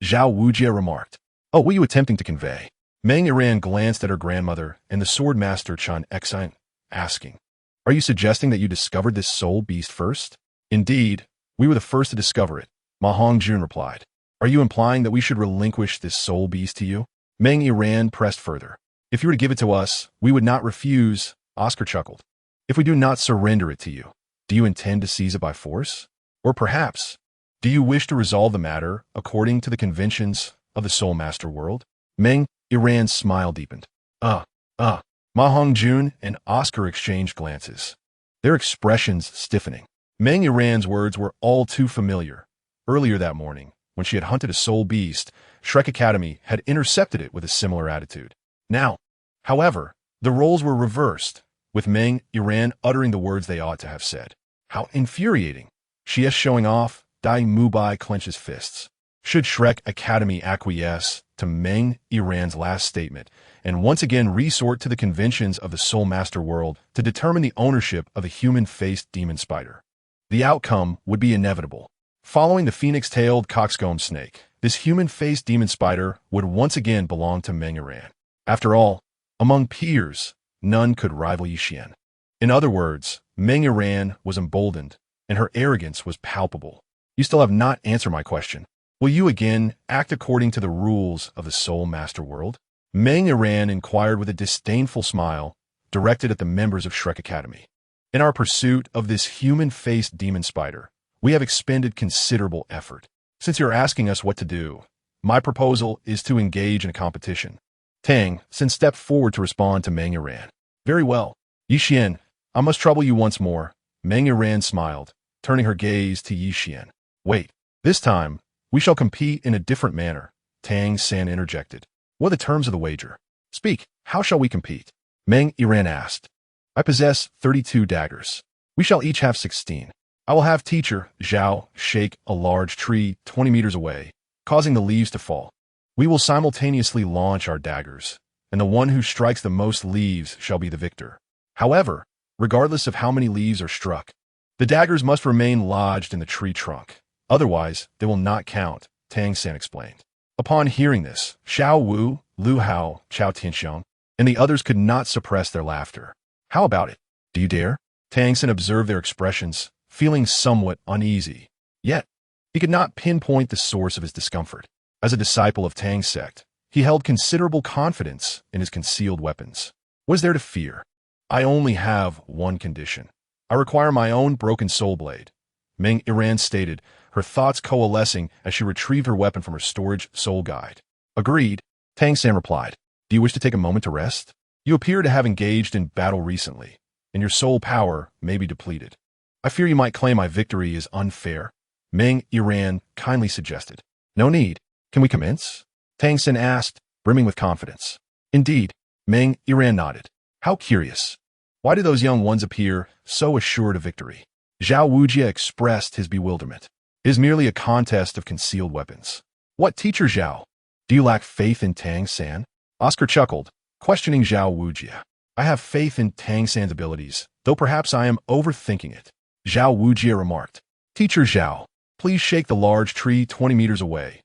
Zhao Wujie remarked. Oh, what are you attempting to convey? Meng Yiran glanced at her grandmother and the sword master Chen Mo, asking, are you suggesting that you discovered this soul beast first? Indeed, we were the first to discover it, Ma Hongjun replied. Are you implying that we should relinquish this soul beast to you? Meng Yiran pressed further. If you were to give it to us, we would not refuse, Oscar chuckled. If we do not surrender it to you, do you intend to seize it by force? Or perhaps, do you wish to resolve the matter according to the conventions of the Soul Master world? Meng Yiran's smile deepened. Ma Hongjun and Oscar exchanged glances, their expressions stiffening. Meng Yiran's words were all too familiar. Earlier that morning, when she had hunted a soul beast, Shrek Academy had intercepted it with a similar attitude. Now, however, the roles were reversed, with Meng Yiran uttering the words they ought to have said. How infuriating! She is showing off, Dai Mubai clenches fists. Should Shrek Academy acquiesce to Meng Yiran's last statement and once again resort to the conventions of the Soul Master world to determine the ownership of a human-faced demon spider? The outcome would be inevitable. Following the phoenix-tailed coxcomb snake, this human-faced demon spider would once again belong to Meng Yiran. After all, among peers, none could rival Xian. In other words, Meng Yiran was emboldened, and her arrogance was palpable. You still have not answered my question. Will you again act according to the rules of the Soul Master world? Meng Yiran inquired with a disdainful smile, directed at the members of Shrek Academy. In our pursuit of this human-faced demon spider, we have expended considerable effort. Since you're asking us what to do, my proposal is to engage in a competition. Tang San stepped forward to respond to Meng Yiran. Very well. Xian, I must trouble you once more. Meng Yiran smiled, turning her gaze to Xian. Wait, this time, we shall compete in a different manner, Tang San interjected. What are the terms of the wager? Speak, how shall we compete? Meng Yiran asked. I possess 32 daggers. We shall each have 16. I will have teacher Xiao shake a large tree 20 meters away, causing the leaves to fall. We will simultaneously launch our daggers, and the one who strikes the most leaves shall be the victor. However, regardless of how many leaves are struck, the daggers must remain lodged in the tree trunk. Otherwise, they will not count, Tang San explained. Upon hearing this, Xiao Wu, Lu Hao, Chao Tianxiang, and the others could not suppress their laughter. How about it? Do you dare? Tang San observed their expressions, feeling somewhat uneasy. Yet, he could not pinpoint the source of his discomfort. As a disciple of Tang's sect, he held considerable confidence in his concealed weapons. What is there to fear? I only have one condition. I require my own broken soul blade, Meng Yiran stated, her thoughts coalescing as she retrieved her weapon from her storage soul guide. Agreed, Tang San replied. Do you wish to take a moment to rest? You appear to have engaged in battle recently, and your soul power may be depleted. I fear you might claim my victory is unfair, Meng Yiran kindly suggested. No need. Can we commence? Tang San asked, brimming with confidence. Indeed, Meng Yiran nodded. How curious. Why do those young ones appear so assured of victory? Zhao Wujie expressed his bewilderment. It is merely a contest of concealed weapons. What, teacher Zhao? Do you lack faith in Tang San? Oscar chuckled, questioning Zhao Wujie. I have faith in Tang San's abilities, though perhaps I am overthinking it. Zhao Wujie remarked. Teacher Zhao, please shake the large tree 20 meters away.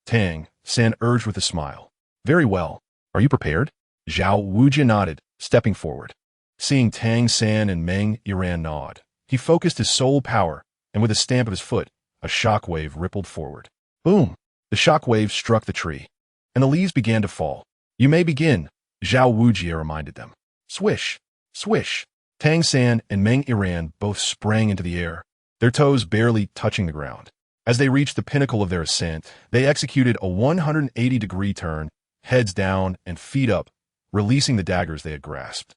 Tang San urged with a smile. Very well. Are you prepared? Zhao Wujie nodded, stepping forward. Seeing Tang San and Meng Yiran nod, he focused his soul power, and with a stamp of his foot, a shockwave rippled forward. Boom! The shockwave struck the tree, and the leaves began to fall. You may begin, Zhao Wujie reminded them. Swish! Swish! Tang San and Meng Yiran both sprang into the air, their toes barely touching the ground. As they reached the pinnacle of their ascent, they executed a 180-degree turn, heads down and feet up, releasing the daggers they had grasped.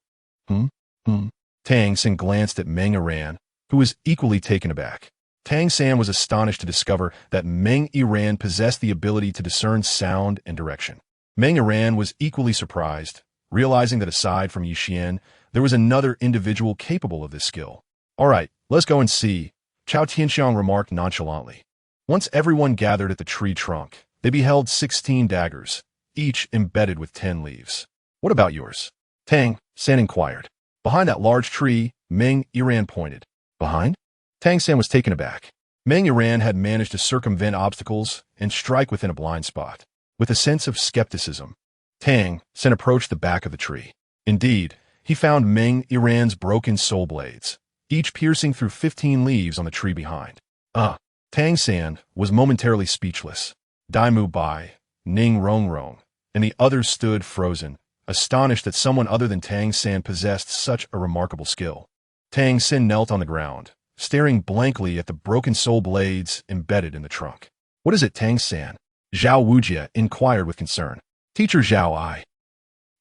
Tang San glanced at Meng Yiran, who was equally taken aback. Tang San was astonished to discover that Meng Yiran possessed the ability to discern sound and direction. Meng Yiran was equally surprised, realizing that aside from Xian, there was another individual capable of this skill. All right, let's go and see, Chao Tianxiang remarked nonchalantly. Once everyone gathered at the tree trunk, they beheld 16 daggers, each embedded with 10 leaves. What about yours? Tang San inquired. Behind that large tree, Meng Yiran pointed. Behind? Tang San was taken aback. Meng Yiran had managed to circumvent obstacles and strike within a blind spot. With a sense of skepticism, Tang San approached the back of the tree. Indeed, he found Meng Yiran's broken soul blades, each piercing through 15 leaves on the tree behind. Tang San was momentarily speechless. Dai Mu Bai, Ning Rong Rong, and the others stood frozen, astonished that someone other than Tang San possessed such a remarkable skill. Tang San knelt on the ground, staring blankly at the broken soul blades embedded in the trunk. What is it, Tang San? Zhao Wujie inquired with concern. Teacher Zhao, I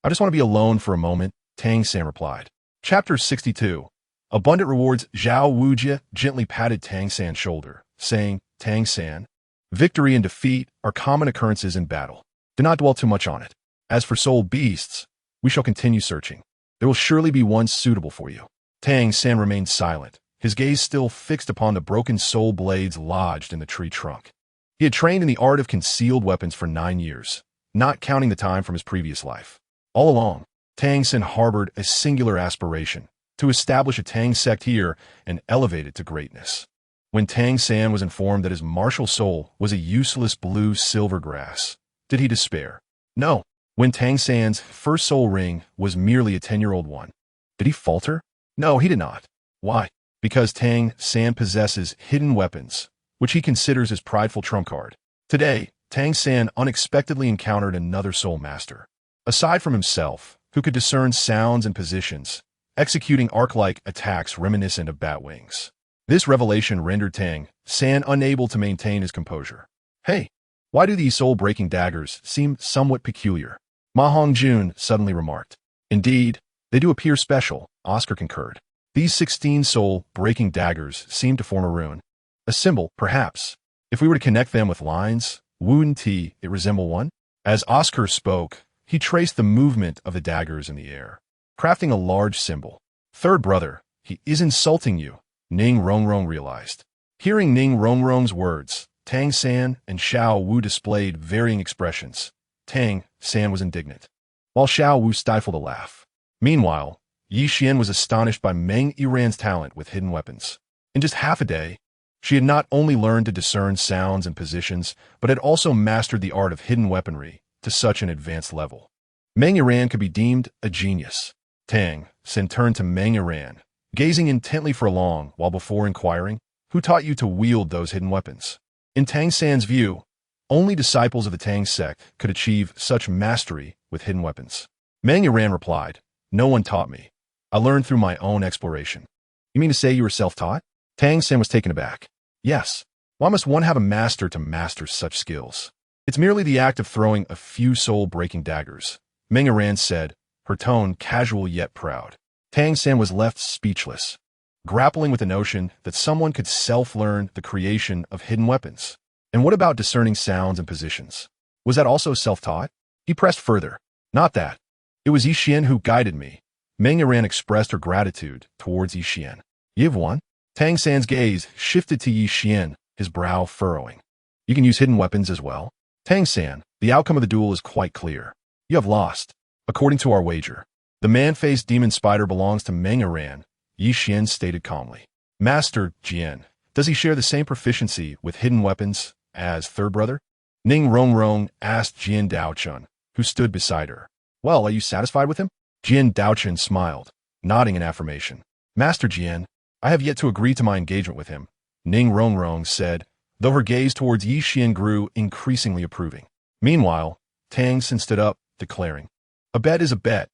just want to be alone for a moment, Tang San replied. Chapter 62. Abundant rewards. Zhao Wujie gently patted Tang San's shoulder, saying, Tang San, victory and defeat are common occurrences in battle. Do not dwell too much on it. As for soul beasts, we shall continue searching. There will surely be one suitable for you. Tang San remained silent, his gaze still fixed upon the broken soul blades lodged in the tree trunk. He had trained in the art of concealed weapons for 9 years, not counting the time from his previous life. All along, Tang San harbored a singular aspiration, to establish a Tang sect here and elevate it to greatness. When Tang San was informed that his martial soul was a useless blue-silver grass, did he despair? No. When Tang San's first soul ring was merely a 10-year-old one, did he falter? No, he did not. Why? Because Tang San possesses hidden weapons, which he considers his prideful trump card. Today, Tang San unexpectedly encountered another soul master. Aside from himself, who could discern sounds and positions, executing arc-like attacks reminiscent of bat wings. This revelation rendered Tang San unable to maintain his composure. Hey, why do these soul-breaking daggers seem somewhat peculiar? Ma Hongjun suddenly remarked. Indeed, they do appear special, Oscar concurred. These 16 soul-breaking daggers seem to form a rune. A symbol, perhaps. If we were to connect them with lines, wouldn't it resemble one? As Oscar spoke, He traced the movement of the daggers in the air, crafting a large symbol. Third brother, he is insulting you, Ning Rongrong realized. Hearing Ning Rongrong's words, Tang San and Xiao Wu displayed varying expressions. Tang San was indignant, while Xiao Wu stifled a laugh. Meanwhile, Xian was astonished by Meng Yiran's talent with hidden weapons. In just half a day, she had not only learned to discern sounds and positions, but had also mastered the art of hidden weaponry to such an advanced level. Meng Yiran could be deemed a genius. Tang San turned to Meng Yiran, gazing intently for long while before inquiring, "Who taught you to wield those hidden weapons?" In Tang San's view, only disciples of the Tang sect could achieve such mastery with hidden weapons. Meng Yiran replied, "No one taught me. I learned through my own exploration." "You mean to say you were self-taught?" Tang San was taken aback. "Yes. Why must one have a master to master such skills? It's merely the act of throwing a few soul-breaking daggers," Meng Yiran said, her tone casual yet proud. Tang San was left speechless, grappling with the notion that someone could self-learn the creation of hidden weapons. And what about discerning sounds and positions? Was that also self-taught? He pressed further. "Not that. It was Xian who guided me." Meng Yiran expressed her gratitude towards Xian. "You've won?" Tang San's gaze shifted to Xian, his brow furrowing. "You can use hidden weapons as well?" "Tang San, the outcome of the duel is quite clear. You have lost, according to our wager. The man-faced demon spider belongs to Meng Yiran," Xian stated calmly. "Master Jian, does he share the same proficiency with hidden weapons as third brother?" Ning Rongrong asked Jian Daochun, who stood beside her. "Well, are you satisfied with him?" Jian Daochun smiled, nodding in affirmation. "Master Jian, I have yet to agree to my engagement with him," Ning Rongrong said, though her gaze towards Xian grew increasingly approving. Meanwhile, Tang San stood up, declaring, "A bet is a bet.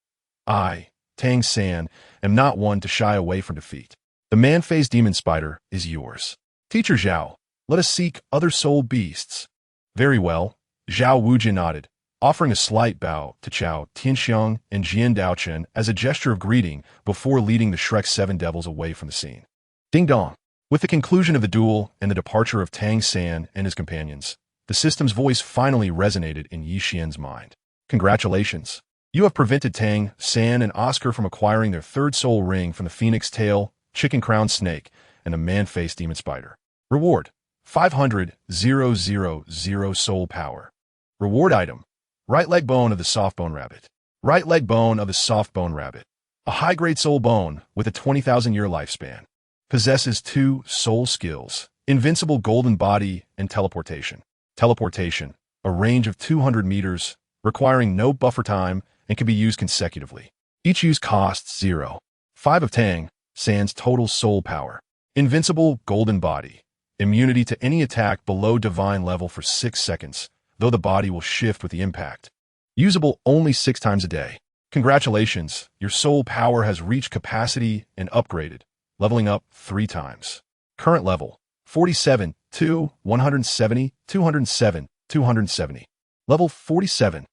I, Tang San, am not one to shy away from defeat. The man-faced demon spider is yours. Teacher Zhao, let us seek other soul beasts." "Very well," Zhao Wujin nodded, offering a slight bow to Chao Tianxiang and Jian Daochun as a gesture of greeting before leading the Shrek Seven Devils away from the scene. Ding dong. With the conclusion of the duel and the departure of Tang San and his companions, the system's voice finally resonated in Xian's mind. "Congratulations. You have prevented Tang San and Oscar from acquiring their third soul ring from the Phoenix Tail, Chicken Crown Snake, and the Man-Faced Demon Spider. Reward: 500,000 soul power. Reward item: right leg bone of the soft bone rabbit. Right leg bone of the soft bone rabbit. A high-grade soul bone with a 20,000-year lifespan. Possesses 2 soul skills: invincible golden body and teleportation. Teleportation, a range of 200 meters, requiring no buffer time and can be used consecutively. Each use costs 0.5 of Tang San's total soul power. Invincible golden body. Immunity to any attack below divine level for 6 seconds, though the body will shift with the impact. Usable only 6 times a day. Congratulations, your soul power has reached capacity and upgraded, leveling up 3 times. Current level: 47, 2, 170, 207, 270. Level 47.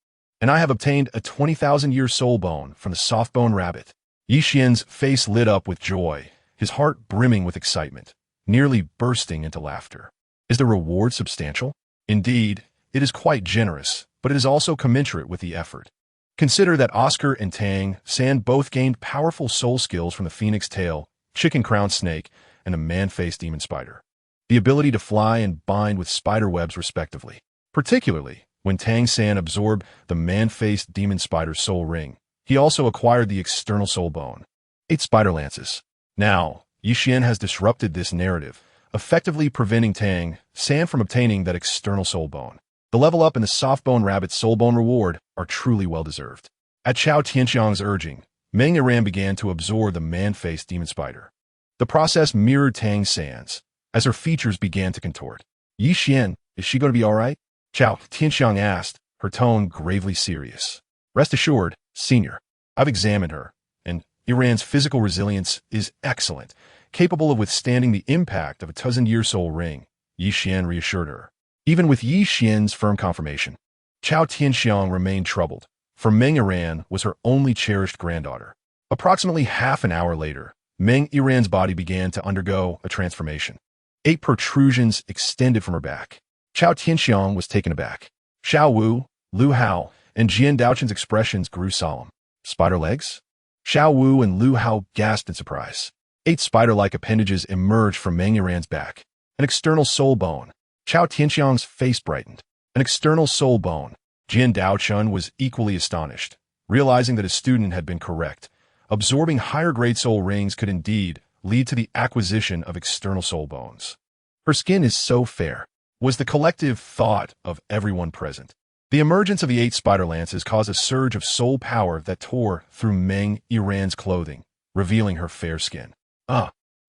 And I have obtained a 20,000-year soul bone from the soft bone rabbit." Xian's face lit up with joy, his heart brimming with excitement, nearly bursting into laughter. "Is the reward substantial?" "Indeed, it is quite generous, but it is also commensurate with the effort. Consider that Oscar and Tang San both gained powerful soul skills from the Phoenix Tail, Chicken Crown Snake, and the Man-Faced Demon Spider. The ability to fly and bind with spider webs respectively. Particularly, when Tang San absorbed the Man-Faced Demon Spider's soul ring, he also acquired the external soul bone. 8 spider lances. Now, Xian has disrupted this narrative, effectively preventing Tang San from obtaining that external soul bone. The level up and the soft bone rabbit's soul bone reward are truly well-deserved." At Chao Tianxiang's urging, Meng Yiran began to absorb the Man-Faced Demon Spider. The process mirrored Tang San's, as her features began to contort. "Xian, is she going to be all right?" Chao Tianxiang asked, her tone gravely serious. "Rest assured, Senior, I've examined her, and Iran's physical resilience is excellent, capable of withstanding the impact of a 1,000-year soul ring," Xian reassured her. Even with Xian's firm confirmation, Chao Tianxiang remained troubled, for Meng Yiran was her only cherished granddaughter. Approximately half an hour later, Meng Yiran's body began to undergo a transformation. 8 protrusions extended from her back. Chao Tianxiang was taken aback. Xiao Wu, Lu Hao, and Jian Daochen's expressions grew solemn. Spider legs? Xiao Wu and Lu Hao gasped in surprise. 8 spider-like appendages emerged from Meng Yiran's back. An external soul bone. Chao Tianxiang's face brightened. An external soul bone. Jian Daochen was equally astonished, realizing that his student had been correct. Absorbing higher-grade soul rings could indeed lead to the acquisition of external soul bones. Her skin is so fair, was the collective thought of everyone present. The emergence of the 8 spider lances caused a surge of soul power that tore through Meng Yiran's clothing, revealing her fair skin.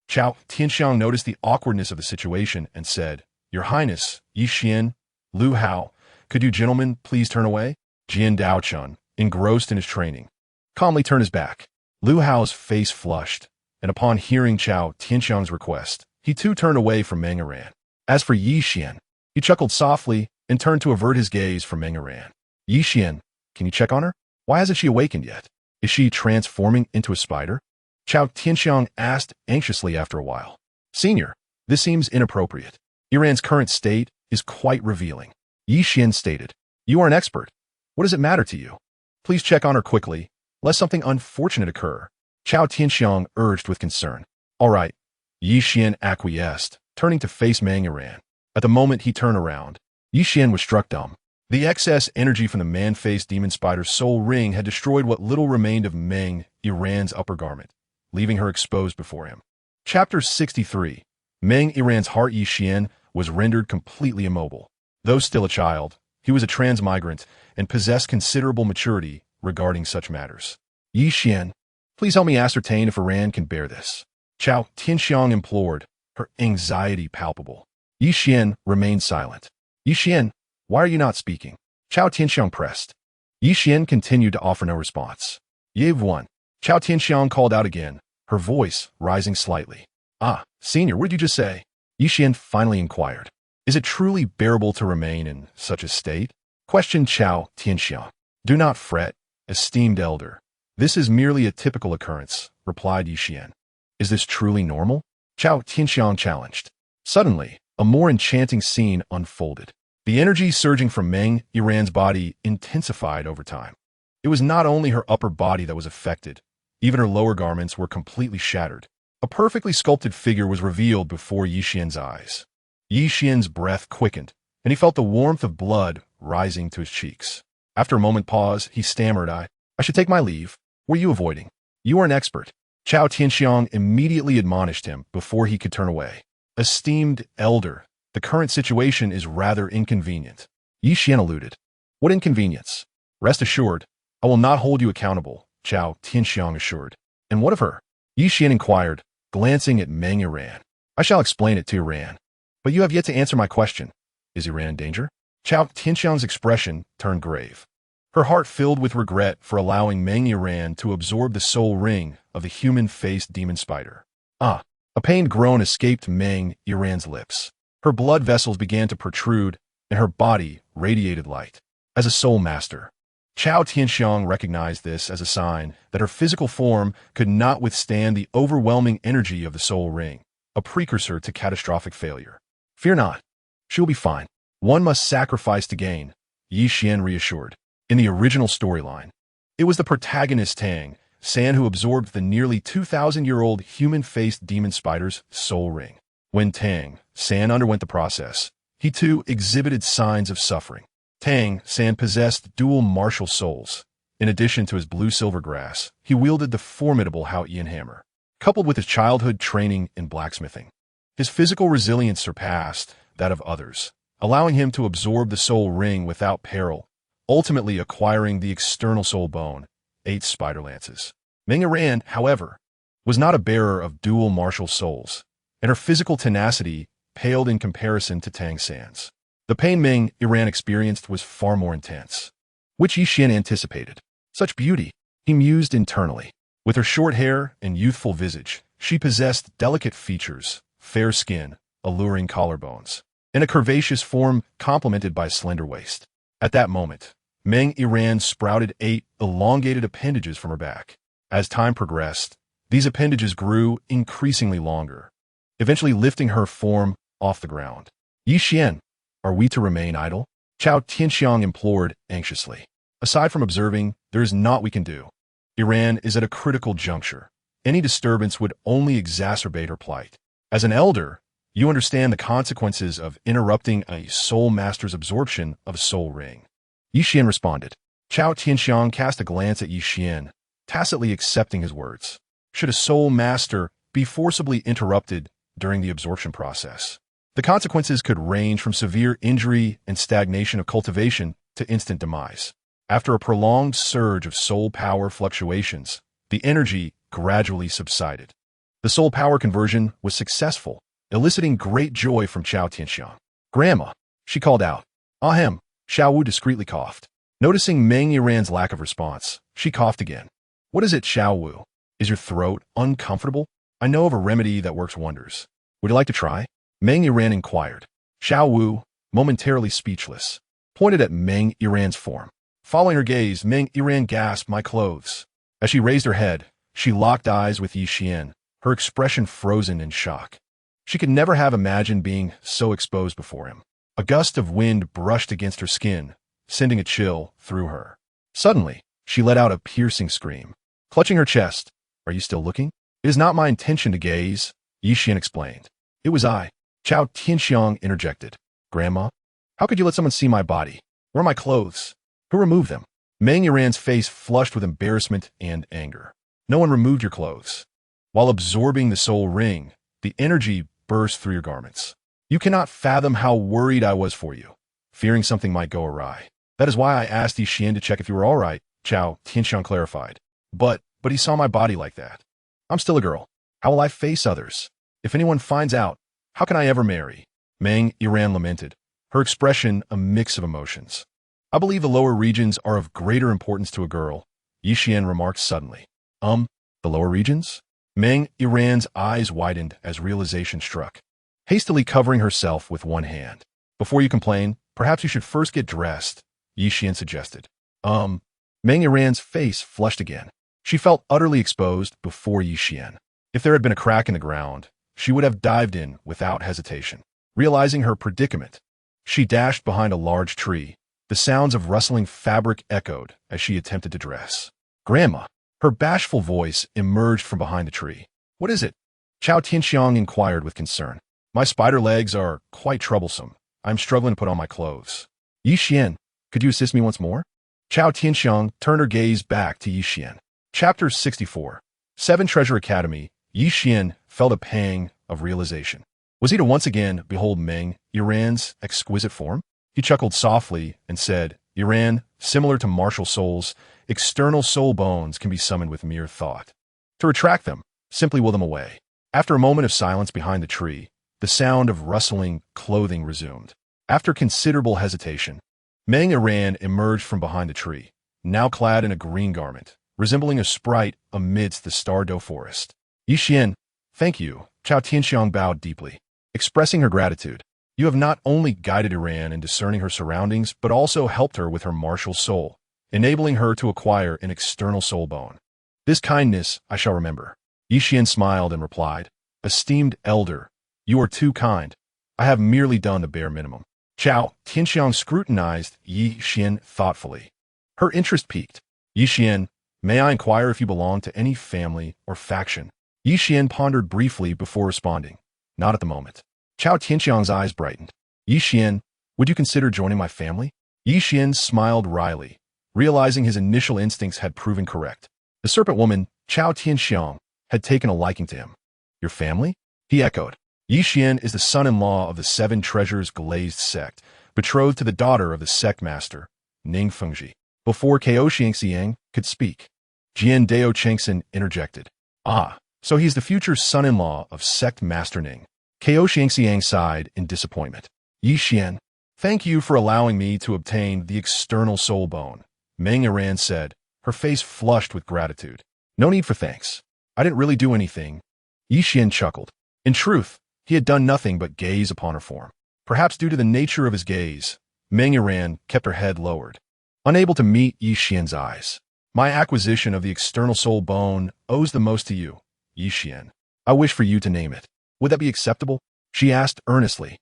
Chao Tianxiang noticed the awkwardness of the situation and said, "Your Highness, Yi Xian, Lu Hao, could you gentlemen please turn away?" Jian Daochen, engrossed in his training, calmly turned his back. Lu Hao's face flushed, and upon hearing Chao Tianxiang's request, he too turned away from Meng Yiran. As for Yi Xian, he chuckled softly and turned to avert his gaze from Meng Yiran. "Yi Xian, can you check on her? Why hasn't she awakened yet? Is she transforming into a spider?" Chao Tianxiang asked anxiously after a while. "Senior, this seems inappropriate. Yiran's current state is quite revealing." Yi Xian stated, "You are an expert. What does it matter to you? Please check on her quickly, lest something unfortunate occur." Chao Tianxiang urged with concern. "All right." Yi Xian acquiesced, turning to face Meng Yiran. At the moment he turned around, Yi Xian was struck dumb. The excess energy from the man-faced demon spider's soul ring had destroyed what little remained of Meng Yiran's upper garment, leaving her exposed before him. Chapter 63. Meng Yiran's heart. Yi Xian was rendered completely immobile. Though still a child, he was a transmigrant and possessed considerable maturity regarding such matters. "Yi Xian, please help me ascertain if Yiran can bear this," Chao Tianxiang implored, her anxiety palpable. Yi Xian remained silent. "Yi Xian, why are you not speaking?" Chao Tianxiang pressed. Yi Xian continued to offer no response. "You've won." Chao Tianxiang called out again, her voice rising slightly. Senior, what did you just say?" Yi Xian finally inquired. "Is it truly bearable to remain in such a state?" questioned Chao Tianxiang. "Do not fret, esteemed elder. This is merely a typical occurrence," replied Yi Xian. "Is this truly normal?" Chao Tianxiang challenged. Suddenly, a more enchanting scene unfolded. The energy surging from Meng Yiran's body intensified over time. It was not only her upper body that was affected, even her lower garments were completely shattered. A perfectly sculpted figure was revealed before Yi Xian's eyes. Yi Xian's breath quickened, and he felt the warmth of blood rising to his cheeks. After a moment pause, he stammered, I should take my leave. What are you avoiding? You are an expert." Chao Tianxiang immediately admonished him before he could turn away. "Esteemed elder, the current situation is rather inconvenient." Yi Xian alluded. "What inconvenience?" "Rest assured, I will not hold you accountable," Chao Tianxiang assured. "And what of her?" Yi Xian inquired, glancing at Meng Yiran. "I shall explain it to Yiran. But you have yet to answer my question. Is Yiran in danger?" Chao Tianxiang's expression turned grave. Her heart filled with regret for allowing Meng Yiran to absorb the soul ring of the human-faced demon spider. A pained groan escaped Meng Yiran's lips. Her blood vessels began to protrude, and her body radiated light. As a soul master, Chao Tianxiang recognized this as a sign that her physical form could not withstand the overwhelming energy of the soul ring, a precursor to catastrophic failure. "Fear not. She will be fine. One must sacrifice to gain," Yi Xian reassured. In the original storyline, it was the protagonist Tang San who absorbed the nearly 2,000-year-old human-faced demon spider's soul ring. When Tang San underwent the process, he too exhibited signs of suffering. Tang San possessed dual martial souls. In addition to his blue-silver grass, he wielded the formidable Xiao Yan hammer. Coupled with his childhood training in blacksmithing, his physical resilience surpassed that of others, allowing him to absorb the soul ring without peril, ultimately acquiring the external soul bone, 8 spider lances. Meng Yiran, however, was not a bearer of dual martial souls, and her physical tenacity paled in comparison to Tang San's. The pain Meng Yiran experienced was far more intense, which Yi Xian anticipated. Such beauty, he mused internally. With her short hair and youthful visage, she possessed delicate features, fair skin, alluring collarbones, and a curvaceous form complemented by a slender waist. At that moment, Meng Yiran sprouted 8 elongated appendages from her back. As time progressed, these appendages grew increasingly longer, eventually lifting her form off the ground. "Yi Xian, are we to remain idle?" Chao Tianxiang implored anxiously. Aside from observing, there is naught we can do. Iran is at a critical juncture. Any disturbance would only exacerbate her plight. As an elder, you understand the consequences of interrupting a soul master's absorption of a soul ring. Xian responded. Qiao Tianxiang cast a glance at Xian, tacitly accepting his words. Should a soul master be forcibly interrupted during the absorption process, the consequences could range from severe injury and stagnation of cultivation to instant demise. After a prolonged surge of soul power fluctuations, the energy gradually subsided. The soul power conversion was successful, eliciting great joy from Qiao Tianxiang. Grandma, she called out. Ahem, Xiao Wu discreetly coughed. Noticing Meng Yiran's lack of response, she coughed again. What is it, Xiao Wu? Is your throat uncomfortable? I know of a remedy that works wonders. Would you like to try? Meng Yiran inquired. Xiao Wu, momentarily speechless, pointed at Meng Yiran's form. Following her gaze, Meng Yiran gasped, my clothes. As she raised her head, she locked eyes with Xian, her expression frozen in shock. She could never have imagined being so exposed before him. A gust of wind brushed against her skin, sending a chill through her. Suddenly, she let out a piercing scream. Clutching her chest, are you still looking? It is not my intention to gaze, Xian explained. It was I. Qiao Tianxiang interjected. Grandma, how could you let someone see my body? Where are my clothes? Who removed them? Meng Yiran's face flushed with embarrassment and anger. No one removed your clothes. While absorbing the soul ring, the energy burst through your garments. You cannot fathom how worried I was for you, fearing something might go awry. That is why I asked Xian to check if you were all right, Qiao Tianxiang clarified. But he saw my body like that. I'm still a girl. How will I face others? If anyone finds out, how can I ever marry? Meng Yiran lamented, her expression a mix of emotions. I believe the lower regions are of greater importance to a girl, Xian remarked suddenly. The lower regions? Meng Yiran's eyes widened as realization struck, hastily covering herself with one hand. Before you complain, perhaps you should first get dressed, Xian suggested. Meng Yiran's face flushed again. She felt utterly exposed before Xian. If there had been a crack in the ground, she would have dived in without hesitation. Realizing her predicament, she dashed behind a large tree. The sounds of rustling fabric echoed as she attempted to dress. Grandma, her bashful voice emerged from behind the tree. What is it? Qiao Tianxiang inquired with concern. My spider legs are quite troublesome. I'm struggling to put on my clothes. Xian, could you assist me once more? Qiao Tianxiang turned her gaze back to Xian. Chapter 64. 7 Treasure Academy. Xian felt a pang of realization. Was he to once again behold Meng Yiran's exquisite form? He chuckled softly and said, Yiran, similar to martial souls, external soul bones can be summoned with mere thought. To retract them, simply will them away. After a moment of silence behind the tree, the sound of rustling clothing resumed. After considerable hesitation, Meng Yiran emerged from behind the tree, now clad in a green garment, resembling a sprite amidst the star-dough forest. Xian, thank you, Qiao Tianxiang bowed deeply, expressing her gratitude. You have not only guided Iran in discerning her surroundings, but also helped her with her martial soul, enabling her to acquire an external soul bone. This kindness I shall remember. Xian smiled and replied, Esteemed elder, you are too kind. I have merely done the bare minimum. Qiao Tianxiang scrutinized Xian thoughtfully. Her interest piqued. Xian, may I inquire if you belong to any family or faction? Xian pondered briefly before responding. Not at the moment. Qiao Tianxiang's eyes brightened. Xian, would you consider joining my family? Xian smiled wryly, realizing his initial instincts had proven correct. The serpent woman, Qiao Tianxiang, had taken a liking to him. Your family? He echoed. Xian is the son-in-law of the 7 Treasures Glazed sect, betrothed to the daughter of the sect master, Ning Fengji. Before Kao Xiangxiang could speak, Jian Dao Chengsen interjected. Ah, so he's the future son-in-law of sect master Ning. Kao Xiangxiang sighed in disappointment. Xian, thank you for allowing me to obtain the external soul bone, Meng Yiran said, her face flushed with gratitude. No need for thanks. I didn't really do anything. Xian chuckled. In truth, he had done nothing but gaze upon her form. Perhaps due to the nature of his gaze, Meng Yiran kept her head lowered, unable to meet Xian's eyes. My acquisition of the external soul bone owes the most to you, Xian. I wish for you to name it. Would that be acceptable? She asked earnestly.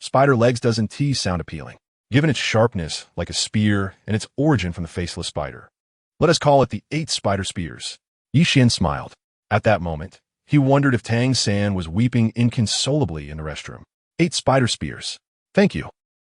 Spider legs doesn't sound appealing. given its sharpness like a spear and its origin from the faceless spider. Let us call it the 8 spider spears. Xian smiled. At that moment, he wondered if Tang San was weeping inconsolably in the restroom. 8 spider spears. Thank you.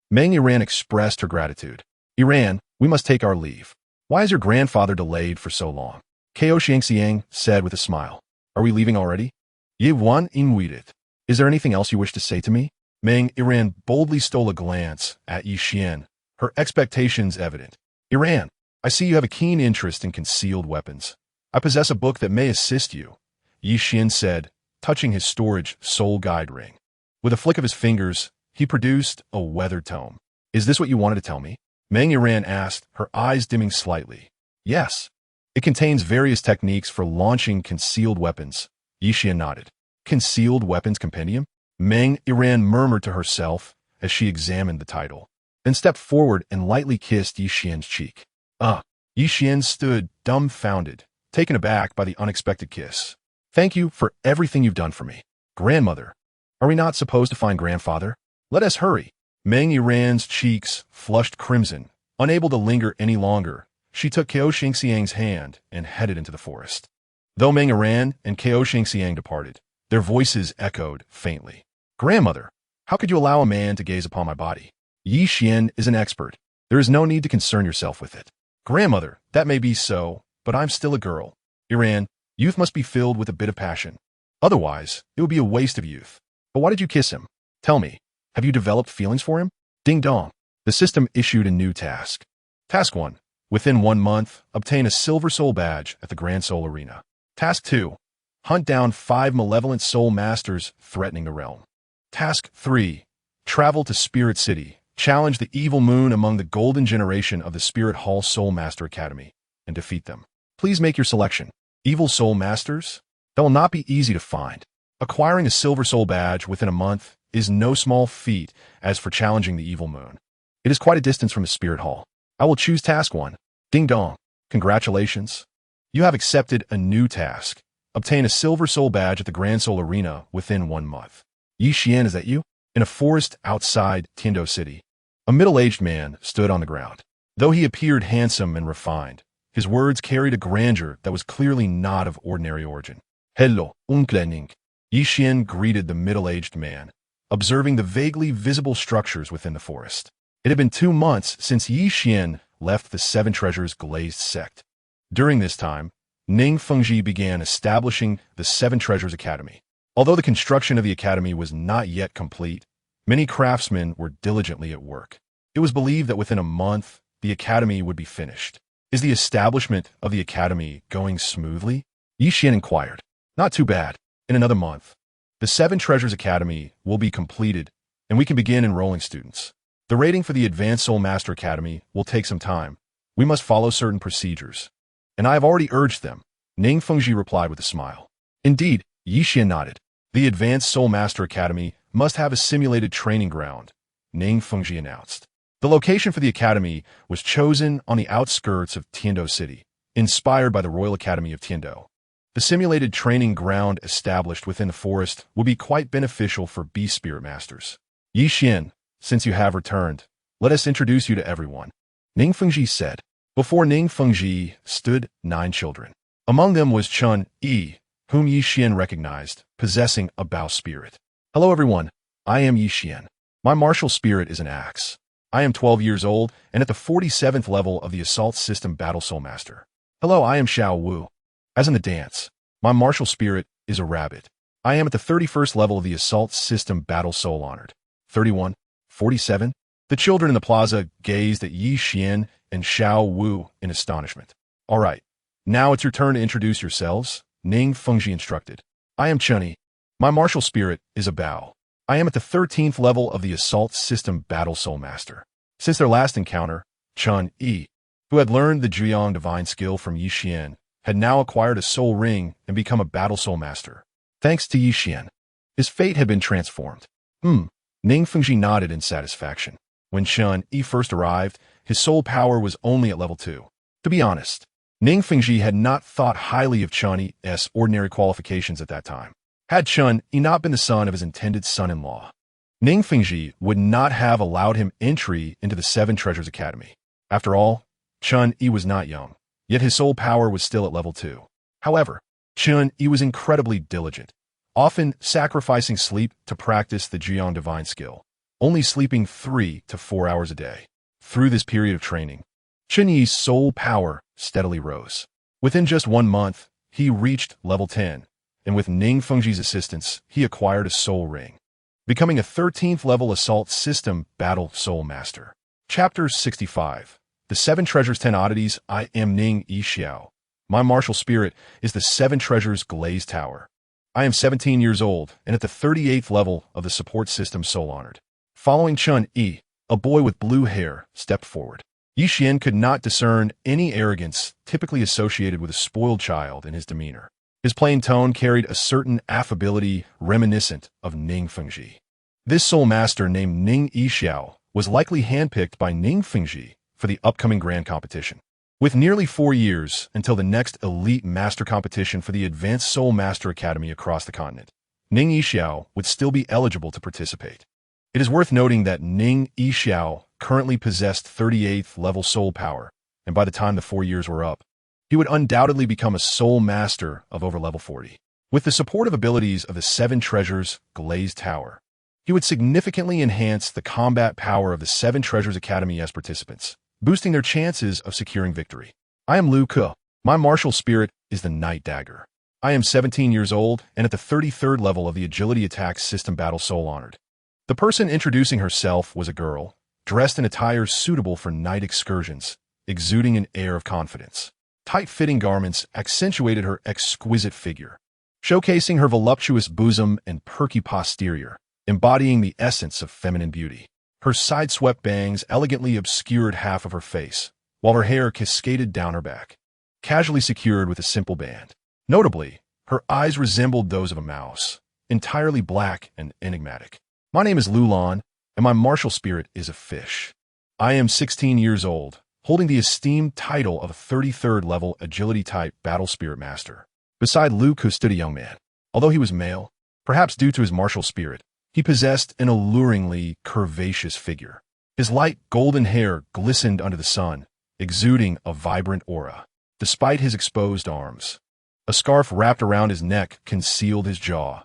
Meng Yiran expressed her gratitude. Yiran, we must take our leave. Why is your grandfather delayed for so long? Ko Xiangxiang said with a smile. Are we leaving already? Ye wan inweited. Is there anything else you wish to say to me? Meng Yiran boldly stole a glance at Xian, her expectations evident. Yiran, I see you have a keen interest in concealed weapons. I possess a book that may assist you, Xian said, touching his storage soul guide ring. With a flick of his fingers, he produced a weathered tome. Is this what you wanted to tell me? Meng Yiran asked, her eyes dimming slightly. Yes. It contains various techniques for launching concealed weapons. Xian nodded. Concealed Weapons Compendium? Meng Yiran murmured to herself as she examined the title, then stepped forward and lightly kissed Xian's cheek. Xian stood dumbfounded, taken aback by the unexpected kiss. Thank you for everything you've done for me. Grandmother, are we not supposed to find grandfather? Let us hurry. Meng Yiran's cheeks flushed crimson. Unable to linger any longer, she took Ko Xiangxiang's hand and headed into the forest. Though Meng Yiran and Ko Xiangxiang departed, their voices echoed faintly. Grandmother, how could you allow a man to gaze upon my body? Xian is an expert. There is no need to concern yourself with it. Grandmother, that may be so, but I'm still a girl. Yiran, youth must be filled with a bit of passion. Otherwise, it would be a waste of youth. But why did you kiss him? Tell me, have you developed feelings for him? Ding dong. The system issued a new task. Task 1. Within 1 month, obtain a Silver Soul badge at the Grand Soul Arena. Task 2. Hunt down 5 malevolent soul masters threatening the realm. Task 3. Travel to Spirit City. Challenge the evil moon among the golden generation of the Spirit Hall Soul Master Academy and defeat them. Please make your selection. Evil soul masters? That will not be easy to find. Acquiring a Silver Soul badge within a month is no small feat as for challenging the evil moon. It is quite a distance from the Spirit Hall. I will choose Task 1. Ding dong. Congratulations. You have accepted a new task. Obtain a Silver Soul badge at the Grand Soul Arena within 1 month. Xian, is that you? In a forest outside Tiando City, a middle-aged man stood on the ground. Though he appeared handsome and refined, his words carried a grandeur that was clearly not of ordinary origin. Hello, Unklening. Xian greeted the middle-aged man, observing the vaguely visible structures within the forest. It had been 2 months since Xian left the 7 Treasures glazed sect. During this time, Ning Fengji began establishing the 7 Treasures Academy. Although the construction of the academy was not yet complete, many craftsmen were diligently at work. It was believed that within a month, the academy would be finished. Is the establishment of the academy going smoothly? Xian inquired. Not too bad. In another month, the 7 Treasures Academy will be completed, and we can begin enrolling students. The rating for the Advanced Soul Master Academy will take some time. We must follow certain procedures. And I have already urged them, Ning Fengji replied with a smile. Indeed, Xian nodded. The Advanced Soul Master Academy must have a simulated training ground, Ning Fengji announced. The location for the academy was chosen on the outskirts of Tiando City, inspired by the Royal Academy of Tiando. The simulated training ground established within the forest will be quite beneficial for Beast Spirit Masters. Xian, since you have returned, let us introduce you to everyone, Ning Fengji said. Before Ning Fengji stood 9 children. Among them was Chun Yi, whom Xian recognized, possessing a Bao spirit. Hello everyone, I am Xian. My martial spirit is an axe. I am 12 years old and at the 47th level of the Assault System Battle Soul Master. Hello, I am Xiao Wu. As in the dance, my martial spirit is a rabbit. I am at the 31st level of the Assault System Battle Soul Honored. 31, 47. The children in the plaza gazed at Xian and Xiao Wu in astonishment. All right, now it's your turn to introduce yourselves, Ning Fengji instructed. I am Chun-Yi. My martial spirit is a Bao. I am at the 13th level of the Assault System Battle Soul Master. Since their last encounter, Chun-Yi, who had learned the Zhuyang Divine skill from Xian, had now acquired a soul ring and become a Battle Soul Master. Thanks to Xian, his fate had been transformed. Ning Fengji nodded in satisfaction. When Chun-Yi first arrived, his soul power was only at level 2. To be honest, Ning Fengji had not thought highly of Chun-Yi's ordinary qualifications at that time. Had Chun-Yi not been the son of his intended son-in-law, Ning Fengji would not have allowed him entry into the Seven Treasures Academy. After all, Chen Yi was not young, yet his soul power was still at level 2. However, Chen Yi was incredibly diligent, often sacrificing sleep to practice the Xian divine skill, only sleeping 3 to 4 hours a day. Through this period of training, Chen Yi's soul power steadily rose. Within just 1 month, he reached level 10, and with Ning Fengji's assistance, he acquired a soul ring, becoming a 13th level assault system battle soul master. Chapter 65. The Seven Treasures 10 Oddities. I am Ning Yixiao. My martial spirit is the Seven Treasures Glazed Tower. I am 17 years old and at the 38th level of the support system Soul Honored. Following Chen Yi, a boy with blue hair stepped forward. Xian could not discern any arrogance typically associated with a spoiled child in his demeanor. His plain tone carried a certain affability reminiscent of Ning Fengji. This soul master named Ning Yixiao was likely handpicked by Ning Fengji for the upcoming grand competition. With nearly 4 years until the next elite master competition for the Advanced Soul Master Academy across the continent, Ning Yixiao would still be eligible to participate. It is worth noting that Ning Yixiao currently possessed 38th level soul power, and by the time the 4 years were up, he would undoubtedly become a soul master of over level 40. With the supportive abilities of the Seven Treasures Glazed Tower, he would significantly enhance the combat power of the Seven Treasures Academy as participants, boosting their chances of securing victory. I am Lu Ke. My martial spirit is the Night Dagger. I am 17 years old and at the 33rd level of the Agility Attack System Battle Soul Honored. The person introducing herself was a girl, dressed in attire suitable for night excursions, exuding an air of confidence. Tight-fitting garments accentuated her exquisite figure, showcasing her voluptuous bosom and perky posterior, embodying the essence of feminine beauty. Her side-swept bangs elegantly obscured half of her face, while her hair cascaded down her back, casually secured with a simple band. Notably, her eyes resembled those of a mouse, entirely black and enigmatic. My name is Lulan, and my martial spirit is a fish. I am 16 years old, holding the esteemed title of a 33rd level agility-type battle spirit master. Beside Luke stood a young man. Although he was male, perhaps due to his martial spirit, he possessed an alluringly curvaceous figure. His light golden hair glistened under the sun, exuding a vibrant aura. Despite his exposed arms, a scarf wrapped around his neck concealed his jaw,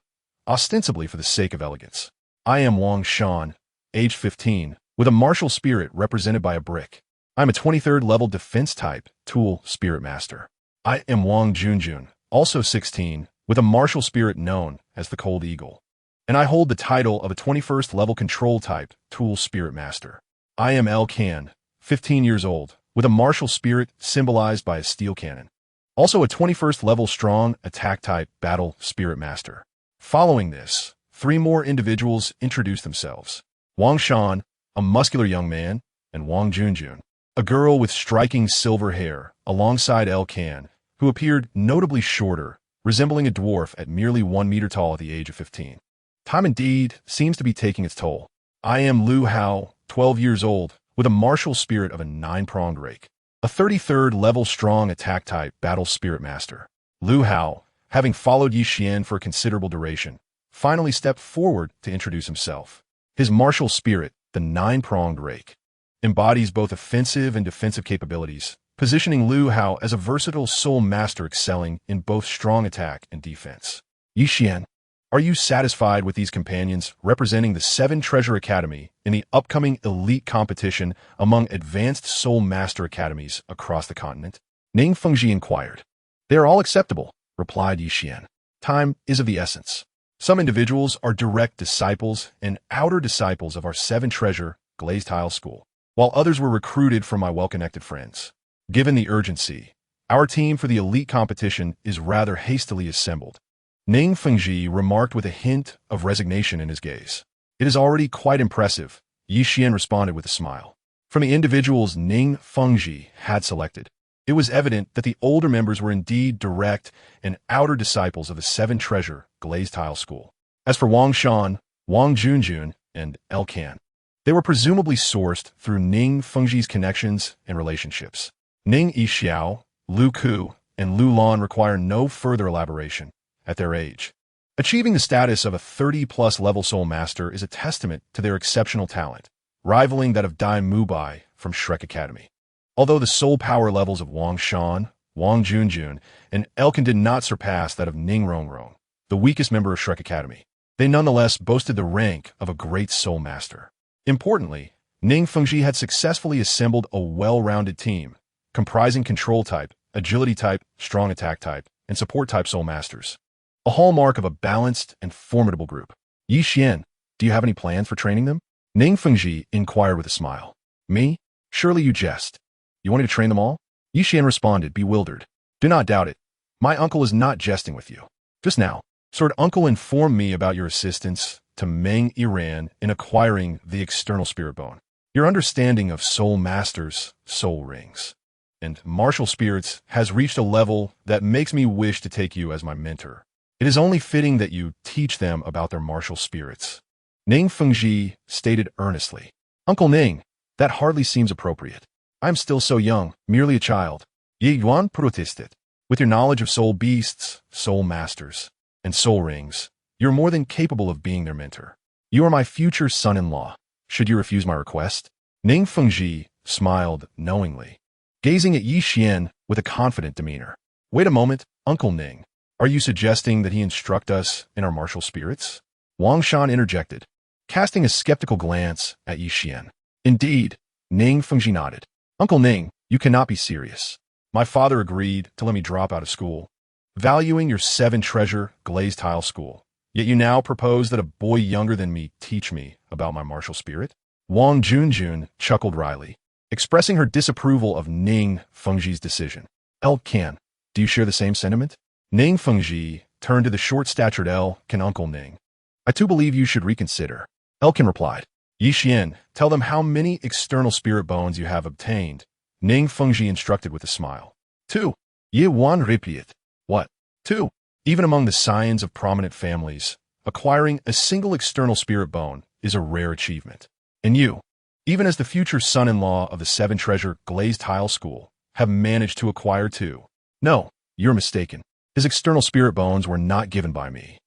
ostensibly for the sake of elegance. I am Wang Shan, age 15, with a martial spirit represented by a brick. I am a 23rd level defense type tool spirit master. I am Wang Junjun, also 16, with a martial spirit known as the Cold Eagle, and I hold the title of a 21st level control type tool spirit master. I am El Can, 15 years old, with a martial spirit symbolized by a steel cannon, also a 21st level strong attack type battle spirit master. Following this, 3 more individuals introduced themselves. Wang Shan, a muscular young man, and Wang Junjun, a girl with striking silver hair, alongside El Can, who appeared notably shorter, resembling a dwarf at merely 1 meter tall at the age of 15. Time indeed seems to be taking its toll. I am Lu Hao, 12 years old, with a martial spirit of a 9-pronged rake, a 33rd level strong attack type battle spirit master. Lu Hao, having followed Xian for a considerable duration, finally stepped forward to introduce himself. His martial spirit, the 9-pronged rake, embodies both offensive and defensive capabilities, positioning Lu Hao as a versatile soul master excelling in both strong attack and defense. Xian, are you satisfied with these companions representing the Seven Treasure Academy in the upcoming elite competition among advanced soul master academies across the continent? Ning Fengji inquired. They are all acceptable, replied Xian. Time is of the essence. Some individuals are direct disciples and outer disciples of our Seven Treasure Glazed Tile School, while others were recruited from my well-connected friends. Given the urgency, our team for the elite competition is rather hastily assembled. Ning Fengji remarked with a hint of resignation in his gaze. It is already quite impressive, Xian responded with a smile. From the individuals Ning Fengji had selected, it was evident that the older members were indeed direct and outer disciples of the Seven Treasure Glazed Tile School. As for Wang Shan, Wang Junjun, and El Can, they were presumably sourced through Ning Fengji's connections and relationships. Ning Yixiao, Lu Ku, and Lu Lan require no further elaboration. At their age, Achieving the status of a 30-plus level soul master is a testament to their exceptional talent, rivaling that of Dai Mubai from Shrek Academy. Although the soul power levels of Wang Shan, Wang Junjun, and Elkin did not surpass that of Ning Rongrong, the weakest member of Shrek Academy, they nonetheless boasted the rank of a great soul master. Importantly, Ning Fengji had successfully assembled a well-rounded team, comprising control type, agility type, strong attack type, and support type soul masters. A hallmark of a balanced and formidable group. Yi Xian, do you have any plans for training them? Ning Fengji inquired with a smile. Me? Surely you jest. You want me to train them all? Yi Xian responded, bewildered. Do not doubt it. My uncle is not jesting with you. Just now, Sword Uncle informed me about your assistance to Meng Iran in acquiring the external spirit bone. Your understanding of soul masters, soul rings, and martial spirits has reached a level that makes me wish to take you as my mentor. It is only fitting that you teach them about their martial spirits. Ning Fengji stated earnestly. Uncle Ning, that hardly seems appropriate. I am still so young, merely a child. Ye Yuan protested. With your knowledge of soul beasts, soul masters, and soul rings, you're more than capable of being their mentor. You are my future son-in-law. Should you refuse my request? Ning Fengji smiled knowingly, gazing at Yi Xian with a confident demeanor. Wait a moment, Uncle Ning. Are you suggesting that he instruct us in our martial spirits? Wang Shan interjected, casting a skeptical glance at Yi Xian. Indeed, Ning Fengji nodded. Uncle Ning, you cannot be serious. My father agreed to let me drop out of school, valuing your 7-treasure glazed tile school. Yet you now propose that a boy younger than me teach me about my martial spirit? Wang Junjun chuckled wryly, expressing her disapproval of Ning Fengji's decision. Elkin, do you share the same sentiment? Ning Fengji turned to the short-statured Elkin Uncle Ning. I too believe you should reconsider. Elkin replied. Yi Xian, tell them how many external spirit bones you have obtained. Ning Fengji instructed with a smile. 2. Ye Wan repeat. What? 2. Even among the scions of prominent families, acquiring a single external spirit bone is a rare achievement. And you, even as the future son-in-law of the 7-treasure glazed tile school, have managed to acquire 2. No, you're mistaken. His external spirit bones were not given by me.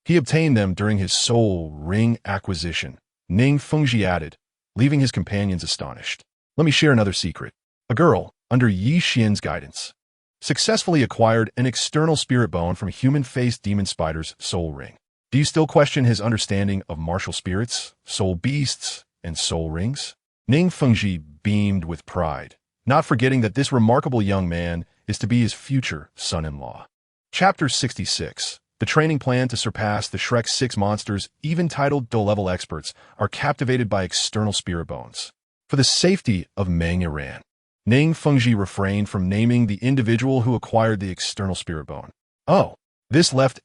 He obtained them during his soul ring acquisition, Ning Fengji added, leaving his companions astonished. Let me share another secret. A girl, under Yi Xian's guidance, successfully acquired an external spirit bone from human-faced demon spider's soul ring. Do you still question his understanding of martial spirits, soul beasts, and soul rings? Ning Fengji beamed with pride, not forgetting that this remarkable young man is to be his future son-in-law. Chapter 66. The training plan to surpass the Shrek 6 monsters, even titled Douluo experts, are captivated by external spirit bones. For the safety of Meng Iran, Ning Fengji refrained from naming the individual who acquired the external spirit bone. Oh, this left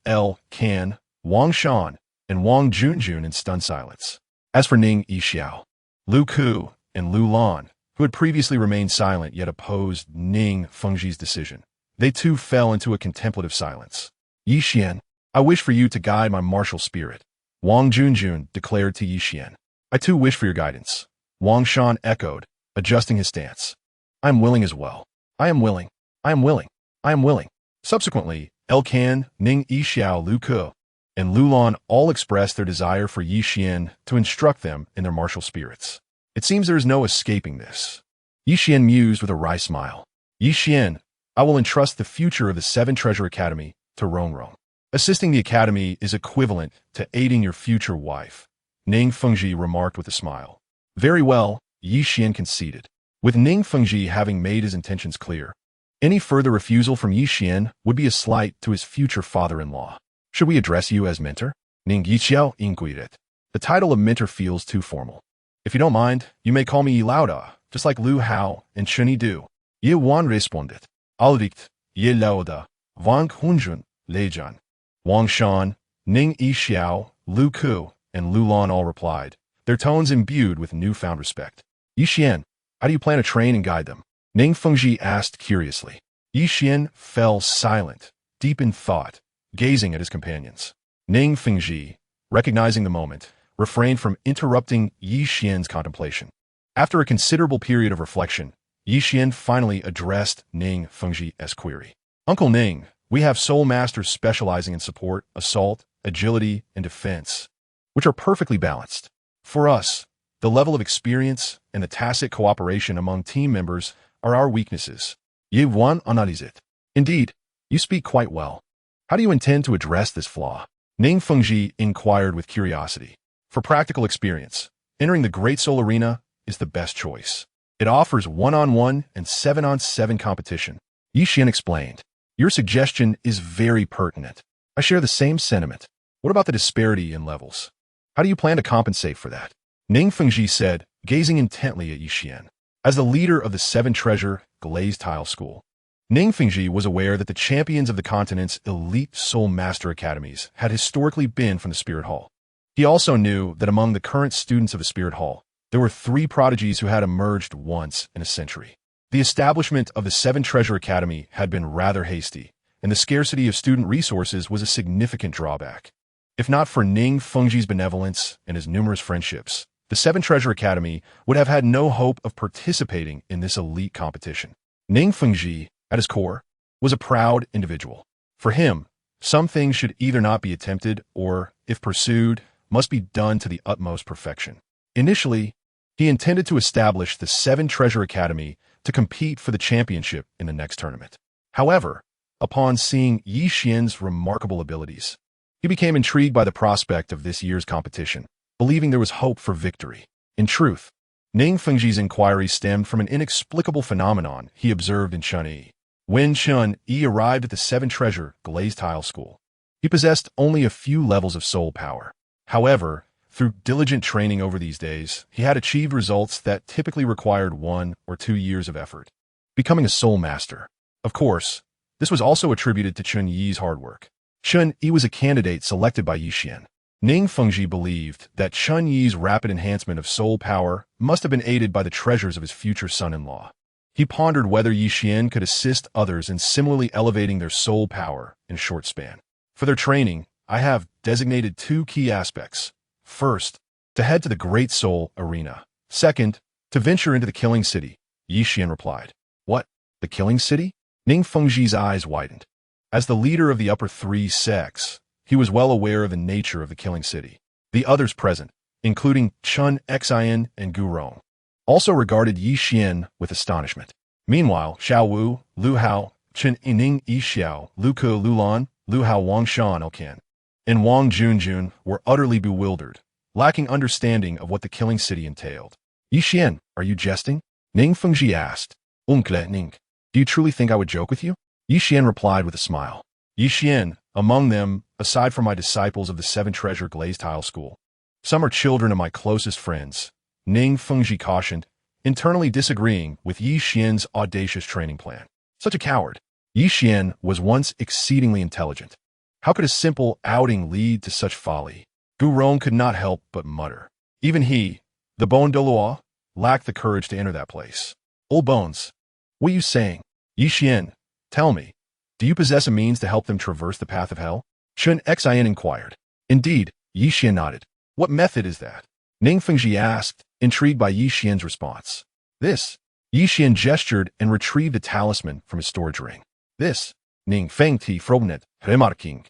Kan, Wang Shan, and Wang Junjun in stunned silence. As for Ning Yixiao, Lu Ku, and Lu Lan, who had previously remained silent yet opposed Ning Fengji's decision, they too fell into a contemplative silence. Yi Xian, I wish for you to guide my martial spirit, Wang Junjun declared to Yi Xian. I too wish for your guidance, Wang Shan echoed, adjusting his stance. I am willing as well. I am willing. I am willing. I am willing. Subsequently, Elkan, Ning Yixiao, Lu Ke, and Lu Lan all expressed their desire for Yi Xian to instruct them in their martial spirits. It seems there is no escaping this. Yi Xian mused with a wry smile. Yi Xian, I will entrust the future of the 7-Treasure Academy to Rongrong. Assisting the academy is equivalent to aiding your future wife, Ning Fengji remarked with a smile. Very well, Yi Xian conceded. With Ning Fengji having made his intentions clear, any further refusal from Yi Xian would be a slight to his future father-in-law. Should we address you as mentor? Ning Yixiao inquired. The title of mentor feels too formal. If you don't mind, you may call me Yi Lauda, just like Lu Hao and Chen Du. Ye Wan responded. Alright, Ye Lauda, Wang Hunjun, Leijan. Wang Shan, Ning Yixiao, Lu Ku, and Lu Lan all replied, their tones imbued with newfound respect. Yi Xian, how do you plan to train and guide them? Ning Fengji asked curiously. Yi Xian fell silent, deep in thought, gazing at his companions. Ning Fengji, recognizing the moment, refrained from interrupting Yi Xian's contemplation. After a considerable period of reflection, Yi Xian finally addressed Ning Fengji as query. Uncle Ning, we have soul masters specializing in support, assault, agility, and defense, which are perfectly balanced. For us, the level of experience and the tacit cooperation among team members are our weaknesses. Ye one analyse it. Indeed, you speak quite well. How do you intend to address this flaw? Ning Fengji inquired with curiosity. For practical experience, entering the Great Soul Arena is the best choice. It offers one-on-one and 7-on-7 competition. Xian explained. Your suggestion is very pertinent. I share the same sentiment. What about the disparity in levels? How do you plan to compensate for that? Ning Fengji said, gazing intently at Xian. As the leader of the Seven Treasure Glazed Tile School, Ning Fengji was aware that the champions of the continent's elite Soul Master Academies had historically been from the Spirit Hall. He also knew that among the current students of the Spirit Hall, there were 3 prodigies who had emerged once in a century. The establishment of the Seven Treasure Academy had been rather hasty, and the scarcity of student resources was a significant drawback. If not for Ning Fengji's benevolence and his numerous friendships, the Seven Treasure Academy would have had no hope of participating in this elite competition. Ning Fengji, at his core, was a proud individual. For him, some things should either not be attempted or, if pursued, must be done to the utmost perfection. Initially, he intended to establish the Seven Treasure Academy to compete for the championship in the next tournament. However, upon seeing Xian's remarkable abilities, he became intrigued by the prospect of this year's competition, believing there was hope for victory. In truth, Ning Fengji's inquiry stemmed from an inexplicable phenomenon he observed in Chen Yi. When Chen Yi arrived at the Seven Treasure Glazed Tile School, he possessed only a few levels of soul power. However, through diligent training over these days, he had achieved results that typically required 1 or 2 years of effort, becoming a soul master. Of course, this was also attributed to Chen Yi's hard work. Chen Yi was a candidate selected by Xian. Ning Fengji believed that Chen Yi's rapid enhancement of soul power must have been aided by the treasures of his future son-in-law. He pondered whether Xian could assist others in similarly elevating their soul power in a short span. For their training, I have designated 2 key aspects. First, to head to the Great Soul Arena. Second, to venture into the Killing City. Xian replied. What? The Killing City? Ning Fengji's eyes widened. As the leader of the upper 3 sects, he was well aware of the nature of the Killing City. The others present, including Xian and Gu Rong, also regarded Xian with astonishment. Meanwhile, Xiao Wu, Lu Hao, Chen Yining Yixiao, Lu Ke Lulan, Lu Hao Wangshan Elkan, and Wang Junjun were utterly bewildered, lacking understanding of what the Killing City entailed. Xian, are you jesting? Ning Fengji asked. Unkle Ning, do you truly think I would joke with you? Xian replied with a smile. Xian, among them, aside from my disciples of the Seven Treasure Glazed Tile School, some are children of my closest friends, Ning Fengji cautioned, internally disagreeing with Xian's audacious training plan. Such a coward. Xian was once exceedingly intelligent. How could a simple outing lead to such folly? Gu Rong could not help but mutter. Even he, the Bon Douluo, lacked the courage to enter that place. Old Bones, what are you saying? Xian, tell me, do you possess a means to help them traverse the path of hell? Chen Xian inquired. Indeed, Xian nodded. What method is that? Ning Fengji asked, intrigued by Xian's response. This. Xian gestured and retrieved a talisman from his storage ring. This. Ning Feng Ti Frobnet Remarking.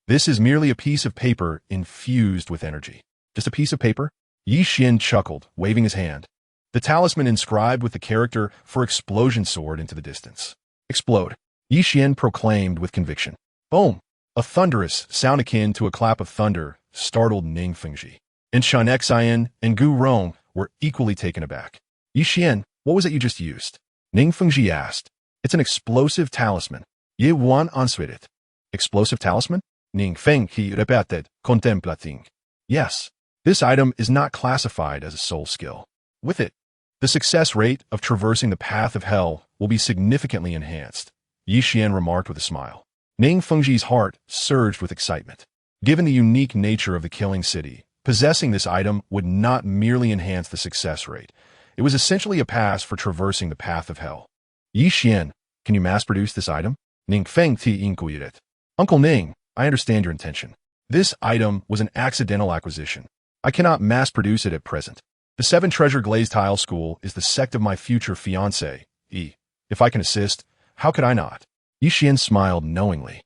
This is merely a piece of paper infused with energy. Just a piece of paper? Xian chuckled, waving his hand. The talisman inscribed with the character for explosion soared into the distance. Explode. Xian proclaimed with conviction. Boom! A thunderous sound akin to a clap of thunder startled Ning Fengji. And Chen Xian and Gu Rong were equally taken aback. Xian, what was it you just used? Ning Fengji asked. It's an explosive talisman. Ye wan answered it. Explosive talisman? Ning Fengji repeated, contemplating. Yes, this item is not classified as a soul skill. With it, the success rate of traversing the path of hell will be significantly enhanced. Xian remarked with a smile. Ning Fengji's heart surged with excitement. Given the unique nature of the Killing City, possessing this item would not merely enhance the success rate. It was essentially a pass for traversing the path of hell. Xian, can you mass-produce this item? Ning Fengji inquired. Uncle Ning, I understand your intention. This item was an accidental acquisition. I cannot mass-produce it at present. The Seven Treasure Glazed Tile School is the sect of my future fiancé. If I can assist, how could I not? Xian smiled knowingly.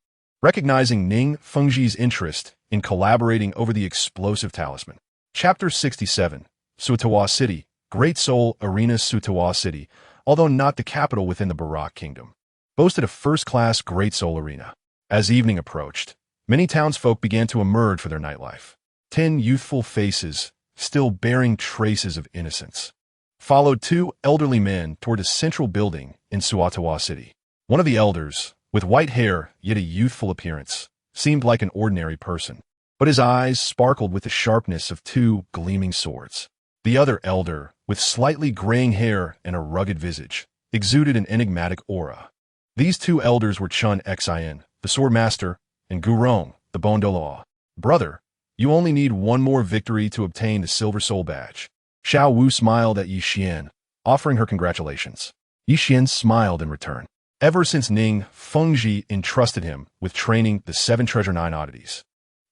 recognizing Ning Fengji's interest in collaborating over the explosive talisman. Chapter 67, Sutawa City, Great Soul Arena. Sutawa City, although not the capital within the Barak Kingdom, boasted a first-class Great Soul Arena. As evening approached, many townsfolk began to emerge for their nightlife. 10 youthful faces, still bearing traces of innocence, followed 2 elderly men toward a central building in Sutawa City. One of the elders, with white hair yet a youthful appearance, seemed like an ordinary person, but his eyes sparkled with the sharpness of 2 gleaming swords. The other elder, with slightly graying hair and a rugged visage, exuded an enigmatic aura. These 2 elders were Chen Xian, the sword master, and Gu Rong, the Bon Douluo. Brother, you only need one more victory to obtain the Silver Soul Badge. Xiao Wu smiled at Yi Xian, offering her congratulations. Yi Xian smiled in return. Ever since Ning Fengji entrusted him with training the 7 Treasure 9 oddities,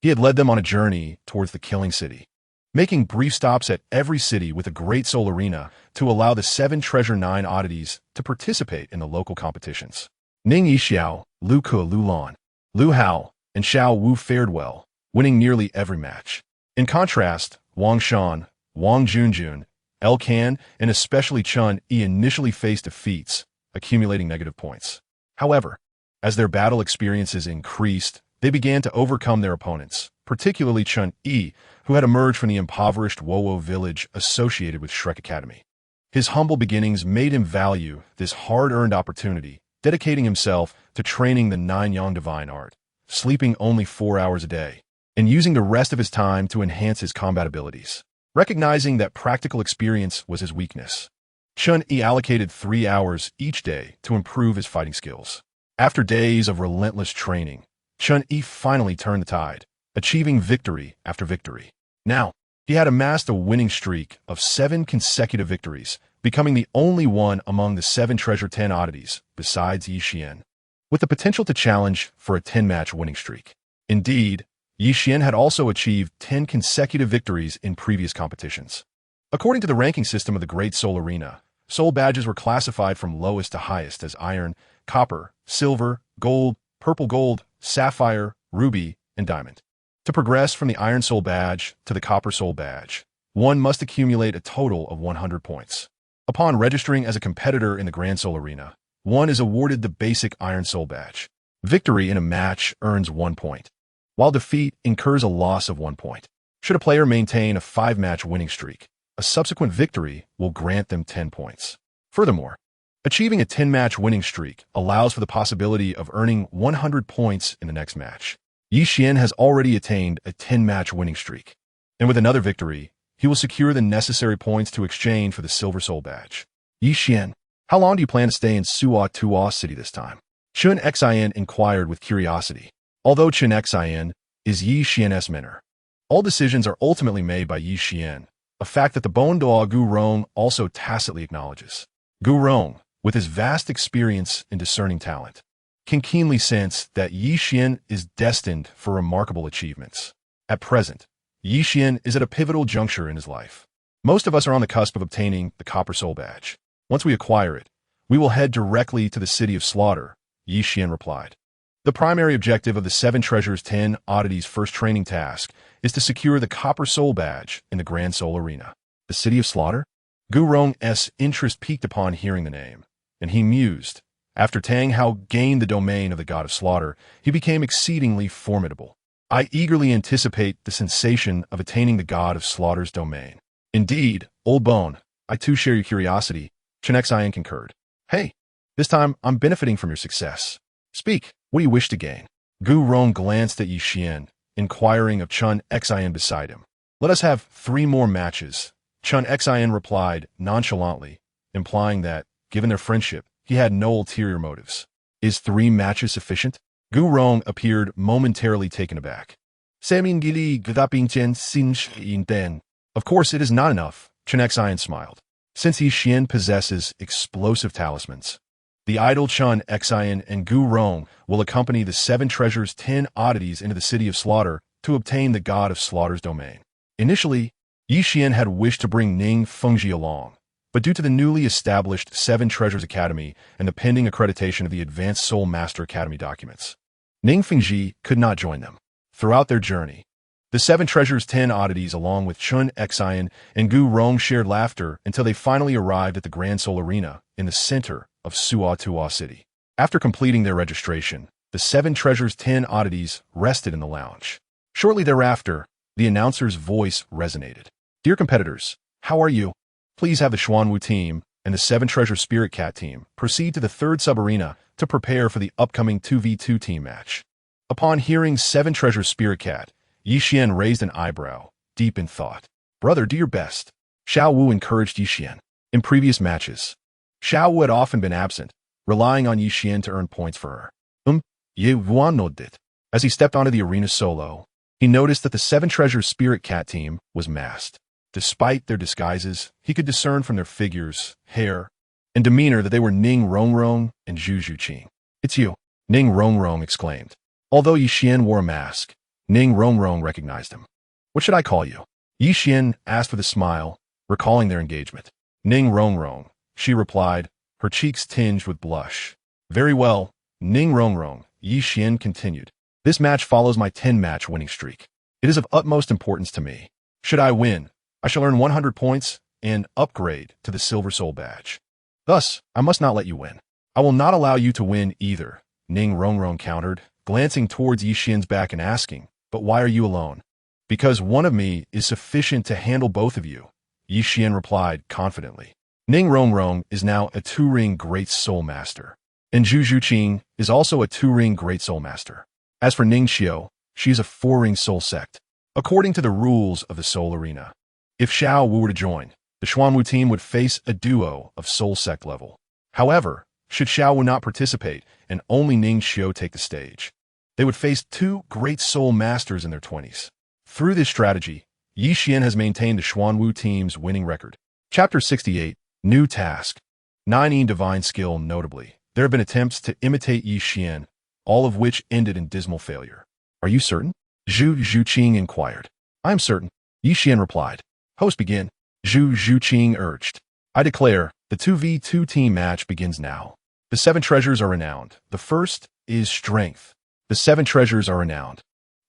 he had led them on a journey towards the Killing City, making brief stops at every city with a Great Soul Arena to allow the 7 Treasure 9 oddities to participate in the local competitions. Ning Yixiao, Lu Ke, Lu Lan, Lu Hao, and Xiao Wu fared well, winning nearly every match. In contrast, Wang Shan, Wang Junjun, El Kan, and especially Chun Yi initially faced defeats, accumulating negative points. However, as their battle experiences increased, they began to overcome their opponents, particularly Chun Yi, who had emerged from the impoverished Wowo village associated with Shrek Academy. His humble beginnings made him value this hard-earned opportunity, dedicating himself to training the 9 Yang divine art, sleeping only 4 hours a day, and using the rest of his time to enhance his combat abilities. Recognizing that practical experience was his weakness, Chun Yi allocated 3 hours each day to improve his fighting skills. After days of relentless training, Chun Yi finally turned the tide, achieving victory after victory. Now, he had amassed a winning streak of 7 consecutive victories, becoming the only one among the 7 Treasure 10 oddities, besides Yi Xian, with the potential to challenge for a 10-match winning streak. Indeed, Yi Xian had also achieved 10 consecutive victories in previous competitions. According to the ranking system of the Great Soul Arena, soul badges were classified from lowest to highest as iron, copper, silver, gold, purple gold, sapphire, ruby, and diamond. To progress from the Iron Soul Badge to the Copper Soul Badge, one must accumulate a total of 100 points. Upon registering as a competitor in the Grand Soul Arena, one is awarded the basic Iron Soul Badge. Victory in a match earns 1 point, while defeat incurs a loss of 1 point. Should a player maintain a 5-match winning streak, a subsequent victory will grant them 10 points. Furthermore, achieving a 10-match winning streak allows for the possibility of earning 100 points in the next match. Yi Xian has already attained a 10-match winning streak, and with another victory, he will secure the necessary points to exchange for the Silver Soul Badge. Yi Xian, how long do you plan to stay in Sutawa City this time? Chen Xian inquired with curiosity. Although Chen Xian is Yi Xian's mentor, all decisions are ultimately made by Yi Xian, a fact that the Bon Douluo Gu Rong also tacitly acknowledges. Gu Rong, with his vast experience and discerning talent, can keenly sense that Yi Xian is destined for remarkable achievements. At present, Yi Xian is at a pivotal juncture in his life. Most of us are on the cusp of obtaining the Copper Soul Badge. Once we acquire it, we will head directly to the City of Slaughter, Yi Xian replied. The primary objective of the 7 Treasures 10 Oddities first training task is to secure the Copper Soul Badge in the Grand Soul Arena. The City of Slaughter? Gu Rong's interest piqued upon hearing the name, and he mused. After Tang Hao gained the domain of the God of Slaughter, he became exceedingly formidable. I eagerly anticipate the sensation of attaining the God of Slaughter's domain. Indeed, old bone, I too share your curiosity, Chen Xian concurred. Hey, this time I'm benefiting from your success. Speak, what do you wish to gain? Gu Rong glanced at Yi Xian, inquiring of Chen Xian beside him. Let us have 3 more matches, Chen Xian replied nonchalantly, implying that, given their friendship, he had no ulterior motives. Is 3 matches sufficient? Gu Rong appeared momentarily taken aback. Of course it is not enough, Chen Xian smiled. Since Yi Xian possesses explosive talismans, the idol Chen Xian and Gu Rong will accompany the 7 Treasures 10 Oddities into the City of Slaughter to obtain the God of Slaughter's domain. Initially, Yi Xian had wished to bring Ning Fengji along, but due to the newly established 7 Treasures Academy and the pending accreditation of the Advanced Soul Master Academy documents, Ning Fengji could not join them. Throughout their journey, the seven treasures 10 oddities along with Chen Xian and Gu Rong shared laughter until they finally arrived at the Grand Soul Arena in the center of Suatua City. After completing their registration, the seven treasures 10 oddities rested in the lounge. Shortly thereafter, the announcer's voice resonated. Dear competitors, how are you? Please have the Xuanwu team and the seven treasure spirit cat team proceed to the third sub-arena to prepare for the upcoming 2v2 team match. Upon hearing seven treasure spirit cat, Xian raised an eyebrow, deep in thought. Brother, do your best. Xiao Wu encouraged Xian. In previous matches, Xiao Wu had often been absent, relying on Xian to earn points for her. Ye Wuan nodded. As he stepped onto the arena solo, he noticed that the seven treasures spirit cat team was masked. Despite their disguises, he could discern from their figures, hair, and demeanor that they were Ning Rongrong and Zhu Zhuqing. It's you, Ning Rongrong exclaimed. Although Xian wore a mask, Ning Rongrong recognized him. What should I call you? Xian asked with a smile, recalling their engagement. Ning Rongrong, she replied, her cheeks tinged with blush. Very well, Ning Rongrong, Xian continued. This match follows my 10-match winning streak. It is of utmost importance to me. Should I win, I shall earn 100 points and upgrade to the Silver Soul badge. Thus, I must not let you win. I will not allow you to win either, Ning Rongrong countered, glancing towards Xian's back and asking, but why are you alone? Because one of me is sufficient to handle both of you, Xian replied confidently. Ning Rongrong is now a 2-ring Great Soul Master, and Zhu Zhuqing is also a 2-ring Great Soul Master. As for Ning Xiao, she is a 4-ring Soul Sect. According to the rules of the Soul Arena, if Xiao Wu were to join, the Xuanwu team would face a duo of Soul Sect level. However, should Xiao Wu not participate and only Ning Xiao take the stage, they would face 2 Great Soul Masters in their 20s. Through this strategy, Xian has maintained the Xuanwu team's winning record. Chapter 68, New Task. 9 Divine Skill. Notably, there have been attempts to imitate Xian, all of which ended in dismal failure. Are you certain? Zhu Zhuqing inquired. I am certain, Xian replied. Host begin, Zhu Zhuqing urged. I declare, the 2v2 team match begins now. The 7 treasures are renowned. The first is strength. The 7 treasures are renowned.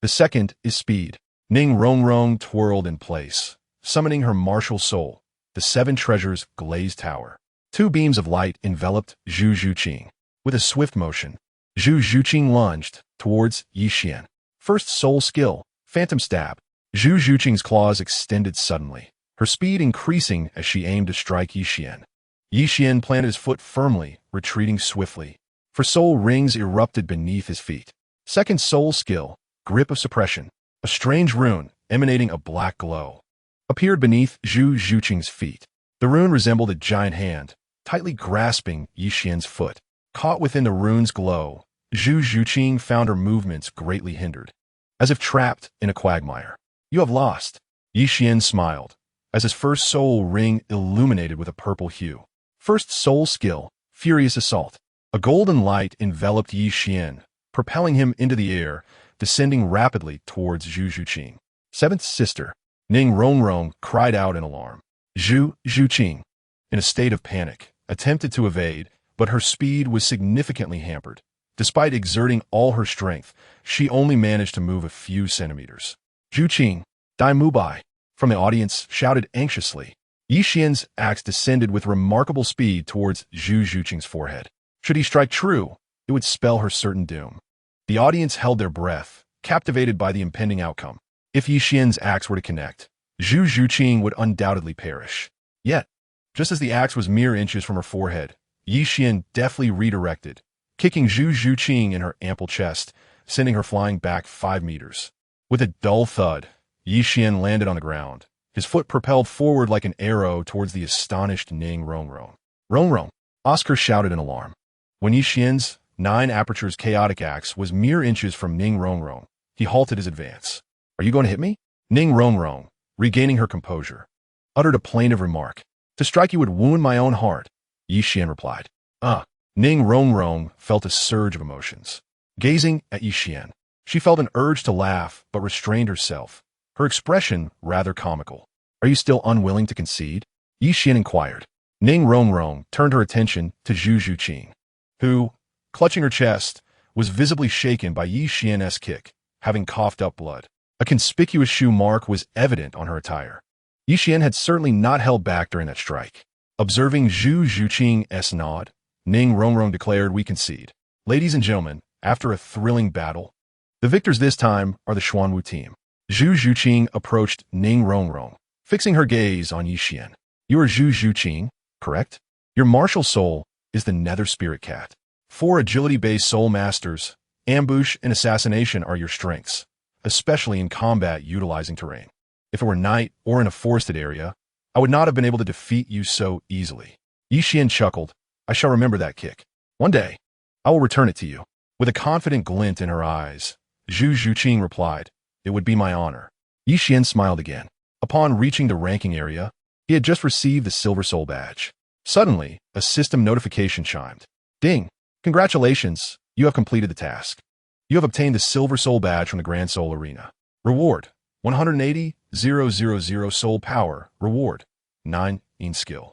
The second is speed. Ning Rongrong twirled in place, summoning her martial soul. The 7 treasures glazed tower. 2 beams of light enveloped Zhu Zhuqing. With a swift motion, Zhu Zhuqing lunged towards Xian. First soul skill, Phantom Stab. Zhu Zhuqing's claws extended suddenly, her speed increasing as she aimed to strike Xian. Xian planted his foot firmly, retreating swiftly, for soul rings erupted beneath his feet. Second soul skill, Grip of Suppression. A strange rune, emanating a black glow, appeared beneath Zhu Zhuqing's feet. The rune resembled a giant hand, tightly grasping Xian's foot. Caught within the rune's glow, Zhu Zhuqing found her movements greatly hindered, as if trapped in a quagmire. You have lost. Xian smiled, as his first soul ring illuminated with a purple hue. First soul skill, Furious Assault. A golden light enveloped Xian, propelling him into the air, descending rapidly towards Zhu Zhuqing. 7th sister, Ning Rongrong cried out in alarm. Zhu Zhuqing, in a state of panic, attempted to evade, but her speed was significantly hampered. Despite exerting all her strength, she only managed to move a few centimeters. Zhuqing, Dai Mubai, from the audience, shouted anxiously. Xian's axe descended with remarkable speed towards Zhu Zhuqing's forehead. Should he strike true, it would spell her certain doom. The audience held their breath, captivated by the impending outcome. If Xian's axe were to connect, Zhu Zhuqing would undoubtedly perish. Yet, just as the axe was mere inches from her forehead, Xian deftly redirected, kicking Zhu Zhuqing in her ample chest, sending her flying back 5 meters. With a dull thud, Xian landed on the ground, his foot propelled forward like an arrow towards the astonished Ning Rongrong. Rongrong, Oscar shouted in alarm. When Xian's 9 apertures chaotic axe was mere inches from Ning Rongrong, he halted his advance. Are you going to hit me? Ning Rongrong, regaining her composure, uttered a plaintive remark. To strike you would wound my own heart, Xian replied. Ning Rongrong felt a surge of emotions. Gazing at Xian, she felt an urge to laugh but restrained herself, her expression rather comical. Are you still unwilling to concede? Xian inquired. Ning Rongrong turned her attention to Zhu Zhuqing, who, clutching her chest, was visibly shaken by Yi Xian's kick, having coughed up blood. A conspicuous shoe mark was evident on her attire. Yi Xian had certainly not held back during that strike. Observing Zhu Zhuqing's nod, Ning Rongrong declared, "We concede. Ladies and gentlemen, after a thrilling battle, the victors this time are the Xuanwu team." Zhu Zhuqing approached Ning Rongrong, fixing her gaze on Yi Xian. "You are Zhu Zhuqing, correct? Your martial soul is the Nether Spirit Cat. 4 agility-based soul masters, ambush and assassination are your strengths, especially in combat utilizing terrain. If it were night or in a forested area, I would not have been able to defeat you so easily." Yi Xian chuckled. "I shall remember that kick. One day, I will return it to you." With a confident glint in her eyes, Zhu Zhuqing replied, "It would be my honor." Yi Xian smiled again. Upon reaching the ranking area, he had just received the Silver Soul Badge. Suddenly, a system notification chimed. "Ding! Congratulations, you have completed the task. You have obtained the Silver Soul Badge from the Grand Soul Arena. Reward, 180,000 soul power. Reward, 9 in skill.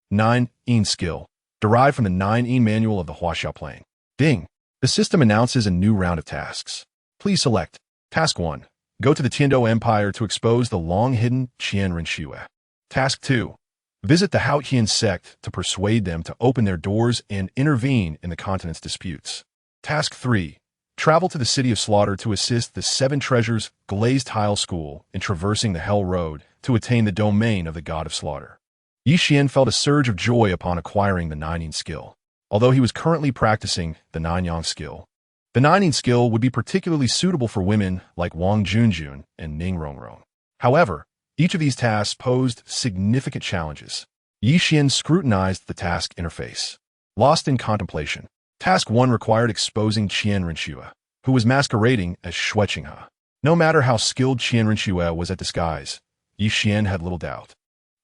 9 in skill, derived from the 9 in manual of the Huaxiao Plain." Ding! The system announces a new round of tasks. Please select Task 1. Go to the Tiando Empire to expose the long-hidden Qian Renxue. Task 2. Visit the Haotian sect to persuade them to open their doors and intervene in the continent's disputes. Task 3. Travel to the City of Slaughter to assist the 7 Treasures Glazed Tile School in traversing the Hell Road to attain the domain of the God of Slaughter. Yi Xian felt a surge of joy upon acquiring the 9 skill. Although he was currently practicing the 9 skill, the 9 skill would be particularly suitable for women like Wang Junjun and Ning Rongrong. However, each of these tasks posed significant challenges. Yi Xian scrutinized the task interface. Lost in contemplation. Task 1 required exposing Qian Renxue, who was masquerading as Shueqinghe. No matter how skilled Qian Renxue was at disguise, Yi Xian had little doubt.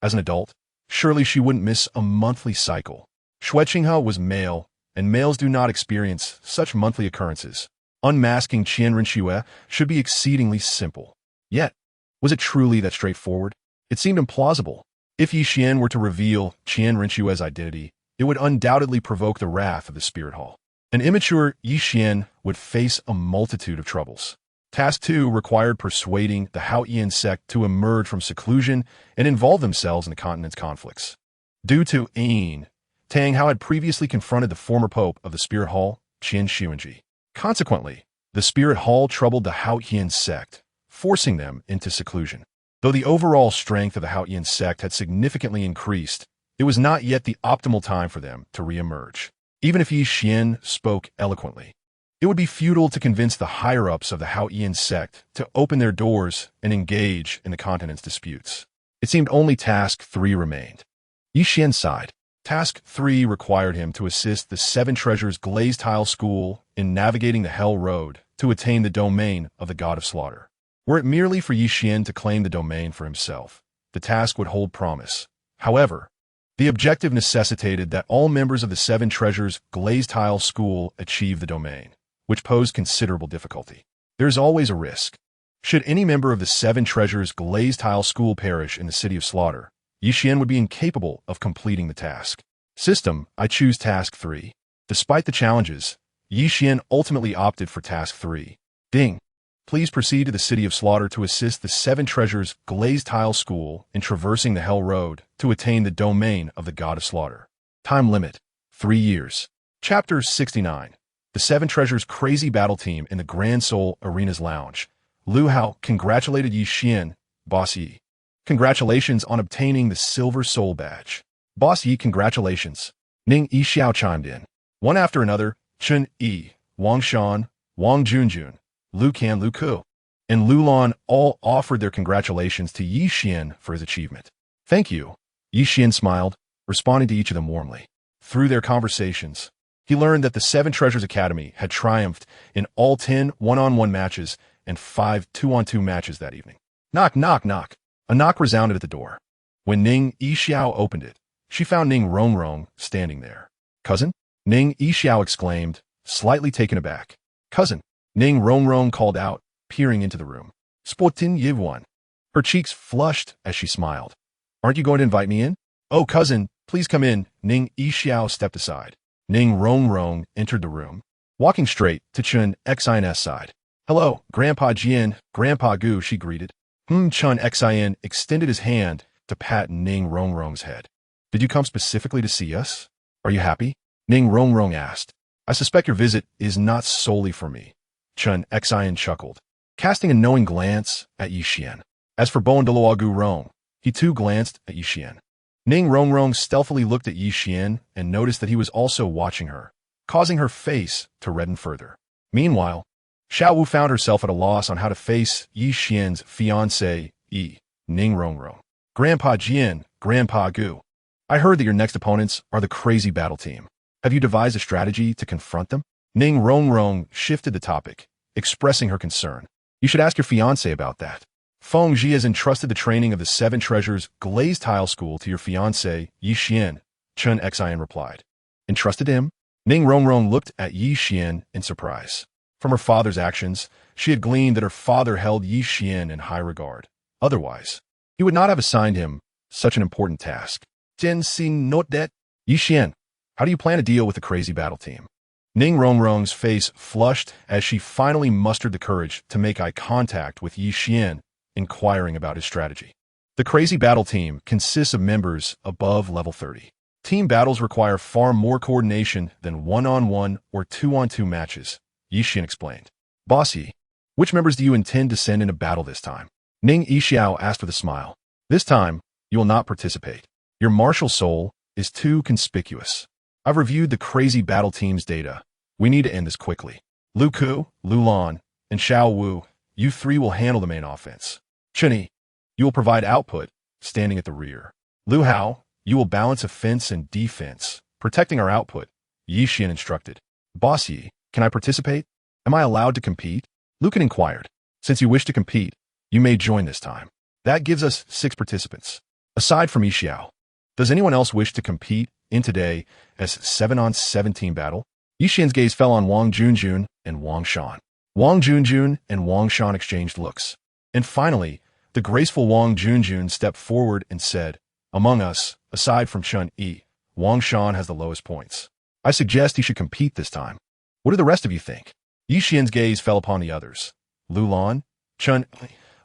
As an adult, surely she wouldn't miss a monthly cycle. Shueqinghe was male, and males do not experience such monthly occurrences. Unmasking Qian Renxue should be exceedingly simple. Yet, was it truly that straightforward? It seemed implausible. If Yi Xian were to reveal Qian Renxue's identity, it would undoubtedly provoke the wrath of the Spirit Hall. An immature Yi Xian would face a multitude of troubles. Task 2 required persuading the Haotian sect to emerge from seclusion and involve themselves in the continent's conflicts. Due to Tang Hao had previously confronted the former pope of the Spirit Hall, Qin Xuanji. Consequently, the Spirit Hall troubled the Haotian sect, forcing them into seclusion. Though the overall strength of the Haotian sect had significantly increased, it was not yet the optimal time for them to re-emerge. Even if Yi Xian spoke eloquently, it would be futile to convince the higher-ups of the Haotian sect to open their doors and engage in the continent's disputes. It seemed only Task 3 remained. Yi Xian sighed. Task 3 required him to assist the 7 Treasures Glazed Tile School in navigating the Hell Road to attain the domain of the God of Slaughter. Were it merely for Yi Xian to claim the domain for himself, the task would hold promise. However, the objective necessitated that all members of the 7 Treasures Glazed Tile School achieve the domain, which posed considerable difficulty. There is always a risk. Should any member of the 7 Treasures Glazed Tile School perish in the City of Slaughter, Yi Xian would be incapable of completing the task. System, I choose Task 3. Despite the challenges, Yi Xian ultimately opted for Task 3. Ding. Please proceed to the City of Slaughter to assist the 7 Treasures Glazed Tile School in traversing the Hell Road to attain the domain of the God of Slaughter. Time limit, 3 years. Chapter 69. The 7 Treasures Crazy Battle Team in the Grand Soul Arena's Lounge. Lu Hao congratulated Yi Xian, Boss Yi. Congratulations on obtaining the Silver Soul Badge. Boss Yi, congratulations. Ning Yixiao chimed in. One after another, Chen Yi, Wang Shan, Wang Junjun, Lu Kan Lu Ku, and Lu Lan all offered their congratulations to Yi Xian for his achievement. Thank you. Yi Xian smiled, responding to each of them warmly. Through their conversations, he learned that the 7 Treasures Academy had triumphed in all 10 one-on-one matches and 5 two-on-two matches that evening. Knock, knock, knock. A knock resounded at the door. When Ning Yixiao opened it, she found Ning Rongrong standing there. Cousin? Ning Yixiao exclaimed, slightly taken aback. Cousin, Ning Rongrong called out, peering into the room. Spotin Yivwan. Her cheeks flushed as she smiled. Aren't you going to invite me in? Oh, cousin, please come in. Ning Yixiao stepped aside. Ning Rongrong entered the room, walking straight to Chen Xian's side. "Hello, Grandpa Jian, Grandpa Gu," she greeted. Chen Xian extended his hand to pat Ning Rongrong's head. "Did you come specifically to see us? Are you happy?" Ning Rongrong asked. "I suspect your visit is not solely for me." Chen Xian chuckled, casting a knowing glance at Xian. As for Bowen Douluo Gu Rong, he too glanced at Xian. Ning Rongrong stealthily looked at Xian and noticed that he was also watching her, causing her face to redden further. Meanwhile, Xiao Wu found herself at a loss on how to face Xian's fiancé, Ning Rongrong. "Grandpa Jian, Grandpa Gu, I heard that your next opponents are the crazy battle team. Have you devised a strategy to confront them?" Ning Rongrong shifted the topic, expressing her concern. "You should ask your fiancé about that. Feng Ji has entrusted the training of the Seven Treasures Glazed Tile School to your fiancé, Xian," Chen Xian replied. "Entrusted him?" Ning Rongrong looked at Xian in surprise. From her father's actions, she had gleaned that her father held Xian in high regard. Otherwise, he would not have assigned him such an important task. "Jen Xin note that." "Xian, how do you plan to deal with the crazy battle team?" Ning Rongrong's face flushed as she finally mustered the courage to make eye contact with Xian, inquiring about his strategy. "The crazy battle team consists of members above level 30. Team battles require far more coordination than one-on-one or two-on-two matches," Xian explained. "Bossy, which members do you intend to send into battle this time?" Ning Xiao asked with a smile. "This time, you will not participate. Your martial soul is too conspicuous. I've reviewed the crazy battle team's data. We need to end this quickly. Lu Ku, Lu Lan, and Xiao Wu, you three will handle the main offense. Chenny, you will provide output, standing at the rear. Lu Hao, you will balance offense and defense, protecting our output," Xian instructed. "Boss Yi, can I participate? Am I allowed to compete?" Lucan inquired. "Since you wish to compete, you may join this time. That gives us 6 participants. Aside from Xiao, does anyone else wish to compete in today as 7-on-17 battle?" Xian's gaze fell on Wang Junjun and Wang Shan. Wang Junjun and Wang Shan exchanged looks. And finally, the graceful Wang Junjun stepped forward and said, "Among us, aside from Chen Yi, Wang Shan has the lowest points. I suggest he should compete this time. What do the rest of you think?" Xian's gaze fell upon the others. Lu Lan, Chen,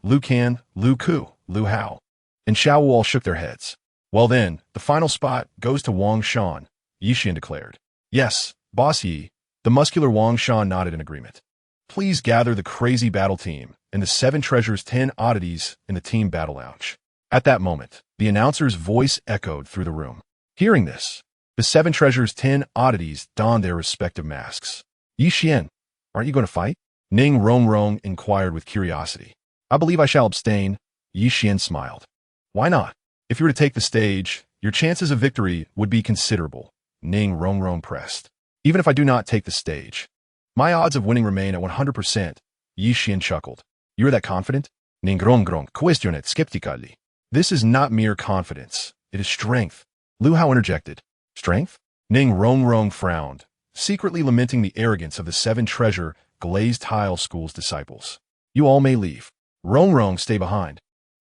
Lu Kan, Lu Ku, Lu Hao, and Xiao Wu all shook their heads. "Well then, the final spot goes to Wang Shan," Xian declared. "Yes, Boss Yi," the muscular Wang Shan nodded in agreement. "Please gather the crazy battle team and the 7 treasures 10 oddities in the team battle lounge." At that moment, the announcer's voice echoed through the room. Hearing this, the 7 treasures 10 oddities donned their respective masks. "Xian, aren't you going to fight?" Ning Rongrong inquired with curiosity. "I believe I shall abstain," Xian smiled. "Why not? If you were to take the stage, your chances of victory would be considerable," Ning Rongrong pressed. "Even if I do not take the stage, my odds of winning remain at 100%, Xian chuckled. "You're that confident?" Ning Rongrong questioned skeptically. "This is not mere confidence. It is strength," Lu Hao interjected. "Strength?" Ning Rongrong frowned, secretly lamenting the arrogance of the 7 treasure Glazed Tile School's disciples. "You all may leave. Rongrong, stay behind.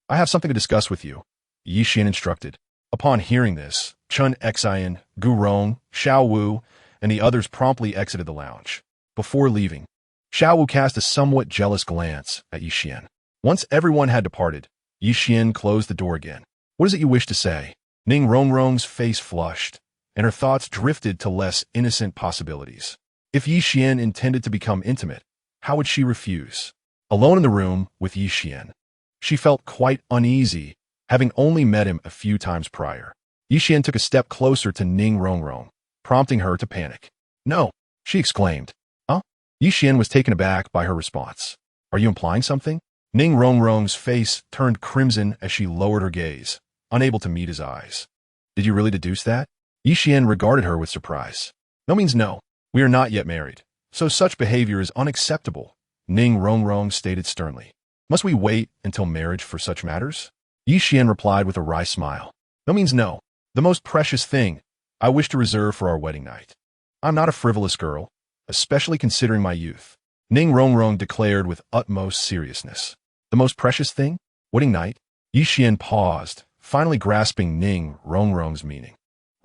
I have something to discuss with you," Xian instructed. Upon hearing this, Chen Xian, Gu Rong, Xiao Wu, and the others promptly exited the lounge. Before leaving, Xiao Wu cast a somewhat jealous glance at Xian. Once everyone had departed, Xian closed the door again. "What is it you wish to say?" Ning Rongrong's face flushed, and her thoughts drifted to less innocent possibilities. If Xian intended to become intimate, how would she refuse? Alone in the room with Xian, she felt quite uneasy, having only met him a few times prior. Xian took a step closer to Ning Rongrong, prompting her to panic. "No," she exclaimed. "Huh?" Xian was taken aback by her response. "Are you implying something?" Ning Rongrong's face turned crimson as she lowered her gaze, unable to meet his eyes. "Did you really deduce that?" Xian regarded her with surprise. "No means no. We are not yet married, so such behavior is unacceptable," Ning Rongrong stated sternly. "Must we wait until marriage for such matters?" Xian replied with a wry smile. "No means no. The most precious thing I wish to reserve for our wedding night. I'm not a frivolous girl, especially considering my youth," Ning Rongrong declared with utmost seriousness. "The most precious thing? Wedding night?" Xian paused, finally grasping Ning Rongrong's meaning.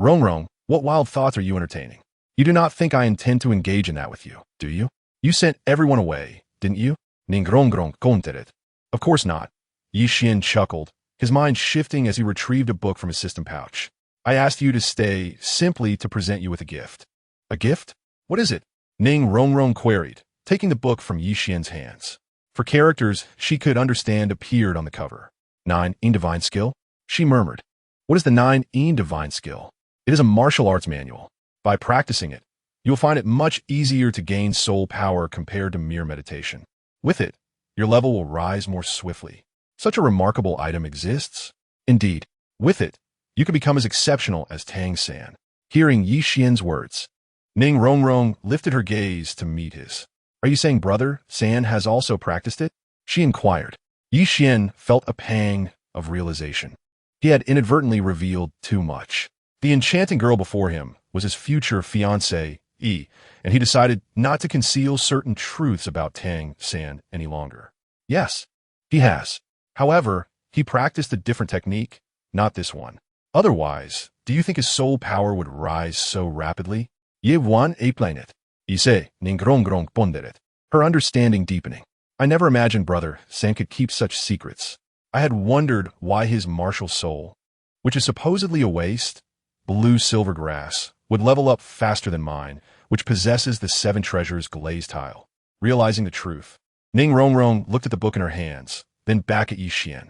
"Rongrong, what wild thoughts are you entertaining?" You do not think I intend to engage in that with you, do you? You sent everyone away, didn't you? Ningrong conteret. Of course not. Xian chuckled, his mind shifting as he retrieved a book from his system pouch. I asked you to stay simply to present you with a gift. A gift? What is it? Ning Rongrong queried, taking the book from Xian's hands. For characters she could understand appeared on the cover. 9 in Divine Skill? She murmured. What is the 9 in Divine Skill? It is a martial arts manual. By practicing it, you'll find it much easier to gain soul power compared to mere meditation. With it, your level will rise more swiftly. Such a remarkable item exists. Indeed, with it, you can become as exceptional as Tang San. Hearing Xian's words, Ning Rongrong lifted her gaze to meet his. Are you saying Brother San has also practiced it? She inquired. Xian felt a pang of realization. He had inadvertently revealed too much. The enchanting girl before him was his future fiancée, and he decided not to conceal certain truths about Tang San any longer. Yes, he has. However, he practiced a different technique, not this one. Otherwise, do you think his soul power would rise so rapidly? Ye wan a planet. Ise ningrong ponderet. Her understanding deepening. I never imagined Brother San could keep such secrets. I had wondered why his martial soul, which is supposedly a waste, blue silver grass, would level up faster than mine, which possesses the 7 treasures glazed tile. Realizing the truth, Ning Rongrong looked at the book in her hands, then back at Xian.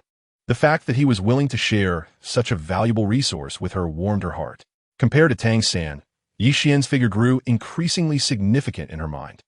The fact that he was willing to share such a valuable resource with her warmed her heart. Compared to Tang San, Xian's figure grew increasingly significant in her mind.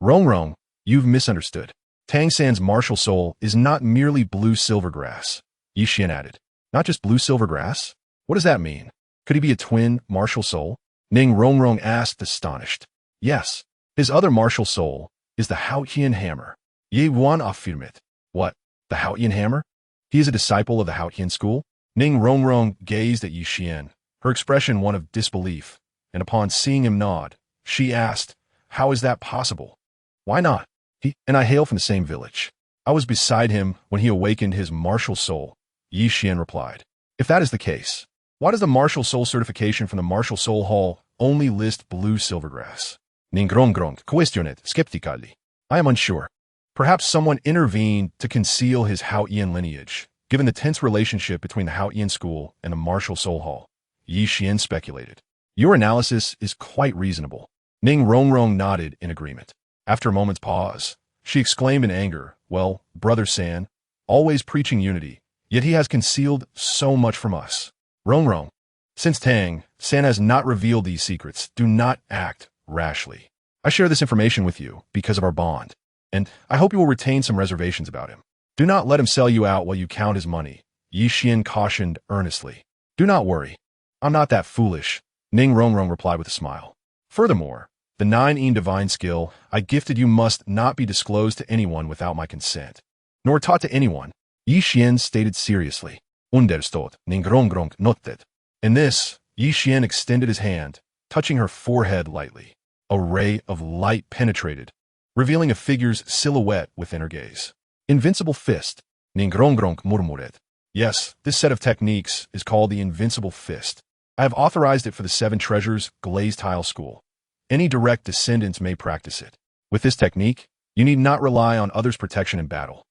Rongrong, you've misunderstood. Tang San's martial soul is not merely blue silver grass, Xian added. Not just blue silver grass? What does that mean? Could he be a twin martial soul? Ning Rongrong asked, astonished. Yes, his other martial soul is the Xian hammer. Ye wan affirmit. What, the Xian hammer? He is a disciple of the Xian school? Ning Rongrong gazed at Xian, her expression one of disbelief, and upon seeing him nod, she asked, how is that possible? Why not? He and I hail from the same village. I was beside him when he awakened his martial soul, Xian replied. If that is the case, why does the martial soul certification from the Martial Soul Hall only list blue silvergrass? Ningrong questioned skeptically. I am unsure. Perhaps someone intervened to conceal his Xian lineage, given the tense relationship between the Xian school and the Martial Soul Hall. Xian speculated. Your analysis is quite reasonable. Ning Rongrong nodded in agreement. After a moment's pause, she exclaimed in anger, well, Brother San, always preaching unity, yet he has concealed so much from us. Rongrong, since Tang San has not revealed these secrets, do not act rashly. I share this information with you because of our bond, and I hope you will retain some reservations about him. Do not let him sell you out while you count his money, Xian cautioned earnestly. Do not worry. I'm not that foolish, Ning Rongrong replied with a smile. Furthermore, the 9 in Divine Skill I gifted you must not be disclosed to anyone without my consent, nor taught to anyone, Xian stated seriously. Understood, Ning Rongrong nodded. In this, Xian extended his hand, touching her forehead lightly. A ray of light penetrated, revealing a figure's silhouette within her gaze. Invincible Fist, Ning Rongrong murmured. Yes, this set of techniques is called the Invincible Fist. I have authorized it for the 7 Treasures Glazed Tile School. Any direct descendants may practice it. With this technique, you need not rely on others' protection in battle.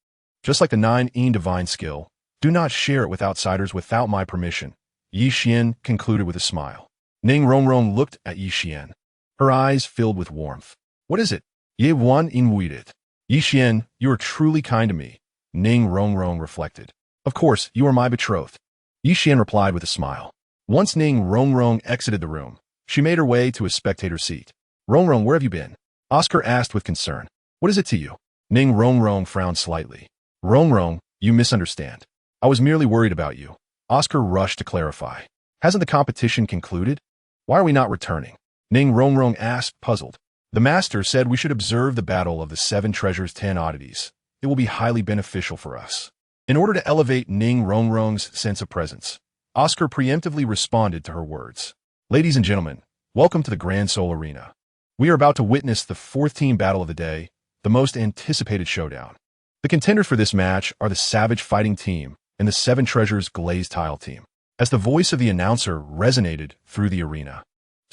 Just like the 9 in Divine Skill, do not share it with outsiders without my permission, Xian concluded with a smile. Ning Rongrong looked at Xian. Her eyes filled with warmth. What is it? Ye wan inwit. Xian, you are truly kind to me, Ning Rongrong reflected. Of course, you are my betrothed. Xian replied with a smile. Once Ning Rongrong exited the room, she made her way to a spectator seat. Rongrong, where have you been? Oscar asked with concern. What is it to you? Ning Rongrong frowned slightly. Rongrong, you misunderstand. I was merely worried about you. Oscar rushed to clarify. Hasn't the competition concluded? Why are we not returning? Ning Rongrong asked, puzzled. The master said we should observe the battle of the 7 Treasures 10 Oddities. It will be highly beneficial for us. In order to elevate Ning Rongrong's sense of presence, Oscar preemptively responded to her words. Ladies and gentlemen, welcome to the Grand Soul Arena. We are about to witness the 4th team battle of the day, the most anticipated showdown. The contenders for this match are the Savage Fighting Team and the 7 Treasures Glazed Tile Team. As the voice of the announcer resonated through the arena,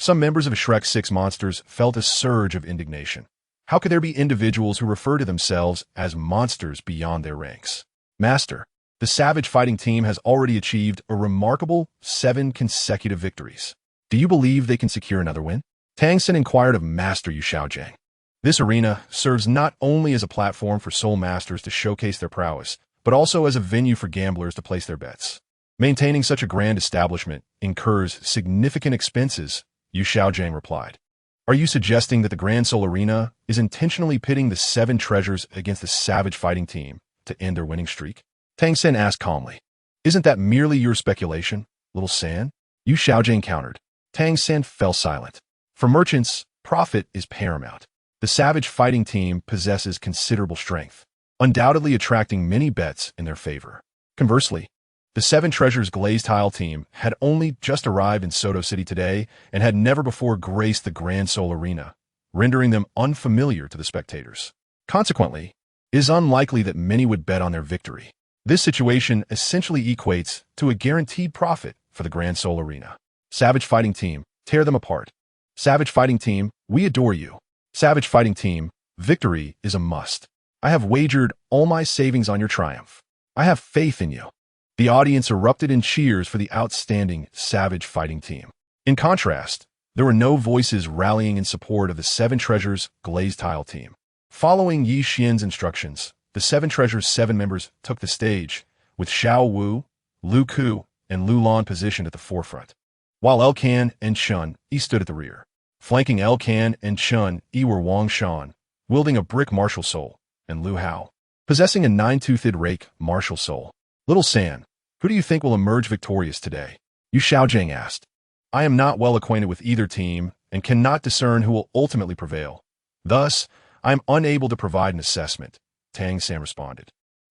Some members of Shrek 6 Monsters felt a surge of indignation. How could there be individuals who refer to themselves as monsters beyond their ranks? Master, the Savage Fighting Team has already achieved a remarkable 7 consecutive victories. Do you believe they can secure another win? Tang San inquired of Master Yu Xiaojiang. This arena serves not only as a platform for soul masters to showcase their prowess, but also as a venue for gamblers to place their bets. Maintaining such a grand establishment incurs significant expenses, Yu Xiaojiang replied. Are you suggesting that the Grand Soul Arena is intentionally pitting the 7 treasures against the Savage Fighting Team to end their winning streak? Tang San asked calmly. Isn't that merely your speculation, little San? Yu Xiaojiang countered. Tang San fell silent. For merchants, profit is paramount. The Savage Fighting Team possesses considerable strength, undoubtedly attracting many bets in their favor. Conversely, the 7 Treasures Glazed Tile team had only just arrived in Soto City today and had never before graced the Grand Soul Arena, rendering them unfamiliar to the spectators. Consequently, it is unlikely that many would bet on their victory. This situation essentially equates to a guaranteed profit for the Grand Soul Arena. Savage Fighting Team, tear them apart. Savage Fighting Team, we adore you. Savage Fighting Team, victory is a must. I have wagered all my savings on your triumph. I have faith in you. The audience erupted in cheers for the outstanding Savage Fighting Team. In contrast, there were no voices rallying in support of the 7 Treasures Glazed Tile team. Following Yi Xian's instructions, the 7 Treasures' 7 members took the stage, with Xiao Wu, Lu Ku, and Lu Lan positioned at the forefront, while El Can and Chun Yi stood at the rear. Flanking El Can and Chun Yi were Wang Shan, wielding a brick martial soul, and Lu Hao, possessing a 9-toothed rake martial soul. Little San, who do you think will emerge victorious today? Yu Xiaojiang asked. I am not well acquainted with either team and cannot discern who will ultimately prevail. Thus, I am unable to provide an assessment, Tang San responded.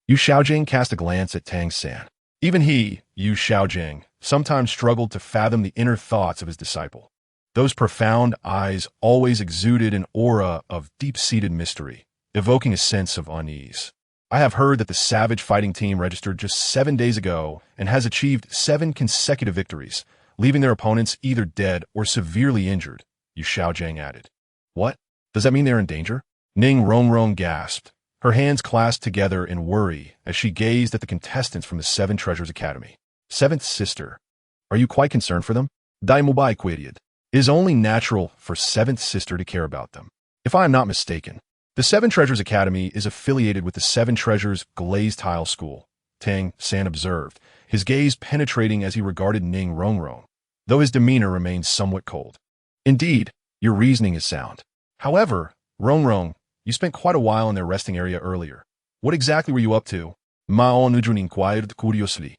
Yu Xiaojiang cast a glance at Tang San. Even he, Yu Xiaojiang, sometimes struggled to fathom the inner thoughts of his disciple. Those profound eyes always exuded an aura of deep-seated mystery, evoking a sense of unease. I have heard that the Savage Fighting Team registered just 7 days ago and has achieved 7 consecutive victories, leaving their opponents either dead or severely injured, Yu Xiaojiang added. What? Does that mean they're in danger? Ning Rongrong gasped, her hands clasped together in worry as she gazed at the contestants from the 7 Treasures Academy. 7th Sister. Are you quite concerned for them? Dai Mubai queried. It is only natural for 7th Sister to care about them. If I am not mistaken, the 7 Treasures Academy is affiliated with the 7 Treasures Glazed Tile School, Tang San observed, his gaze penetrating as he regarded Ning Rongrong, though his demeanor remained somewhat cold. Indeed, your reasoning is sound. However, Rongrong, you spent quite a while in their resting area earlier. What exactly were you up to? Mao Nujun inquired curiously.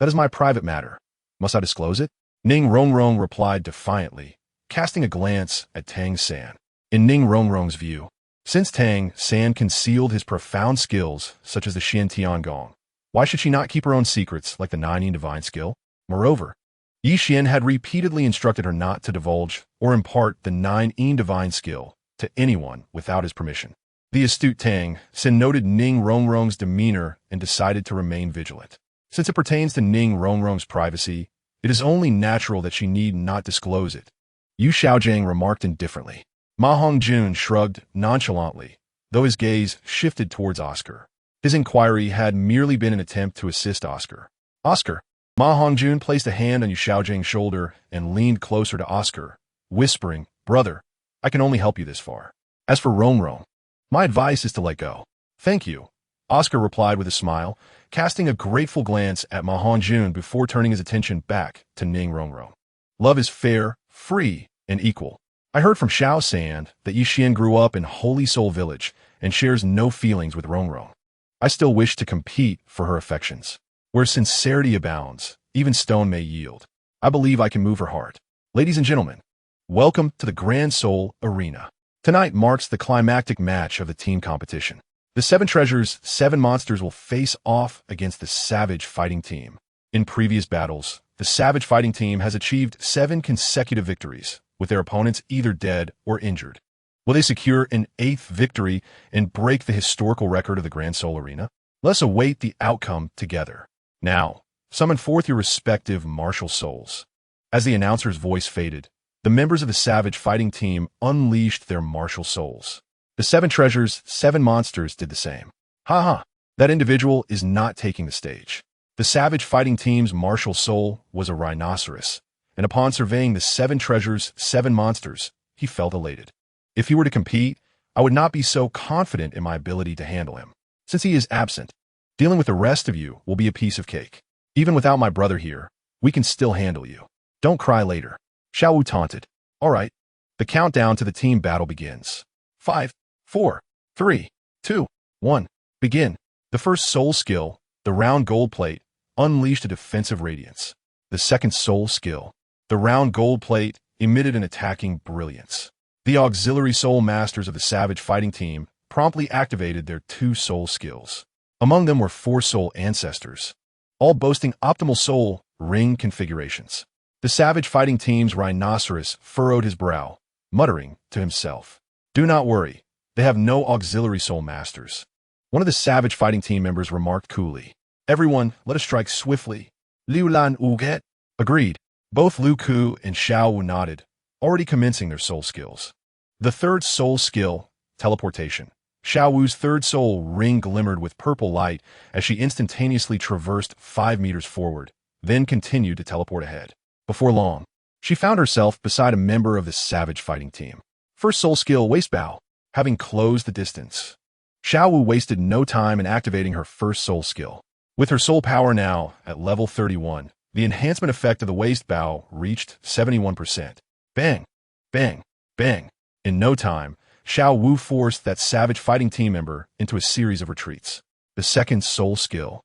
That is my private matter. Must I disclose it? Ning Rongrong replied defiantly, casting a glance at Tang San. In Ning Rongrong's view, since Tang San concealed his profound skills, such as the Xian Tiangong, why should she not keep her own secrets like the 9 divine skill? Moreover, Yi Xian had repeatedly instructed her not to divulge or impart the 9 divine skill to anyone without his permission. The astute Tang San noted Ning Rongrong's demeanor and decided to remain vigilant. Since it pertains to Ning Rongrong's privacy, it is only natural that she need not disclose it. Yu Xiaojiang remarked indifferently. Ma Hongjun shrugged nonchalantly, though his gaze shifted towards Oscar. His inquiry had merely been an attempt to assist Oscar. Oscar. Ma Hongjun placed a hand on Yu Xiaojiang's shoulder and leaned closer to Oscar, whispering, Brother, I can only help you this far. As for Rongrong, my advice is to let go. Thank you, Oscar replied with a smile, casting a grateful glance at Ma Hongjun before turning his attention back to Ning Rongrong. Love is fair, free, and equal. I heard from Xiao San that Yi Xian grew up in Holy Soul Village and shares no feelings with Rongrong. I still wish to compete for her affections. Where sincerity abounds, even stone may yield. I believe I can move her heart. Ladies and gentlemen, welcome to the Grand Soul Arena. Tonight marks the climactic match of the team competition. The 7 Treasures, 7 Monsters will face off against the Savage Fighting Team. In previous battles, the Savage Fighting Team has achieved 7 consecutive victories, with their opponents either dead or injured. Will they secure an 8th victory and break the historical record of the Grand Soul Arena? Let's await the outcome together. Now, summon forth your respective martial souls. As the announcer's voice faded, the members of the Savage Fighting Team unleashed their martial souls. The 7 treasures, 7 monsters did the same. Haha, that individual is not taking the stage. The Savage Fighting Team's martial soul was a rhinoceros, and upon surveying the 7 treasures, 7 monsters, he felt elated. If he were to compete, I would not be so confident in my ability to handle him. Since he is absent, dealing with the rest of you will be a piece of cake. Even without my brother here, we can still handle you. Don't cry later. Xiao Wu taunted. All right. The countdown to the team battle begins. 5, 4, 3, 2, 1. Begin. The first soul skill, the round gold plate, unleashed a defensive radiance. The second soul skill, the round gold plate, emitted an attacking brilliance. The auxiliary soul masters of the Savage Fighting Team promptly activated their 2 soul skills. Among them were 4 soul ancestors, all boasting optimal soul ring configurations. The Savage Fighting Team's rhinoceros furrowed his brow, muttering to himself, "Do not worry, they have no auxiliary soul masters." One of the Savage Fighting Team members remarked coolly, "Everyone, let us strike swiftly." Liu Lan Uget agreed. Both Lu Ku and Xiao Wu nodded, already commencing their soul skills. The third soul skill, teleportation. Xiao Wu's third soul ring glimmered with purple light as she instantaneously traversed 5 meters forward, then continued to teleport ahead. Before long, she found herself beside a member of the Savage Fighting Team. First soul skill, waist bow, having closed the distance. Xiao Wu wasted no time in activating her first soul skill. With her soul power now at level 31, the enhancement effect of the waist bow reached 71%. Bang! Bang! Bang! In no time, Xiao Wu forced that Savage Fighting Team member into a series of retreats. The second soul skill,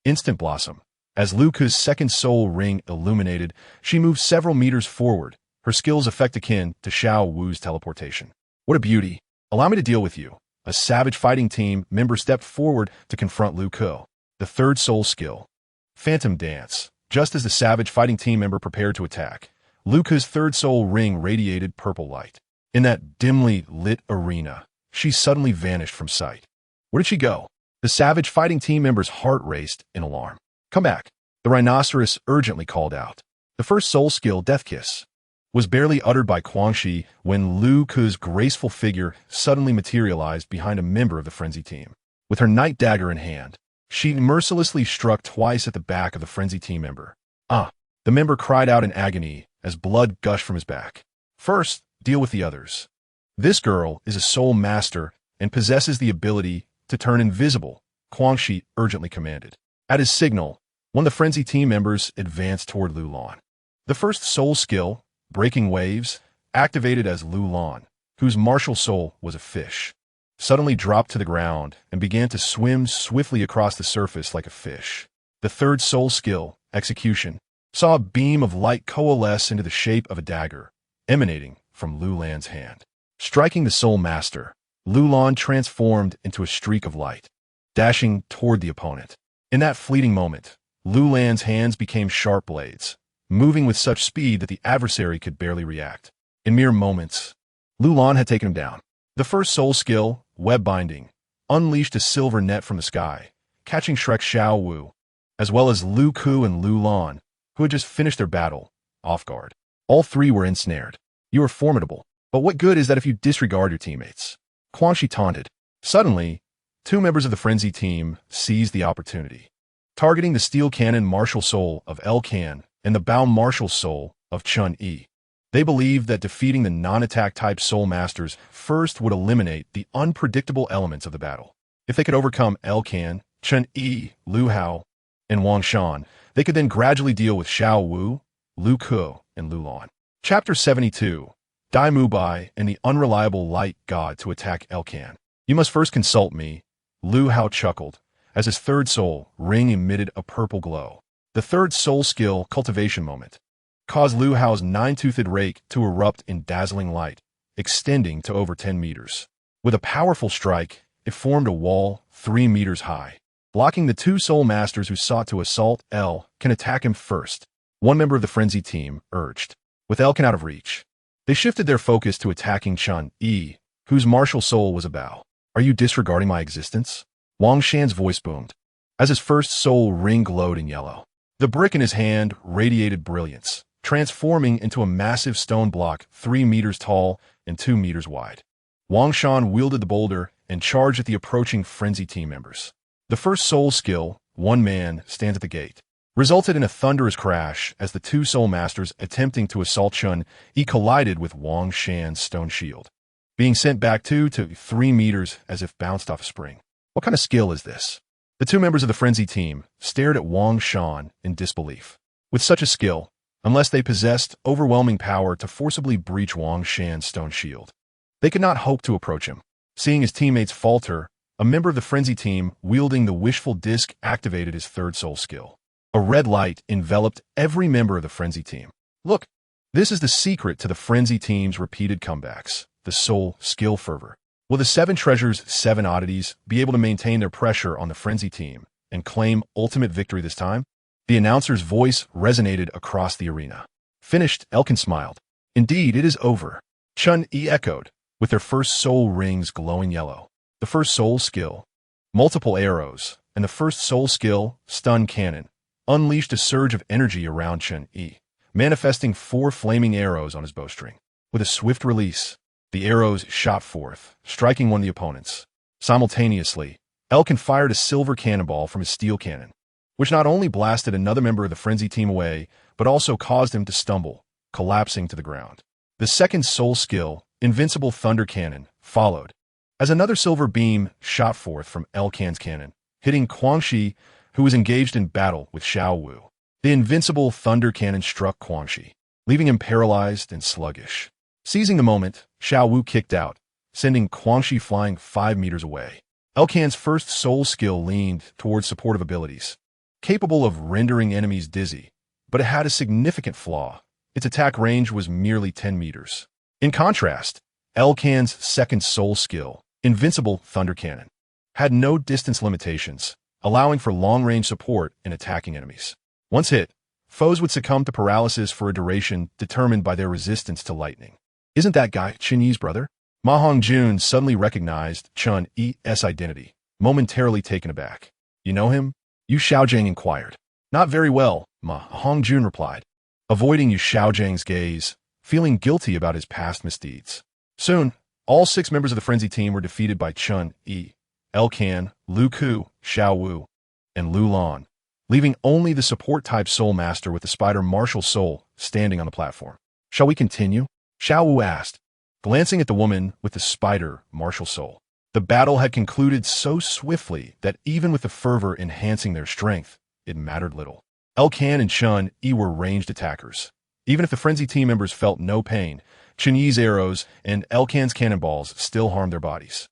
Instant Blossom. As Lu Ku's second soul ring illuminated, she moved several meters forward, her skill's effect akin to Xiao Wu's teleportation. What a beauty! Allow me to deal with you. A Savage Fighting Team member stepped forward to confront Lu Ku. The third soul skill, Phantom Dance. Just as the Savage Fighting Team member prepared to attack, Lu Ku's third soul ring radiated purple light. In that dimly lit arena, she suddenly vanished from sight. Where did she go? The Savage Fighting Team member's heart raced in alarm. Come back, the rhinoceros urgently called out. The first soul skill, Death Kiss, was barely uttered by Guangxi when Lu Ku's graceful figure suddenly materialized behind a member of the Frenzy Team. With her night dagger in hand, she mercilessly struck twice at the back of the Frenzy Team member. Ah! The member cried out in agony as blood gushed from his back. First, deal with the others. This girl is a soul master and possesses the ability to turn invisible, Guangxi urgently commanded. At his signal, one of the Frenzy Team members advanced toward Lu Lan. The first soul skill, Breaking Waves, activated as Lu Lan, whose martial soul was a fish, suddenly dropped to the ground and began to swim swiftly across the surface like a fish. The third soul skill, Execution, saw a beam of light coalesce into the shape of a dagger, emanating from Lu Lan's hand. Striking the soul master, Lu Lan transformed into a streak of light, dashing toward the opponent. In that fleeting moment, Lu Lan's hands became sharp blades, moving with such speed that the adversary could barely react. In mere moments, Lu Lan had taken him down. The first soul skill, Web Binding, unleashed a silver net from the sky, catching Shrek Xiao Wu, as well as Lu Ku and Lu Lan, who had just finished their battle, off guard. All 3 were ensnared. You are formidable, but what good is that if you disregard your teammates? Guangxi taunted. Suddenly, 2 members of the Frenzy Team seized the opportunity, targeting the steel cannon martial soul of El Can and the bow martial soul of Chun Yi. They believed that defeating the non-attack type soul masters first would eliminate the unpredictable elements of the battle. If they could overcome El Can, Chun Yi, Lu Hao, and Wang Shan, they could then gradually deal with Xiao Wu, Lu Ku, and Lu Lan. Chapter 72. Dai Mu Bai and the Unreliable Light God to attack El Can. You must first consult me, Lu Hao chuckled, as his third soul ring emitted a purple glow. The third soul skill, Cultivation Moment, caused Lu Hao's 9-toothed rake to erupt in dazzling light, extending to over 10 meters. With a powerful strike, it formed a wall 3 meters high, blocking the 2 soul masters who sought to assault El Can attack him first. One member of the Frenzy Team urged. With El Can out of reach, they shifted their focus to attacking Chun Yi, whose martial soul was a bow. Are you disregarding my existence? Wang Shan's voice boomed, as his first soul ring glowed in yellow. The brick in his hand radiated brilliance, transforming into a massive stone block 3 meters tall and 2 meters wide. Wang Shan wielded the boulder and charged at the approaching frenzy team members. The first soul skill, one man stands at the gate, resulted in a thunderous crash as the two soul masters attempting to assault Chen Yi collided with Wang Shan's stone shield, being sent back 2 to 3 meters as if bounced off a spring. What kind of skill is this? The two members of the frenzy team stared at Wang Shan in disbelief. With such a skill, unless they possessed overwhelming power to forcibly breach Wang Shan's stone shield, they could not hope to approach him. Seeing his teammates falter, a member of the frenzy team wielding the wishful disc activated his third soul skill. A red light enveloped every member of the frenzy team. Look, this is the secret to the frenzy team's repeated comebacks, the soul skill fervor. Will the 7 treasures, 7 oddities be able to maintain their pressure on the frenzy team and claim ultimate victory this time? The announcer's voice resonated across the arena. Finished, Elkin smiled. Indeed, it is over. Chen Yi echoed, with their first soul rings glowing yellow. The first soul skill, multiple arrows, and the first soul skill, stun cannon, unleashed a surge of energy around Chen Yi, manifesting 4 flaming arrows on his bowstring. With a swift release, the arrows shot forth, striking one of the opponents. Simultaneously, Elkin fired a silver cannonball from his steel cannon, which not only blasted another member of the frenzy team away, but also caused him to stumble, collapsing to the ground. The second soul skill, Invincible Thunder Cannon, followed, as another silver beam shot forth from Elkan's cannon, hitting Guangxi, who was engaged in battle with Xiao Wu. The Invincible Thunder Cannon struck Guangxi, leaving him paralyzed and sluggish. Seizing the moment, Xiao Wu kicked out, sending Guangxi flying 5 meters away. Elkan's first soul skill leaned towards supportive abilities, capable of rendering enemies dizzy, but it had a significant flaw. Its attack range was merely 10 meters. In contrast, Elkan's second soul skill, Invincible Thunder Cannon, had no distance limitations, allowing for long-range support in attacking enemies. Once hit, foes would succumb to paralysis for a duration determined by their resistance to lightning. Isn't that guy Chen Yi's brother? Ma Hongjun suddenly recognized Chen Yi's identity, momentarily taken aback. You know him? Yu Xiaojing inquired. Not very well, Ma Hongjun replied, avoiding Yu Xiaojing's gaze, feeling guilty about his past misdeeds. Soon, all 6 members of the frenzy team were defeated by Chen Yi, Elkan, Lu Ku, Xiao Wu, and Lu Lan, leaving only the support-type soul master with the spider martial soul standing on the platform. Shall we continue? Xiao Wu asked, glancing at the woman with the spider martial soul. The battle had concluded so swiftly that even with the fervor enhancing their strength, it mattered little. Elkan and Chen Yi were ranged attackers. Even if the frenzy team members felt no pain, Chen Yi's arrows and Elkan's cannonballs still harmed their bodies.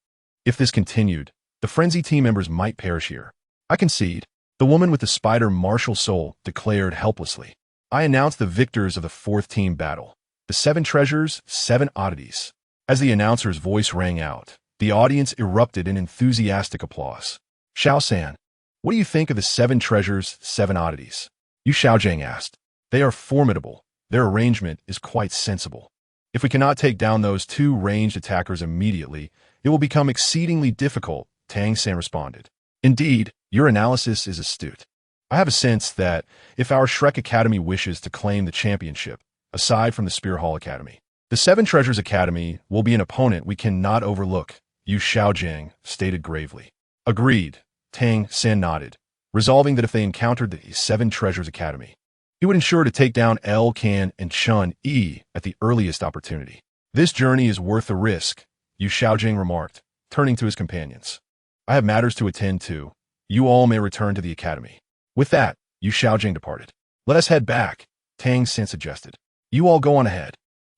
If this continued, the frenzy team members might perish here. I concede, the woman with the spider martial soul declared helplessly. I announce the victors of the 4th team battle. The 7 treasures, 7 oddities. As the announcer's voice rang out, the audience erupted in enthusiastic applause. Xiao San, what do you think of the 7 treasures, 7 oddities? Yu Xiaojing asked. They are formidable. Their arrangement is quite sensible. If we cannot take down those 2 ranged attackers immediately, it will become exceedingly difficult, Tang San responded. Indeed, your analysis is astute. I have a sense that if our Shrek Academy wishes to claim the championship, aside from the Spear Hall Academy, the 7 Treasures Academy will be an opponent we cannot overlook, Yu Xiaojing stated gravely. Agreed, Tang San nodded, resolving that if they encountered the 7 Treasures Academy, he would ensure to take down Elkan and Chen Yi at the earliest opportunity. This journey is worth the risk, Yu Xiaojing remarked, turning to his companions. I have matters to attend to. You all may return to the academy. With that, Yu Xiaojing departed. Let us head back, Tang San suggested. You all go on ahead.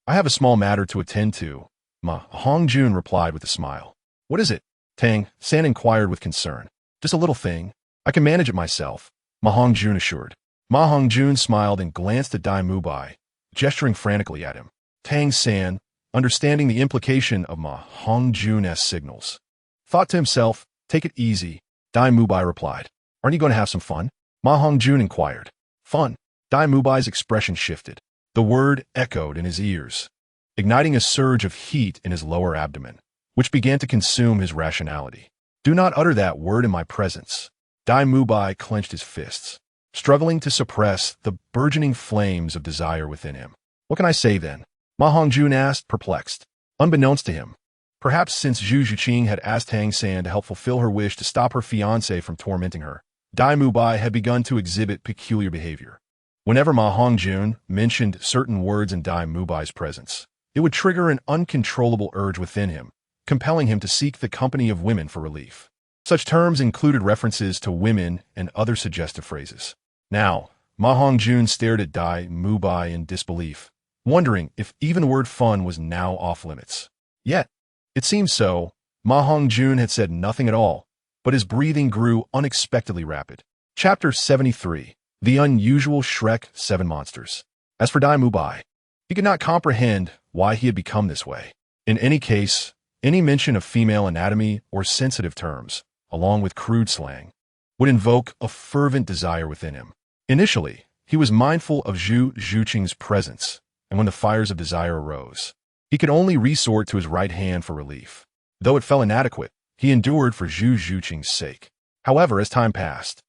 I have a small matter to attend to, Ma Hongjun replied with a smile. What is it? Tang San inquired with concern. Just a little thing. I can manage it myself, Ma Hongjun assured. Ma Hongjun smiled and glanced at Dai Mubai, gesturing frantically at him. Tang San, understanding the implication of Ma Hongjun's signals, thought to himself, take it easy, Dai Mubai replied. Aren't you going to have some fun? Ma Hongjun inquired. Fun? Dai Mubai's expression shifted. The word echoed in his ears, igniting a surge of heat in his lower abdomen, which began to consume his rationality. Do not utter that word in my presence. Dai Mubai clenched his fists. struggling to suppress the burgeoning flames of desire within him. What can I say then? Ma Hongjun asked, perplexed. Unbeknownst to him, perhaps since Zhu Zhuqing had asked Tang San to help fulfill her wish to stop her fiancé from tormenting her, Dai Mubai had begun to exhibit peculiar behavior. Whenever Ma Hongjun mentioned certain words in Dai Mubai's presence, it would trigger an uncontrollable urge within him, compelling him to seek the company of women for relief. Such terms included references to women and other suggestive phrases. Now, Ma Hongjun stared at Dai Mubai in disbelief, wondering if even the word fun was now off limits. Yet, it seemed so. Ma Hongjun had said nothing at all, but his breathing grew unexpectedly rapid. Chapter 73. The Unusual Shrek 7 Monsters. As for Dai Mubai, he could not comprehend why he had become this way. In any case, any mention of female anatomy or sensitive terms, along with crude slang, would invoke a fervent desire within him. Initially, he was mindful of Zhu Zhuqing's presence, and when the fires of desire arose, he could only resort to his right hand for relief. Though it felt inadequate, he endured for Zhu Zhuqing's sake. However, as time passed,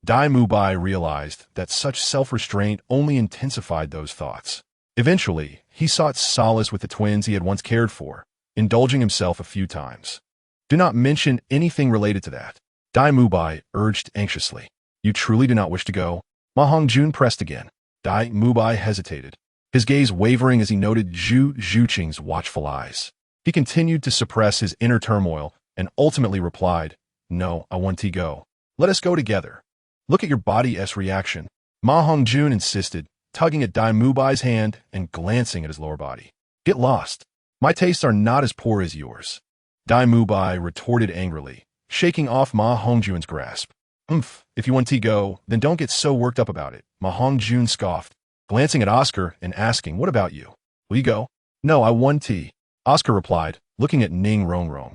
Dai Mubai realized that such self-restraint only intensified those thoughts. Eventually, he sought solace with the twins he had once cared for, indulging himself a few times. Do not mention anything related to that, Dai Mubai urged anxiously. You truly do not wish to go? Ma Hongjun pressed again. Dai Mubai hesitated, his gaze wavering as he noted Zhu Zhuqing's watchful eyes. He continued to suppress his inner turmoil and ultimately replied, No, I want to go. Let us go together. Look at your body's reaction, Ma Hongjun insisted, tugging at Dai Mubai's hand and glancing at his lower body. Get lost. My tastes are not as poor as yours, Dai Mubai retorted angrily, shaking off Ma Hongjun's grasp. If you want to go, then don't get so worked up about it, Ma Hongjun scoffed, glancing at Oscar and asking, What about you? Will you go? No, I want tea, Oscar replied, looking at Ning Rongrong,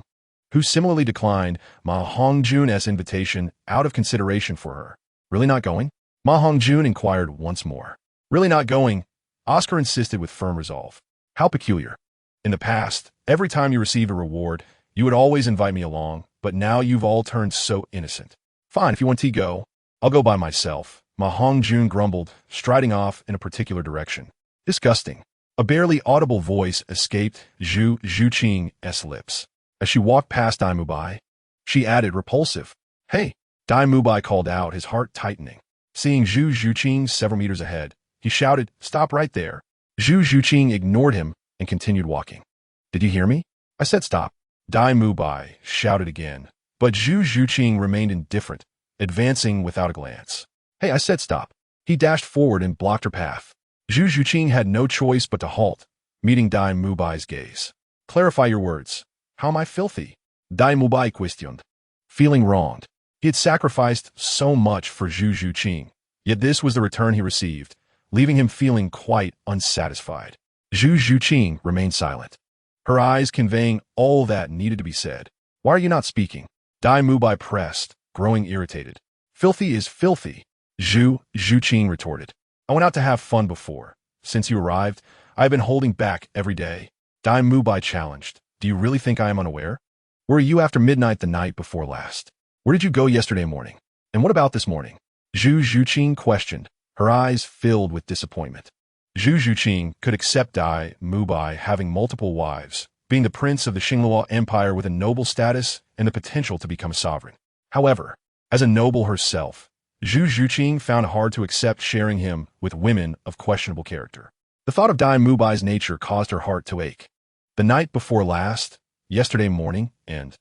who similarly declined Ma Hongjun's invitation out of consideration for her. Really not going? Ma Hongjun inquired once more. Really not going? Oscar insisted with firm resolve. How peculiar. In the past, every time you received a reward, you would always invite me along, but now you've all turned so innocent. Fine, if you want to go, I'll go by myself, Ma Hongjun grumbled, striding off in a particular direction. Disgusting. A barely audible voice escaped Zhu Zhuqing's lips. As she walked past Dai Mubai, she added, repulsive. Hey, Dai Mubai called out, his heart tightening. Seeing Zhu Zhuqing several meters ahead, he shouted, Stop right there. Zhu Zhuqing ignored him and continued walking. Did you hear me? I said stop. Dai Mubai shouted again, but Zhu Zhuqing remained indifferent, advancing without a glance. Hey, I said stop. He dashed forward and blocked her path. Zhu Zhuqing had no choice but to halt, meeting Dai Mubai's gaze. Clarify your words. How am I filthy? Dai Mubai questioned, feeling wronged. He had sacrificed so much for Zhu Zhuqing, yet this was the return he received, leaving him feeling quite unsatisfied. Zhu Zhuqing remained silent, her eyes conveying all that needed to be said. Why are you not speaking? Dai Mubai pressed, growing irritated. Filthy is filthy, Zhu Zhuqing retorted. I went out to have fun before. Since you arrived, I have been holding back every day. Dai Mubai challenged. Do you really think I am unaware? Where were you after midnight the night before last? Where did you go yesterday morning? And what about this morning? Zhu Zhuqing questioned, her eyes filled with disappointment. Zhu Zhuqing could accept Dai Mubai having multiple wives, being the prince of the Xingluo Empire with a noble status and the potential to become a sovereign. However, as a noble herself, Zhu Zhuqing found it hard to accept sharing him with women of questionable character. The thought of Dai Mubai's nature caused her heart to ache. The night before last, yesterday morning, and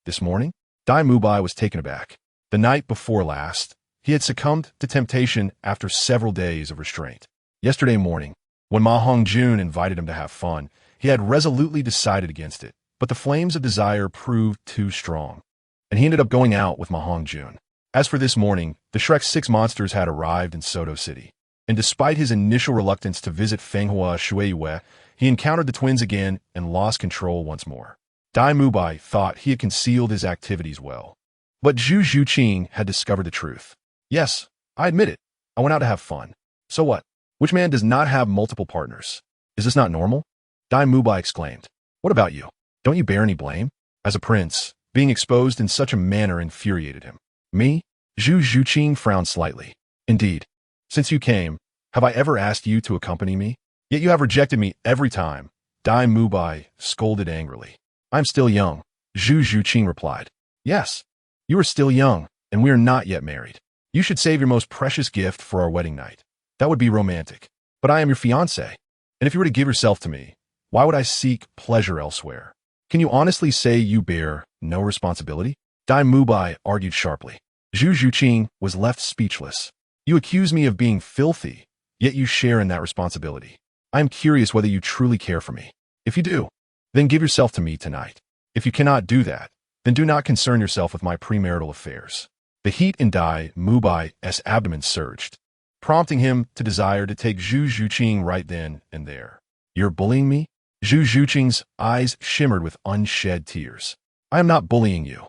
this morning, Dai Mubai was taken aback. The night before last, he had succumbed to temptation after several days of restraint. Yesterday morning, when Ma Hongjun invited him to have fun, he had resolutely decided against it, but the flames of desire proved too strong, and he ended up going out with Ma Hongjun. As for this morning, the Shrek 6 monsters had arrived in Soto City, and despite his initial reluctance to visit Fenghua Shuiyue, he encountered the twins again and lost control once more. Dai Mubai thought he had concealed his activities well, but Zhu Zhuqing had discovered the truth. Yes, I admit it. I went out to have fun. So what? Which man does not have multiple partners? Is this not normal? Dai Mubai exclaimed. What about you? Don't you bear any blame? As a prince, being exposed in such a manner infuriated him. Me? Zhu Zhuqing frowned slightly. Indeed. Since you came, have I ever asked you to accompany me? Yet you have rejected me every time, Dai Mubai scolded angrily. I'm still young, Zhu Zhuqing replied. Yes, you are still young, and we are not yet married. You should save your most precious gift for our wedding night. That would be romantic. But I am your fiancé, and if you were to give yourself to me, why would I seek pleasure elsewhere? Can you honestly say you bear no responsibility? Dai Mubai argued sharply. Zhu Zhuqing was left speechless. You accuse me of being filthy, yet you share in that responsibility. I am curious whether you truly care for me. If you do, then give yourself to me tonight. If you cannot do that, then do not concern yourself with my premarital affairs. The heat in Dai Mubai's abdomen surged, prompting him to desire to take Zhu Zhuqing right then and there. You're bullying me? Zhu Zhuqing's eyes shimmered with unshed tears. I am not bullying you.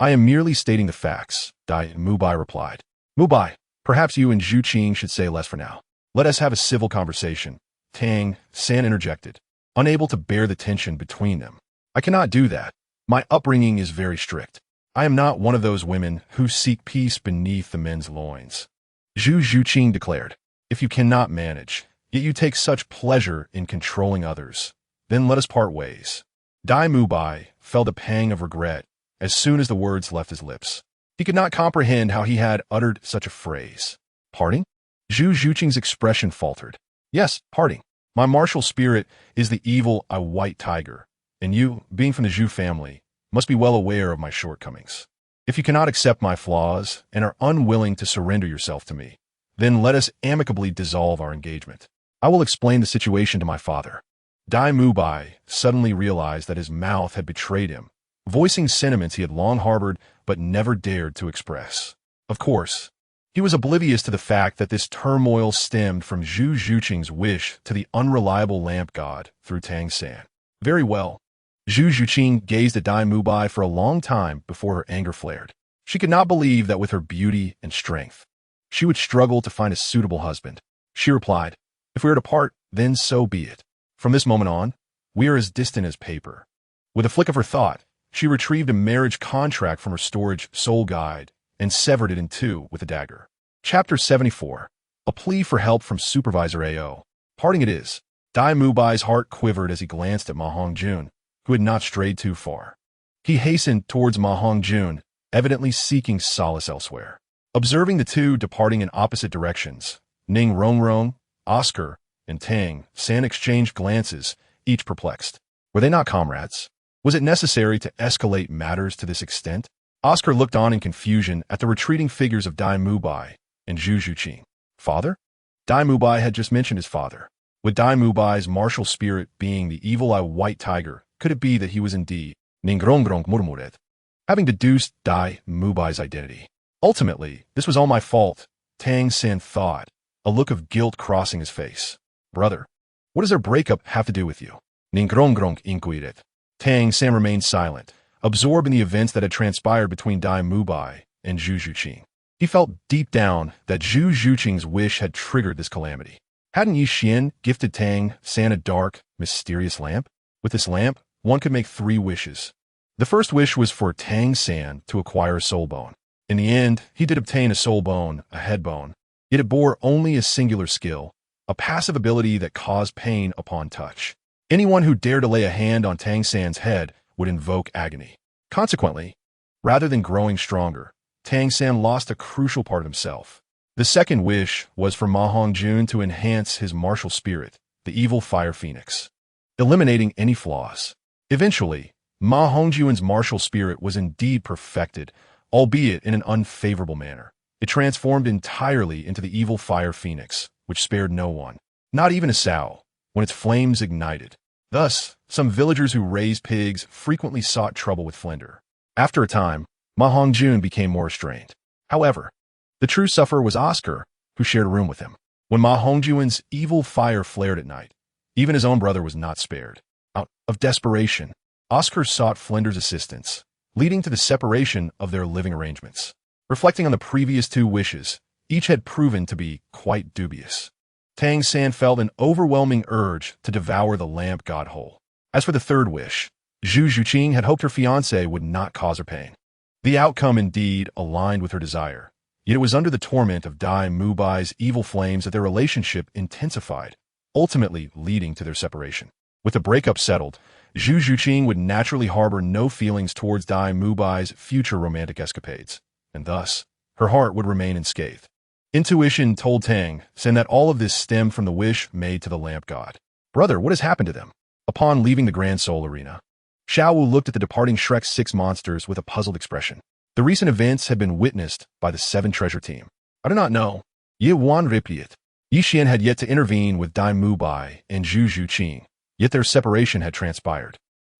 I am merely stating the facts, Dai Mubai replied. Mubai, perhaps you and Zhuqing should say less for now. Let us have a civil conversation, Tang San interjected, unable to bear the tension between them. I cannot do that. My upbringing is very strict. I am not one of those women who seek peace beneath the men's loins. Zhu Zhuqing declared, if you cannot manage, yet you take such pleasure in controlling others, then let us part ways. Dai Mubai felt a pang of regret as soon as the words left his lips. He could not comprehend how he had uttered such a phrase. Parting? Zhu Zhuqing's expression faltered. Yes, parting. My martial spirit is the evil white tiger, and you, being from the Zhu family, must be well aware of my shortcomings. If you cannot accept my flaws and are unwilling to surrender yourself to me, then let us amicably dissolve our engagement. I will explain the situation to my father. Dai Mubai suddenly realized that his mouth had betrayed him, voicing sentiments he had long harbored but never dared to express. Of course, he was oblivious to the fact that this turmoil stemmed from Zhu Zhuqing's wish to the unreliable lamp god through Tang San. Very well. Zhu Zhuqing gazed at Dai Mubai for a long time before her anger flared. She could not believe that with her beauty and strength, she would struggle to find a suitable husband. She replied, if we are to part, then so be it. From this moment on, we are as distant as paper. With a flick of her thought, she retrieved a marriage contract from her storage soul guide and severed it in two with a dagger. Chapter 74. A plea for help from Supervisor AO. Parting it is. Dai Mubai's heart quivered as he glanced at Ma Hongjun, who had not strayed too far. He hastened towards Ma Hongjun, evidently seeking solace elsewhere. Observing the two departing in opposite directions, Ning Rongrong, Oscar, and Tang San exchanged glances, each perplexed. Were they not comrades? Was it necessary to escalate matters to this extent? Oscar looked on in confusion at the retreating figures of Dai Mubai and Zhu Zhuqing. Father? Dai Mubai had just mentioned his father. With Dai Mubai's martial spirit being the evil-eye white tiger, could it be that he was indeed Ningrongrong murmured, having deduced Dai Mubai's identity? Ultimately, this was all my fault, Tang San thought, a look of guilt crossing his face. Brother, what does our breakup have to do with you? Ningrongrong inquired. Tang San remained silent, absorbed in the events that had transpired between Dai Mubai and Zhu Zhuqing. He felt deep down that Zhu Zhuqing's wish had triggered this calamity. Hadn't Yi Xian gifted Tang San a dark, mysterious lamp? With this lamp, one could make 3 wishes. The first wish was for Tang San to acquire a soul bone. In the end, he did obtain a soul bone, a head bone, yet it bore only a singular skill, a passive ability that caused pain upon touch. Anyone who dared to lay a hand on Tang San's head would invoke agony. Consequently, rather than growing stronger, Tang San lost a crucial part of himself. The second wish was for Ma Hongjun to enhance his martial spirit, the evil fire phoenix, eliminating any flaws. Eventually, Ma Hongjun's martial spirit was indeed perfected, albeit in an unfavorable manner. It transformed entirely into the evil fire phoenix, which spared no one, not even a sow, when its flames ignited. Thus, some villagers who raised pigs frequently sought trouble with Flinder. After a time, Ma Hongjun became more restrained. However, the true sufferer was Oscar, who shared a room with him. When Ma Hongjun's evil fire flared at night, even his own brother was not spared. Out of desperation, Oscar sought Flinder's assistance, leading to the separation of their living arrangements. Reflecting on the previous 2 wishes, each had proven to be quite dubious. Tang San felt an overwhelming urge to devour the lamp god whole. As for the third wish, Zhu Zhuqing had hoped her fiancé would not cause her pain. The outcome indeed aligned with her desire, Yet it was under the torment of Dai Mubai's evil flames that their relationship intensified, ultimately leading to their separation. With the breakup settled, Zhu Zhuqing would naturally harbor no feelings towards Dai Mubai's future romantic escapades, and thus, her heart would remain unscathed. Intuition told Tang San that all of this stemmed from the wish made to the lamp god. Brother, what has happened to them? Upon leaving the Grand Soul Arena, Xiao Wu looked at the departing Shrek's 6 monsters with a puzzled expression. The recent events had been witnessed by the 7 treasure team. I do not know. Ye Wan replied. Xian had yet to intervene with Dai Mubai and Zhu Zhuqing, yet their separation had transpired.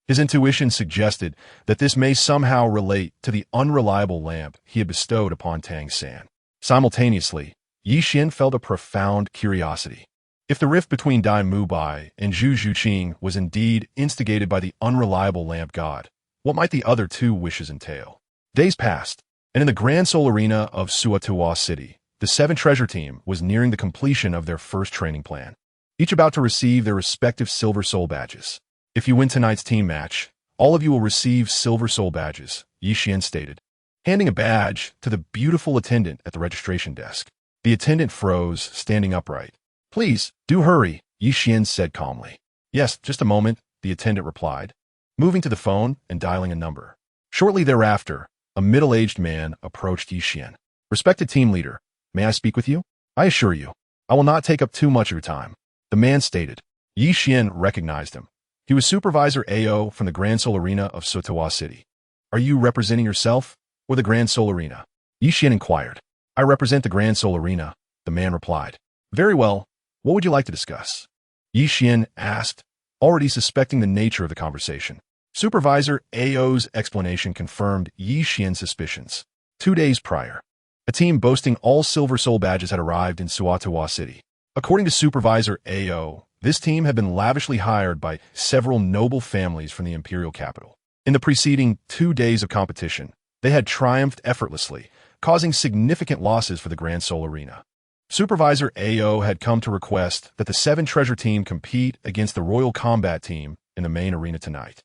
His intuition suggested that this may somehow relate to the unreliable lamp he had bestowed upon Tang San. Simultaneously, Xian felt a profound curiosity. If the rift between Dai Mubai and Zhu Zhuqing was indeed instigated by the unreliable lamp god, what might the other 2 wishes entail? Days passed, and in the Grand Soul Arena of Suatuwa City, the 7 treasure team was nearing the completion of their first training plan, each about to receive their respective Silver Soul badges. If you win tonight's team match, all of you will receive Silver Soul badges, Xian stated, handing a badge to the beautiful attendant at the registration desk. The attendant froze, standing upright. Please, do hurry, Xian said calmly. Yes, just a moment, the attendant replied, moving to the phone and dialing a number. Shortly thereafter, a middle-aged man approached Xian. Respected team leader, may I speak with you? I assure you, I will not take up too much of your time, the man stated. Xian recognized him. He was Supervisor Ao from the Grand Soul Arena of Suatuwa City. Are you representing yourself or the Grand Soul Arena? Xian inquired. I represent the Grand Soul Arena, the man replied. Very well, what would you like to discuss? Xian asked, already suspecting the nature of the conversation. Supervisor Ao's explanation confirmed Xian's suspicions. 2 days prior, a team boasting all Silver Soul badges had arrived in Suatuwa City. According to Supervisor Ao, this team had been lavishly hired by several noble families from the imperial capital. In the preceding 2 days of competition, they had triumphed effortlessly, causing significant losses for the Grand Soul Arena. Supervisor Ao had come to request that the 7 treasure team compete against the Royal Combat team in the main arena tonight.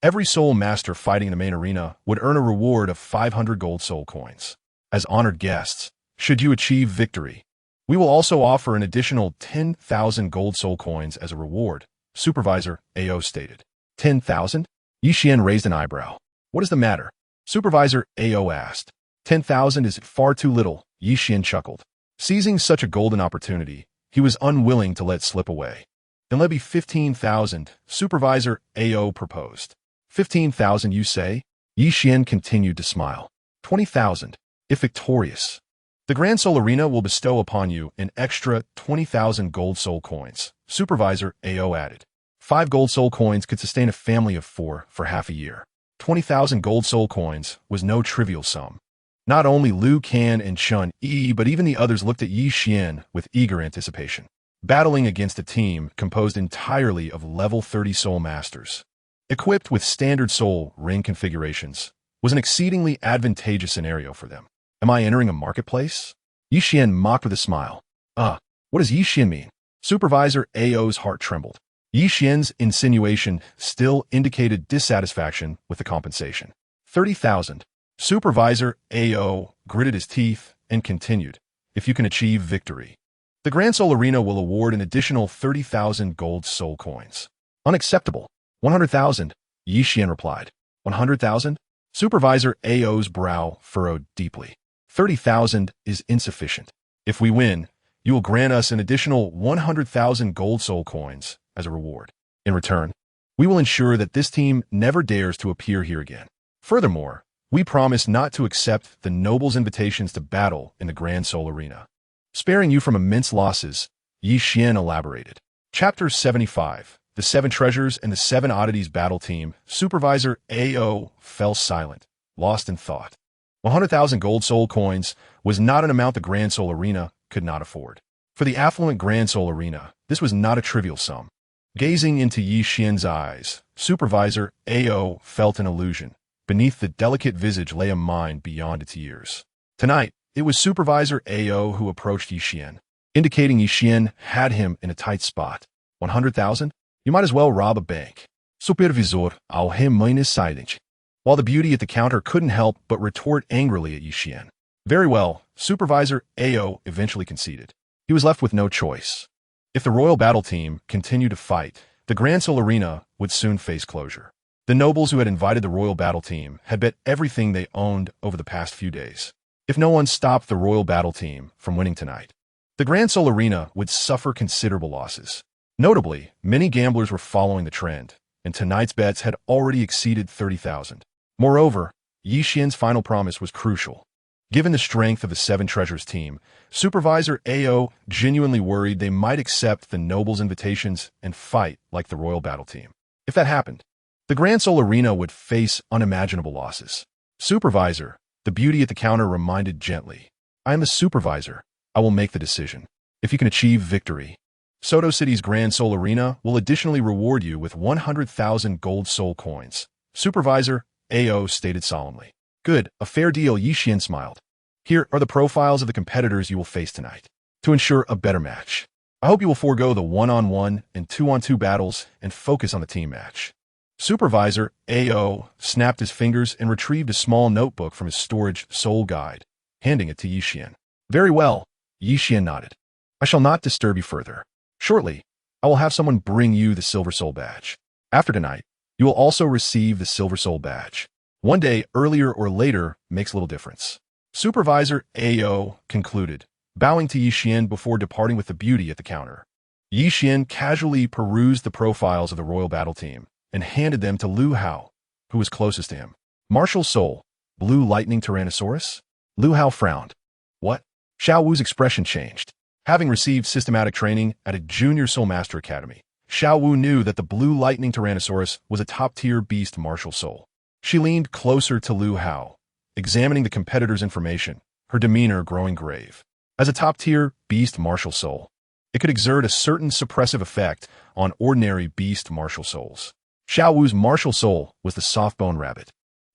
Every Soul Master fighting in the main arena would earn a reward of 500 gold soul coins. As honored guests, should you achieve victory, we will also offer an additional 10,000 gold soul coins as a reward, Supervisor Ao stated. 10,000? Xian raised an eyebrow. What is the matter? Supervisor Ao asked. 10,000 is far too little, Xian chuckled. Seizing such a golden opportunity, he was unwilling to let slip away. Then let be 15,000, Supervisor Ao proposed. 15,000, you say? Xian continued to smile. 20,000, if victorious. The Grand Soul Arena will bestow upon you an extra 20,000 gold soul coins, Supervisor Ao added. 5 gold soul coins could sustain a family of 4 for half a year. 20,000 gold soul coins was no trivial sum. Not only Liu Kan and Chun Yi, but even the others looked at Xian with eager anticipation. Battling against a team composed entirely of level 30 Soul Masters, equipped with standard soul ring configurations, was an exceedingly advantageous scenario for them. Am I entering a marketplace? Xian mocked with a smile. What does Xian mean? Supervisor Ao's heart trembled. Xian's insinuation still indicated dissatisfaction with the compensation. 30,000. Supervisor Ao gritted his teeth and continued, if you can achieve victory. The Grand Soul Arena will award an additional 30,000 gold soul coins. Unacceptable. 100,000, Xian replied. 100,000? Supervisor Ao's brow furrowed deeply. 30,000 is insufficient. If we win, you will grant us an additional 100,000 gold soul coins as a reward. In return, we will ensure that this team never dares to appear here again. Furthermore, we promise not to accept the nobles' invitations to battle in the Grand Soul Arena. Sparing you from immense losses, Xian elaborated. Chapter 75, The 7 Treasures and the 7 Oddities Battle Team. Supervisor Ao fell silent, lost in thought. 100,000 gold soul coins was not an amount the Grand Soul Arena could not afford. For the affluent Grand Soul Arena, this was not a trivial sum. Gazing into Xian's eyes, Supervisor Ao felt an illusion. Beneath the delicate visage lay a mind beyond its years. Tonight, it was Supervisor Ao who approached Xian, indicating Xian had him in a tight spot. 100,000? You might as well rob a bank. Supervisor Ao minus silent. While the beauty at the counter couldn't help but retort angrily at Xian. Very well, Supervisor Ao eventually conceded. He was left with no choice. If the royal battle team continued to fight, the Grand Soul Arena would soon face closure. The nobles who had invited the royal battle team had bet everything they owned over the past few days. If no one stopped the royal battle team from winning tonight, the Grand Soul Arena would suffer considerable losses. Notably, many gamblers were following the trend, and tonight's bets had already exceeded 30,000. Moreover, Xian's final promise was crucial. Given the strength of the Seven Treasures team, Supervisor Ao genuinely worried they might accept the nobles' invitations and fight like the royal battle team. If that happened, the Grand Soul Arena would face unimaginable losses. Supervisor, the beauty at the counter reminded gently, I am the supervisor. I will make the decision. If you can achieve victory, Soto City's Grand Soul Arena will additionally reward you with 100,000 gold soul coins. Supervisor Ao stated solemnly. Good, a fair deal, Xian smiled. Here are the profiles of the competitors you will face tonight. To ensure a better match, I hope you will forego the one-on-one and two-on-two battles and focus on the team match. Supervisor Ao snapped his fingers and retrieved a small notebook from his storage soul guide, handing it to Xian. Very well, Xian nodded. I shall not disturb you further. Shortly, I will have someone bring you the Silver Soul Badge. After tonight, you will also receive the Silver Soul Badge. One day, earlier or later, makes little difference. Supervisor Ao concluded, bowing to Xian before departing with the beauty at the counter. Xian casually perused the profiles of the royal battle team and handed them to Lu Hao, who was closest to him. Martial Soul, Blue Lightning Tyrannosaurus? Lu Hao frowned. What? Xiao Wu's expression changed. Having received systematic training at a junior Soul Master Academy, Xiao Wu knew that the Blue Lightning Tyrannosaurus was a top-tier beast martial soul. She leaned closer to Lu Hao, examining the competitor's information, her demeanor growing grave. As a top-tier beast martial soul, it could exert a certain suppressive effect on ordinary beast martial souls. Xiao Wu's martial soul was the soft-bone rabbit.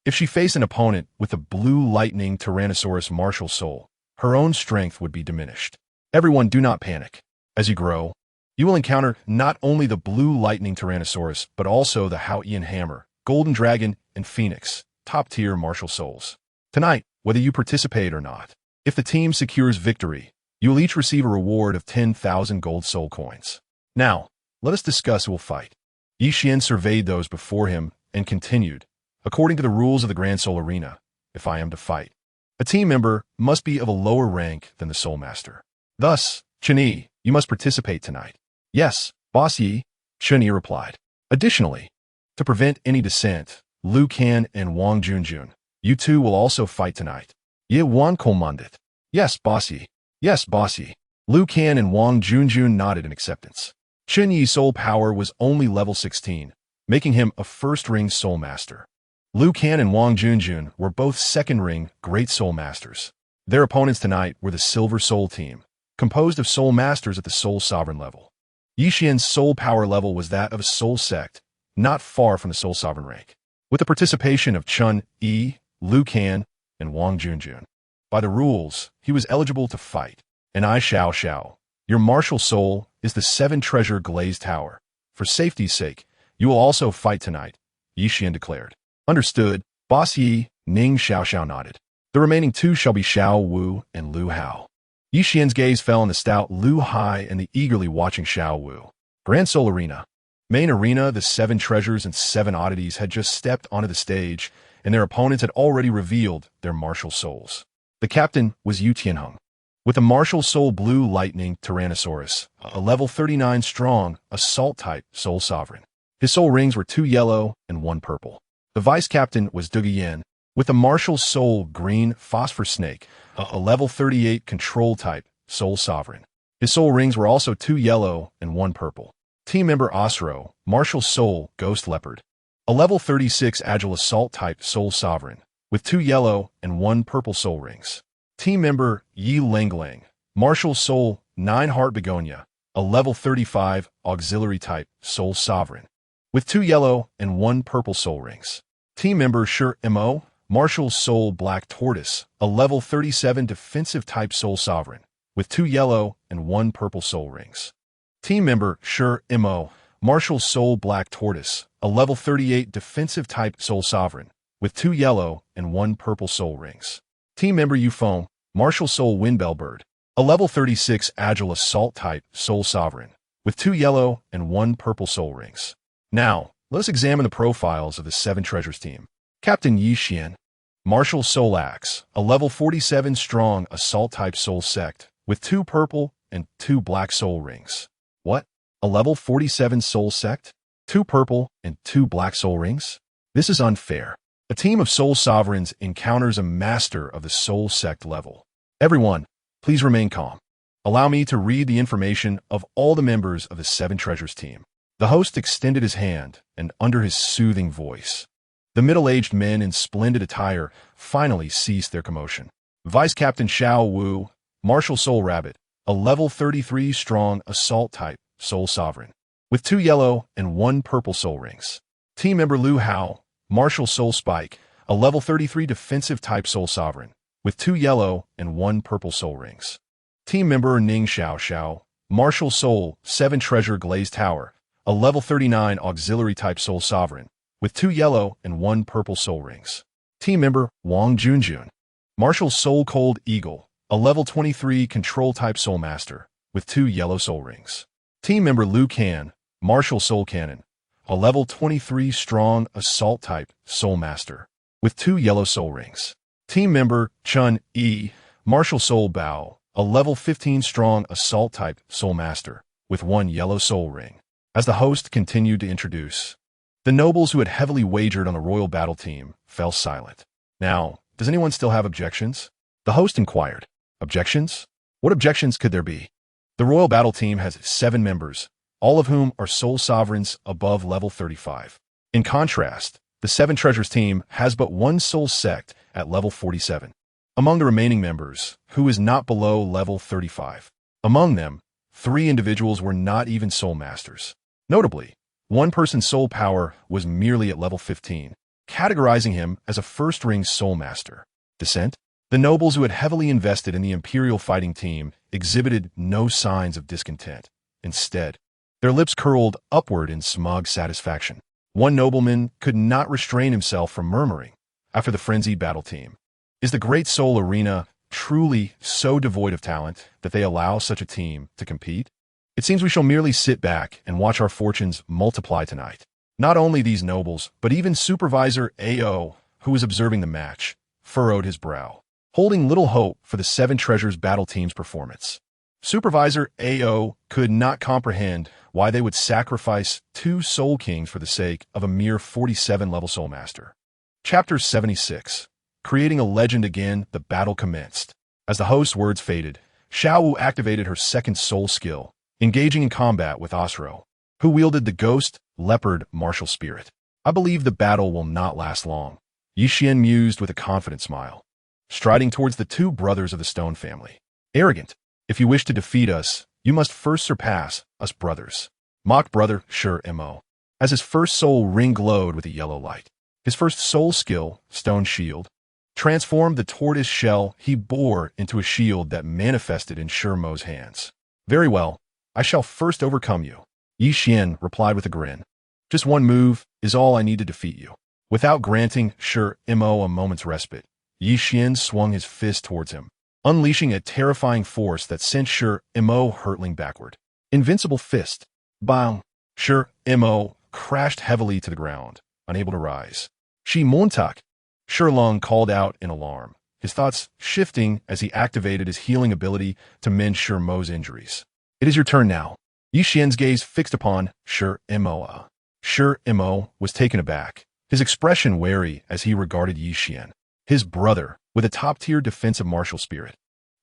If she faced an opponent with the Blue Lightning Tyrannosaurus martial soul, her own strength would be diminished. Everyone, do not panic. As you grow, you will encounter not only the Blue Lightning Tyrannosaurus, but also the Xiao Yan Hammer, Golden Dragon, and Phoenix, top-tier martial souls. Tonight, whether you participate or not, if the team secures victory, you will each receive a reward of 10,000 gold soul coins. Now, let us discuss who will fight. Xian surveyed those before him and continued, according to the rules of the Grand Soul Arena, if I am to fight, a team member must be of a lower rank than the Soul Master. Thus, Chen Yi, you must participate tonight. Yes, Boss Yi, Chen Yi replied. Additionally, to prevent any dissent, Liu Can and Wang Junjun, you two will also fight tonight. Ye Wan commanded. Yes, Boss Yi. Yes, Boss Yi. Liu Can and Wang Junjun nodded in acceptance. Chen Yi's soul power was only level 16, making him a first-ring soul master. Liu Can and Wang Junjun were both second-ring great soul masters. Their opponents tonight were the Silver Soul team, composed of soul masters at the soul sovereign level. Xian's soul power level was that of a soul sect, not far from the soul sovereign rank, with the participation of Chen Yi, Liu Can, and Wang Junjun. By the rules, he was eligible to fight. And I, Xiao Xiao, your martial soul is the seven-treasure glazed tower. For safety's sake, you will also fight tonight, Xian declared. Understood, Boss Yi, Ning Xiao Xiao nodded. The remaining two shall be Xiao Wu and Lu Hao. Xian's gaze fell on the stout Lu Hai and the eagerly watching Xiao Wu. Grand Soul Arena. Main arena, the seven treasures and seven oddities had just stepped onto the stage, and their opponents had already revealed their martial souls. The captain was Yu Tianheng, with a martial soul Blue Lightning Tyrannosaurus, a level 39 strong, assault-type soul sovereign. His soul rings were 2 yellow and 1 purple. The vice-captain was Duge Yan, with a martial soul Green Phosphor Snake, a level 38 control-type soul sovereign. His soul rings were also 2 yellow and 1 purple. Team member Osro, martial soul Ghost Leopard, a level 36 agile assault-type soul sovereign, with 2 yellow and 1 purple soul rings. Team member Yi Langlang, martial soul 9 Heart Begonia, a level 35 auxiliary-type soul sovereign, with 2 yellow and 1 purple soul rings. Team member Chen Mo, martial soul Black Tortoise, a level 37 defensive-type soul sovereign, with 2 yellow and 1 purple soul rings. Team member Chen Mo, martial soul Black Tortoise, a level 38 defensive-type soul sovereign, with 2 yellow and 1 purple soul rings. Team member Yufeng, Martial Soul Windbellbird, a level 36 agile assault type soul sovereign, with 2 yellow and 1 purple soul rings. Now, let us examine the profiles of the 7 treasures team. Captain Xian, Martial Soul Axe, a level 47 strong assault type soul sect, with 2 purple and 2 black soul rings. What? A level 47 soul sect? 2 purple and 2 black soul rings? This is unfair. A team of soul sovereigns encounters a master of the soul sect level. Everyone, please remain calm. Allow me to read the information of all the members of the 7 treasures team. The host extended his hand, and under his soothing voice, the middle-aged men in splendid attire finally ceased their commotion. Vice Captain Xiao Wu, Martial Soul Rabbit, a level 33 strong assault type soul sovereign, with 2 yellow and 1 purple soul rings. Team member Lu Hao, Martial Soul Spike, a level 33 defensive type soul sovereign, with 2 yellow and 1 purple soul rings. Team member Ning Xiao Xiao, Martial Soul 7 Treasure Glazed Tower, a level 39 auxiliary type soul sovereign, with 2 yellow and 1 purple soul rings. Team member Wang Junjun, Martial Soul Cold Eagle, a level 23 control type soul master, with 2 yellow soul rings. Team member Liu Can, Martial Soul Cannon, a level 23 strong assault type soul master, with 2 yellow soul rings. Team member Chun Yi, Martial Soul Bao, a level 15 strong assault type soul master, with 1 yellow soul ring. As the host continued to introduce, the nobles who had heavily wagered on the royal battle team fell silent. Now, does anyone still have objections? The host inquired. Objections? What objections could there be? The royal battle team has 7 members, all of whom are soul sovereigns above level 35. In contrast, the 7 treasures team has but 1 soul sect at level 47. Among the remaining members, who is not below level 35. Among them, 3 individuals were not even soul masters. Notably, one person's soul power was merely at level 15, categorizing him as a first-ring soul master. Descent? The nobles who had heavily invested in the imperial fighting team exhibited no signs of discontent. Instead, their lips curled upward in smug satisfaction. One nobleman could not restrain himself from murmuring, after the frenzied battle team, "Is the Great Soul Arena truly so devoid of talent that they allow such a team to compete? It seems we shall merely sit back and watch our fortunes multiply tonight." Not only these nobles, but even Supervisor AO, who was observing the match, furrowed his brow, holding little hope for the 7 treasures battle team's performance. Supervisor AO could not comprehend why they would sacrifice 2 Soul Kings for the sake of a mere 47-level Soul Master. Chapter 76. Creating a legend again, the battle commenced. As the host's words faded, Xiao Wu activated her second soul skill, engaging in combat with Osro, who wielded the Ghost Leopard martial spirit. "I believe the battle will not last long," Xian mused with a confident smile, striding towards the 2 brothers of the Stone family. "Arrogant, if you wish to defeat us, you must first surpass us brothers," mocked brother Chen Mo, as his first soul ring glowed with a yellow light. His first soul skill, Stone Shield, transformed the tortoise shell he bore into a shield that manifested in Chen Mo's hands. "Very well, I shall first overcome you," Xian replied with a grin. "Just 1 move is all I need to defeat you." Without granting Chen Mo a moment's respite, Xian swung his fist towards him, unleashing a terrifying force that sent Chen Mo hurtling backward. Invincible Fist. Bang! Chen Mo crashed heavily to the ground, unable to rise. "Shi Montak!" Shilong called out in alarm, his thoughts shifting as he activated his healing ability to mend Chen Mo's injuries. "It is your turn now." Xian's gaze fixed upon Chen Mo. Chen Mo was taken aback, his expression wary as he regarded Xian. His brother, with a top-tier defensive martial spirit,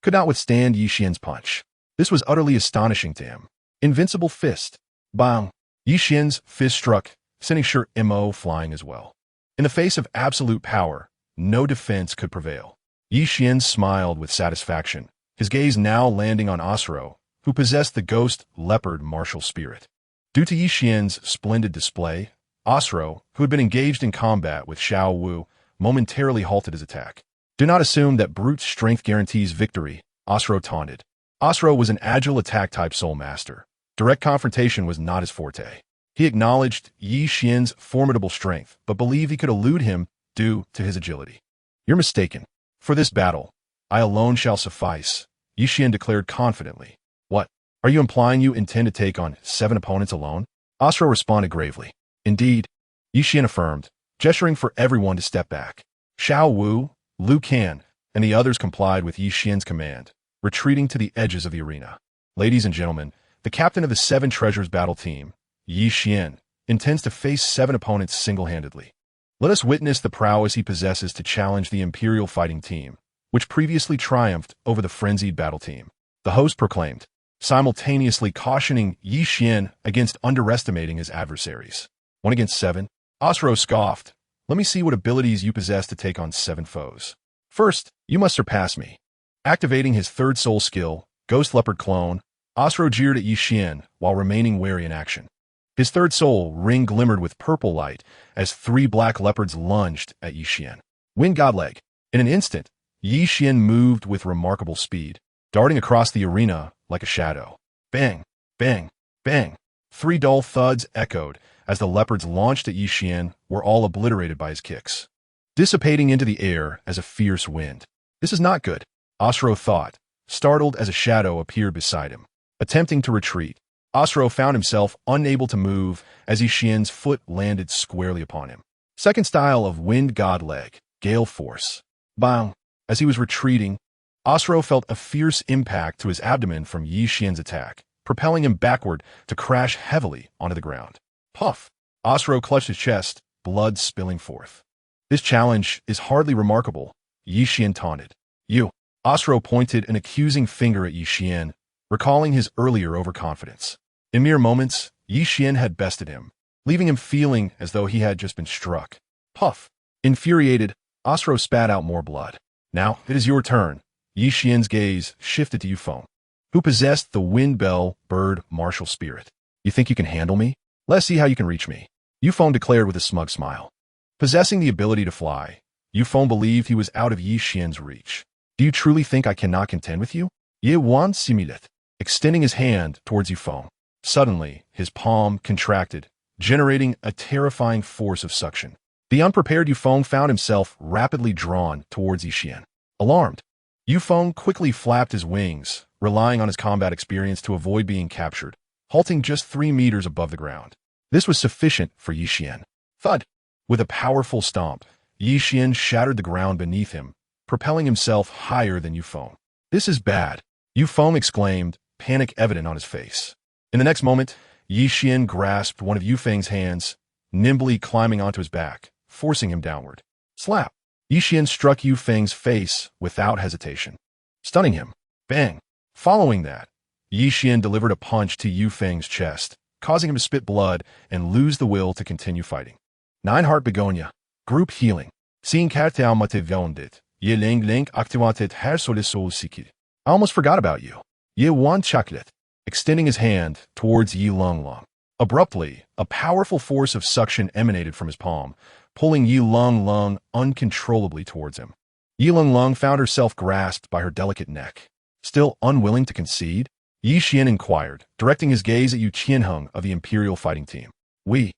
could not withstand Xian's punch. This was utterly astonishing to him. Invincible Fist. Bang! Xian's fist struck, sending Chen Mo flying as well. In the face of absolute power, no defense could prevail. Xian smiled with satisfaction, his gaze now landing on Osro, who possessed the Ghost Leopard martial spirit. Due to Xian's splendid display, Osro, who had been engaged in combat with Xiao Wu, momentarily halted his attack. "Do not assume that brute strength guarantees victory," Osro taunted. Osro was an agile attack-type soul master. Direct confrontation was not his forte. He acknowledged Xian's formidable strength, but believed he could elude him due to his agility. "You're mistaken. For this battle, I alone shall suffice, Xian declared confidently. What? Are you implying you intend to take on 7 opponents alone? Asro responded gravely. Indeed, Xian affirmed, gesturing for everyone to step back. Xiao Wu, Liu Can, and the others complied with Xian's command, retreating to the edges of the arena. Ladies and gentlemen, the captain of the 7 Treasures battle team, Xian, intends to face 7 opponents single-handedly. Let us witness the prowess he possesses to challenge the Imperial fighting team, which previously triumphed over the frenzied battle team. The host proclaimed, simultaneously cautioning Xian against underestimating his adversaries. 1 against 7? Asro scoffed. Let me see what abilities you possess to take on 7 foes. First, you must surpass me. Activating his 3rd soul skill, Ghost Leopard Clone, Asro jeered at Xian while remaining wary in action. His 3rd soul ring glimmered with purple light as 3 black leopards lunged at Xian. Wind Godleg. In an instant, Xian moved with remarkable speed, darting across the arena like a shadow. Bang, bang, bang. 3 dull thuds echoed as the leopards launched at Xian were all obliterated by his kicks, dissipating into the air as a fierce wind. This is not good, Asro thought, startled as a shadow appeared beside him. Attempting to retreat, Asro found himself unable to move as Xian's foot landed squarely upon him. Second style of Wind God Leg, Gale Force. Bang! As he was retreating, Asro felt a fierce impact to his abdomen from Xian's attack, propelling him backward to crash heavily onto the ground. Puff! Asro clutched his chest, blood spilling forth. This challenge is hardly remarkable, Xian taunted. You! Asro pointed an accusing finger at Xian, recalling his earlier overconfidence. In mere moments, Xian had bested him, leaving him feeling as though he had just been struck. Puff! Infuriated, Asro spat out more blood. Now, it is your turn. Xian's gaze shifted to Yufeng, who possessed the Wind Bell Bird martial spirit. You think you can handle me? Let's see how you can reach me, Yufeng declared with a smug smile. Possessing the ability to fly, Yufeng believed he was out of Xian's reach. Do you truly think I cannot contend with you? Ye Wan Similet, extending his hand towards Yufeng. Suddenly, his palm contracted, generating a terrifying force of suction. The unprepared Yufeng found himself rapidly drawn towards Xian. Alarmed, Yufeng quickly flapped his wings, relying on his combat experience to avoid being captured, halting just 3 meters above the ground. This was sufficient for Xian. Thud! With a powerful stomp, Xian shattered the ground beneath him, propelling himself higher than Yufeng. This is bad, Yufeng exclaimed, panic evident on his face. In the next moment, Xian grasped one of Yufeng's hands, nimbly climbing onto his back, forcing him downward. Slap! Xian struck Yufeng's face without hesitation, stunning him. Bang! Following that, Xian delivered a punch to Yufeng's chest, causing him to spit blood and lose the will to continue fighting. 9 Heart Begonia. Group Healing. Seeing Katao Motivondit. Ye Ling Ling Activated Her Solisol Sikid. I almost forgot about you. Ye Wan Chaklet. Extending his hand towards Yi Lung Lung. Abruptly, a powerful force of suction emanated from his palm, pulling Yi Lung Lung uncontrollably towards him. Yi Lung Lung found herself grasped by her delicate neck. Still unwilling to concede, Xian inquired, directing his gaze at Yu Qianheng of the Imperial fighting team. We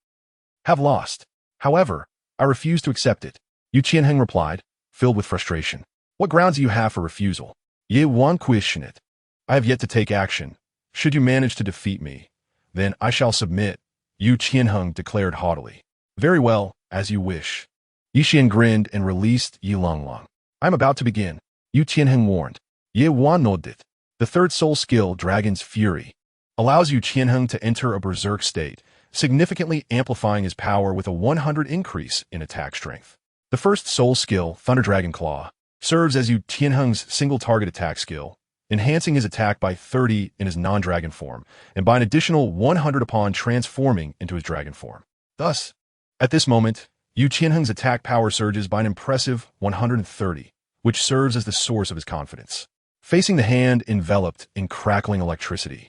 have lost. However, I refuse to accept it, Yu Qianheng replied, filled with frustration. What grounds do you have for refusal? Ye Wan question it. I have yet to take action. Should you manage to defeat me, then I shall submit, Yu Qianheng declared haughtily. Very well, as you wish. Xian grinned and released Yi Lung Lung. I am about to begin, Yu Qianheng warned. Ye Wan nodded. The 3rd soul skill, Dragon's Fury, allows Yu Qianheng to enter a berserk state, significantly amplifying his power with a 100 increase in attack strength. The 1st soul skill, Thunder Dragon Claw, serves as Yu Qianheng's single target attack skill, enhancing his attack by 30 in his non-dragon form, and by an additional 100 upon transforming into his dragon form. Thus, at this moment, Yu Qianheng's attack power surges by an impressive 130, which serves as the source of his confidence. Facing the hand enveloped in crackling electricity,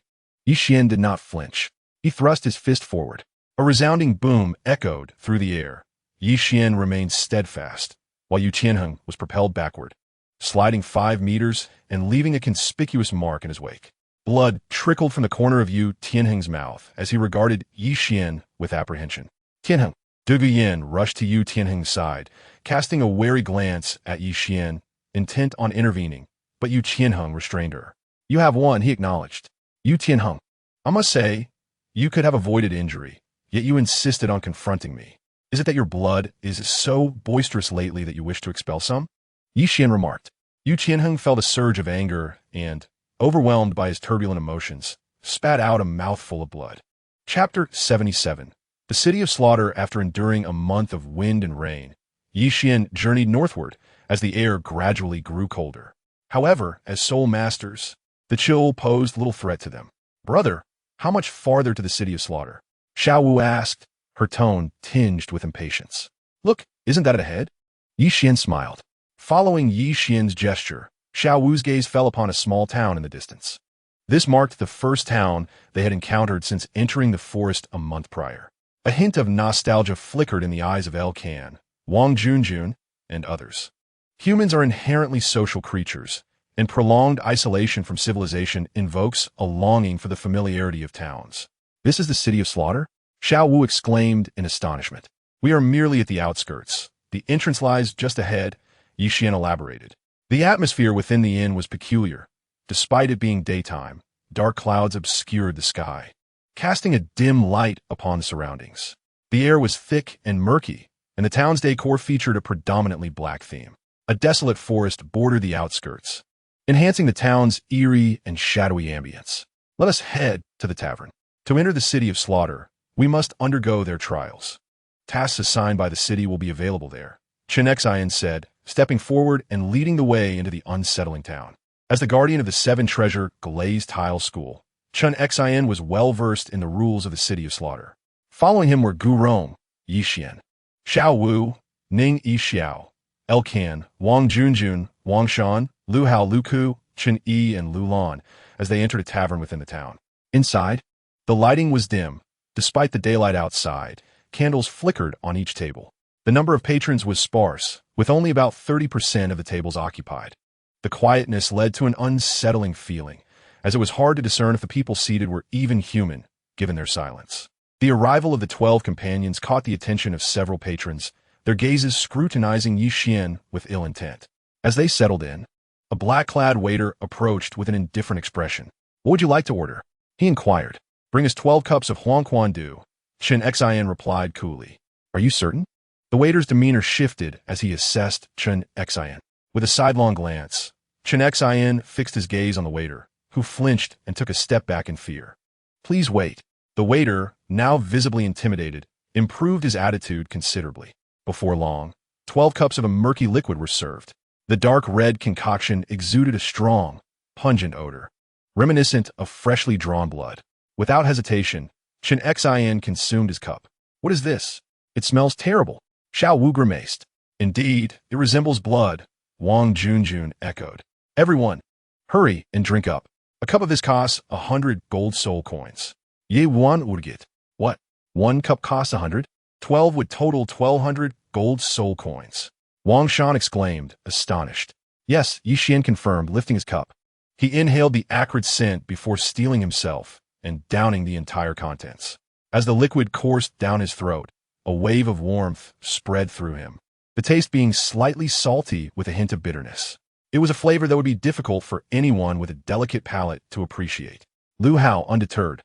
Xian did not flinch. He thrust his fist forward. A resounding boom echoed through the air. Xian remained steadfast, while Yu Qianheng was propelled backward, sliding 5 meters and leaving a conspicuous mark in his wake. Blood trickled from the corner of Yu Qianheng's mouth as he regarded Xian with apprehension. Qianheng. Du Guyan rushed to Yu Qianheng's side, casting a wary glance at Xian, intent on intervening, but Yu Qianheng restrained her. You have won, he acknowledged. Yu Tianheng, I must say, you could have avoided injury, yet you insisted on confronting me. Is it that your blood is so boisterous lately that you wish to expel some? Yi Xian remarked. Yu Qianheng felt a surge of anger and, overwhelmed by his turbulent emotions, spat out a mouthful of blood. Chapter 77. The City of Slaughter. After enduring a month of wind and rain, Yi Xian journeyed northward as the air gradually grew colder. However, as soul masters, the chill posed little threat to them. Brother, how much farther to the City of Slaughter? Xiao Wu asked, her tone tinged with impatience. Look, isn't that ahead? Yi Xian smiled. Following Yi Xian's gesture, Xiao Wu's gaze fell upon a small town in the distance. This marked the first town they had encountered since entering the forest a month prior. A hint of nostalgia flickered in the eyes of El Can, Wang Junjun, and others. Humans are inherently social creatures, and prolonged isolation from civilization invokes a longing for the familiarity of towns. This is the City of Slaughter? Xiao Wu exclaimed in astonishment. We are merely at the outskirts. The entrance lies just ahead, Yi Xian elaborated. The atmosphere within the inn was peculiar. Despite it being daytime, dark clouds obscured the sky, casting a dim light upon the surroundings. The air was thick and murky, and the town's decor featured a predominantly black theme. A desolate forest bordered the outskirts, enhancing the town's eerie and shadowy ambience. Let us head to the tavern. To enter the City of Slaughter, we must undergo their trials. Tasks assigned by the city will be available there, Chen Xian said, stepping forward and leading the way into the unsettling town. As the guardian of the seven-treasure glazed tile school, Chen Xian was well-versed in the rules of the City of Slaughter. Following him were Gu Rong, Yi Xian, Xiao Wu, Ning Yi Xiao, El Can, Wang Junjun, Wang Shan, Lu Hao Lu Ku, Chen Yi, and Lu Lan as they entered a tavern within the town. Inside, the lighting was dim. Despite the daylight outside, candles flickered on each table. The number of patrons was sparse, with only about 30% of the tables occupied. The quietness led to an unsettling feeling, as it was hard to discern if the people seated were even human, given their silence. The arrival of the 12 companions caught the attention of several patrons, their gazes scrutinizing Yi Xian with ill intent. As they settled in, a black-clad waiter approached with an indifferent expression. What would you like to order? He inquired. Bring us 12 cups of Huangquan-du, Chen Xian replied coolly. Are you certain? The waiter's demeanor shifted as he assessed Chen Xian. With a sidelong glance, Chen Xian fixed his gaze on the waiter, who flinched and took a step back in fear. Please wait. The waiter, now visibly intimidated, improved his attitude considerably. Before long, 12 cups of a murky liquid were served. The dark red concoction exuded a strong, pungent odor, reminiscent of freshly drawn blood. Without hesitation, Chen Xian consumed his cup. What is this? It smells terrible. Xiao Wu grimaced. Indeed, it resembles blood, Wang Junjun echoed. Everyone, hurry and drink up. A cup of this costs 100 gold soul coins. Ye wan urgit. What? 1 cup costs 100? 12 would total 1,200 gold soul coins. Wang Shan exclaimed, astonished. Yes, Yi Xian confirmed, lifting his cup. He inhaled the acrid scent before steeling himself and downing the entire contents. As the liquid coursed down his throat, a wave of warmth spread through him, the taste being slightly salty with a hint of bitterness. It was a flavor that would be difficult for anyone with a delicate palate to appreciate. Lu Hao, undeterred,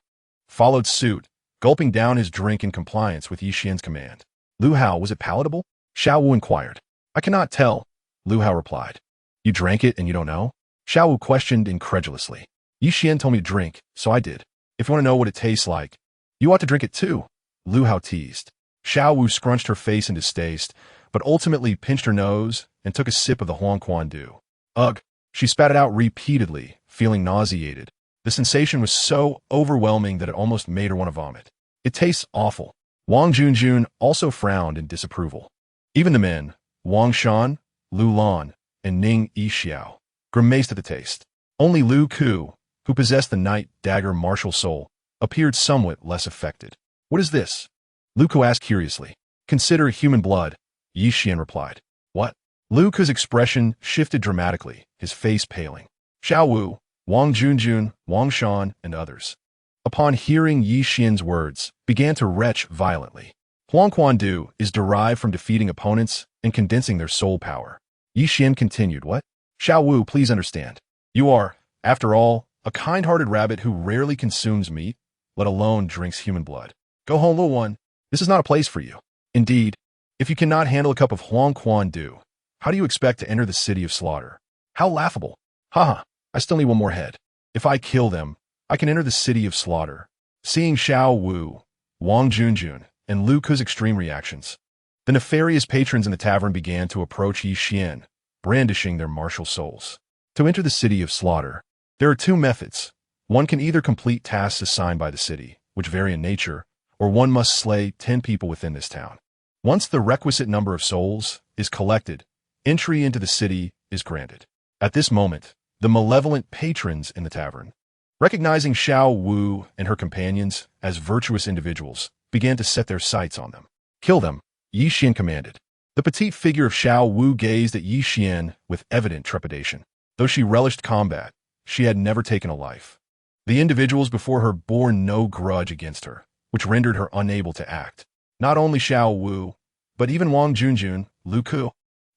followed suit, gulping down his drink in compliance with Yi Xian's command. Lu Hao, was it palatable? Xiao Wu inquired. I cannot tell, Lu Hao replied. You drank it and you don't know? Xiao Wu questioned incredulously. Yi Xian told me to drink, so I did. If you want to know what it tastes like, you ought to drink it too, Lu Hao teased. Xiao Wu scrunched her face in distaste, but ultimately pinched her nose and took a sip of the Huangquan-du. Ugh, she spat it out repeatedly, feeling nauseated. The sensation was so overwhelming that it almost made her want to vomit. It tastes awful. Wang Junjun also frowned in disapproval. Even the men, Wang Shan, Lu Lan, and Ning Yi Xiao, grimaced at the taste. Only Lu Ku, who possessed the Night Dagger martial soul, appeared somewhat less affected. What is this? Lu Ku asked curiously. Consider human blood, Yi Xian replied. What? Lu Ku's expression shifted dramatically, his face paling. Xiao Wu, Wang Junjun, Wang Shan, and others, upon hearing Yi Xian's words, began to retch violently. Huangquan-du is derived from defeating opponents and condensing their soul power. Yi Xian continued, What? Xiao Wu, please understand. You are, after all, a kind-hearted rabbit who rarely consumes meat, let alone drinks human blood. Go home, little one. This is not a place for you. Indeed, if you cannot handle a cup of Huang Quan Du, how do you expect to enter the city of slaughter? How laughable. Haha, I still need one more head. If I kill them, I can enter the city of slaughter. Seeing Xiao Wu, Wang Junjun, and Lu Ku's extreme reactions, the nefarious patrons in the tavern began to approach Xian, brandishing their martial souls. To enter the city of slaughter, there are two methods. One can either complete tasks assigned by the city, which vary in nature, or one must slay 10 people within this town. Once the requisite number of souls is collected, entry into the city is granted. At this moment, the malevolent patrons in the tavern, recognizing Xiao Wu and her companions as virtuous individuals, began to set their sights on them. Kill them, Xian commanded. The petite figure of Xiao Wu gazed at Xian with evident trepidation. Though she relished combat, she had never taken a life. The individuals before her bore no grudge against her, which rendered her unable to act. Not only Xiao Wu, but even Wang Junjun, Lu Ku,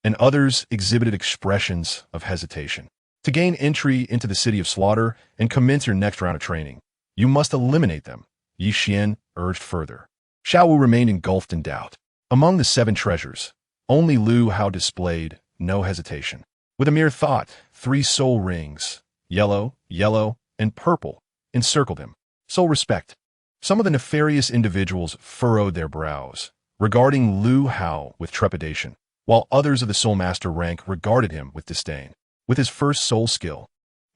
and others exhibited expressions of hesitation. To gain entry into the city of slaughter and commence your next round of training, you must eliminate them, Xian urged further. Xiao Wu remained engulfed in doubt. Among the 7 treasures, only Lu Hao displayed no hesitation. With a mere thought, 3 soul rings, yellow, and purple, encircled him. Soul respect. Some of the nefarious individuals furrowed their brows, regarding Lu Hao with trepidation, while others of the Soul Master rank regarded him with disdain. With his first soul skill,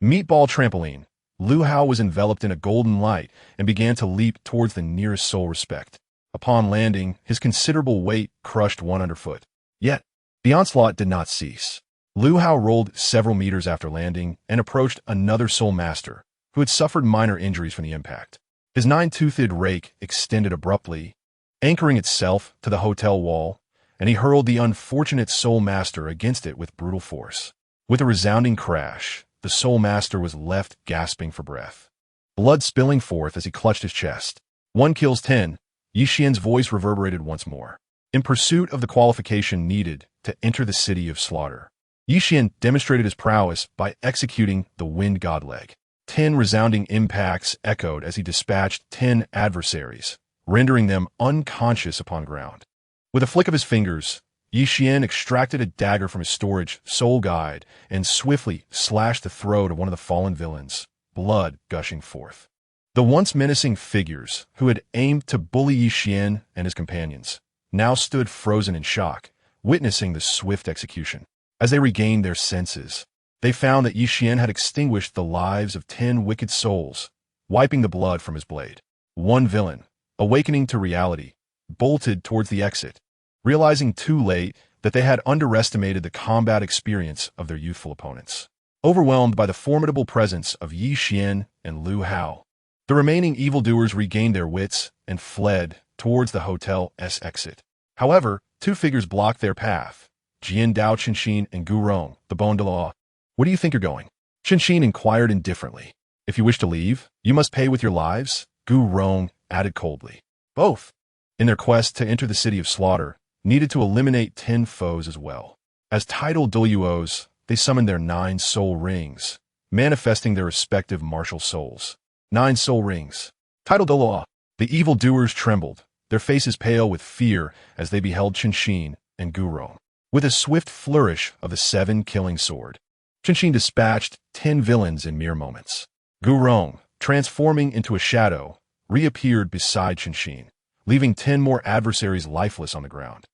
Meatball Trampoline, Lu Hao was enveloped in a golden light and began to leap towards the nearest soul respect. Upon landing, his considerable weight crushed one underfoot. Yet, the onslaught did not cease. Lu Hao rolled several meters after landing and approached another Soul Master, who had suffered minor injuries from the impact. His 9-toothed rake extended abruptly, anchoring itself to the hotel wall, and he hurled the unfortunate Soul Master against it with brutal force. With a resounding crash, the Soul Master was left gasping for breath, blood spilling forth as he clutched his chest. 1 kills 10, Xian's voice reverberated once more. In pursuit of the qualification needed to enter the city of slaughter, Xian demonstrated his prowess by executing the Wind God Leg. 10 resounding impacts echoed as he dispatched 10 adversaries, rendering them unconscious upon ground. With a flick of his fingers, Xian extracted a dagger from his storage soul guide and swiftly slashed the throat of one of the fallen villains, blood gushing forth. The once menacing figures who had aimed to bully Xian and his companions now stood frozen in shock, witnessing the swift execution. As they regained their senses, they found that Xian had extinguished the lives of 10 wicked souls, wiping the blood from his blade. One villain, awakening to reality, bolted towards the exit, realizing too late that they had underestimated the combat experience of their youthful opponents. Overwhelmed by the formidable presence of Xian and Lu Hao, the remaining evildoers regained their wits and fled towards the hotel's exit. However, 2 figures blocked their path, Jian Dao Chenxin and Gu Rong, the Bon de Law. Where do you think you're going? Chenxin inquired indifferently. If you wish to leave, you must pay with your lives, Gu Rong added coldly. Both, in their quest to enter the city of slaughter, needed to eliminate 10 foes as well. As titled Douluos, they summoned their 9 soul rings, manifesting their respective martial souls. 9 soul rings. Titled Douluo, the evildoers trembled, their faces pale with fear as they beheld Chenxin and Gu Rong. With a swift flourish of the 7-killing sword, Chenxin dispatched 10 villains in mere moments. Gu Rong, transforming into a shadow, reappeared beside Chenxin, leaving 10 more adversaries lifeless on the ground.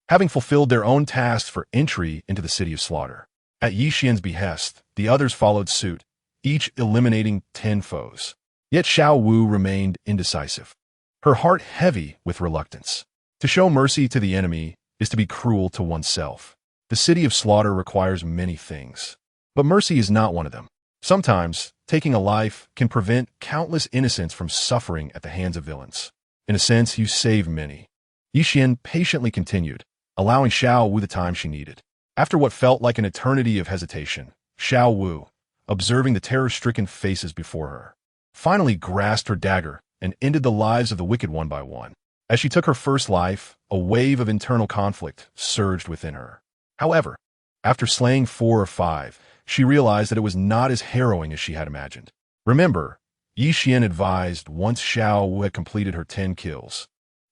Having fulfilled their own tasks for entry into the city of slaughter, at Xian's behest, the others followed suit, each eliminating 10 foes. Yet Xiao Wu remained indecisive, her heart heavy with reluctance. To show mercy to the enemy is to be cruel to oneself. The city of slaughter requires many things, but mercy is not one of them. Sometimes, taking a life can prevent countless innocents from suffering at the hands of villains. In a sense, you save many. Xian patiently continued, allowing Xiao Wu the time she needed. After what felt like an eternity of hesitation, Xiao Wu, observing the terror-stricken faces before her, finally grasped her dagger and ended the lives of the wicked one by one. As she took her first life, a wave of internal conflict surged within her. However, after slaying 4 or 5, she realized that it was not as harrowing as she had imagined. Remember, Xian advised once Xiao Wu had completed her 10 kills.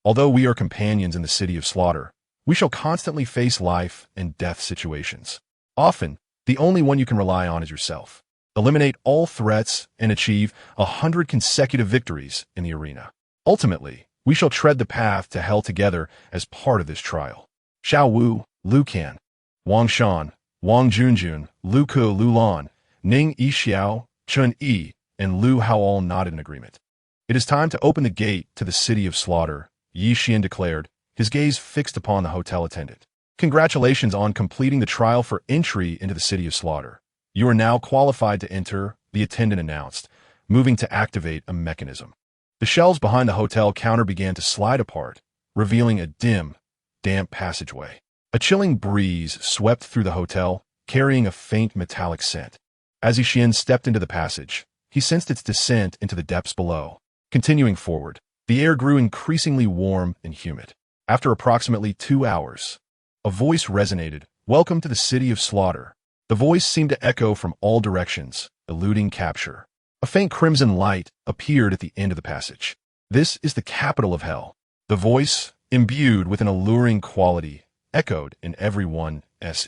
Although we are companions in the city of slaughter, we shall constantly face life and death situations. Often, the only one you can rely on is yourself. Eliminate all threats and achieve 100 consecutive victories in the arena. Ultimately, we shall tread the path to hell together as part of this trial. Xiao Wu, Lu Kan, Wang Shan, Wang Junjun, Lu Ke, Lu Lan, Ning Yixiao, Chun Yi, and Lu Hao all nodded in agreement. It is time to open the gate to the city of slaughter, Xian declared, his gaze fixed upon the hotel attendant. Congratulations on completing the trial for entry into the city of slaughter. You are now qualified to enter, the attendant announced, moving to activate a mechanism. The shelves behind the hotel counter began to slide apart, revealing a dim, damp passageway. A chilling breeze swept through the hotel, carrying a faint metallic scent. As Xian stepped into the passage, he sensed its descent into the depths below. Continuing forward, the air grew increasingly warm and humid. After approximately 2 hours, a voice resonated, "Welcome to the city of slaughter." The voice seemed to echo from all directions, eluding capture. A faint crimson light appeared at the end of the passage. "This is the capital of hell." The voice, imbued with an alluring quality, echoed in everyone's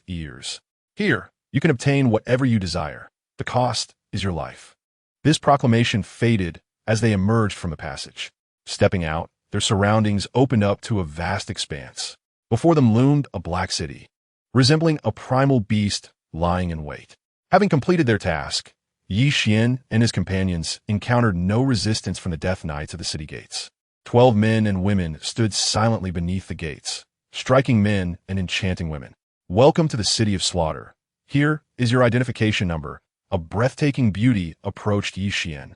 ears. "Here, you can obtain whatever you desire. The cost is your life." This proclamation faded as they emerged from the passage. Stepping out, their surroundings opened up to a vast expanse. Before them loomed a black city, resembling a primal beast lying in wait. Having completed their task, Xian and his companions encountered no resistance from the death knights of the city gates. 12 men and women stood silently beneath the gates, striking men and enchanting women. "Welcome to the city of slaughter. Here is your identification number." A breathtaking beauty approached Xian,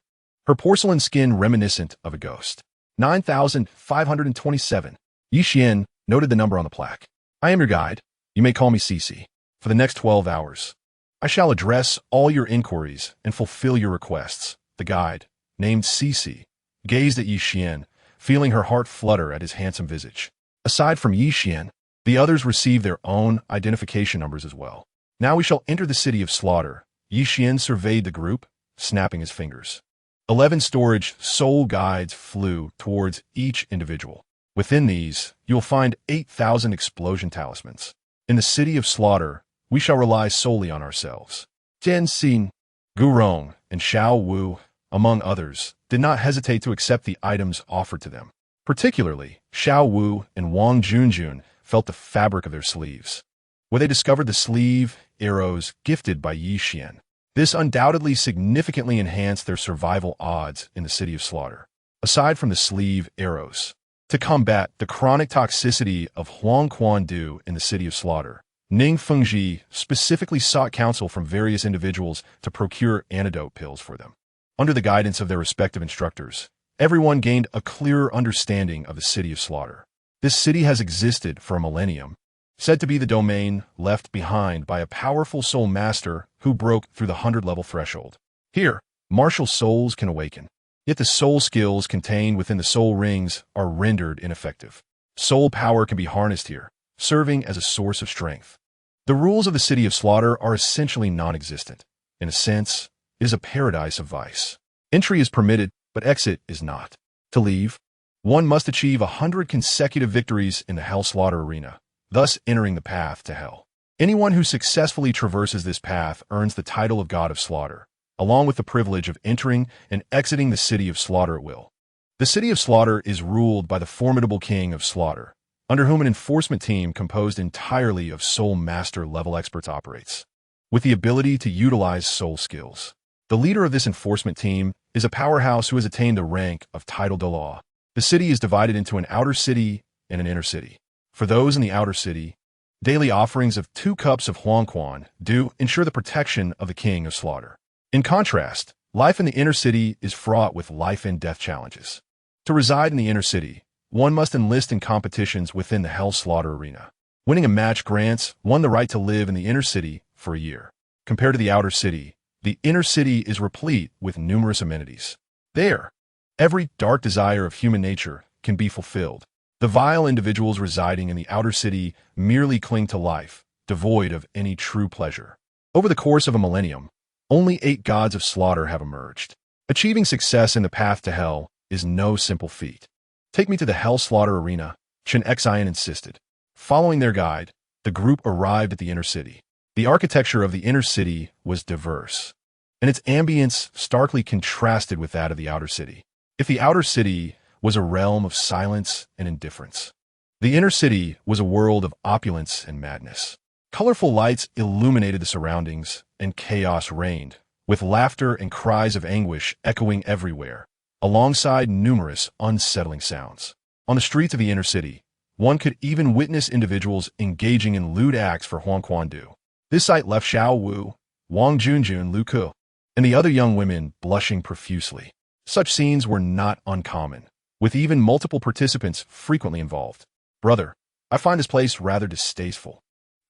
her porcelain skin reminiscent of a ghost. 9,527. Xian noted the number on the plaque. "I am your guide. You may call me Cici. For the next 12 hours, I shall address all your inquiries and fulfill your requests." The guide, named Cici, gazed at Xian, feeling her heart flutter at his handsome visage. Aside from Xian, the others received their own identification numbers as well. "Now we shall enter the city of slaughter." Xian surveyed the group, snapping his fingers. 11 storage soul guides flew towards each individual. Within these, you will find 8,000 explosion talismans. In the city of slaughter, we shall rely solely on ourselves. Chen Xin, Gu Rong, and Xiao Wu, among others, did not hesitate to accept the items offered to them. Particularly, Xiao Wu and Wang Junjun felt the fabric of their sleeves, where they discovered the sleeve arrows gifted by Xian. This undoubtedly significantly enhanced their survival odds in the city of slaughter. Aside from the sleeve arrows, to combat the chronic toxicity of Huangquan Du in the city of slaughter, Ning Fengji specifically sought counsel from various individuals to procure antidote pills for them. Under the guidance of their respective instructors, everyone gained a clearer understanding of the city of slaughter. This city has existed for a millennium, said to be the domain left behind by a powerful soul master who broke through the 100-level threshold. Here, martial souls can awaken, yet the soul skills contained within the soul rings are rendered ineffective. Soul power can be harnessed here, serving as a source of strength. The rules of the city of slaughter are essentially non-existent. In a sense, it is a paradise of vice. Entry is permitted, but exit is not. To leave, one must achieve 100 consecutive victories in the Hell Slaughter arena, thus entering the path to hell. Anyone who successfully traverses this path earns the title of God of Slaughter, along with the privilege of entering and exiting the city of slaughter at will. The city of slaughter is ruled by the formidable king of slaughter, under whom an enforcement team composed entirely of soul master level experts operates, with the ability to utilize soul skills. The leader of this enforcement team is a powerhouse who has attained the rank of title Douluo. The city is divided into an outer city and an inner city. For those in the outer city, daily offerings of 2 cups of Huangquan do ensure the protection of the king of slaughter. In contrast, life in the inner city is fraught with life and death challenges. To reside in the inner city, one must enlist in competitions within the Hell Slaughter arena. Winning a match grants one the right to live in the inner city for a year. Compared to the outer city, the inner city is replete with numerous amenities. There, every dark desire of human nature can be fulfilled. The vile individuals residing in the outer city merely cling to life, devoid of any true pleasure. Over the course of a millennium, only 8 gods of slaughter have emerged. Achieving success in the path to hell is no simple feat. Take me to the Hell Slaughter Arena, Chen Mo insisted. Following their guide, the group arrived at the inner city. The architecture of the inner city was diverse, and its ambience starkly contrasted with that of the outer city. If the outer city was a realm of silence and indifference, the inner city was a world of opulence and madness. Colorful lights illuminated the surroundings, and chaos reigned, with laughter and cries of anguish echoing everywhere, alongside numerous unsettling sounds. On the streets of the inner city, one could even witness individuals engaging in lewd acts for Huangquandu. This sight left Xiao Wu, Wang Junjun, Lu Ke, and the other young women blushing profusely. Such scenes were not uncommon, with even multiple participants frequently involved. "Brother, I find this place rather distasteful,"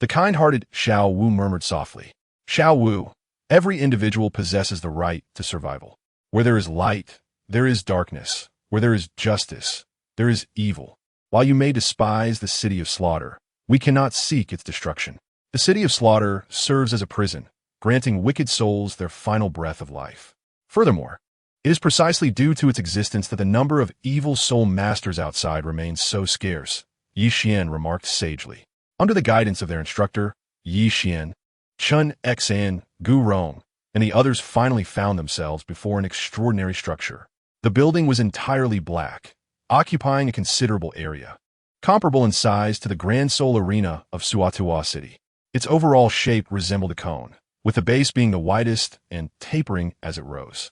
the kind-hearted Xiao Wu murmured softly. "Xiao Wu, every individual possesses the right to survival. Where there is light, there is darkness. Where there is justice, there is evil. While you may despise the city of slaughter, we cannot seek its destruction. The city of slaughter serves as a prison, granting wicked souls their final breath of life. Furthermore, it is precisely due to its existence that the number of evil soul masters outside remains so scarce," Xian remarked sagely. Under the guidance of their instructor, Xian, Chen Mo, Gu Rong, and the others finally found themselves before an extraordinary structure. The building was entirely black, occupying a considerable area, comparable in size to the Grand Soul Arena of Suatua City. Its overall shape resembled a cone, with the base being the widest and tapering as it rose.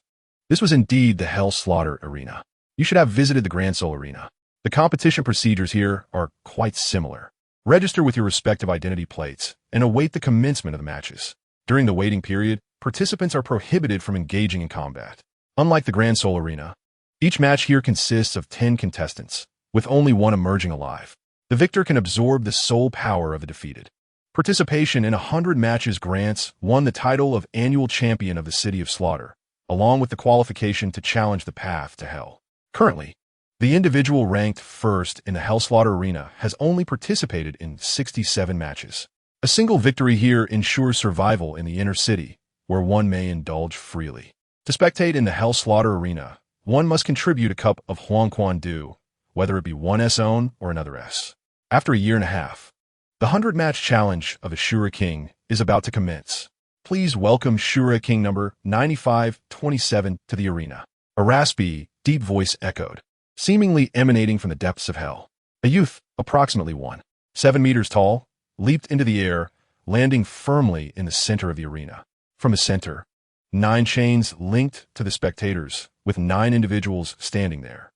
This was indeed the Hell Slaughter Arena. You should have visited the Grand Soul Arena. The competition procedures here are quite similar. Register with your respective identity plates and await the commencement of the matches. During the waiting period, participants are prohibited from engaging in combat. Unlike the Grand Soul Arena, each match here consists of 10 contestants, with only one emerging alive. The victor can absorb the soul power of the defeated. Participation in 100 matches grants one the title of annual champion of the City of Slaughter, along with the qualification to challenge the path to hell. Currently, the individual ranked first in the Hell Slaughter Arena has only participated in 67 matches. A single victory here ensures survival in the inner city, where one may indulge freely. To spectate in the Hell Slaughter Arena, one must contribute a cup of Huangquandu, whether it be one S own or another S. After a year and a half, the 100-match challenge of the Shura King is about to commence. Please welcome Shura King number 9527 to the arena. A raspy, deep voice echoed, seemingly emanating from the depths of hell. A youth, approximately 1.7 meters tall, leaped into the air, landing firmly in the center of the arena. From the center, 9 chains linked to the spectators, with 9 individuals standing there.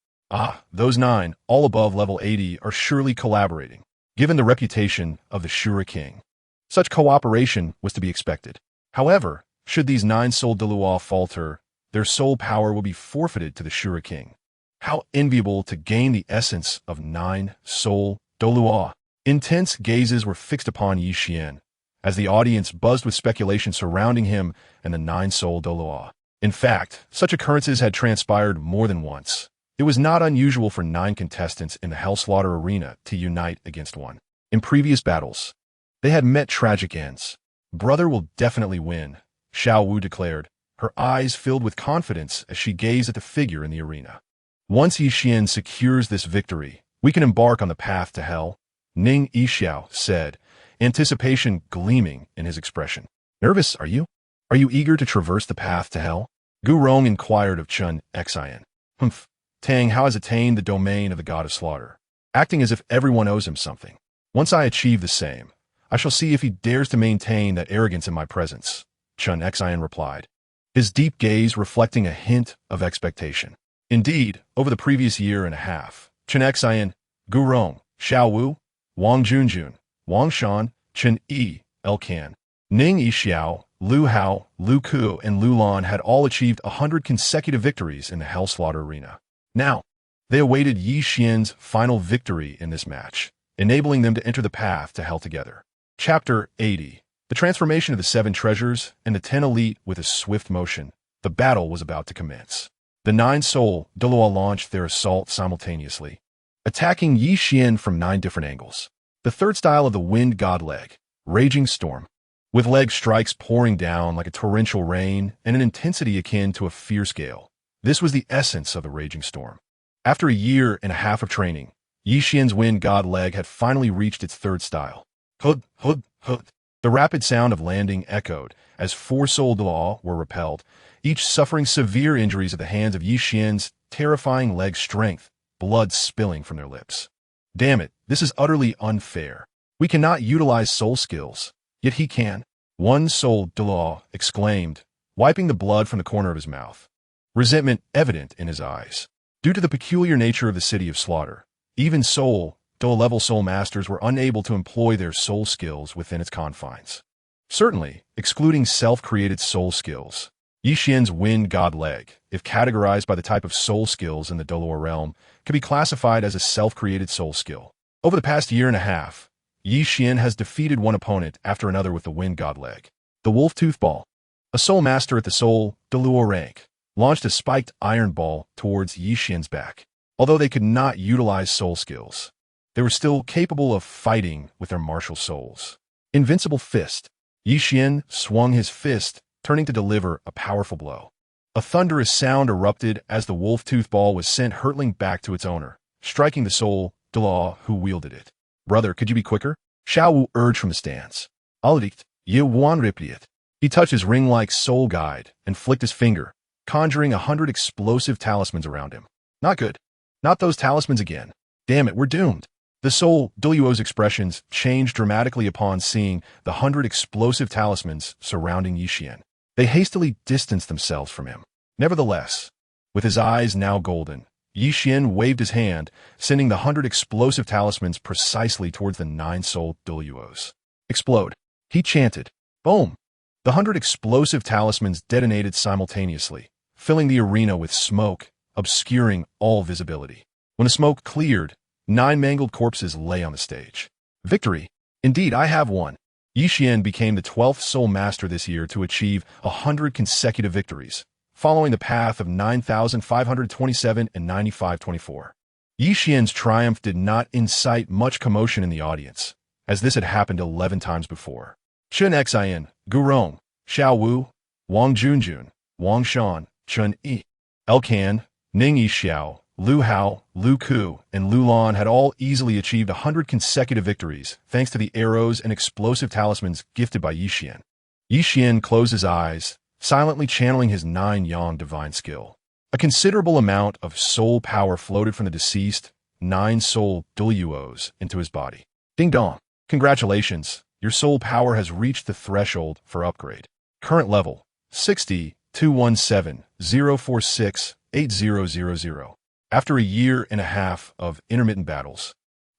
Those 9, all above level 80, are surely collaborating, given the reputation of the Shura King. Such cooperation was to be expected. However, should these 9 soul Douluo falter, their soul power will be forfeited to the Shura King. How enviable to gain the essence of 9 soul Douluo. Intense gazes were fixed upon Xian, as the audience buzzed with speculation surrounding him and the 9 soul Douluo. In fact, such occurrences had transpired more than once. It was not unusual for 9 contestants in the Hell Slaughter Arena to unite against one. In previous battles, they had met tragic ends. "Brother will definitely win," Xiao Wu declared, her eyes filled with confidence as she gazed at the figure in the arena. "Once Xian secures this victory, we can embark on the path to hell," Ning Yixiao said, anticipation gleaming in his expression. "Nervous, are you? Are you eager to traverse the path to hell?" Gu Rong inquired of Chen Xian. "Humph. Tang has attained the domain of the god of slaughter, acting as if everyone owes him something. Once I achieve the same, I shall see if he dares to maintain that arrogance in my presence," Chen Xian replied, his deep gaze reflecting a hint of expectation. Indeed, over the previous year and a half, Chen Xian, Gu Rong, Xiao Wu, Wang Junjun, Wang Shan, Chen Elkan, Ning Yixiao, Lu Hao, Lu Ke, and Lu Lan had all achieved 100 consecutive victories in the Hell Slaughter Arena. Now, they awaited Xian's final victory in this match, enabling them to enter the path to hell together. Chapter 80. The transformation of the 7 treasures and the 10 elite with a swift motion. The battle was about to commence. The 9 soul Douluo launched their assault simultaneously, attacking Xian from 9 different angles. The third style of the wind god leg, Raging Storm. with leg strikes pouring down like a torrential rain and an intensity akin to a fierce gale. This was the essence of the raging storm. After a year and a half of training, Xian's wind god leg had finally reached its third style. Hud, hud, hud. The rapid sound of landing echoed as four Soul Douluo were repelled, each suffering severe injuries at the hands of Xian's terrifying leg strength, blood spilling from their lips. Damn it, this is utterly unfair. We cannot utilize soul skills, yet he can. One Soul Douluo exclaimed, wiping the blood from the corner of his mouth. Resentment evident in his eyes. Due to the peculiar nature of the City of Slaughter, even Douluo-level soul masters were unable to employ their soul skills within its confines. Certainly, excluding self-created soul skills, Xian's wind god leg, if categorized by the type of soul skills in the Douluo realm, could be classified as a self-created soul skill. Over the past year and a half, Xian has defeated one opponent after another with the wind god leg. The wolf tooth ball, a soul master at the Soul Douluo rank, launched a spiked iron ball towards Xian's back. Although they could not utilize soul skills, they were still capable of fighting with their martial souls. Invincible fist. Xian swung his fist, turning to deliver a powerful blow. A thunderous sound erupted as the wolf tooth ball was sent hurtling back to its owner, striking the Soul Douluo who wielded it. Brother, could you be quicker? Xiao Wu urged from the stands. Aldikt, ye wan ripliet. He touched his ring-like soul guide and flicked his finger, conjuring 100 explosive talismans around him. Not good. Not those talismans again. Damn it, we're doomed. The Soul Douluo's expressions changed dramatically upon seeing the 100 explosive talismans surrounding Xian. They hastily distanced themselves from him. Nevertheless, with his eyes now golden, Xian waved his hand, sending the 100 explosive talismans precisely towards the 9 Soul Douluos. Explode. He chanted. Boom. The 100 explosive talismans detonated simultaneously, filling the arena with smoke, obscuring all visibility. When the smoke cleared, 9 mangled corpses lay on the stage. Victory! Indeed, I have won. Xian became the 12th Soul Master this year to achieve 100 consecutive victories, following the path of 9,527 and 9,524. Xian's triumph did not incite much commotion in the audience, as this had happened 11 times before. Chen Xian, Gu Rong, Xiao Wu, Wang Junjun, Wang Shan, Chen Yi, Elkan, Ning Yixiao, Lu Hao, Lu Ku, and Lu Lan had all easily achieved 100 consecutive victories thanks to the arrows and explosive talismans gifted by Xian. Xian closed his eyes, silently channeling his 9 Yang divine skill. A considerable amount of soul power floated from the deceased 9 Soul Douluos into his body. Ding dong! Congratulations, your soul power has reached the threshold for upgrade. Current level, 60-217-046-8000. After a year and a half of intermittent battles,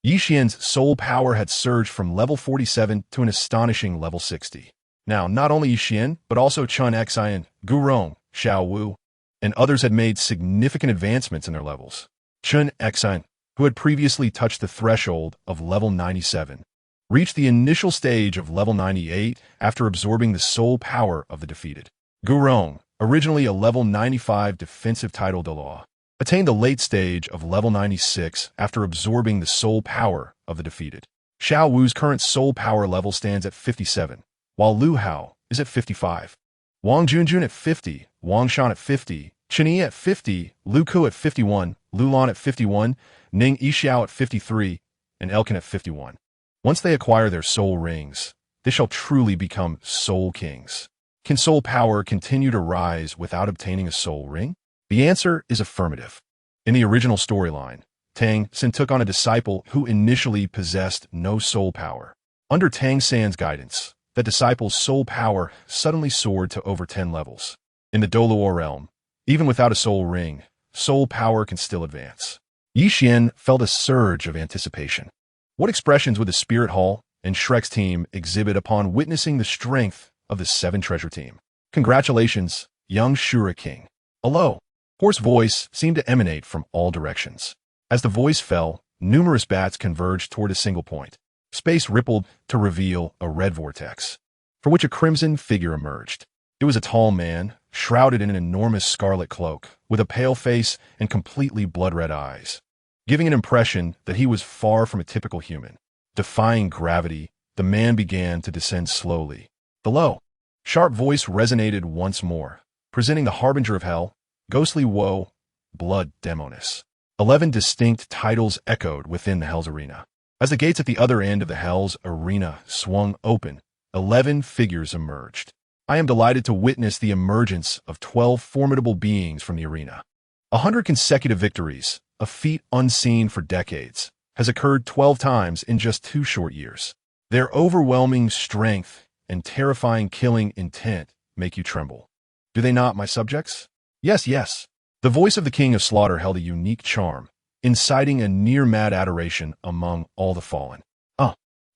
Xian's soul power had surged from level 47 to an astonishing level 60. Now, not only Xian, but also Chen Xian, Gu Rong, Xiao Wu, and others had made significant advancements in their levels. Chen Xian, who had previously touched the threshold of level 97, reached the initial stage of level 98 after absorbing the soul power of the defeated. Gu Rong, originally a level 95 defensive title Douluo, attained the late stage of level 96 after absorbing the soul power of the defeated. Xiao Wu's current soul power level stands at 57, while Lu Hao is at 55. Wang Junjun at 50, Wang Shan at 50, Chen Yi at 50, Lu Ku at 51, Lu Lan at 51, Ning Yixiao at 53, and Elkan at 51. Once they acquire their soul rings, they shall truly become soul kings. Can soul power continue to rise without obtaining a soul ring? The answer is affirmative. In the original storyline, Tang San took on a disciple who initially possessed no soul power. Under Tang San's guidance, the disciple's soul power suddenly soared to over 10 levels. In the Douluo realm, even without a soul ring, soul power can still advance. Xian felt a surge of anticipation. What expressions would the Spirit Hall and Shrek's team exhibit upon witnessing the strength of the 7 treasure team? Congratulations, young Shura King. Hello. Hoarse voice seemed to emanate from all directions. As the voice fell, numerous bats converged toward a single point. Space rippled to reveal a red vortex, for which a crimson figure emerged. It was a tall man, shrouded in an enormous scarlet cloak, with a pale face and completely blood-red eyes, giving an impression that he was far from a typical human. Defying gravity, the man began to descend slowly, The low, sharp voice resonated once more, presenting the harbinger of hell, ghostly woe, blood demonis. 11 distinct titles echoed within the Hell's arena. As the gates at the other end of the Hell's arena swung open, 11 figures emerged. I am delighted to witness the emergence of 12 formidable beings from the arena. 100 consecutive victories, a feat unseen for decades, has occurred 12 times in just 2 short years. Their overwhelming strength and terrifying killing intent make you tremble. Do they not, my subjects? Yes, yes. The voice of the King of Slaughter held a unique charm, inciting a near-mad adoration among all the fallen.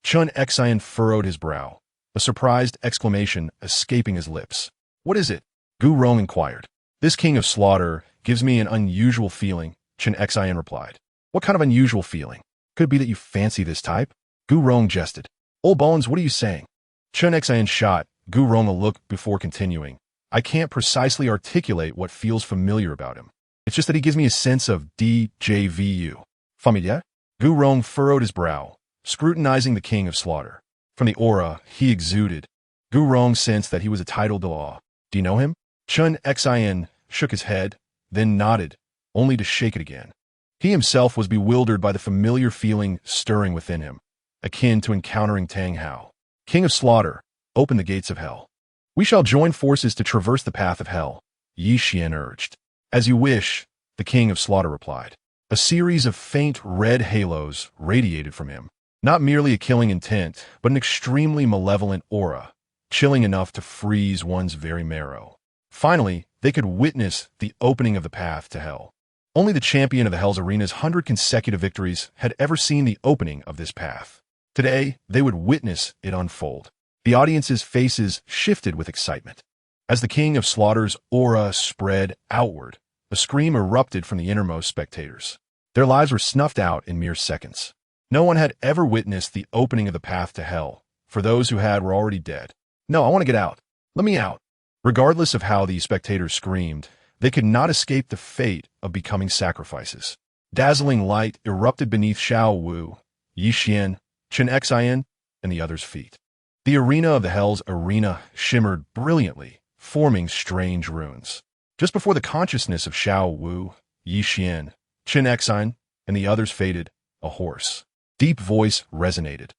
Chen Xian furrowed his brow, a surprised exclamation escaping his lips. What is it? Gu Rong inquired. This King of Slaughter gives me an unusual feeling, Chen Xian replied. What kind of unusual feeling? Could it be that you fancy this type? Gu Rong jested. Old Bones, what are you saying? Chen Xian shot Gu Rong a look before continuing. I can't precisely articulate what feels familiar about him. It's just that he gives me a sense of DJVU. Familiar? Gu Rong furrowed his brow, scrutinizing the King of Slaughter. From the aura he exuded, Gu Rong sensed that he was a title Douluo. Do you know him? Chen Xian shook his head, then nodded, only to shake it again. He himself was bewildered by the familiar feeling stirring within him, akin to encountering Tang Hao. King of Slaughter, open the gates of hell. We shall join forces to traverse the path of hell, Xian urged. As you wish, the King of Slaughter replied. A series of faint red halos radiated from him, not merely a killing intent, but an extremely malevolent aura, chilling enough to freeze one's very marrow. Finally, they could witness the opening of the path to hell. Only the champion of the Hell's Arena's 100 consecutive victories had ever seen the opening of this path. Today, they would witness it unfold. The audience's faces shifted with excitement. As the King of Slaughter's aura spread outward, a scream erupted from the innermost spectators. Their lives were snuffed out in mere seconds. No one had ever witnessed the opening of the path to hell. For those who had were already dead. No, I want to get out. Let me out. Regardless of how the spectators screamed, they could not escape the fate of becoming sacrifices. Dazzling light erupted beneath Xiao Wu, Xian, Chen Xian, and the others' feet. The arena of the Hell's arena shimmered brilliantly, forming strange runes. Just before the consciousness of Xiao Wu, Xian, Chen Xian, and the others faded, a hoarse, deep voice resonated.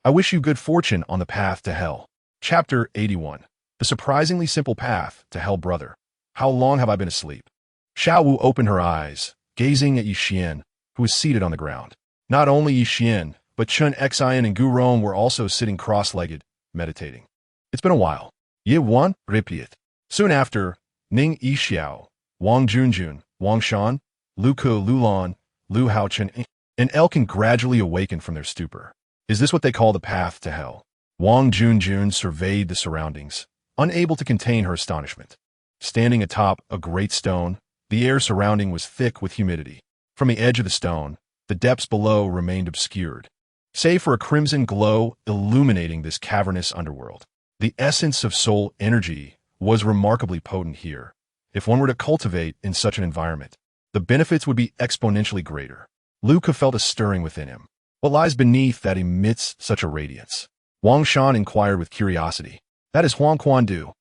I wish you good fortune on the path to hell. Chapter 81. The surprisingly simple path to hell, brother. How long have I been asleep? Xiao Wu opened her eyes, gazing at Xian, who was seated on the ground. Not only Xian, but Chen Xian and Gu Rong were also sitting cross-legged, meditating. It's been a while. Ye Wan, repeat. Soon after, Ning Yixiao, Wang Junjun, Wang Shan, Lu Ke Lulan, Lu Haochen, and Elkin gradually awakened from their stupor. Is this what they call the path to hell? Wang Junjun surveyed the surroundings, unable to contain her astonishment. Standing atop a great stone, the air surrounding was thick with humidity. From the edge of the stone, the depths below remained obscured, save for a crimson glow illuminating this cavernous underworld. The essence of soul energy was remarkably potent here. If one were to cultivate in such an environment, the benefits would be exponentially greater. Lu Ke felt a stirring within him. What lies beneath that emits such a radiance? Wang Shan inquired with curiosity. That is Huang Quan Du.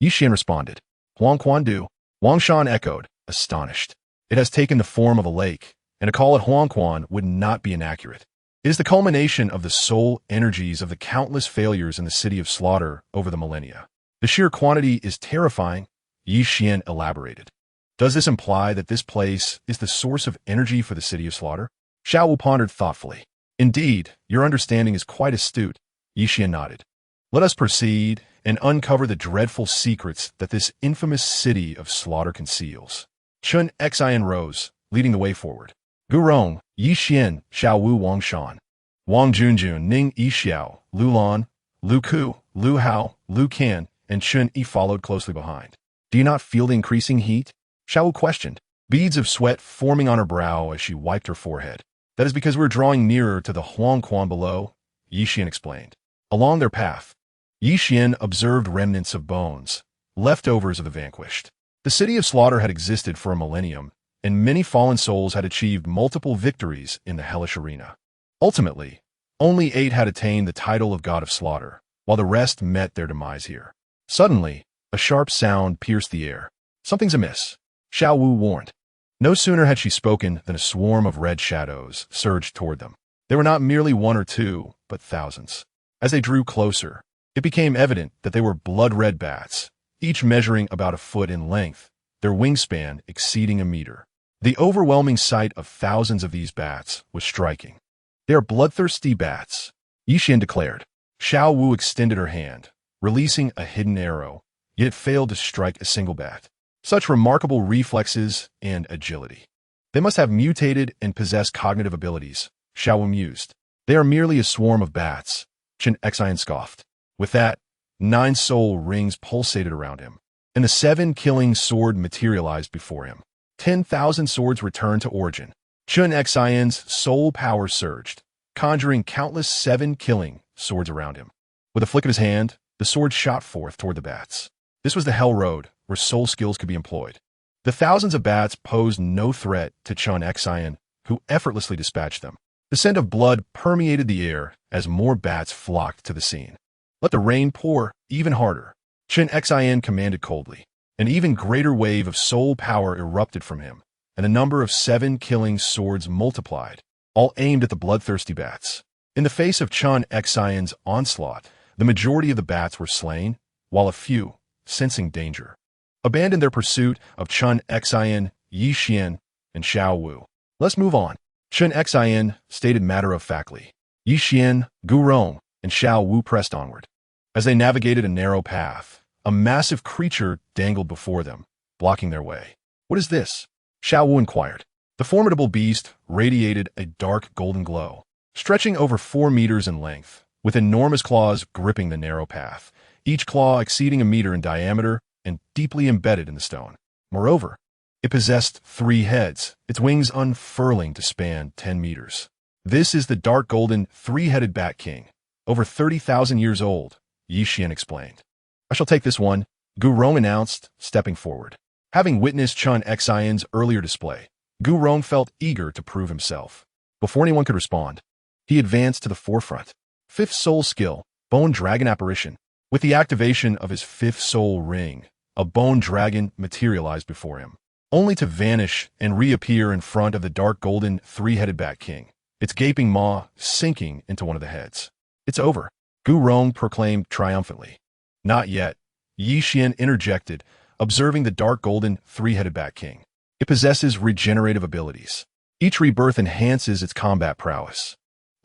Yixian responded. Huang Quan Du. Wang Shan echoed, astonished. It has taken the form of a lake, and to call it Huang Quan would not be inaccurate. It is the culmination of the soul energies of the countless failures in the city of slaughter over the millennia. The sheer quantity is terrifying, Yixian elaborated. Does this imply that this place is the source of energy for the city of slaughter? Xiao Wu pondered thoughtfully. Indeed, your understanding is quite astute, Yixian nodded. Let us proceed and uncover the dreadful secrets that this infamous city of slaughter conceals. Chen Xian rose, leading the way forward. Gu Rong, Yixian, Xiao Wu, Wang Shan, Wang Junjun, Ning Yixiao, Lu Lan, Lu Ku, Lu Hao, Lu Kan, and Chen Yi followed closely behind. Do you not feel the increasing heat? Xiao Wu questioned, beads of sweat forming on her brow as she wiped her forehead. That is because we're drawing nearer to the Huang Quan below, Yixian explained. Along their path, Yixian observed remnants of bones, leftovers of the vanquished. The city of slaughter had existed for a millennium, and many fallen souls had achieved multiple victories in the hellish arena. Ultimately, only 8 had attained the title of God of Slaughter, while the rest met their demise here. Suddenly, a sharp sound pierced the air. Something's amiss, Xiao Wu warned. No sooner had she spoken than a swarm of red shadows surged toward them. They were not merely one or two, but thousands. As they drew closer, it became evident that they were blood-red bats, each measuring about a foot in length, their wingspan exceeding a meter. The overwhelming sight of thousands of these bats was striking. They are bloodthirsty bats, Xian declared. Xiao Wu extended her hand, releasing a hidden arrow, yet it failed to strike a single bat. Such remarkable reflexes and agility. They must have mutated and possess cognitive abilities, Xiao Wu mused. They are merely a swarm of bats, Chen Mo scoffed. With that, 9 soul rings pulsated around him, and the 7 killing sword materialized before him. 10,000 swords returned to origin. Chen Mo's soul power surged, conjuring countless 7 killing swords around him. With a flick of his hand, the sword shot forth toward the bats. This was the Hell Road, where soul skills could be employed. The thousands of bats posed no threat to Chen Mo, who effortlessly dispatched them. The scent of blood permeated the air as more bats flocked to the scene. Let the rain pour even harder, Chen Mo commanded coldly. An even greater wave of soul power erupted from him, and the number of 7 killing swords multiplied, all aimed at the bloodthirsty bats. In the face of Chen Mo's onslaught, the majority of the bats were slain, while a few, sensing danger, abandoned their pursuit of Chen Mo, Xian, and Xiao Wu. Let's move on, Chen Mo stated matter-of-factly. Xian, Rong, and Xiao Wu pressed onward. As they navigated a narrow path, a massive creature dangled before them, blocking their way. What is this? Xiao Wu inquired. The formidable beast radiated a dark golden glow, stretching over 4 meters in length, with enormous claws gripping the narrow path, each claw exceeding a meter in diameter and deeply embedded in the stone. Moreover, it possessed 3 heads, its wings unfurling to span 10 meters. This is the dark golden 3-headed bat king, over 30,000 years old, Xian explained. I shall take this one, Rong announced, stepping forward. Having witnessed Chen Mo's earlier display, Rong felt eager to prove himself. Before anyone could respond, he advanced to the forefront. 5th soul skill, Bone Dragon Apparition. With the activation of his 5th soul ring, a bone dragon materialized before him, only to vanish and reappear in front of the dark golden 3-headed bat king, its gaping maw sinking into one of the heads. It's over, Rong proclaimed triumphantly. Not yet, Xian interjected, observing the dark golden 3-headed bat king. It possesses regenerative abilities. Each rebirth enhances its combat prowess.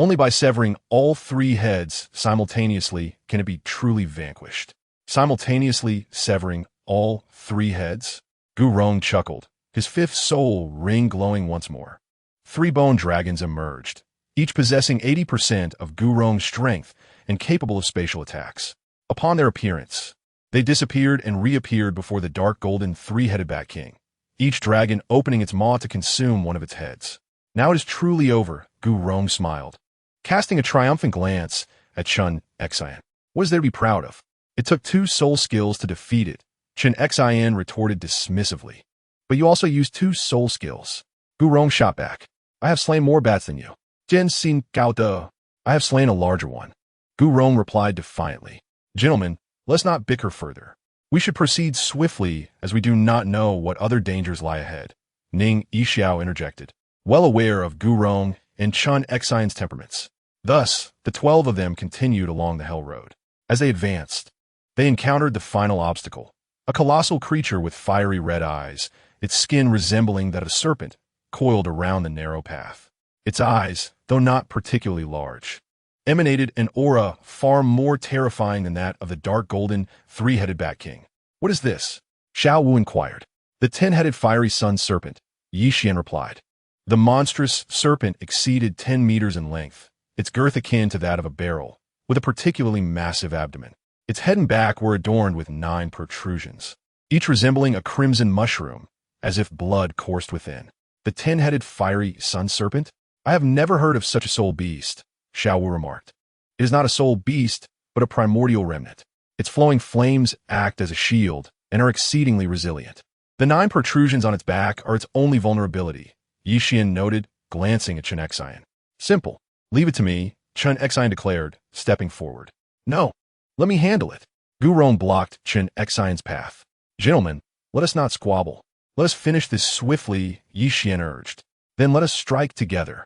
Only by severing all 3 heads simultaneously can it be truly vanquished. Simultaneously severing all 3 heads? Rong chuckled, his 5th soul ring glowing once more. 3 bone dragons emerged, each possessing 80% of Rong's strength and capable of spatial attacks. Upon their appearance, they disappeared and reappeared before the dark golden 3-headed bat king, each dragon opening its maw to consume one of its heads. Now it is truly over, Rong smiled, casting a triumphant glance at Chen Mo. What is there to be proud of? It took 2 soul skills to defeat it, Chen Mo retorted dismissively. But you also used 2 soul skills. Rong shot back. I have slain more bats than you. Jian Xin Gao De. I have slain a larger one. Rong replied defiantly. Gentlemen, let's not bicker further. We should proceed swiftly as we do not know what other dangers lie ahead, Ning Yixiao interjected, well aware of Rong and Chen Mo's temperaments. Thus, the 12 of them continued along the Hell Road. As they advanced, they encountered the final obstacle, a colossal creature with fiery red eyes, its skin resembling that of a serpent, coiled around the narrow path. Its eyes, though not particularly large, emanated an aura far more terrifying than that of the dark golden 3-headed bat king. What is this? Xiao Wu inquired. The 10-headed fiery sun serpent, Xian replied. The monstrous serpent exceeded 10 meters in length, its girth akin to that of a barrel, with a particularly massive abdomen. Its head and back were adorned with 9 protrusions, each resembling a crimson mushroom, as if blood coursed within. The 10-headed fiery sun serpent? I have never heard of such a soul beast, Xiao Wu remarked. It is not a soul beast, but a primordial remnant. Its flowing flames act as a shield and are exceedingly resilient. The 9 protrusions on its back are its only vulnerability, Xian noted, glancing at Chen Mo. Simple. Leave it to me, Chen Mo declared, stepping forward. No, Let me handle it. Gurong blocked Chen Xian's path. Gentlemen, let us not squabble. Let us finish this swiftly, Xian urged. Then let us strike together.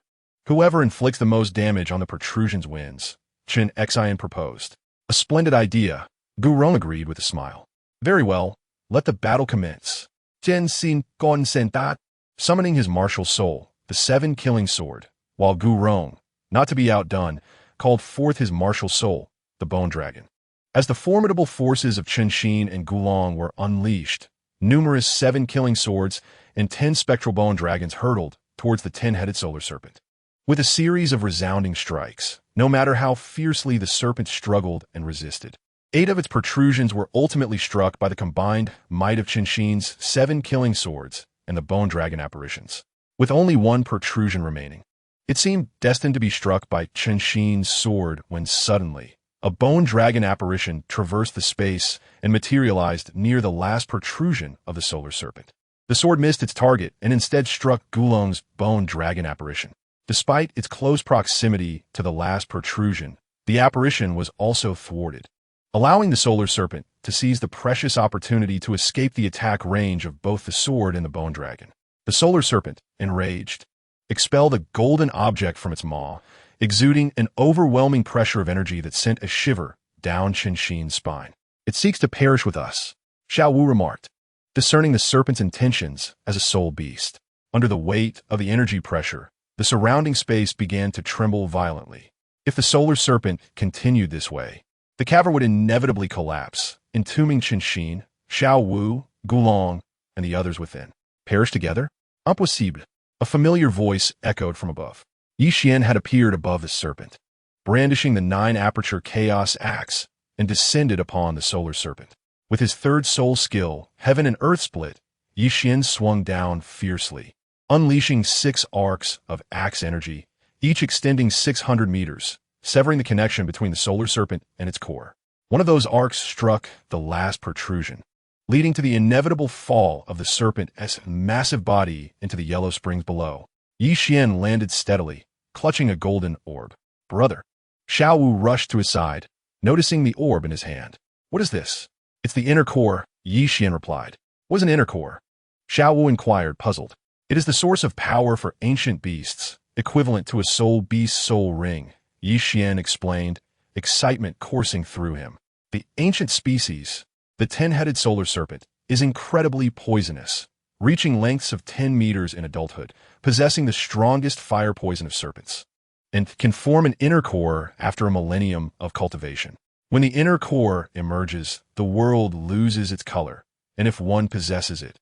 Whoever inflicts the most damage on the protrusions wins, Chen Xian proposed. A splendid idea, Gurong agreed with a smile. Very well, let the battle commence. Chen Xin consentat, summoning his martial soul, the 7 killing sword, while Gurong, not to be outdone, called forth his martial soul, the bone dragon. As the formidable forces of Chen Xin and Gulong were unleashed, numerous 7 killing swords and 10 spectral bone dragons hurtled towards the 10-headed solar serpent. With a series of resounding strikes, no matter how fiercely the serpent struggled and resisted, 8 of its protrusions were ultimately struck by the combined might of Chen Xin's 7 killing swords and the bone dragon apparitions. With only 1 protrusion remaining, it seemed destined to be struck by Chen Xin's sword when suddenly, a bone dragon apparition traversed the space and materialized near the last protrusion of the solar serpent. The sword missed its target and instead struck Gulong's bone dragon apparition. Despite its close proximity to the last protrusion, the apparition was also thwarted, allowing the solar serpent to seize the precious opportunity to escape the attack range of both the sword and the bone dragon. The solar serpent, enraged, expelled a golden object from its maw, exuding an overwhelming pressure of energy that sent a shiver down Chen Xin's spine. It seeks to perish with us, Xiao Wu remarked, discerning the serpent's intentions as a soul beast. Under the weight of the energy pressure, the surrounding space began to tremble violently. If the solar serpent continued this way, the cavern would inevitably collapse, entombing Chen Xin, Xiao Wu, Gulong, and the others within. Perish together? Impossible. A familiar voice echoed from above. Xian had appeared above the serpent, brandishing the 9-aperture chaos axe, and descended upon the solar serpent. With his 3rd soul skill, Heaven and Earth Split, Xian swung down fiercely, unleashing 6 arcs of axe energy, each extending 600 meters, severing the connection between the solar serpent and its core. One of those arcs struck the last protrusion, leading to the inevitable fall of the serpent's massive body into the yellow springs below. Xian landed steadily, clutching a golden orb. Brother. Xiao Wu rushed to his side, noticing the orb in his hand. What is this? It's the inner core, Xian replied. What is an inner core? Xiao Wu inquired, puzzled. It is the source of power for ancient beasts, equivalent to a soul beast soul ring, Xian explained, excitement coursing through him. The ancient species, the 10-headed solar serpent, is incredibly poisonous, reaching lengths of 10 meters in adulthood, possessing the strongest fire poison of serpents, and can form an inner core after a millennium of cultivation. When the inner core emerges, the world loses its color, and if one possesses it,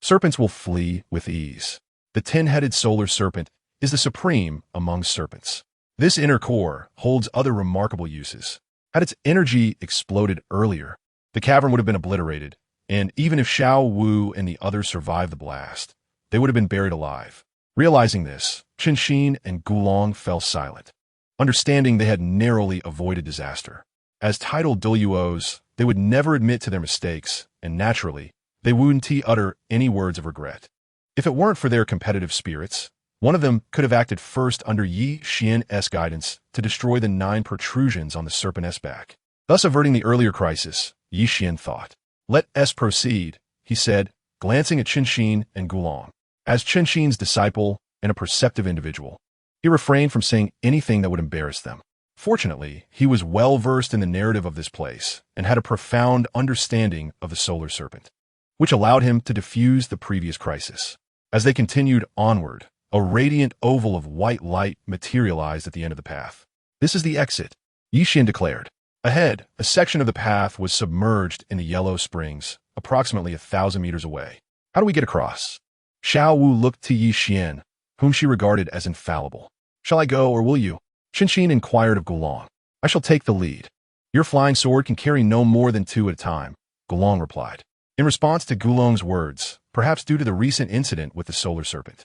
serpents will flee with ease. The 10-headed solar serpent is the supreme among serpents. This inner core holds other remarkable uses. Had its energy exploded earlier, the cavern would have been obliterated, and even if Xiao Wu and the others survived the blast, they would have been buried alive. Realizing this, Chen Xin and Gulong fell silent, understanding they had narrowly avoided disaster. As titled Douluos, they would never admit to their mistakes, and naturally, they wouldn't utter any words of regret. If it weren't for their competitive spirits, one of them could have acted first under Xian's guidance to destroy the 9 protrusions on the serpent's back, thus averting the earlier crisis, Xian thought. Let us proceed, he said, glancing at Chen Xin and Gulong. As Chen Xin's disciple and a perceptive individual, he refrained from saying anything that would embarrass them. Fortunately, he was well-versed in the narrative of this place and had a profound understanding of the solar serpent, which allowed him to diffuse the previous crisis. As they continued onward, a radiant oval of white light materialized at the end of the path. This is the exit, Xian declared. Ahead, a section of the path was submerged in the yellow springs, approximately 1,000 meters away. How do we get across? Xiao Wu looked to Xian, whom she regarded as infallible. Shall I go or will you? Chen Xin inquired of Gulong. I shall take the lead. Your flying sword can carry no more than 2 at a time, Gulong replied. In response to Gulong's words, perhaps due to the recent incident with the solar serpent,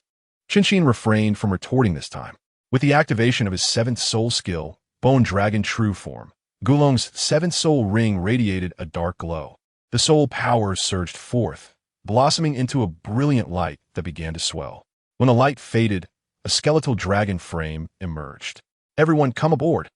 Chen Xin refrained from retorting this time. With the activation of his 7th soul skill, Bone Dragon True Form, Gulong's 7th soul ring radiated a dark glow. The soul power surged forth, blossoming into a brilliant light that began to swell. When the light faded, a skeletal dragon frame emerged. Everyone come aboard.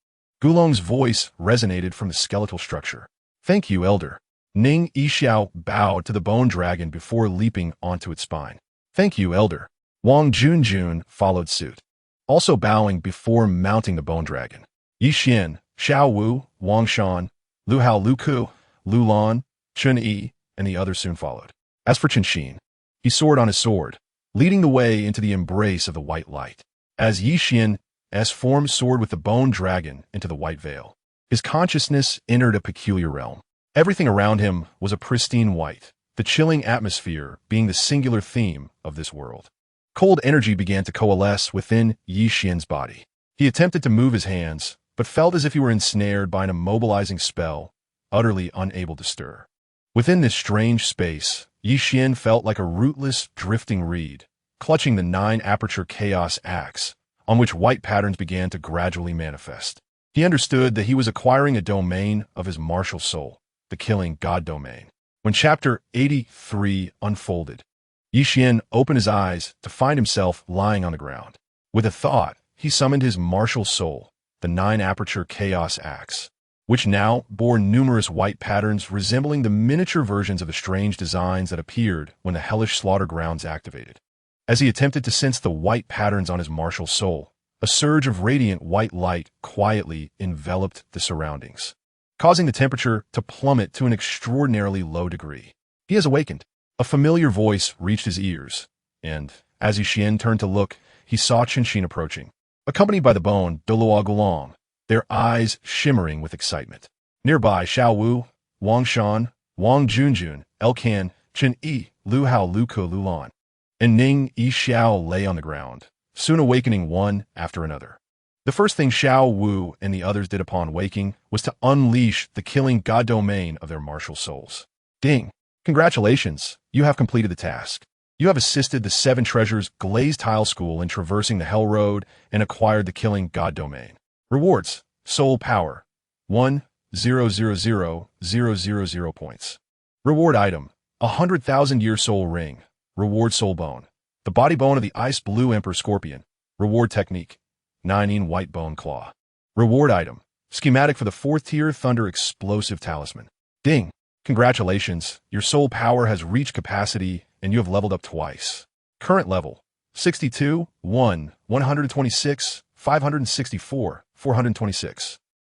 Gulong's voice resonated from the skeletal structure. "Thank you, Elder." Ning Yixiao bowed to the bone dragon before leaping onto its spine. "Thank you, Elder." Wang Junjun followed suit, also bowing before mounting the bone dragon. Yi Xian, Xiao Wu, Wang Shan, Lu Hao Lu Ku, Lu Lan, Chun Yi, and the others soon followed. As for Chen Xin, he soared on his sword, leading the way into the embrace of the white light. As Yi Xian's form soared with the bone dragon into the white veil, his consciousness entered a peculiar realm. Everything around him was a pristine white, the chilling atmosphere being the singular theme of this world. Cold energy began to coalesce within Yi Xian's body. He attempted to move his hands, but felt as if he were ensnared by an immobilizing spell, utterly unable to stir. Within this strange space, Yi Xian felt like a rootless, drifting reed, clutching the 9-aperture chaos axe, on which white patterns began to gradually manifest. He understood that he was acquiring a domain of his martial soul, the killing god domain. When Chapter 83 unfolded, Yi Xian opened his eyes to find himself lying on the ground. With a thought, he summoned his martial soul, the 9-aperture chaos axe, which now bore numerous white patterns resembling the miniature versions of the strange designs that appeared when the hellish slaughter grounds activated. As he attempted to sense the white patterns on his martial soul, a surge of radiant white light quietly enveloped the surroundings, causing the temperature to plummet to an extraordinarily low degree. He has awakened. A familiar voice reached his ears, and, as Yi Xian turned to look, he saw Chen Xin approaching, accompanied by the bone Douluo Gulong, their eyes shimmering with excitement. Nearby, Xiao Wu, Wang Shan, Wang Junjun, Elkan, Chen Yi, Lu Hao Lu Ku Lu Lan, and Ning Yixiao lay on the ground, soon awakening one after another. The first thing Xiao Wu and the others did upon waking was to unleash the killing god domain of their martial souls. Ding! Congratulations, you have completed the task. You have assisted the 7 Treasures Glazed Tile School in traversing the Hell Road and acquired the killing god domain. Rewards: Soul Power, 1,000,000 points. Reward item: 100,000-year soul ring. Reward soul bone, the body bone of the ice blue emperor scorpion. Reward technique: 9 white bone claw. Reward item: schematic for the 4th tier thunder explosive talisman. Ding! Congratulations, your soul power has reached capacity and you have leveled up twice. Current level: 62, 1, 126, 564, 426.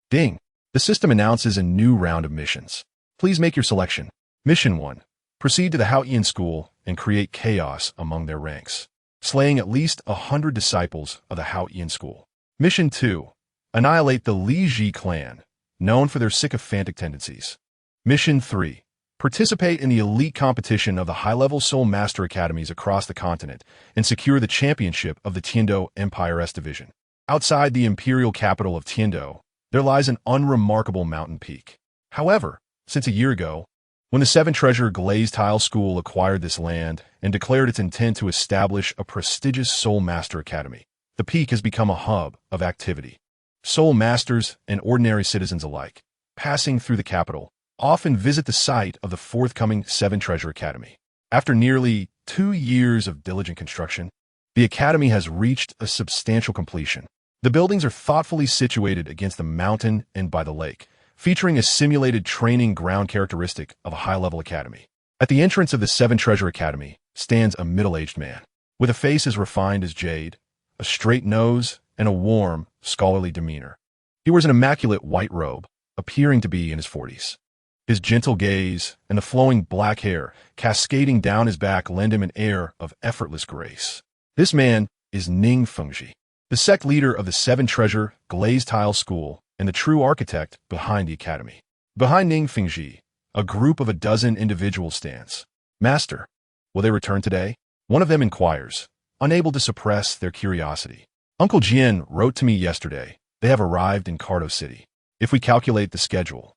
Ding! The system announces a new round of missions. Please make your selection. Mission 1. Proceed to the Xian school and create chaos among their ranks, slaying at least 100 disciples of the Xian school. Mission 2. Annihilate the Li Ji clan, known for their sycophantic tendencies. Mission 3. Participate in the elite competition of the high-level Soul Master Academies across the continent and secure the championship of the Tiando Empire S Division. Outside the imperial capital of Tiando, there lies an unremarkable mountain peak. However, since a year ago, when the 7 Treasure Glazed Tile School acquired this land and declared its intent to establish a prestigious Soul Master Academy, the peak has become a hub of activity. Soul Masters and ordinary citizens alike, passing through the capital, often visit the site of the forthcoming 7 Treasure Academy. After nearly 2 years of diligent construction, the academy has reached a substantial completion. The buildings are thoughtfully situated against the mountain and by the lake, featuring a simulated training ground characteristic of a high-level academy. At the entrance of the 7 Treasure Academy stands a middle-aged man, with a face as refined as jade, a straight nose, and a warm, scholarly demeanor. He wears an immaculate white robe, appearing to be in his 40s. His gentle gaze and the flowing black hair cascading down his back lend him an air of effortless grace. This man is Ning Fengji, the sect leader of the 7 Treasure Glazed Tile School and the true architect behind the academy. Behind Ning Fengji, a group of 12 individuals stands. Master, will they return today? One of them inquires, unable to suppress their curiosity. Uncle Jian wrote to me yesterday. They have arrived in Cardo City. If we calculate the schedule,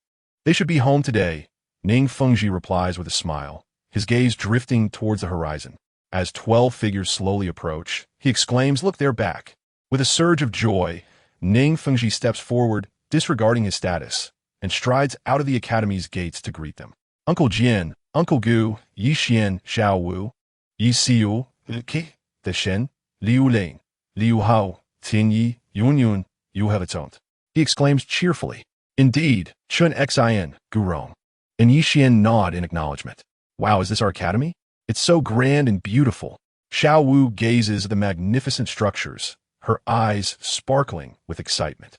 they should be home today. Ning Fengji replies with a smile, his gaze drifting towards the horizon. As 12 figures slowly approach, he exclaims, "Look, they're back." With a surge of joy, Ning Fengji steps forward, disregarding his status, and strides out of the academy's gates to greet them. Uncle Jian, Uncle Gu, Yi Xian, Xiao Wu, Yi Xiu, Qi, De Shen, Liu Lin, Liu Hao, Tin Yi, Yun Yun, Yu Hevetont. he exclaims cheerfully. Indeed, Chen Xian, Gurong. And Xian nod in acknowledgement. Wow, is this our academy? It's so grand and beautiful. Xiao Wu gazes at the magnificent structures, her eyes sparkling with excitement.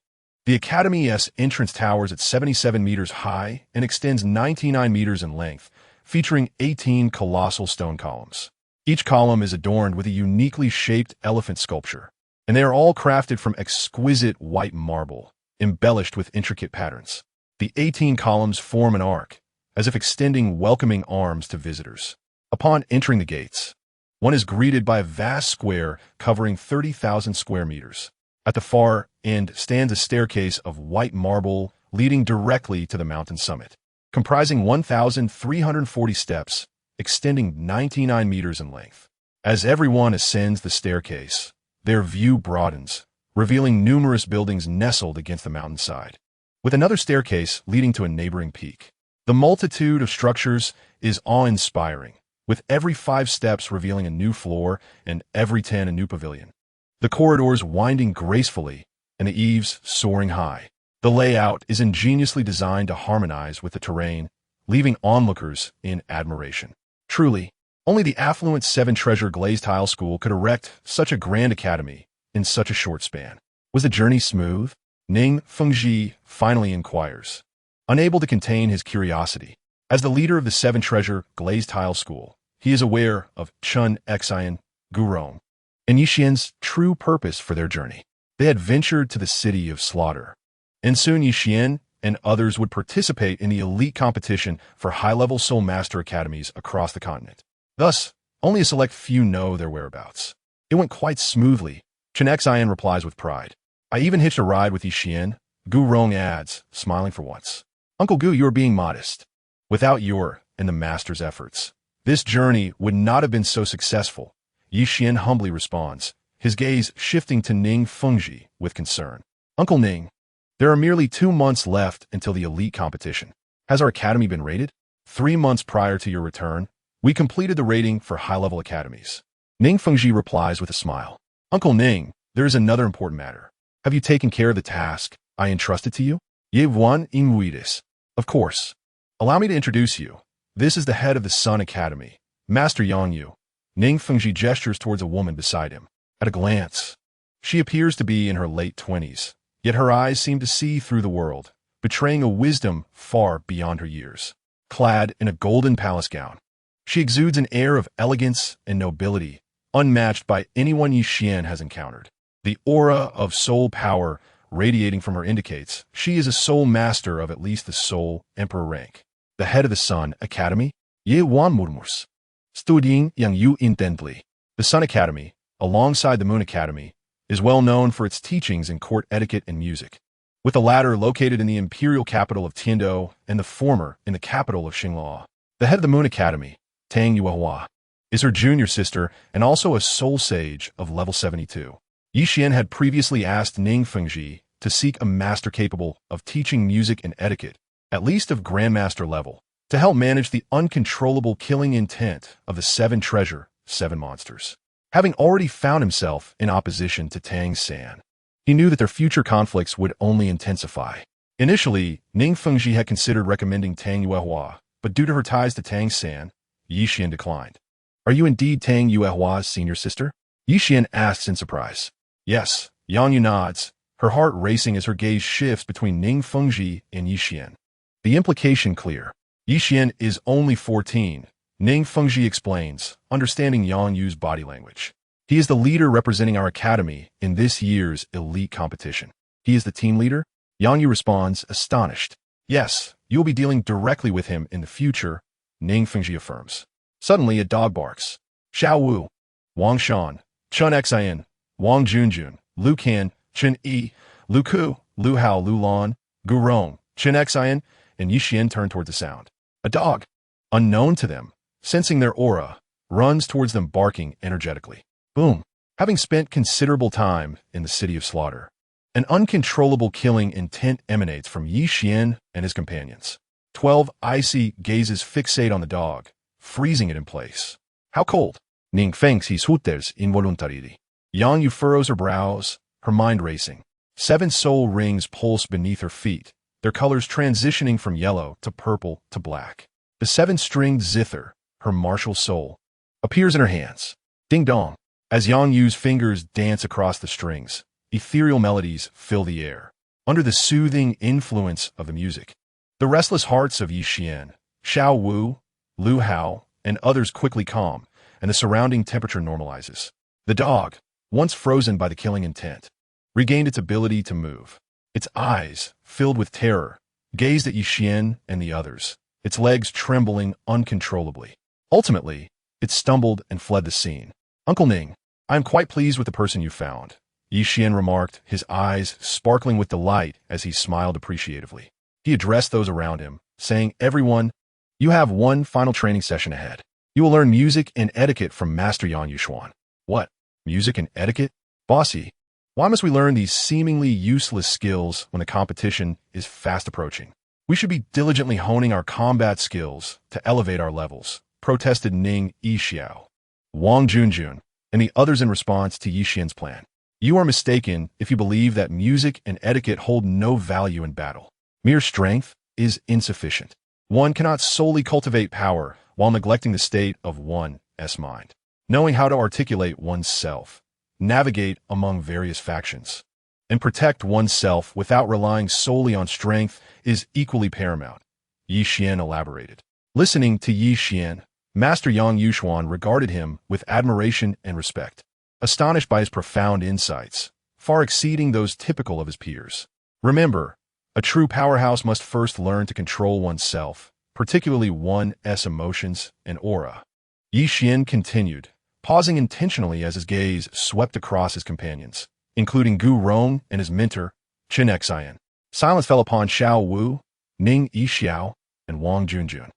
The Academy's entrance towers at 77 meters high and extends 99 meters in length, featuring 18 colossal stone columns. Each column is adorned with a uniquely shaped elephant sculpture, and they are all crafted from exquisite white marble, embellished with intricate patterns. The 18 columns form an arc, as if extending welcoming arms to visitors. Upon entering the gates, one is greeted by a vast square covering 30,000 square meters. At the far end stands a staircase of white marble leading directly to the mountain summit, comprising 1,340 steps, extending 99 meters in length. As everyone ascends the staircase, their view broadens, revealing numerous buildings nestled against the mountainside, with another staircase leading to a neighboring peak. The multitude of structures is awe-inspiring, with every 5 steps revealing a new floor and every 10 a new pavilion. The corridors winding gracefully and the eaves soaring high. The layout is ingeniously designed to harmonize with the terrain, leaving onlookers in admiration. Truly, only the affluent seven-treasure glazed tile school could erect such a grand academy in such a short span. Was the journey smooth? Ning Fengji finally inquires, unable to contain his curiosity. As the leader of the seven-treasure glazed tile school, he is aware of Chen Xian, Gurong, and Xian's true purpose for their journey. They had ventured to the city of slaughter, and soon Xian and others would participate in the elite competition for high-level soul master academies across the continent. Thus, only a select few know their whereabouts. It went quite smoothly, Chen Xian replies with pride. I even hitched a ride with Xian, Gurong adds, smiling for once. Uncle Gu, you are being modest. Without your and the master's efforts, this journey would not have been so successful, Xian humbly responds, his gaze shifting to Ning Fengji with concern. Uncle Ning, there are merely 2 months left until the elite competition. Has our academy been rated? 3 months prior to your return, we completed the rating for high-level academies. Ning Fengji replies with a smile. Uncle Ning, there is another important matter. Have you taken care of the task I entrusted to you? Ye Wan Ingwidis. Of course. Allow me to introduce you. This is the head of the Sun Academy, Master Yang Yu. Ning Fengji gestures towards a woman beside him. At a glance, she appears to be in her late 20s, yet her eyes seem to see through the world, betraying a wisdom far beyond her years. Clad in a golden palace gown, she exudes an air of elegance and nobility, unmatched by anyone Xian has encountered. The aura of soul power radiating from her indicates she is a soul master of at least the soul emperor rank. The head of the Sun Academy, Ye Wan Murmurs, studying Yang Yu intently. The Sun Academy, alongside the Moon Academy, is well known for its teachings in court etiquette and music, with the latter located in the imperial capital of Tiando and the former in the capital of Xinghua. The head of the Moon Academy, Tang Yuehua, is her junior sister and also a soul sage of level 72. Xian had previously asked Ning Fengji to seek a master capable of teaching music and etiquette, at least of grandmaster level, to help manage the uncontrollable killing intent of the 7 treasure, 7 monsters. Having already found himself in opposition to Tang San, he knew that their future conflicts would only intensify. Initially, Ning Fengji had considered recommending Tang Yuehua, but due to her ties to Tang San, Xian declined. Are you indeed Tang Yuehua's senior sister? Xian asks in surprise. Yes, Yang Yu nods, her heart racing as her gaze shifts between Ning Fengji and Xian. The implication clear. Xian is only 14, Ning Fengji explains, understanding Yang Yu's body language. He is the leader representing our academy in this year's elite competition. He is the team leader? Yang Yu responds, astonished. Yes, you'll be dealing directly with him in the future, Ning Fengji affirms. Suddenly, a dog barks. Xiao Wu, Wang Shan, Chen Xian, Wang Junjun, Lu Kan, Chen Yi, Lu Ku, Lu Hao, Lu Lan, Gurong, Chen Xian, and Xian turn towards the sound. A dog, unknown to them, sensing their aura, runs towards them barking energetically. Boom. Having spent considerable time in the city of slaughter, an uncontrollable killing intent emanates from Xian and his companions. 12 icy gazes fixate on the dog, freezing it in place. How cold? Ning Feng's his huters involuntarily. Yang Yu furrows her brows, her mind racing. 7 soul rings pulse beneath her feet, their colors transitioning from yellow to purple to black. The 7-stringed zither, her martial soul, appears in her hands. Ding dong. As Yang Yu's fingers dance across the strings, ethereal melodies fill the air. Under the soothing influence of the music, the restless hearts of Yi Xian, Xiao Wu, Lu Hao, and others quickly calm, and the surrounding temperature normalizes. The dog, once frozen by the killing intent, regained its ability to move. Its eyes, filled with terror, gazed at Yi Xian and the others, its legs trembling uncontrollably. Ultimately, it stumbled and fled the scene. Uncle Ning, I am quite pleased with the person you found, Yi Xian remarked, his eyes sparkling with delight as he smiled appreciatively. He addressed those around him, saying, "Everyone, you have one final training session ahead. You will learn music and etiquette from Master Yang Yuxuan." What? Music and etiquette? Bossy, why must we learn these seemingly useless skills when the competition is fast approaching? We should be diligently honing our combat skills to elevate our levels, protested Ning Yixiao, Wang Junjun, and the others in response to Yi Xian's plan. You are mistaken if you believe that music and etiquette hold no value in battle. Mere strength is insufficient. One cannot solely cultivate power while neglecting the state of one's mind. Knowing how to articulate oneself, navigate among various factions, and protect oneself without relying solely on strength is equally paramount, Yi Xian elaborated. Listening to Yi Xian, Master Yang Yuxuan regarded him with admiration and respect, astonished by his profound insights, far exceeding those typical of his peers. Remember, a true powerhouse must first learn to control oneself, particularly one's emotions and aura. Yi Xian continued, pausing intentionally as his gaze swept across his companions, including Gu Rong and his mentor, Chen Xian. Silence fell upon Xiao Wu, Ning Yixiao, and Wang Junjun.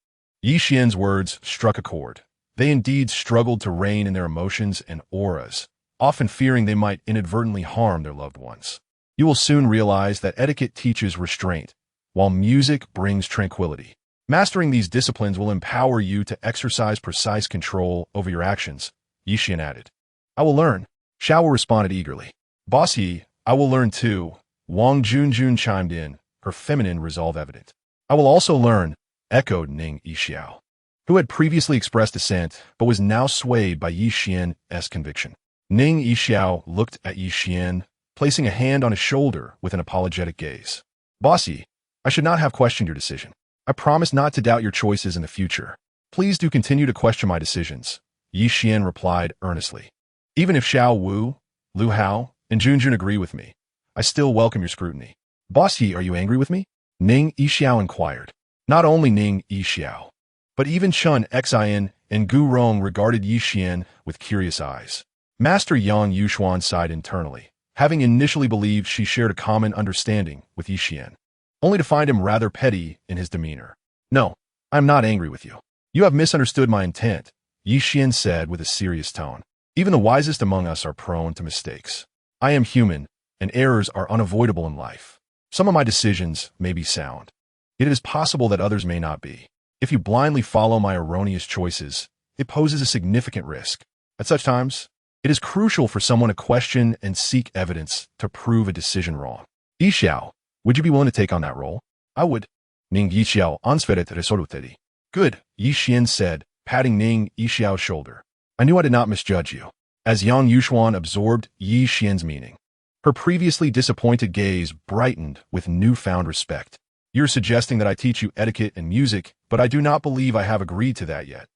Yi Xian's words struck a chord. They indeed struggled to rein in their emotions and auras, often fearing they might inadvertently harm their loved ones. You will soon realize that etiquette teaches restraint, while music brings tranquility. Mastering these disciplines will empower you to exercise precise control over your actions, Yi Xian added. I will learn, Xiao Wu responded eagerly. Boss Yi, I will learn too, Wang Junjun chimed in, her feminine resolve evident. I will also learn, echoed Ning Yixiao, who had previously expressed dissent but was now swayed by Yi Xian's conviction. Ning Yixiao looked at Yi Xian, placing a hand on his shoulder with an apologetic gaze. Boss Yi, I should not have questioned your decision. I promise not to doubt your choices in the future. Please do continue to question my decisions, Yi Xian replied earnestly. Even if Xiao Wu, Lu Hao, and Junjun agree with me, I still welcome your scrutiny. Boss Yi, are you angry with me? Ning Yixiao inquired. Not only Ning Yixiao, but even Chen Xian and Gu Rong regarded Yi Xian with curious eyes. Master Yang Yuxuan sighed internally, having initially believed she shared a common understanding with Yi Xian, only to find him rather petty in his demeanor. No, I am not angry with you. You have misunderstood my intent, Yi Xian said with a serious tone. Even the wisest among us are prone to mistakes. I am human, and errors are unavoidable in life. Some of my decisions may be sound, yet it is possible that others may not be. If you blindly follow my erroneous choices, it poses a significant risk. At such times, it is crucial for someone to question and seek evidence to prove a decision wrong. Yixiao, would you be willing to take on that role? I would. Ning Yixiao answered resolutely. Good, Yi Xian said, patting Ning Yixiao's shoulder. I knew I did not misjudge you. As Yang Yuxuan absorbed Yi Xian's meaning, her previously disappointed gaze brightened with newfound respect. You're suggesting that I teach you etiquette and music, but I do not believe I have agreed to that yet,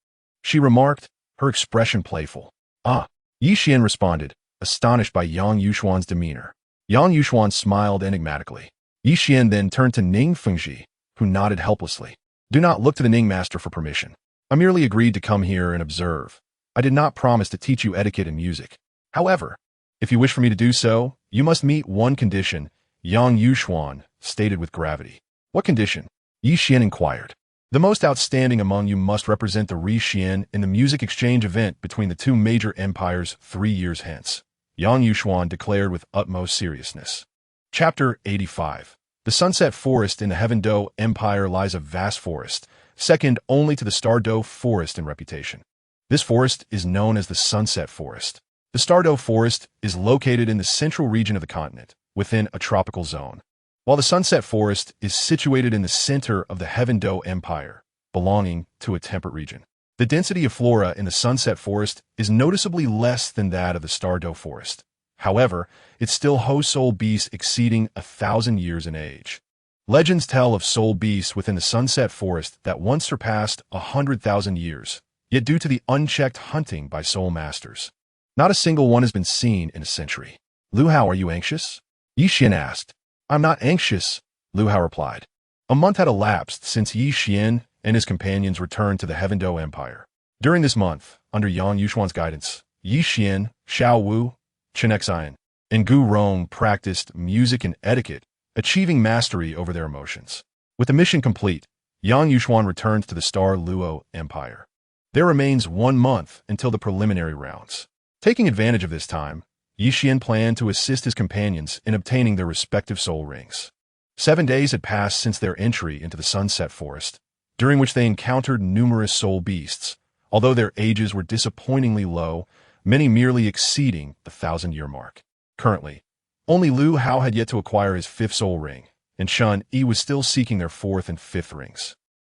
she remarked, her expression playful. Ah, Yi Xian responded, astonished by Yang Yuxuan's demeanor. Yang Yuxuan smiled enigmatically. Yi Xian then turned to Ning Fengji, who nodded helplessly. Do not look to the Ning master for permission. I merely agreed to come here and observe. I did not promise to teach you etiquette and music. However, if you wish for me to do so, you must meet one condition, Yang Yuxuan stated with gravity. What condition? Yi Xian inquired. The most outstanding among you must represent the Xian in the music exchange event between the two major empires 3 years hence, Yang Yuxuan declared with utmost seriousness. Chapter 85. The Sunset Forest in the Heaven Do Empire lies a vast forest, second only to the Stardo Forest in reputation. This forest is known as the Sunset Forest. The Stardo Forest is located in the central region of the continent, within a tropical zone, while the Sunset Forest is situated in the center of the Heaven Do Empire, belonging to a temperate region. The density of flora in the Sunset Forest is noticeably less than that of the Star Do Forest. However, it still hosts soul beasts exceeding 1,000 years in age. Legends tell of soul beasts within the Sunset Forest that once surpassed 100,000 years, yet due to the unchecked hunting by soul masters, not a single one has been seen in a century. "Lu Hao, are you anxious?" Xian asked. "I'm not anxious," Lu Hao replied. A month had elapsed since Xian and his companions returned to the Heaven Do Empire. During this month, under Yang Yuxuan's guidance, Xian, Xiao Wu, Chen Xian, and Gu Rong practiced music and etiquette, achieving mastery over their emotions. With the mission complete, Yang Yuxuan returned to the Star Luo Empire. There remains 1 month until the preliminary rounds. Taking advantage of this time, Xian planned to assist his companions in obtaining their respective soul rings. 7 days had passed since their entry into the Sunset Forest, during which they encountered numerous soul beasts, although their ages were disappointingly low, many merely exceeding the 1,000-year mark. Currently, only Lu Hao had yet to acquire his 5th soul ring, and Chen Yi was still seeking their 4th and 5th rings.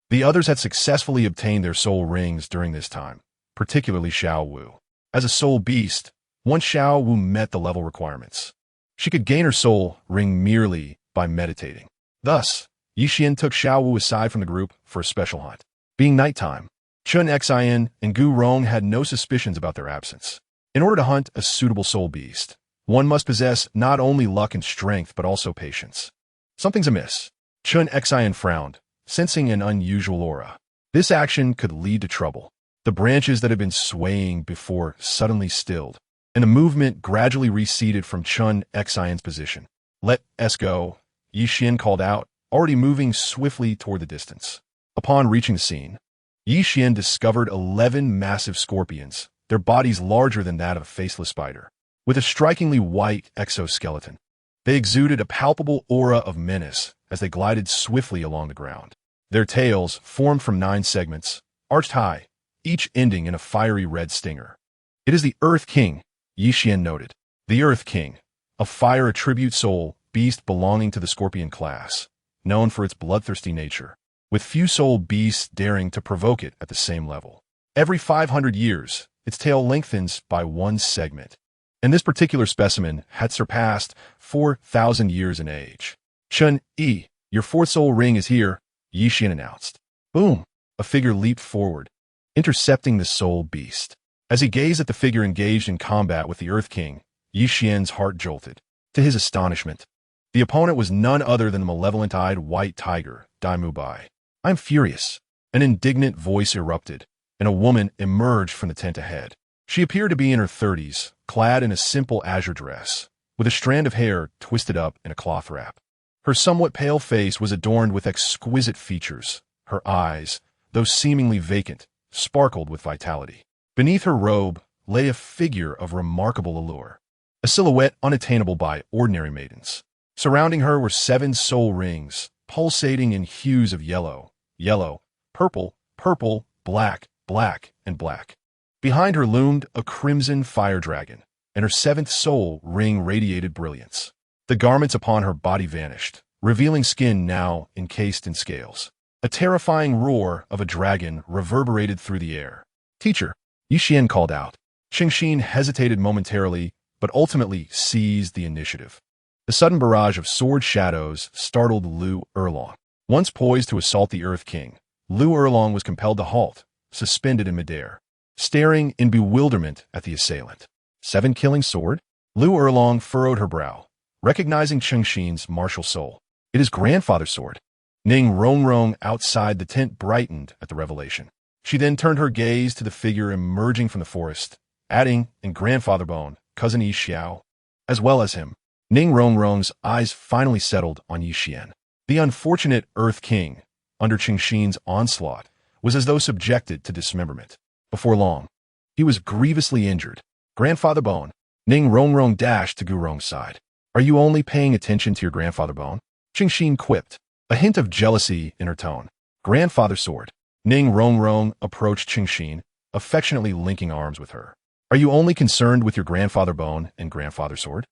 The others had successfully obtained their soul rings during this time, particularly Xiao Wu. As a soul beast, once Xiao Wu met the level requirements, she could gain her soul ring merely by meditating. Thus, Xian took Xiao Wu aside from the group for a special hunt. Being nighttime, Chen Xian and Gu Rong had no suspicions about their absence. In order to hunt a suitable soul beast, one must possess not only luck and strength but also patience. Something's amiss. Chen Xian frowned, sensing an unusual aura. This action could lead to trouble. The branches that had been swaying before suddenly stilled, and the movement gradually receded from Chen Xian's position. "Let us go," Xian called out, already moving swiftly toward the distance. Upon reaching the scene, Xian discovered 11 massive scorpions, their bodies larger than that of a faceless spider, with a strikingly white exoskeleton. They exuded a palpable aura of menace as they glided swiftly along the ground. Their tails, formed from 9 segments, arched high, each ending in a fiery red stinger. "It is the Earth King," Xian noted. The Earth King, a fire attribute soul beast belonging to the scorpion class, known for its bloodthirsty nature, with few soul beasts daring to provoke it at the same level. Every 500 years, its tail lengthens by 1 segment, and this particular specimen had surpassed 4,000 years in age. "Chen Yi, your 4th soul ring is here," Xian announced. Boom! A figure leaped forward, intercepting the soul beast. As he gazed at the figure engaged in combat with the Earth King, Xian's heart jolted. To his astonishment, the opponent was none other than the malevolent-eyed white tiger, Dai Mu Bai. "I'm furious." An indignant voice erupted, and a woman emerged from the tent ahead. She appeared to be in her 30s, clad in a simple azure dress, with a strand of hair twisted up in a cloth wrap. Her somewhat pale face was adorned with exquisite features. Her eyes, though seemingly vacant, sparkled with vitality. Beneath her robe lay a figure of remarkable allure, a silhouette unattainable by ordinary maidens. Surrounding her were 7 soul rings, pulsating in hues of yellow, yellow, purple, purple, black, black, and black. Behind her loomed a crimson fire dragon, and her 7th soul ring radiated brilliance. The garments upon her body vanished, revealing skin now encased in scales. A terrifying roar of a dragon reverberated through the air. "Teacher," Xian called out. Qingxin hesitated momentarily, but ultimately seized the initiative. The sudden barrage of sword shadows startled Lu Erlong. Once poised to assault the Earth King, Lu Erlong was compelled to halt, suspended in midair, staring in bewilderment at the assailant. 7 killing sword? Lu Erlong furrowed her brow, recognizing Qingxin's martial soul. "It is grandfather's sword." Ning Rongrong outside the tent brightened at the revelation. She then turned her gaze to the figure emerging from the forest, adding, in grandfather bone, cousin Yi Xiao, as well as him. Ning Rongrong's eyes finally settled on Xian. The unfortunate Earth King, under Qingxin's onslaught, was as though subjected to dismemberment. Before long, he was grievously injured. "Grandfather bone." Ning Rongrong dashed to Gu Rong's side. "Are you only paying attention to your grandfather bone?" Qingxin quipped, a hint of jealousy in her tone. "Grandfather sword." Ning Rongrong approached Qingxin, affectionately linking arms with her. "Are you only concerned with your grandfather bone and grandfather sword?"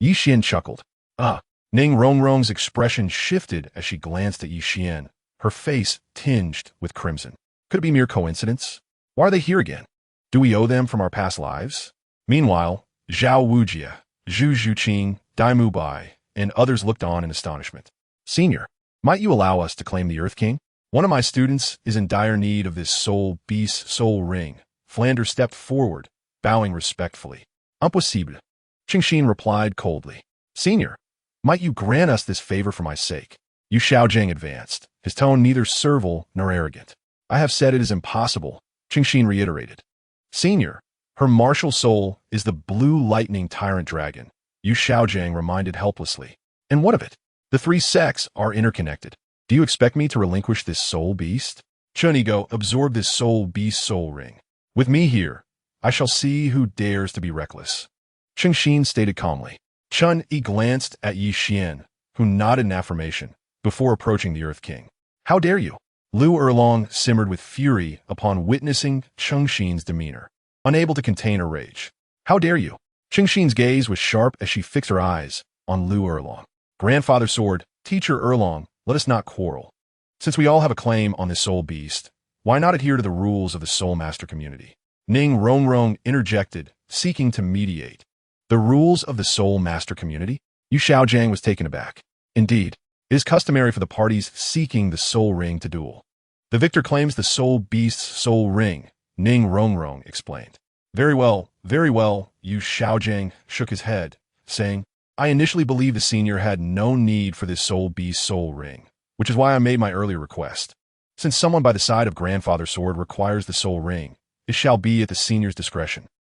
Xian chuckled. Ah! Ning Rongrong's expression shifted as she glanced at Yi Xian, her face tinged with crimson. Could it be mere coincidence? Why are they here again? Do we owe them from our past lives? Meanwhile, Zhao Wujie, Zhu Zhuqing, Dai Mu Bai, and others looked on in astonishment. Senior, might you allow us to claim the Earth King? One of my students is in dire need of this soul beast soul ring. Flanders stepped forward, bowing respectfully. Impossible. Qingxin replied coldly. Senior, might you grant us this favor for my sake? Yu Xiaojing advanced, his tone neither servile nor arrogant. I have said it is impossible, Qingxin reiterated. Senior, her martial soul is the blue lightning tyrant dragon, Yu Xiaojing reminded helplessly. And what of it? The three sects are interconnected. Do you expect me to relinquish this soul beast? Chen Ego, absorb this soul beast soul ring. With me here, I shall see who dares to be reckless. Qingxin stated calmly. Chen Yi glanced at Yi Xian, who nodded in affirmation, before approaching the Earth King. How dare you? Lu Erlong simmered with fury upon witnessing Qingxin's demeanor, unable to contain her rage. How dare you? Qingxin's gaze was sharp as she fixed her eyes on Lu Erlong. Grandfather Sword, Teacher Erlong, let us not quarrel. Since we all have a claim on this soul beast, why not adhere to the rules of the Soul Master community? Ning Rongrong interjected, seeking to mediate. The rules of the Soul Master community? Yu Xiaojing was taken aback. Indeed, it is customary for the parties seeking the soul ring to duel. The victor claims the soul beast's soul ring, Ning Rongrong explained. Very well, Yu Xiaojing shook his head, saying, I initially believed the senior had no need for this soul beast soul ring, which is why I made my earlier request. Since someone by the side of Grandfather Sword requires the soul ring, it shall be at the senior's discretion.